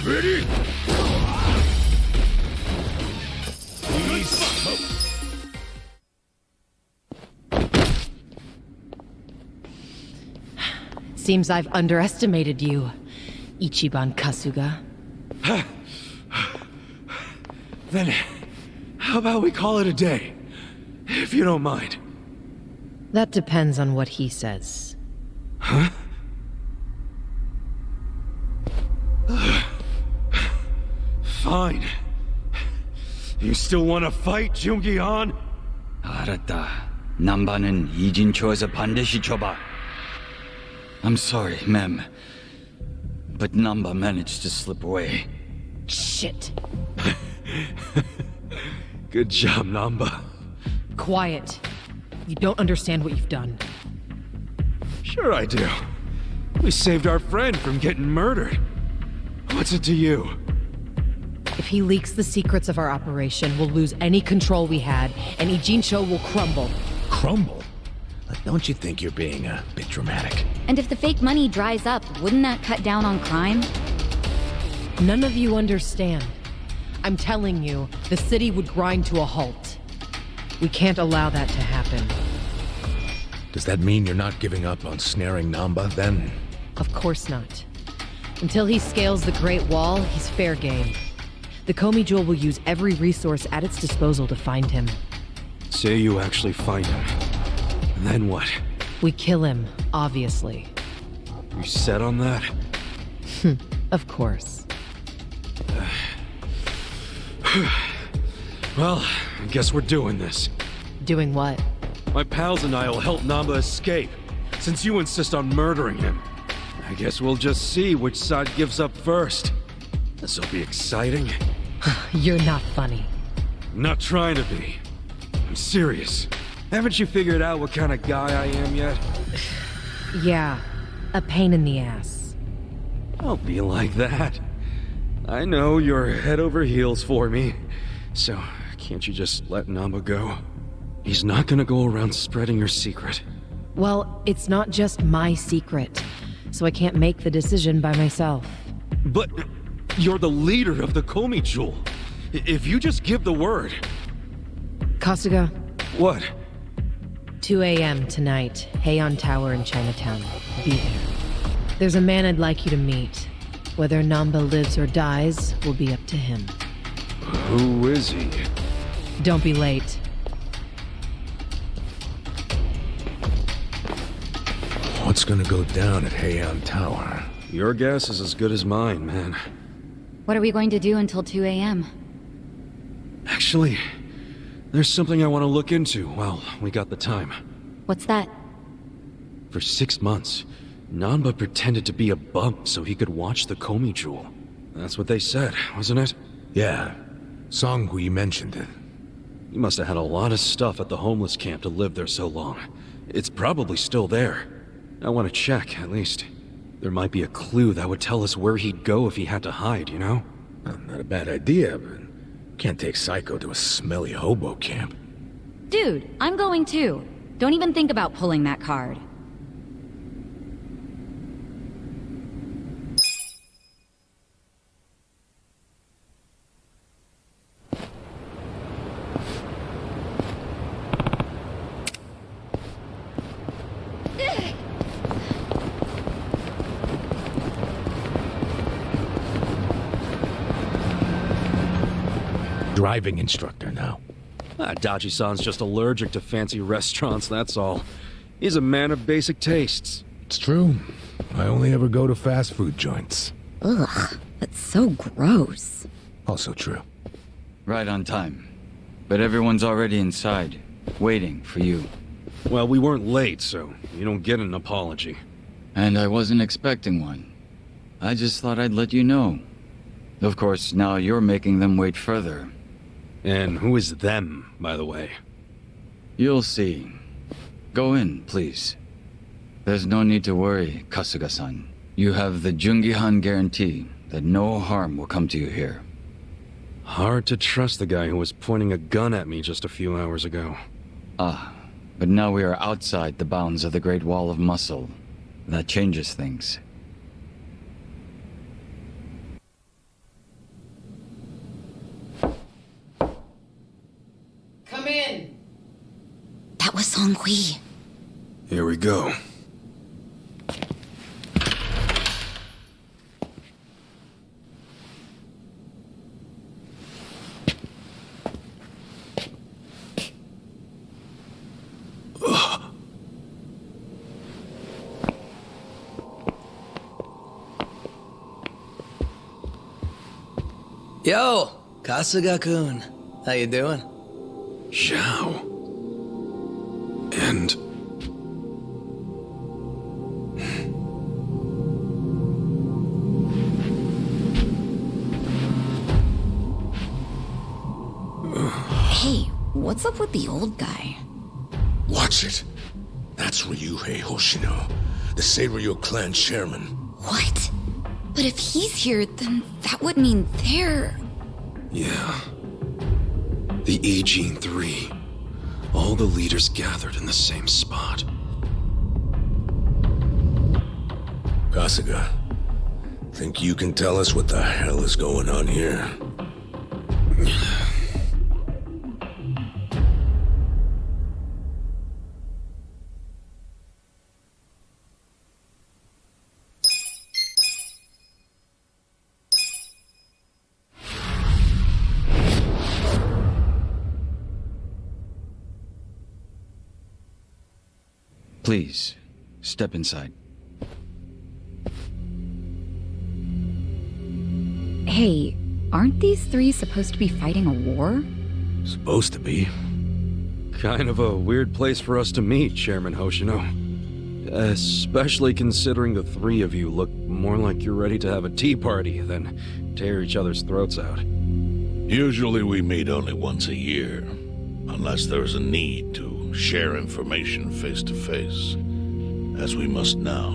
Ready? Please. Seems I've underestimated you, Ichiban Kasuga. Then, how about we call it a day? If you don't mind. That depends on what he says. Huh? Fine. You still want to fight, Jungi-han? 알았다. 남바는 이진초에서 반드시 줘봐. I'm sorry, ma'am. But Namba managed to slip away. Shit. Good job, Namba. Quiet. You don't understand what you've done. Sure I do. We saved our friend from getting murdered. What's it to you? If he leaks the secrets of our operation, we'll lose any control we had, and Ijincho will crumble. Crumble? Don't you think you're being a bit dramatic? And if the fake money dries up, wouldn't that cut down on crime? None of you understand. I'm telling you, the city would grind to a halt. We can't allow that to happen. Does that mean you're not giving up on snaring Namba, then? Of course not. Until he scales the Great Wall, he's fair game. The Komi Jewel will use every resource at its disposal to find him. Say you actually find him. And then what? We kill him, obviously. You set on that? Of course. Well, I guess we're doing this. Doing what? My pals and I will help Namba escape, since you insist on murdering him. I guess we'll just see which side gives up first. This'll be exciting. You're not funny. I'm not trying to be. I'm serious. Haven't you figured out what kind of guy I am yet? Yeah, a pain in the ass. Don't be like that. I know you're head over heels for me, so can't you just let Namba go? He's not gonna go around spreading your secret. Well, it's not just my secret, so I can't make the decision by myself. But you're the leader of the Komi Jewel. If you just give the word... Kasuga. What? 2 a.m. tonight, Heian Tower in Chinatown. Be there. There's a man I'd like you to meet. Whether Namba lives or dies will be up to him. Who is he? Don't be late. What's gonna go down at Heian Tower? Your guess is as good as mine, man. What are we going to do until 2 a.m.? Actually, there's something I want to look into while we got the time. What's that? For 6 months, Namba pretended to be a bump so he could watch the Komi Jewel. That's what they said, wasn't it? Yeah. Songhui mentioned it. He must have had a lot of stuff at the homeless camp to live there so long. It's probably still there. I want to check, at least. There might be a clue that would tell us where he'd go if he had to hide, you know? Not a bad idea, but can't take Psycho to a smelly hobo camp. Dude, I'm going too. Don't even think about pulling that card. Driving instructor now. Dachi-san's just allergic to fancy restaurants, that's all. He's a man of basic tastes. It's true. I only ever go to fast food joints. Ugh, that's so gross. Also true. Right on time. But everyone's already inside, waiting for you. Well, we weren't late, so you don't get an apology. And I wasn't expecting one. I just thought I'd let you know. Of course, now you're making them wait further. And who is them, by the way? You'll see. Go in, please. There's no need to worry, Kasuga-san. You have the Jungihan guarantee that no harm will come to you here. Hard to trust the guy who was pointing a gun at me just a few hours ago. Ah, but now we are outside the bounds of the Great Wall of Muscle. That changes things. Come in! That was Songhui. Here we go. Yo, Kasuga-kun. How you doing? Zhao. And... Hey, what's up with the old guy? Watch it. That's Ryuhei Hoshino, the Seiryu clan chairman. What? But if he's here, then that would mean they're... Yeah. The Aegin 3. All the leaders gathered in the same spot. Kasuga, think you can tell us what the hell is going on here? Please, step inside. Hey, aren't these three supposed to be fighting a war? Supposed to be. Kind of a weird place for us to meet, Chairman Hoshino. Especially considering the three of you look more like you're ready to have a tea party than tear each other's throats out. Usually we meet only once a year, unless there's a need to share information face to face, as we must now.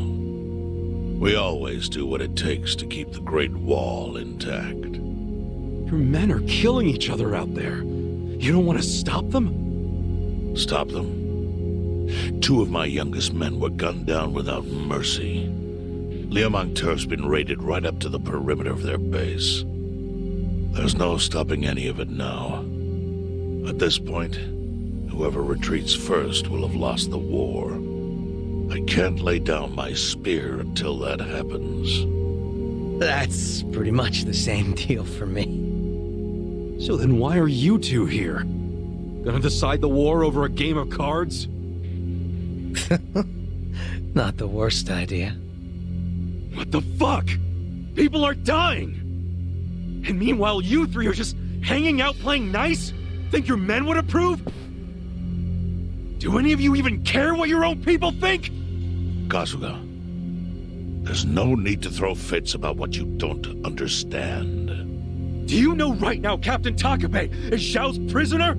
We always do what it takes to keep the Great Wall intact. Your men are killing each other out there. You don't want to stop them? Stop them? 2 of my youngest men were gunned down without mercy. Liumang Turf's been raided right up to the perimeter of their base. There's no stopping any of it now. At this point, whoever retreats first will have lost the war. I can't lay down my spear until that happens. That's pretty much the same deal for me. So then why are you two here? Gonna decide the war over a game of cards? Not the worst idea. What the fuck? People are dying! And meanwhile you three are just hanging out playing nice? Think your men would approve? Do any of you even care what your own people think? Kasuga, there's no need to throw fits about what you don't understand. Do you know right now Captain Takabe is Xiao's prisoner?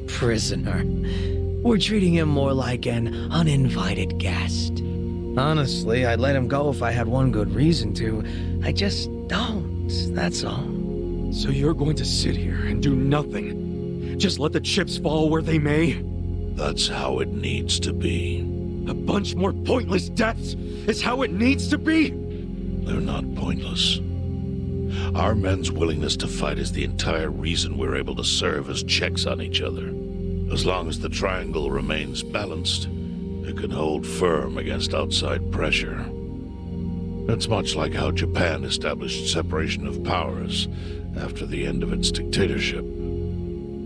Prisoner. We're treating him more like an uninvited guest. Honestly, I'd let him go if I had one good reason to. I just don't, that's all. So you're going to sit here and do nothing? Just let the chips fall where they may? That's how it needs to be. A bunch more pointless deaths is how it needs to be? They're not pointless. Our men's willingness to fight is the entire reason we're able to serve as checks on each other. As long as the triangle remains balanced, it can hold firm against outside pressure. It's much like how Japan established separation of powers after the end of its dictatorship.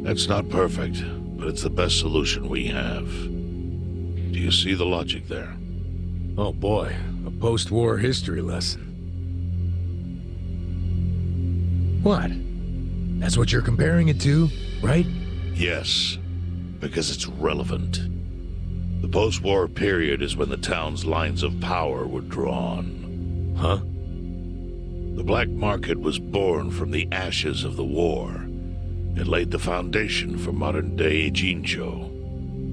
It's not perfect, but it's the best solution we have. Do you see the logic there? Oh boy, a post-war history lesson. What? That's what you're comparing it to, right? Yes, because it's relevant. The post-war period is when the town's lines of power were drawn. Huh? The black market was born from the ashes of the war. It laid the foundation for modern-day Jinzhou.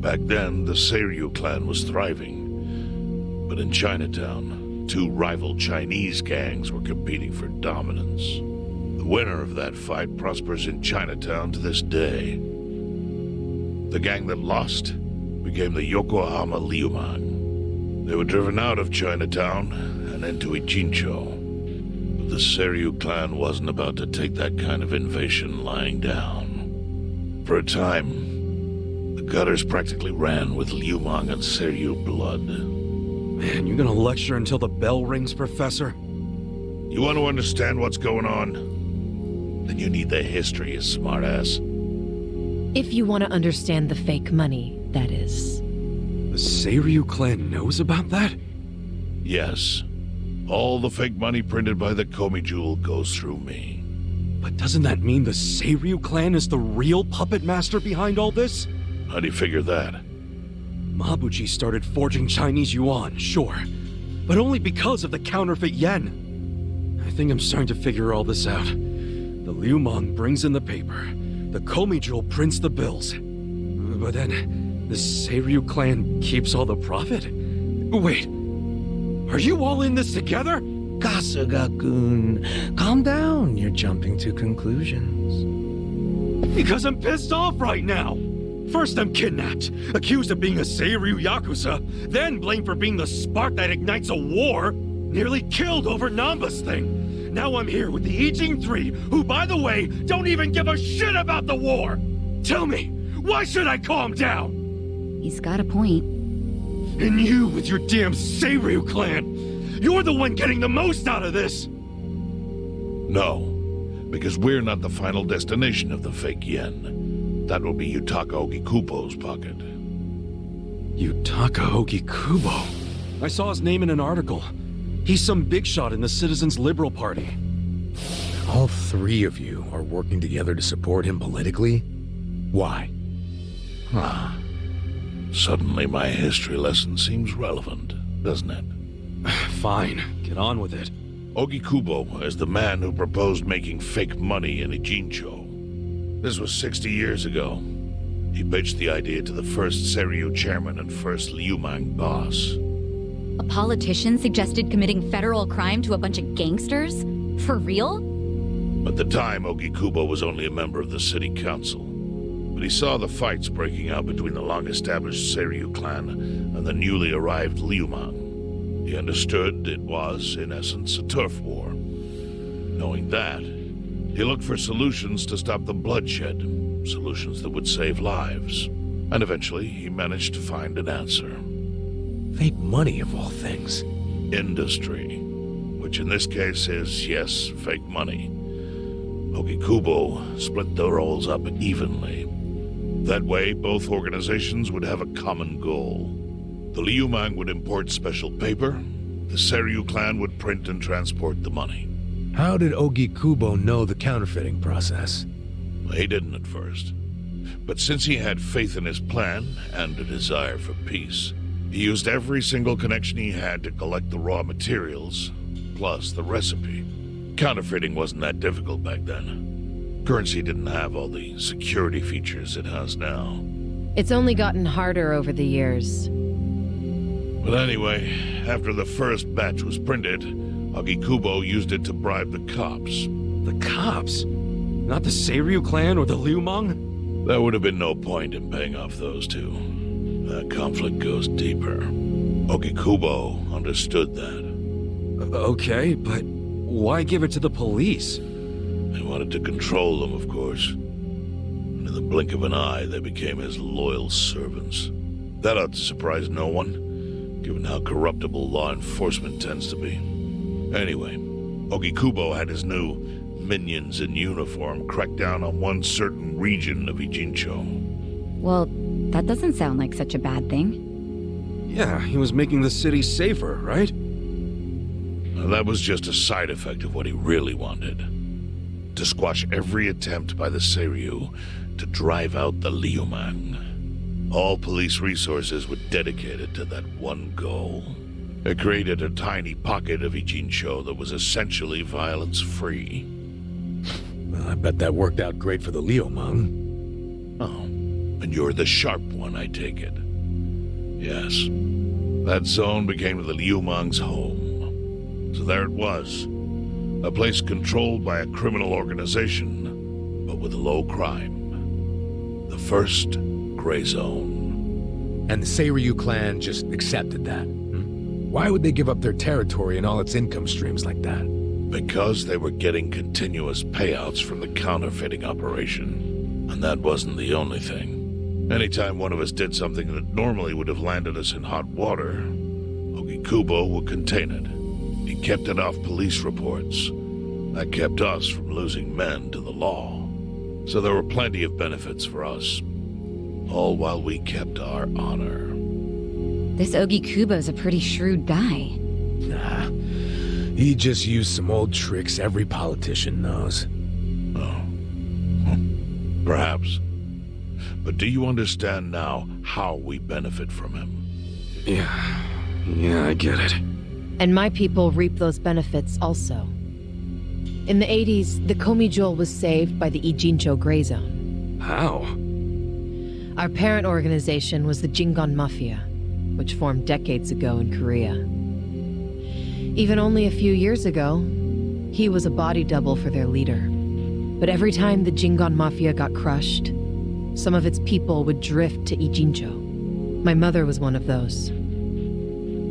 Back then, the Seiryu clan was thriving. But in Chinatown, 2 rival Chinese gangs were competing for dominance. The winner of that fight prospers in Chinatown to this day. The gang that lost became the Yokohama Liumang. They were driven out of Chinatown and into Ijincho. But the Seiryu clan wasn't about to take that kind of invasion lying down. For a time, the gutters practically ran with Liumang and Seiryu blood. Man, you gonna lecture until the bell rings, Professor? You want to understand what's going on? Then you need the history, you smartass. If you want to understand the fake money, that is. The Seiryu clan knows about that? Yes. All the fake money printed by the Komi Jewel goes through me. But doesn't that mean the Seiryu clan is the real puppet master behind all this? How do you figure that? Mabuchi started forging Chinese yuan, sure. But only because of the counterfeit yen. I think I'm starting to figure all this out. The Liumang brings in the paper. The Komi Jewel prints the bills. But then, the Seiryu clan keeps all the profit? Wait, are you all in this together? Kasuga-kun, calm down. You're jumping to conclusions. Because I'm pissed off right now. First I'm kidnapped, accused of being a Seiryu Yakuza, then blamed for being the spark that ignites a war, nearly killed over Namba's thing. Now I'm here with the Ijin 3, who, by the way, don't even give a shit about the war! Tell me, why should I calm down? He's got a point. And you with your damn Seiryu clan, you're the one getting the most out of this! No, because we're not the final destination of the fake yen. That will be Yutaka Ogikupo's pocket. Yutaka Ogikubo. I saw his name in an article. He's some big shot in the Citizens Liberal Party. All three of you are working together to support him politically? Why? Suddenly my history lesson seems relevant, doesn't it? Fine, get on with it. Ogikubo is the man who proposed making fake money in Ijincho. This was 60 years ago. He pitched the idea to the first Seiryu chairman and first Liumang boss. A politician suggested committing federal crime to a bunch of gangsters? For real? At the time, Ogikubo was only a member of the city council. But he saw the fights breaking out between the long-established Seiryu clan and the newly arrived Liumang. He understood it was, in essence, a turf war. Knowing that, he looked for solutions to stop the bloodshed, solutions that would save lives. And eventually, he managed to find an answer. Fake money, of all things. Industry. Which in this case is, yes, fake money. Ogikubo split the roles up evenly. That way, both organizations would have a common goal. The Liumang would import special paper, the Seiryu clan would print and transport the money. How did Ogikubo know the counterfeiting process? He didn't at first. But since he had faith in his plan and a desire for peace, he used every single connection he had to collect the raw materials, plus the recipe. Counterfeiting wasn't that difficult back then. Currency didn't have all the security features it has now. It's only gotten harder over the years. But anyway, after the first batch was printed, Ogikubo used it to bribe the cops. The cops? Not the Seiryu clan or the Liumang? There would have been no point in paying off those two. That conflict goes deeper. Ogikubo understood that. Okay, but why give it to the police? They wanted to control them, of course. And in the blink of an eye, they became his loyal servants. That ought to surprise no one, given how corruptible law enforcement tends to be. Anyway, Ogikubo had his new minions in uniform crack down on one certain region of Ijincho. Well, that doesn't sound like such a bad thing. Yeah, he was making the city safer, right? Now, that was just a side effect of what he really wanted. To squash every attempt by the Seiryu to drive out the Liumang. All police resources were dedicated to that one goal. It created a tiny pocket of Ijincho that was essentially violence-free. Well, I bet that worked out great for the Liumang. Oh, and you're the sharp one, I take it. Yes. That zone became the Liumang's home. So there it was. A place controlled by a criminal organization, but with low crime. The first gray zone. And the Seiryu clan just accepted that. Why would they give up their territory and all its income streams like that? Because they were getting continuous payouts from the counterfeiting operation. And that wasn't the only thing. Anytime one of us did something that normally would have landed us in hot water, Ogikubo would contain it. He kept it off police reports. That kept us from losing men to the law. So there were plenty of benefits for us. All while we kept our honor. This Ogikubo's a pretty shrewd guy. Nah. He just used some old tricks every politician knows. Oh. Perhaps. But do you understand now how we benefit from him? Yeah, I get it. And my people reap those benefits also. In the 80s, the Komijol was saved by the Ijincho Gray Zone. How? Our parent organization was the Jingon Mafia, which formed decades ago in Korea. Even only a few years ago, he was a body double for their leader. But every time the Jingon Mafia got crushed, some of its people would drift to Ijincho. My mother was one of those.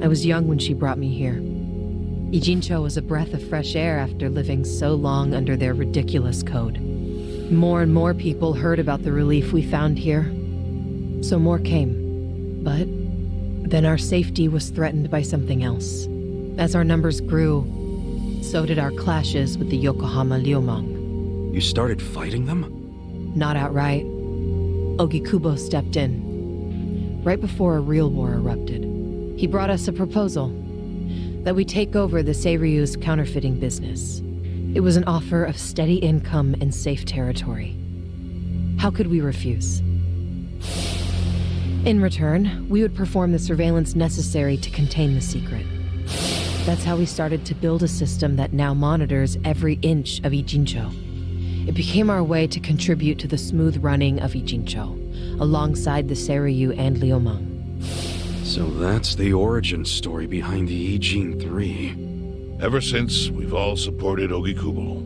I was young when she brought me here. Ijincho was a breath of fresh air after living so long under their ridiculous code. More and more people heard about the relief we found here, so more came. But then our safety was threatened by something else. As our numbers grew, so did our clashes with the Yokohama Liumang. You started fighting them? Not outright. Ogikubo stepped in. right before a real war erupted. He brought us a proposal that we take over the Seiryu's counterfeiting business. It was an offer of steady income and safe territory. How could we refuse? In return, we would perform the surveillance necessary to contain the secret. That's how we started to build a system that now monitors every inch of Ijincho. It became our way to contribute to the smooth running of Ijincho, alongside the Seiryu and Liumeng. So that's the origin story behind the Ijin 3. Ever since, we've all supported Ogikubo,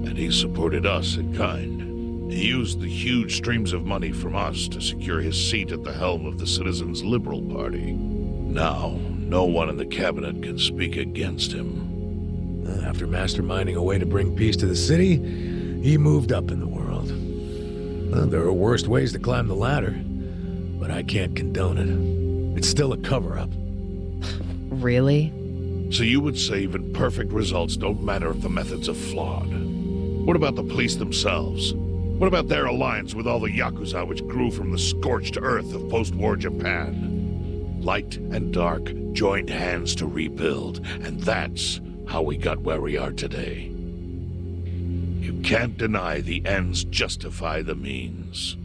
and he supported us in kind. He used the huge streams of money from us to secure his seat at the helm of the Citizens' Liberal Party. Now, no one in the cabinet can speak against him. After masterminding a way to bring peace to the city, he moved up in the world. There are worse ways to climb the ladder, but I can't condone it. It's still a cover-up. Really? So you would say even perfect results don't matter if the methods are flawed. What about the police themselves? What about their alliance with all the Yakuza which grew from the scorched earth of post-war Japan? Light and dark joined hands to rebuild, and that's how we got where we are today. You can't deny the ends justify the means.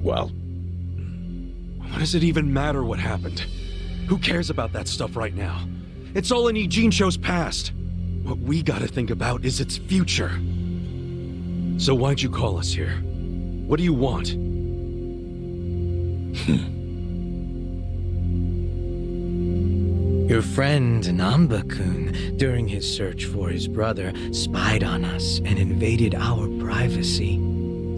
Well... What does it even matter what happened? Who cares about that stuff right now? It's all in Ijincho's past. What we gotta think about is its future. So why'd you call us here? What do you want? Your friend Namba-kun, during his search for his brother, spied on us and invaded our privacy.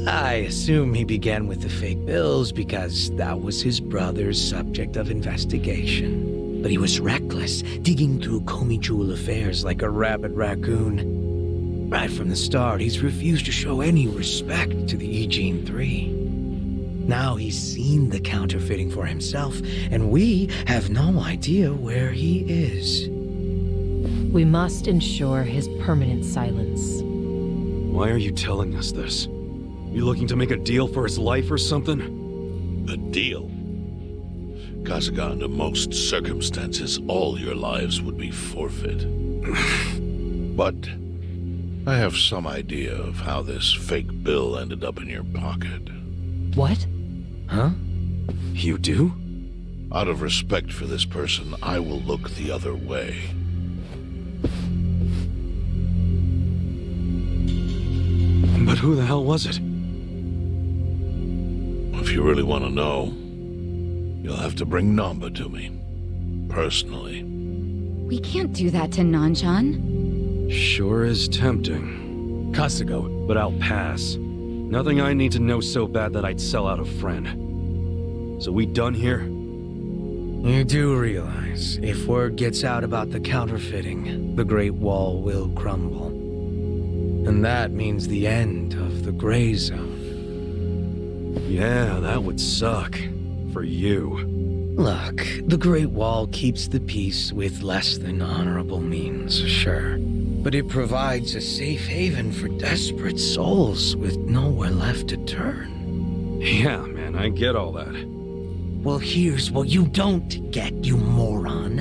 I assume he began with the fake bills because that was his brother's subject of investigation. But he was reckless, digging through Komi Jewel affairs like a rabid raccoon. Right from the start, he's refused to show any respect to the Ijin 3. Now he's seen the counterfeiting for himself, and we have no idea where he is. We must ensure his permanent silence. Why are you telling us this? You looking to make a deal for his life or something? A deal? Kasuga, under most circumstances, all your lives would be forfeit. But I have some idea of how this fake bill ended up in your pocket. What? Huh? You do? Out of respect for this person, I will look the other way. But who the hell was it? If you really want to know, you'll have to bring Namba to me. Personally. We can't do that to Nanchan. Sure is tempting. Kasuga, but I'll pass. Nothing I need to know so bad that I'd sell out a friend. So we done here? You do realize, if word gets out about the counterfeiting, the Great Wall will crumble. And that means the end of the Gray Zone. Yeah, that would suck. For you. Look, the Great Wall keeps the peace with less than honorable means, sure. But it provides a safe haven for desperate souls with nowhere left to turn. Yeah, man, I get all that. Well, here's what you don't get, you moron.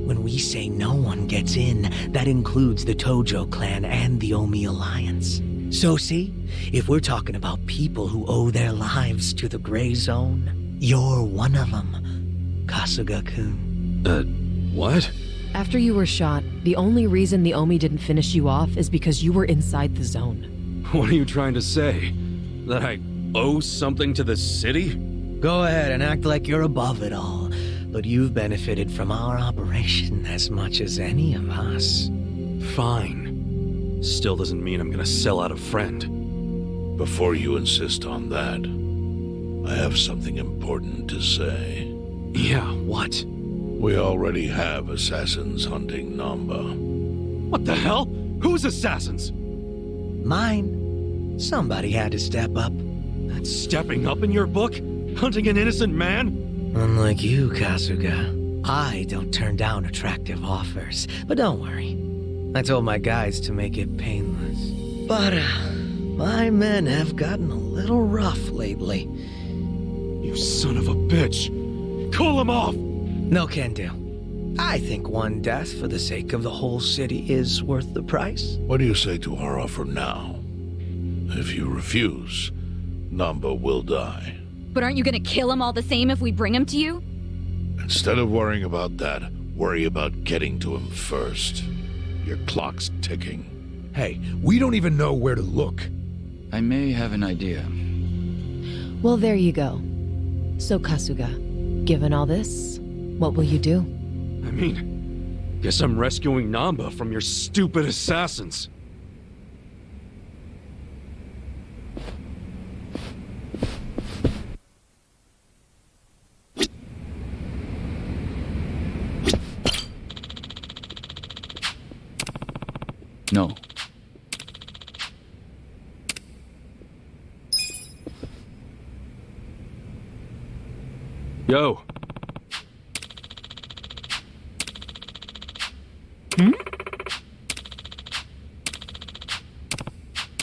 When we say no one gets in, that includes the Tojo clan and the Omi Alliance. So see, if we're talking about people who owe their lives to the Gray Zone, you're one of them, Kasuga-kun. What? After you were shot, the only reason the Omi didn't finish you off is because you were inside the zone. What are you trying to say? That I owe something to the city? Go ahead and act like you're above it all, but you've benefited from our operation as much as any of us. Fine. Still doesn't mean I'm gonna sell out a friend. Before you insist on that, I have something important to say. Yeah, what? We already have assassins hunting Namba. What the hell? Whose assassins? Mine. Somebody had to step up. That's stepping up in your book? Hunting an innocent man? Unlike you, Kasuga, I don't turn down attractive offers. But don't worry. I told my guys to make it painless. But, my men have gotten a little rough lately. You son of a bitch! Call him off! No can do. I think one death for the sake of the whole city is worth the price. What do you say to our offer now? If you refuse, Namba will die. But aren't you gonna kill him all the same if we bring him to you? Instead of worrying about that, worry about getting to him first. Your clock's ticking. Hey, we don't even know where to look. I may have an idea. Well, there you go. So, Kasuga, given all this, what will you do? I mean, guess I'm rescuing Namba from your stupid assassins. No. Yo.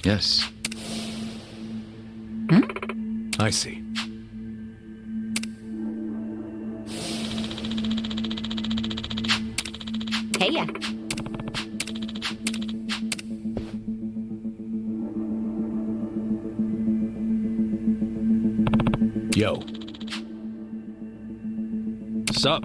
Yes. I see. Hey ya. Yo. Sup?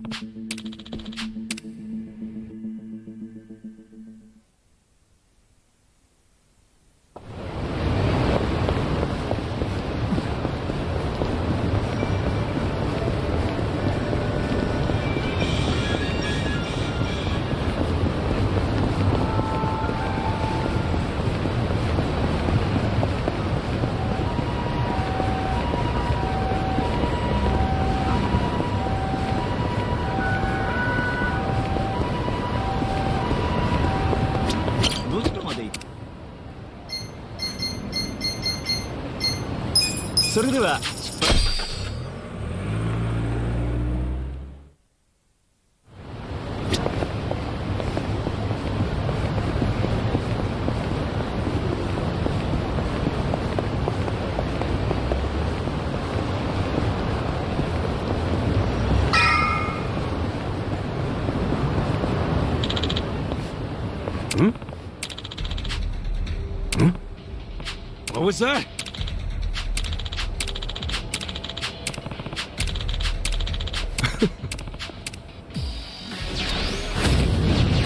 What was that?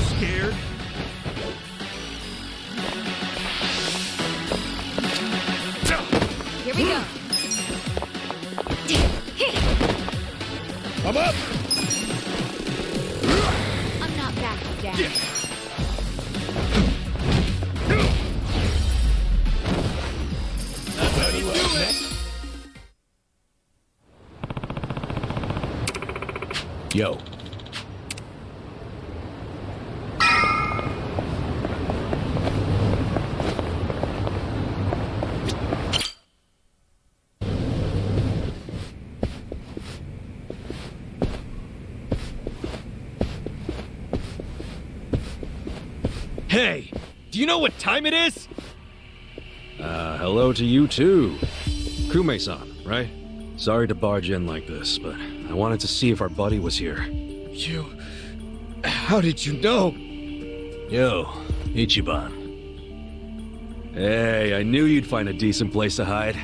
Scared? Here we go. I'm up! I'm not backing down. Yo. Hey! Do you know what time it is? Hello to you too. Kume-san, right? Sorry to barge in like this, but I wanted to see if our buddy was here. You... How did you know? Yo, Ichiban. Hey, I knew you'd find a decent place to hide.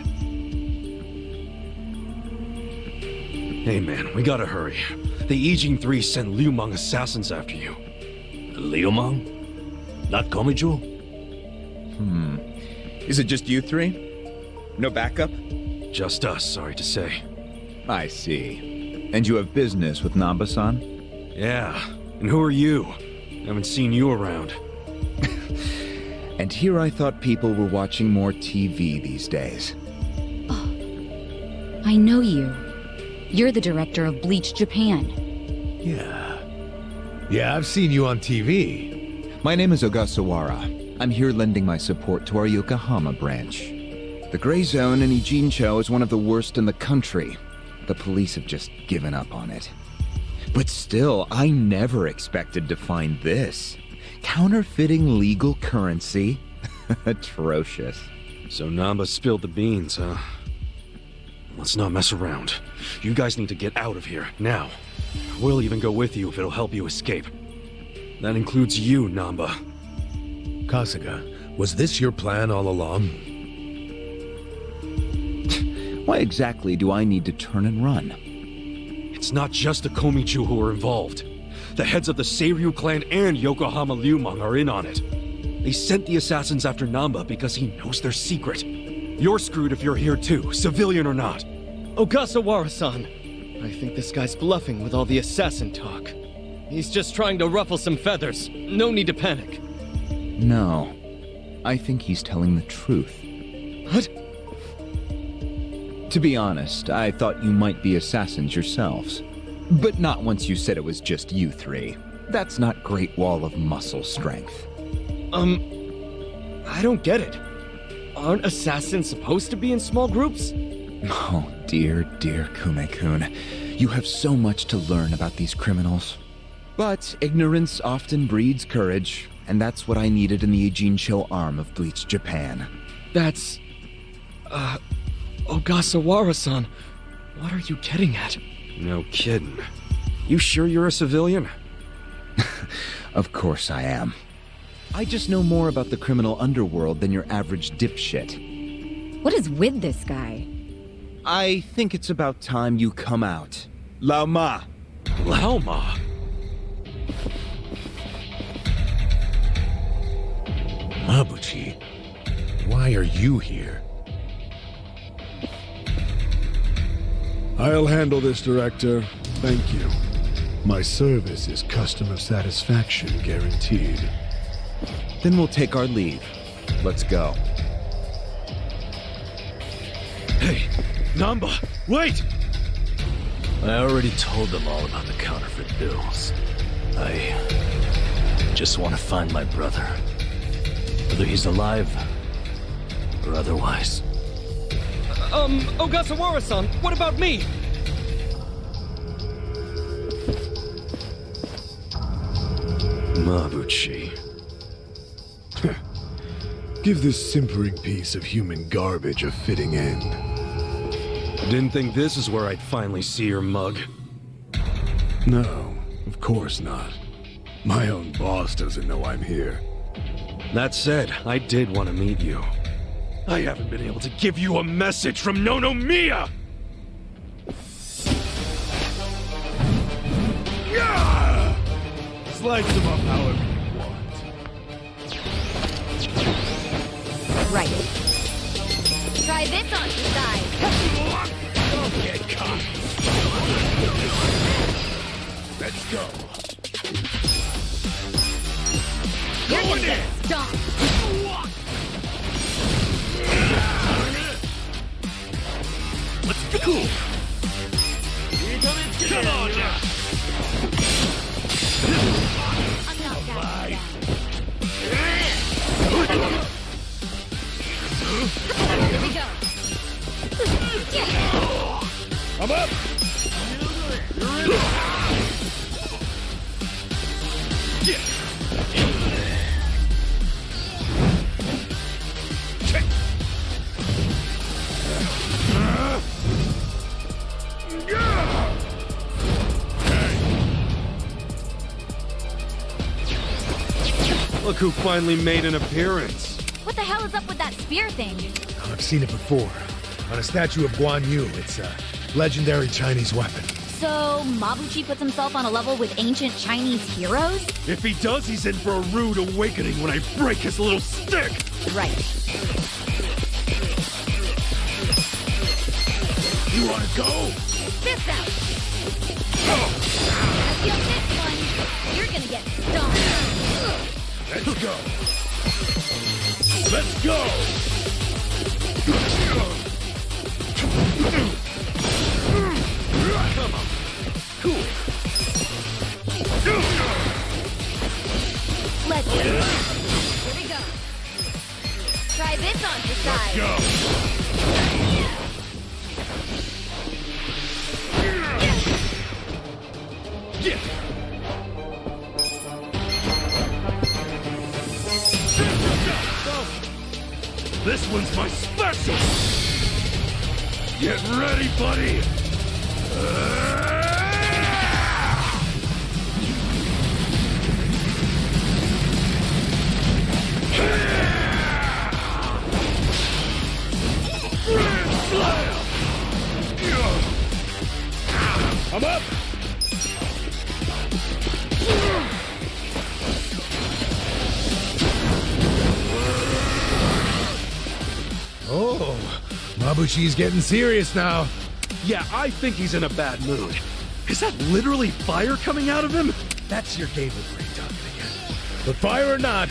Hey man, we gotta hurry. The Ijin 3 sent Liu Meng assassins after you. Liu Meng? Not Komijo? Is it just you three? No backup? Just us, sorry to say. I see. And you have business with Namba-san? Yeah. And who are you? Haven't seen you around. And here I thought people were watching more TV these days. I know you. You're the director of Bleach Japan. Yeah, I've seen you on TV. My name is Ogasawara. I'm here lending my support to our Yokohama branch. The Gray Zone in Ijincho is one of the worst in the country. The police have just given up on it. But still, I never expected to find this. Counterfeiting legal currency? Atrocious. So Namba spilled the beans, huh? let's not mess around. You guys need to get out of here, now. We'll even go with you if it'll help you escape. That includes you, Namba. Kasuga, was this your plan all along? Why exactly do I need to turn and run? It's not just the Komichu who are involved. The heads of the Seiryu clan and Yokohama Liumang are in on it. They sent the assassins after Namba because he knows their secret. You're screwed if you're here too, civilian or not. Ogasawara-san, I think this guy's bluffing with all the assassin talk. He's just trying to ruffle some feathers. No need to panic. No. I think he's telling the truth. What? To be honest, I thought you might be assassins yourselves. But not once you said it was just you three. That's not Great Wall of muscle strength. I don't get it. Aren't assassins supposed to be in small groups? Oh, dear Kume-kun. You have so much to learn about these criminals. But ignorance often breeds courage, and that's what I needed in the Ijincho arm of Bleach Japan. That's... Ogasawara-san, what are you getting at? No kidding. You sure you're a civilian? Of course I am. I just know more about the criminal underworld than your average dipshit. What is with this guy? I think it's about time you come out. Lao Ma! Lao Ma? Mabuchi, why are you here? I'll handle this, Director. Thank you. My service is customer satisfaction guaranteed. Then we'll take our leave. Let's go. Hey, Namba, wait! I already told them all about the counterfeit bills. I just want to find my brother. Whether he's alive or otherwise. Ogasawara-san, what about me? Mabuchi. Give this simpering piece of human garbage a fitting end. Didn't think this is where I'd finally see your mug. No, of course not. My own boss doesn't know I'm here. That said, I did want to meet you. I haven't been able to give you a message from Nonomiya! Yeah! Slice them up however you want. Right. Try this on the side. Don't get caught. Let's go. You're gonna get stomped. Let's go! Come on now! I'm not bad. Here we go. I'm up! Look who finally made an appearance. What the hell is up with that spear thing? I've seen it before. On a statue of Guan Yu. It's a legendary Chinese weapon. So, Mabuchi puts himself on a level with ancient Chinese heroes? If he does, he's in for a rude awakening when I break his little stick! Right. You wanna go? This out! I feel this one. You're gonna get stomped. Let's go. Let's go! Come on. Cool. Let's go. Here we go. Try this on the side. Let's go. This one's my special! Get ready, buddy! I'm up! Oh, Mabuchi's getting serious now. Yeah, I think he's in a bad mood. Is that literally fire coming out of him? That's your Gable Green talking again. But fire or not,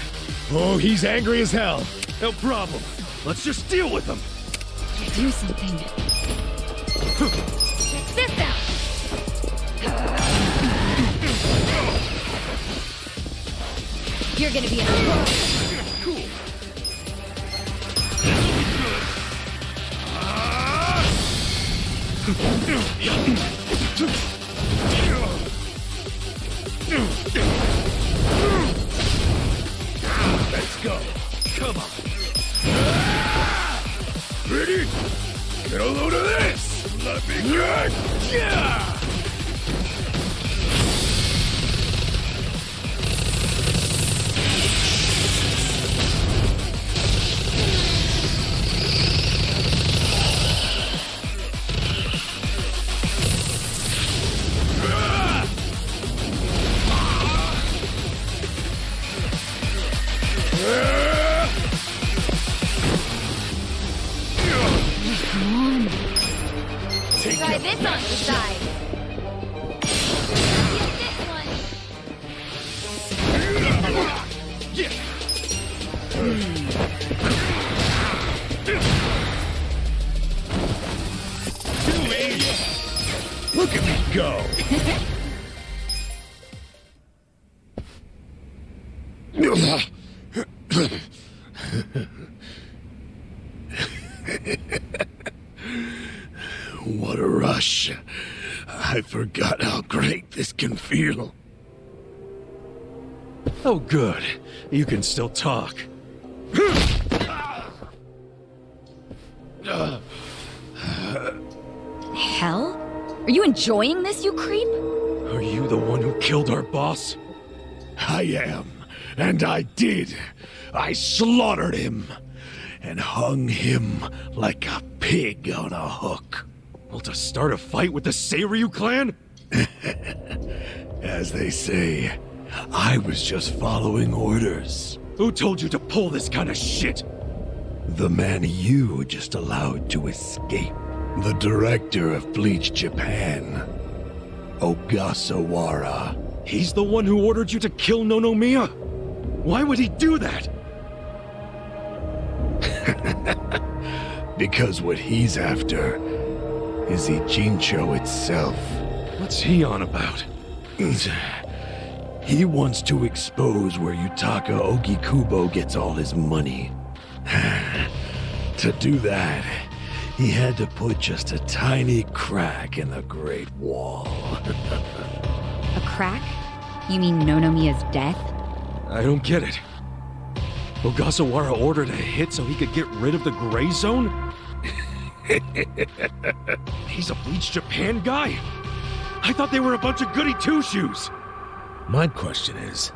oh, he's angry as hell. No problem. Let's just deal with him. Do something. Check this out! You're gonna be a Cool. Let's go. Come on. Ready? Get a load of this. Let me get. Yeah. Try this on the side. Yeah. Look at me go. What a rush. I forgot how great this can feel. Oh, good. You can still talk. Hell? Are you enjoying this, you creep? Are you the one who killed our boss? I am, and I did. I slaughtered him and hung him like a pig on a hook. Well, to start a fight with the Seiryu clan? As they say, I was just following orders. Who told you to pull this kind of shit? The man you just allowed to escape. The director of Bleach Japan, Ogasawara. He's the one who ordered you to kill Nonomiya? Why would he do that? Because what he's after is Ijincho itself. What's he on about? He wants to expose where Yutaka Ogikubo gets all his money. To do that, he had to put just a tiny crack in the Great Wall. A crack? You mean Nonomiya's death? I don't get it. Ogasawara ordered a hit so he could get rid of the Gray Zone? He's a Bleach Japan guy? I thought they were a bunch of goody two-shoes. My question is,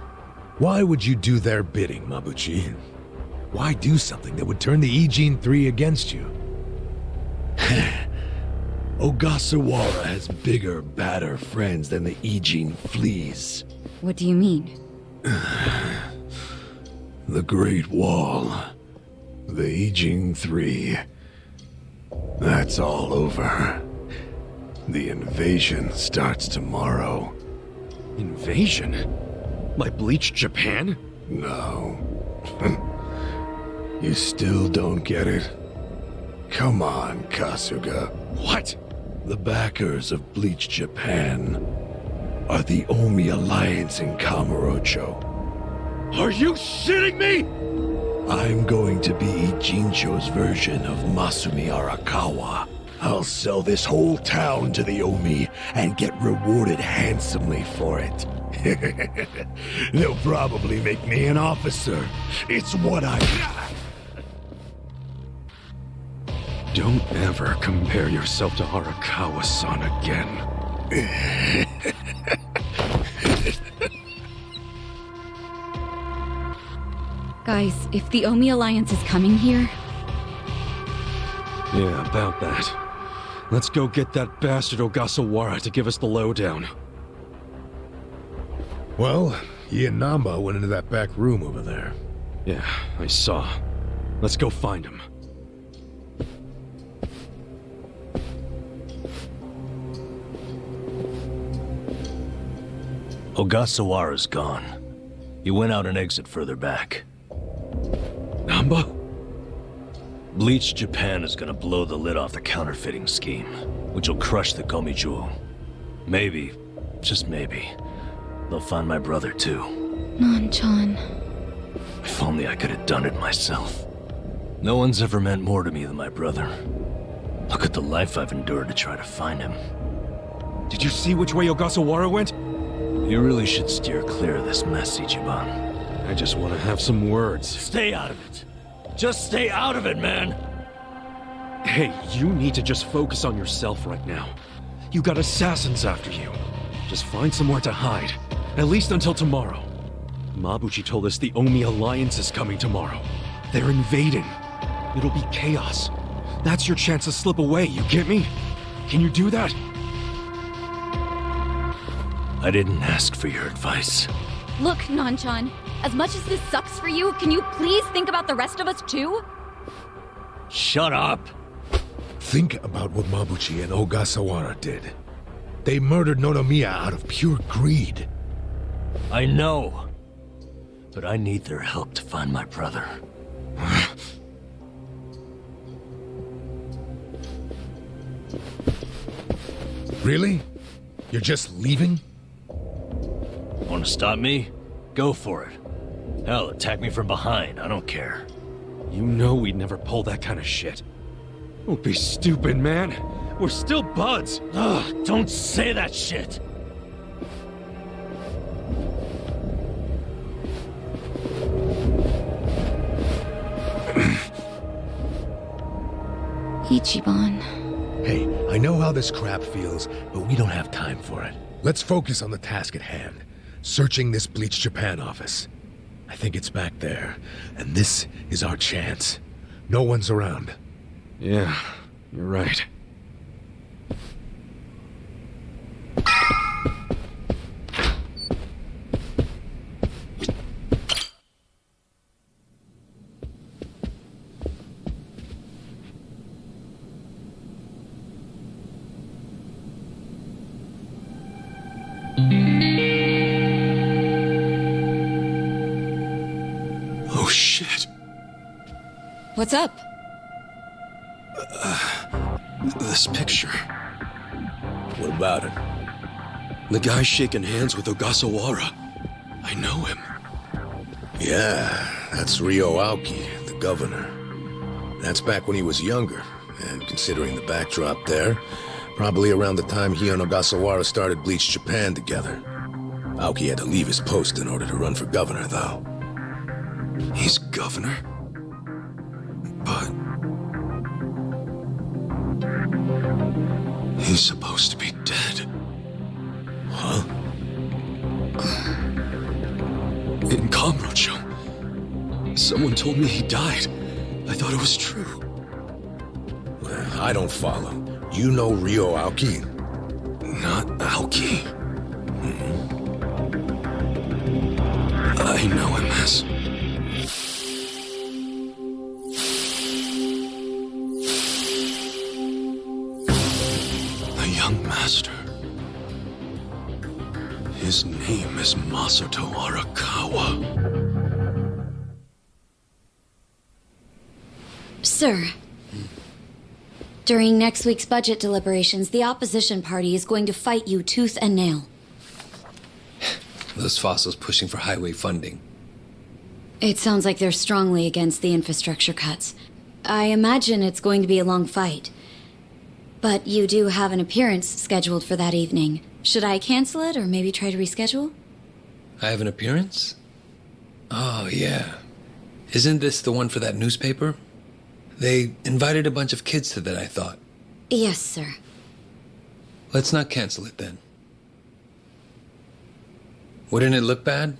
why would you do their bidding, Mabuchi? Why do something that would turn the Ijin 3 against you? Ogasawara has bigger, badder friends than the Ijin fleas. What do you mean? The Great Wall. The Ijin 3. That's all over. The invasion starts tomorrow. Invasion? By Bleach Japan? No. You still don't get it? Come on, Kasuga. What? The backers of Bleach Japan are the Omi Alliance in Kamurocho. Are you shitting me? I'm going to be Ijincho's version of Masumi Arakawa. I'll sell this whole town to the Omi and get rewarded handsomely for it. They'll probably make me an officer. It's what I... Don't ever compare yourself to Arakawa-san again. Guys, if the Omi Alliance is coming here... Yeah, about that. Let's go get that bastard Ogasawara to give us the lowdown. Well, he and Namba went into that back room over there. Yeah, I saw. Let's go find him. Ogasawara's gone. He went out an exit further back. Namba? Bleach Japan is gonna blow the lid off the counterfeiting scheme, which will crush the Gomijo. Maybe, just maybe, they'll find my brother too. Nanchan. If only I could have done it myself. No one's ever meant more to me than my brother. Look at the life I've endured to try to find him. Did you see which way Ogasawara went? You really should steer clear of this mess, Ichiban. I just want to have some words. Stay out of it. Just stay out of it, man! Hey, you need to just focus on yourself right now. You got assassins after you. Just find somewhere to hide. At least until tomorrow. Mabuchi told us the Omi Alliance is coming tomorrow. They're invading. It'll be chaos. That's your chance to slip away, you get me? Can you do that? I didn't ask for your advice. Look, Nanchan, as much as this sucks for you, can you please think about the rest of us too? Shut up! Think about what Mabuchi and Ogasawara did. They murdered Nonomiya out of pure greed. I know. But I need their help to find my brother. Really? You're just leaving? Want to stop me? Go for it. Hell, attack me from behind. I don't care. You know we'd never pull that kind of shit. Don't be stupid, man. We're still buds. Ugh, don't say that shit. Ichiban. Hey, I know how this crap feels, but we don't have time for it. Let's focus on the task at hand. Searching this Bleach Japan office. I think it's back there, and this is our chance. No one's around. Yeah, you're right. Oh shit. What's up? This picture. What about it? The guy shaking hands with Ogasawara. I know him. Yeah, that's Ryo Aoki, the governor. That's back when he was younger, and considering the backdrop there, probably around the time he and Ogasawara started Bleach Japan together. Aoki had to leave his post in order to run for governor, though. He's governor? But... he's supposed to be dead. Huh? In Kamurocho. Someone told me he died. I thought it was true. I don't follow. You know Ryo Aoki? Not Aoki. I know him as... the young master. His name is Masato Arakawa. Sir, during next week's budget deliberations, the opposition party is going to fight you tooth and nail. Those fossils pushing for highway funding. It sounds like they're strongly against the infrastructure cuts. I imagine it's going to be a long fight. But you do have an appearance scheduled for that evening. Should I cancel it or maybe try to reschedule? I have an appearance? Oh, yeah. Isn't this the one for that newspaper? They invited a bunch of kids to that, I thought. Yes, sir. Let's not cancel it then. Wouldn't it look bad?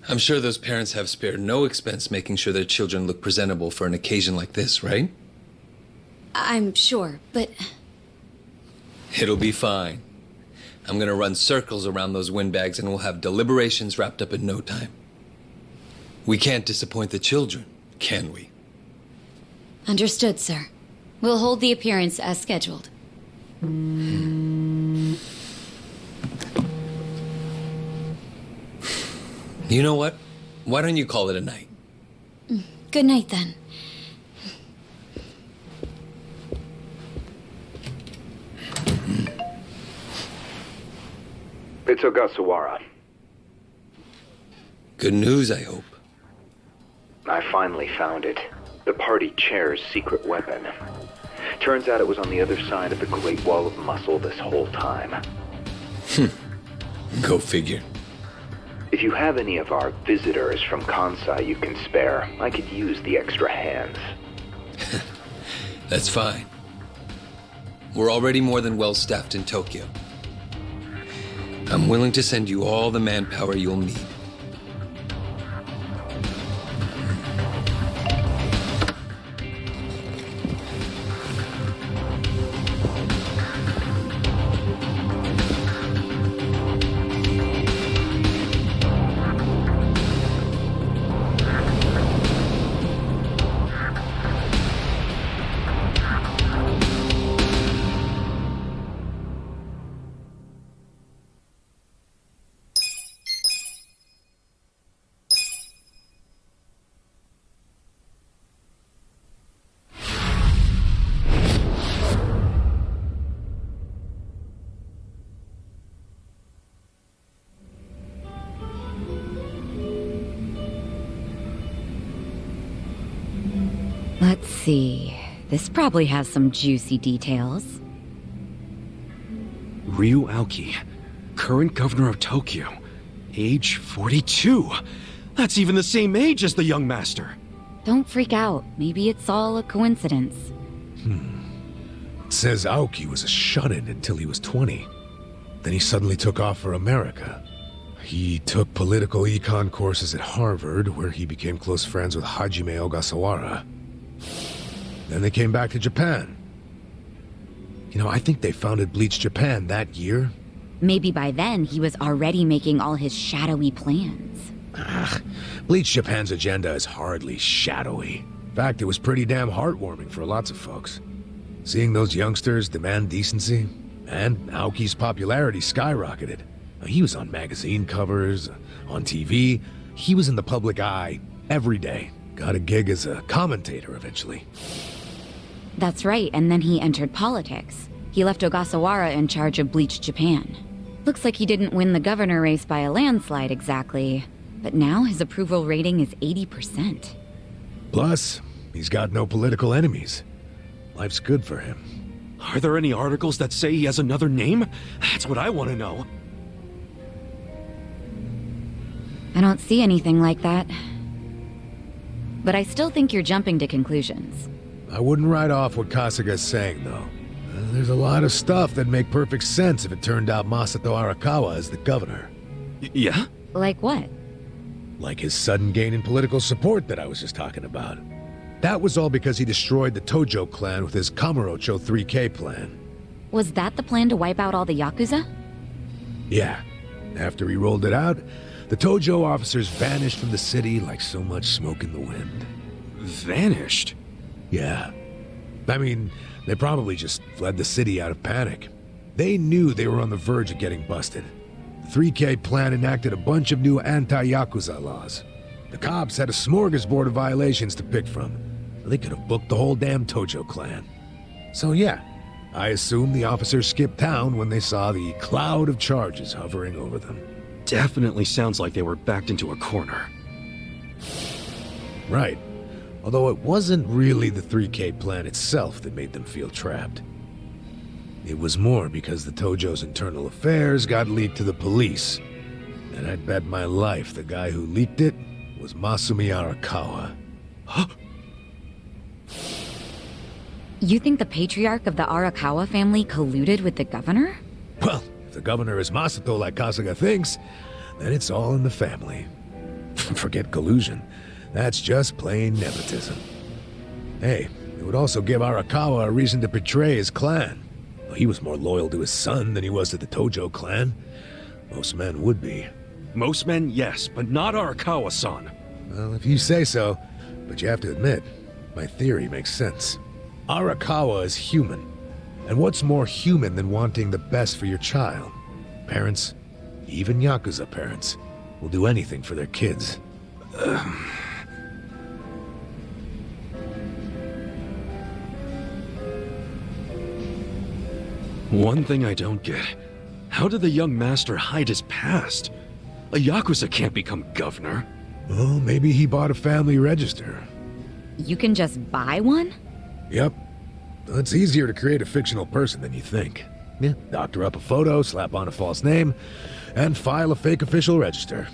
I'm sure those parents have spared no expense making sure their children look presentable for an occasion like this, right? I'm sure, but... It'll be fine. I'm gonna run circles around those windbags and we'll have deliberations wrapped up in no time. We can't disappoint the children, can we? Understood, sir. We'll hold the appearance as scheduled. You know what? Why don't you call it a night? Good night, then. It's Ogasawara. Good news, I hope. I finally found it. The party chair's secret weapon. Turns out it was on the other side of the Great Wall of Muscle this whole time. Go figure. If you have any of our visitors from Kansai you can spare, I could use the extra hands. That's fine. We're already more than well staffed in Tokyo. I'm willing to send you all the manpower you'll need. Let's see. This probably has some juicy details. Ryu Aoki, current governor of Tokyo, age 42. That's even the same age as the young master. Don't freak out. Maybe it's all a coincidence. It says Aoki was a shut-in until he was 20. Then he suddenly took off for America. He took political econ courses at Harvard, where he became close friends with Hajime Ogasawara. Then they came back to Japan. You know, I think they founded Bleach Japan that year. Maybe by then he was already making all his shadowy plans. Bleach Japan's agenda is hardly shadowy. In fact, it was pretty damn heartwarming for lots of folks. Seeing those youngsters demand decency, and Aoki's popularity skyrocketed. He was on magazine covers, on TV. He was in the public eye every day. Got a gig as a commentator eventually. That's right, and then he entered politics. He left Ogasawara in charge of Bleach Japan. Looks like he didn't win the governor race by a landslide exactly, but now his approval rating is 80%. Plus, he's got no political enemies. Life's good for him. Are there any articles that say he has another name? That's what I want to know. I don't see anything like that. But I still think you're jumping to conclusions. I wouldn't write off what Kasuga's saying, though. There's a lot of stuff that'd make perfect sense if it turned out Masato Arakawa is the governor. Yeah? Like what? Like his sudden gain in political support that I was just talking about. That was all because he destroyed the Tojo clan with his Kamurocho 3K plan. Was that the plan to wipe out all the Yakuza? Yeah. After he rolled it out, the Tojo officers vanished from the city like so much smoke in the wind. Vanished? Yeah. I mean, they probably just fled the city out of panic. They knew they were on the verge of getting busted. The 3K plan enacted a bunch of new anti-Yakuza laws. The cops had a smorgasbord of violations to pick from. They could have booked the whole damn Tojo clan. So yeah, I assume the officers skipped town when they saw the cloud of charges hovering over them. Definitely sounds like they were backed into a corner. Right. Although it wasn't really the 3K plan itself that made them feel trapped. It was more because the Tojo's internal affairs got leaked to the police. And I'd bet my life the guy who leaked it was Masumi Arakawa. You think the patriarch of the Arakawa family colluded with the governor? Well, if the governor is Masato like Kasuga thinks, then it's all in the family. Forget collusion. That's just plain nepotism. Hey, it would also give Arakawa a reason to betray his clan. Well, he was more loyal to his son than he was to the Tojo clan. Most men would be. Most men, yes, but not Arakawa-san. Well, if you say so, but you have to admit, my theory makes sense. Arakawa is human. And what's more human than wanting the best for your child? Parents, even Yakuza parents, will do anything for their kids. One thing I don't get. How did the young master hide his past? A Yakuza can't become governor. Well, maybe he bought a family register. You can just buy one? Yep. It's easier to create a fictional person than you think. Yeah, doctor up a photo, slap on a false name, and file a fake official register.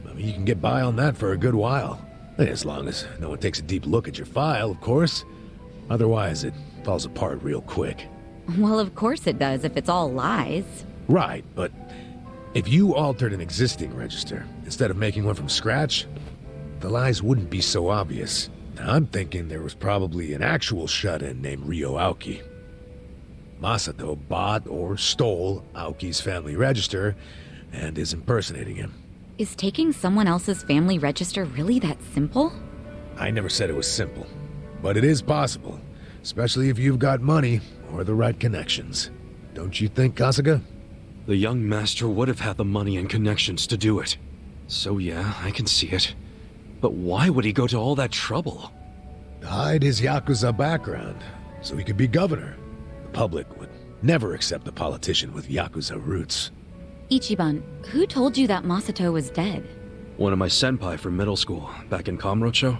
I mean, you can get by on that for a good while. As long as no one takes a deep look at your file, of course. Otherwise, it falls apart real quick. Well, of course it does if it's all lies. Right, but if you altered an existing register, instead of making one from scratch, the lies wouldn't be so obvious. Now, I'm thinking there was probably an actual shut-in named Ryo Aoki. Masato bought or stole Aoki's family register and is impersonating him. Is taking someone else's family register really that simple? I never said it was simple, but it is possible, especially if you've got money or the right connections. Don't you think, Kasuga? The young master would have had the money and connections to do it. So yeah, I can see it. But why would he go to all that trouble? To hide his Yakuza background, so he could be governor. The public would never accept a politician with Yakuza roots. Ichiban, who told you that Masato was dead? One of my senpai from middle school, back in Kamurocho.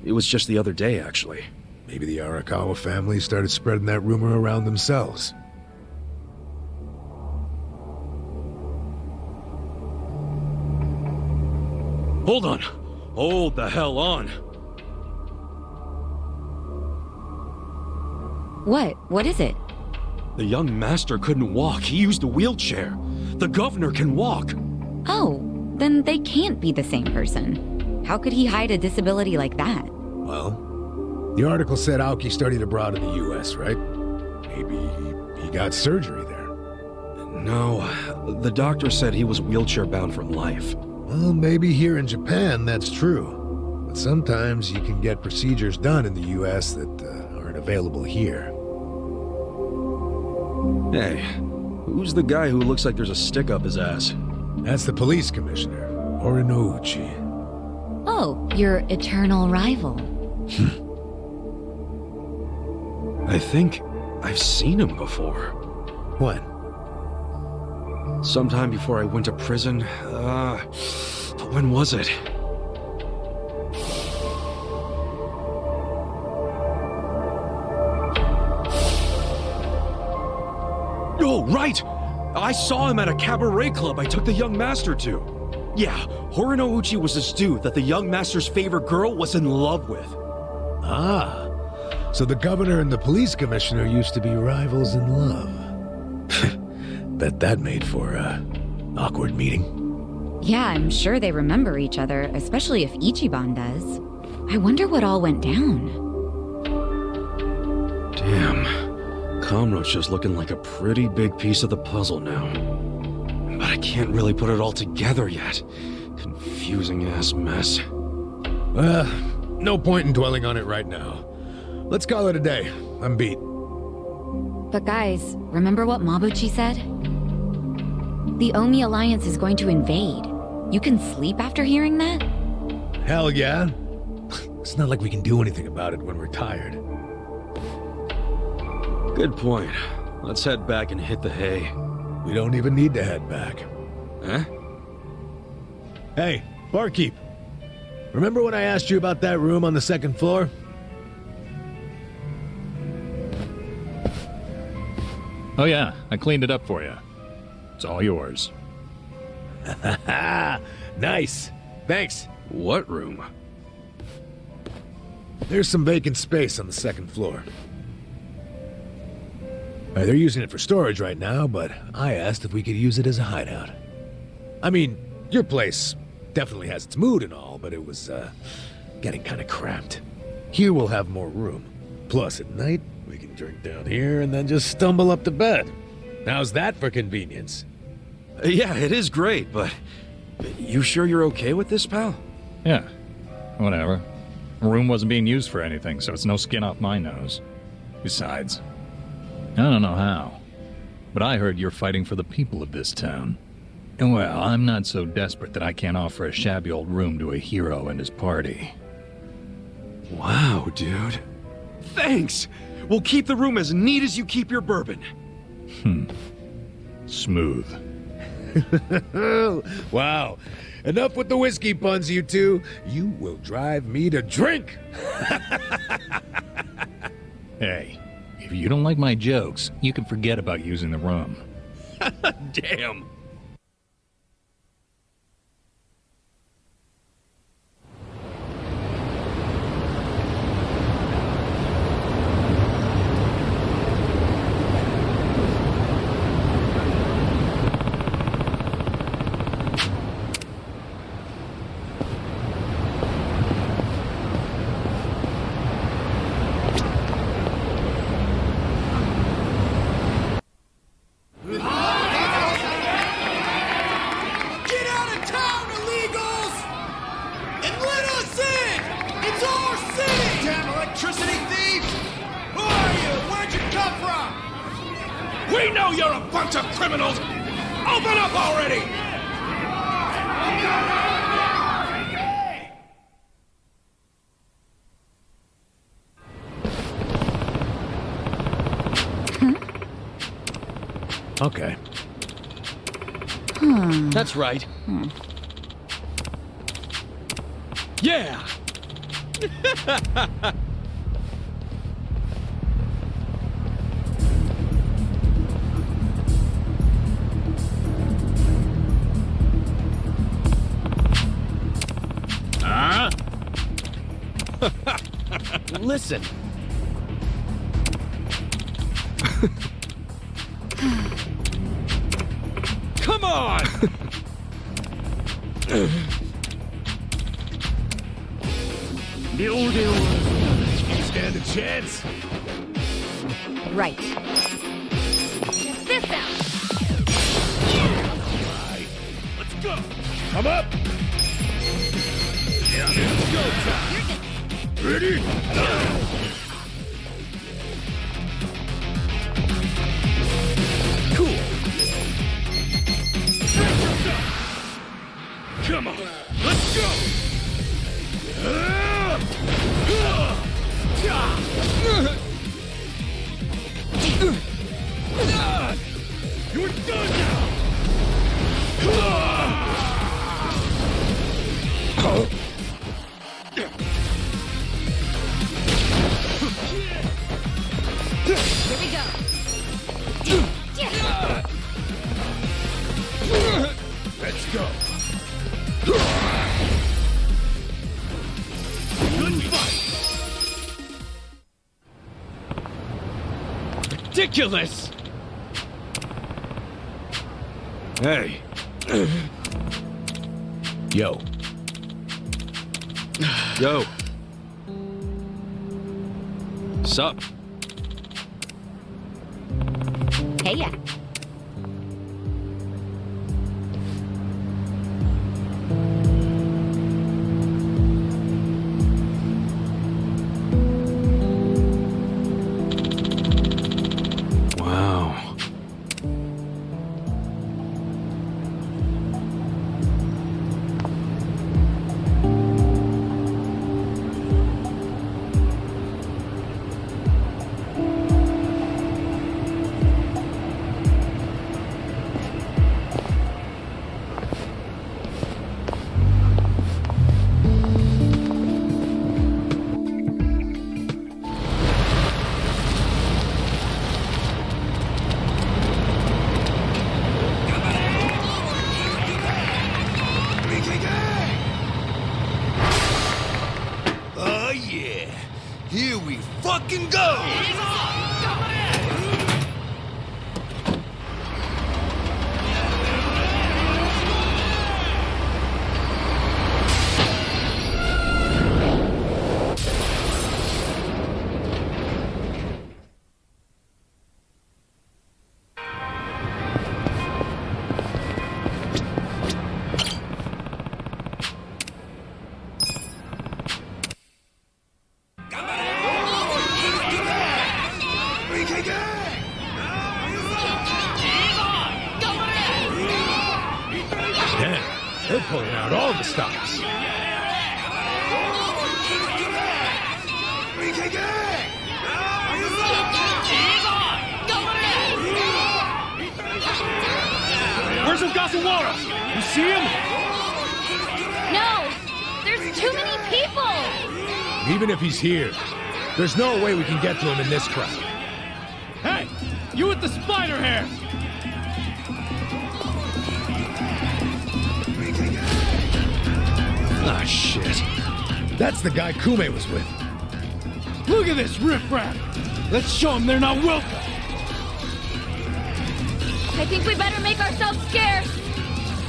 It was just the other day, actually. Maybe the Arakawa family started spreading that rumor around themselves. Hold on! Hold the hell on! What is it? The young master couldn't walk. He used a wheelchair. The governor can walk. Oh, then they can't be the same person. How could he hide a disability like that? Well, the article said Aoki studied abroad in the US, right? Maybe he got surgery there. No, the doctor said he was wheelchair-bound for life. Well, maybe here in Japan that's true. But sometimes you can get procedures done in the US that aren't available here. Hey, who's the guy who looks like there's a stick up his ass? That's the police commissioner, Horinouchi. Oh, your eternal rival. I think I've seen him before. When? Sometime before I went to prison. When was it? Oh, right! I saw him at a cabaret club I took the young master to. Yeah, Horinouchi was this dude that the young master's favorite girl was in love with. Ah, so the governor and the police commissioner used to be rivals in love. Bet that made for an awkward meeting. Yeah, I'm sure they remember each other, especially if Ichiban does. I wonder what all went down. Damn. Kamurocho's looking like a pretty big piece of the puzzle now. But I can't really put it all together yet. Confusing ass mess. No point in dwelling on it right now. Let's call it a day. I'm beat. But guys, remember what Mabuchi said? The Omi Alliance is going to invade. You can sleep after hearing that? Hell yeah. It's not like we can do anything about it when we're tired. Good point. Let's head back and hit the hay. We don't even need to head back. Huh? Hey, barkeep. Remember when I asked you about that room on the second floor? Oh yeah, I cleaned it up for you. It's all yours. Nice. Thanks. What room? There's some vacant space on the second floor. They're using it for storage right now, but I asked if we could use it as a hideout. I mean, your place definitely has its mood and all, but it was, getting kind of cramped. Here we'll have more room. Plus, at night, we can drink down here and then just stumble up to bed. How's that for convenience? Yeah, it is great, but you sure you're okay with this, pal? Yeah, whatever. The room wasn't being used for anything, so it's no skin off my nose. Besides, I don't know how, but I heard you're fighting for the people of this town. And well, I'm not so desperate that I can't offer a shabby old room to a hero and his party. Wow, dude. Thanks! We'll keep the room as neat as you keep your bourbon. Smooth. Wow. Enough with the whiskey puns, you two. You will drive me to drink. Hey, if you don't like my jokes, you can forget about using the room. Damn! We know you're a bunch of criminals! Open up already! Okay. That's right. Yeah! Listen. Come on! Stand a chance. Right. Check this out. Let's go! Come up! Yeah, let's go, Tom! Ready? Cool! Come on, let's go! You're done now! Here we go. Let's go. Good fight! Ridiculous! Hey. Yo. Yo. Sup? Hey, yeah. Wow. Oh yeah! Here we fucking go! They're pulling out all the stops. Where's Ogasawara? You see him? No! There's too many people! Even if he's here, there's no way we can get to him in this crowd. Hey! You with the spider hair! Ah, shit. That's the guy Kume was with. Look at this riffraff! Let's show them they're not welcome! I think we better make ourselves scarce!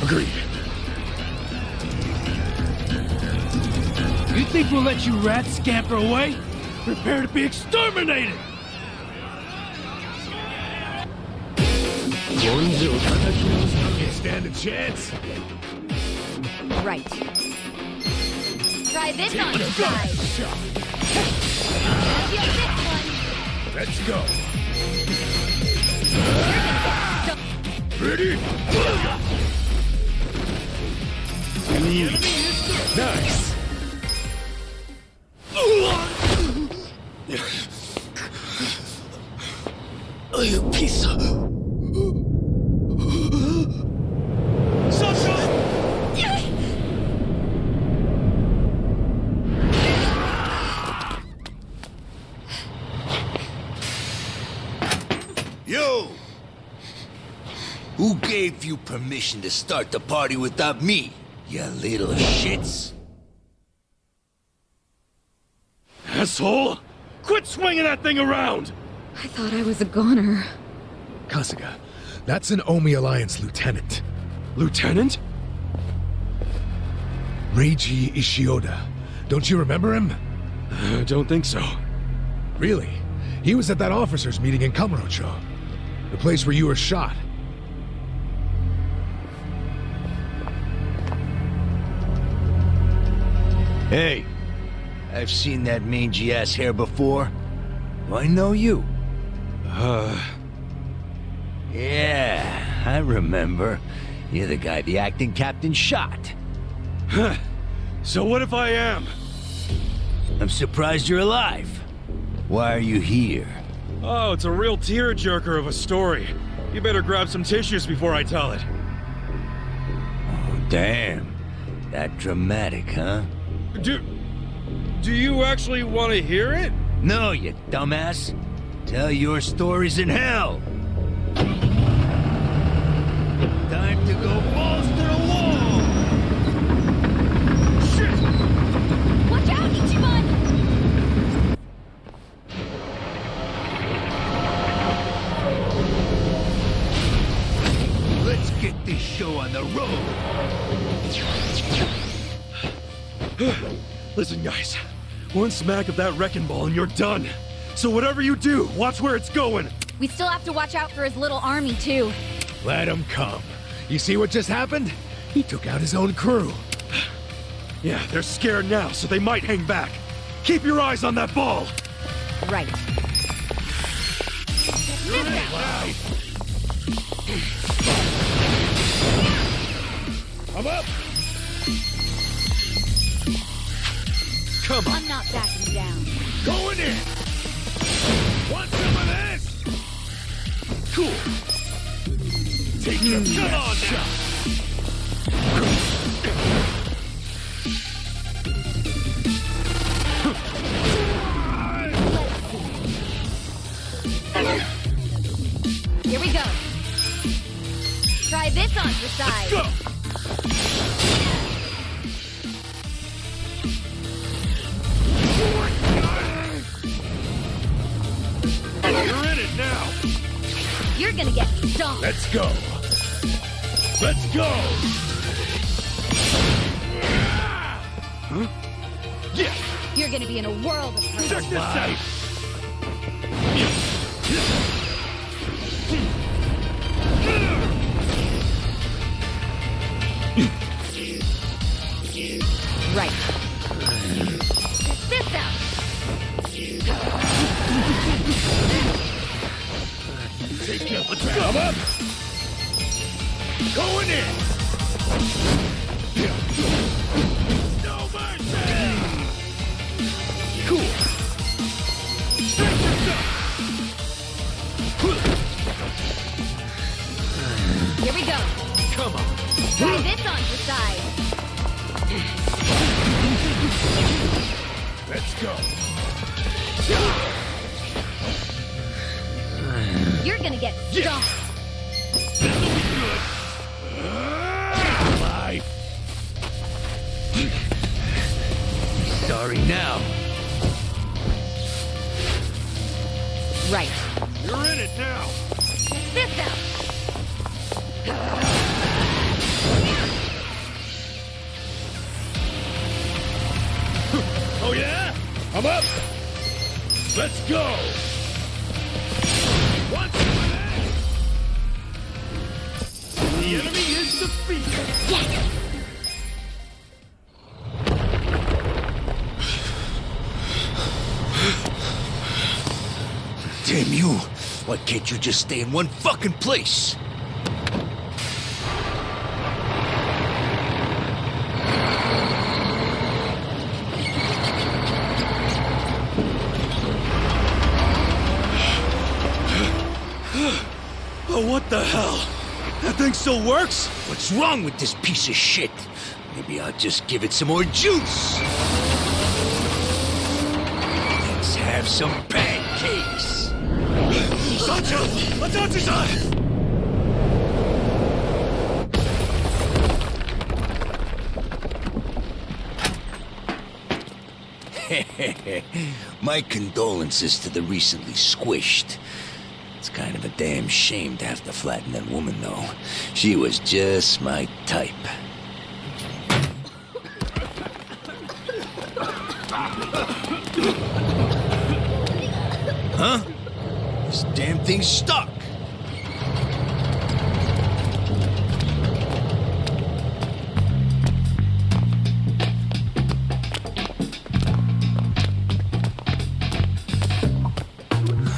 Agreed. You think we'll let you rats scamper away? Prepare to be exterminated! Can't stand a chance. Right. Try this on the side. Feel this one. Let's go. Ready? Nice. Oh, you piece of... Yo! Who gave you permission to start the party without me, you little shits? Asshole! Quit swinging that thing around! I thought I was a goner. Kasuga, that's an Omi Alliance lieutenant. Lieutenant? Reiji Ishioda. Don't you remember him? I don't think so. Really? He was at that officers' meeting in Kamurocho. The place where you were shot. Hey, I've seen that mangy-ass hair before. I know you. Yeah, I remember. You're the guy the acting captain shot. Huh. So what if I am? I'm surprised you're alive. Why are you here? Oh, it's a real tearjerker of a story. You better grab some tissues before I tell it. Oh, damn. That dramatic, huh? Do you actually want to hear it? No, you dumbass. Tell your stories in hell. Time to go balls to the wall! Shit! Watch out, Ichiban! Let's get this show on the road. Listen, guys. One smack of that wrecking ball and you're done. So whatever you do, watch where it's going. We still have to watch out for his little army, too. Let him come. You see what just happened? He took out his own crew. Yeah, they're scared now, so they might hang back. Keep your eyes on that ball. Right. I'm up. Come on. I'm not backing down. Going in. Want some of this? Cool. Take your come on now. Here we go. Try this on your side. Let's go. You're in it now. You're gonna get stomped. Let's go. Let's go. Huh? Yeah. You're gonna be in a world of hurt. Check this out. Right. Check this out. Take your let's go. I'm up. Going in. No mercy! Cool. Here we go. Come on. Try this on for size. Let's go. You're gonna get stomped. Bye. Sorry now. Right. You're in it now. Check this out. Oh yeah? I'm up. Let's go. Once again. The enemy is defeated. Yes. Damn you! Why can't you just stay in one fucking place? Oh, what the hell? That thing still works? What's wrong with this piece of shit? Maybe I'll just give it some more juice. Let's have some pancakes. Sancho! Atachi-san! My condolences to the recently squished. It's kind of a damn shame to have to flatten that woman, though. She was just my type. Huh? This damn thing's stuck.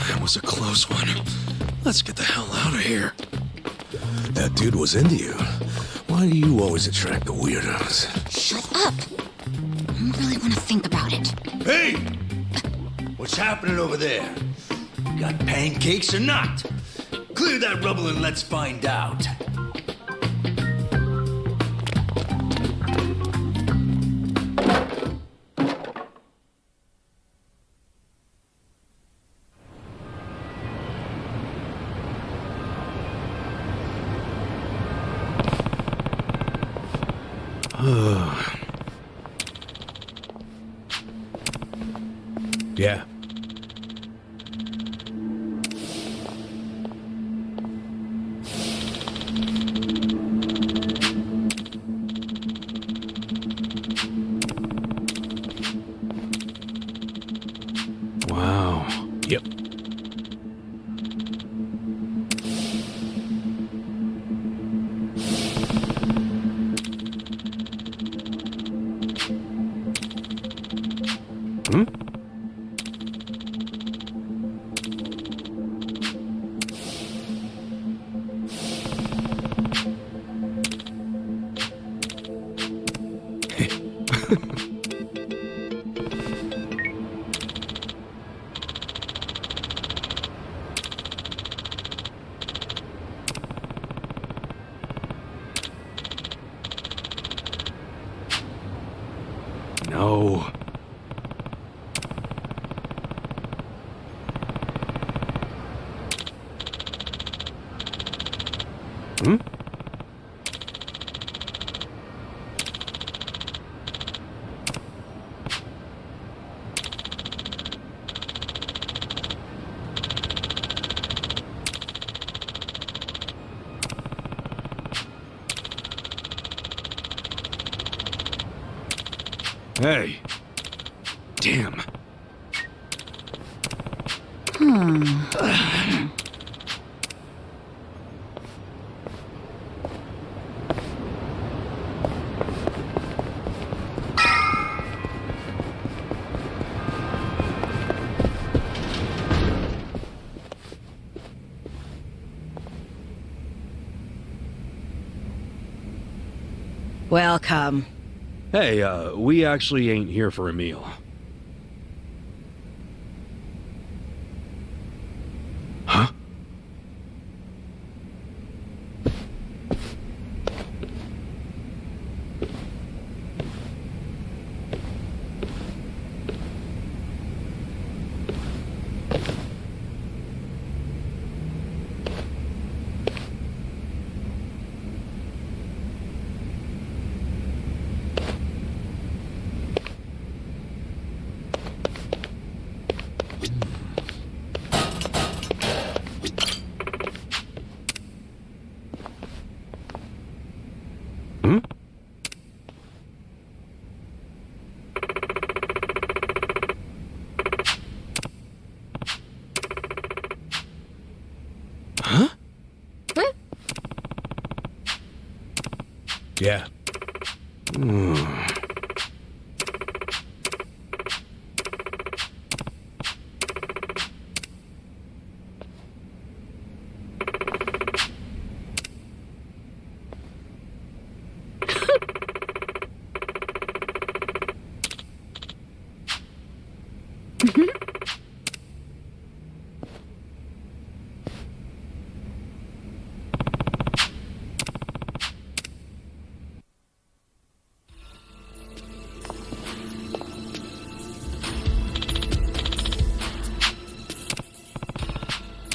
That was a close one. Let's get the hell out of here. That dude was into you. Why do you always attract the weirdos? Shut up. I don't really want to think about it. Hey! What's happening over there? Got pancakes or not? Clear that rubble and let's find out. Yeah. Wow. Yep. Hmm? No. Hmm? Hey. Damn. Welcome. Hey, we actually ain't here for a meal. Huh? Yeah.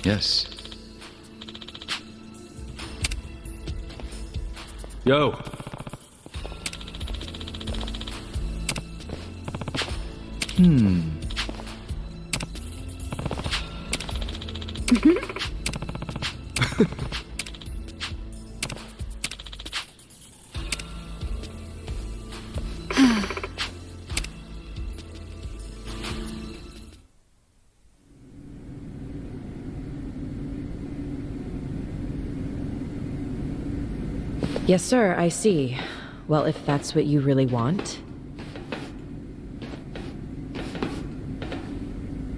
Yes. Yo. Yes, sir, I see. Well, if that's what you really want,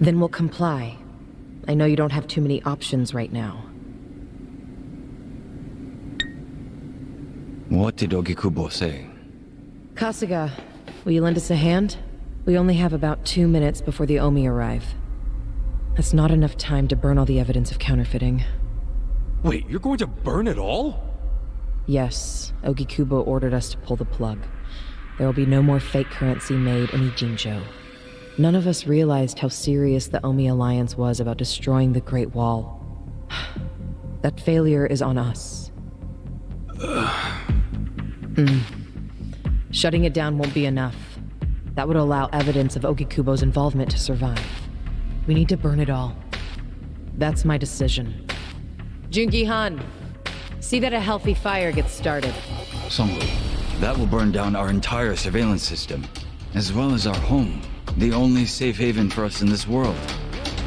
then we'll comply. I know you don't have too many options right now. What did Ogikubo say? Kasuga, will you lend us a hand? We only have about 2 minutes before the Omi arrive. That's not enough time to burn all the evidence of counterfeiting. Wait, you're going to burn it all? Yes, Ogikubo ordered us to pull the plug. There will be no more fake currency made in Ijincho. None of us realized how serious the Omi Alliance was about destroying the Great Wall. That failure is on us. Shutting it down won't be enough. That would allow evidence of Ogikubo's involvement to survive. We need to burn it all. That's my decision. Jungi-han, see that a healthy fire gets started. Songwoo, that will burn down our entire surveillance system, as well as our home, the only safe haven for us in this world.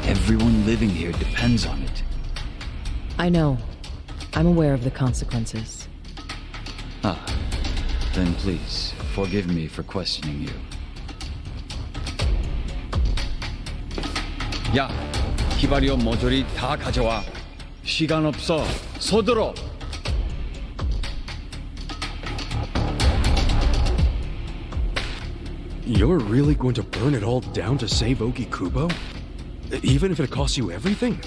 Everyone living here depends on it. I know. I'm aware of the consequences. Ah, then please, forgive me for questioning you. 야, 히바리오 모조리 다 가져와. 시간 없어. 서둘러. You're really going to burn it all down to save Ogikubo? Even if it costs you everything?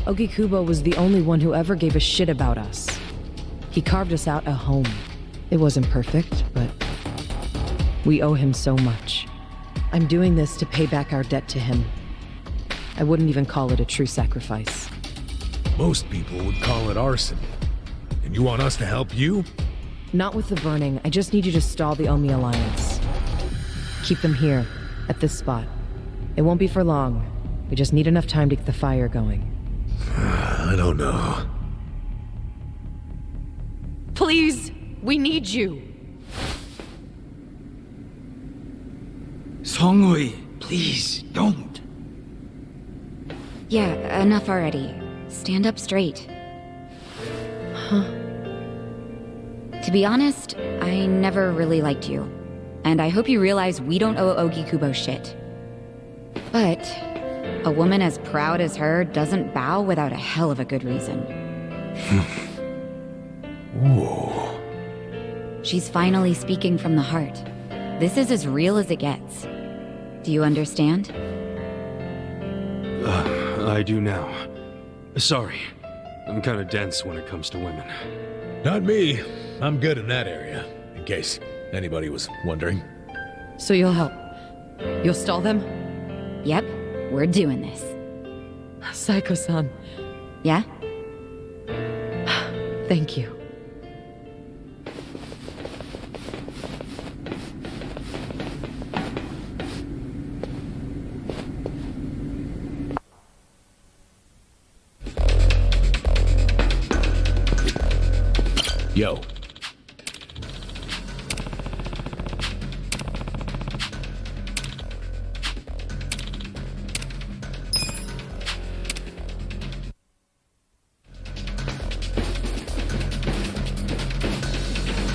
Ogikubo was the only one who ever gave a shit about us. He carved us out a home. It wasn't perfect, but we owe him so much. I'm doing this to pay back our debt to him. I wouldn't even call it a true sacrifice. Most people would call it arson. And you want us to help you? Not with the burning. I just need you to stall the Omi Alliance. Keep them here, at this spot. It won't be for long. We just need enough time to get the fire going. I don't know. Please! We need you! Songwoo, please, don't. Yeah, enough already. Stand up straight. Huh? To be honest, I never really liked you. And I hope you realize we don't owe Ogikubo shit. But a woman as proud as her doesn't bow without a hell of a good reason. Ooh. She's finally speaking from the heart. This is as real as it gets. Do you understand? I do now. Sorry. I'm kind of dense when it comes to women. Not me. I'm good in that area, in case anybody was wondering. So you'll help? You'll stall them? Yep, we're doing this. Saiko-san. Yeah? Thank you. Yo.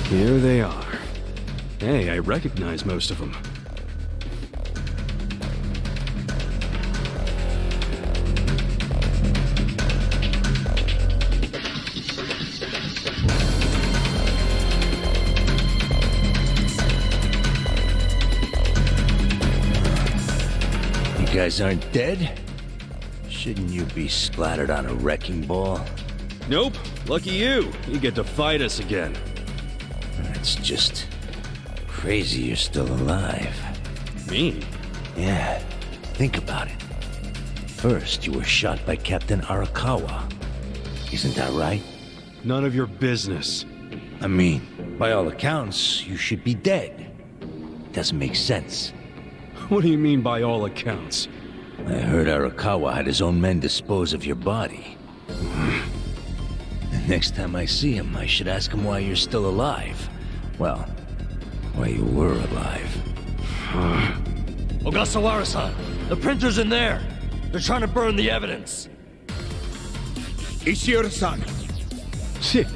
Here they are. Hey, I recognize most of them. You guys aren't dead? Shouldn't you be splattered on a wrecking ball? Nope. Lucky you. You get to fight us again. It's just crazy you're still alive. Me? Yeah, think about it. First, you were shot by Captain Arakawa. Isn't that right? None of your business. I mean, by all accounts, you should be dead. Doesn't make sense. What do you mean by all accounts? I heard Arakawa had his own men dispose of your body. Next time I see him, I should ask him why you're still alive. Well, why you were alive. Ogasawara-san, the printer's in there. They're trying to burn the evidence. Ishiura-san! Shit.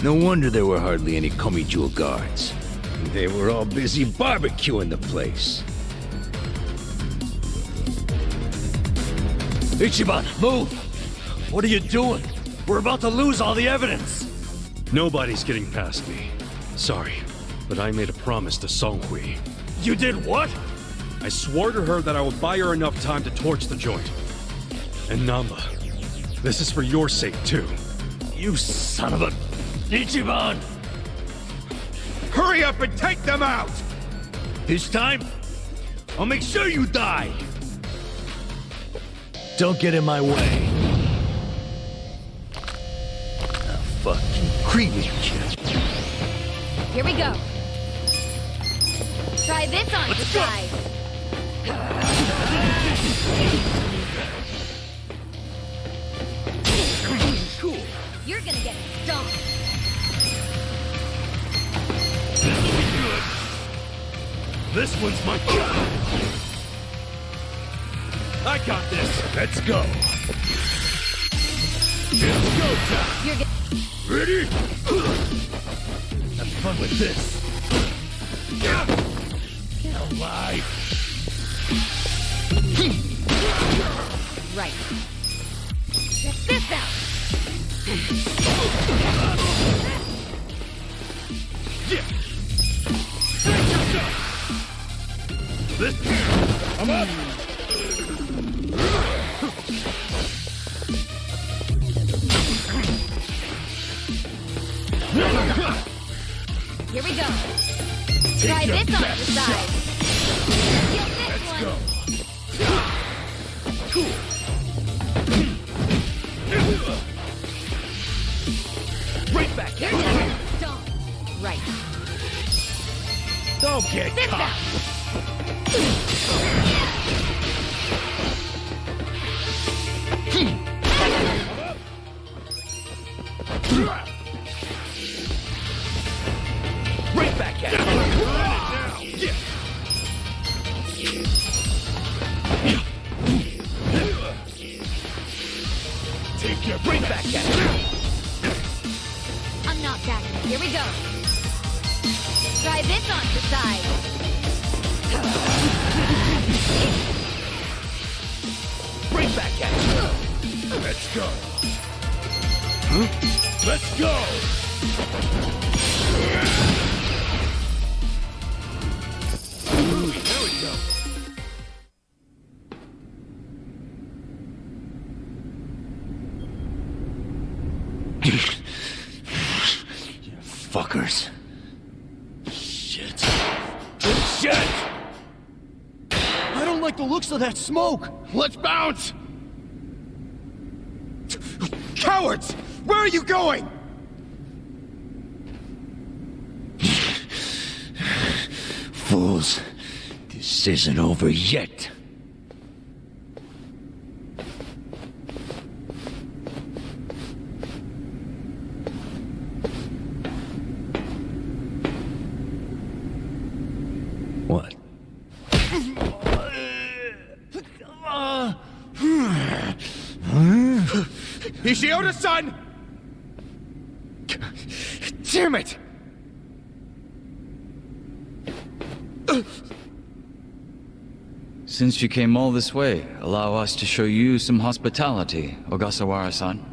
No wonder there were hardly any Komijul guards. They were all busy barbecuing the place. Ichiban, move! What are you doing? We're about to lose all the evidence! Nobody's getting past me. Sorry, but I made a promise to Songhui. You did what? I swore to her that I would buy her enough time to torch the joint. And Namba, this is for your sake too. You son of a... Ichiban! Hurry up and take them out! This time, I'll make sure you die! Don't get in my way. I'll fucking cremate you. Here we go. Try this on the side. Cool. You're gonna get stomped. This one's my... I got this. Let's go. It's go time. You're Ready? Have fun with this. Get alive. right. Check this out. I'm up. Here we go. Try this on the side. Let's go. Right back here. Don't. Right. Don't get This caught. Right back at it. Take your right back at it. I'm not back. Here we go. Try this on the side. Right back at it. Let's go. Huh? Let's go. Fuckers. Shit. Shit! I don't like the looks of that smoke. Let's bounce! Cowards! Where are you going? Fools. This isn't over yet. What? Ishioda-san! Damn it! Since you came all this way, allow us to show you some hospitality, Ogasawara-san.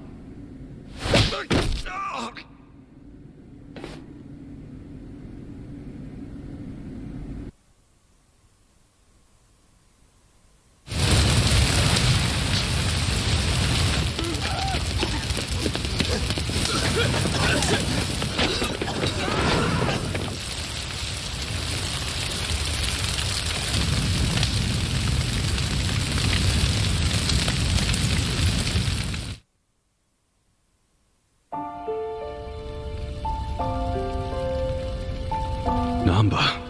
Namba.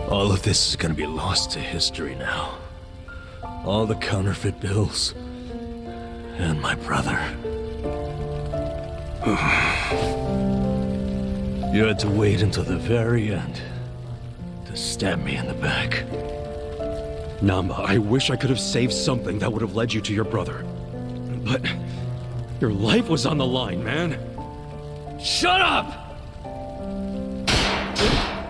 All of this is gonna be lost to history now. All the counterfeit bills. And my brother. You had to wait until the very end to stab me in the back. Namba, I wish I could have saved something that would have led you to your brother. But your life was on the line, man. Shut up!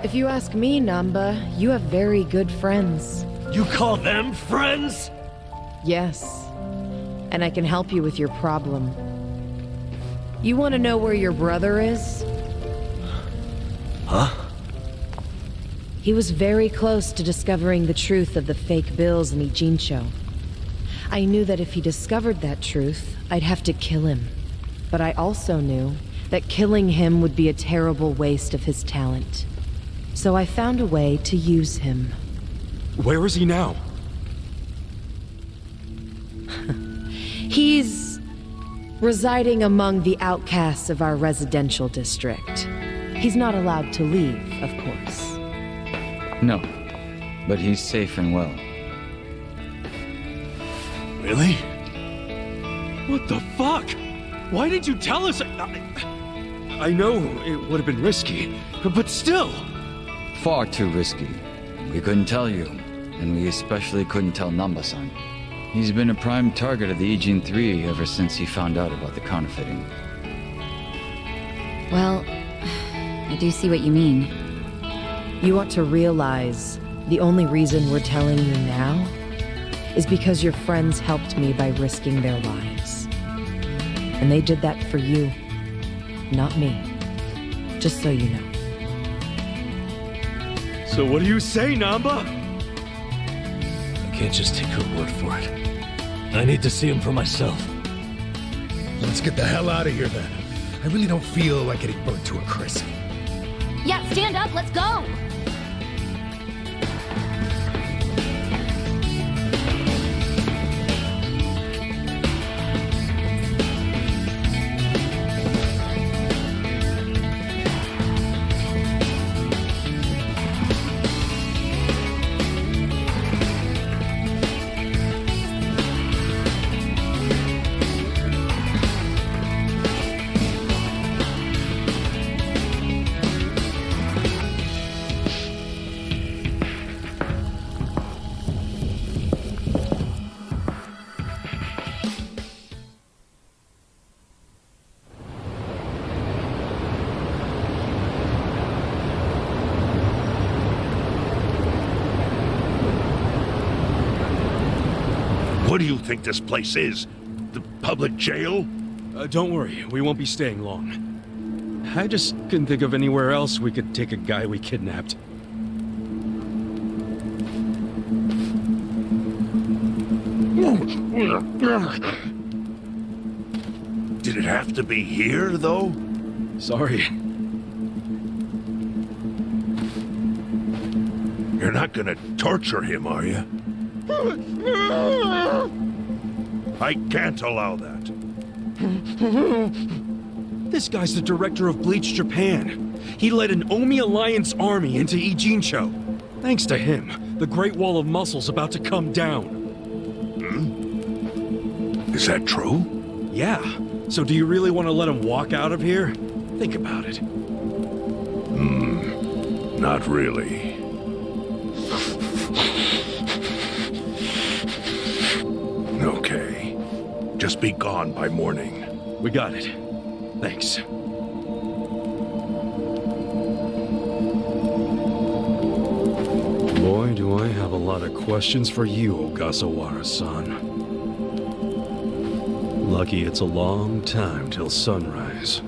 If you ask me, Namba, you have very good friends. You call them friends? Yes. And I can help you with your problem. You want to know where your brother is? Huh? He was very close to discovering the truth of the fake bills in Ijincho. I knew that if he discovered that truth, I'd have to kill him. But I also knew that killing him would be a terrible waste of his talent. So I found a way to use him. Where is he now? He's residing among the outcasts of our residential district. He's not allowed to leave, of course. No, but he's safe and well. Really? What the fuck? Why didn't you tell us? I know it would have been risky, but still. Far too risky. We couldn't tell you, and we especially couldn't tell Namba-san. He's been a prime target of the Ijin 3 ever since he found out about the counterfeiting. Well, I do see what you mean. You ought to realize the only reason we're telling you now is because your friends helped me by risking their lives. And they did that for you, not me. Just so you know. So what do you say, Namba? I can't just take her word for it. I need to see him for myself. Let's get the hell out of here then. I really don't feel like getting burnt to a crisp. Yeah, stand up, let's go! What do you think this place is? The public jail? Don't worry, we won't be staying long. I just couldn't think of anywhere else we could take a guy we kidnapped. Did it have to be here, though? Sorry. You're not gonna torture him, are you? I can't allow that. This guy's the director of Bleach Japan. He led an Omi Alliance army into Ijincho. Thanks to him, the Great Wall of Muscle's about to come down. Is that true? Yeah. So do you really want to let him walk out of here? Think about it. Not really. Okay. Just be gone by morning. We got it. Thanks. Boy, do I have a lot of questions for you, Ogasawara-san. Lucky it's a long time till sunrise.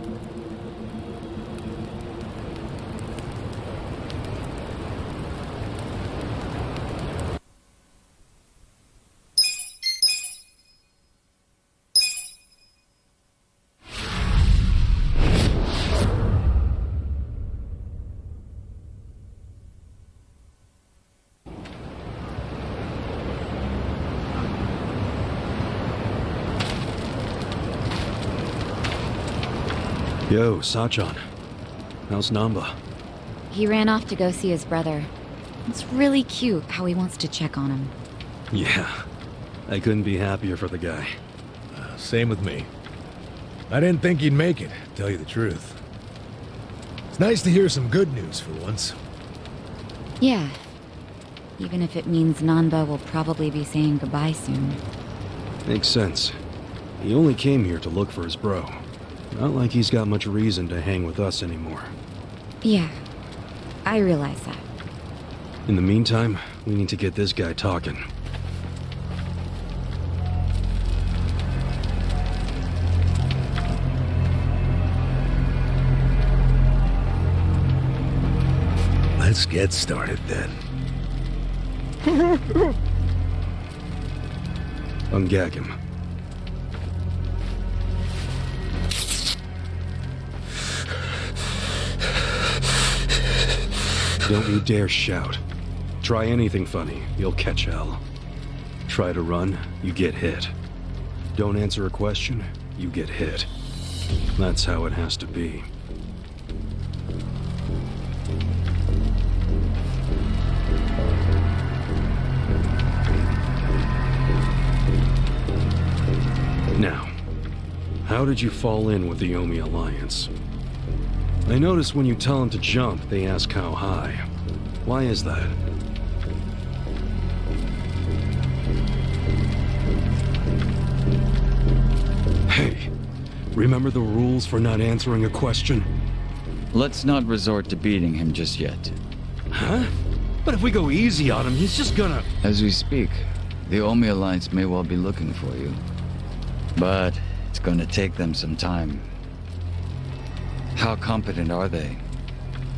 Yo, Sachan. How's Namba? He ran off to go see his brother. It's really cute how he wants to check on him. Yeah, I couldn't be happier for the guy. Same with me. I didn't think he'd make it, to tell you the truth. It's nice to hear some good news for once. Yeah. Even if it means Nanba will probably be saying goodbye soon. Makes sense. He only came here to look for his bro. Not like he's got much reason to hang with us anymore. Yeah, I realize that. In the meantime, we need to get this guy talking. Let's get started then. Ungag him. Don't you dare shout. Try anything funny, you'll catch hell. Try to run, you get hit. Don't answer a question, you get hit. That's how it has to be. Now, how did you fall in with the Omi Alliance? I notice when you tell them to jump, they ask how high. Why is that? Hey, remember the rules for not answering a question? Let's not resort to beating him just yet. Huh? But if we go easy on him, he's just gonna... As we speak, the Omi Alliance may well be looking for you. But it's gonna take them some time. How competent are they?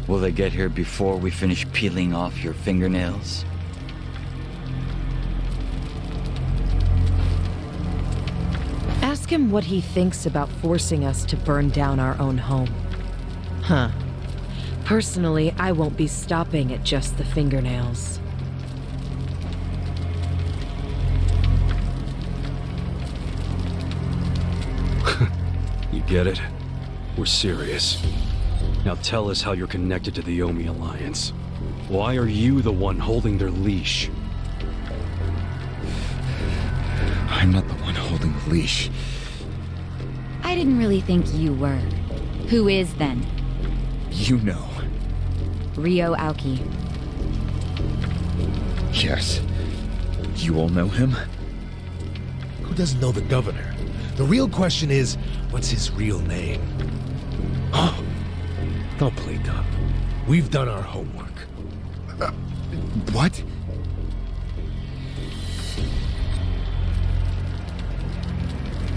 Will they get here before we finish peeling off your fingernails? Ask him what he thinks about forcing us to burn down our own home. Huh. Personally, I won't be stopping at just the fingernails. You get it? We're serious. Now tell us how you're connected to the Omi Alliance. Why are you the one holding their leash? I'm not the one holding the leash. I didn't really think you were. Who is then? You know. Ryo Aoki. Yes. You all know him? Who doesn't know the governor? The real question is, what's his real name? Oh, don't play dumb. We've done our homework. What?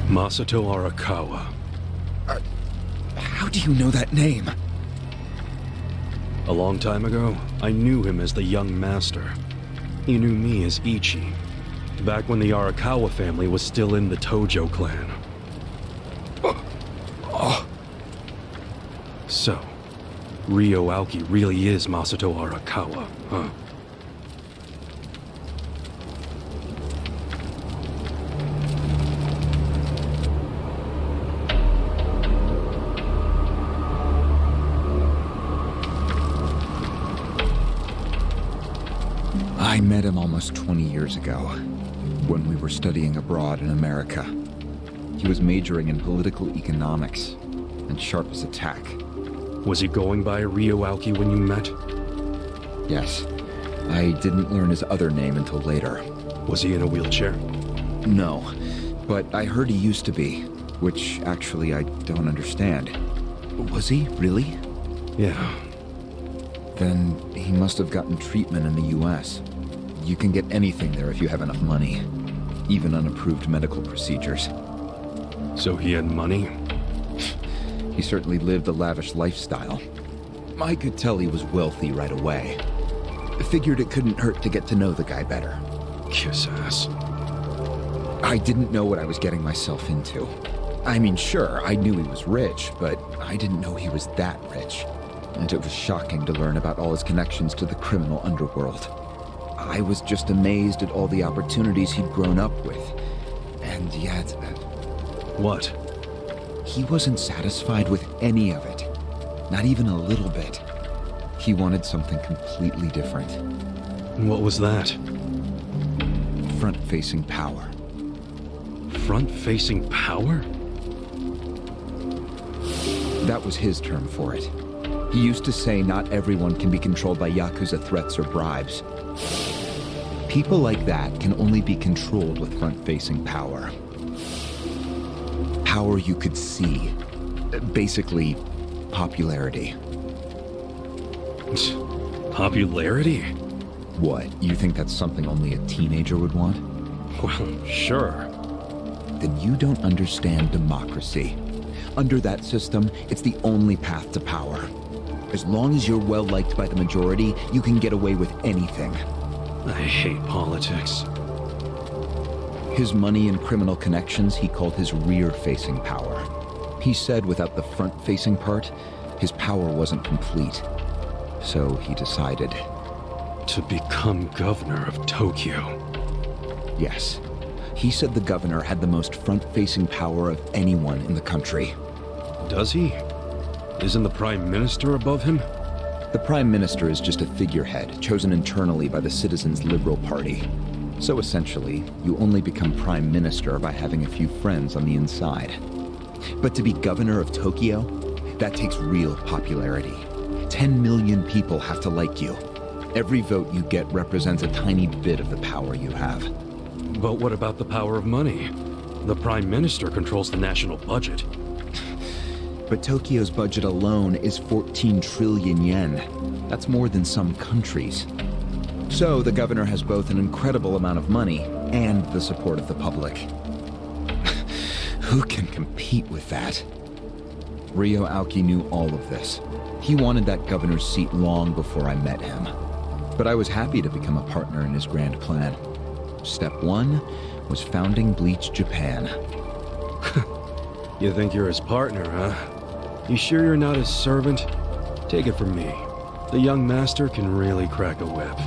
Masato Arakawa. How do you know that name? A long time ago, I knew him as the young master. He knew me as Ichi, back when the Arakawa family was still in the Tojo clan. So, Ryo Aoki really is Masato Arakawa, huh? I met him almost 20 years ago, when we were studying abroad in America. He was majoring in political economics, and sharp as a tack. Was he going by Ryo Aoki when you met? Yes. I didn't learn his other name until later. Was he in a wheelchair? No, but I heard he used to be, which actually I don't understand. Was he, really? Yeah. Then he must have gotten treatment in the US. You can get anything there if you have enough money, even unapproved medical procedures. So he had money? He certainly lived a lavish lifestyle. I could tell he was wealthy right away. Figured it couldn't hurt to get to know the guy better. Kiss ass. I didn't know what I was getting myself into. I mean, sure, I knew he was rich, but I didn't know he was that rich. And it was shocking to learn about all his connections to the criminal underworld. I was just amazed at all the opportunities he'd grown up with. And yet... What? He wasn't satisfied with any of it. Not even a little bit. He wanted something completely different. What was that? Front-facing power. Front-facing power? That was his term for it. He used to say not everyone can be controlled by Yakuza threats or bribes. People like that can only be controlled with front-facing power. Power you could see. Basically, popularity. Popularity? What, you think that's something only a teenager would want? Well, sure. Then you don't understand democracy. Under that system, it's the only path to power. As long as you're well-liked by the majority, you can get away with anything. I hate politics. His money and criminal connections he called his rear-facing power. He said without the front-facing part, his power wasn't complete. So he decided... to become governor of Tokyo. Yes. He said the governor had the most front-facing power of anyone in the country. Does he? Isn't the Prime Minister above him? The Prime Minister is just a figurehead, chosen internally by the Citizens' Liberal Party. So essentially, you only become Prime Minister by having a few friends on the inside. But to be governor of Tokyo, that takes real popularity. 10 million people have to like you. Every vote you get represents a tiny bit of the power you have. But what about the power of money? The Prime Minister controls the national budget. But Tokyo's budget alone is 14 trillion yen. That's more than some countries. So the governor has both an incredible amount of money and the support of the public. Who can compete with that? Ryo Aoki knew all of this. He wanted that governor's seat long before I met him. But I was happy to become a partner in his grand plan. Step one was founding Bleach Japan. You think you're his partner, huh? You sure you're not his servant? Take it from me. The young master can really crack a whip.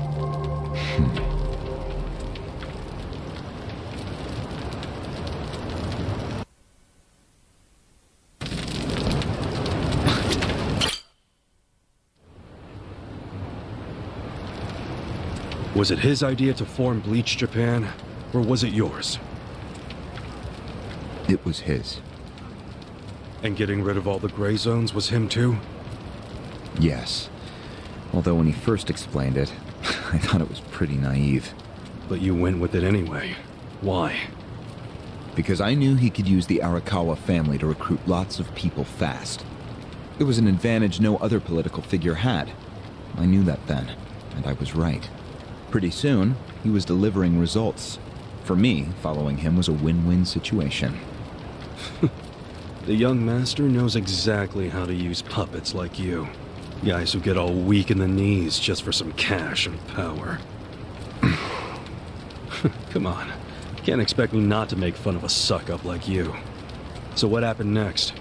Was it his idea to form Bleach Japan, or was it yours? It was his. And getting rid of all the gray zones was him too? Yes. Although when he first explained it, I thought it was pretty naive. But you went with it anyway. Why? Because I knew he could use the Arakawa family to recruit lots of people fast. It was an advantage no other political figure had. I knew that then, and I was right. Pretty soon, he was delivering results. For me, following him was a win-win situation. The young master knows exactly how to use puppets like you. Guys who get all weak in the knees just for some cash and power. Come on. Can't expect me not to make fun of a suck-up like you. So what happened next?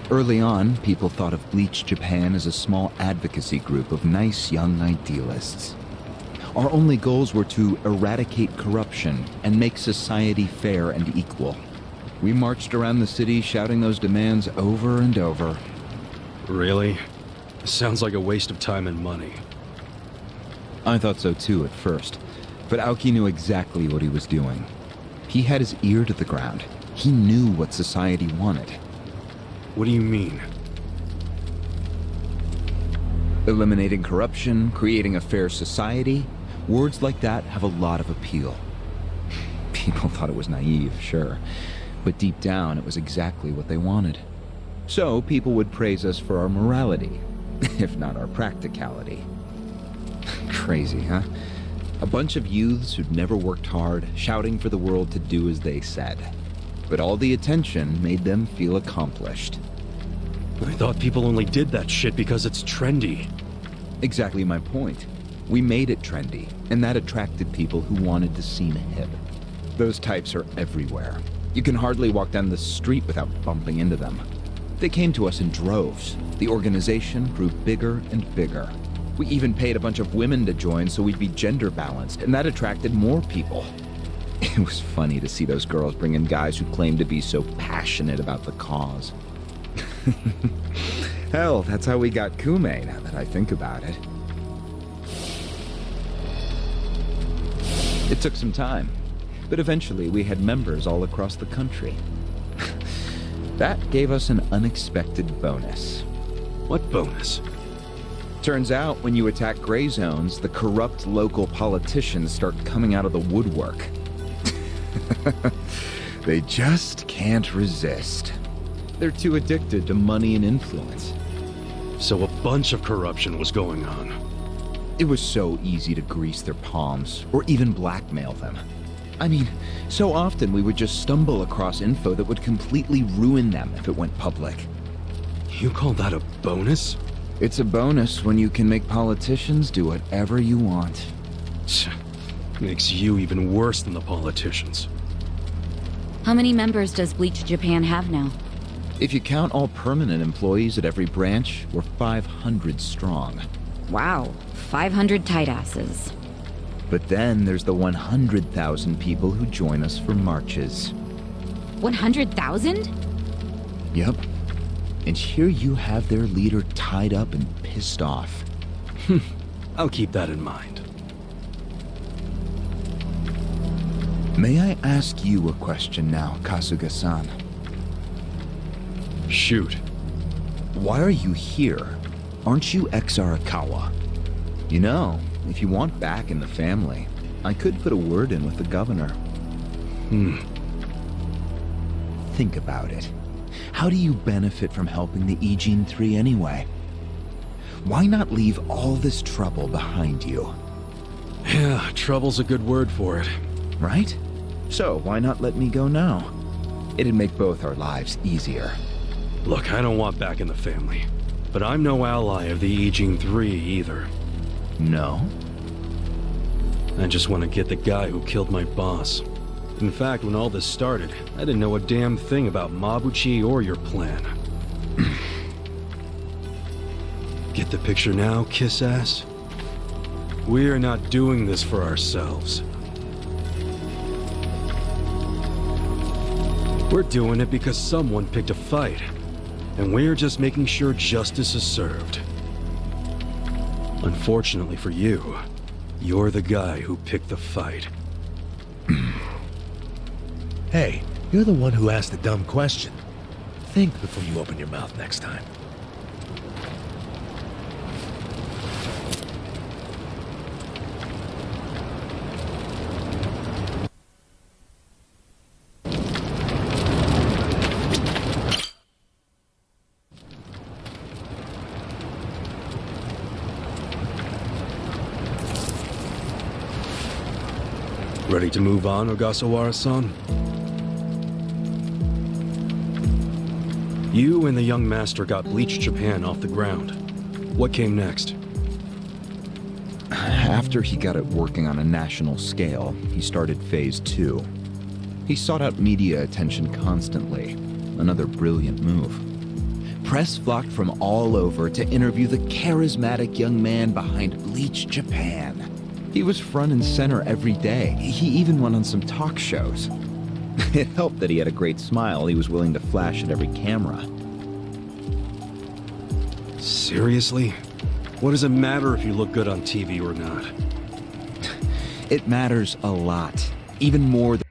Early on, people thought of Bleach Japan as a small advocacy group of nice young idealists. Our only goals were to eradicate corruption and make society fair and equal. We marched around the city shouting those demands over and over. Really? Sounds like a waste of time and money. I thought so too at first, but Aoki knew exactly what he was doing. He had his ear to the ground. He knew what society wanted. What do you mean? Eliminating corruption, creating a fair society, words like that have a lot of appeal. People thought it was naive, sure, but deep down it was exactly what they wanted. So people would praise us for our morality, if not our practicality. Crazy, huh? A bunch of youths who'd never worked hard, shouting for the world to do as they said. But all the attention made them feel accomplished. I thought people only did that shit because it's trendy. Exactly my point. We made it trendy, and that attracted people who wanted to seem hip. Those types are everywhere. You can hardly walk down the street without bumping into them. They came to us in droves. The organization grew bigger and bigger. We even paid a bunch of women to join so we'd be gender balanced, and that attracted more people. It was funny to see those girls bring in guys who claimed to be so passionate about the cause. Hell, that's how we got Kume, now that I think about it. It took some time, but eventually we had members all across the country. That gave us an unexpected bonus. What bonus? Turns out, when you attack gray zones, the corrupt local politicians start coming out of the woodwork. They just can't resist. They're too addicted to money and influence. So a bunch of corruption was going on. It was so easy to grease their palms, or even blackmail them. I mean, so often we would just stumble across info that would completely ruin them if it went public. You call that a bonus? It's a bonus when you can make politicians do whatever you want. Makes you even worse than the politicians. How many members does Bleach Japan have now? If you count all permanent employees at every branch, we're 500 strong. Wow, 500 tight asses. But then there's the 100,000 people who join us for marches. 100,000? Yep. And here you have their leader tied up and pissed off. I'll keep that in mind. May I ask you a question now, Kasuga-san? Shoot. Why are you here? Aren't you ex-Arakawa? You know, if you want back in the family, I could put a word in with the governor. Think about it. How do you benefit from helping the Ijin 3 anyway? Why not leave all this trouble behind you? Yeah, trouble's a good word for it. Right? So why not let me go now? It'd make both our lives easier. Look, I don't want back in the family. But I'm no ally of the Ijin 3 either. No? I just want to get the guy who killed my boss. In fact, when all this started, I didn't know a damn thing about Mabuchi or your plan. Get the picture now, kiss ass? We're not doing this for ourselves. We're doing it because someone picked a fight. And we're just making sure justice is served. Unfortunately for you, you're the guy who picked the fight. Hey, you're the one who asked the dumb question. Think before you open your mouth next time. Ready to move on, Ogasawara-san? You and the young master got Bleach Japan off the ground. What came next? After he got it working on a national scale, he started Phase 2. He sought out media attention constantly. Another brilliant move. Press flocked from all over to interview the charismatic young man behind Bleach Japan. He was front and center every day. He even went on some talk shows. It helped that he had a great smile he was willing to flash at every camera. Seriously? What does it matter if you look good on TV or not? It matters a lot. Even more than...